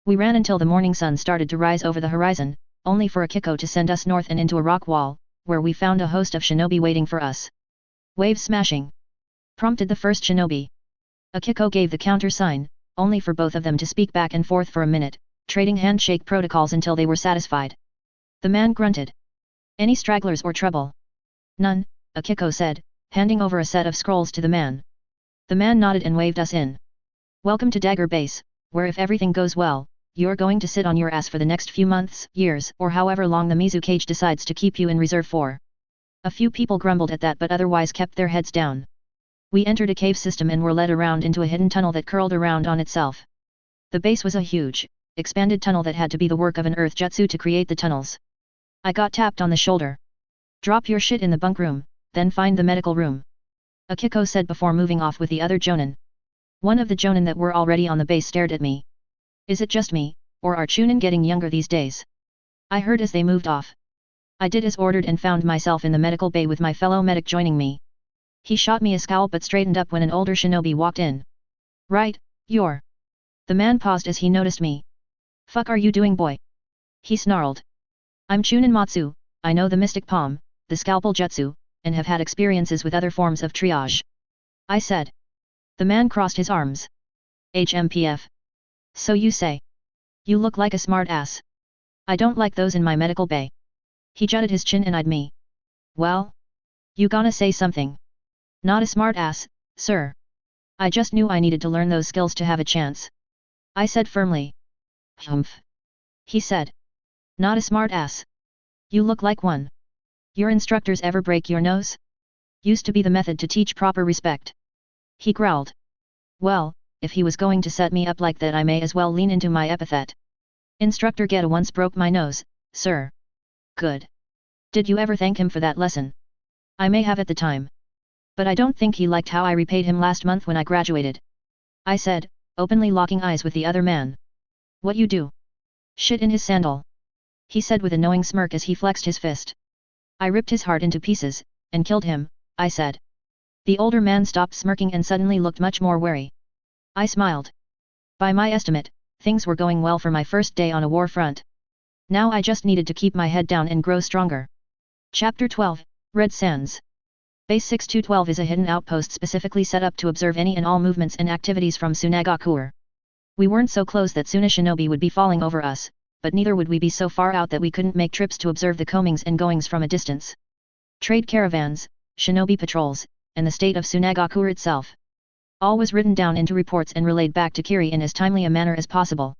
We ran until the morning sun started to rise over the horizon, only for Akiko to send us north and into a rock wall, where we found a host of shinobi waiting for us. Wave smashing, prompted the first shinobi. Akiko gave the counter sign, only for both of them to speak back and forth for a minute, trading handshake protocols until they were satisfied. The man grunted. Any stragglers or trouble? None, Akiko said, handing over a set of scrolls to the man. The man nodded and waved us in. Welcome to Dagger Base, where if everything goes well, you're going to sit on your ass for the next few months, years, or however long the Mizu cage decides to keep you in reserve for. A few people grumbled at that but otherwise kept their heads down. We entered a cave system and were led around into a hidden tunnel that curled around on itself. The base was a huge, expanded tunnel that had to be the work of an earth jutsu to create the tunnels. I got tapped on the shoulder. Drop your shit in the bunk room, then find the medical room. Akiko said before moving off with the other jonin. One of the jonin that were already on the base stared at me. Is it just me, or are chunin getting younger these days? I heard as they moved off. I did as ordered and found myself in the medical bay with my fellow medic joining me. He shot me a scowl but straightened up when an older shinobi walked in. Right, you're. The man paused as he noticed me. Fuck are you doing, boy? He snarled. I'm Chunin Matsu, I know the mystic palm, the scalpel jutsu, and have had experiences with other forms of triage. I said. The man crossed his arms. HMPF. So you say. You look like a smart ass. I don't like those in my medical bay. He jutted his chin and eyed me. Well? You gonna say something? Not a smart ass, sir. I just knew I needed to learn those skills to have a chance. I said firmly. Humph. He said. Not a smart ass. You look like one. Your instructors ever break your nose? Used to be the method to teach proper respect. He growled. Well, if he was going to set me up like that I may as well lean into my epithet. Instructor Geta once broke my nose, sir. Good. Did you ever thank him for that lesson? I may have at the time. But I don't think he liked how I repaid him last month when I graduated. I said, openly locking eyes with the other man. What you do? Shit in his sandal. He said with a knowing smirk as he flexed his fist. I ripped his heart into pieces, and killed him, I said. The older man stopped smirking and suddenly looked much more wary. I smiled. By my estimate, things were going well for my first day on a war front. Now I just needed to keep my head down and grow stronger. Chapter 12, Red Sands. Base 6212 is a hidden outpost specifically set up to observe any and all movements and activities from Sunagakuer. We weren't so close that Suna shinobi would be falling over us, but neither would we be so far out that we couldn't make trips to observe the comings and goings from a distance. Trade caravans, shinobi patrols, and the state of Sunagakuer itself. All was written down into reports and relayed back to Kiri in as timely a manner as possible.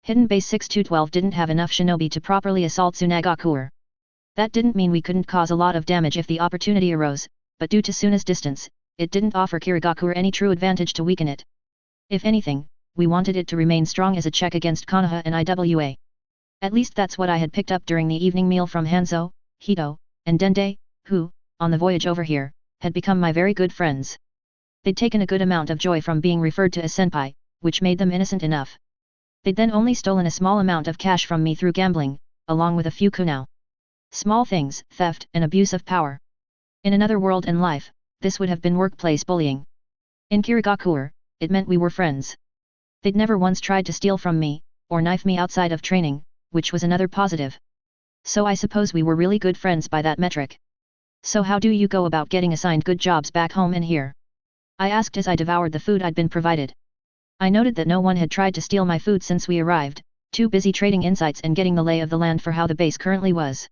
Hidden Base 6212 didn't have enough shinobi to properly assault Sunagakuer. That didn't mean we couldn't cause a lot of damage if the opportunity arose, but due to Suna's distance, it didn't offer Kirigakuer any true advantage to weaken it. If anything, we wanted it to remain strong as a check against Konoha and IWA. At least that's what I had picked up during the evening meal from Hanzo, Hito, and Dende, who, on the voyage over here, had become my very good friends. They'd taken a good amount of joy from being referred to as senpai, which made them innocent enough. They'd then only stolen a small amount of cash from me through gambling, along with a few kunao. Small things, theft and abuse of power. In another world and life, this would have been workplace bullying. In Kirigakure, it meant we were friends. They'd never once tried to steal from me, or knife me outside of training, which was another positive. So I suppose we were really good friends by that metric. So how do you go about getting assigned good jobs back home and here? I asked as I devoured the food I'd been provided. I noted that no one had tried to steal my food since we arrived, too busy trading insights and getting the lay of the land for how the base currently was.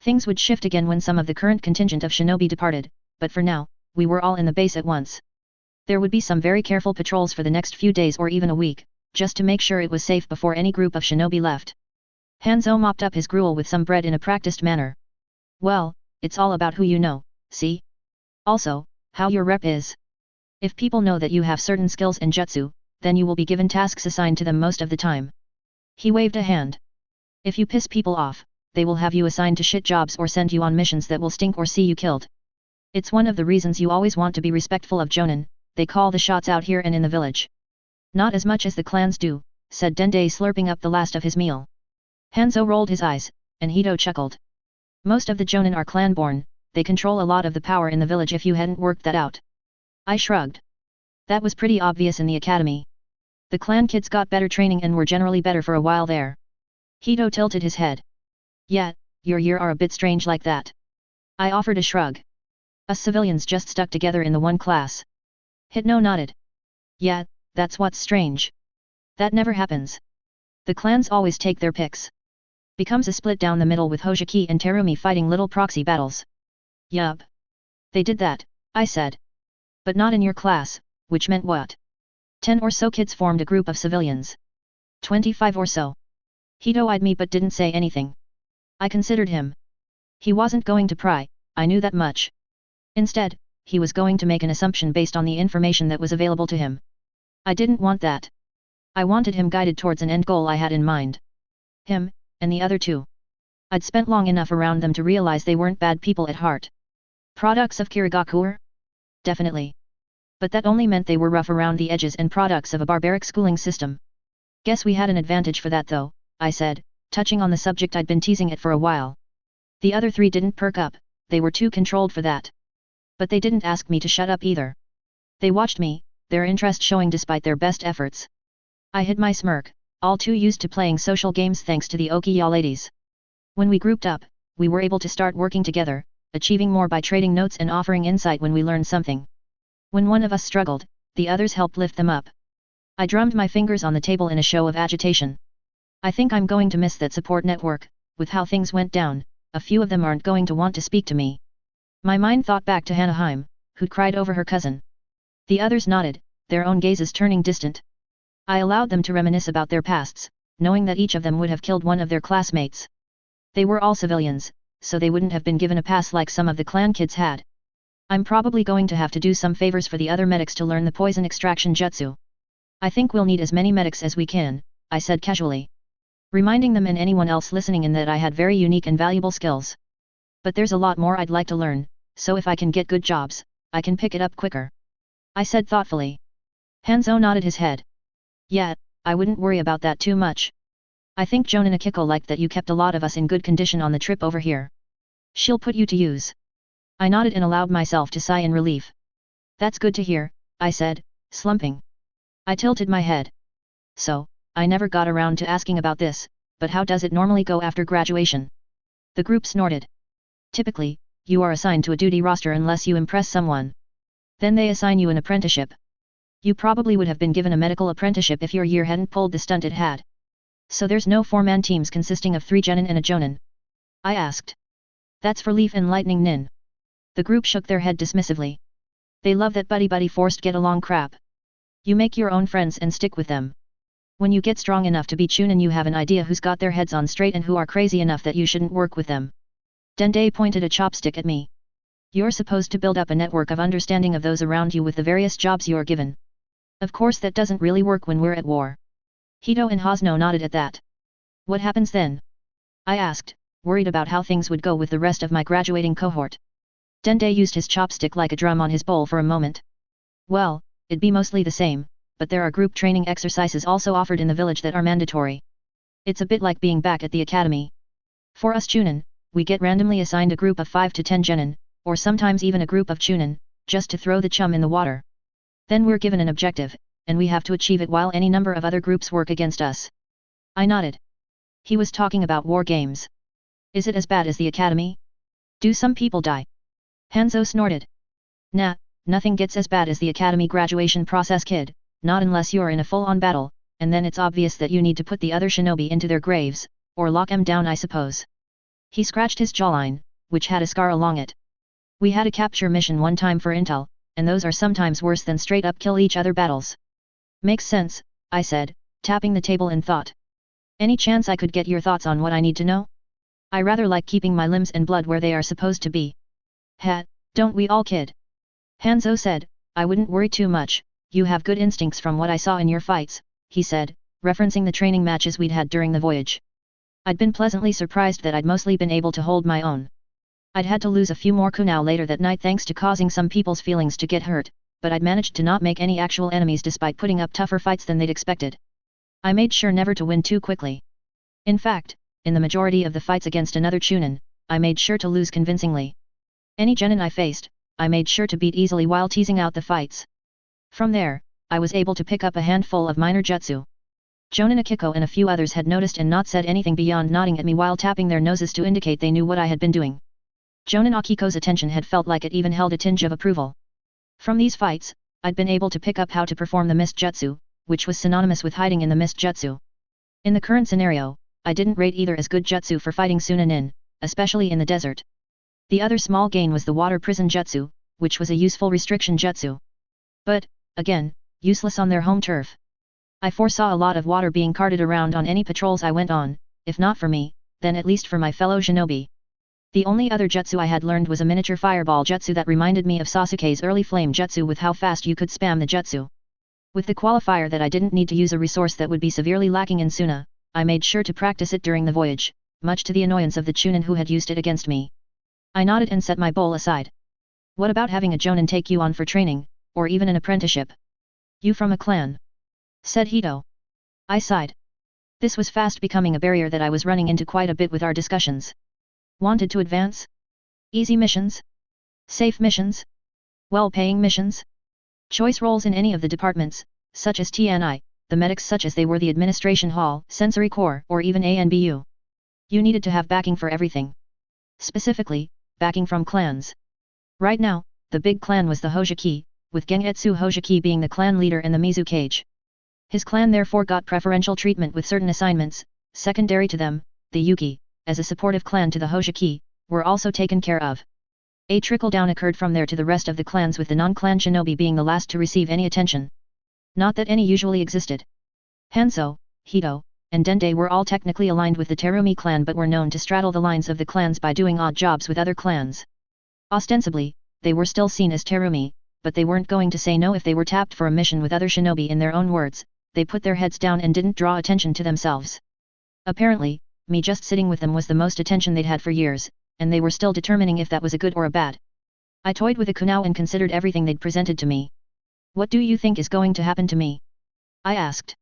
Things would shift again when some of the current contingent of shinobi departed, but for now, we were all in the base at once. There would be some very careful patrols for the next few days or even a week, just to make sure it was safe before any group of shinobi left. Hanzo mopped up his gruel with some bread in a practiced manner. Well, it's all about who you know, see? Also, how your rep is. If people know that you have certain skills and jutsu, then you will be given tasks assigned to them most of the time. He waved a hand. If you piss people off, they will have you assigned to shit jobs or send you on missions that will stink or see you killed. It's one of the reasons you always want to be respectful of Jonin, they call the shots out here and in the village. Not as much as the clans do, said Dende slurping up the last of his meal. Hanzo rolled his eyes, and Hito chuckled. Most of the Jonin are clan-born, they control a lot of the power in the village if you hadn't worked that out. I shrugged. That was pretty obvious in the academy. The clan kids got better training and were generally better for a while there. Hito tilted his head. Yeah, your year are a bit strange like that. I offered a shrug. Us civilians just stuck together in the one class. Hitno nodded. Yeah, that's what's strange. That never happens. The clans always take their picks. Becomes a split down the middle with Hojiki and Terumi fighting little proxy battles. Yup. They did that, I said. But not in your class, which meant what? 10 or so kids formed a group of civilians. 25 or so. Hito eyed me but didn't say anything. I considered him. He wasn't going to pry, I knew that much. Instead, he was going to make an assumption based on the information that was available to him. I didn't want that. I wanted him guided towards an end goal I had in mind. Him, and the other two. I'd spent long enough around them to realize they weren't bad people at heart. Products of Kirigakure? Definitely. But that only meant they were rough around the edges and products of a barbaric schooling system. Guess we had an advantage for that though, I said, touching on the subject I'd been teasing it for a while. The other three didn't perk up, they were too controlled for that. But they didn't ask me to shut up either. They watched me, their interest showing despite their best efforts. I hid my smirk, all too used to playing social games thanks to the Okiya ladies. When we grouped up, we were able to start working together, achieving more by trading notes and offering insight when we learned something. When one of us struggled, the others helped lift them up. I drummed my fingers on the table in a show of agitation. I think I'm going to miss that support network, with how things went down, a few of them aren't going to want to speak to me. My mind thought back to Hanaheim, who'd cried over her cousin. The others nodded, their own gazes turning distant. I allowed them to reminisce about their pasts, knowing that each of them would have killed one of their classmates. They were all civilians, so they wouldn't have been given a pass like some of the clan kids had. I'm probably going to have to do some favors for the other medics to learn the poison extraction jutsu. I think we'll need as many medics as we can, I said casually. Reminding them and anyone else listening in that I had very unique and valuable skills. But there's a lot more I'd like to learn, so if I can get good jobs, I can pick it up quicker. I said thoughtfully. Hanzo nodded his head. Yeah, I wouldn't worry about that too much. I think Jonin Akiko liked that you kept a lot of us in good condition on the trip over here. She'll put you to use. I nodded and allowed myself to sigh in relief. That's good to hear, I said, slumping. I tilted my head. So, I never got around to asking about this, but how does it normally go after graduation? The group snorted. Typically, you are assigned to a duty roster unless you impress someone. Then they assign you an apprenticeship. You probably would have been given a medical apprenticeship if your year hadn't pulled the stunt it had. So there's no 4-man teams consisting of 3 genin and a jonin? I asked. That's for Leaf and Lightning Nin. The group shook their head dismissively. They love that buddy-buddy forced get-along crap. You make your own friends and stick with them. When you get strong enough to be Chunin you have an idea who's got their heads on straight and who are crazy enough that you shouldn't work with them. Dende pointed a chopstick at me. You're supposed to build up a network of understanding of those around you with the various jobs you're given. Of course that doesn't really work when we're at war. Hito and Hosno nodded at that. What happens then? I asked, worried about how things would go with the rest of my graduating cohort. Dende used his chopstick like a drum on his bowl for a moment. Well, it'd be mostly the same, but there are group training exercises also offered in the village that are mandatory. It's a bit like being back at the academy. For us Chunin, we get randomly assigned a group of 5 to 10 genin, or sometimes even a group of chunin, just to throw the chum in the water. Then we're given an objective, and we have to achieve it while any number of other groups work against us. I nodded. He was talking about war games. Is it as bad as the academy? Do some people die? Hanzo snorted. Nah, nothing gets as bad as the academy graduation process, kid, not unless you're in a full-on battle, and then it's obvious that you need to put the other shinobi into their graves, or lock them down, I suppose. He scratched his jawline, which had a scar along it. We had a capture mission one time for intel, and those are sometimes worse than straight-up kill-each-other battles. Makes sense, I said, tapping the table in thought. Any chance I could get your thoughts on what I need to know? I rather like keeping my limbs and blood where they are supposed to be. Ha, don't we all, kid? Hanzo said, I wouldn't worry too much, you have good instincts from what I saw in your fights, he said, referencing the training matches we'd had during the voyage. I'd been pleasantly surprised that I'd mostly been able to hold my own. I'd had to lose a few more kunao later that night thanks to causing some people's feelings to get hurt, but I'd managed to not make any actual enemies despite putting up tougher fights than they'd expected. I made sure never to win too quickly. In fact, in the majority of the fights against another chunin, I made sure to lose convincingly. Any genin I faced, I made sure to beat easily while teasing out the fights. From there, I was able to pick up a handful of minor jutsu. Jonin Akiko and a few others had noticed and not said anything beyond nodding at me while tapping their noses to indicate they knew what I had been doing. Jonin Akiko's attention had felt like it even held a tinge of approval. From these fights, I'd been able to pick up how to perform the mist jutsu, which was synonymous with hiding in the mist jutsu. In the current scenario, I didn't rate either as good jutsu for fighting Sunanin, especially in the desert. The other small gain was the water prison jutsu, which was a useful restriction jutsu. But, again, useless on their home turf. I foresaw a lot of water being carted around on any patrols I went on, if not for me, then at least for my fellow shinobi. The only other jutsu I had learned was a miniature fireball jutsu that reminded me of Sasuke's early flame jutsu with how fast you could spam the jutsu. With the qualifier that I didn't need to use a resource that would be severely lacking in Suna, I made sure to practice it during the voyage, much to the annoyance of the chunin who had used it against me. I nodded and set my bowl aside. What about having a jonin take you on for training, or even an apprenticeship? You from a clan? Said Hito. I sighed. This was fast becoming a barrier that I was running into quite a bit with our discussions. Wanted to advance? Easy missions? Safe missions? Well-paying missions? Choice roles in any of the departments, such as TNI, the medics such as they were the administration hall, sensory corps, or even ANBU. You needed to have backing for everything. Specifically, backing from clans. Right now, the big clan was the Hojiki, with Gengetsu Hojiki being the clan leader and the Mizukage. His clan therefore got preferential treatment with certain assignments, secondary to them, the Yuki, as a supportive clan to the Hojiki, were also taken care of. A trickle-down occurred from there to the rest of the clans with the non-clan shinobi being the last to receive any attention. Not that any usually existed. Hanzo, Hito, and Dende were all technically aligned with the Terumi clan but were known to straddle the lines of the clans by doing odd jobs with other clans. Ostensibly, they were still seen as Terumi, but they weren't going to say no if they were tapped for a mission with other shinobi. In their own words, they put their heads down and didn't draw attention to themselves. Apparently, me just sitting with them was the most attention they'd had for years, and they were still determining if that was a good or a bad. I toyed with a kunao and considered everything they'd presented to me. What do you think is going to happen to me? I asked.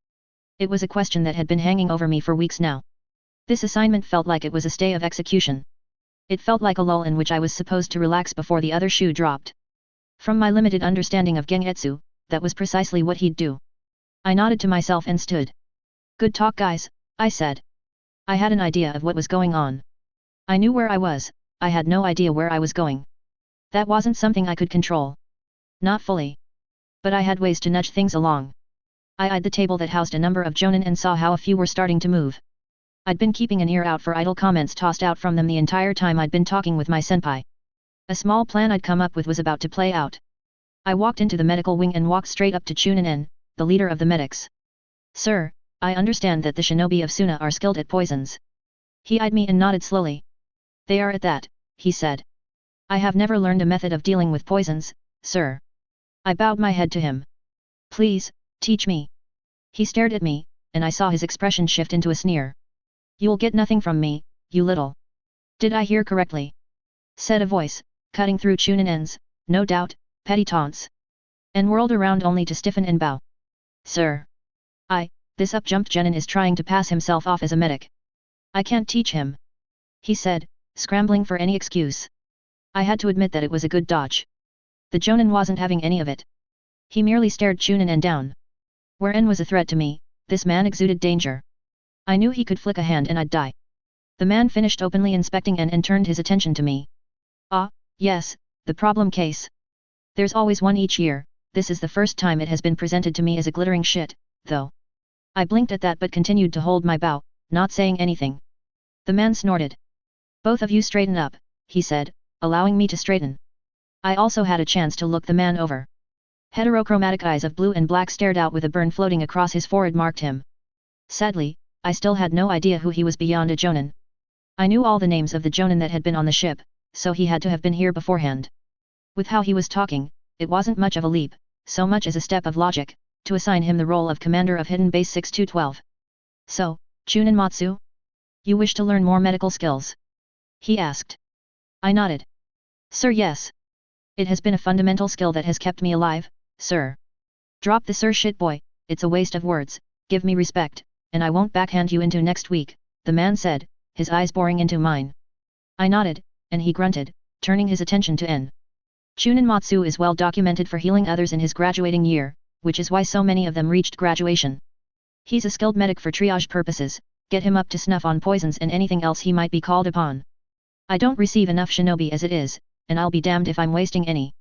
It was a question that had been hanging over me for weeks now. This assignment felt like it was a stay of execution. It felt like a lull in which I was supposed to relax before the other shoe dropped. From my limited understanding of Gengetsu, that was precisely what he'd do. I nodded to myself and stood. Good talk, guys, I said. I had an idea of what was going on. I knew where I was, I had no idea where I was going. That wasn't something I could control. Not fully. But I had ways to nudge things along. I eyed the table that housed a number of jonin and saw how a few were starting to move. I'd been keeping an ear out for idle comments tossed out from them the entire time I'd been talking with my senpai. A small plan I'd come up with was about to play out. I walked into the medical wing and walked straight up to Chunin, the leader of the medics. Sir, I understand that the shinobi of Suna are skilled at poisons. He eyed me and nodded slowly. They are at that, he said. I have never learned a method of dealing with poisons, sir. I bowed my head to him. Please, teach me. He stared at me, and I saw his expression shift into a sneer. You'll get nothing from me, you little. Did I hear correctly? Said a voice, cutting through Chunin's, no doubt, petty taunts. And whirled around only to stiffen and bow. Sir. This up-jumped genin is trying to pass himself off as a medic. I can't teach him. He said, scrambling for any excuse. I had to admit that it was a good dodge. The Jonin wasn't having any of it. He merely stared Chunin and down. Where N was a threat to me, this man exuded danger. I knew he could flick a hand and I'd die. The man finished openly inspecting N and turned his attention to me. Ah, yes, the problem case. There's always one each year, this is the first time it has been presented to me as a glittering shit, though. I blinked at that but continued to hold my bow, not saying anything. The man snorted. Both of you straighten up, he said, allowing me to straighten. I also had a chance to look the man over. Heterochromatic eyes of blue and black stared out with a burn floating across his forehead marked him. Sadly, I still had no idea who he was beyond a Jonin. I knew all the names of the Jonin that had been on the ship, so he had to have been here beforehand. With how he was talking, it wasn't much of a leap, so much as a step of logic, to assign him the role of commander of Hidden Base 6212. So, Chunin Matsu? You wish to learn more medical skills? He asked. I nodded. Sir, yes. It has been a fundamental skill that has kept me alive, sir. Drop the sir shit boy, it's a waste of words, give me respect, and I won't backhand you into next week, the man said, his eyes boring into mine. I nodded, and he grunted, turning his attention to N. Chunin Matsu is well documented for healing others in his graduating year, which is why so many of them reached graduation. He's a skilled medic for triage purposes, get him up to snuff on poisons and anything else he might be called upon. I don't receive enough shinobi as it is, and I'll be damned if I'm wasting any.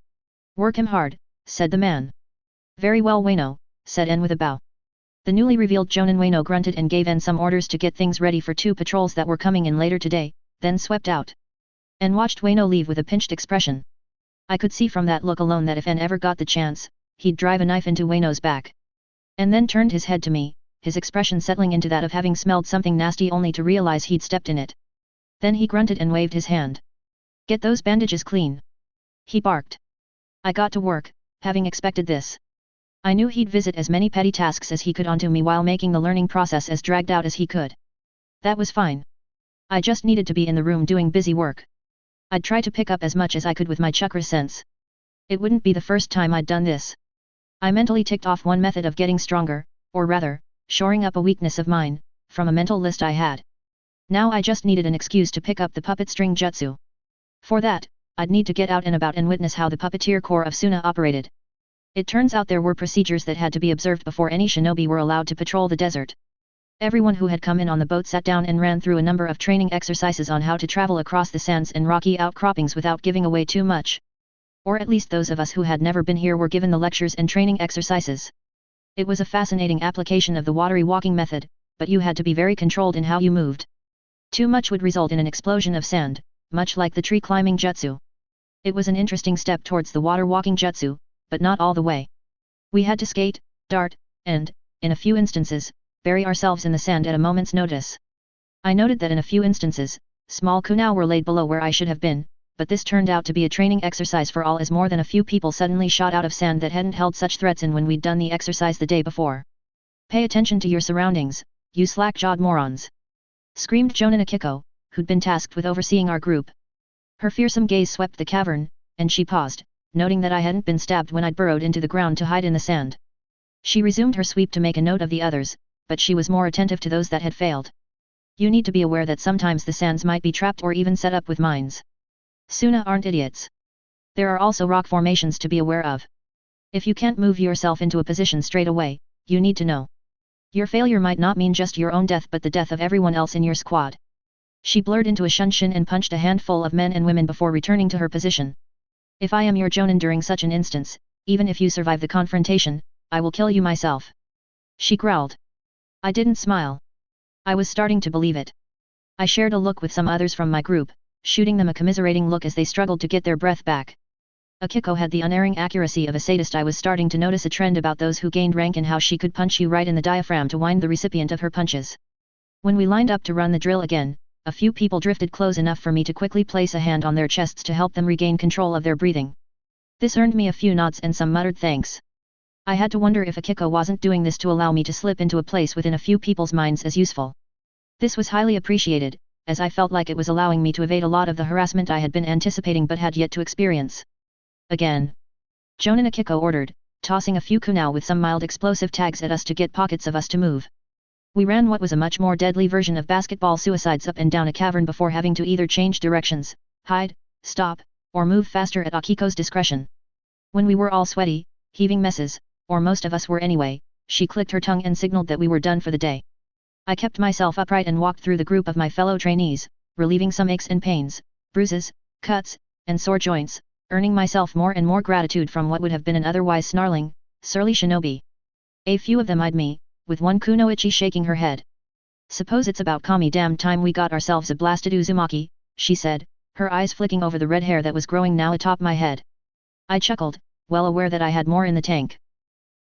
Work him hard, said the man. Very well Wano, said N with a bow. The newly revealed Jonin Wano grunted and gave N some orders to get things ready for 2 patrols that were coming in later today, then swept out. N watched Wano leave with a pinched expression. I could see from that look alone that if N ever got the chance, he'd drive a knife into Wano's back. And then turned his head to me, his expression settling into that of having smelled something nasty only to realize he'd stepped in it. Then he grunted and waved his hand. Get those bandages clean. He barked. I got to work, having expected this. I knew he'd visit as many petty tasks as he could onto me while making the learning process as dragged out as he could. That was fine. I just needed to be in the room doing busy work. I'd try to pick up as much as I could with my chakra sense. It wouldn't be the first time I'd done this. I mentally ticked off one method of getting stronger, or rather, shoring up a weakness of mine, from a mental list I had. Now I just needed an excuse to pick up the puppet string jutsu. For that, I'd need to get out and about and witness how the puppeteer corps of Suna operated. It turns out there were procedures that had to be observed before any shinobi were allowed to patrol the desert. Everyone who had come in on the boat sat down and ran through a number of training exercises on how to travel across the sands and rocky outcroppings without giving away too much. Or at least those of us who had never been here were given the lectures and training exercises. It was a fascinating application of the watery walking method, but you had to be very controlled in how you moved. Too much would result in an explosion of sand, much like the tree climbing jutsu. It was an interesting step towards the water walking jutsu, but not all the way. We had to skate, dart, and, in a few instances, bury ourselves in the sand at a moment's notice. I noted that in a few instances, small kunao were laid below where I should have been, but this turned out to be a training exercise for all as more than a few people suddenly shot out of sand that hadn't held such threats in when we'd done the exercise the day before. Pay attention to your surroundings, you slack-jawed morons! Screamed Jonin Akiko, who'd been tasked with overseeing our group. Her fearsome gaze swept the cavern, and she paused, noting that I hadn't been stabbed when I'd burrowed into the ground to hide in the sand. She resumed her sweep to make a note of the others, but she was more attentive to those that had failed. You need to be aware that sometimes the sands might be trapped or even set up with mines. Suna aren't idiots. There are also rock formations to be aware of. If you can't move yourself into a position straight away, you need to know. Your failure might not mean just your own death but the death of everyone else in your squad. She blurred into a shunshin and punched a handful of men and women before returning to her position. If I am your Jonin during such an instance, even if you survive the confrontation, I will kill you myself. She growled. I didn't smile. I was starting to believe it. I shared a look with some others from my group, shooting them a commiserating look as they struggled to get their breath back. Akiko had the unerring accuracy of a sadist. I was starting to notice a trend about those who gained rank and how she could punch you right in the diaphragm to wind the recipient of her punches. When we lined up to run the drill again, a few people drifted close enough for me to quickly place a hand on their chests to help them regain control of their breathing. This earned me a few nods and some muttered thanks. I had to wonder if Akiko wasn't doing this to allow me to slip into a place within a few people's minds as useful. This was highly appreciated, as I felt like it was allowing me to evade a lot of the harassment I had been anticipating but had yet to experience. Again. Jonin Akiko ordered, tossing a few kunao with some mild explosive tags at us to get pockets of us to move. We ran what was a much more deadly version of basketball suicides up and down a cavern before having to either change directions, hide, stop, or move faster at Akiko's discretion. When we were all sweaty, heaving messes, or most of us were anyway, she clicked her tongue and signaled that we were done for the day. I kept myself upright and walked through the group of my fellow trainees, relieving some aches and pains, bruises, cuts, and sore joints, earning myself more and more gratitude from what would have been an otherwise snarling, surly shinobi. A few of them eyed me, with one kunoichi shaking her head. "Suppose it's about kami damn time we got ourselves a blasted Uzumaki," she said, her eyes flicking over the red hair that was growing now atop my head. I chuckled, well aware that I had more in the tank.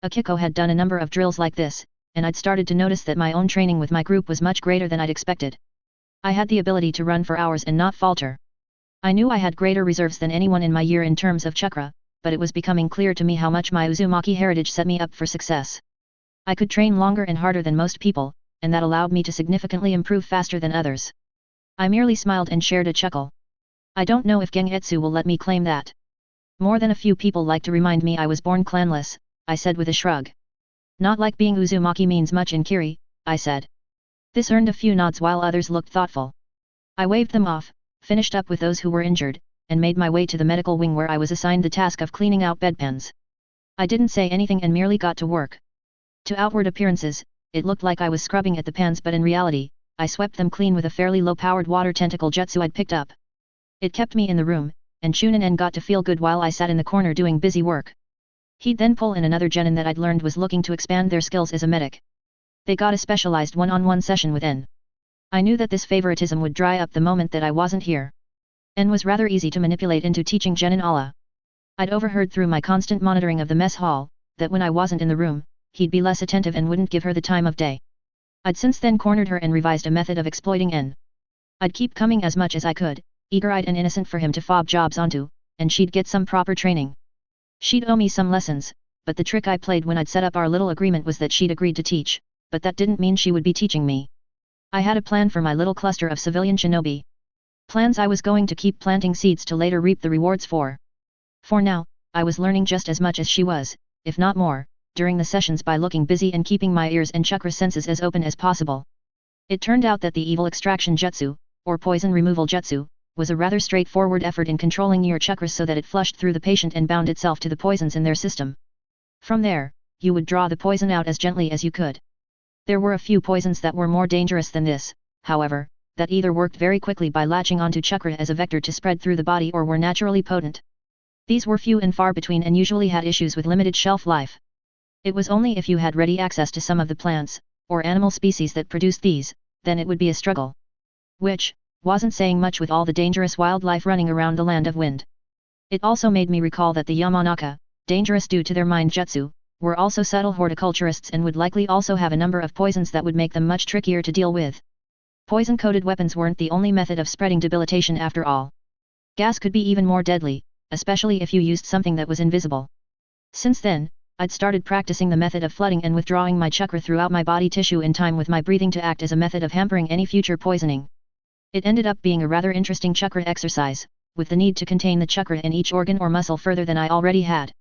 Akiko had done a number of drills like this, and I'd started to notice that my own training with my group was much greater than I'd expected. I had the ability to run for hours and not falter. I knew I had greater reserves than anyone in my year in terms of chakra, but it was becoming clear to me how much my Uzumaki heritage set me up for success. I could train longer and harder than most people, and that allowed me to significantly improve faster than others. I merely smiled and shared a chuckle. I don't know if Gengetsu will let me claim that. More than a few people like to remind me I was born clanless, I said with a shrug. Not like being Uzumaki means much in Kiri, I said. This earned a few nods while others looked thoughtful. I waved them off, finished up with those who were injured, and made my way to the medical wing where I was assigned the task of cleaning out bedpans. I didn't say anything and merely got to work. To outward appearances, it looked like I was scrubbing at the pans, but in reality, I swept them clean with a fairly low-powered water tentacle jutsu I'd picked up. It kept me in the room, and Chunin got to feel good while I sat in the corner doing busy work. He'd then pull in another genin that I'd learned was looking to expand their skills as a medic. They got a specialized one-on-one session with N. I knew that this favoritism would dry up the moment that I wasn't here. N was rather easy to manipulate into teaching genin Allah. I'd overheard through my constant monitoring of the mess hall, that when I wasn't in the room, he'd be less attentive and wouldn't give her the time of day. I'd since then cornered her and revised a method of exploiting N. I'd keep coming as much as I could, eager-eyed and innocent for him to fob jobs onto, and she'd get some proper training. She'd owe me some lessons, but the trick I played when I'd set up our little agreement was that she'd agreed to teach, but that didn't mean she would be teaching me. I had a plan for my little cluster of civilian shinobi. Plans I was going to keep planting seeds to later reap the rewards for. For now, I was learning just as much as she was, if not more, during the sessions by looking busy and keeping my ears and chakra senses as open as possible. It turned out that the evil extraction jutsu, or poison removal jutsu, was a rather straightforward effort in controlling your chakras so that it flushed through the patient and bound itself to the poisons in their system. From there, you would draw the poison out as gently as you could. There were a few poisons that were more dangerous than this, however, that either worked very quickly by latching onto chakra as a vector to spread through the body or were naturally potent. These were few and far between and usually had issues with limited shelf life. It was only if you had ready access to some of the plants, or animal species that produced these, then it would be a struggle. Which wasn't saying much with all the dangerous wildlife running around the land of wind. It also made me recall that the Yamanaka, dangerous due to their mind jutsu, were also subtle horticulturists and would likely also have a number of poisons that would make them much trickier to deal with. Poison-coated weapons weren't the only method of spreading debilitation after all. Gas could be even more deadly, especially if you used something that was invisible. Since then, I'd started practicing the method of flooding and withdrawing my chakra throughout my body tissue in time with my breathing to act as a method of hampering any future poisoning. It ended up being a rather interesting chakra exercise, with the need to contain the chakra in each organ or muscle further than I already had.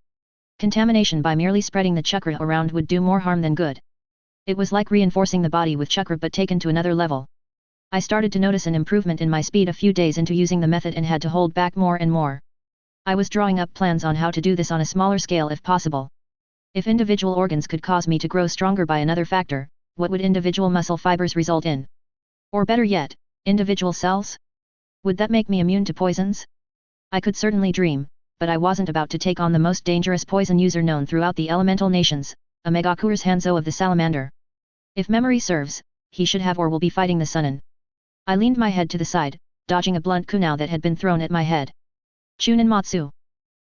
Contamination by merely spreading the chakra around would do more harm than good. It was like reinforcing the body with chakra but taken to another level. I started to notice an improvement in my speed a few days into using the method and had to hold back more and more. I was drawing up plans on how to do this on a smaller scale if possible. If individual organs could cause me to grow stronger by another factor, what would individual muscle fibers result in? Or better yet, individual cells? Would that make me immune to poisons? I could certainly dream, but I wasn't about to take on the most dangerous poison user known throughout the elemental nations, a Megakure's Hanzo of the Salamander. If memory serves, he should have or will be fighting the Sunin. I leaned my head to the side, dodging a blunt kunao that had been thrown at my head. Chunin Matsu.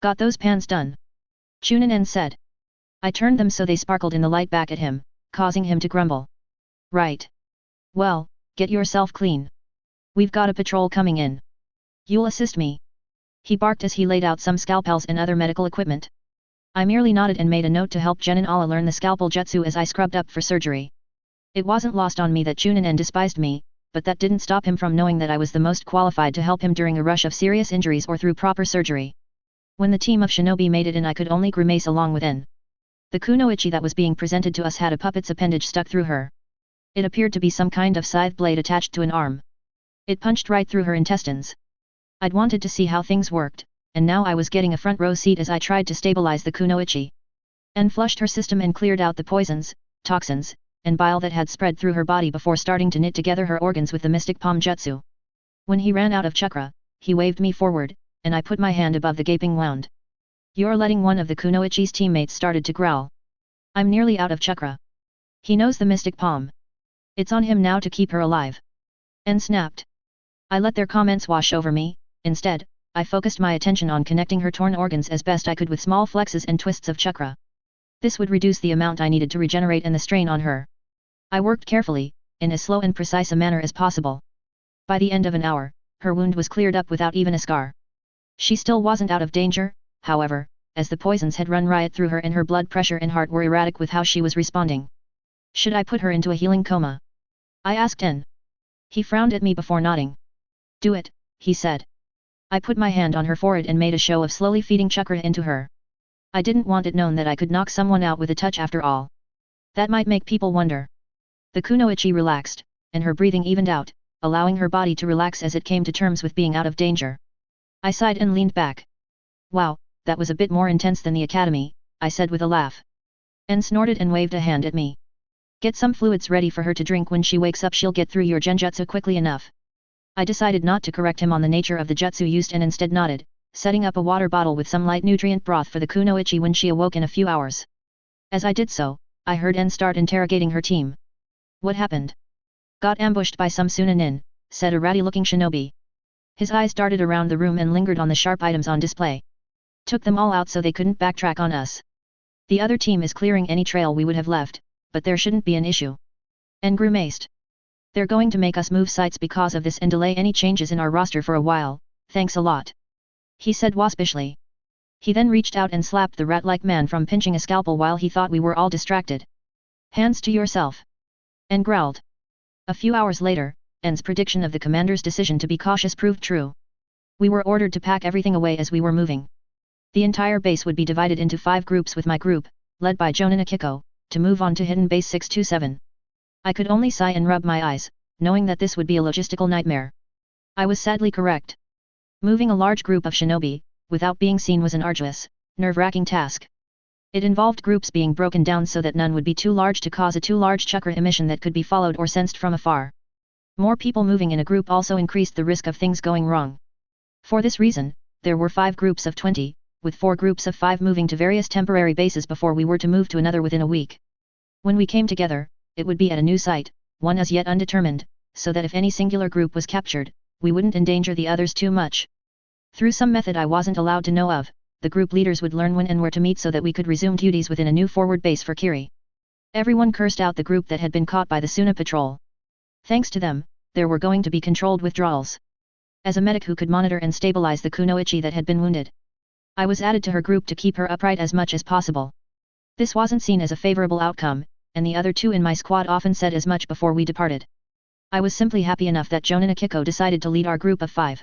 Got those pans done? Chunin said. I turned them so they sparkled in the light back at him, causing him to grumble. Right. Well, get yourself clean. We've got a patrol coming in. You'll assist me. He barked as he laid out some scalpels and other medical equipment. I merely nodded and made a note to help Genin Allah learn the scalpel jutsu as I scrubbed up for surgery. It wasn't lost on me that Chunin despised me, but that didn't stop him from knowing that I was the most qualified to help him during a rush of serious injuries or through proper surgery. When the team of shinobi made it in, I could only grimace along with N. The kunoichi that was being presented to us had a puppet's appendage stuck through her. It appeared to be some kind of scythe blade attached to an arm. It punched right through her intestines. I'd wanted to see how things worked, and now I was getting a front row seat as I tried to stabilize the kunoichi. And flushed her system and cleared out the poisons, toxins, and bile that had spread through her body before starting to knit together her organs with the mystic palm jutsu. When he ran out of chakra, he waved me forward, and I put my hand above the gaping wound. You're letting one of the kunoichi's teammates started to growl. I'm nearly out of chakra. He knows the mystic palm. It's on him now to keep her alive. And snapped. I let their comments wash over me. Instead, I focused my attention on connecting her torn organs as best I could with small flexes and twists of chakra. This would reduce the amount I needed to regenerate and the strain on her. I worked carefully, in as slow and precise a manner as possible. By the end of an hour, her wound was cleared up without even a scar. She still wasn't out of danger, however, as the poisons had run riot through her and her blood pressure and heart were erratic with how she was responding. Should I put her into a healing coma? I asked N. He frowned at me before nodding. Do it, he said. I put my hand on her forehead and made a show of slowly feeding chakra into her. I didn't want it known that I could knock someone out with a touch after all. That might make people wonder. The kunoichi relaxed, and her breathing evened out, allowing her body to relax as it came to terms with being out of danger. I sighed and leaned back. Wow, that was a bit more intense than the academy, I said with a laugh. And snorted and waved a hand at me. Get some fluids ready for her to drink when she wakes up. She'll get through your genjutsu quickly enough. I decided not to correct him on the nature of the jutsu used and instead nodded, setting up a water bottle with some light nutrient broth for the kunoichi when she awoke in a few hours. As I did so, I heard En start interrogating her team. What happened? Got ambushed by some Sunanin, said a ratty-looking shinobi. His eyes darted around the room and lingered on the sharp items on display. Took them all out so they couldn't backtrack on us. The other team is clearing any trail we would have left, but there shouldn't be an issue. En grimaced. They're going to make us move sites because of this and delay any changes in our roster for a while, thanks a lot. He said waspishly. He then reached out and slapped the rat-like man from pinching a scalpel while he thought we were all distracted. Hands to yourself. En growled. A few hours later, En's prediction of the commander's decision to be cautious proved true. We were ordered to pack everything away as we were moving. The entire base would be divided into 5 groups with my group, led by Jonin Akiko, to move on to Hidden Base 627. I could only sigh and rub my eyes, knowing that this would be a logistical nightmare. I was sadly correct. Moving a large group of shinobi, without being seen was an arduous, nerve-wracking task. It involved groups being broken down so that none would be too large to cause a too large chakra emission that could be followed or sensed from afar. More people moving in a group also increased the risk of things going wrong. For this reason, there were 5 groups of 20, with 4 groups of 5 moving to various temporary bases before we were to move to another within a week. When we came together, it would be at a new site, one as yet undetermined, so that if any singular group was captured, we wouldn't endanger the others too much. Through some method I wasn't allowed to know of, the group leaders would learn when and where to meet so that we could resume duties within a new forward base for Kiri. Everyone cursed out the group that had been caught by the Suna patrol. Thanks to them, there were going to be controlled withdrawals. As a medic who could monitor and stabilize the kunoichi that had been wounded, I was added to her group to keep her upright as much as possible. This wasn't seen as a favorable outcome, and the other 2 in my squad often said as much before we departed. I was simply happy enough that Jonin Akiko decided to lead our group of 5.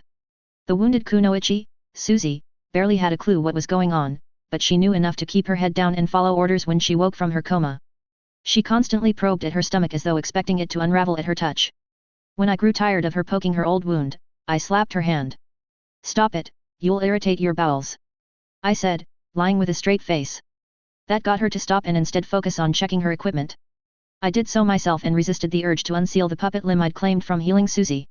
The wounded kunoichi, Suzy, barely had a clue what was going on, but she knew enough to keep her head down and follow orders when she woke from her coma. She constantly probed at her stomach as though expecting it to unravel at her touch. When I grew tired of her poking her old wound, I slapped her hand. Stop it, you'll irritate your bowels, I said, lying with a straight face. That got her to stop and instead focus on checking her equipment. I did so myself and resisted the urge to unseal the puppet limb I'd claimed from healing Suzy.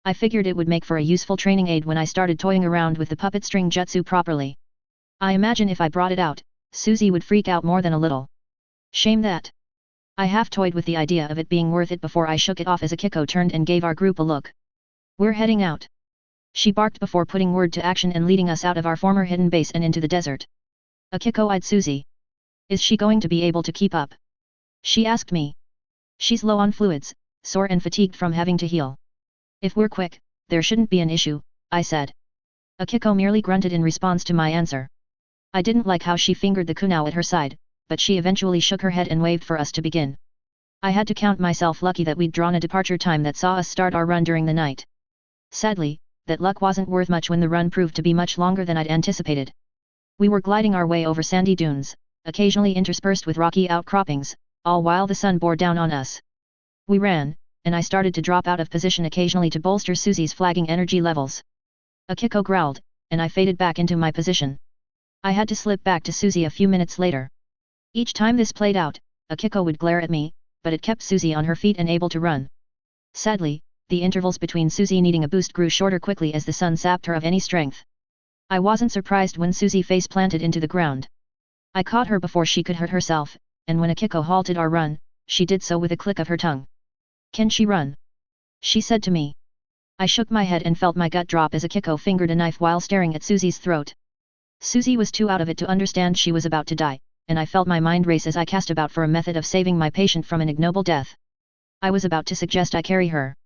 I figured it would make for a useful training aid when I started toying around with the puppet string jutsu properly. I imagine if I brought it out, Suzy would freak out more than a little. Shame that. I half-toyed with the idea of it being worth it before I shook it off as Akiko turned and gave our group a look. We're heading out, she barked before putting word to action and leading us out of our former hidden base and into the desert. Akiko eyed Suzy. Is she going to be able to keep up? She asked me. She's low on fluids, sore and fatigued from having to heal. If we're quick, there shouldn't be an issue, I said. Akiko merely grunted in response to my answer. I didn't like how she fingered the kunao at her side, but she eventually shook her head and waved for us to begin. I had to count myself lucky that we'd drawn a departure time that saw us start our run during the night. Sadly, that luck wasn't worth much when the run proved to be much longer than I'd anticipated. We were gliding our way over sandy dunes, occasionally interspersed with rocky outcroppings, all while the sun bore down on us. We ran, and I started to drop out of position occasionally to bolster Susie's flagging energy levels. Akiko growled, and I faded back into my position. I had to slip back to Susie a few minutes later. Each time this played out, Akiko would glare at me, but it kept Susie on her feet and able to run. Sadly, the intervals between Susie needing a boost grew shorter quickly as the sun sapped her of any strength. I wasn't surprised when Susie face planted into the ground. I caught her before she could hurt herself, and when Akiko halted our run, she did so with a click of her tongue. "Can she run?" she said to me. I shook my head and felt my gut drop as Akiko fingered a knife while staring at Susie's throat. Susie was too out of it to understand she was about to die, and I felt my mind race as I cast about for a method of saving my patient from an ignoble death. I was about to suggest I carry her.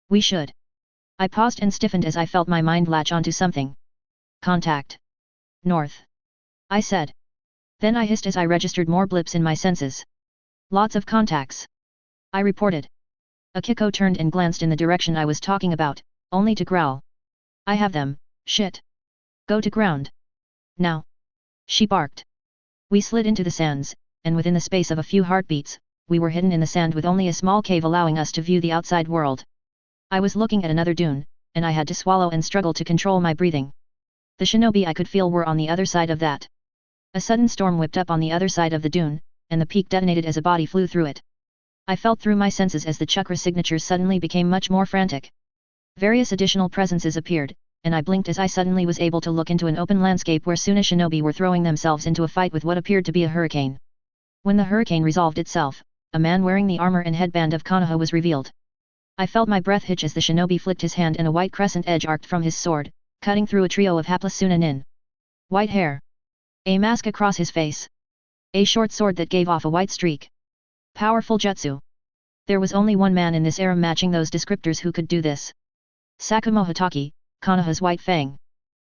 "We should." I paused and stiffened as I felt my mind latch onto something. "Contact. North," I said. Then I hissed as I registered more blips in my senses. "Lots of contacts," I reported. Akiko turned and glanced in the direction I was talking about, only to growl. "I have them, shit. Go to ground. Now," she barked. We slid into the sands, and within the space of a few heartbeats, we were hidden in the sand with only a small cave allowing us to view the outside world. I was looking at another dune, and I had to swallow and struggle to control my breathing. The shinobi I could feel were on the other side of that. A sudden storm whipped up on the other side of the dune, and the peak detonated as a body flew through it. I felt through my senses as the chakra signatures suddenly became much more frantic. Various additional presences appeared, and I blinked as I suddenly was able to look into an open landscape where Suna shinobi were throwing themselves into a fight with what appeared to be a hurricane. When the hurricane resolved itself, a man wearing the armor and headband of Konoha was revealed. I felt my breath hitch as the shinobi flicked his hand and a white crescent edge arced from his sword, cutting through a trio of hapless Sunanin. White hair. A mask across his face. A short sword that gave off a white streak. Powerful jutsu. There was only one man in this era matching those descriptors who could do this. Sakumo Hatake, Konoha's White Fang.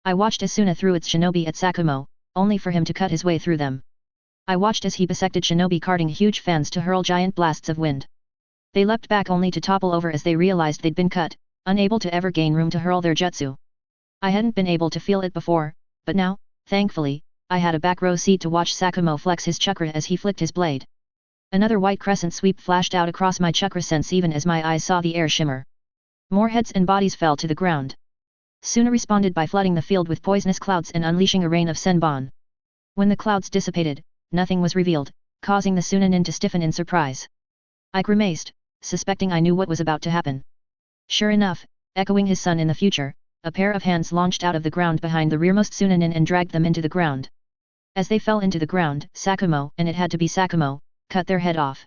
I watched as Suna threw its shinobi at Sakumo, only for him to cut his way through them. I watched as he bisected shinobi carting huge fans to hurl giant blasts of wind. They leapt back only to topple over as they realized they'd been cut, unable to ever gain room to hurl their jutsu. I hadn't been able to feel it before, but now, thankfully, I had a back row seat to watch Sakumo flex his chakra as he flicked his blade. Another white crescent sweep flashed out across my chakra sense even as my eyes saw the air shimmer. More heads and bodies fell to the ground. Suna responded by flooding the field with poisonous clouds and unleashing a rain of senbon. When the clouds dissipated, nothing was revealed, causing the Sunanin to stiffen in surprise. I grimaced, suspecting I knew what was about to happen. Sure enough, echoing his son in the future, a pair of hands launched out of the ground behind the rearmost Sunanin and dragged them into the ground. As they fell into the ground, Sakumo, and it had to be Sakumo, cut their head off.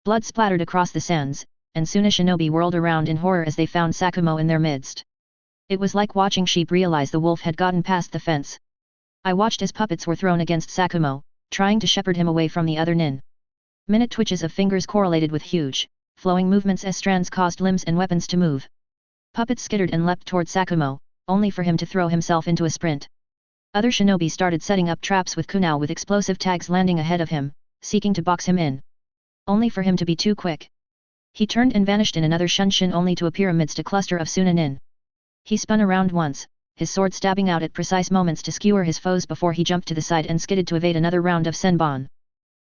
Blood splattered across the sands, and Suna shinobi whirled around in horror as they found Sakumo in their midst. It was like watching sheep realize the wolf had gotten past the fence. I watched as puppets were thrown against Sakumo, trying to shepherd him away from the other nin. Minute twitches of fingers correlated with huge, flowing movements as strands caused limbs and weapons to move. Puppets skittered and leapt toward Sakumo, only for him to throw himself into a sprint. Other shinobi started setting up traps with kunao with explosive tags landing ahead of him, seeking to box him in. Only for him to be too quick. He turned and vanished in another shunshin only to appear amidst a cluster of Sunanin. He spun around once, his sword stabbing out at precise moments to skewer his foes before he jumped to the side and skidded to evade another round of senbon.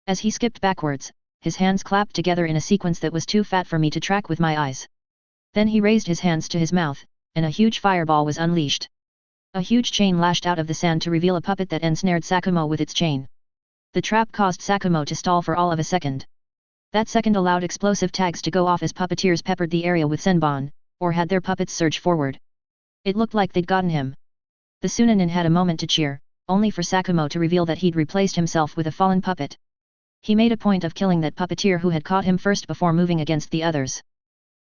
As he skipped backwards, his hands clapped together in a sequence that was too fat for me to track with my eyes. Then he raised his hands to his mouth, and a huge fireball was unleashed. A huge chain lashed out of the sand to reveal a puppet that ensnared Sakumo with its chain. The trap caused Sakumo to stall for all of a second. That second allowed explosive tags to go off as puppeteers peppered the area with senbon, or had their puppets surge forward. It looked like they'd gotten him. The Sunanin had a moment to cheer, only for Sakumo to reveal that he'd replaced himself with a fallen puppet. He made a point of killing that puppeteer who had caught him first before moving against the others.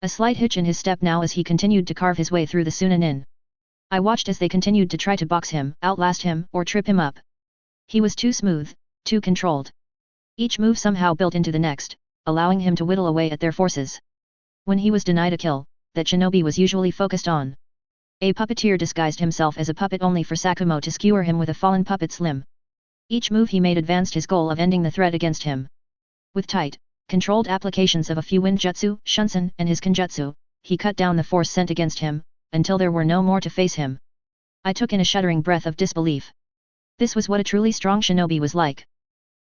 A slight hitch in his step now as he continued to carve his way through the Sunanin. I watched as they continued to try to box him, outlast him, or trip him up. He was too smooth, too controlled. Each move somehow built into the next, allowing him to whittle away at their forces. When he was denied a kill, that shinobi was usually focused on. A puppeteer disguised himself as a puppet only for Sakumo to skewer him with a fallen puppet's limb. Each move he made advanced his goal of ending the threat against him. With tight, controlled applications of a few wind jutsu, shunsen, and his kenjutsu, he cut down the force sent against him, until there were no more to face him. I took in a shuddering breath of disbelief. This was what a truly strong shinobi was like.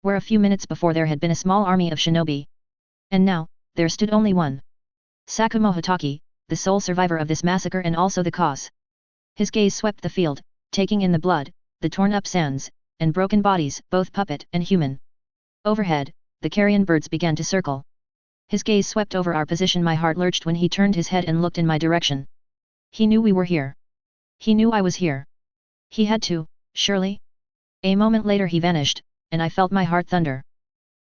Where a few minutes before there had been a small army of shinobi. And now, there stood only one. Sakumo Hatake, the sole survivor of this massacre and also the cause. His gaze swept the field, taking in the blood, the torn-up sands, and broken bodies, both puppet and human. Overhead, the carrion birds began to circle. His gaze swept over our position. My heart lurched when he turned his head and looked in my direction. He knew we were here. He knew I was here. He had to, surely? A moment later he vanished, and I felt my heart thunder.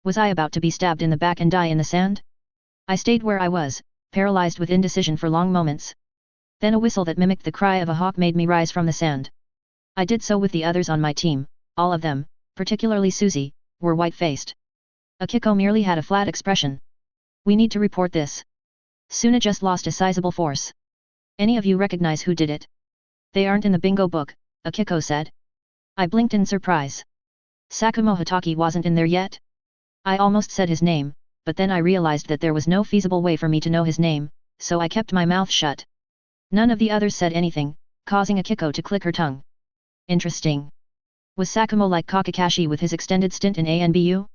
Was I about to be stabbed in the back and die in the sand? I stayed where I was, paralyzed with indecision for long moments. Then a whistle that mimicked the cry of a hawk made me rise from the sand. I did so with the others on my team. All of them, particularly Suzy, were white-faced. Akiko merely had a flat expression. We need to report this. Suna just lost a sizable force. Any of you recognize who did it? They aren't in the bingo book, Akiko said. I blinked in surprise. Sakumo Hatake wasn't in there yet? I almost said his name, but then I realized that there was no feasible way for me to know his name, so I kept my mouth shut. None of the others said anything, causing Akiko to click her tongue. Interesting. Was Sakumo like Kakashi with his extended stint in ANBU?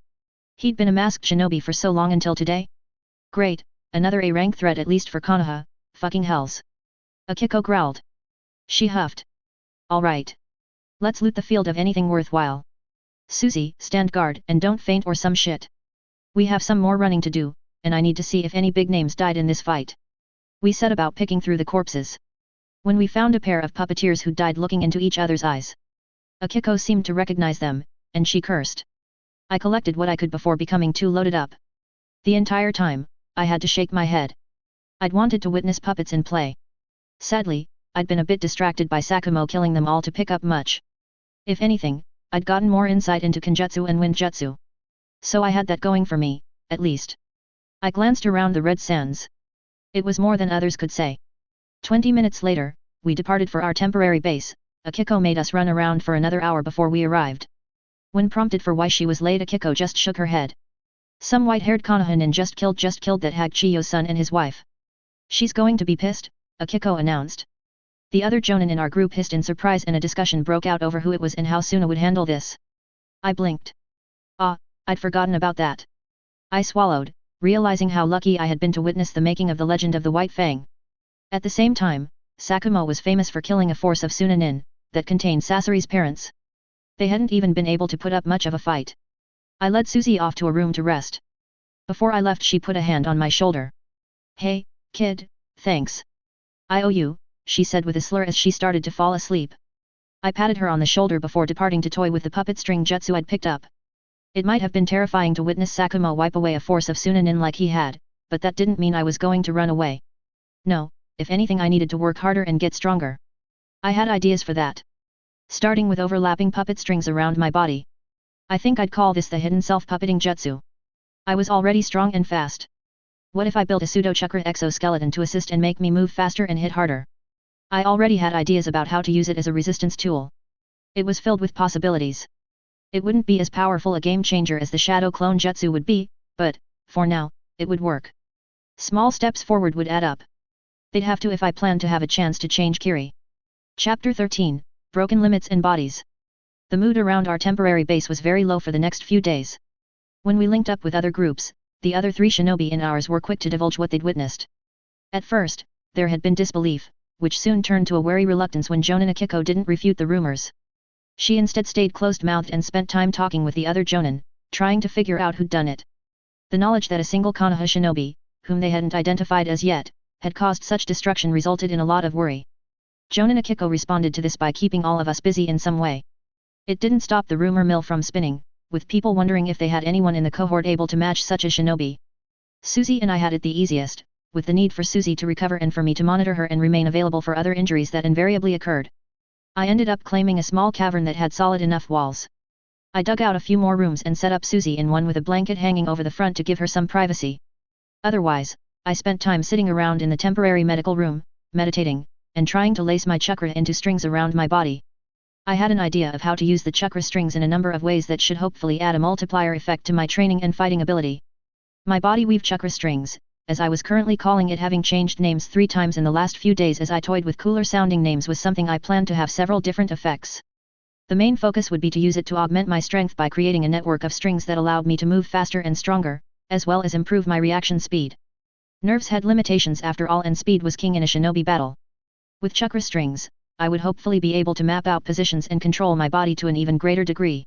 He'd been a masked shinobi for so long until today? Great, another A-rank threat at least for Konoha, fucking hells. Akiko growled. She huffed. Alright. Let's loot the field of anything worthwhile. Suzy, stand guard and don't faint or some shit. We have some more running to do, and I need to see if any big names died in this fight. We set about picking through the corpses. When we found a pair of puppeteers who died looking into each other's eyes. Akiko seemed to recognize them, and she cursed. I collected what I could before becoming too loaded up. The entire time, I had to shake my head. I'd wanted to witness puppets in play. Sadly, I'd been a bit distracted by Sakumo killing them all to pick up much. If anything, I'd gotten more insight into Kenjutsu and Windjutsu. So I had that going for me, at least. I glanced around the red sands. It was more than others could say. 20 minutes later, we departed for our temporary base. Akiko made us run around for another hour before we arrived. When prompted for why she was late, Akiko just shook her head. Some white-haired Konohanin just killed that hag Chiyo's son and his wife. She's going to be pissed, Akiko announced. The other jonin in our group hissed in surprise and a discussion broke out over who it was and how Suna would handle this. I blinked. Ah, I'd forgotten about that. I swallowed, realizing how lucky I had been to witness the making of the legend of the White Fang. At the same time, Sakumo was famous for killing a force of Sunanin, that contained Sasori's parents. They hadn't even been able to put up much of a fight. I led Suzy off to a room to rest. Before I left she put a hand on my shoulder. Hey, kid, thanks. I owe you, she said with a slur as she started to fall asleep. I patted her on the shoulder before departing to toy with the puppet string jutsu I'd picked up. It might have been terrifying to witness Sakumo wipe away a force of Sunanin like he had, but that didn't mean I was going to run away. No, if anything I needed to work harder and get stronger. I had ideas for that. Starting with overlapping puppet strings around my body. I think I'd call this the hidden self-puppeting jutsu. I was already strong and fast. What if I built a pseudo-chakra exoskeleton to assist and make me move faster and hit harder? I already had ideas about how to use it as a resistance tool. It was filled with possibilities. It wouldn't be as powerful a game changer as the shadow clone jutsu would be, but, for now, it would work. Small steps forward would add up. They'd have to if I planned to have a chance to change Kiri. Chapter 13, Broken Limits and Bodies. The mood around our temporary base was very low for the next few days. When we linked up with other groups, the other 3 shinobi in ours were quick to divulge what they'd witnessed. At first, there had been disbelief, which soon turned to a wary reluctance when Jonin Akiko didn't refute the rumors. She instead stayed closed-mouthed and spent time talking with the other Jonin, trying to figure out who'd done it. The knowledge that a single Konoha shinobi, whom they hadn't identified as yet, had caused such destruction resulted in a lot of worry. Jonin Akiko responded to this by keeping all of us busy in some way. It didn't stop the rumor mill from spinning, with people wondering if they had anyone in the cohort able to match such a shinobi. Suzy and I had it the easiest, with the need for Suzy to recover and for me to monitor her and remain available for other injuries that invariably occurred. I ended up claiming a small cavern that had solid enough walls. I dug out a few more rooms and set up Suzy in one with a blanket hanging over the front to give her some privacy. Otherwise, I spent time sitting around in the temporary medical room, meditating, and trying to lace my chakra into strings around my body. I had an idea of how to use the chakra strings in a number of ways that should hopefully add a multiplier effect to my training and fighting ability. My body weave chakra strings, as I was currently calling it, having changed names 3 times in the last few days as I toyed with cooler sounding names, was something I planned to have several different effects. The main focus would be to use it to augment my strength by creating a network of strings that allowed me to move faster and stronger, as well as improve my reaction speed. Nerves had limitations after all, and speed was king in a shinobi battle. With chakra strings, I would hopefully be able to map out positions and control my body to an even greater degree.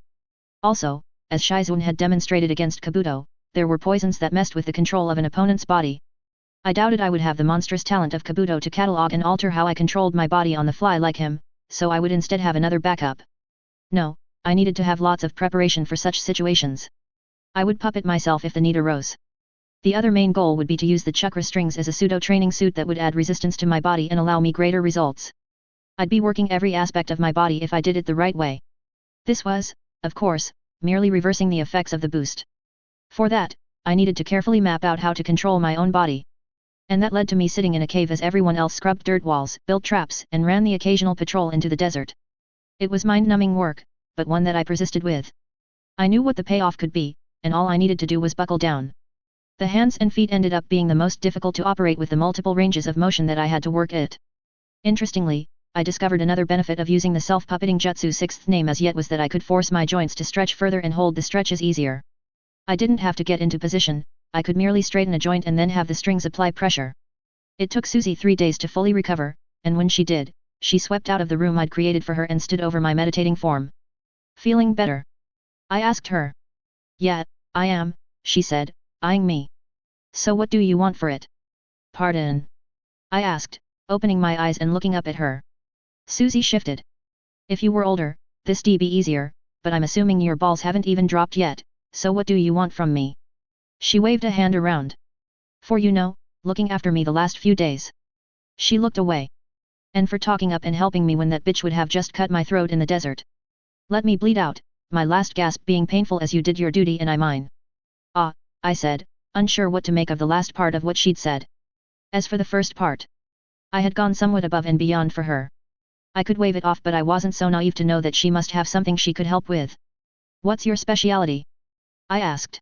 Also, as Shizun had demonstrated against Kabuto, there were poisons that messed with the control of an opponent's body. I doubted I would have the monstrous talent of Kabuto to catalog and alter how I controlled my body on the fly like him, so I would instead have another backup. No, I needed to have lots of preparation for such situations. I would puppet myself if the need arose. The other main goal would be to use the chakra strings as a pseudo-training suit that would add resistance to my body and allow me greater results. I'd be working every aspect of my body if I did it the right way. This was, of course, merely reversing the effects of the boost. For that, I needed to carefully map out how to control my own body. And that led to me sitting in a cave as everyone else scrubbed dirt walls, built traps, and ran the occasional patrol into the desert. It was mind-numbing work, but one that I persisted with. I knew what the payoff could be, and all I needed to do was buckle down. The hands and feet ended up being the most difficult to operate with the multiple ranges of motion that I had to work it. Interestingly, I discovered another benefit of using the self-puppeting jutsu. Sixth name as yet was that I could force my joints to stretch further and hold the stretches easier. I didn't have to get into position, I could merely straighten a joint and then have the strings apply pressure. It took Susie 3 days to fully recover, and when she did, she swept out of the room I'd created for her and stood over my meditating form. Feeling better? I asked her. Yeah, I am, she said, eyeing me. So what do you want for it? Pardon? I asked, opening my eyes and looking up at her. Susie shifted. If you were older, this'd be easier, but I'm assuming your balls haven't even dropped yet, so what do you want from me? She waved a hand around. For looking after me the last few days. She looked away. And for talking up and helping me when that bitch would have just cut my throat in the desert. Let me bleed out, my last gasp being painful as you did your duty and I mine. Ah, I said, unsure what to make of the last part of what she'd said. As for the first part, I had gone somewhat above and beyond for her. I could wave it off, but I wasn't so naive to know that she must have something she could help with. What's your specialty? I asked.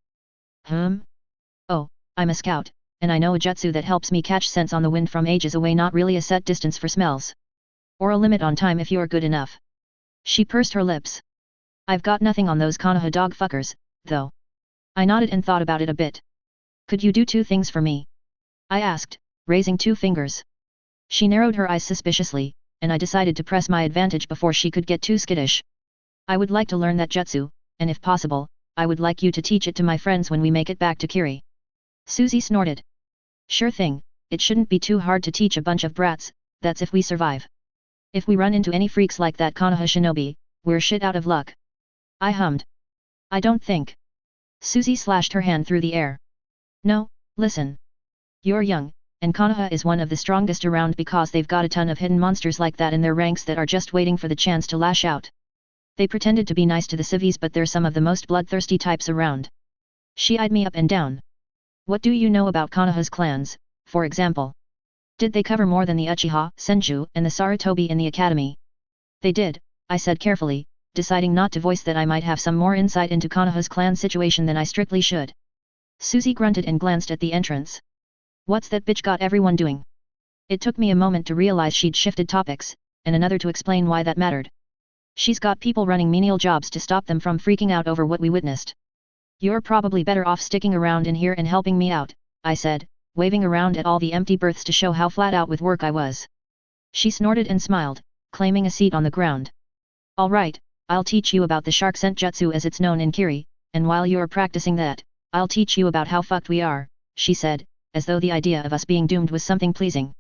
Oh, I'm a scout, and I know a jutsu that helps me catch scents on the wind from ages away, not really a set distance for smells. Or a limit on time if you're good enough. She pursed her lips. I've got nothing on those Konoha dog fuckers, though. I nodded and thought about it a bit. Could you do 2 things for me? I asked, raising 2 fingers. She narrowed her eyes suspiciously, and I decided to press my advantage before she could get too skittish. I would like to learn that jutsu, and if possible, I would like you to teach it to my friends when we make it back to Kiri. Susie snorted. Sure thing, it shouldn't be too hard to teach a bunch of brats, that's if we survive. If we run into any freaks like that Konoha shinobi, we're shit out of luck. I hummed. I don't think. Susie slashed her hand through the air. No, listen. You're young, and Konoha is one of the strongest around because they've got a ton of hidden monsters like that in their ranks that are just waiting for the chance to lash out. They pretended to be nice to the civvies, but they're some of the most bloodthirsty types around. She eyed me up and down. What do you know about Konoha's clans, for example? Did they cover more than the Uchiha, Senju, and the Sarutobi in the academy? They did, I said carefully, deciding not to voice that I might have some more insight into Konoha's clan situation than I strictly should. Susie grunted and glanced at the entrance. What's that bitch got everyone doing? It took me a moment to realize she'd shifted topics, and another to explain why that mattered. She's got people running menial jobs to stop them from freaking out over what we witnessed. You're probably better off sticking around in here and helping me out, I said, waving around at all the empty berths to show how flat out with work I was. She snorted and smiled, claiming a seat on the ground. All right, I'll teach you about the shark scent jutsu as it's known in Kiri, and while you're practicing that, I'll teach you about how fucked we are, she said, as though the idea of us being doomed was something pleasing.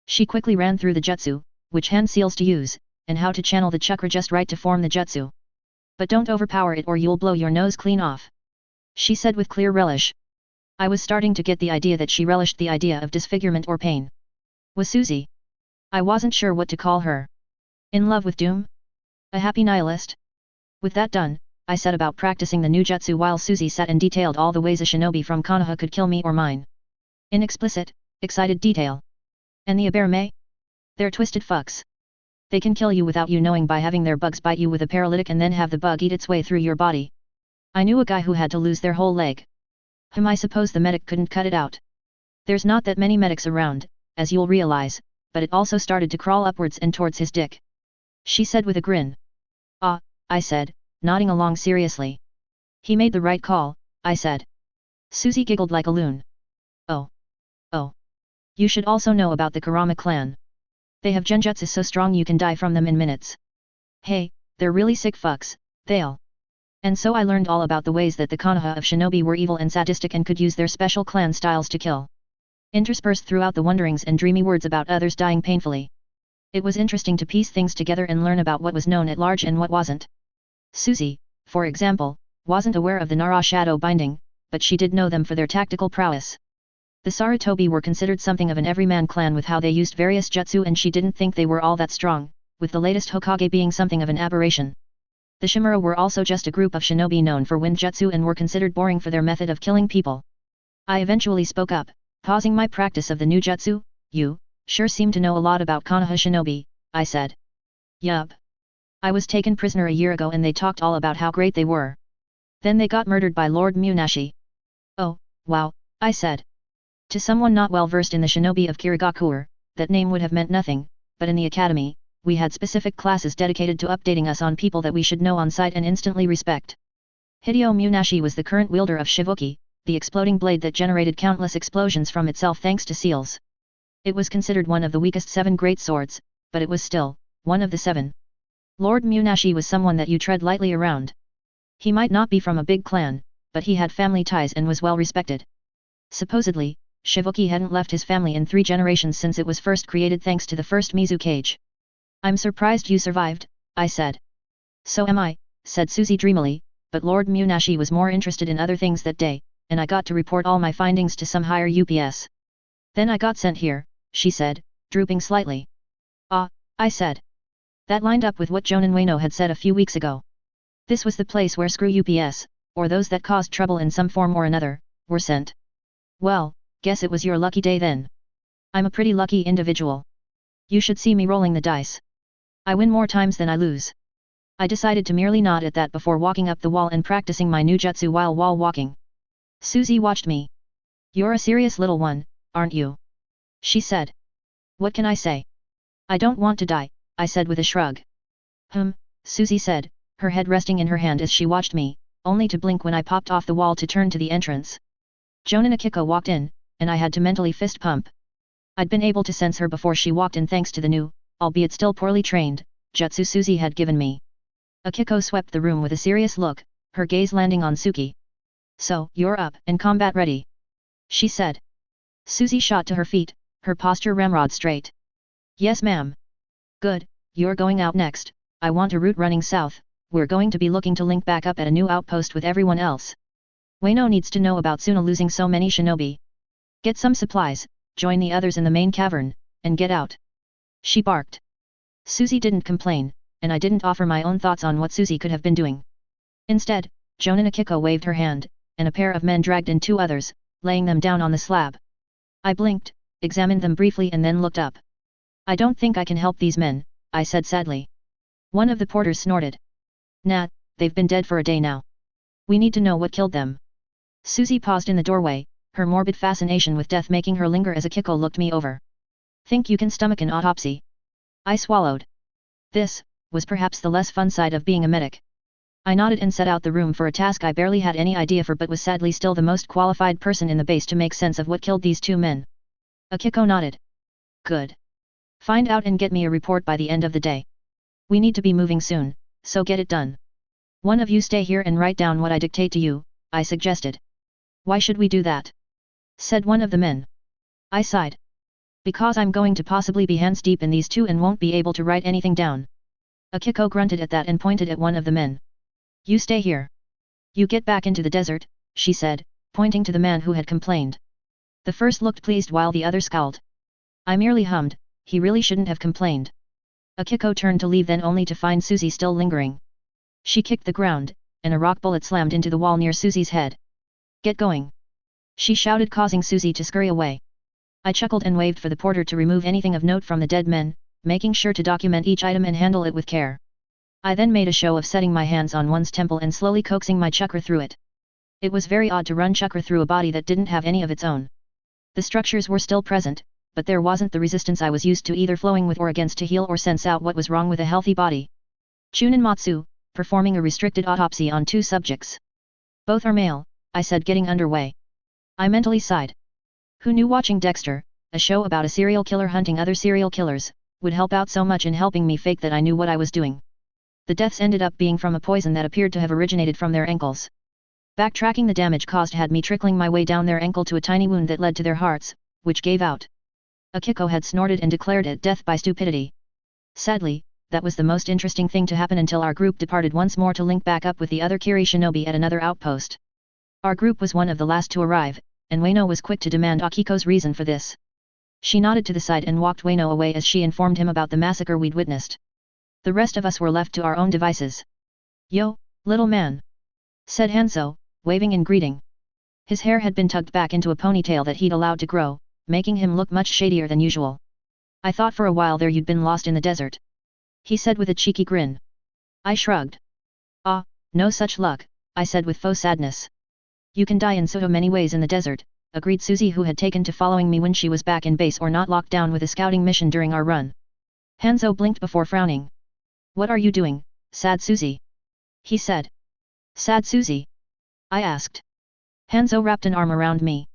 She quickly ran through the jutsu, which hand seals to use, and how to channel the chakra just right to form the jutsu. But don't overpower it or you'll blow your nose clean off. She said with clear relish. I was starting to get the idea that she relished the idea of disfigurement or pain. Was Susie? I wasn't sure what to call her. In love with doom? A happy nihilist? With that done, I set about practicing the new jutsu while Susie sat and detailed all the ways a shinobi from Konoha could kill me or mine. In explicit, excited detail. And the Aberame? They're twisted fucks. They can kill you without you knowing by having their bugs bite you with a paralytic and then have the bug eat its way through your body. I knew a guy who had to lose their whole leg. I suppose the medic couldn't cut it out. There's not that many medics around, as you'll realize, but it also started to crawl upwards and towards his dick. She said with a grin. Ah, I said, nodding along seriously. He made the right call, I said. Susie giggled like a loon. Oh. Oh. You should also know about the Kurama clan. They have genjutsu so strong you can die from them in minutes. Hey, they're really sick fucks, they'll. And so I learned all about the ways that the Konoha of shinobi were evil and sadistic and could use their special clan styles to kill. Interspersed throughout the wonderings and dreamy words about others dying painfully. It was interesting to piece things together and learn about what was known at large and what wasn't. Susie, for example, wasn't aware of the Nara shadow binding, but she did know them for their tactical prowess. The Sarutobi were considered something of an everyman clan with how they used various jutsu, and she didn't think they were all that strong, with the latest Hokage being something of an aberration. The Shimura were also just a group of shinobi known for wind jutsu and were considered boring for their method of killing people. I eventually spoke up, pausing my practice of the new jutsu. You sure seem to know a lot about Konoha shinobi, I said. Yup. I was taken prisoner a year ago and they talked all about how great they were. Then they got murdered by Lord Munashi. Oh, wow, I said. To someone not well versed in the shinobi of Kirigakure, that name would have meant nothing, but in the academy, we had specific classes dedicated to updating us on people that we should know on sight and instantly respect. Hideo Munashi was the current wielder of Shivuki, the exploding blade that generated countless explosions from itself thanks to seals. It was considered one of the weakest 7 great swords, but it was still one of the 7. Lord Munashi was someone that you tread lightly around. He might not be from a big clan, but he had family ties and was well respected. Supposedly, Shivuki hadn't left his family in 3 generations since it was first created thanks to the first Mizu cage. I'm surprised you survived, I said. So am I, said Susie dreamily, but Lord Munashi was more interested in other things that day, and I got to report all my findings to some higher UPS. Then I got sent here, she said, drooping slightly. Ah, I said. That lined up with what Jonin Ueno had said a few weeks ago. This was the place where screw UPS, or those that caused trouble in some form or another, were sent. Well, guess it was your lucky day then. I'm a pretty lucky individual. You should see me rolling the dice. I win more times than I lose. I decided to merely nod at that before walking up the wall and practicing my new jutsu while wall walking. Susie watched me. You're a serious little one, aren't you? She said. What can I say? I don't want to die, I said with a shrug. Susie said, her head resting in her hand as she watched me, only to blink when I popped off the wall to turn to the entrance. Jonin Akiko walked in, and I had to mentally fist pump. I'd been able to sense her before she walked in thanks to the new, albeit still poorly trained, jutsu Susie had given me. Akiko swept the room with a serious look, her gaze landing on Suki. So, you're up and combat ready, she said. Susie shot to her feet, her posture ramrod straight. Yes ma'am. Good, you're going out next. I want a route running south. We're going to be looking to link back up at a new outpost with everyone else. Ueno needs to know about Suna losing so many shinobi. Get some supplies, join the others in the main cavern, and get out. She barked. Susie didn't complain, and I didn't offer my own thoughts on what Susie could have been doing. Instead, Jonin Akiko waved her hand, and a pair of men dragged in 2 others, laying them down on the slab. I blinked, examined them briefly and then looked up. I don't think I can help these men, I said sadly. One of the porters snorted. Nah, they've been dead for a day now. We need to know what killed them. Susie paused in the doorway, her morbid fascination with death making her linger as Akiko looked me over. Think you can stomach an autopsy? I swallowed. This was perhaps the less fun side of being a medic. I nodded and set out the room for a task I barely had any idea for but was sadly still the most qualified person in the base to make sense of what killed these 2 men. Akiko nodded. Good. Find out and get me a report by the end of the day. We need to be moving soon, so get it done. One of you stay here and write down what I dictate to you, I suggested. Why should we do that? Said one of the men. I sighed. Because I'm going to possibly be hands deep in these 2 and won't be able to write anything down. Akiko grunted at that and pointed at one of the men. You stay here. You get back into the desert, she said, pointing to the man who had complained. The first looked pleased while the other scowled. I merely hummed, he really shouldn't have complained. Akiko turned to leave then only to find Susie still lingering. She kicked the ground, and a rock bullet slammed into the wall near Susie's head. Get going! She shouted, causing Susie to scurry away. I chuckled and waved for the porter to remove anything of note from the dead men, making sure to document each item and handle it with care. I then made a show of setting my hands on one's temple and slowly coaxing my chakra through it. It was very odd to run chakra through a body that didn't have any of its own. The structures were still present, but there wasn't the resistance I was used to either flowing with or against to heal or sense out what was wrong with a healthy body. Chunin Matsu, performing a restricted autopsy on 2 subjects. Both are male, I said getting underway. I mentally sighed. Who knew watching Dexter, a show about a serial killer hunting other serial killers, would help out so much in helping me fake that I knew what I was doing. The deaths ended up being from a poison that appeared to have originated from their ankles. Backtracking the damage caused had me trickling my way down their ankle to a tiny wound that led to their hearts, which gave out. Akiko had snorted and declared it death by stupidity. Sadly, that was the most interesting thing to happen until our group departed once more to link back up with the other Kiri shinobi at another outpost. Our group was one of the last to arrive, and Ueno was quick to demand Akiko's reason for this. She nodded to the side and walked Ueno away as she informed him about the massacre we'd witnessed. The rest of us were left to our own devices. "Yo, little man," said Hanzo, waving in greeting. His hair had been tugged back into a ponytail that he'd allowed to grow, making him look much shadier than usual. "I thought for a while there you'd been lost in the desert," he said with a cheeky grin. I shrugged. "Ah, no such luck," I said with faux sadness. "You can die in so many ways in the desert," agreed Suzy, who had taken to following me when she was back in base or not locked down with a scouting mission during our run. Hanzo blinked before frowning. "What are you doing, sad Suzy?" he said. "Sad Suzy?" I asked. Hanzo wrapped an arm around me.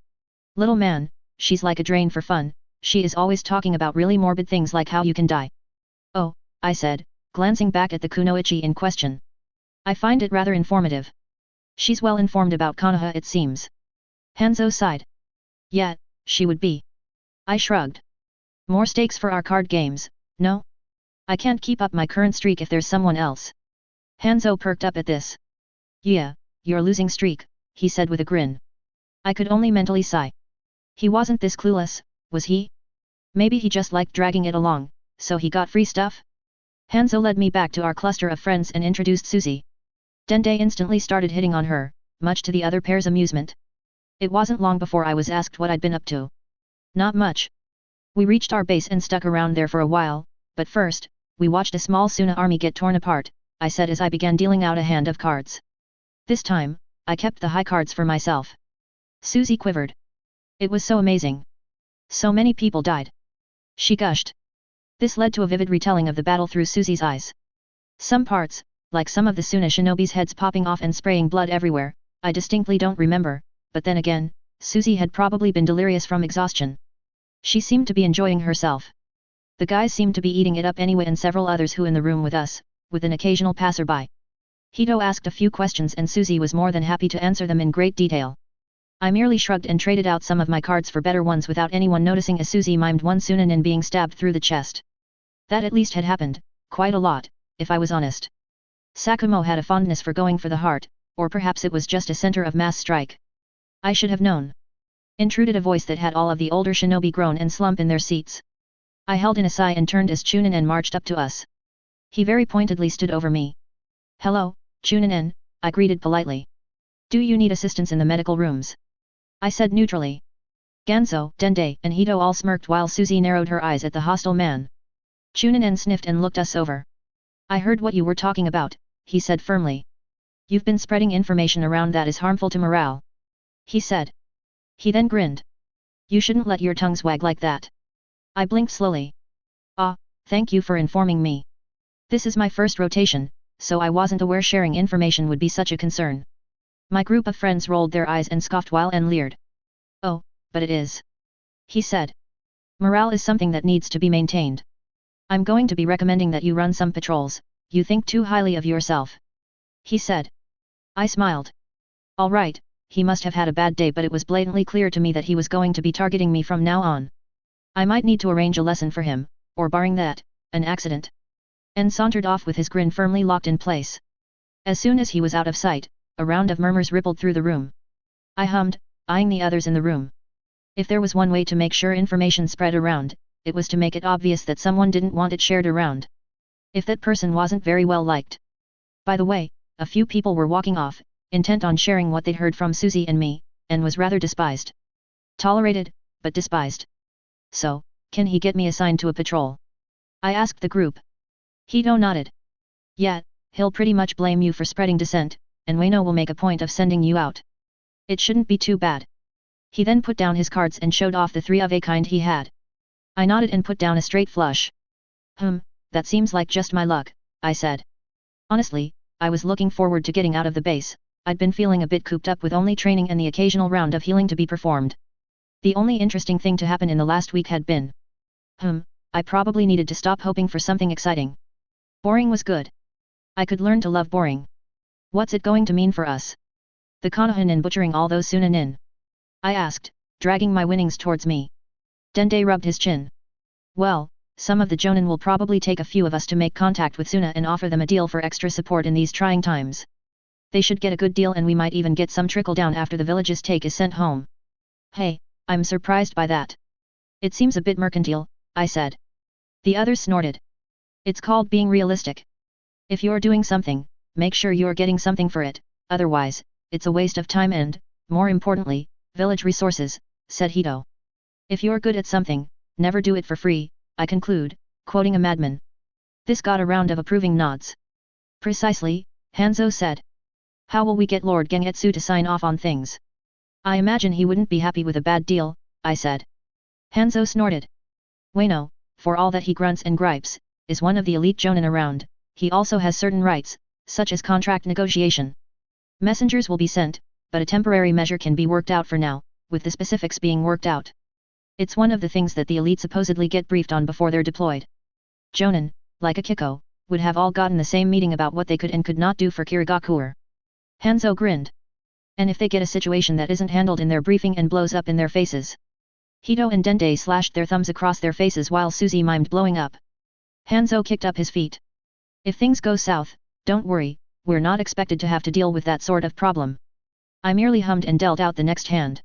"Little man, she's like a drain for fun, she is always talking about really morbid things like how you can die." "Oh," I said, glancing back at the kunoichi in question. "I find it rather informative. She's well informed about Konoha, it seems." Hanzo sighed. "Yeah, she would be." I shrugged. "More stakes for our card games, no? I can't keep up my current streak if there's someone else." Hanzo perked up at this. "Yeah, you're losing streak," he said with a grin. I could only mentally sigh. He wasn't this clueless, was he? Maybe he just liked dragging it along, so he got free stuff? Hanzo led me back to our cluster of friends and introduced Suzy. Dende instantly started hitting on her, much to the other pair's amusement. It wasn't long before I was asked what I'd been up to. Not much. We reached our base and stuck around there for a while, but first, we watched a small Suna army get torn apart, I said as I began dealing out a hand of cards. This time, I kept the high cards for myself. Suzy quivered. It was so amazing. So many people died. She gushed. This led to a vivid retelling of the battle through Suzy's eyes. Some parts, like some of the Suna shinobi's heads popping off and spraying blood everywhere, I distinctly don't remember, but then again, Suzy had probably been delirious from exhaustion. She seemed to be enjoying herself. The guys seemed to be eating it up anyway, and several others who in the room with us, with an occasional passerby. Hito asked a few questions and Suzy was more than happy to answer them in great detail. I merely shrugged and traded out some of my cards for better ones without anyone noticing as Suzy mimed one Sunanin being stabbed through the chest. That at least had happened, quite a lot, if I was honest. Sakumo had a fondness for going for the heart, or perhaps it was just a center of mass strike. I should have known. Intruded a voice that had all of the older shinobi groan and slump in their seats. I held in a sigh and turned as Chunin marched up to us. He very pointedly stood over me. "Hello, Chunin," I greeted politely. "Do you need assistance in the medical rooms?" I said neutrally. Ganzo, Dende, and Hito all smirked while Suzy narrowed her eyes at the hostile man. Chunin sniffed and looked us over. "I heard what you were talking about," he said firmly. "You've been spreading information around that is harmful to morale," he said. He then grinned. "You shouldn't let your tongues wag like that." I blinked slowly. "Ah, thank you for informing me. This is my first rotation, so I wasn't aware sharing information would be such a concern." My group of friends rolled their eyes and scoffed while and leered. "Oh, but it is," he said. "Morale is something that needs to be maintained. I'm going to be recommending that you run some patrols, you think too highly of yourself," he said. I smiled. All right, he must have had a bad day, but it was blatantly clear to me that he was going to be targeting me from now on. I might need to arrange a lesson for him, or barring that, an accident. And sauntered off with his grin firmly locked in place. As soon as he was out of sight, a round of murmurs rippled through the room. I hummed, eyeing the others in the room. If there was one way to make sure information spread around, it was to make it obvious that someone didn't want it shared around. If that person wasn't very well liked. By the way, a few people were walking off, intent on sharing what they'd heard from Suzy and me, and was rather despised. Tolerated, but despised. "So, can he get me assigned to a patrol?" I asked the group. Hito nodded. "Yeah, he'll pretty much blame you for spreading dissent, and Ueno will make a point of sending you out. It shouldn't be too bad." He then put down his cards and showed off the 3 of a kind he had. I nodded and put down a straight flush. That seems like just my luck," I said. Honestly, I was looking forward to getting out of the base. I'd been feeling a bit cooped up with only training and the occasional round of healing to be performed. The only interesting thing to happen in the last week had been, I probably needed to stop hoping for something exciting. Boring was good. I could learn to love boring. What's it going to mean for us? The Konoha in butchering all those Suna nin? I asked, dragging my winnings towards me. Dende rubbed his chin. Well, some of the Jonin will probably take a few of us to make contact with Suna and offer them a deal for extra support in these trying times. They should get a good deal and we might even get some trickle down after the village's take is sent home. Hey, I'm surprised by that. It seems a bit mercantile, I said. The others snorted. It's called being realistic. If you're doing something, make sure you're getting something for it, otherwise, it's a waste of time and, more importantly, village resources, said Hito. If you're good at something, never do it for free, I conclude, quoting a madman. This got a round of approving nods. Precisely, Hanzo said. How will we get Lord Gengetsu to sign off on things? I imagine he wouldn't be happy with a bad deal, I said. Hanzo snorted. Ueno, for all that he grunts and gripes, is one of the elite Jonin around, he also has certain rights, such as contract negotiation. Messengers will be sent, but a temporary measure can be worked out for now, with the specifics being worked out. It's one of the things that the elite supposedly get briefed on before they're deployed. Jonin, like Akiko, would have all gotten the same meeting about what they could and could not do for Kirigakuer. Hanzo grinned. And if they get a situation that isn't handled in their briefing and blows up in their faces? Hito and Dende slashed their thumbs across their faces while Suzy mimed blowing up. Hanzo kicked up his feet. If things go south, don't worry, we're not expected to have to deal with that sort of problem. I merely hummed and dealt out the next hand.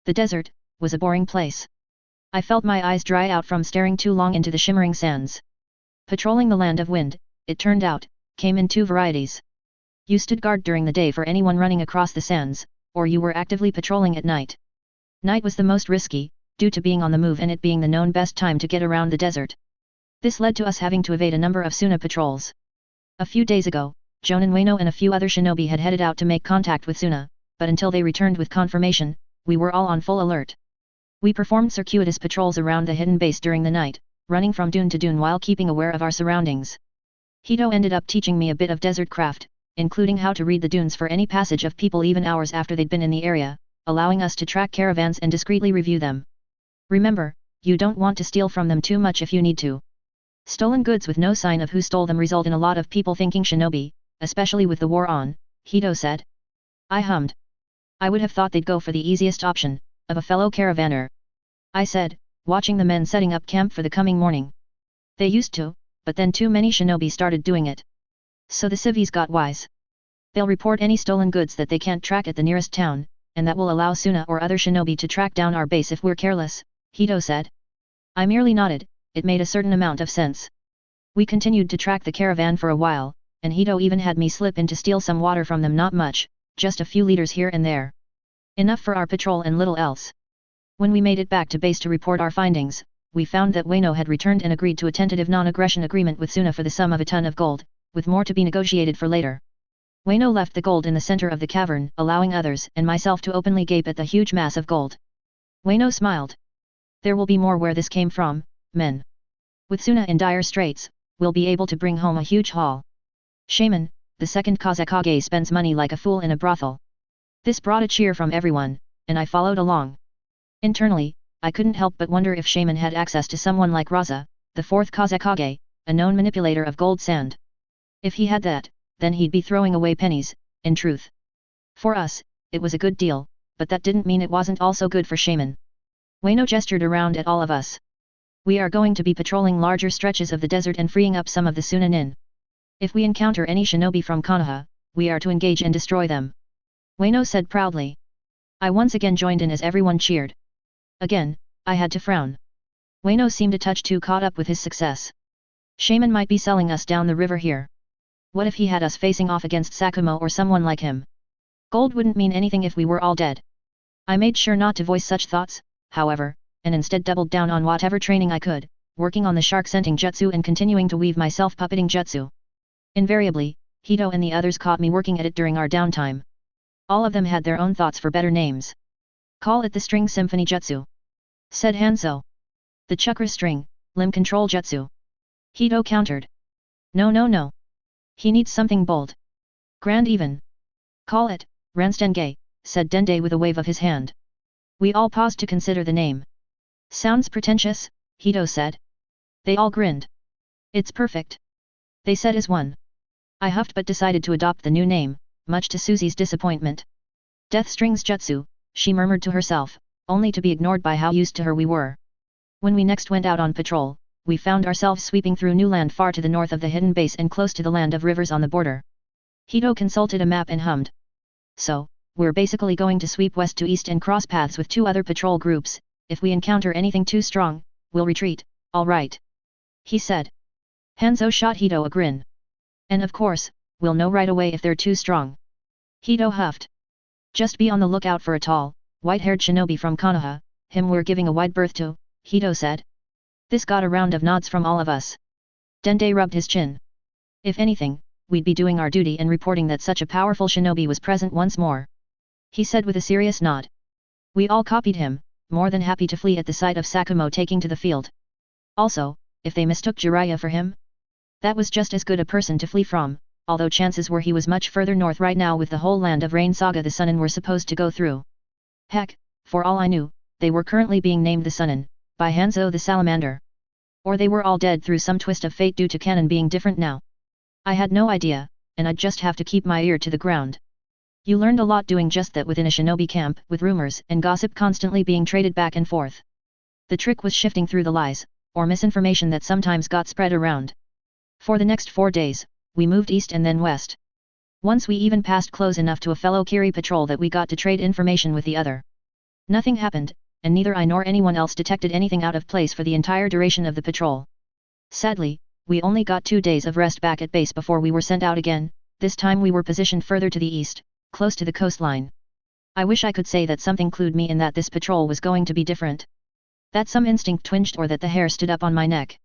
The desert was a boring place. I felt my eyes dry out from staring too long into the shimmering sands. Patrolling the land of wind, it turned out, came in two varieties. You stood guard during the day for anyone running across the sands, or you were actively patrolling at night. Night was the most risky, due to being on the move and it being the known best time to get around the desert. This led to us having to evade a number of Suna patrols. A few days ago, Jonin Ueno and a few other shinobi had headed out to make contact with Suna, but until they returned with confirmation, we were all on full alert. We performed circuitous patrols around the hidden base during the night, running from dune to dune while keeping aware of our surroundings. Hito ended up teaching me a bit of desert craft, including how to read the dunes for any passage of people even hours after they'd been in the area, allowing us to track caravans and discreetly review them. Remember, you don't want to steal from them too much if you need to. Stolen goods with no sign of who stole them result in a lot of people thinking shinobi, especially with the war on, Hito said. I hummed. I would have thought they'd go for the easiest option, of a fellow caravaner. I said, watching the men setting up camp for the coming morning. They used to, but then too many shinobi started doing it. So the civvies got wise. They'll report any stolen goods that they can't track at the nearest town, and that will allow Suna or other shinobi to track down our base if we're careless, Hito said. I merely nodded, it made a certain amount of sense. We continued to track the caravan for a while, and Hito even had me slip in to steal some water from them, not much, just a few liters here and there. Enough for our patrol and little else. When we made it back to base to report our findings, we found that Ueno had returned and agreed to a tentative non-aggression agreement with Suna for the sum of a ton of gold, with more to be negotiated for later. Ueno left the gold in the center of the cavern, allowing others and myself to openly gape at the huge mass of gold. Ueno smiled. There will be more where this came from, men. With Suna in dire straits, we'll be able to bring home a huge haul. Shaman, the second Kazekage, spends money like a fool in a brothel. This brought a cheer from everyone, and I followed along. Internally, I couldn't help but wonder if Shaman had access to someone like Raza, the fourth Kazekage, a known manipulator of gold sand. If he had that, then he'd be throwing away pennies, in truth. For us, it was a good deal, but that didn't mean it wasn't also good for Shaman. Ueno gestured around at all of us. We are going to be patrolling larger stretches of the desert and freeing up some of the Suna nin. If we encounter any shinobi from Konoha, we are to engage and destroy them. Ueno said proudly. I once again joined in as everyone cheered. Again, I had to frown. Ueno seemed a touch too caught up with his success. Shaman might be selling us down the river here. What if he had us facing off against Sakumo or someone like him? Gold wouldn't mean anything if we were all dead. I made sure not to voice such thoughts, however, and instead doubled down on whatever training I could, working on the shark scenting jutsu and continuing to weave my self-puppeting jutsu. Invariably, Hito and the others caught me working at it during our downtime. All of them had their own thoughts for better names. Call it the string symphony jutsu, said Hanzo. The chakra string, limb control jutsu, Hito countered. No. He needs something bold. Grand even. Call it, Ranstenge, said Dende with a wave of his hand. We all paused to consider the name. Sounds pretentious, Hito said. They all grinned. It's perfect. They said as one. I huffed but decided to adopt the new name, much to Susie's disappointment. Death Strings Jutsu, she murmured to herself, only to be ignored by how used to her we were. When we next went out on patrol, we found ourselves sweeping through new land far to the north of the hidden base and close to the land of rivers on the border. Hito consulted a map and hummed. So, we're basically going to sweep west to east and cross paths with 2 other patrol groups. If we encounter anything too strong, we'll retreat, all right. He said. Hanzo shot Hito a grin. And of course, we'll know right away if they're too strong. Hito huffed. Just be on the lookout for a tall, white-haired shinobi from Konoha, him we're giving a wide berth to, Hito said. This got a round of nods from all of us. Dende rubbed his chin. If anything, we'd be doing our duty and reporting that such a powerful shinobi was present once more. He said with a serious nod. We all copied him, more than happy to flee at the sight of Sakumo taking to the field. Also, if they mistook Jiraiya for him? That was just as good a person to flee from, although chances were he was much further north right now with the whole land of Rain Saga the Sunin were supposed to go through. Heck, for all I knew, they were currently being named the Sunin, by Hanzo the Salamander. Or they were all dead through some twist of fate due to canon being different now. I had no idea, and I'd just have to keep my ear to the ground. You learned a lot doing just that within a shinobi camp, with rumors and gossip constantly being traded back and forth. The trick was shifting through the lies, or misinformation that sometimes got spread around. For the next 4 days, we moved east and then west. Once we even passed close enough to a fellow Kiri patrol that we got to trade information with the other. Nothing happened, and neither I nor anyone else detected anything out of place for the entire duration of the patrol. Sadly, we only got 2 days of rest back at base before we were sent out again. This time we were positioned further to the east, close to the coastline. I wish I could say that something clued me in that this patrol was going to be different. That some instinct twinged or that the hair stood up on my neck.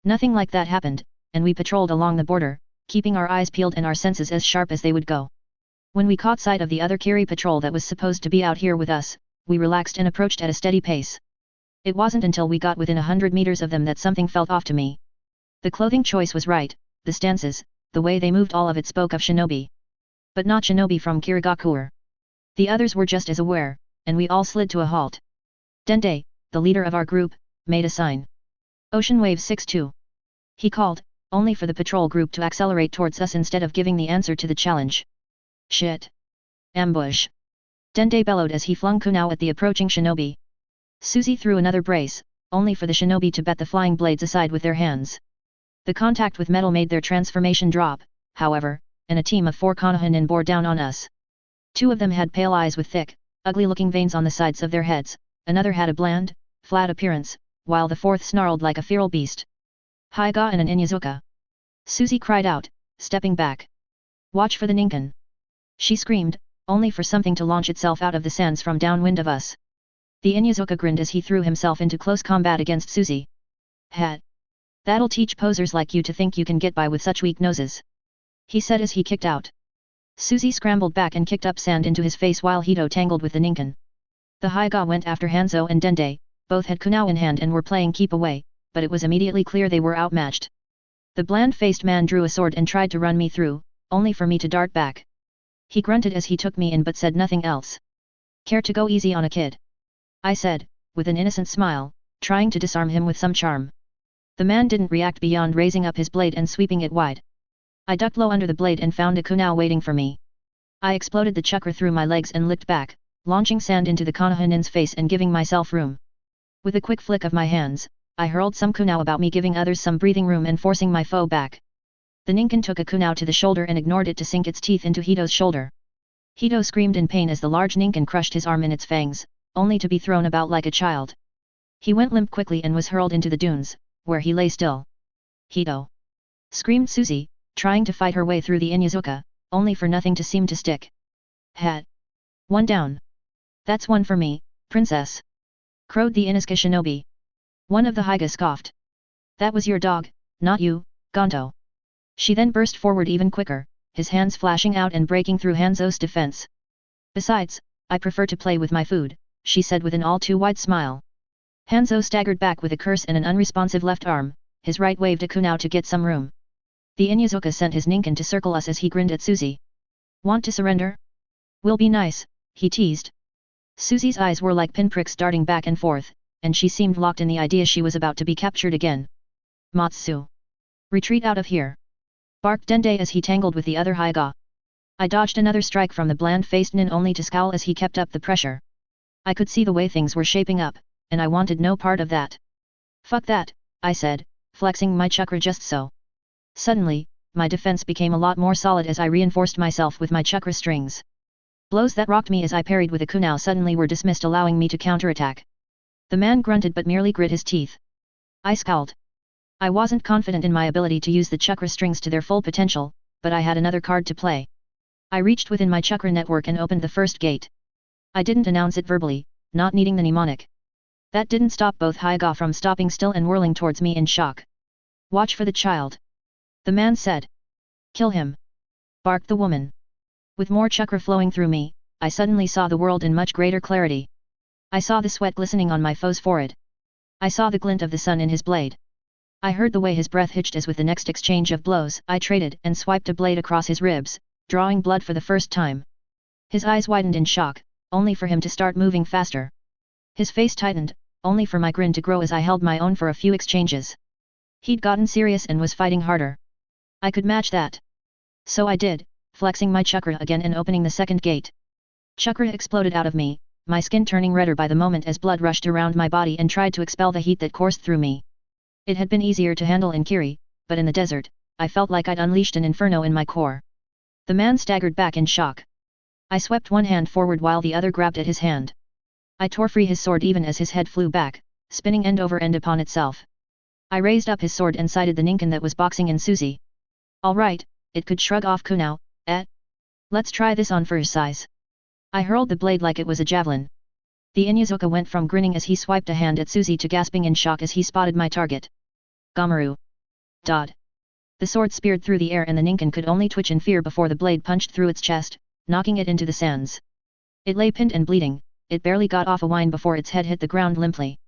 Nothing like that happened, and we patrolled along the border, keeping our eyes peeled and our senses as sharp as they would go. When we caught sight of the other Kiri patrol that was supposed to be out here with us, we relaxed and approached at a steady pace. It wasn't until we got within 100 meters of them that something felt off to me. The clothing choice was right, the stances, the way they moved, all of it spoke of shinobi. But not shinobi from Kirigakure. The others were just as aware, and we all slid to a halt. Dende, the leader of our group, made a sign. Ocean Wave 6-2. He called, only for the patrol group to accelerate towards us instead of giving the answer to the challenge. Shit. Ambush. Dende bellowed as he flung kunao at the approaching shinobi. Suzy threw another brace, only for the shinobi to bat the flying blades aside with their hands. The contact with metal made their transformation drop, however, and a team of 4 Konohanin bore down on us. 2 of them had pale eyes with thick, ugly-looking veins on the sides of their heads, another had a bland, flat appearance, while the 4th snarled like a feral beast. Haiga and an Inyazuka. Suzy cried out, stepping back. Watch for the Ninken. She screamed, only for something to launch itself out of the sands from downwind of us. The Inyazuka grinned as he threw himself into close combat against Suzy. Hat. That'll teach posers like you to think you can get by with such weak noses. He said as he kicked out. Suzy scrambled back and kicked up sand into his face while Hito tangled with the Ninken. The Haiga went after Hanzo and Dende, both had kunao in hand and were playing keep away, but it was immediately clear they were outmatched. The bland-faced man drew a sword and tried to run me through, only for me to dart back. He grunted as he took me in but said nothing else. Care to go easy on a kid? I said, with an innocent smile, trying to disarm him with some charm. The man didn't react beyond raising up his blade and sweeping it wide. I ducked low under the blade and found a kunao waiting for me. I exploded the chakra through my legs and licked back, launching sand into the Konohanin's face and giving myself room. With a quick flick of my hands, I hurled some kunao about me, giving others some breathing room and forcing my foe back. The Ninken took a kunao to the shoulder and ignored it to sink its teeth into Hito's shoulder. Hito screamed in pain as the large Ninken crushed his arm in its fangs, only to be thrown about like a child. He went limp quickly and was hurled into the dunes, where he lay still. Hito! Screamed Suzy, trying to fight her way through the Inyazuka, only for nothing to seem to stick. Hat! 1 down. That's 1 for me, princess. Crowed the Inuzuka shinobi. One of the Haiga scoffed. That was your dog, not you, Gonto. She then burst forward even quicker, his hands flashing out and breaking through Hanzo's defense. Besides, I prefer to play with my food, she said with an all-too-wide smile. Hanzo staggered back with a curse and an unresponsive left arm, his right waved a kunao to get some room. The Inyazuka sent his Ninken to circle us as he grinned at Suzy. Want to surrender? Will be nice, he teased. Susie's eyes were like pinpricks darting back and forth, and she seemed locked in the idea she was about to be captured again. Matsu! Retreat out of here! Barked Dende as he tangled with the other Hyuga. I dodged another strike from the bland-faced Nin only to scowl as he kept up the pressure. I could see the way things were shaping up, and I wanted no part of that. Fuck that, I said, flexing my chakra just so. Suddenly, my defense became a lot more solid as I reinforced myself with my chakra strings. Blows that rocked me as I parried with a kunao suddenly were dismissed, allowing me to counterattack. The man grunted but merely grit his teeth. I scowled. I wasn't confident in my ability to use the chakra strings to their full potential, but I had another card to play. I reached within my chakra network and opened the first gate. I didn't announce it verbally, not needing the mnemonic. That didn't stop both Hyuga from stopping still and whirling towards me in shock. Watch for the child. The man said. Kill him. Barked the woman. With more chakra flowing through me, I suddenly saw the world in much greater clarity. I saw the sweat glistening on my foe's forehead. I saw the glint of the sun in his blade. I heard the way his breath hitched as with the next exchange of blows I traded and swiped a blade across his ribs, drawing blood for the first time. His eyes widened in shock, only for him to start moving faster. His face tightened, only for my grin to grow as I held my own for a few exchanges. He'd gotten serious and was fighting harder. I could match that. So I did, flexing my chakra again and opening the second gate. Chakra exploded out of me, my skin turning redder by the moment as blood rushed around my body and tried to expel the heat that coursed through me. It had been easier to handle in Kiri, but in the desert, I felt like I'd unleashed an inferno in my core. The man staggered back in shock. I swept one hand forward while the other grabbed at his hand. I tore free his sword even as his head flew back, spinning end over end upon itself. I raised up his sword and sighted the ninkin that was boxing in Susie. All right, it could shrug off kunao, eh? Let's try this on for his size. I hurled the blade like it was a javelin. The Inyazuka went from grinning as he swiped a hand at Susie to gasping in shock as he spotted my target. Gamaru. Dod. The sword speared through the air and the ninkin could only twitch in fear before the blade punched through its chest, knocking it into the sands. It lay pinned and bleeding, it barely got off a whine before its head hit the ground limply.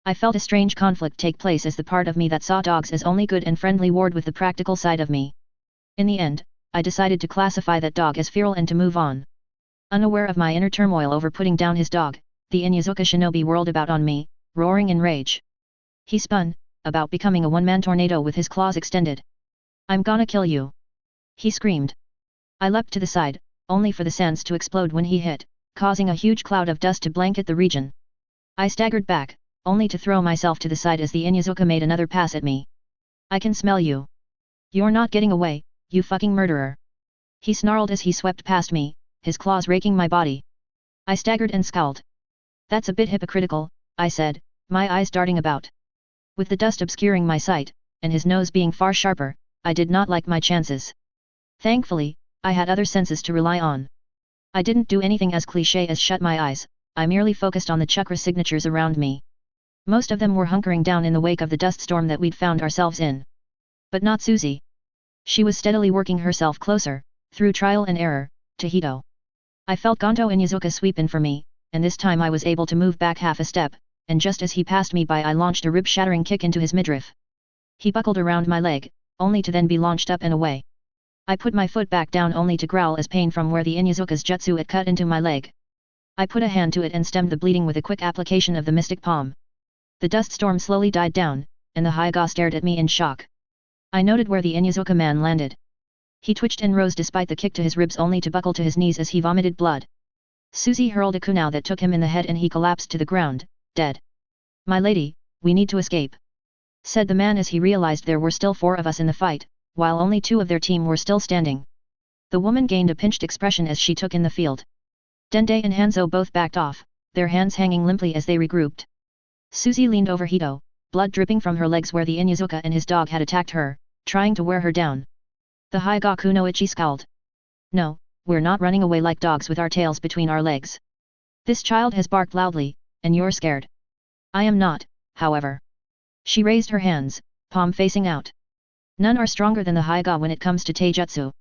I felt a strange conflict take place as the part of me that saw dogs as only good and friendly warred with the practical side of me. In the end, I decided to classify that dog as feral and to move on. Unaware of my inner turmoil over putting down his dog, the Inyazuka shinobi whirled about on me, roaring in rage. He spun, about becoming a one-man tornado with his claws extended. I'm gonna kill you! He screamed. I leapt to the side, only for the sands to explode when he hit, causing a huge cloud of dust to blanket the region. I staggered back, only to throw myself to the side as the Inyazuka made another pass at me. I can smell you. You're not getting away, you fucking murderer! He snarled as he swept past me, his claws raking my body. I staggered and scowled. That's a bit hypocritical, I said, my eyes darting about. With the dust obscuring my sight, and his nose being far sharper, I did not like my chances. Thankfully, I had other senses to rely on. I didn't do anything as cliché as shut my eyes, I merely focused on the chakra signatures around me. Most of them were hunkering down in the wake of the dust storm that we'd found ourselves in. But not Susie. She was steadily working herself closer, through trial and error, to Hito. I felt Gonto Inyazuka sweep in for me, and this time I was able to move back half a step, and just as he passed me by I launched a rib-shattering kick into his midriff. He buckled around my leg, only to then be launched up and away. I put my foot back down only to growl as pain from where the Inyazuka's jutsu had cut into my leg. I put a hand to it and stemmed the bleeding with a quick application of the mystic palm. The dust storm slowly died down, and the Hyuga stared at me in shock. I noted where the Inyazuka man landed. He twitched and rose despite the kick to his ribs only to buckle to his knees as he vomited blood. Susie hurled a kunao that took him in the head and he collapsed to the ground, dead. My lady, we need to escape, said the man as he realized there were still 4 of us in the fight, while only 2 of their team were still standing. The woman gained a pinched expression as she took in the field. Dende and Hanzo both backed off, their hands hanging limply as they regrouped. Susie leaned over Hito, blood dripping from her legs where the Inyazuka and his dog had attacked her, trying to wear her down. The Hyuga Kunoichi scowled. No, we're not running away like dogs with our tails between our legs. This child has barked loudly, and you're scared. I am not, however. She raised her hands, palm facing out. None are stronger than the Hyuga when it comes to taijutsu,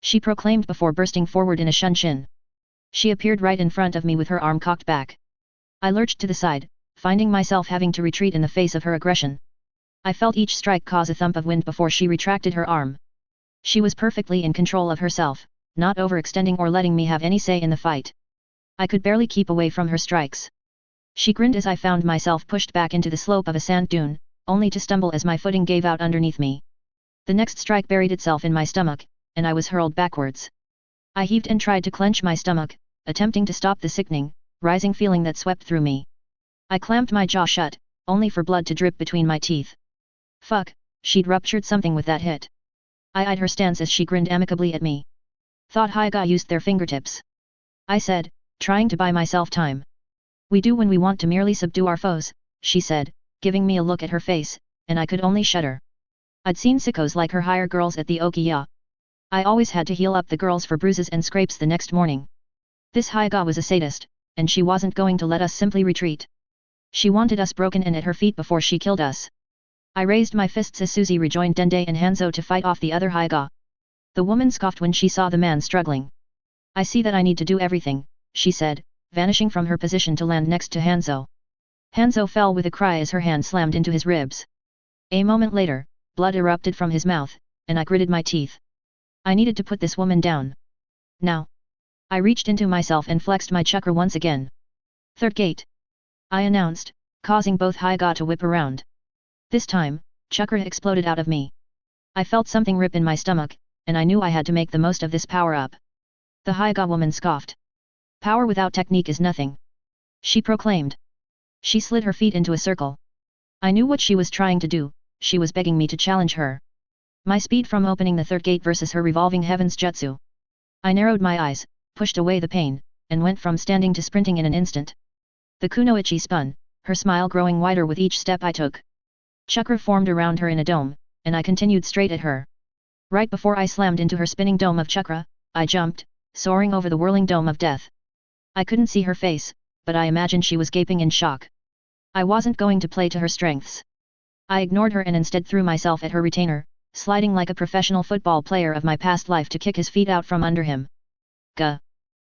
she proclaimed before bursting forward in a shunshin. She appeared right in front of me with her arm cocked back. I lurched to the side, finding myself having to retreat in the face of her aggression. I felt each strike cause a thump of wind before she retracted her arm. She was perfectly in control of herself, not overextending or letting me have any say in the fight. I could barely keep away from her strikes. She grinned as I found myself pushed back into the slope of a sand dune, only to stumble as my footing gave out underneath me. The next strike buried itself in my stomach, and I was hurled backwards. I heaved and tried to clench my stomach, attempting to stop the sickening, rising feeling that swept through me. I clamped my jaw shut, only for blood to drip between my teeth. Fuck, she'd ruptured something with that hit. I eyed her stance as she grinned amicably at me. Thought Hyuga used their fingertips. I said, trying to buy myself time. We do when we want to merely subdue our foes, she said, giving me a look at her face, and I could only shudder. I'd seen sickos like her hire girls at the Okiya. I always had to heal up the girls for bruises and scrapes the next morning. This Hyuga was a sadist, and she wasn't going to let us simply retreat. She wanted us broken and at her feet before she killed us. I raised my fists as Suzy rejoined Dende and Hanzo to fight off the other Hyuga. The woman scoffed when she saw the man struggling. I see that I need to do everything, she said, vanishing from her position to land next to Hanzo. Hanzo fell with a cry as her hand slammed into his ribs. A moment later, blood erupted from his mouth, and I gritted my teeth. I needed to put this woman down. Now. I reached into myself and flexed my chakra once again. Third gate. I announced, causing both Hyuga to whip around. This time, chakra exploded out of me. I felt something rip in my stomach, and I knew I had to make the most of this power up. The Hyuga woman scoffed. Power without technique is nothing. She proclaimed. She slid her feet into a circle. I knew what she was trying to do, she was begging me to challenge her. My speed from opening the third gate versus her revolving heavens jutsu. I narrowed my eyes, pushed away the pain, and went from standing to sprinting in an instant. The kunoichi spun, her smile growing wider with each step I took. Chakra formed around her in a dome, and I continued straight at her. Right before I slammed into her spinning dome of chakra, I jumped, soaring over the whirling dome of death. I couldn't see her face, but I imagined she was gaping in shock. I wasn't going to play to her strengths. I ignored her and instead threw myself at her retainer, sliding like a professional football player of my past life to kick his feet out from under him. Gah!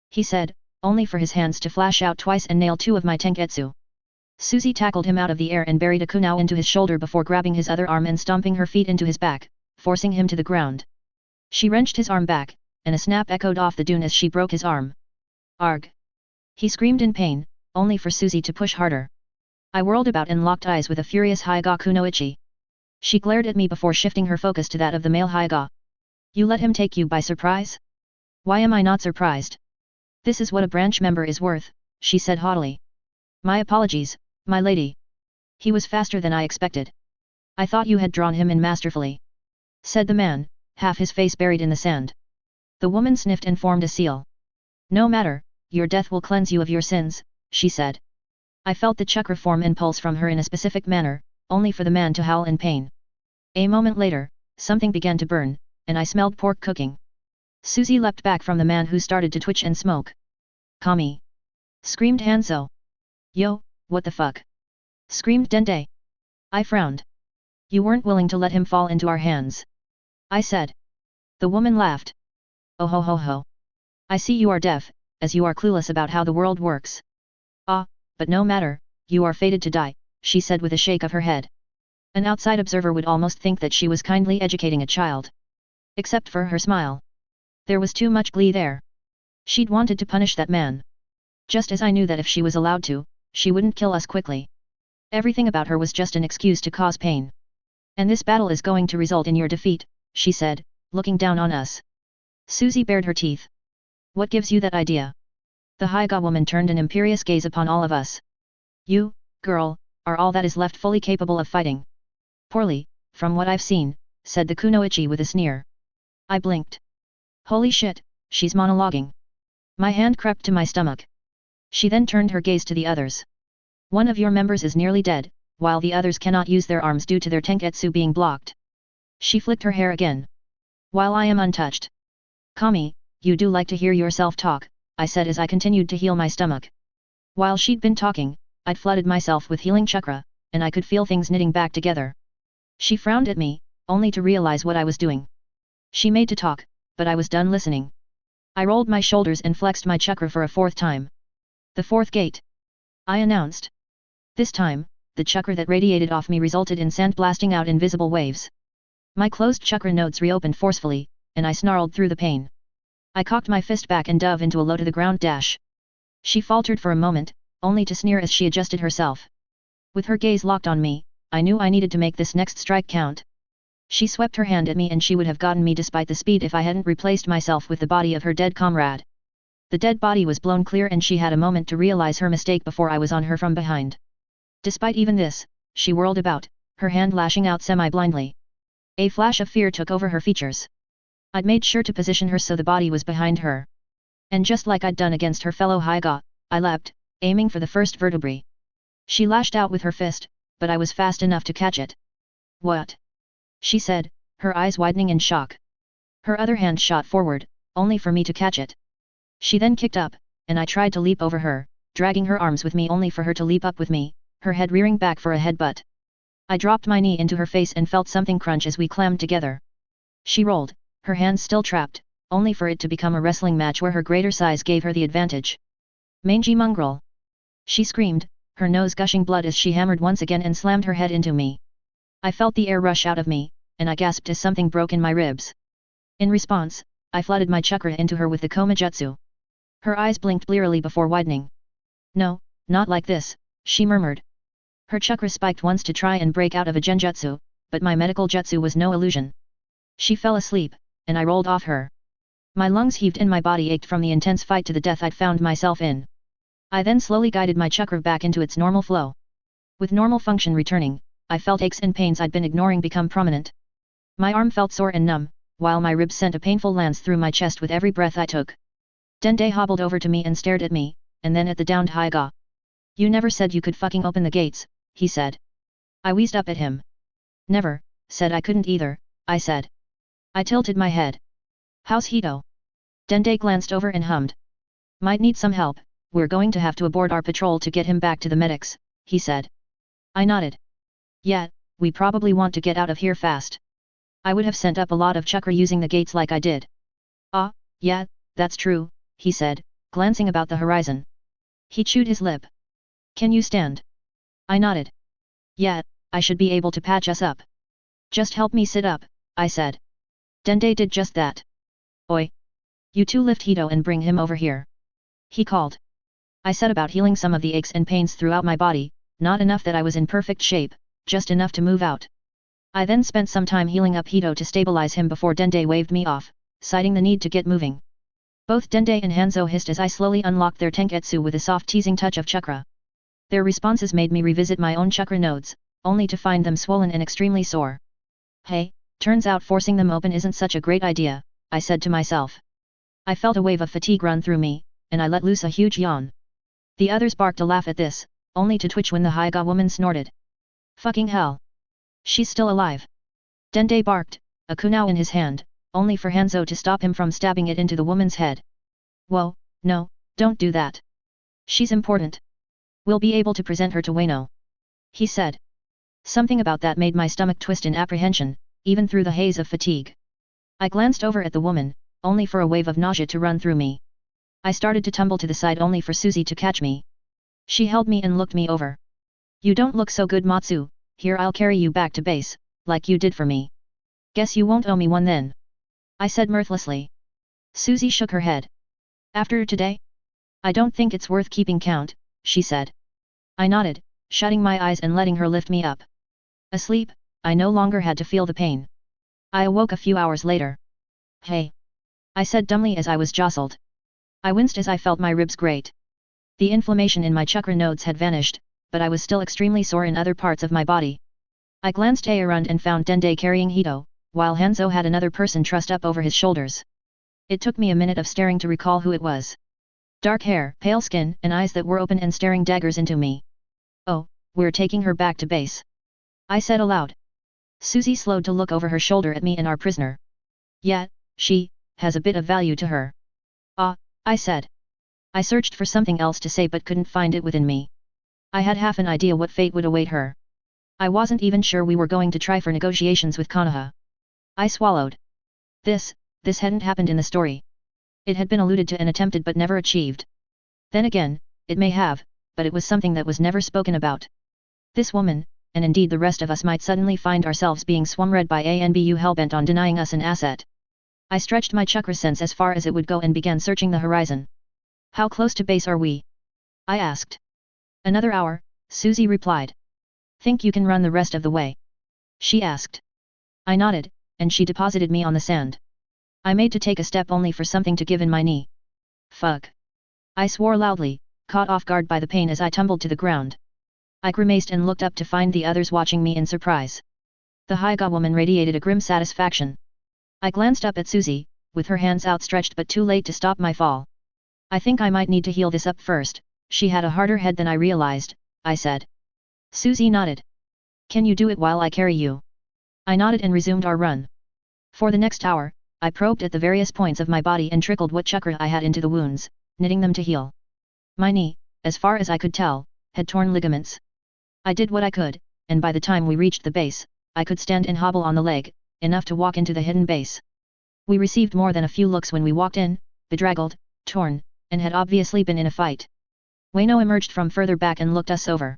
He said, only for his hands to flash out twice and nail two of my tenketsu. Suzy tackled him out of the air and buried a kunao into his shoulder before grabbing his other arm and stomping her feet into his back, forcing him to the ground. She wrenched his arm back, and a snap echoed off the dune as she broke his arm. Arg! He screamed in pain, only for Suzy to push harder. I whirled about and locked eyes with a furious Hyuga kunoichi. She glared at me before shifting her focus to that of the male Hyuga. You let him take you by surprise? Why am I not surprised? This is what a branch member is worth, she said haughtily. My apologies, my lady. He was faster than I expected. I thought you had drawn him in masterfully, said the man, half his face buried in the sand. The woman sniffed and formed a seal. No matter, your death will cleanse you of your sins, she said. I felt the chakra form and pulse from her in a specific manner, only for the man to howl in pain. A moment later, something began to burn, and I smelled pork cooking. Suzy leapt back from the man who started to twitch and smoke. Kami! Screamed Hanzo. Yo, what the fuck? Screamed Dende. I frowned. You weren't willing to let him fall into our hands, I said. The woman laughed. Oh ho ho ho. I see you are deaf, as you are clueless about how the world works. Ah, but no matter, you are fated to die, she said with a shake of her head. An outside observer would almost think that she was kindly educating a child. Except for her smile. There was too much glee there. She'd wanted to punish that man. Just as I knew that if she was allowed to, she wouldn't kill us quickly. Everything about her was just an excuse to cause pain. And this battle is going to result in your defeat, she said, looking down on us. Suzy bared her teeth. What gives you that idea? The Hyuga woman turned an imperious gaze upon all of us. You, girl, are all that is left fully capable of fighting. Poorly, from what I've seen, said the kunoichi with a sneer. I blinked. Holy shit, she's monologuing. My hand crept to my stomach. She then turned her gaze to the others. One of your members is nearly dead, while the others cannot use their arms due to their tenketsu being blocked. She flicked her hair again. While I am untouched. Kami, you do like to hear yourself talk, I said as I continued to heal my stomach. While she'd been talking, I'd flooded myself with healing chakra, and I could feel things knitting back together. She frowned at me, only to realize what I was doing. She made to talk, but I was done listening. I rolled my shoulders and flexed my chakra for a fourth time. The fourth gate, I announced. This time, the chakra that radiated off me resulted in sand blasting out invisible waves. My closed chakra nodes reopened forcefully, and I snarled through the pain. I cocked my fist back and dove into a low to the ground dash. She faltered for a moment, only to sneer as she adjusted herself. With her gaze locked on me, I knew I needed to make this next strike count. She swept her hand at me and she would have gotten me despite the speed if I hadn't replaced myself with the body of her dead comrade. The dead body was blown clear and she had a moment to realize her mistake before I was on her from behind. Despite even this, she whirled about, her hand lashing out semi-blindly. A flash of fear took over her features. I'd made sure to position her so the body was behind her. And just like I'd done against her fellow Hyga, I leapt, aiming for the first vertebrae. She lashed out with her fist, but I was fast enough to catch it. What? She said, her eyes widening in shock. Her other hand shot forward, only for me to catch it. She then kicked up, and I tried to leap over her, dragging her arms with me only for her to leap up with me, her head rearing back for a headbutt. I dropped my knee into her face and felt something crunch as we clammed together. She rolled, her hands still trapped, only for it to become a wrestling match where her greater size gave her the advantage. Mangy mongrel! She screamed, her nose gushing blood as she hammered once again and slammed her head into me. I felt the air rush out of me, and I gasped as something broke in my ribs. In response, I flooded my chakra into her with the Komajutsu. Her eyes blinked blearily before widening. No, not like this, she murmured. Her chakra spiked once to try and break out of a genjutsu, but my medical jutsu was no illusion. She fell asleep, and I rolled off her. My lungs heaved and my body ached from the intense fight to the death I'd found myself in. I then slowly guided my chakra back into its normal flow. With normal function returning, I felt aches and pains I'd been ignoring become prominent. My arm felt sore and numb, while my ribs sent a painful lance through my chest with every breath I took. Dende hobbled over to me and stared at me, and then at the downed Hyga. You never said you could fucking open the gates, he said. I wheezed up at him. Never, said I couldn't either, I said. I tilted my head. How's Hito? Dende glanced over and hummed. Might need some help, we're going to have to abort our patrol to get him back to the medics, he said. I nodded. Yeah, we probably want to get out of here fast. I would have sent up a lot of chakra using the gates like I did. Ah, yeah, that's true, he said, glancing about the horizon. He chewed his lip. Can you stand? I nodded. Yeah, I should be able to patch us up. Just help me sit up, I said. Dende did just that. Oi! You two lift Hito and bring him over here. He called. I set about healing some of the aches and pains throughout my body, not enough that I was in perfect shape, just enough to move out. I then spent some time healing up Hito to stabilize him before Dende waved me off, citing the need to get moving. Both Dende and Hanzo hissed as I slowly unlocked their tenketsu with a soft teasing touch of chakra. Their responses made me revisit my own chakra nodes, only to find them swollen and extremely sore. Hey, turns out forcing them open isn't such a great idea, I said to myself. I felt a wave of fatigue run through me, and I let loose a huge yawn. The others barked a laugh at this, only to twitch when the Hyga woman snorted. Fucking hell! She's still alive! Dende barked, a kunao in his hand, only for Hanzo to stop him from stabbing it into the woman's head. Whoa, no, don't do that. She's important. We'll be able to present her to Wano. He said. Something about that made my stomach twist in apprehension, even through the haze of fatigue. I glanced over at the woman, only for a wave of nausea to run through me. I started to tumble to the side only for Suzy to catch me. She held me and looked me over. You don't look so good, Matsu, here I'll carry you back to base, like you did for me. Guess you won't owe me one then. I said mirthlessly. Suzy shook her head. After today? I don't think it's worth keeping count, she said. I nodded, shutting my eyes and letting her lift me up. Asleep, I no longer had to feel the pain. I awoke a few hours later. Hey! I said dumbly as I was jostled. I winced as I felt my ribs grate. The inflammation in my chakra nodes had vanished, but I was still extremely sore in other parts of my body. I glanced around and found Dende carrying Hito, while Hanzo had another person trussed up over his shoulders. It took me a minute of staring to recall who it was. Dark hair, pale skin, and eyes that were open and staring daggers into me. Oh, we're taking her back to base. I said aloud. Suzy slowed to look over her shoulder at me and our prisoner. Yeah, she has a bit of value to her. Ah, I said. I searched for something else to say but couldn't find it within me. I had half an idea what fate would await her. I wasn't even sure we were going to try for negotiations with Konoha. I swallowed. This hadn't happened in the story. It had been alluded to and attempted but never achieved. Then again, it may have, but it was something that was never spoken about. This woman, and indeed the rest of us might suddenly find ourselves being swarmed by ANBU hellbent on denying us an asset. I stretched my chakra sense as far as it would go and began searching the horizon. How close to base are we? I asked. Another hour, Susie replied. Think you can run the rest of the way? She asked. I nodded, and she deposited me on the sand. I made to take a step only for something to give in my knee. Fuck. I swore loudly, caught off guard by the pain as I tumbled to the ground. I grimaced and looked up to find the others watching me in surprise. The Hyga woman radiated a grim satisfaction. I glanced up at Susie, with her hands outstretched but too late to stop my fall. I think I might need to heal this up first. She had a harder head than I realized, I said. Susie nodded. Can you do it while I carry you? I nodded and resumed our run. For the next hour, I probed at the various points of my body and trickled what chakra I had into the wounds, knitting them to heal. My knee, as far as I could tell, had torn ligaments. I did what I could, and by the time we reached the base, I could stand and hobble on the leg, enough to walk into the hidden base. We received more than a few looks when we walked in, bedraggled, torn, and had obviously been in a fight. Ueno emerged from further back and looked us over.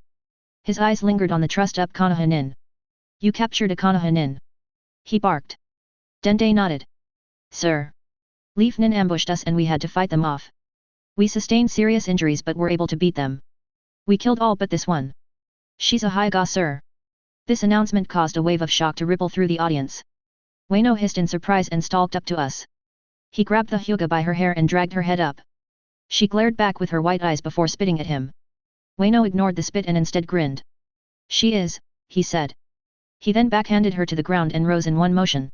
His eyes lingered on the trussed-up Konoha nin. You captured a Konoha nin? He barked. Dende nodded. Sir. Leaf nin ambushed us and we had to fight them off. We sustained serious injuries but were able to beat them. We killed all but this one. She's a Hyga, sir. This announcement caused a wave of shock to ripple through the audience. Ueno hissed in surprise and stalked up to us. He grabbed the Hyuga by her hair and dragged her head up. She glared back with her white eyes before spitting at him. Ueno ignored the spit and instead grinned. She is, he said. He then backhanded her to the ground and rose in one motion.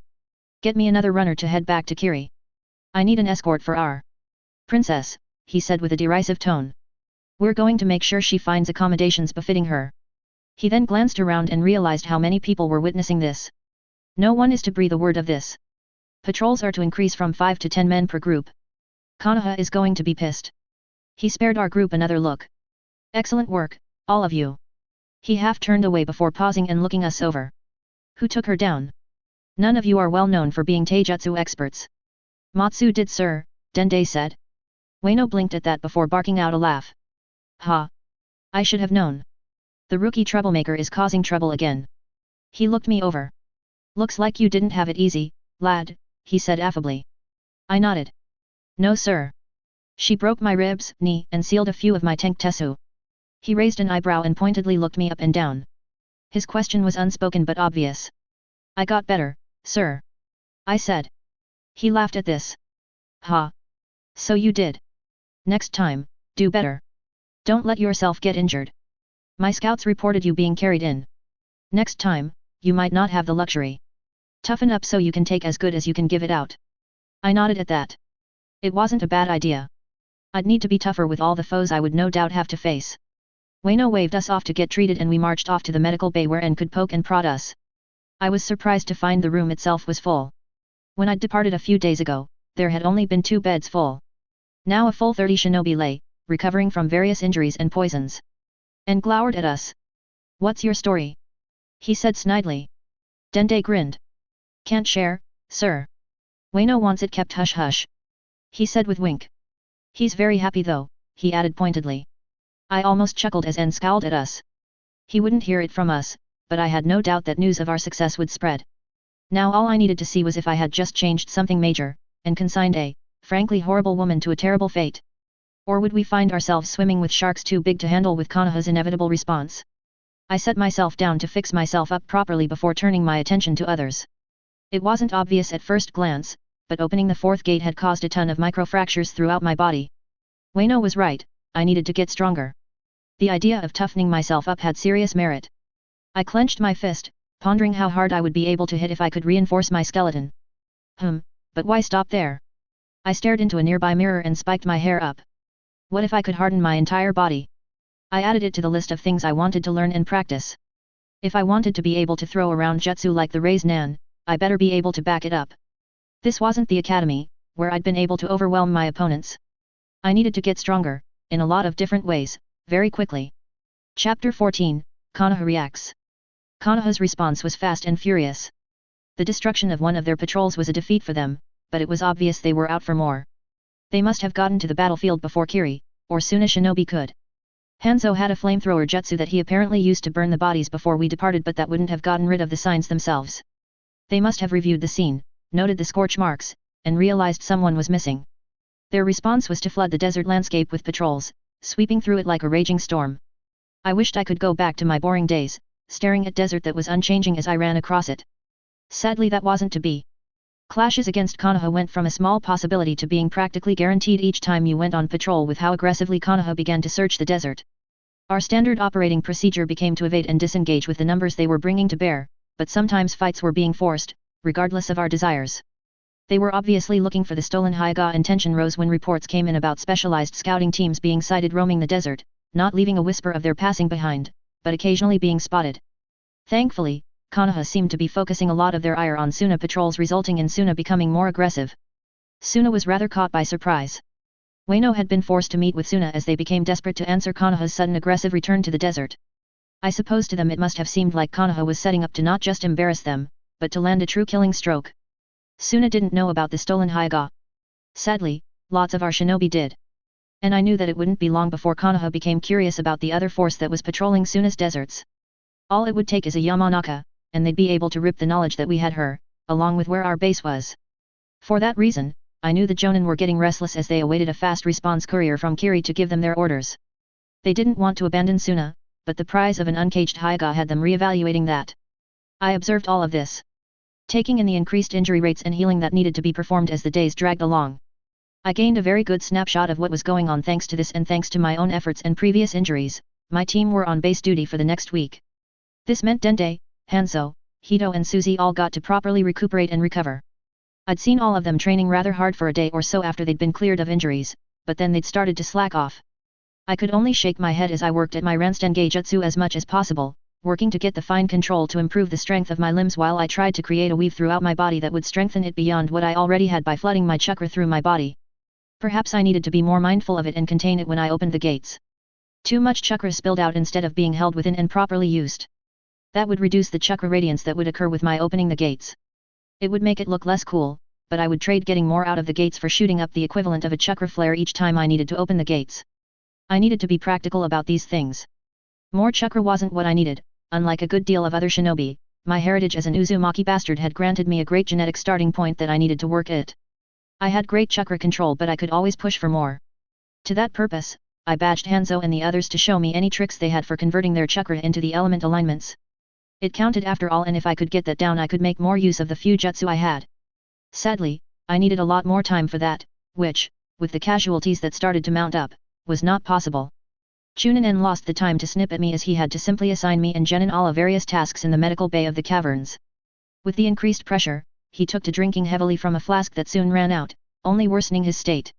Get me another runner to head back to Kiri. I need an escort for our princess, he said with a derisive tone. We're going to make sure she finds accommodations befitting her. He then glanced around and realized how many people were witnessing this. No one is to breathe a word of this. Patrols are to increase from 5 to 10 men per group. Konoha is going to be pissed. He spared our group another look. Excellent work, all of you. He half turned away before pausing and looking us over. Who took her down? None of you are well known for being taijutsu experts. Matsu did, sir, Dende said. Ueno blinked at that before barking out a laugh. Ha! I should have known. The rookie troublemaker is causing trouble again. He looked me over. Looks like you didn't have it easy, lad, he said affably. I nodded. No sir. She broke my ribs, knee, and sealed a few of my tenktetsu. He raised an eyebrow and pointedly looked me up and down. His question was unspoken but obvious. I got better, sir. I said. He laughed at this. Ha! So you did. Next time, do better. Don't let yourself get injured. My scouts reported you being carried in. Next time, you might not have the luxury. Toughen up so you can take as good as you can give it out. I nodded at that. It wasn't a bad idea. I'd need to be tougher with all the foes I would no doubt have to face. Ueno waved us off to get treated and we marched off to the medical bay where N could poke and prod us. I was surprised to find the room itself was full. When I'd departed a few days ago, there had only been 2 beds full. Now a full 30 shinobi lay, recovering from various injuries and poisons. And glowered at us. What's your story? He said snidely. Dende grinned. Can't share, sir. Ueno wants it kept hush-hush. He said with wink. He's very happy though, he added pointedly. I almost chuckled as N scowled at us. He wouldn't hear it from us, but I had no doubt that news of our success would spread. Now all I needed to see was if I had just changed something major, and consigned a, frankly horrible woman to a terrible fate. Or would we find ourselves swimming with sharks too big to handle with Konoha's inevitable response? I set myself down to fix myself up properly before turning my attention to others. It wasn't obvious at first glance, but opening the 4th gate had caused a ton of microfractures throughout my body. Ueno was right, I needed to get stronger. The idea of toughening myself up had serious merit. I clenched my fist, pondering how hard I would be able to hit if I could reinforce my skeleton. But why stop there? I stared into a nearby mirror and spiked my hair up. What if I could harden my entire body? I added it to the list of things I wanted to learn and practice. If I wanted to be able to throw around jutsu like the Raise Nan, I better be able to back it up. This wasn't the academy, where I'd been able to overwhelm my opponents. I needed to get stronger, in a lot of different ways, very quickly. Chapter 14, Konoha reacts. Konoha's response was fast and furious. The destruction of one of their patrols was a defeat for them, but it was obvious they were out for more. They must have gotten to the battlefield before Kiri, or soon as shinobi could. Hanzo had a flamethrower jutsu that he apparently used to burn the bodies before we departed, but that wouldn't have gotten rid of the signs themselves. They must have reviewed the scene, noted the scorch marks, and realized someone was missing. Their response was to flood the desert landscape with patrols, sweeping through it like a raging storm. I wished I could go back to my boring days, staring at desert that was unchanging as I ran across it. Sadly that wasn't to be. Clashes against Konoha went from a small possibility to being practically guaranteed each time you went on patrol with how aggressively Konoha began to search the desert. Our standard operating procedure became to evade and disengage with the numbers they were bringing to bear, but sometimes fights were being forced, regardless of our desires. They were obviously looking for the stolen Hyuga, and tension rose when reports came in about specialized scouting teams being sighted roaming the desert, not leaving a whisper of their passing behind, but occasionally being spotted. Thankfully, Konoha seemed to be focusing a lot of their ire on Suna patrols, resulting in Suna becoming more aggressive. Suna was rather caught by surprise. Wano had been forced to meet with Suna as they became desperate to answer Konoha's sudden aggressive return to the desert. I suppose to them it must have seemed like Konoha was setting up to not just embarrass them, but to land a true killing stroke. Suna didn't know about the stolen Hyuga. Sadly, lots of our shinobi did. And I knew that it wouldn't be long before Konoha became curious about the other force that was patrolling Suna's deserts. All it would take is a Yamanaka, and they'd be able to rip the knowledge that we had her, along with where our base was. For that reason, I knew the Jonin were getting restless as they awaited a fast response courier from Kiri to give them their orders. They didn't want to abandon Suna, but the prize of an uncaged Hyuga had them reevaluating that. I observed all of this, taking in the increased injury rates and healing that needed to be performed as the days dragged along. I gained a very good snapshot of what was going on thanks to this, and thanks to my own efforts and previous injuries, my team were on base duty for the next week. This meant Dende, Hanzo, Hito and Suzy all got to properly recuperate and recover. I'd seen all of them training rather hard for a day or so after they'd been cleared of injuries, but then they'd started to slack off. I could only shake my head as I worked at my Ranstenge Jutsu as much as possible, working to get the fine control to improve the strength of my limbs while I tried to create a weave throughout my body that would strengthen it beyond what I already had by flooding my chakra through my body. Perhaps I needed to be more mindful of it and contain it when I opened the gates. Too much chakra spilled out instead of being held within and properly used. That would reduce the chakra radiance that would occur with my opening the gates. It would make it look less cool, but I would trade getting more out of the gates for shooting up the equivalent of a chakra flare each time I needed to open the gates. I needed to be practical about these things. More chakra wasn't what I needed. Unlike a good deal of other shinobi, my heritage as an Uzumaki bastard had granted me a great genetic starting point that I needed to work at. I had great chakra control, but I could always push for more. To that purpose, I badged Hanzo and the others to show me any tricks they had for converting their chakra into the element alignments. It counted after all, and if I could get that down I could make more use of the few jutsu I had. Sadly, I needed a lot more time for that, which, with the casualties that started to mount up, was not possible. Chunin lost the time to snip at me as he had to simply assign me and Genin Ala various tasks in the medical bay of the caverns. With the increased pressure, he took to drinking heavily from a flask that soon ran out, only worsening his state.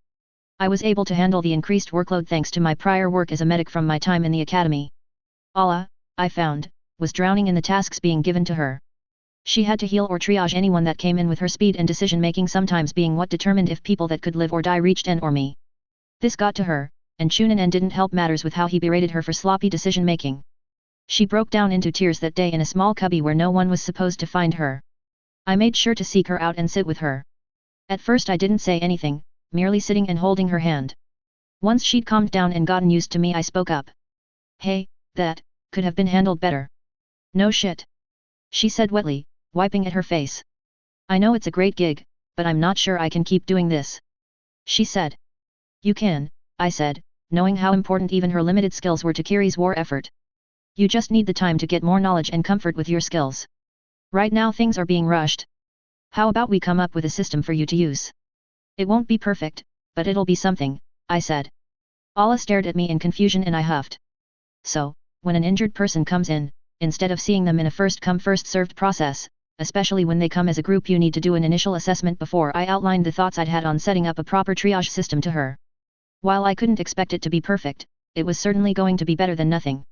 I was able to handle the increased workload thanks to my prior work as a medic from my time in the academy. Ala, I found, was drowning in the tasks being given to her. She had to heal or triage anyone that came in with her speed and decision-making sometimes being what determined if people that could live or die reached N or me. This got to her, and Chunin didn't help matters with how he berated her for sloppy decision-making. She broke down into tears that day in a small cubby where no one was supposed to find her. I made sure to seek her out and sit with her. At first I didn't say anything, merely sitting and holding her hand. Once she'd calmed down and gotten used to me, I spoke up. "Hey, that could have been handled better." "No shit," she said wetly, wiping at her face. "I know it's a great gig, but I'm not sure I can keep doing this," she said. "You can," I said, knowing how important even her limited skills were to Kiri's war effort. "You just need the time to get more knowledge and comfort with your skills. Right now things are being rushed. How about we come up with a system for you to use? It won't be perfect, but it'll be something," I said. Alla stared at me in confusion and I huffed. "So, when an injured person comes in, instead of seeing them in a first-come first-served process, especially when they come as a group, you need to do an initial assessment before." I outlined the thoughts I'd had on setting up a proper triage system to her. While I couldn't expect it to be perfect, it was certainly going to be better than nothing.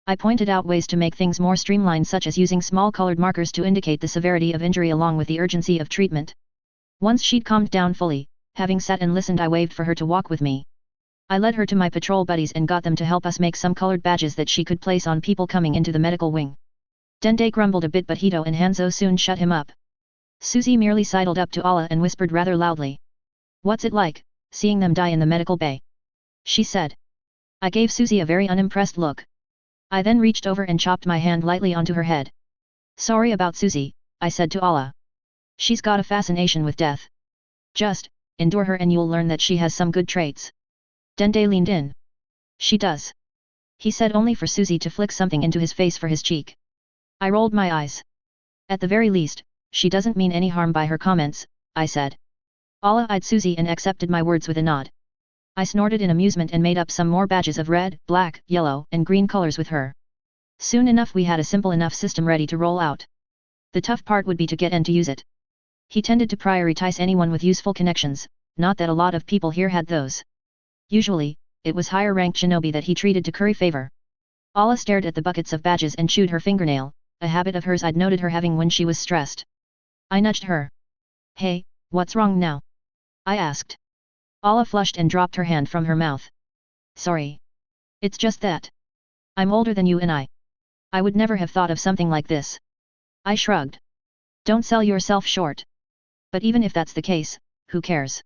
I pointed out ways to make things more streamlined, such as using small colored markers to indicate the severity of injury along with the urgency of treatment. Once she'd calmed down fully, having sat and listened, I waved for her to walk with me. I led her to my patrol buddies and got them to help us make some colored badges that she could place on people coming into the medical wing. Dende grumbled a bit, but Hito and Hanzo soon shut him up. Suzy merely sidled up to Alla and whispered rather loudly, "What's it like, seeing them die in the medical bay?" she said. I gave Suzy a very unimpressed look. I then reached over and chopped my hand lightly onto her head. "Sorry about Suzy," I said to Alla. "She's got a fascination with death. Just endure her and you'll learn that she has some good traits." Dende leaned in. She does. He said only for Susie to flick something into his face for his cheek. I rolled my eyes. At the very least, she doesn't mean any harm by her comments, I said. Allah eyed Susie and accepted my words with a nod. I snorted in amusement and made up some more badges of red, black, yellow, and green colors with her. Soon enough we had a simple enough system ready to roll out. The tough part would be to get N to use it. He tended to prioritize anyone with useful connections, not that a lot of people here had those. Usually, it was higher-ranked shinobi that he treated to curry favor. Allah stared at the buckets of badges and chewed her fingernail, a habit of hers I'd noted her having when she was stressed. I nudged her. Hey, what's wrong now? I asked. Allah flushed and dropped her hand from her mouth. Sorry. It's just that. I'm older than you and I would never have thought of something like this. I shrugged. Don't sell yourself short. But even if that's the case, who cares?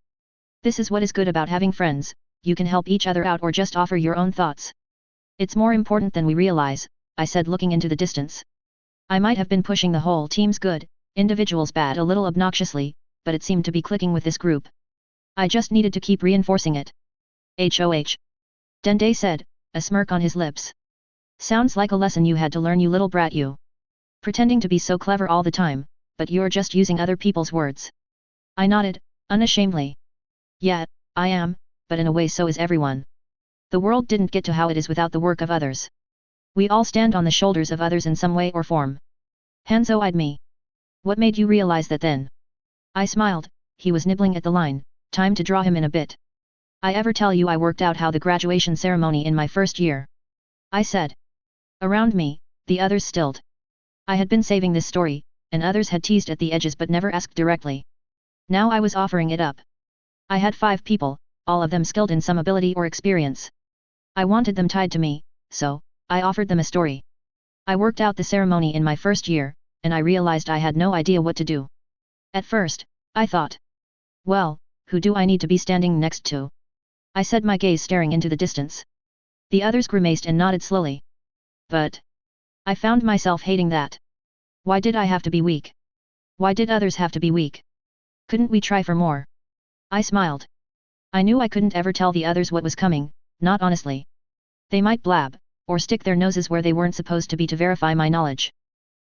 This is what is good about having friends, you can help each other out or just offer your own thoughts. It's more important than we realize, I said looking into the distance. I might have been pushing the whole team's good, individuals bad a little obnoxiously, but it seemed to be clicking with this group. I just needed to keep reinforcing it. HOH. Dende said, a smirk on his lips. Sounds like a lesson you had to learn, you little brat you. Pretending to be so clever all the time, but you're just using other people's words. I nodded, unashamedly. Yeah, I am, but in a way so is everyone. The world didn't get to how it is without the work of others. We all stand on the shoulders of others in some way or form. Hanzo eyed me. What made you realize that then? I smiled, he was nibbling at the line, time to draw him in a bit. I ever tell you I worked out how the graduation ceremony in my first year? I said. Around me, the others stilled. I had been saving this story, and others had teased at the edges but never asked directly. Now I was offering it up. I had 5 people, all of them skilled in some ability or experience. I wanted them tied to me, so I offered them a story. I worked out the ceremony in my first year, and I realized I had no idea what to do. At first, I thought. Well, who do I need to be standing next to? I said, my gaze staring into the distance. The others grimaced and nodded slowly. But I found myself hating that. Why did I have to be weak? Why did others have to be weak? Couldn't we try for more? I smiled. I knew I couldn't ever tell the others what was coming, not honestly. They might blab, or stick their noses where they weren't supposed to be to verify my knowledge.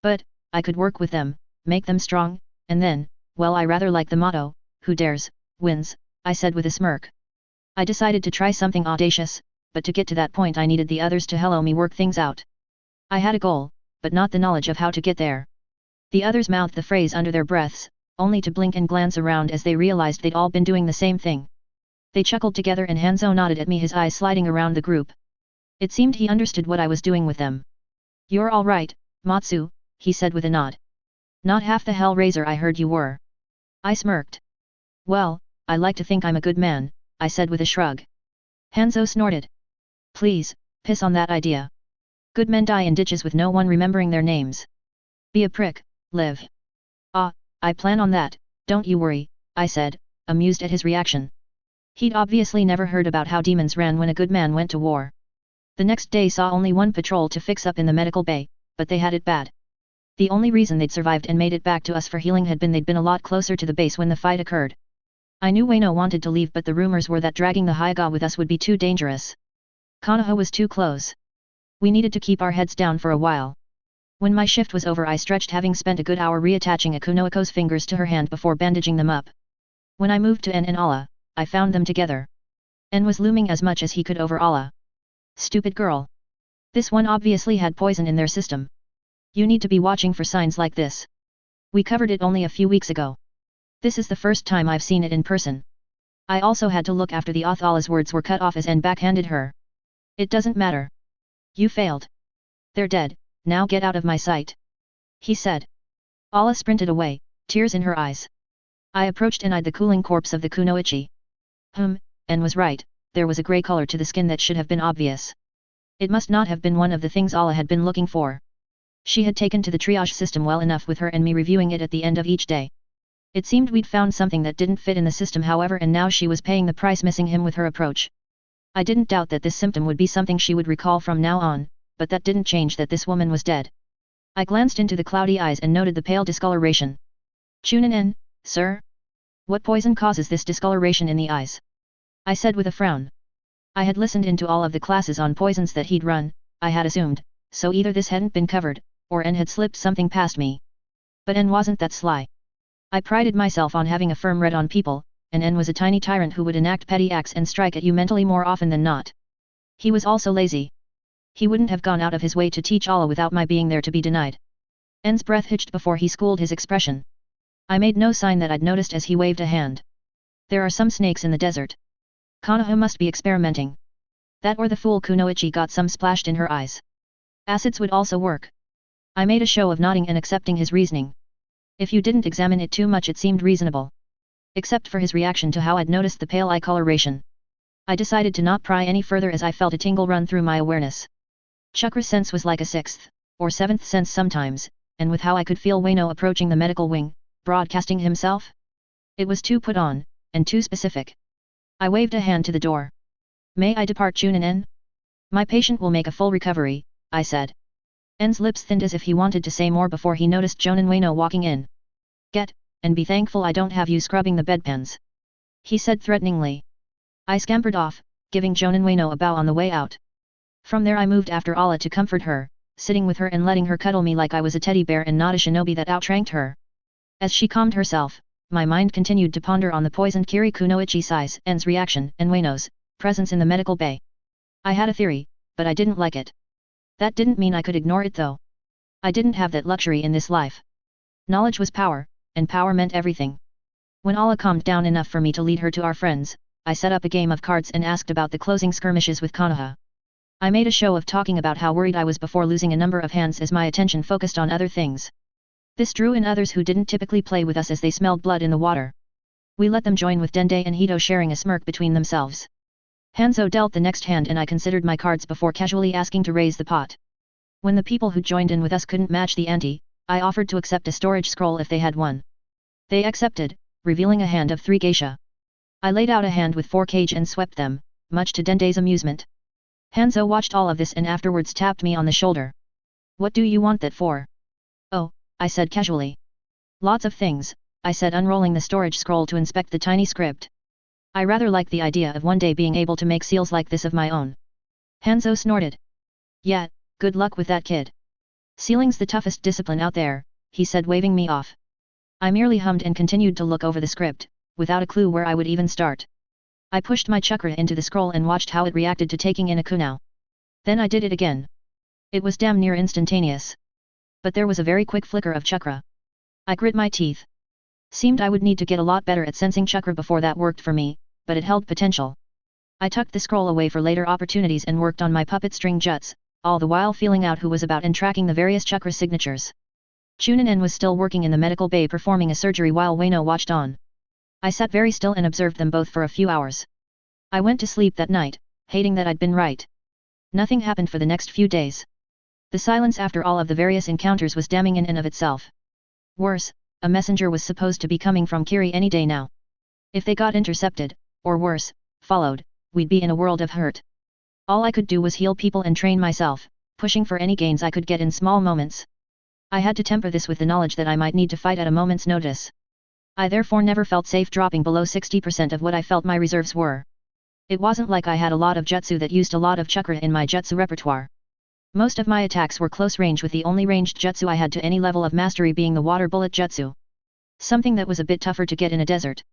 But I could work with them, make them strong, and then, well, I rather like the motto, who dares, wins, I said with a smirk. I decided to try something audacious, but to get to that point I needed the others to help me work things out. I had a goal, but not the knowledge of how to get there. The others mouthed the phrase under their breaths, only to blink and glance around as they realized they'd all been doing the same thing. They chuckled together and Hanzo nodded at me, his eyes sliding around the group. It seemed he understood what I was doing with them. You're all right, Matsu, he said with a nod. Not half the hellraiser I heard you were. I smirked. Well, I like to think I'm a good man, I said with a shrug. Hanzo snorted. Please, piss on that idea. Good men die in ditches with no one remembering their names. Be a prick, live. Ah, I plan on that, don't you worry, I said, amused at his reaction. He'd obviously never heard about how demons ran when a good man went to war. The next day saw only one patrol to fix up in the medical bay, but they had it bad. The only reason they'd survived and made it back to us for healing had been they'd been a lot closer to the base when the fight occurred. I knew Ueno wanted to leave, but the rumors were that dragging the Hyuga with us would be too dangerous. Konoha was too close. We needed to keep our heads down for a while. When my shift was over I stretched, having spent a good hour reattaching Akunoiko's fingers to her hand before bandaging them up. When I moved to En and Ala, I found them together. En was looming as much as he could over Ala. Stupid girl. This one obviously had poison in their system. You need to be watching for signs like this. We covered it only a few weeks ago. This is the first time I've seen it in person. I also had to look after the oath. Ala's words were cut off as En backhanded her. It doesn't matter. You failed. They're dead, now get out of my sight. He said. Ala sprinted away, tears in her eyes. I approached and eyed the cooling corpse of the kunoichi. En was right, there was a grey color to the skin that should have been obvious. It must not have been one of the things Ala had been looking for. She had taken to the triage system well enough with her and me reviewing it at the end of each day. It seemed we'd found something that didn't fit in the system, however, and now she was paying the price, missing him with her approach. I didn't doubt that this symptom would be something she would recall from now on, but that didn't change that this woman was dead. I glanced into the cloudy eyes and noted the pale discoloration. Chunin-en, sir? What poison causes this discoloration in the eyes? I said with a frown. I had listened into all of the classes on poisons that he'd run, I had assumed, so either this hadn't been covered, or N had slipped something past me. But N wasn't that sly. I prided myself on having a firm read on people, and N was a tiny tyrant who would enact petty acts and strike at you mentally more often than not. He was also lazy. He wouldn't have gone out of his way to teach Allah without my being there to be denied. N's breath hitched before he schooled his expression. I made no sign that I'd noticed as he waved a hand. There are some snakes in the desert. Konoha must be experimenting. That or the fool Kunoichi got some splashed in her eyes. Acids would also work. I made a show of nodding and accepting his reasoning. If you didn't examine it too much it seemed reasonable. Except for his reaction to how I'd noticed the pale eye coloration. I decided to not pry any further as I felt a tingle run through my awareness. Chakra sense was like a sixth, or seventh sense sometimes, and with how I could feel Wano approaching the medical wing, broadcasting himself? It was too put on, and too specific. I waved a hand to the door. May I depart Chunin-en? My patient will make a full recovery, I said. N's lips thinned as if he wanted to say more before he noticed Jonin Wano walking in. Get, and be thankful I don't have you scrubbing the bedpans. He said threateningly. I scampered off, giving Jonin Wano a bow on the way out. From there I moved after Allah to comfort her, sitting with her and letting her cuddle me like I was a teddy bear and not a shinobi that outranked her. As she calmed herself, my mind continued to ponder on the poisoned Kiri Kunoichi size, N's reaction, and Wano's presence in the medical bay. I had a theory, but I didn't like it. That didn't mean I could ignore it though. I didn't have that luxury in this life. Knowledge was power, and power meant everything. When Allah calmed down enough for me to lead her to our friends, I set up a game of cards and asked about the closing skirmishes with Konoha. I made a show of talking about how worried I was before losing a number of hands as my attention focused on other things. This drew in others who didn't typically play with us as they smelled blood in the water. We let them join with Dende and Hito sharing a smirk between themselves. Hanzo dealt the next hand and I considered my cards before casually asking to raise the pot. When the people who joined in with us couldn't match the ante, I offered to accept a storage scroll if they had one. They accepted, revealing a hand of 3 geisha. I laid out a hand with 4 kage and swept them, much to Dende's amusement. Hanzo watched all of this and afterwards tapped me on the shoulder. What do you want that for? Oh, I said casually. Lots of things, I said unrolling the storage scroll to inspect the tiny script. I rather like the idea of one day being able to make seals like this of my own. Hanzo snorted. Yeah, good luck with that kid. Sealing's the toughest discipline out there, he said waving me off. I merely hummed and continued to look over the script, without a clue where I would even start. I pushed my chakra into the scroll and watched how it reacted to taking in a kunao. Then I did it again. It was damn near instantaneous. But there was a very quick flicker of chakra. I grit my teeth. Seemed I would need to get a lot better at sensing chakra before that worked for me, but it held potential. I tucked the scroll away for later opportunities and worked on my puppet string juts, all the while feeling out who was about and tracking the various chakra signatures. Chunin-en was still working in the medical bay performing a surgery while Wano watched on. I sat very still and observed them both for a few hours. I went to sleep that night, hating that I'd been right. Nothing happened for the next few days. The silence after all of the various encounters was damning in and of itself. Worse, a messenger was supposed to be coming from Kiri any day now. If they got intercepted, or worse, followed, we'd be in a world of hurt. All I could do was heal people and train myself, pushing for any gains I could get in small moments. I had to temper this with the knowledge that I might need to fight at a moment's notice. I therefore never felt safe dropping below 60% of what I felt my reserves were. It wasn't like I had a lot of jutsu that used a lot of chakra in my jutsu repertoire. Most of my attacks were close range with the only ranged jutsu I had to any level of mastery being the water bullet jutsu. Something that was a bit tougher to get in a desert.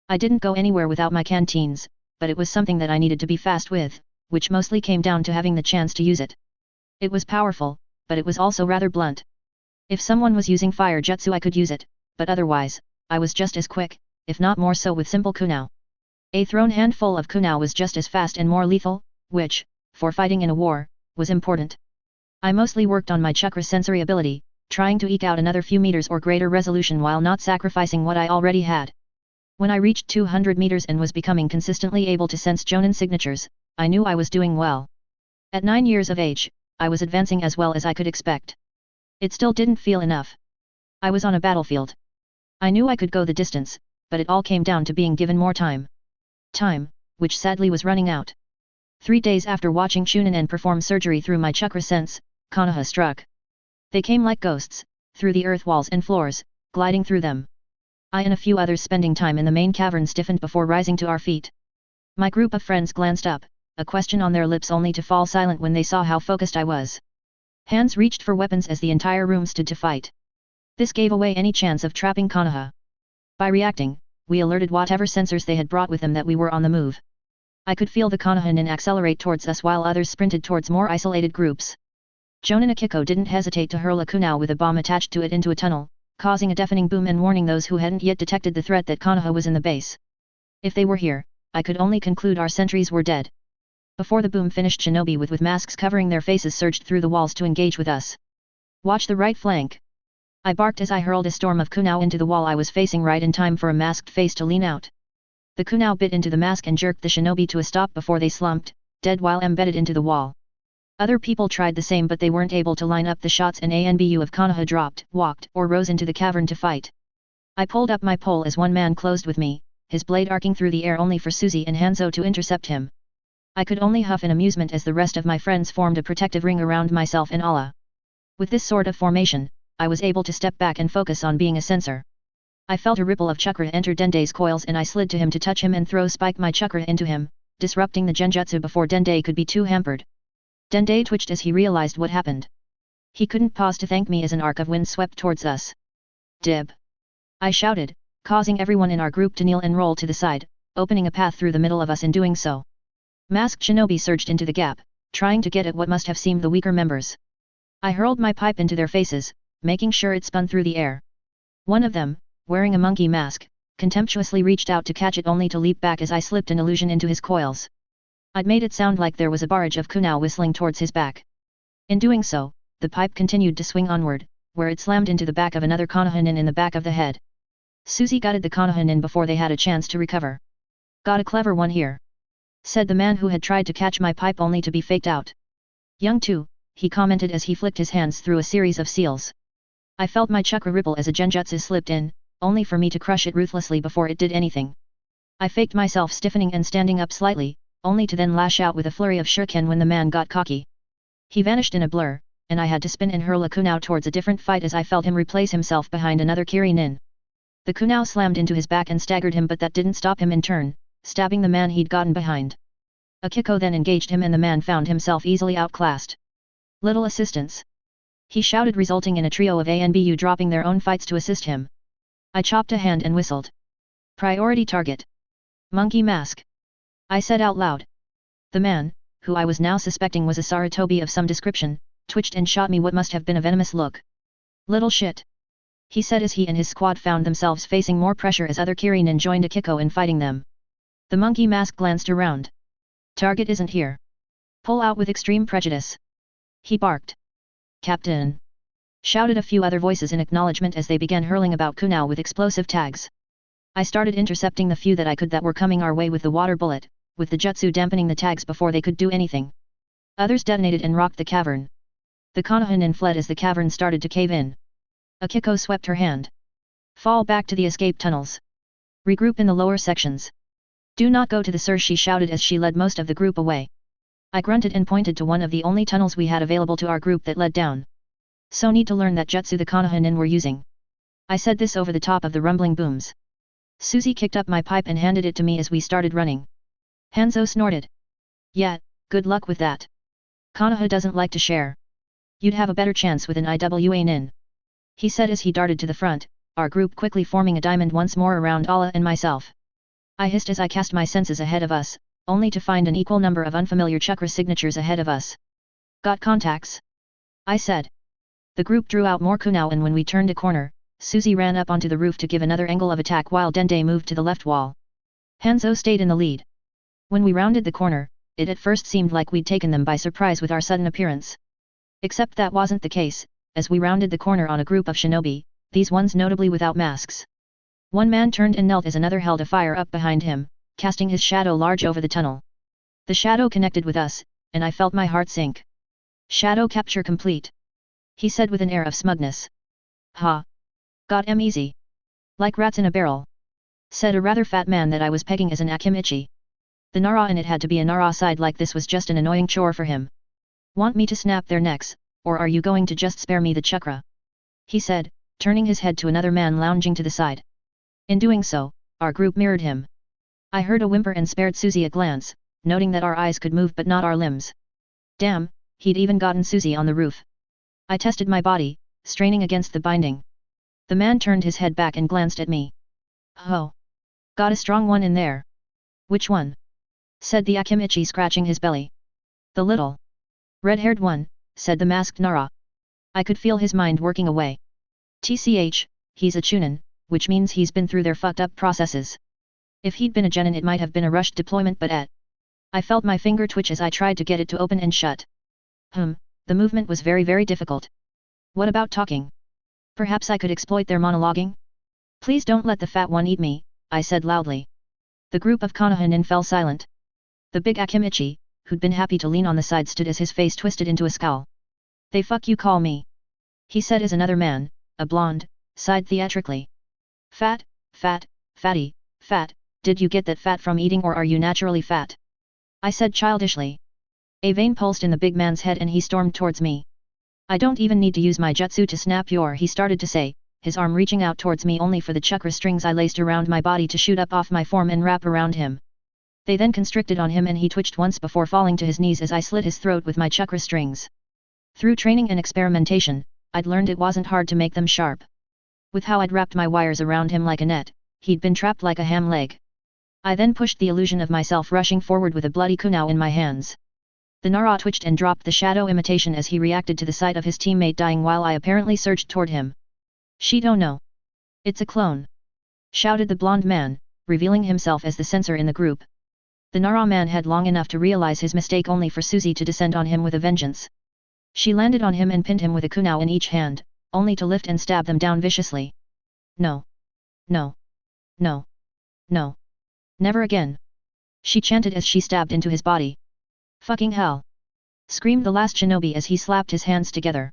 I didn't go anywhere without my canteens, but it was something that I needed to be fast with, which mostly came down to having the chance to use it. It was powerful, but it was also rather blunt. If someone was using fire jutsu I could use it, but otherwise, I was just as quick, if not more so with simple kunao. A thrown handful of kunao was just as fast and more lethal, which, for fighting in a war, was important. I mostly worked on my chakra sensory ability, trying to eke out another few meters or greater resolution while not sacrificing what I already had. When I reached 200 meters and was becoming consistently able to sense Jonin signatures, I knew I was doing well. At 9 years of age, I was advancing as well as I could expect. It still didn't feel enough. I was on a battlefield. I knew I could go the distance, but it all came down to being given more time. Time, which sadly was running out. 3 days after watching Chunin-en perform surgery through my chakra sense, Konoha struck. They came like ghosts, through the earth walls and floors, gliding through them. I and a few others spending time in the main cavern stiffened before rising to our feet. My group of friends glanced up, a question on their lips only to fall silent when they saw how focused I was. Hands reached for weapons as the entire room stood to fight. This gave away any chance of trapping Konoha. By reacting, we alerted whatever sensors they had brought with them that we were on the move. I could feel the Konoha accelerate towards us while others sprinted towards more isolated groups. Jonin Akiko didn't hesitate to hurl a kunai with a bomb attached to it into a tunnel, causing a deafening boom and warning those who hadn't yet detected the threat that Konoha was in the base. If they were here, I could only conclude our sentries were dead. Before the boom finished, shinobi with masks covering their faces surged through the walls to engage with us. Watch the right flank. I barked as I hurled a storm of kunai into the wall I was facing right in time for a masked face to lean out. The kunai bit into the mask and jerked the shinobi to a stop before they slumped, dead while embedded into the wall. Other people tried the same but they weren't able to line up the shots and ANBU of Konoha dropped, walked, or rose into the cavern to fight. I pulled up my pole as one man closed with me, his blade arcing through the air only for Suzy and Hanzo to intercept him. I could only huff in amusement as the rest of my friends formed a protective ring around myself and Allah. With this sort of formation, I was able to step back and focus on being a sensor. I felt a ripple of chakra enter Dende's coils and I slid to him to touch him and spike my chakra into him, disrupting the genjutsu before Dende could be too hampered. Dende twitched as he realized what happened. He couldn't pause to thank me as an arc of wind swept towards us. Dib! I shouted, causing everyone in our group to kneel and roll to the side, opening a path through the middle of us in doing so. Masked shinobi surged into the gap, trying to get at what must have seemed the weaker members. I hurled my pipe into their faces, making sure it spun through the air. One of them, wearing a monkey mask, contemptuously reached out to catch it only to leap back as I slipped an illusion into his coils. I'd made it sound like there was a barrage of kunai whistling towards his back. In doing so, the pipe continued to swing onward, where it slammed into the back of another Konoha in the back of the head. Suzy gutted the Konoha before they had a chance to recover. Got a clever one here, said the man who had tried to catch my pipe only to be faked out. Young too, he commented as he flicked his hands through a series of seals. I felt my chakra ripple as a genjutsu slipped in, only for me to crush it ruthlessly before it did anything. I faked myself stiffening and standing up slightly, only to then lash out with a flurry of shuriken when the man got cocky. He vanished in a blur, and I had to spin and hurl a kunai towards a different fight as I felt him replace himself behind another Kiri-nin. The kunai slammed into his back and staggered him, but that didn't stop him in turn, stabbing the man he'd gotten behind. Akiko then engaged him and the man found himself easily outclassed. Little assistance, he shouted, resulting in a trio of ANBU dropping their own fights to assist him. I chopped a hand and whistled. Priority target. Monkey mask, I said out loud. The man, who I was now suspecting was a Sarutobi of some description, twitched and shot me what must have been a venomous look. Little shit, he said as he and his squad found themselves facing more pressure as other Kiri-nin joined Akiko in fighting them. The monkey mask glanced around. Target isn't here. Pull out with extreme prejudice, he barked. Captain, shouted a few other voices in acknowledgement as they began hurling about kunai with explosive tags. I started intercepting the few that I could that were coming our way with the water bullet, with the jutsu dampening the tags before they could do anything. Others detonated and rocked the cavern. The Konoha fled as the cavern started to cave in. Akiko swept her hand. Fall back to the escape tunnels. Regroup in the lower sections. Do not go to the sur, she shouted as she led most of the group away. I grunted and pointed to one of the only tunnels we had available to our group that led down. So need to learn that jutsu the Konoha were using. I said this over the top of the rumbling booms. Suzy kicked up my pipe and handed it to me as we started running. Hanzo snorted. Yeah, good luck with that. Konoha doesn't like to share. You'd have a better chance with an IWA nin, he said as he darted to the front, our group quickly forming a diamond once more around Allah and myself. I hissed as I cast my senses ahead of us, only to find an equal number of unfamiliar chakra signatures ahead of us. Got contacts, I said. The group drew out more kunai and when we turned a corner, Suzy ran up onto the roof to give another angle of attack while Dende moved to the left wall. Hanzo stayed in the lead. When we rounded the corner, it at first seemed like we'd taken them by surprise with our sudden appearance. Except that wasn't the case, as we rounded the corner on a group of shinobi, these ones notably without masks. One man turned and knelt as another held a fire up behind him, casting his shadow large over the tunnel. The shadow connected with us, and I felt my heart sink. Shadow capture complete, he said with an air of smugness. Ha! Got 'em easy. Like rats in a barrel, said a rather fat man that I was pegging as an Akimichi. The Nara and it had to be a Nara side like this was just an annoying chore for him. Want me to snap their necks, or are you going to just spare me the chakra? He said, turning his head to another man lounging to the side. In doing so, our group mirrored him. I heard a whimper and spared Suzy a glance, noting that our eyes could move but not our limbs. Damn, he'd even gotten Susie on the roof. I tested my body, straining against the binding. The man turned his head back and glanced at me. Oh. Got a strong one in there. Which one? Said the Akimichi, scratching his belly. The little red-haired one, said the masked Nara. I could feel his mind working away. TCH, he's a Chunin, which means he's been through their fucked up processes. If he'd been a genin it might have been a rushed deployment, but I felt my finger twitch as I tried to get it to open and shut. The movement was very difficult. What about talking? Perhaps I could exploit their monologuing? Please don't let the fat one eat me, I said loudly. The group of Konoha fell silent. The big Akimichi, who'd been happy to lean on the side, stood as his face twisted into a scowl. They fuck you call me? He said as another man, a blonde, sighed theatrically. Fat, fatty, fat, did you get that fat from eating or are you naturally fat? I said childishly. A vein pulsed in the big man's head and he stormed towards me. I don't even need to use my jutsu to snap your, he started to say, his arm reaching out towards me only for the chakra strings I laced around my body to shoot up off my form and wrap around him. They then constricted on him and he twitched once before falling to his knees as I slit his throat with my chakra strings. Through training and experimentation, I'd learned it wasn't hard to make them sharp. With how I'd wrapped my wires around him like a net, he'd been trapped like a ham leg. I then pushed the illusion of myself rushing forward with a bloody kunai in my hands. The Nara twitched and dropped the shadow imitation as he reacted to the sight of his teammate dying while I apparently surged toward him. Shido no. It's a clone. Shouted the blonde man, revealing himself as the censor in the group. The Nara man had long enough to realize his mistake only for Susie to descend on him with a vengeance. She landed on him and pinned him with a kunai in each hand, only to lift and stab them down viciously. No. No. No. No. Never again. She chanted as she stabbed into his body. Fucking hell! Screamed the last shinobi as he slapped his hands together.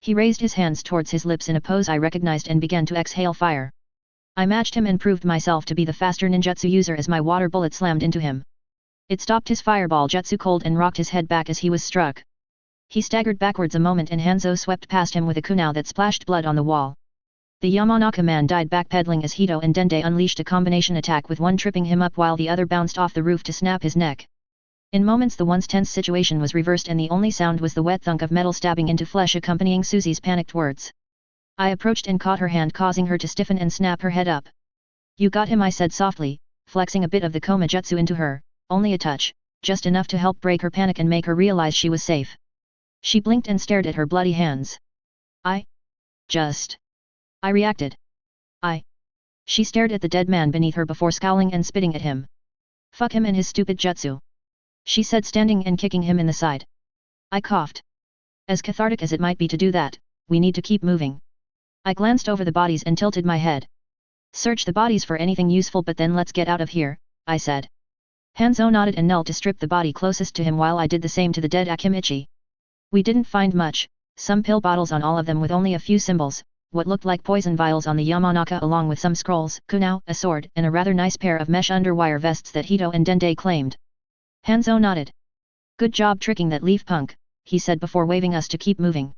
He raised his hands towards his lips in a pose I recognized and began to exhale fire. I matched him and proved myself to be the faster ninjutsu user as my water bullet slammed into him. It stopped his fireball jutsu cold and rocked his head back as he was struck. He staggered backwards a moment and Hanzo swept past him with a kunai that splashed blood on the wall. The Yamanaka man died backpedaling as Hito and Dende unleashed a combination attack with one tripping him up while the other bounced off the roof to snap his neck. In moments the once tense situation was reversed and the only sound was the wet thunk of metal stabbing into flesh accompanying Susie's panicked words. I approached and caught her hand, causing her to stiffen and snap her head up. You got him, I said softly, flexing a bit of the Koma jutsu into her, only a touch, just enough to help break her panic and make her realize she was safe. She blinked and stared at her bloody hands. I reacted. She stared at the dead man beneath her before scowling and spitting at him. Fuck him and his stupid jutsu. She said, standing and kicking him in the side. I coughed. As cathartic as it might be to do that, we need to keep moving. I glanced over the bodies and tilted my head. Search the bodies for anything useful, but then let's get out of here, I said. Hanzo nodded and knelt to strip the body closest to him while I did the same to the dead Akimichi. We didn't find much, some pill bottles on all of them with only a few symbols, what looked like poison vials on the Yamanaka along with some scrolls, kunai, a sword, and a rather nice pair of mesh underwire vests that Hito and Dende claimed. Hanzo nodded. Good job tricking that leaf punk, he said before waving us to keep moving.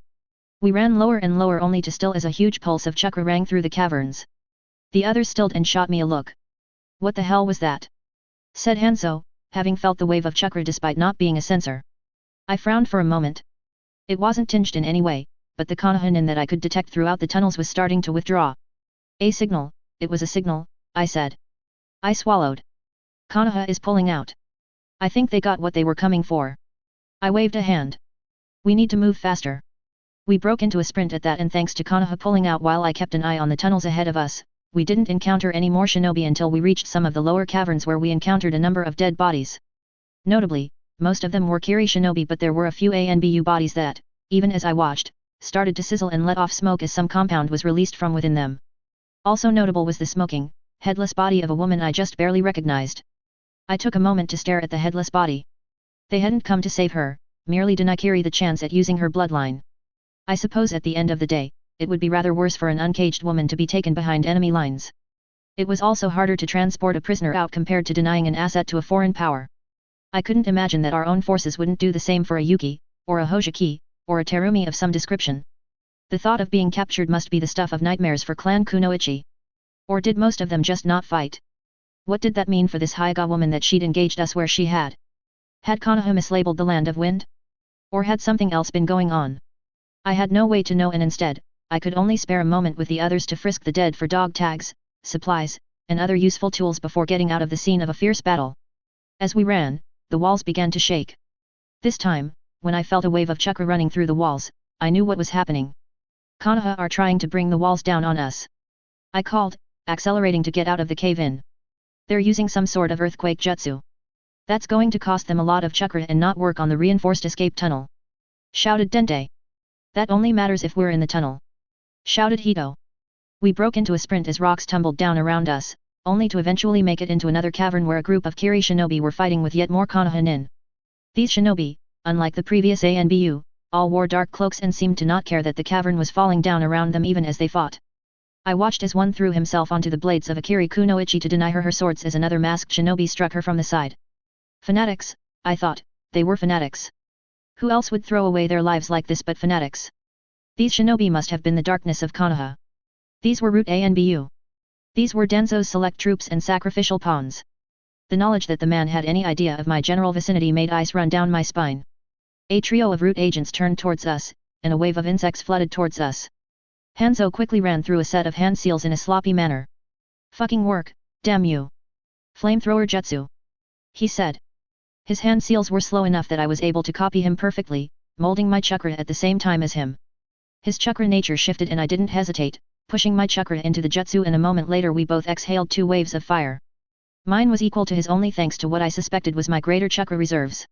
We ran lower and lower only to still as a huge pulse of chakra rang through the caverns. The others stilled and shot me a look. What the hell was that? Said Hanzo, having felt the wave of chakra despite not being a sensor. I frowned for a moment. It wasn't tinged in any way, but the Konoha that I could detect throughout the tunnels was starting to withdraw. A signal, it was a signal, I said. I swallowed. Konoha is pulling out. I think they got what they were coming for. I waved a hand. We need to move faster. We broke into a sprint at that, and thanks to Konoha pulling out while I kept an eye on the tunnels ahead of us, we didn't encounter any more shinobi until we reached some of the lower caverns where we encountered a number of dead bodies. Notably, most of them were Kiri shinobi, but there were a few ANBU bodies that, even as I watched, started to sizzle and let off smoke as some compound was released from within them. Also notable was the smoking, headless body of a woman I just barely recognized. I took a moment to stare at the headless body. They hadn't come to save her, merely deny Kiri the chance at using her bloodline. I suppose at the end of the day, it would be rather worse for an uncaged woman to be taken behind enemy lines. It was also harder to transport a prisoner out compared to denying an asset to a foreign power. I couldn't imagine that our own forces wouldn't do the same for a Yuki, or a Hojiki, or a Terumi of some description. The thought of being captured must be the stuff of nightmares for Clan Kunoichi. Or did most of them just not fight? What did that mean for this Hyuga woman that she'd engaged us where she had? Had Konoha mislabeled the land of wind? Or had something else been going on? I had no way to know, and instead, I could only spare a moment with the others to frisk the dead for dog tags, supplies, and other useful tools before getting out of the scene of a fierce battle. As we ran, the walls began to shake. This time, when I felt a wave of chakra running through the walls, I knew what was happening. Konoha are trying to bring the walls down on us. I called, accelerating to get out of the cave-in. They're using some sort of earthquake jutsu. That's going to cost them a lot of chakra and not work on the reinforced escape tunnel. Shouted Dente. That only matters if we're in the tunnel. Shouted Hito. We broke into a sprint as rocks tumbled down around us, only to eventually make it into another cavern where a group of Kiri shinobi were fighting with yet more Konoha nin. These shinobi, unlike the previous ANBU, all wore dark cloaks and seemed to not care that the cavern was falling down around them even as they fought. I watched as one threw himself onto the blades of a Kiri kunoichi to deny her swords as another masked shinobi struck her from the side. Fanatics, I thought, they were fanatics. Who else would throw away their lives like this but fanatics? These shinobi must have been the darkness of Konoha. These were Root ANBU. These were Denzo's select troops and sacrificial pawns. The knowledge that the man had any idea of my general vicinity made ice run down my spine. A trio of Root agents turned towards us, and a wave of insects flooded towards us. Hanzo quickly ran through a set of hand seals in a sloppy manner. Fucking work, damn you. Flamethrower jutsu. He said. His hand seals were slow enough that I was able to copy him perfectly, molding my chakra at the same time as him. His chakra nature shifted and I didn't hesitate, pushing my chakra into the jutsu, and a moment later we both exhaled 2 waves of fire. Mine was equal to his only thanks to what I suspected was my greater chakra reserves.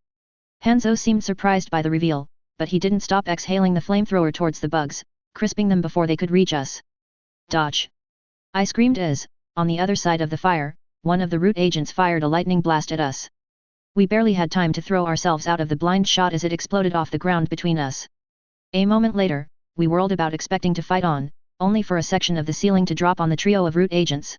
Hanzo seemed surprised by the reveal, but he didn't stop exhaling the flamethrower towards the bugs, crisping them before they could reach us. Dodge! I screamed as, on the other side of the fire, one of the Root agents fired a lightning blast at us. We barely had time to throw ourselves out of the blind shot as it exploded off the ground between us. A moment later, we whirled about expecting to fight on, only for a section of the ceiling to drop on the trio of Root agents.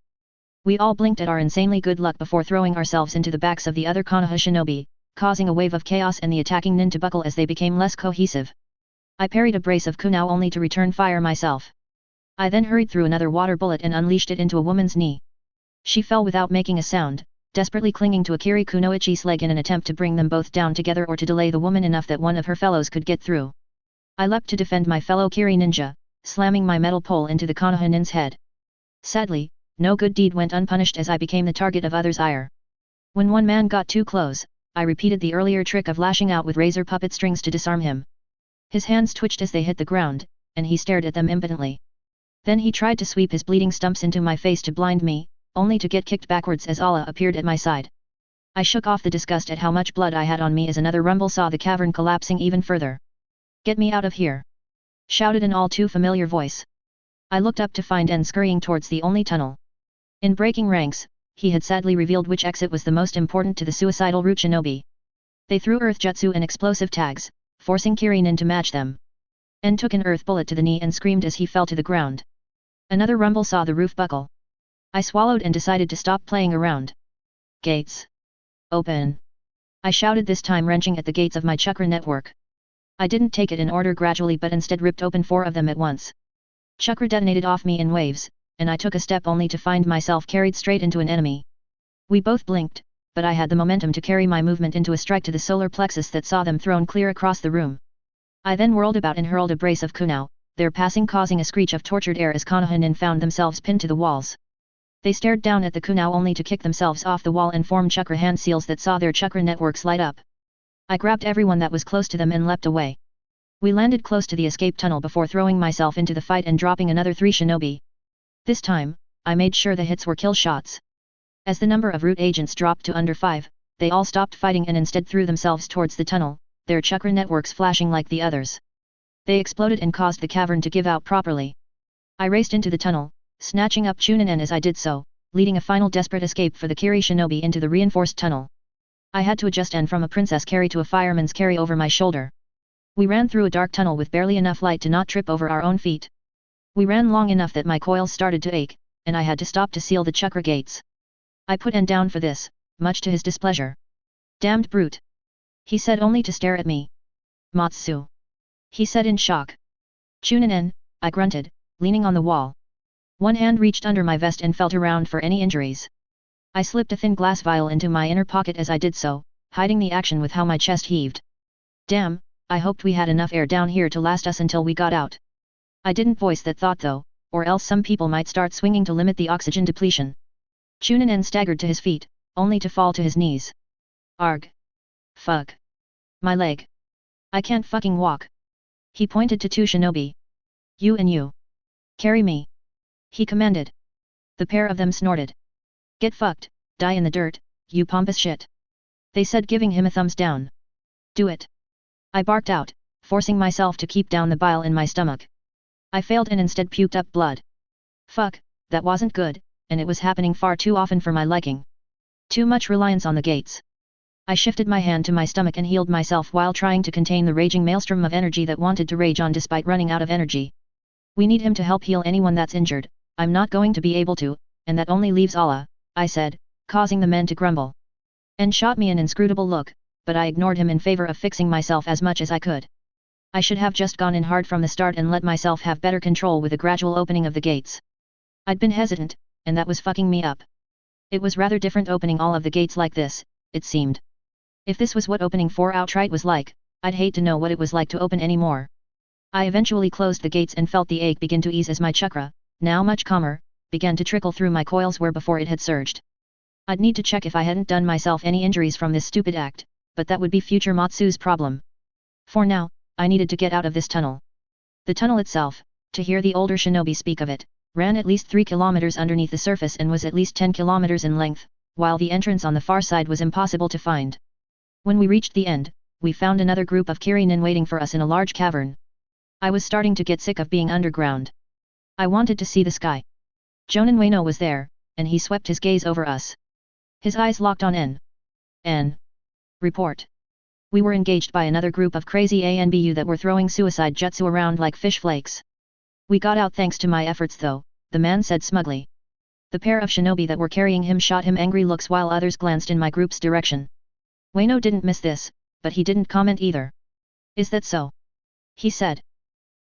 We all blinked at our insanely good luck before throwing ourselves into the backs of the other Konoha shinobi, causing a wave of chaos and the attacking nin to buckle as they became less cohesive. I parried a brace of kunao only to return fire myself. I then hurried through another water bullet and unleashed it into a woman's knee. She fell without making a sound, desperately clinging to a Kiri kunoichi's leg in an attempt to bring them both down together or to delay the woman enough that one of her fellows could get through. I leapt to defend my fellow Kiri ninja, slamming my metal pole into the Konoha nin's head. Sadly, no good deed went unpunished as I became the target of others' ire. When one man got too close, I repeated the earlier trick of lashing out with razor puppet strings to disarm him. His hands twitched as they hit the ground, and he stared at them impotently. Then he tried to sweep his bleeding stumps into my face to blind me, only to get kicked backwards as Allah appeared at my side. I shook off the disgust at how much blood I had on me as another rumble saw the cavern collapsing even further. "Get me out of here!" shouted an all too familiar voice. I looked up to find En scurrying towards the only tunnel. In breaking ranks, he had sadly revealed which exit was the most important to the suicidal Root shinobi. They threw earth jutsu and explosive tags, forcing Kirinin to match them. En took an earth bullet to the knee and screamed as he fell to the ground. Another rumble saw the roof buckle. I swallowed and decided to stop playing around. "Gates! Open!" I shouted, this time wrenching at the gates of my chakra network. I didn't take it in order gradually but instead ripped open 4 of them at once. Chakra detonated off me in waves, and I took a step only to find myself carried straight into an enemy. We both blinked, but I had the momentum to carry my movement into a strike to the solar plexus that saw them thrown clear across the room. I then whirled about and hurled a brace of kunao, their passing causing a screech of tortured air as Konoha found themselves pinned to the walls. They stared down at the kunao only to kick themselves off the wall and form chakra hand seals that saw their chakra networks light up. I grabbed everyone that was close to them and leapt away. We landed close to the escape tunnel before throwing myself into the fight and dropping another 3 shinobi. This time, I made sure the hits were kill shots. As the number of Root agents dropped to under 5, they all stopped fighting and instead threw themselves towards the tunnel, their chakra networks flashing like the others. They exploded and caused the cavern to give out properly. I raced into the tunnel, snatching up Chunin as I did so, leading a final desperate escape for the Kiri shinobi into the reinforced tunnel. I had to adjust N from a princess carry to a fireman's carry over my shoulder. We ran through a dark tunnel with barely enough light to not trip over our own feet. We ran long enough that my coils started to ache, and I had to stop to seal the chakra gates. I put N down for this, much to his displeasure. "Damned brute!" he said, only to stare at me. "Matsu!" he said in shock. "Chunin," I grunted, leaning on the wall. One hand reached under my vest and felt around for any injuries. I slipped a thin glass vial into my inner pocket as I did so, hiding the action with how my chest heaved. Damn, I hoped we had enough air down here to last us until we got out. I didn't voice that thought though, or else some people might start swinging to limit the oxygen depletion. Chunin staggered to his feet, only to fall to his knees. Arg. Fuck. My leg. I can't fucking walk. He pointed to two shinobi. You and you. Carry me. He commanded. The pair of them snorted. Get fucked, die in the dirt, you pompous shit. They said, giving him a thumbs down. Do it. I barked out, forcing myself to keep down the bile in my stomach. I failed and instead puked up blood. Fuck, that wasn't good, and it was happening far too often for my liking. Too much reliance on the gates. I shifted my hand to my stomach and healed myself while trying to contain the raging maelstrom of energy that wanted to rage on despite running out of energy. We need him to help heal anyone that's injured. I'm not going to be able to, and that only leaves Allah, I said, causing the men to grumble. And shot me an inscrutable look, but I ignored him in favor of fixing myself as much as I could. I should have just gone in hard from the start and let myself have better control with a gradual opening of the gates. I'd been hesitant, and that was fucking me up. It was rather different opening all of the gates like this, it seemed. If this was what opening 4 outright was like, I'd hate to know what it was like to open any more. I eventually closed the gates and felt the ache begin to ease as my chakra, now much calmer, began to trickle through my coils where before it had surged. I'd need to check if I hadn't done myself any injuries from this stupid act, but that would be future Matsu's problem. For now, I needed to get out of this tunnel. The tunnel itself, to hear the older shinobi speak of it, ran at least 3 kilometers underneath the surface and was at least 10 kilometers in length, while the entrance on the far side was impossible to find. When we reached the end, we found another group of Kirinin waiting for us in a large cavern. I was starting to get sick of being underground. I wanted to see the sky. Jonin Ueno was there, and he swept his gaze over us. His eyes locked on N. Report. We were engaged by another group of crazy ANBU that were throwing suicide jutsu around like fish flakes. We got out thanks to my efforts though, the man said smugly. The pair of shinobi that were carrying him shot him angry looks while others glanced in my group's direction. Ueno didn't miss this, but he didn't comment either. Is that so? He said.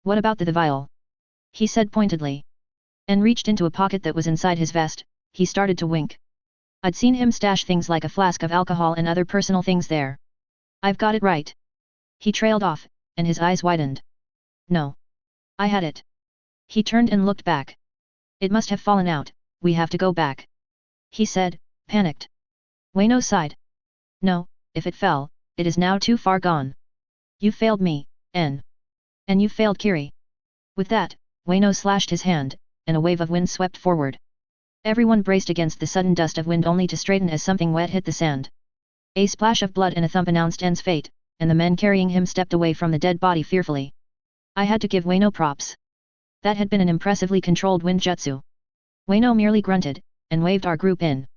What about the vial? He said pointedly. And reached into a pocket that was inside his vest, he started to wink. I'd seen him stash things like a flask of alcohol and other personal things there. I've got it right. He trailed off, and his eyes widened. No. I had it. He turned and looked back. It must have fallen out, we have to go back. He said, panicked. Ueno sighed. No, if it fell, it is now too far gone. You failed me, N. And you failed Kiri. With that, Ueno slashed his hand, and a wave of wind swept forward. Everyone braced against the sudden dust of wind only to straighten as something wet hit the sand. A splash of blood and a thump announced N's fate, and the men carrying him stepped away from the dead body fearfully. I had to give Ueno props. That had been an impressively controlled wind jutsu. Ueno merely grunted, and waved our group in.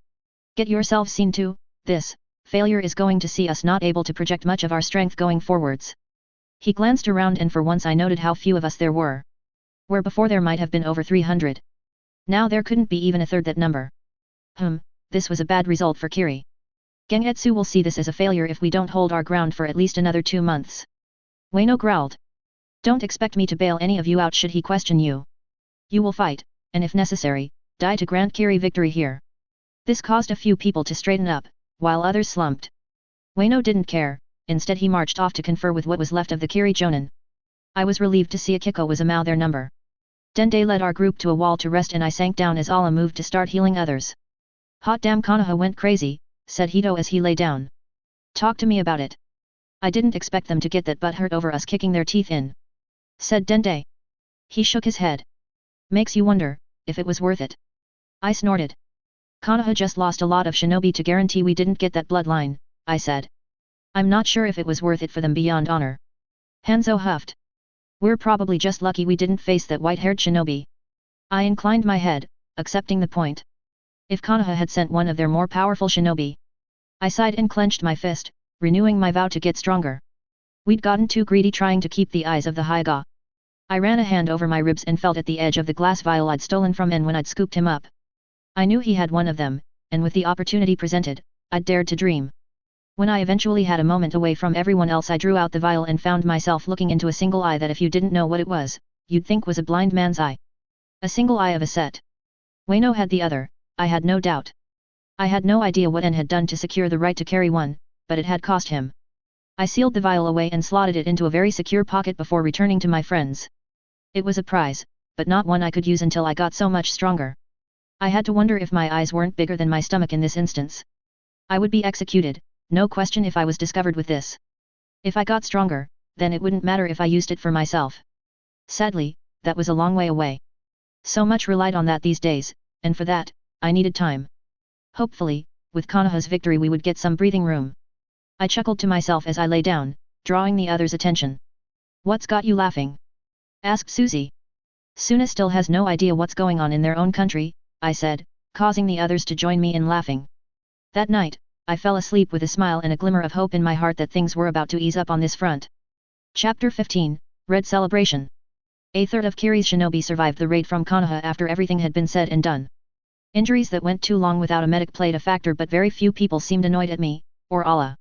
Get yourselves seen to, this failure is going to see us not able to project much of our strength going forwards. He glanced around and for once I noted how few of us there were. Where before there might have been over 300. Now there couldn't be even a third that number. This was a bad result for Kiri. Gengetsu will see this as a failure if we don't hold our ground for at least another 2 months. Ueno growled. Don't expect me to bail any of you out should he question you. You will fight, and if necessary, die to grant Kiri victory here. This caused a few people to straighten up, while others slumped. Ueno didn't care, instead he marched off to confer with what was left of the Kiri Jonin. I was relieved to see Akiko was among their number. Dende led our group to a wall to rest and I sank down as Ala moved to start healing others. Hot damn Konoha went crazy, said Hito as he lay down. Talk to me about it. I didn't expect them to get that butthurt over us kicking their teeth in. Said Dende. He shook his head. Makes you wonder, if it was worth it. I snorted. Konoha just lost a lot of shinobi to guarantee we didn't get that bloodline, I said. I'm not sure if it was worth it for them beyond honor. Hanzo huffed. We're probably just lucky we didn't face that white-haired shinobi. I inclined my head, accepting the point. If Konoha had sent one of their more powerful shinobi. I sighed and clenched my fist, renewing my vow to get stronger. We'd gotten too greedy trying to keep the eyes of the Haiga. I ran a hand over my ribs and felt at the edge of the glass vial I'd stolen from N when I'd scooped him up. I knew he had one of them, and with the opportunity presented, I'd dared to dream. When I eventually had a moment away from everyone else I drew out the vial and found myself looking into a single eye that if you didn't know what it was, you'd think was a blind man's eye. A single eye of a set. Ueno had the other, I had no doubt. I had no idea what N had done to secure the right to carry one, but it had cost him. I sealed the vial away and slotted it into a very secure pocket before returning to my friends. It was a prize, but not one I could use until I got so much stronger. I had to wonder if my eyes weren't bigger than my stomach in this instance. I would be executed, no question if I was discovered with this. If I got stronger, then it wouldn't matter if I used it for myself. Sadly, that was a long way away. So much relied on that these days, and for that, I needed time. Hopefully, with Konoha's victory we would get some breathing room. I chuckled to myself as I lay down, drawing the others' attention. What's got you laughing? Asked Suzy. Suna still has no idea what's going on in their own country, I said, causing the others to join me in laughing. That night, I fell asleep with a smile and a glimmer of hope in my heart that things were about to ease up on this front. Chapter 15, Red Celebration. A third of Kiri's shinobi survived the raid from Konoha after everything had been said and done. Injuries that went too long without a medic played a factor, but very few people seemed annoyed at me, or Allah.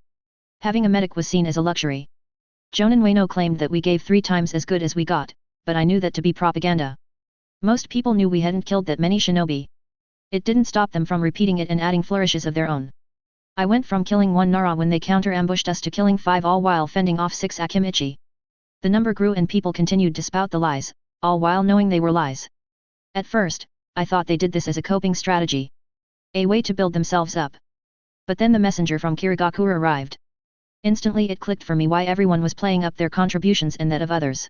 Having a medic was seen as a luxury. Jonin Ueno claimed that we gave 3 times as good as we got, but I knew that to be propaganda. Most people knew we hadn't killed that many shinobi. It didn't stop them from repeating it and adding flourishes of their own. I went from killing 1 Nara when they counter-ambushed us to killing 5 all while fending off 6 Akimichi. The number grew and people continued to spout the lies, all while knowing they were lies. At first, I thought they did this as a coping strategy. A way to build themselves up. But then the messenger from Kirigakura arrived. Instantly it clicked for me why everyone was playing up their contributions and that of others.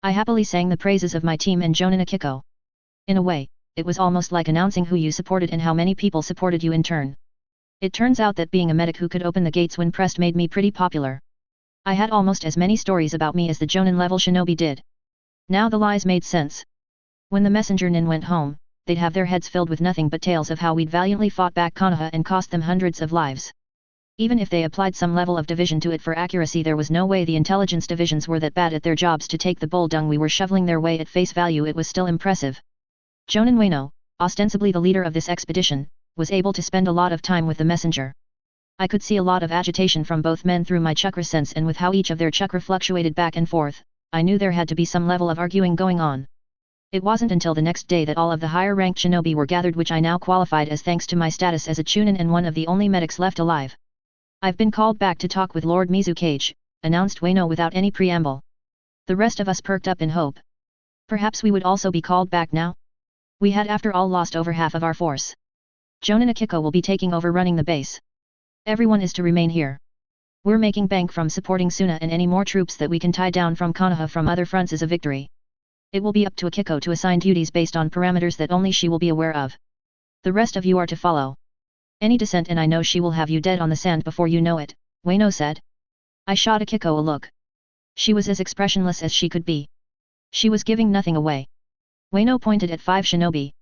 I happily sang the praises of my team and Jonin Akiko. In a way, it was almost like announcing who you supported and how many people supported you in turn. It turns out that being a medic who could open the gates when pressed made me pretty popular. I had almost as many stories about me as the Jonin level shinobi did. Now the lies made sense. When the messenger nin went home, they'd have their heads filled with nothing but tales of how we'd valiantly fought back Konoha and cost them hundreds of lives. Even if they applied some level of division to it for accuracy, there was no way the intelligence divisions were that bad at their jobs to take the bull dung we were shoveling their way at face value. It was still impressive. Jonin Ueno, ostensibly the leader of this expedition, was able to spend a lot of time with the messenger. I could see a lot of agitation from both men through my chakra sense, and with how each of their chakra fluctuated back and forth, I knew there had to be some level of arguing going on. It wasn't until the next day that all of the higher-ranked shinobi were gathered, which I now qualified as thanks to my status as a chunin and one of the only medics left alive. I've been called back to talk with Lord Mizukage, announced Ueno without any preamble. The rest of us perked up in hope. Perhaps we would also be called back now? We had after all lost over half of our force. Jonin Akiko will be taking over running the base. Everyone is to remain here. We're making bank from supporting Suna, and any more troops that we can tie down from Konoha from other fronts is a victory. It will be up to Akiko to assign duties based on parameters that only she will be aware of. The rest of you are to follow. Any dissent and I know she will have you dead on the sand before you know it, Ueno said. I shot Akiko a look. She was as expressionless as she could be. She was giving nothing away. Ueno pointed at 5 shinobi.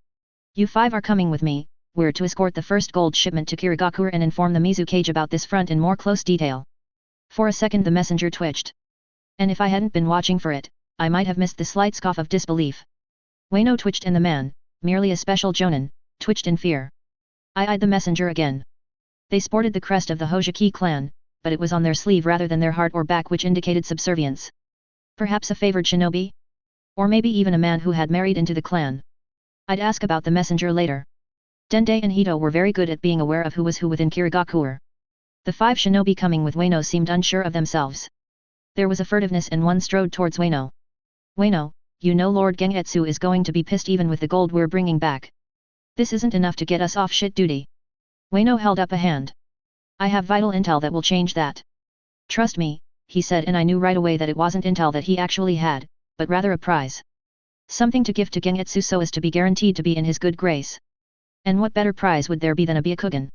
You 5 are coming with me. We're to escort the first gold shipment to Kirigakura and inform the Mizukage about this front in more close detail. For a second the messenger twitched. And if I hadn't been watching for it, I might have missed the slight scoff of disbelief. Ueno twitched and the man, merely a special jonin, twitched in fear. I eyed the messenger again. They sported the crest of the Hojiki clan, but it was on their sleeve rather than their heart or back, which indicated subservience. Perhaps a favored shinobi? Or maybe even a man who had married into the clan. I'd ask about the messenger later. Dende and Hito were very good at being aware of who was who within Kirigakura. The 5 shinobi coming with Ueno seemed unsure of themselves. There was a furtiveness and one strode towards Ueno. Ueno, you know Lord Gengetsu is going to be pissed even with the gold we're bringing back. This isn't enough to get us off shit duty. Ueno held up a hand. I have vital intel that will change that. Trust me, he said, and I knew right away that it wasn't intel that he actually had, but rather a prize. Something to give to Gengetsu so as to be guaranteed to be in his good grace. And what better prize would there be than a Byakugan?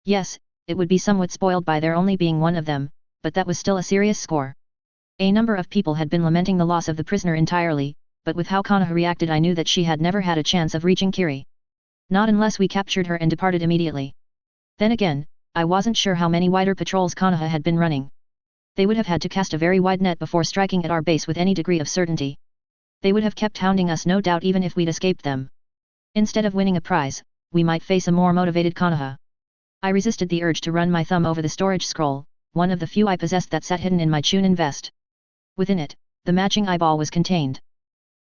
Yes, it would be somewhat spoiled by there only being one of them, but that was still a serious score. A number of people had been lamenting the loss of the prisoner entirely, but with how Konoha reacted I knew that she had never had a chance of reaching Kiri. Not unless we captured her and departed immediately. Then again, I wasn't sure how many wider patrols Konoha had been running. They would have had to cast a very wide net before striking at our base with any degree of certainty. They would have kept hounding us no doubt even if we'd escaped them. Instead of winning a prize, we might face a more motivated Konoha. I resisted the urge to run my thumb over the storage scroll, one of the few I possessed that sat hidden in my chunin vest. Within it, the matching eyeball was contained.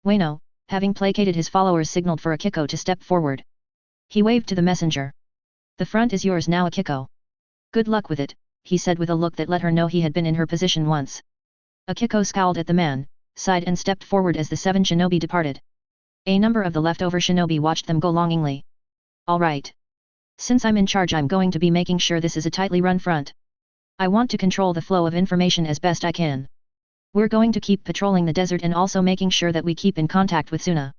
Ueno, having placated his followers, signaled for Akiko to step forward. He waved to the messenger. The front is yours now, Akiko. Good luck with it, he said with a look that let her know he had been in her position once. Akiko scowled at the man, sighed and stepped forward as the 7 shinobi departed. A number of the leftover shinobi watched them go longingly. Alright. Since I'm in charge, I'm going to be making sure this is a tightly run front. I want to control the flow of information as best I can. We're going to keep patrolling the desert and also making sure that we keep in contact with Suna.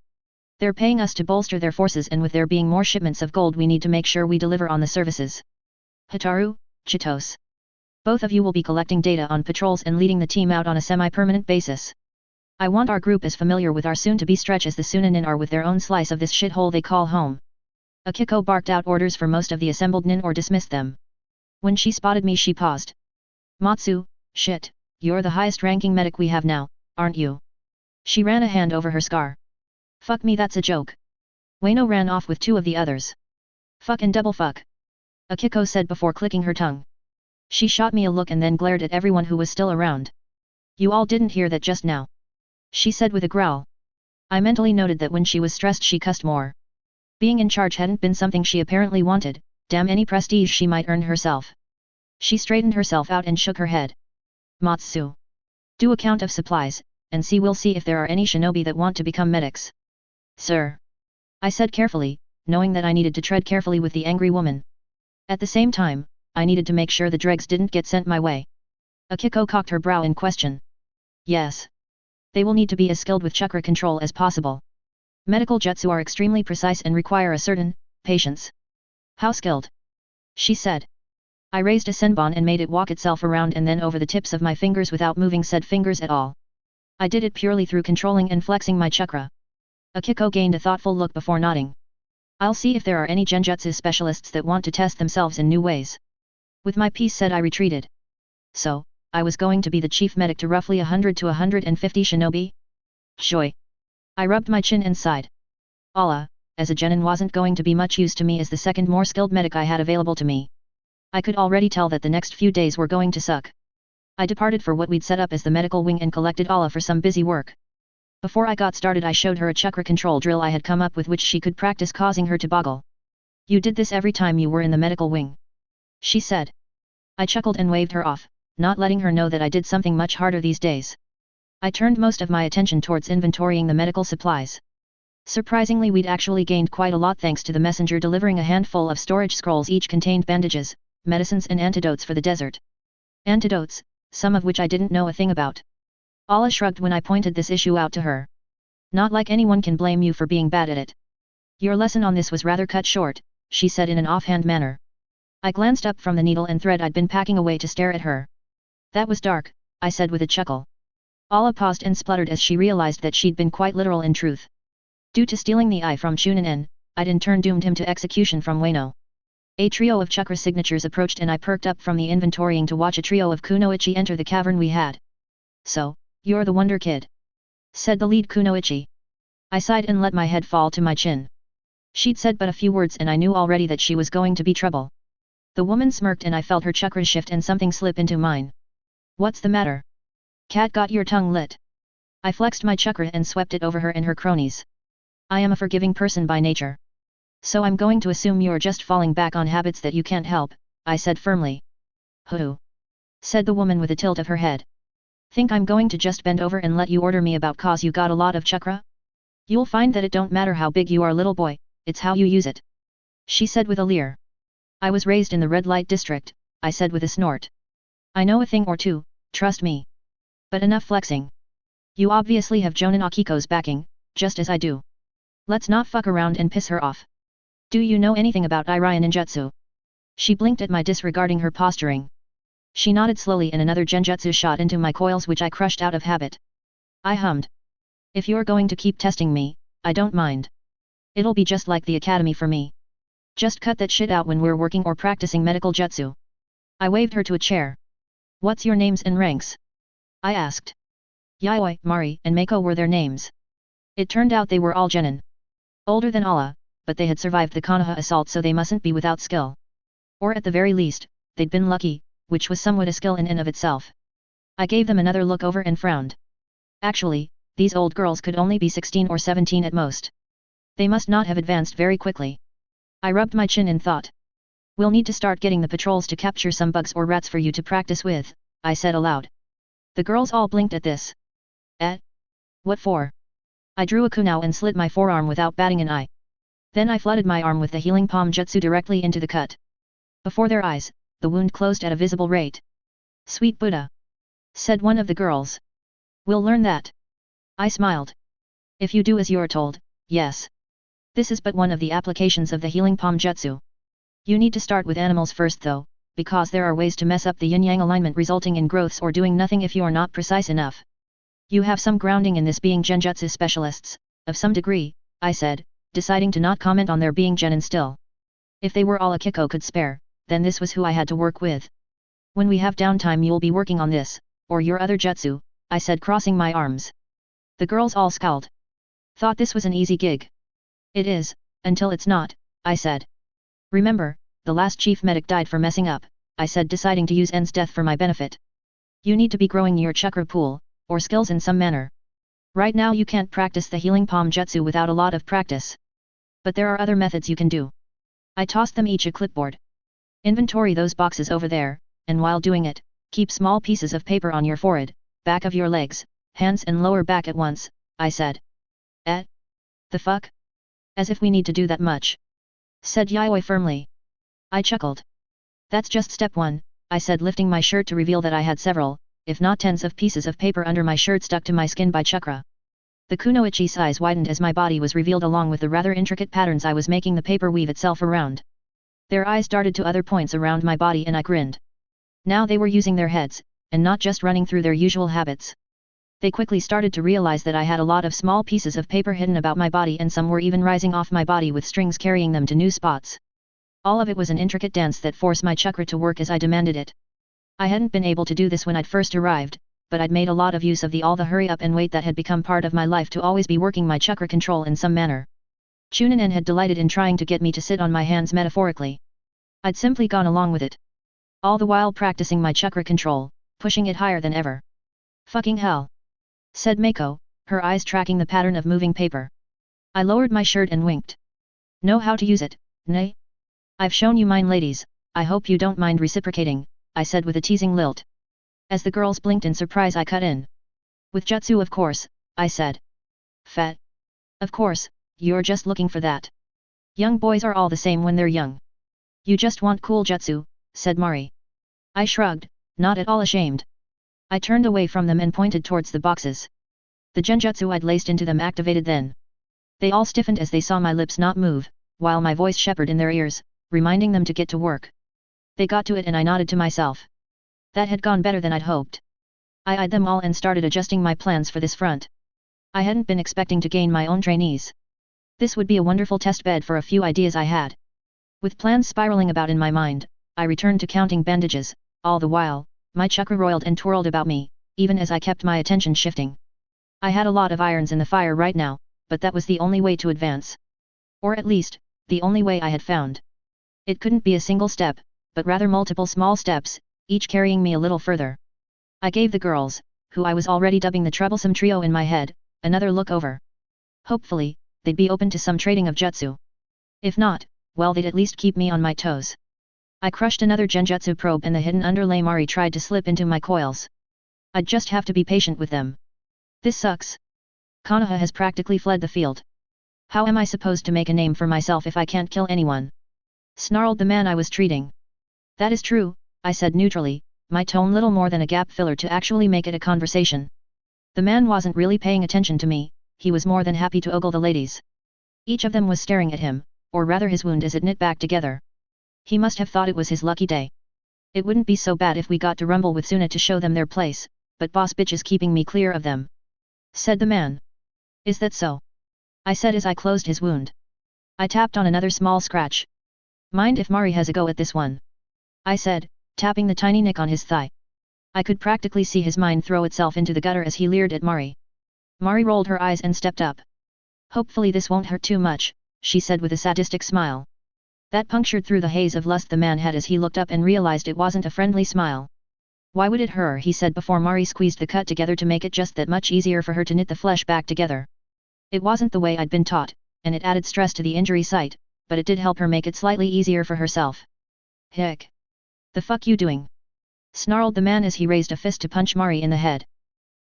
They're paying us to bolster their forces, and with there being more shipments of gold, we need to make sure we deliver on the services. Hitaru, Chitose. Both of you will be collecting data on patrols and leading the team out on a semi-permanent basis. I want our group as familiar with our soon-to-be stretch as the Sunanin are with their own slice of this shithole they call home. Akiko barked out orders for most of the assembled nin or dismissed them. When she spotted me, she paused. Matsu, shit, you're the highest ranking medic we have now, aren't you? She ran a hand over her scar. Fuck me, that's a joke. Ueno ran off with 2 of the others. Fuck and double fuck. Akiko said before clicking her tongue. She shot me a look and then glared at everyone who was still around. You all didn't hear that just now. She said with a growl. I mentally noted that when she was stressed she cussed more. Being in charge hadn't been something she apparently wanted, damn any prestige she might earn herself. She straightened herself out and shook her head. Matsu. Do a count of supplies, and we'll see if there are any shinobi that want to become medics. Sir. I said carefully, knowing that I needed to tread carefully with the angry woman. At the same time, I needed to make sure the dregs didn't get sent my way. Akiko cocked her brow in question. Yes. They will need to be as skilled with chakra control as possible. Medical jutsu are extremely precise and require a certain patience. How skilled? She said. I raised a senbon and made it walk itself around and then over the tips of my fingers without moving said fingers at all. I did it purely through controlling and flexing my chakra. Akiko gained a thoughtful look before nodding. I'll see if there are any genjutsu specialists that want to test themselves in new ways. With my piece said, I retreated. So, I was going to be the chief medic to roughly 100 to 150 shinobi? Joy. I rubbed my chin and sighed. Allah, as a genin wasn't going to be much use to me as the second more skilled medic I had available to me. I could already tell that the next few days were going to suck. I departed for what we'd set up as the medical wing and collected Allah for some busy work. Before I got started, I showed her a chakra control drill I had come up with which she could practice, causing her to boggle. You did this every time you were in the medical wing? She said. I chuckled and waved her off, not letting her know that I did something much harder these days. I turned most of my attention towards inventorying the medical supplies. Surprisingly, we'd actually gained quite a lot thanks to the messenger delivering a handful of storage scrolls, each contained bandages, medicines and antidotes for the desert. Antidotes, some of which I didn't know a thing about. Allah shrugged when I pointed this issue out to her. Not like anyone can blame you for being bad at it. Your lesson on this was rather cut short, she said in an offhand manner. I glanced up from the needle and thread I'd been packing away to stare at her. That was dark, I said with a chuckle. Allah paused and spluttered as she realized that she'd been quite literal in truth. Due to stealing the eye from Shunin, I'd in turn doomed him to execution from Ueno. A trio of chakra signatures approached and I perked up from the inventorying to watch a trio of kunoichi enter the cavern we had. So, you're the Wonder Kid? Said the lead kunoichi. I sighed and let my head fall to my chin. She'd said but a few words and I knew already that she was going to be trouble. The woman smirked and I felt her chakras shift and something slip into mine. What's the matter? Cat, got your tongue lit? I flexed my chakra and swept it over her and her cronies. I am a forgiving person by nature. So I'm going to assume you're just falling back on habits that you can't help, I said firmly. Who? Said the woman with a tilt of her head. Think I'm going to just bend over and let you order me about cause you got a lot of chakra? You'll find that it don't matter how big you are, little boy, it's how you use it. She said with a leer. I was raised in the red light district, I said with a snort. I know a thing or two, trust me. But enough flexing. You obviously have Jonin Akiko's backing, just as I do. Let's not fuck around and piss her off. Do you know anything about Irian ninjutsu? She blinked at my disregarding her posturing. She nodded slowly and another genjutsu shot into my coils which I crushed out of habit. I hummed. If you're going to keep testing me, I don't mind. It'll be just like the academy for me. Just cut that shit out when we're working or practicing medical jutsu. I waved her to a chair. What's your names and ranks? I asked. Yayoi, Mari, and Mako were their names. It turned out they were all genin. Older than Allah, but they had survived the Konoha assault, so they mustn't be without skill. Or at the very least, they'd been lucky, which was somewhat a skill in and of itself. I gave them another look over and frowned. Actually, these old girls could only be 16 or 17 at most. They must not have advanced very quickly. I rubbed my chin in thought. We'll need to start getting the patrols to capture some bugs or rats for you to practice with, I said aloud. The girls all blinked at this. What for? I drew a kunai and slit my forearm without batting an eye. Then I flooded my arm with the healing palm jutsu directly into the cut. Before their eyes, the wound closed at a visible rate. Sweet Buddha! Said one of the girls. We'll learn that. I smiled. If you do as you're told, yes. This is but one of the applications of the healing palm jutsu. You need to start with animals first though, because there are ways to mess up the yin-yang alignment resulting in growths or doing nothing if you're not precise enough. You have some grounding in this being genjutsu specialists, of some degree, I said, deciding to not comment on their being genin still. If they were all Akiko could spare, then this was who I had to work with. When we have downtime you'll be working on this, or your other jutsu, I said crossing my arms. The girls all scowled. Thought this was an easy gig. It is, until it's not, I said. Remember, the last chief medic died for messing up, I said deciding to use En's death for my benefit. You need to be growing your chakra pool, or skills in some manner. Right now you can't practice the healing palm jutsu without a lot of practice. But there are other methods you can do. I tossed them each a clipboard. Inventory those boxes over there, and while doing it, keep small pieces of paper on your forehead, back of your legs, hands and lower back at once, I said. The fuck? As if we need to do that much. Said Yayoi firmly. I chuckled. That's just step 1, I said lifting my shirt to reveal that I had several, if not tens of pieces of paper under my shirt stuck to my skin by chakra. The kunoichi size widened as my body was revealed along with the rather intricate patterns I was making the paper weave itself around. Their eyes darted to other points around my body and I grinned. Now they were using their heads, and not just running through their usual habits. They quickly started to realize that I had a lot of small pieces of paper hidden about my body and some were even rising off my body with strings carrying them to new spots. All of it was an intricate dance that forced my chakra to work as I demanded it. I hadn't been able to do this when I'd first arrived, but I'd made a lot of use of all the hurry up and wait that had become part of my life to always be working my chakra control in some manner. Chunin had delighted in trying to get me to sit on my hands metaphorically. I'd simply gone along with it. All the while practicing my chakra control, pushing it higher than ever. Fucking hell! Said Mako, her eyes tracking the pattern of moving paper. I lowered my shirt and winked. Know how to use it, nay? I've shown you mine ladies, I hope you don't mind reciprocating, I said with a teasing lilt. As the girls blinked in surprise I cut in. With jutsu of course, I said. Fat. Of course, you're just looking for that. Young boys are all the same when they're young. You just want cool jutsu, said Mari. I shrugged, not at all ashamed. I turned away from them and pointed towards the boxes. The genjutsu I'd laced into them activated then. They all stiffened as they saw my lips not move, while my voice shepherded in their ears, reminding them to get to work. They got to it and I nodded to myself. That had gone better than I'd hoped. I eyed them all and started adjusting my plans for this front. I hadn't been expecting to gain my own trainees. This would be a wonderful test bed for a few ideas I had. With plans spiraling about in my mind, I returned to counting bandages, all the while, my chakra roiled and twirled about me, even as I kept my attention shifting. I had a lot of irons in the fire right now, but that was the only way to advance. Or at least, the only way I had found. It couldn't be a single step, but rather multiple small steps, each carrying me a little further. I gave the girls, who I was already dubbing the troublesome trio in my head, another look over. Hopefully, they'd be open to some trading of jutsu. If not, well they'd at least keep me on my toes. I crushed another genjutsu probe and the hidden underlay Mari tried to slip into my coils. I'd just have to be patient with them. This sucks. Konoha has practically fled the field. How am I supposed to make a name for myself if I can't kill anyone? Snarled the man I was treating. That is true, I said neutrally, my tone little more than a gap filler to actually make it a conversation. The man wasn't really paying attention to me, he was more than happy to ogle the ladies. Each of them was staring at him, or rather his wound as it knit back together. He must have thought it was his lucky day. It wouldn't be so bad if we got to rumble with Suna to show them their place, but boss bitch is keeping me clear of them. Said the man. Is that so? I said as I closed his wound. I tapped on another small scratch. Mind if Mari has a go at this one? I said, tapping the tiny nick on his thigh. I could practically see his mind throw itself into the gutter as he leered at Mari. Mari rolled her eyes and stepped up. Hopefully this won't hurt too much, she said with a sadistic smile. That punctured through the haze of lust the man had as he looked up and realized it wasn't a friendly smile. Why would it hurt? He said before Mari squeezed the cut together to make it just that much easier for her to knit the flesh back together. It wasn't the way I'd been taught, and it added stress to the injury site, but it did help her make it slightly easier for herself. Heck! The fuck you doing? Snarled the man as he raised a fist to punch Mari in the head.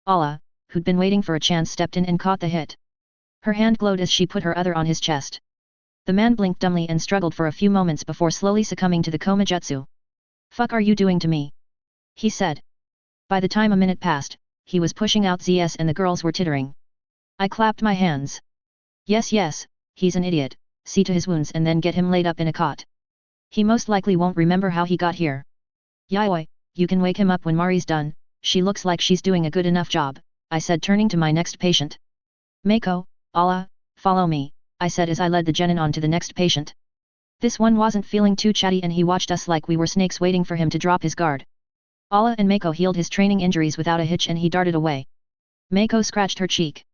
Ala, who'd been waiting for a chance, stepped in and caught the hit. Her hand glowed as she put her other on his chest. The man blinked dumbly and struggled for a few moments before slowly succumbing to the coma jutsu. Fuck are you doing to me? He said. By the time a minute passed, he was pushing out ZS and the girls were tittering. I clapped my hands. Yes, he's an idiot, see to his wounds and then get him laid up in a cot. He most likely won't remember how he got here. Yayoi, you can wake him up when Mari's done, she looks like she's doing a good enough job, I said turning to my next patient. Mako, Ala, follow me, I said as I led the genin on to the next patient. This one wasn't feeling too chatty and he watched us like we were snakes waiting for him to drop his guard. Ala and Mako healed his training injuries without a hitch and he darted away. Mako scratched her cheek.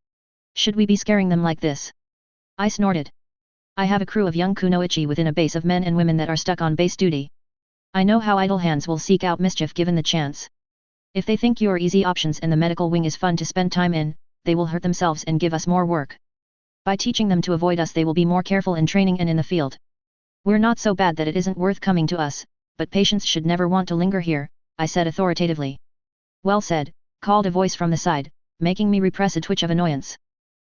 Should we be scaring them like this? I snorted. I have a crew of young kunoichi within a base of men and women that are stuck on base duty. I know how idle hands will seek out mischief given the chance. If they think you're easy options and the medical wing is fun to spend time in, they will hurt themselves and give us more work. By teaching them to avoid us they will be more careful in training and in the field. We're not so bad that it isn't worth coming to us, but patients should never want to linger here, I said authoritatively. Well said, called a voice from the side, making me repress a twitch of annoyance.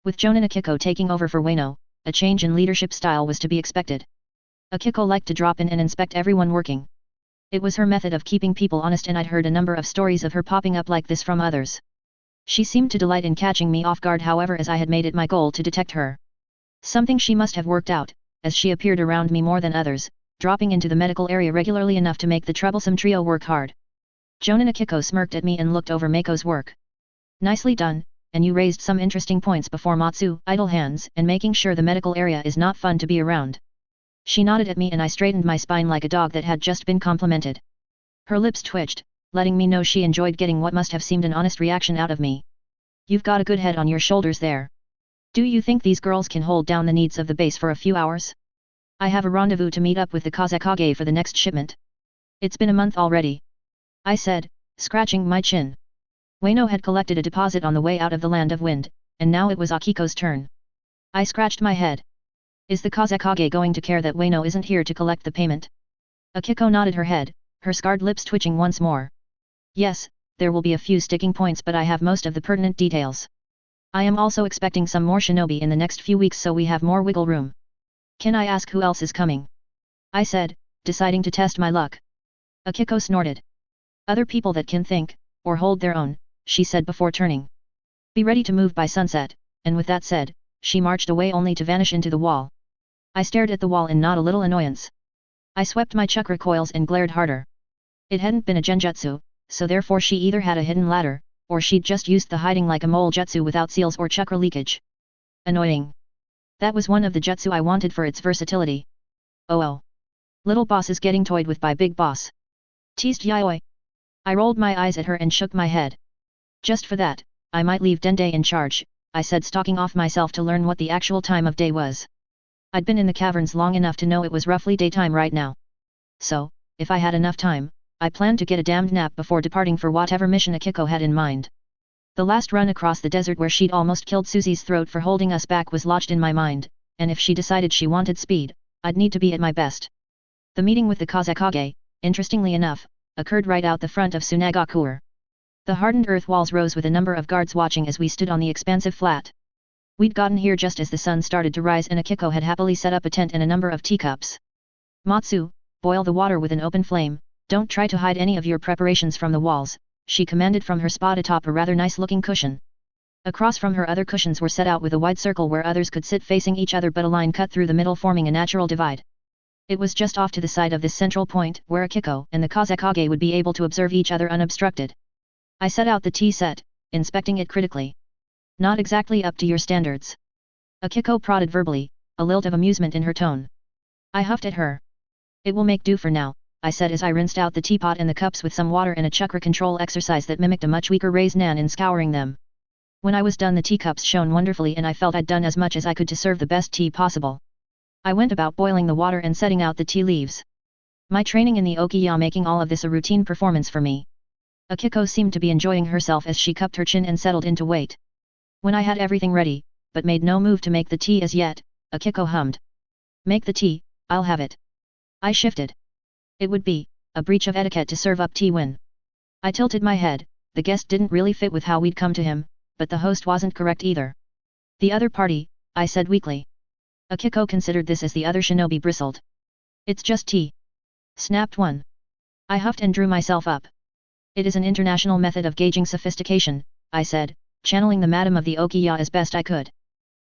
With Jonin Akiko taking over for Ueno, a change in leadership style was to be expected. Akiko liked to drop in and inspect everyone working. It was her method of keeping people honest and I'd heard a number of stories of her popping up like this from others. She seemed to delight in catching me off guard however as I had made it my goal to detect her. Something she must have worked out, as she appeared around me more than others, dropping into the medical area regularly enough to make the troublesome trio work hard. Jonin Akiko smirked at me and looked over Mako's work. Nicely done, and you raised some interesting points before Matsu, idle hands, and making sure the medical area is not fun to be around. She nodded at me and I straightened my spine like a dog that had just been complimented. Her lips twitched, letting me know she enjoyed getting what must have seemed an honest reaction out of me. You've got a good head on your shoulders there. Do you think these girls can hold down the needs of the base for a few hours? I have a rendezvous to meet up with the Kazekage for the next shipment. It's been a month already. I said, scratching my chin. Ueno had collected a deposit on the way out of the Land of Wind, and now it was Akiko's turn. I scratched my head. Is the Kazekage going to care that Ueno isn't here to collect the payment? Akiko nodded her head, her scarred lips twitching once more. Yes, there will be a few sticking points but I have most of the pertinent details. I am also expecting some more shinobi in the next few weeks so we have more wiggle room. Can I ask who else is coming? I said, deciding to test my luck. Akiko snorted. Other people that can think, or hold their own, she said before turning. Be ready to move by sunset, and with that said, she marched away only to vanish into the wall. I stared at the wall in not a little annoyance. I swept my chakra coils and glared harder. It hadn't been a genjutsu, so therefore she either had a hidden ladder, or she'd just used the hiding like a mole jutsu without seals or chakra leakage. Annoying. That was one of the jutsu I wanted for its versatility. Oh. Little boss is getting toyed with by big boss. Teased Yayoi. I rolled my eyes at her and shook my head. Just for that, I might leave Dende in charge, I said stalking off myself to learn what the actual time of day was. I'd been in the caverns long enough to know it was roughly daytime right now. So, if I had enough time, I planned to get a damned nap before departing for whatever mission Akiko had in mind. The last run across the desert where she'd almost killed Susie's throat for holding us back was lodged in my mind, and if she decided she wanted speed, I'd need to be at my best. The meeting with the Kazekage, interestingly enough, occurred right out the front of Sunagakuer. The hardened earth walls rose with a number of guards watching as we stood on the expansive flat. We'd gotten here just as the sun started to rise and Akiko had happily set up a tent and a number of teacups. Matsu, boil the water with an open flame, don't try to hide any of your preparations from the walls, she commanded from her spot atop a rather nice-looking cushion. Across from her other cushions were set out with a wide circle where others could sit facing each other but a line cut through the middle forming a natural divide. It was just off to the side of this central point where Akiko and the Kazekage would be able to observe each other unobstructed. I set out the tea set, inspecting it critically. Not exactly up to your standards. Akiko prodded verbally, a lilt of amusement in her tone. I huffed at her. It will make do for now, I said as I rinsed out the teapot and the cups with some water and a chakra control exercise that mimicked a much weaker Rei's Nan in scouring them. When I was done the teacups shone wonderfully and I felt I'd done as much as I could to serve the best tea possible. I went about boiling the water and setting out the tea leaves. My training in the Okiya making all of this a routine performance for me. Akiko seemed to be enjoying herself as she cupped her chin and settled into wait. When I had everything ready, but made no move to make the tea as yet, Akiko hummed. Make the tea, I'll have it. I shifted. It would be a breach of etiquette to serve up tea when. I tilted my head. The guest didn't really fit with how we'd come to him, but the host wasn't correct either. The other party, I said weakly. Akiko considered this as the other shinobi bristled. It's just tea. Snapped one. I huffed and drew myself up. It is an international method of gauging sophistication, I said, channeling the madam of the Okiya as best I could.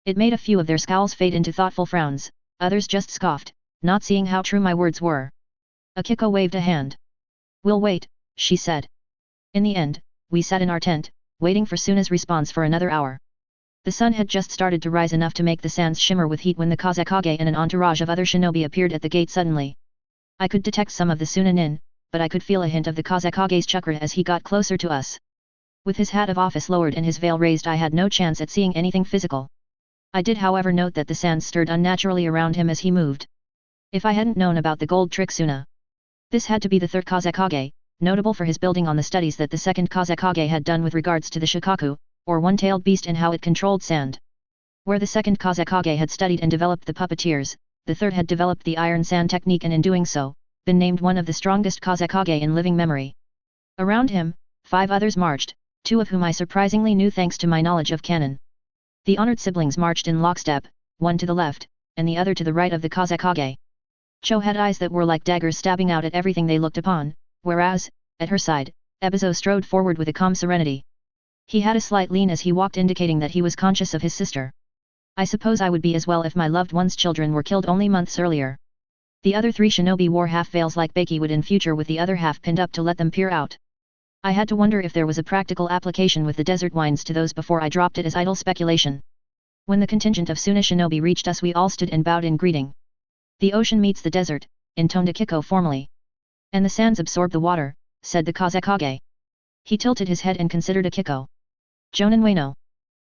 It made a few of their scowls fade into thoughtful frowns, others just scoffed, not seeing how true my words were. Akiko waved a hand. We'll wait, she said. In the end, we sat in our tent, waiting for Suna's response for another hour. The sun had just started to rise enough to make the sands shimmer with heat when the Kazekage and an entourage of other shinobi appeared at the gate suddenly. I could detect some of the Suna nin, but I could feel a hint of the Kazekage's chakra as he got closer to us. With his hat of office lowered and his veil raised, I had no chance at seeing anything physical. I did however note that the sands stirred unnaturally around him as he moved. If I hadn't known about the gold trick Suna. This had to be the third Kazekage, notable for his building on the studies that the second Kazekage had done with regards to the Shikaku, or one-tailed beast, and how it controlled sand. Where the second Kazekage had studied and developed the puppeteers, the third had developed the iron sand technique and in doing so, been named one of the strongest Kazekage in living memory. Around him, 5 others marched, 2 of whom I surprisingly knew thanks to my knowledge of canon. The honored siblings marched in lockstep, one to the left, and the other to the right of the Kazekage. Cho had eyes that were like daggers stabbing out at everything they looked upon, whereas, at her side, Ebizo strode forward with a calm serenity. He had a slight lean as he walked, indicating that he was conscious of his sister. I suppose I would be as well if my loved one's children were killed only months earlier. The other 3 shinobi wore half veils like Beiki would in future, with the other half pinned up to let them peer out. I had to wonder if there was a practical application with the desert wines to those before I dropped it as idle speculation. When the contingent of Suna shinobi reached us, we all stood and bowed in greeting. The ocean meets the desert, intoned Akiko formally. And the sands absorb the water, said the Kazekage. He tilted his head and considered Akiko. Jonin Ueno.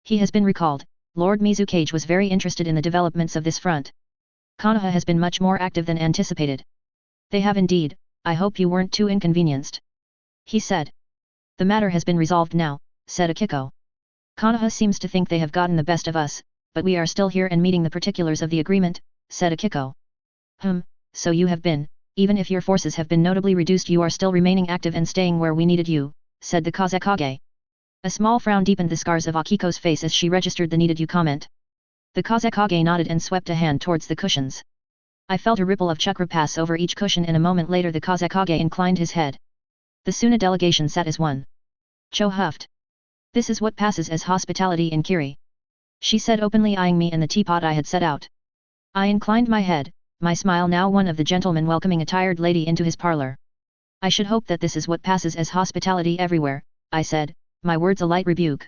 He has been recalled. Lord Mizukage was very interested in the developments of this front. Konoha has been much more active than anticipated. They have indeed. I hope you weren't too inconvenienced. He said. The matter has been resolved now, said Akiko. Konoha seems to think they have gotten the best of us, but we are still here and meeting the particulars of the agreement, said Akiko. So you have been, even if your forces have been notably reduced, you are still remaining active and staying where we needed you, said the Kazekage. A small frown deepened the scars of Akiko's face as she registered the needed you comment. The Kazekage nodded and swept a hand towards the cushions. I felt a ripple of chakra pass over each cushion, and a moment later the Kazekage inclined his head. The Suna delegation sat as one. Cho huffed. This is what passes as hospitality in Kiri. She said, openly eyeing me and the teapot I had set out. I inclined my head, my smile now one of the gentlemen welcoming a tired lady into his parlor. I should hope that this is what passes as hospitality everywhere, I said, my words a light rebuke.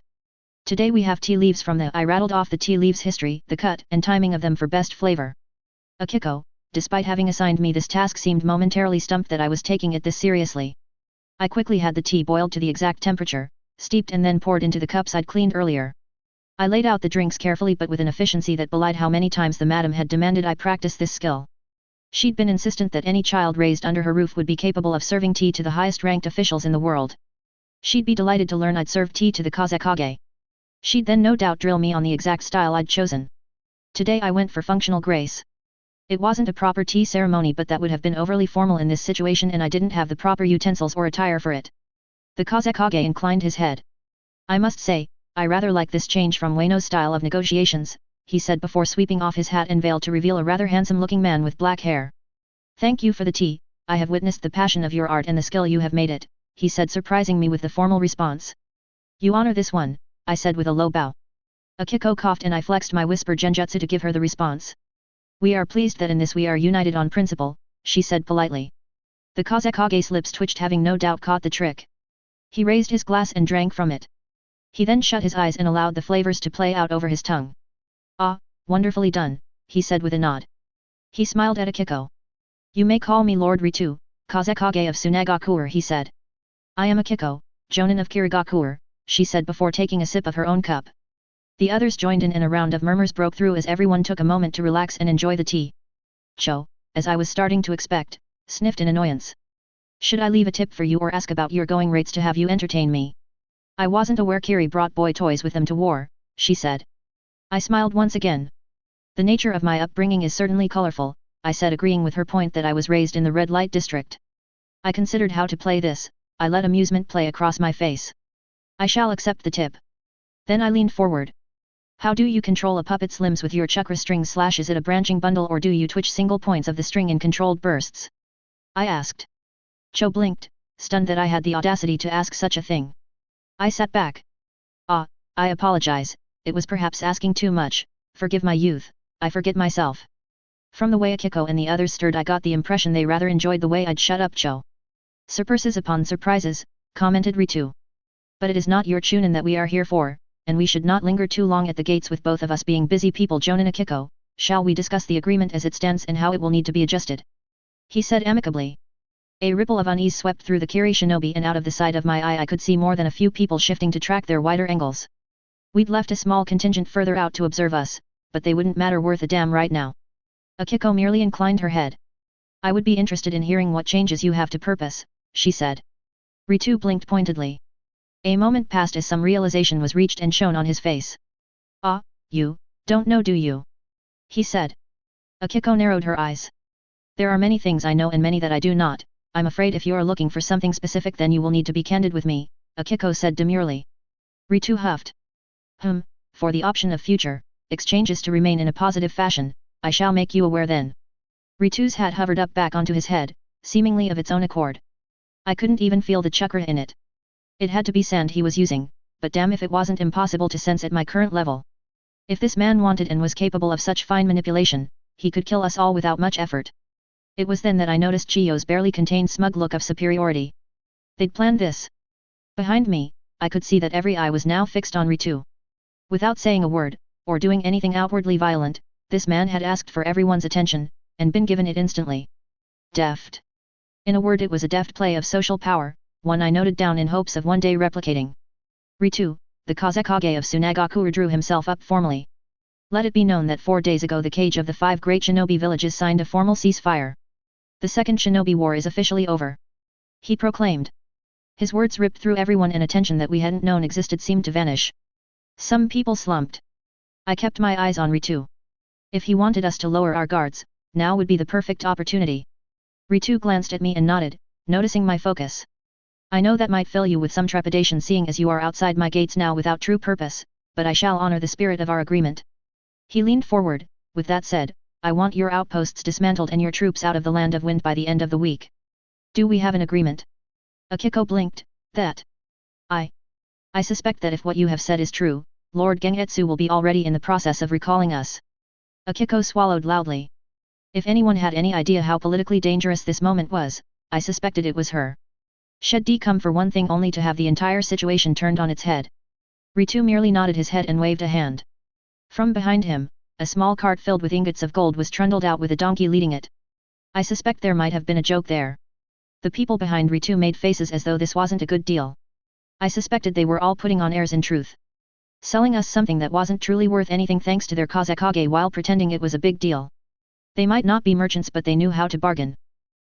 Today we have tea leaves from the. I rattled off the tea leaves history, the cut and timing of them for best flavor. Akiko, despite having assigned me this task, seemed momentarily stumped that I was taking it this seriously. I quickly had the tea boiled to the exact temperature, steeped and then poured into the cups I'd cleaned earlier. I laid out the drinks carefully but with an efficiency that belied how many times the madam had demanded I practice this skill. She'd been insistent that any child raised under her roof would be capable of serving tea to the highest ranked officials in the world. She'd be delighted to learn I'd served tea to the Kazekage. She'd then no doubt drill me on the exact style I'd chosen. Today I went for functional grace. It wasn't a proper tea ceremony, but that would have been overly formal in this situation, and I didn't have the proper utensils or attire for it. The Kazekage inclined his head. I must say, I rather like this change from Ueno's style of negotiations, he said before sweeping off his hat and veil to reveal a rather handsome-looking man with black hair. Thank you for the tea. I have witnessed the passion of your art and the skill you have made it, he said, surprising me with the formal response. You honor this one, I said with a low bow. Akiko coughed and I flexed my whisper genjutsu to give her the response. We are pleased that in this we are united on principle, she said politely. The Kazekage's lips twitched, having no doubt caught the trick. He raised his glass and drank from it. He then shut his eyes and allowed the flavors to play out over his tongue. Ah, wonderfully done, he said with a nod. He smiled at Akiko. You may call me Lord Ritu, Kazekage of Sunagakuer, he said. I am Akiko, Jonin of Kirigakuer, she said before taking a sip of her own cup. The others joined in and a round of murmurs broke through as everyone took a moment to relax and enjoy the tea. Cho, as I was starting to expect, sniffed in annoyance. Should I leave a tip for you or ask about your going rates to have you entertain me? I wasn't aware Kiri brought boy toys with them to war, she said. I smiled once again. The nature of my upbringing is certainly colorful, I said, agreeing with her point that I was raised in the red light district. I considered how to play this. I let amusement play across my face. I shall accept the tip. Then I leaned forward. How do you control a puppet's limbs with your chakra string? Is it a branching bundle, or do you twitch single points of the string in controlled bursts? I asked. Cho blinked, stunned that I had the audacity to ask such a thing. I sat back. Ah, I apologize, it was perhaps asking too much, forgive my youth, I forget myself. From the way Akiko and the others stirred, I got the impression they rather enjoyed the way I'd shut up Cho. Surprises upon surprises, commented Ritu. But it is not your chunin that we are here for, and we should not linger too long at the gates with both of us being busy people. Jonin Akiko, shall we discuss the agreement as it stands and how it will need to be adjusted? He said amicably. A ripple of unease swept through the Kiri shinobi, and out of the side of my eye I could see more than a few people shifting to track their wider angles. We'd left a small contingent further out to observe us, but they wouldn't matter worth a damn right now. Akiko merely inclined her head. I would be interested in hearing what changes you have to purpose, she said. Ritu blinked pointedly. A moment passed as some realization was reached and shone on his face. Ah, you, don't know do you? He said. Akiko narrowed her eyes. There are many things I know and many that I do not. I'm afraid if you're looking for something specific then you will need to be candid with me, Akiko said demurely. Ritu huffed. For the option of future exchanges to remain in a positive fashion, I shall make you aware then. Ritu's hat hovered up back onto his head, seemingly of its own accord. I couldn't even feel the chakra in it. It had to be sand he was using, but damn if it wasn't impossible to sense at my current level. If this man wanted and was capable of such fine manipulation, he could kill us all without much effort. It was then that I noticed Chiyo's barely contained smug look of superiority. They'd planned this. Behind me, I could see that every eye was now fixed on Ritu. Without saying a word, or doing anything outwardly violent, this man had asked for everyone's attention, and been given it instantly. Deft. In a word, it was a deft play of social power, one I noted down in hopes of one day replicating. Ritu, the Kazekage of Tsunagakure, drew himself up formally. Let it be known that 4 days ago the Cage of the 5 great shinobi villages signed a formal ceasefire. The second shinobi war is officially over. He proclaimed. His words ripped through everyone, and attention that we hadn't known existed seemed to vanish. Some people slumped. I kept my eyes on Ritu. If he wanted us to lower our guards, now would be the perfect opportunity. Ritu glanced at me and nodded, noticing my focus. I know that might fill you with some trepidation, seeing as you are outside my gates now without true purpose, but I shall honor the spirit of our agreement. He leaned forward. With that said, I want your outposts dismantled and your troops out of the Land of Wind by the end of the week. Do we have an agreement? Akiko blinked. That. I suspect that if what you have said is true, Lord Gengetsu will be already in the process of recalling us. Akiko swallowed loudly. If anyone had any idea how politically dangerous this moment was, I suspected it was her. She'd come for one thing only to have the entire situation turned on its head. Ritu merely nodded his head and waved a hand. From behind him, a small cart filled with ingots of gold was trundled out with a donkey leading it. I suspect there might have been a joke there. The people behind Ritu made faces as though this wasn't a good deal. I suspected they were all putting on airs in truth. Selling us something that wasn't truly worth anything thanks to their Kazekage while pretending it was a big deal. They might not be merchants, but they knew how to bargain.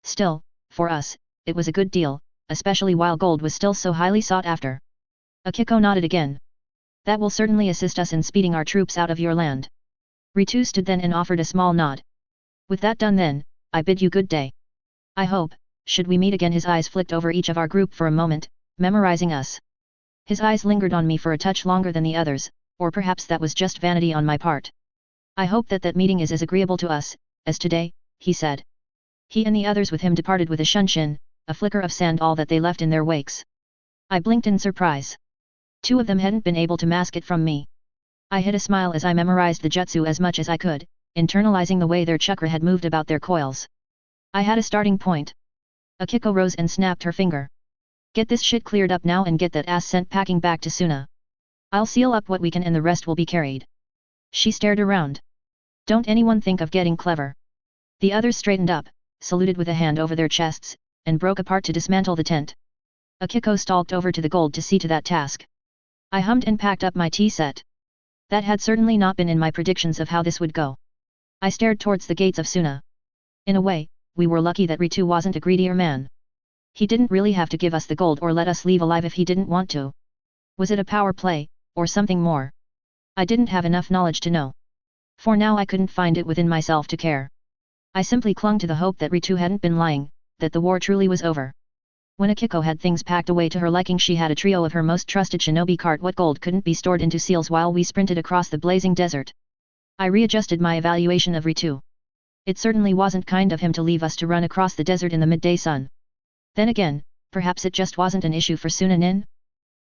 Still, for us, it was a good deal, especially while gold was still so highly sought after. Akiko nodded again. That will certainly assist us in speeding our troops out of your land. Ritu stood then and offered a small nod. With that done then, I bid you good day. I hope, should we meet again. His eyes flicked over each of our group for a moment, memorizing us. His eyes lingered on me for a touch longer than the others, or perhaps that was just vanity on my part. I hope that meeting is as agreeable to us as today, he said. He and the others with him departed with a shunshin, a flicker of sand, all that they left in their wakes. I blinked in surprise. 2 of them hadn't been able to mask it from me. I hid a smile as I memorized the jutsu as much as I could, internalizing the way their chakra had moved about their coils. I had a starting point. Akiko rose and snapped her finger. Get this shit cleared up now and get that ass sent packing back to Suna. I'll seal up what we can and the rest will be carried. She stared around. Don't anyone think of getting clever. The others straightened up, saluted with a hand over their chests, and broke apart to dismantle the tent. Akiko stalked over to the gold to see to that task. I hummed and packed up my tea set. That had certainly not been in my predictions of how this would go. I stared towards the gates of Suna. In a way, we were lucky that Ritu wasn't a greedier man. He didn't really have to give us the gold or let us leave alive if he didn't want to. Was it a power play, or something more? I didn't have enough knowledge to know. For now I couldn't find it within myself to care. I simply clung to the hope that Ritu hadn't been lying, that the war truly was over. When Akiko had things packed away to her liking, she had a trio of her most trusted shinobi cart. What gold couldn't be stored into seals while we sprinted across the blazing desert. I readjusted my evaluation of Ritu. It certainly wasn't kind of him to leave us to run across the desert in the midday sun. Then again, perhaps it just wasn't an issue for Sunanin?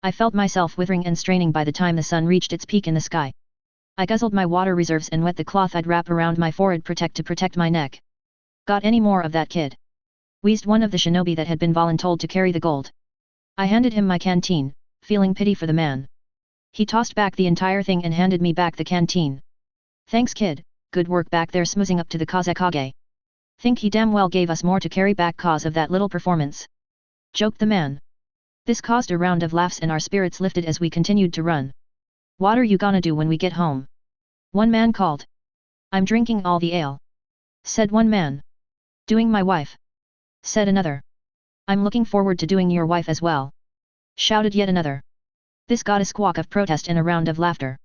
I felt myself withering and straining by the time the sun reached its peak in the sky. I guzzled my water reserves and wet the cloth I'd wrap around my forehead to protect my neck. Got any more of that, kid? Wheezed one of the shinobi that had been voluntold to carry the gold. I handed him my canteen, feeling pity for the man. He tossed back the entire thing and handed me back the canteen. Thanks, kid, good work back there smoozing up to the Kazekage. Think he damn well gave us more to carry back cause of that little performance. Joked the man. This caused a round of laughs and our spirits lifted as we continued to run. What are you gonna do when we get home? One man called. I'm drinking all the ale. Said one man. Doing my wife. Said another. I'm looking forward to doing your wife as well. Shouted yet another. This got a squawk of protest and a round of laughter.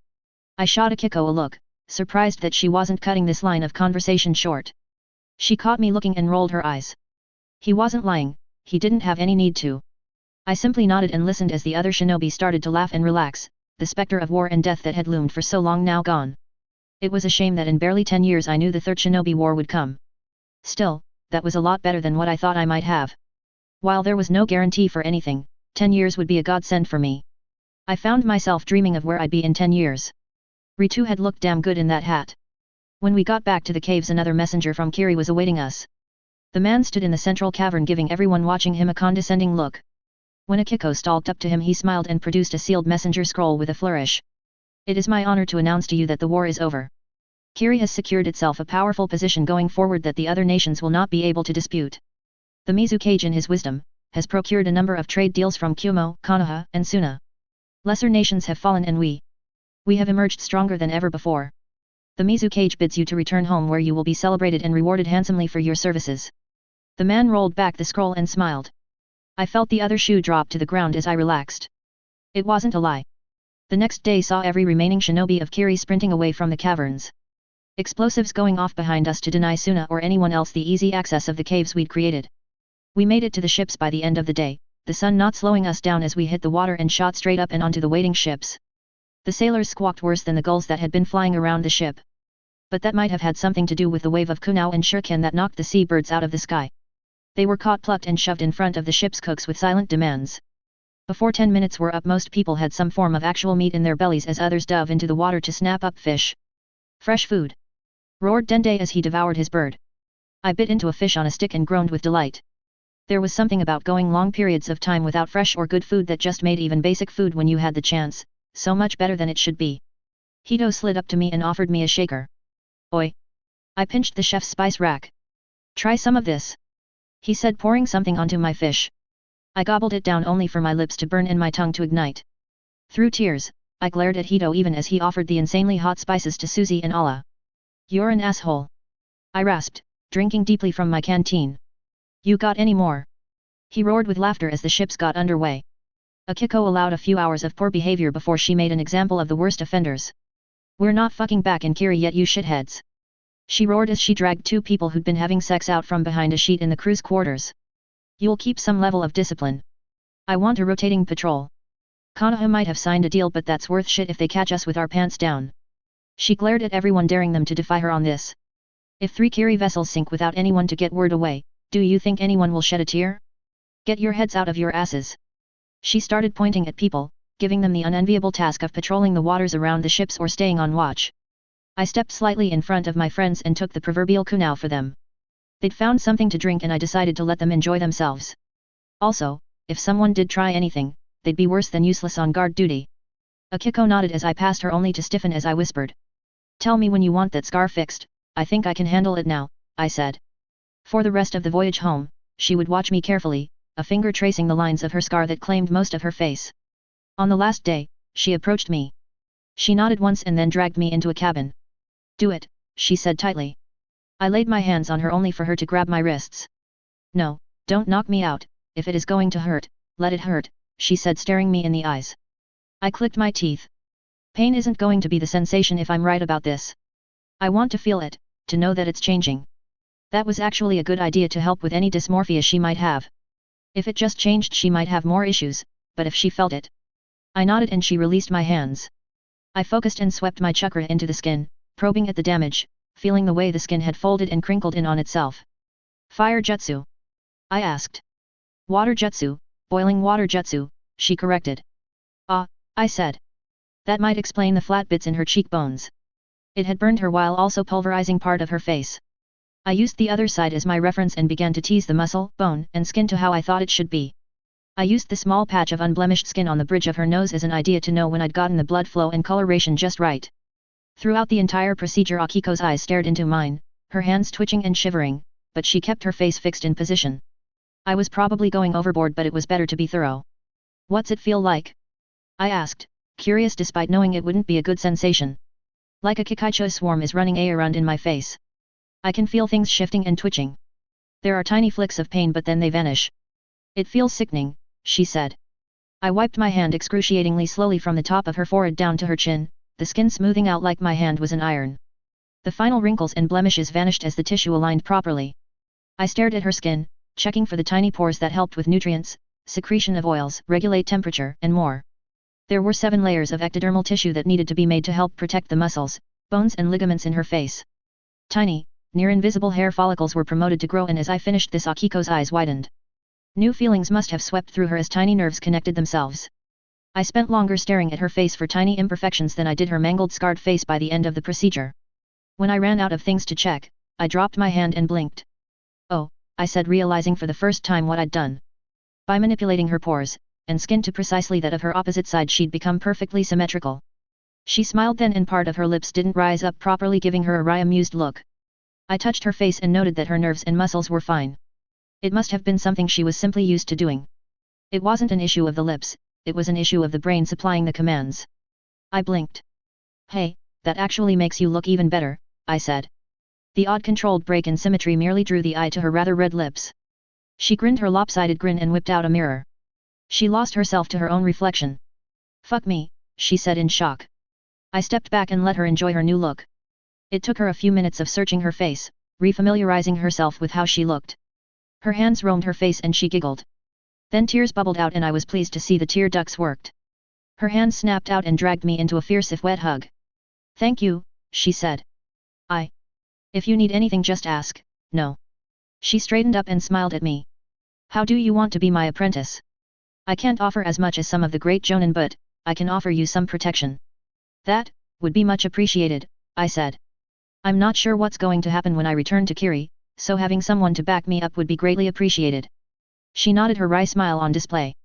I shot Akiko a look, surprised that she wasn't cutting this line of conversation short. She caught me looking and rolled her eyes. He wasn't lying, he didn't have any need to. I simply nodded and listened as the other shinobi started to laugh and relax, the specter of war and death that had loomed for so long now gone. It was a shame that in barely 10 years I knew the third shinobi war would come. Still, that was a lot better than what I thought I might have. While there was no guarantee for anything, 10 years would be a godsend for me. I found myself dreaming of where I'd be in 10 years. Ritu had looked damn good in that hat. When we got back to the caves, another messenger from Kiri was awaiting us. The man stood in the central cavern giving everyone watching him a condescending look. When Akiko stalked up to him, he smiled and produced a sealed messenger scroll with a flourish. It is my honor to announce to you that the war is over. Kiri has secured itself a powerful position going forward that the other nations will not be able to dispute. The Mizukage in his wisdom, has procured a number of trade deals from Kumo, Konoha, and Suna. Lesser nations have fallen and we have emerged stronger than ever before. The Mizukage bids you to return home where you will be celebrated and rewarded handsomely for your services. The man rolled back the scroll and smiled. I felt the other shoe drop to the ground as I relaxed. It wasn't a lie. The next day saw every remaining shinobi of Kiri sprinting away from the caverns. Explosives going off behind us to deny Suna or anyone else the easy access of the caves we'd created. We made it to the ships by the end of the day, the sun not slowing us down as we hit the water and shot straight up and onto the waiting ships. The sailors squawked worse than the gulls that had been flying around the ship. But that might have had something to do with the wave of kunao and shuriken that knocked the seabirds out of the sky. They were caught, plucked and shoved in front of the ship's cooks with silent demands. Before 10 minutes were up, most people had some form of actual meat in their bellies as others dove into the water to snap up fish. Fresh food! Roared Dende as he devoured his bird. I bit into a fish on a stick and groaned with delight. There was something about going long periods of time without fresh or good food that just made even basic food, when you had the chance, so much better than it should be. Hito slid up to me and offered me a shaker. Oi! I pinched the chef's spice rack. Try some of this, he said, pouring something onto my fish. I gobbled it down only for my lips to burn and my tongue to ignite. Through tears, I glared at Hito even as he offered the insanely hot spices to Suzy and Ala. You're an asshole, I rasped, drinking deeply from my canteen. You got any more? He roared with laughter as the ships got underway. Akiko allowed a few hours of poor behavior before she made an example of the worst offenders. We're not fucking back in Kiri yet, you shitheads, she roared as she dragged 2 people who'd been having sex out from behind a sheet in the crew's quarters. You'll keep some level of discipline. I want a rotating patrol. Konoha might have signed a deal, but that's worth shit if they catch us with our pants down. She glared at everyone, daring them to defy her on this. If 3 Kiri vessels sink without anyone to get word away, do you think anyone will shed a tear? Get your heads out of your asses. She started pointing at people, giving them the unenviable task of patrolling the waters around the ships or staying on watch. I stepped slightly in front of my friends and took the proverbial kunao for them. They'd found something to drink and I decided to let them enjoy themselves. Also, if someone did try anything, they'd be worse than useless on guard duty. Akiko nodded as I passed her, only to stiffen as I whispered. Tell me when you want that scar fixed, I think I can handle it now, I said. For the rest of the voyage home, she would watch me carefully, a finger tracing the lines of her scar that claimed most of her face. On the last day, she approached me. She nodded once and then dragged me into a cabin. Do it, she said tightly. I laid my hands on her only for her to grab my wrists. No, don't knock me out, if it is going to hurt, let it hurt, she said, staring me in the eyes. I clicked my teeth. Pain isn't going to be the sensation if I'm right about this. I want to feel it, to know that it's changing. That was actually a good idea to help with any dysmorphia she might have. If it just changed she might have more issues, but if she felt it. I nodded and she released my hands. I focused and swept my chakra into the skin, probing at the damage, feeling the way the skin had folded and crinkled in on itself. Fire jutsu? I asked. Water jutsu, boiling water jutsu, she corrected. Ah, I said. That might explain the flat bits in her cheekbones. It had burned her while also pulverizing part of her face. I used the other side as my reference and began to tease the muscle, bone, and skin to how I thought it should be. I used the small patch of unblemished skin on the bridge of her nose as an idea to know when I'd gotten the blood flow and coloration just right. Throughout the entire procedure Akiko's eyes stared into mine, her hands twitching and shivering, but she kept her face fixed in position. I was probably going overboard but it was better to be thorough. What's it feel like? I asked, curious despite knowing it wouldn't be a good sensation. Like a Kikaicho swarm is running around in my face. I can feel things shifting and twitching. There are tiny flicks of pain but then they vanish. It feels sickening, she said. I wiped my hand excruciatingly slowly from the top of her forehead down to her chin, the skin smoothing out like my hand was an iron. The final wrinkles and blemishes vanished as the tissue aligned properly. I stared at her skin, checking for the tiny pores that helped with nutrients, secretion of oils, regulate temperature, and more. There were 7 layers of ectodermal tissue that needed to be made to help protect the muscles, bones and ligaments in her face. Tiny, near-invisible hair follicles were promoted to grow and as I finished this Akiko's eyes widened. New feelings must have swept through her as tiny nerves connected themselves. I spent longer staring at her face for tiny imperfections than I did her mangled scarred face by the end of the procedure. When I ran out of things to check, I dropped my hand and blinked. Oh, I said realizing for the first time what I'd done. By manipulating her pores, and skin to precisely that of her opposite side she'd become perfectly symmetrical. She smiled then and part of her lips didn't rise up properly giving her a wry amused look. I touched her face and noted that her nerves and muscles were fine. It must have been something she was simply used to doing. It wasn't an issue of the lips, it was an issue of the brain supplying the commands. I blinked. Hey, that actually makes you look even better, I said. The odd controlled break in symmetry merely drew the eye to her rather red lips. She grinned her lopsided grin and whipped out a mirror. She lost herself to her own reflection. Fuck me, she said in shock. I stepped back and let her enjoy her new look. It took her a few minutes of searching her face, refamiliarizing herself with how she looked. Her hands roamed her face and she giggled. Then tears bubbled out and I was pleased to see the tear ducts worked. Her hands snapped out and dragged me into a fierce if wet hug. Thank you, she said. If you need anything just ask, no. She straightened up and smiled at me. How do you want to be my apprentice? I can't offer as much as some of the great jonin but, I can offer you some protection. That, would be much appreciated, I said. I'm not sure what's going to happen when I return to Kiri, so having someone to back me up would be greatly appreciated. She nodded her wry smile on display.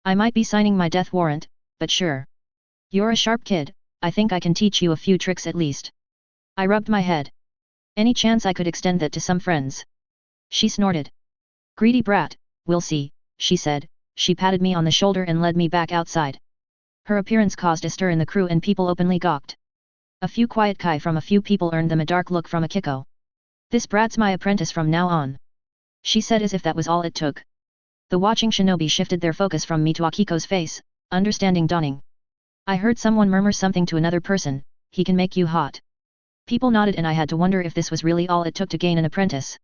I might be signing my death warrant, but sure. You're a sharp kid, I think I can teach you a few tricks at least. I rubbed my head. Any chance I could extend that to some friends? She snorted. Greedy brat, we'll see, she said. She patted me on the shoulder and led me back outside. Her appearance caused a stir in the crew and people openly gawked. A few quiet kai from a few people earned them a dark look from Akiko. This brat's my apprentice from now on. She said as if that was all it took. The watching shinobi shifted their focus from me to Akiko's face, understanding dawning. I heard someone murmur something to another person, he can make you hot. People nodded and I had to wonder if this was really all it took to gain an apprentice.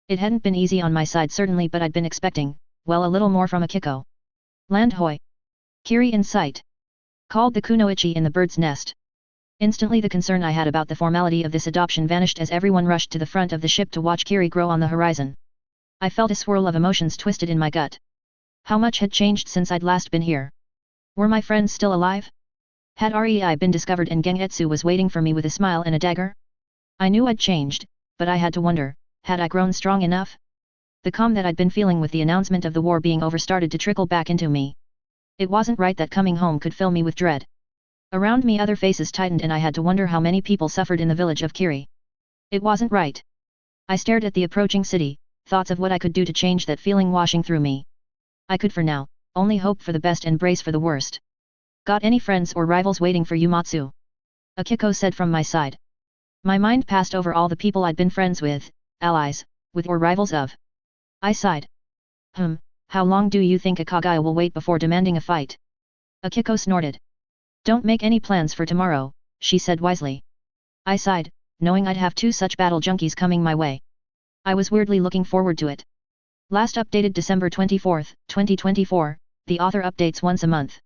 It hadn't been easy on my side certainly but I'd been expecting, well a little more from Akiko. Land hoi. Kiri in sight. Called the kunoichi in the bird's nest. Instantly the concern I had about the formality of this adoption vanished as everyone rushed to the front of the ship to watch Kiri grow on the horizon. I felt a swirl of emotions twisted in my gut. How much had changed since I'd last been here? Were my friends still alive? Had Rei been discovered and Gengetsu was waiting for me with a smile and a dagger? I knew I'd changed, but I had to wonder, had I grown strong enough? The calm that I'd been feeling with the announcement of the war being over started to trickle back into me. It wasn't right that coming home could fill me with dread. Around me other faces tightened and I had to wonder how many people suffered in the village of Kiri. It wasn't right. I stared at the approaching city, thoughts of what I could do to change that feeling washing through me. I could for now, only hope for the best and brace for the worst. Got any friends or rivals waiting for you Matsu? Akiko said from my side. My mind passed over all the people I'd been friends with, allies, with or rivals of. I sighed. How long do you think Akagaya will wait before demanding a fight? Akiko snorted. Don't make any plans for tomorrow, she said wisely. I sighed, knowing I'd have 2 such battle junkies coming my way. I was weirdly looking forward to it. Last updated December 24, 2024, the author updates once a month.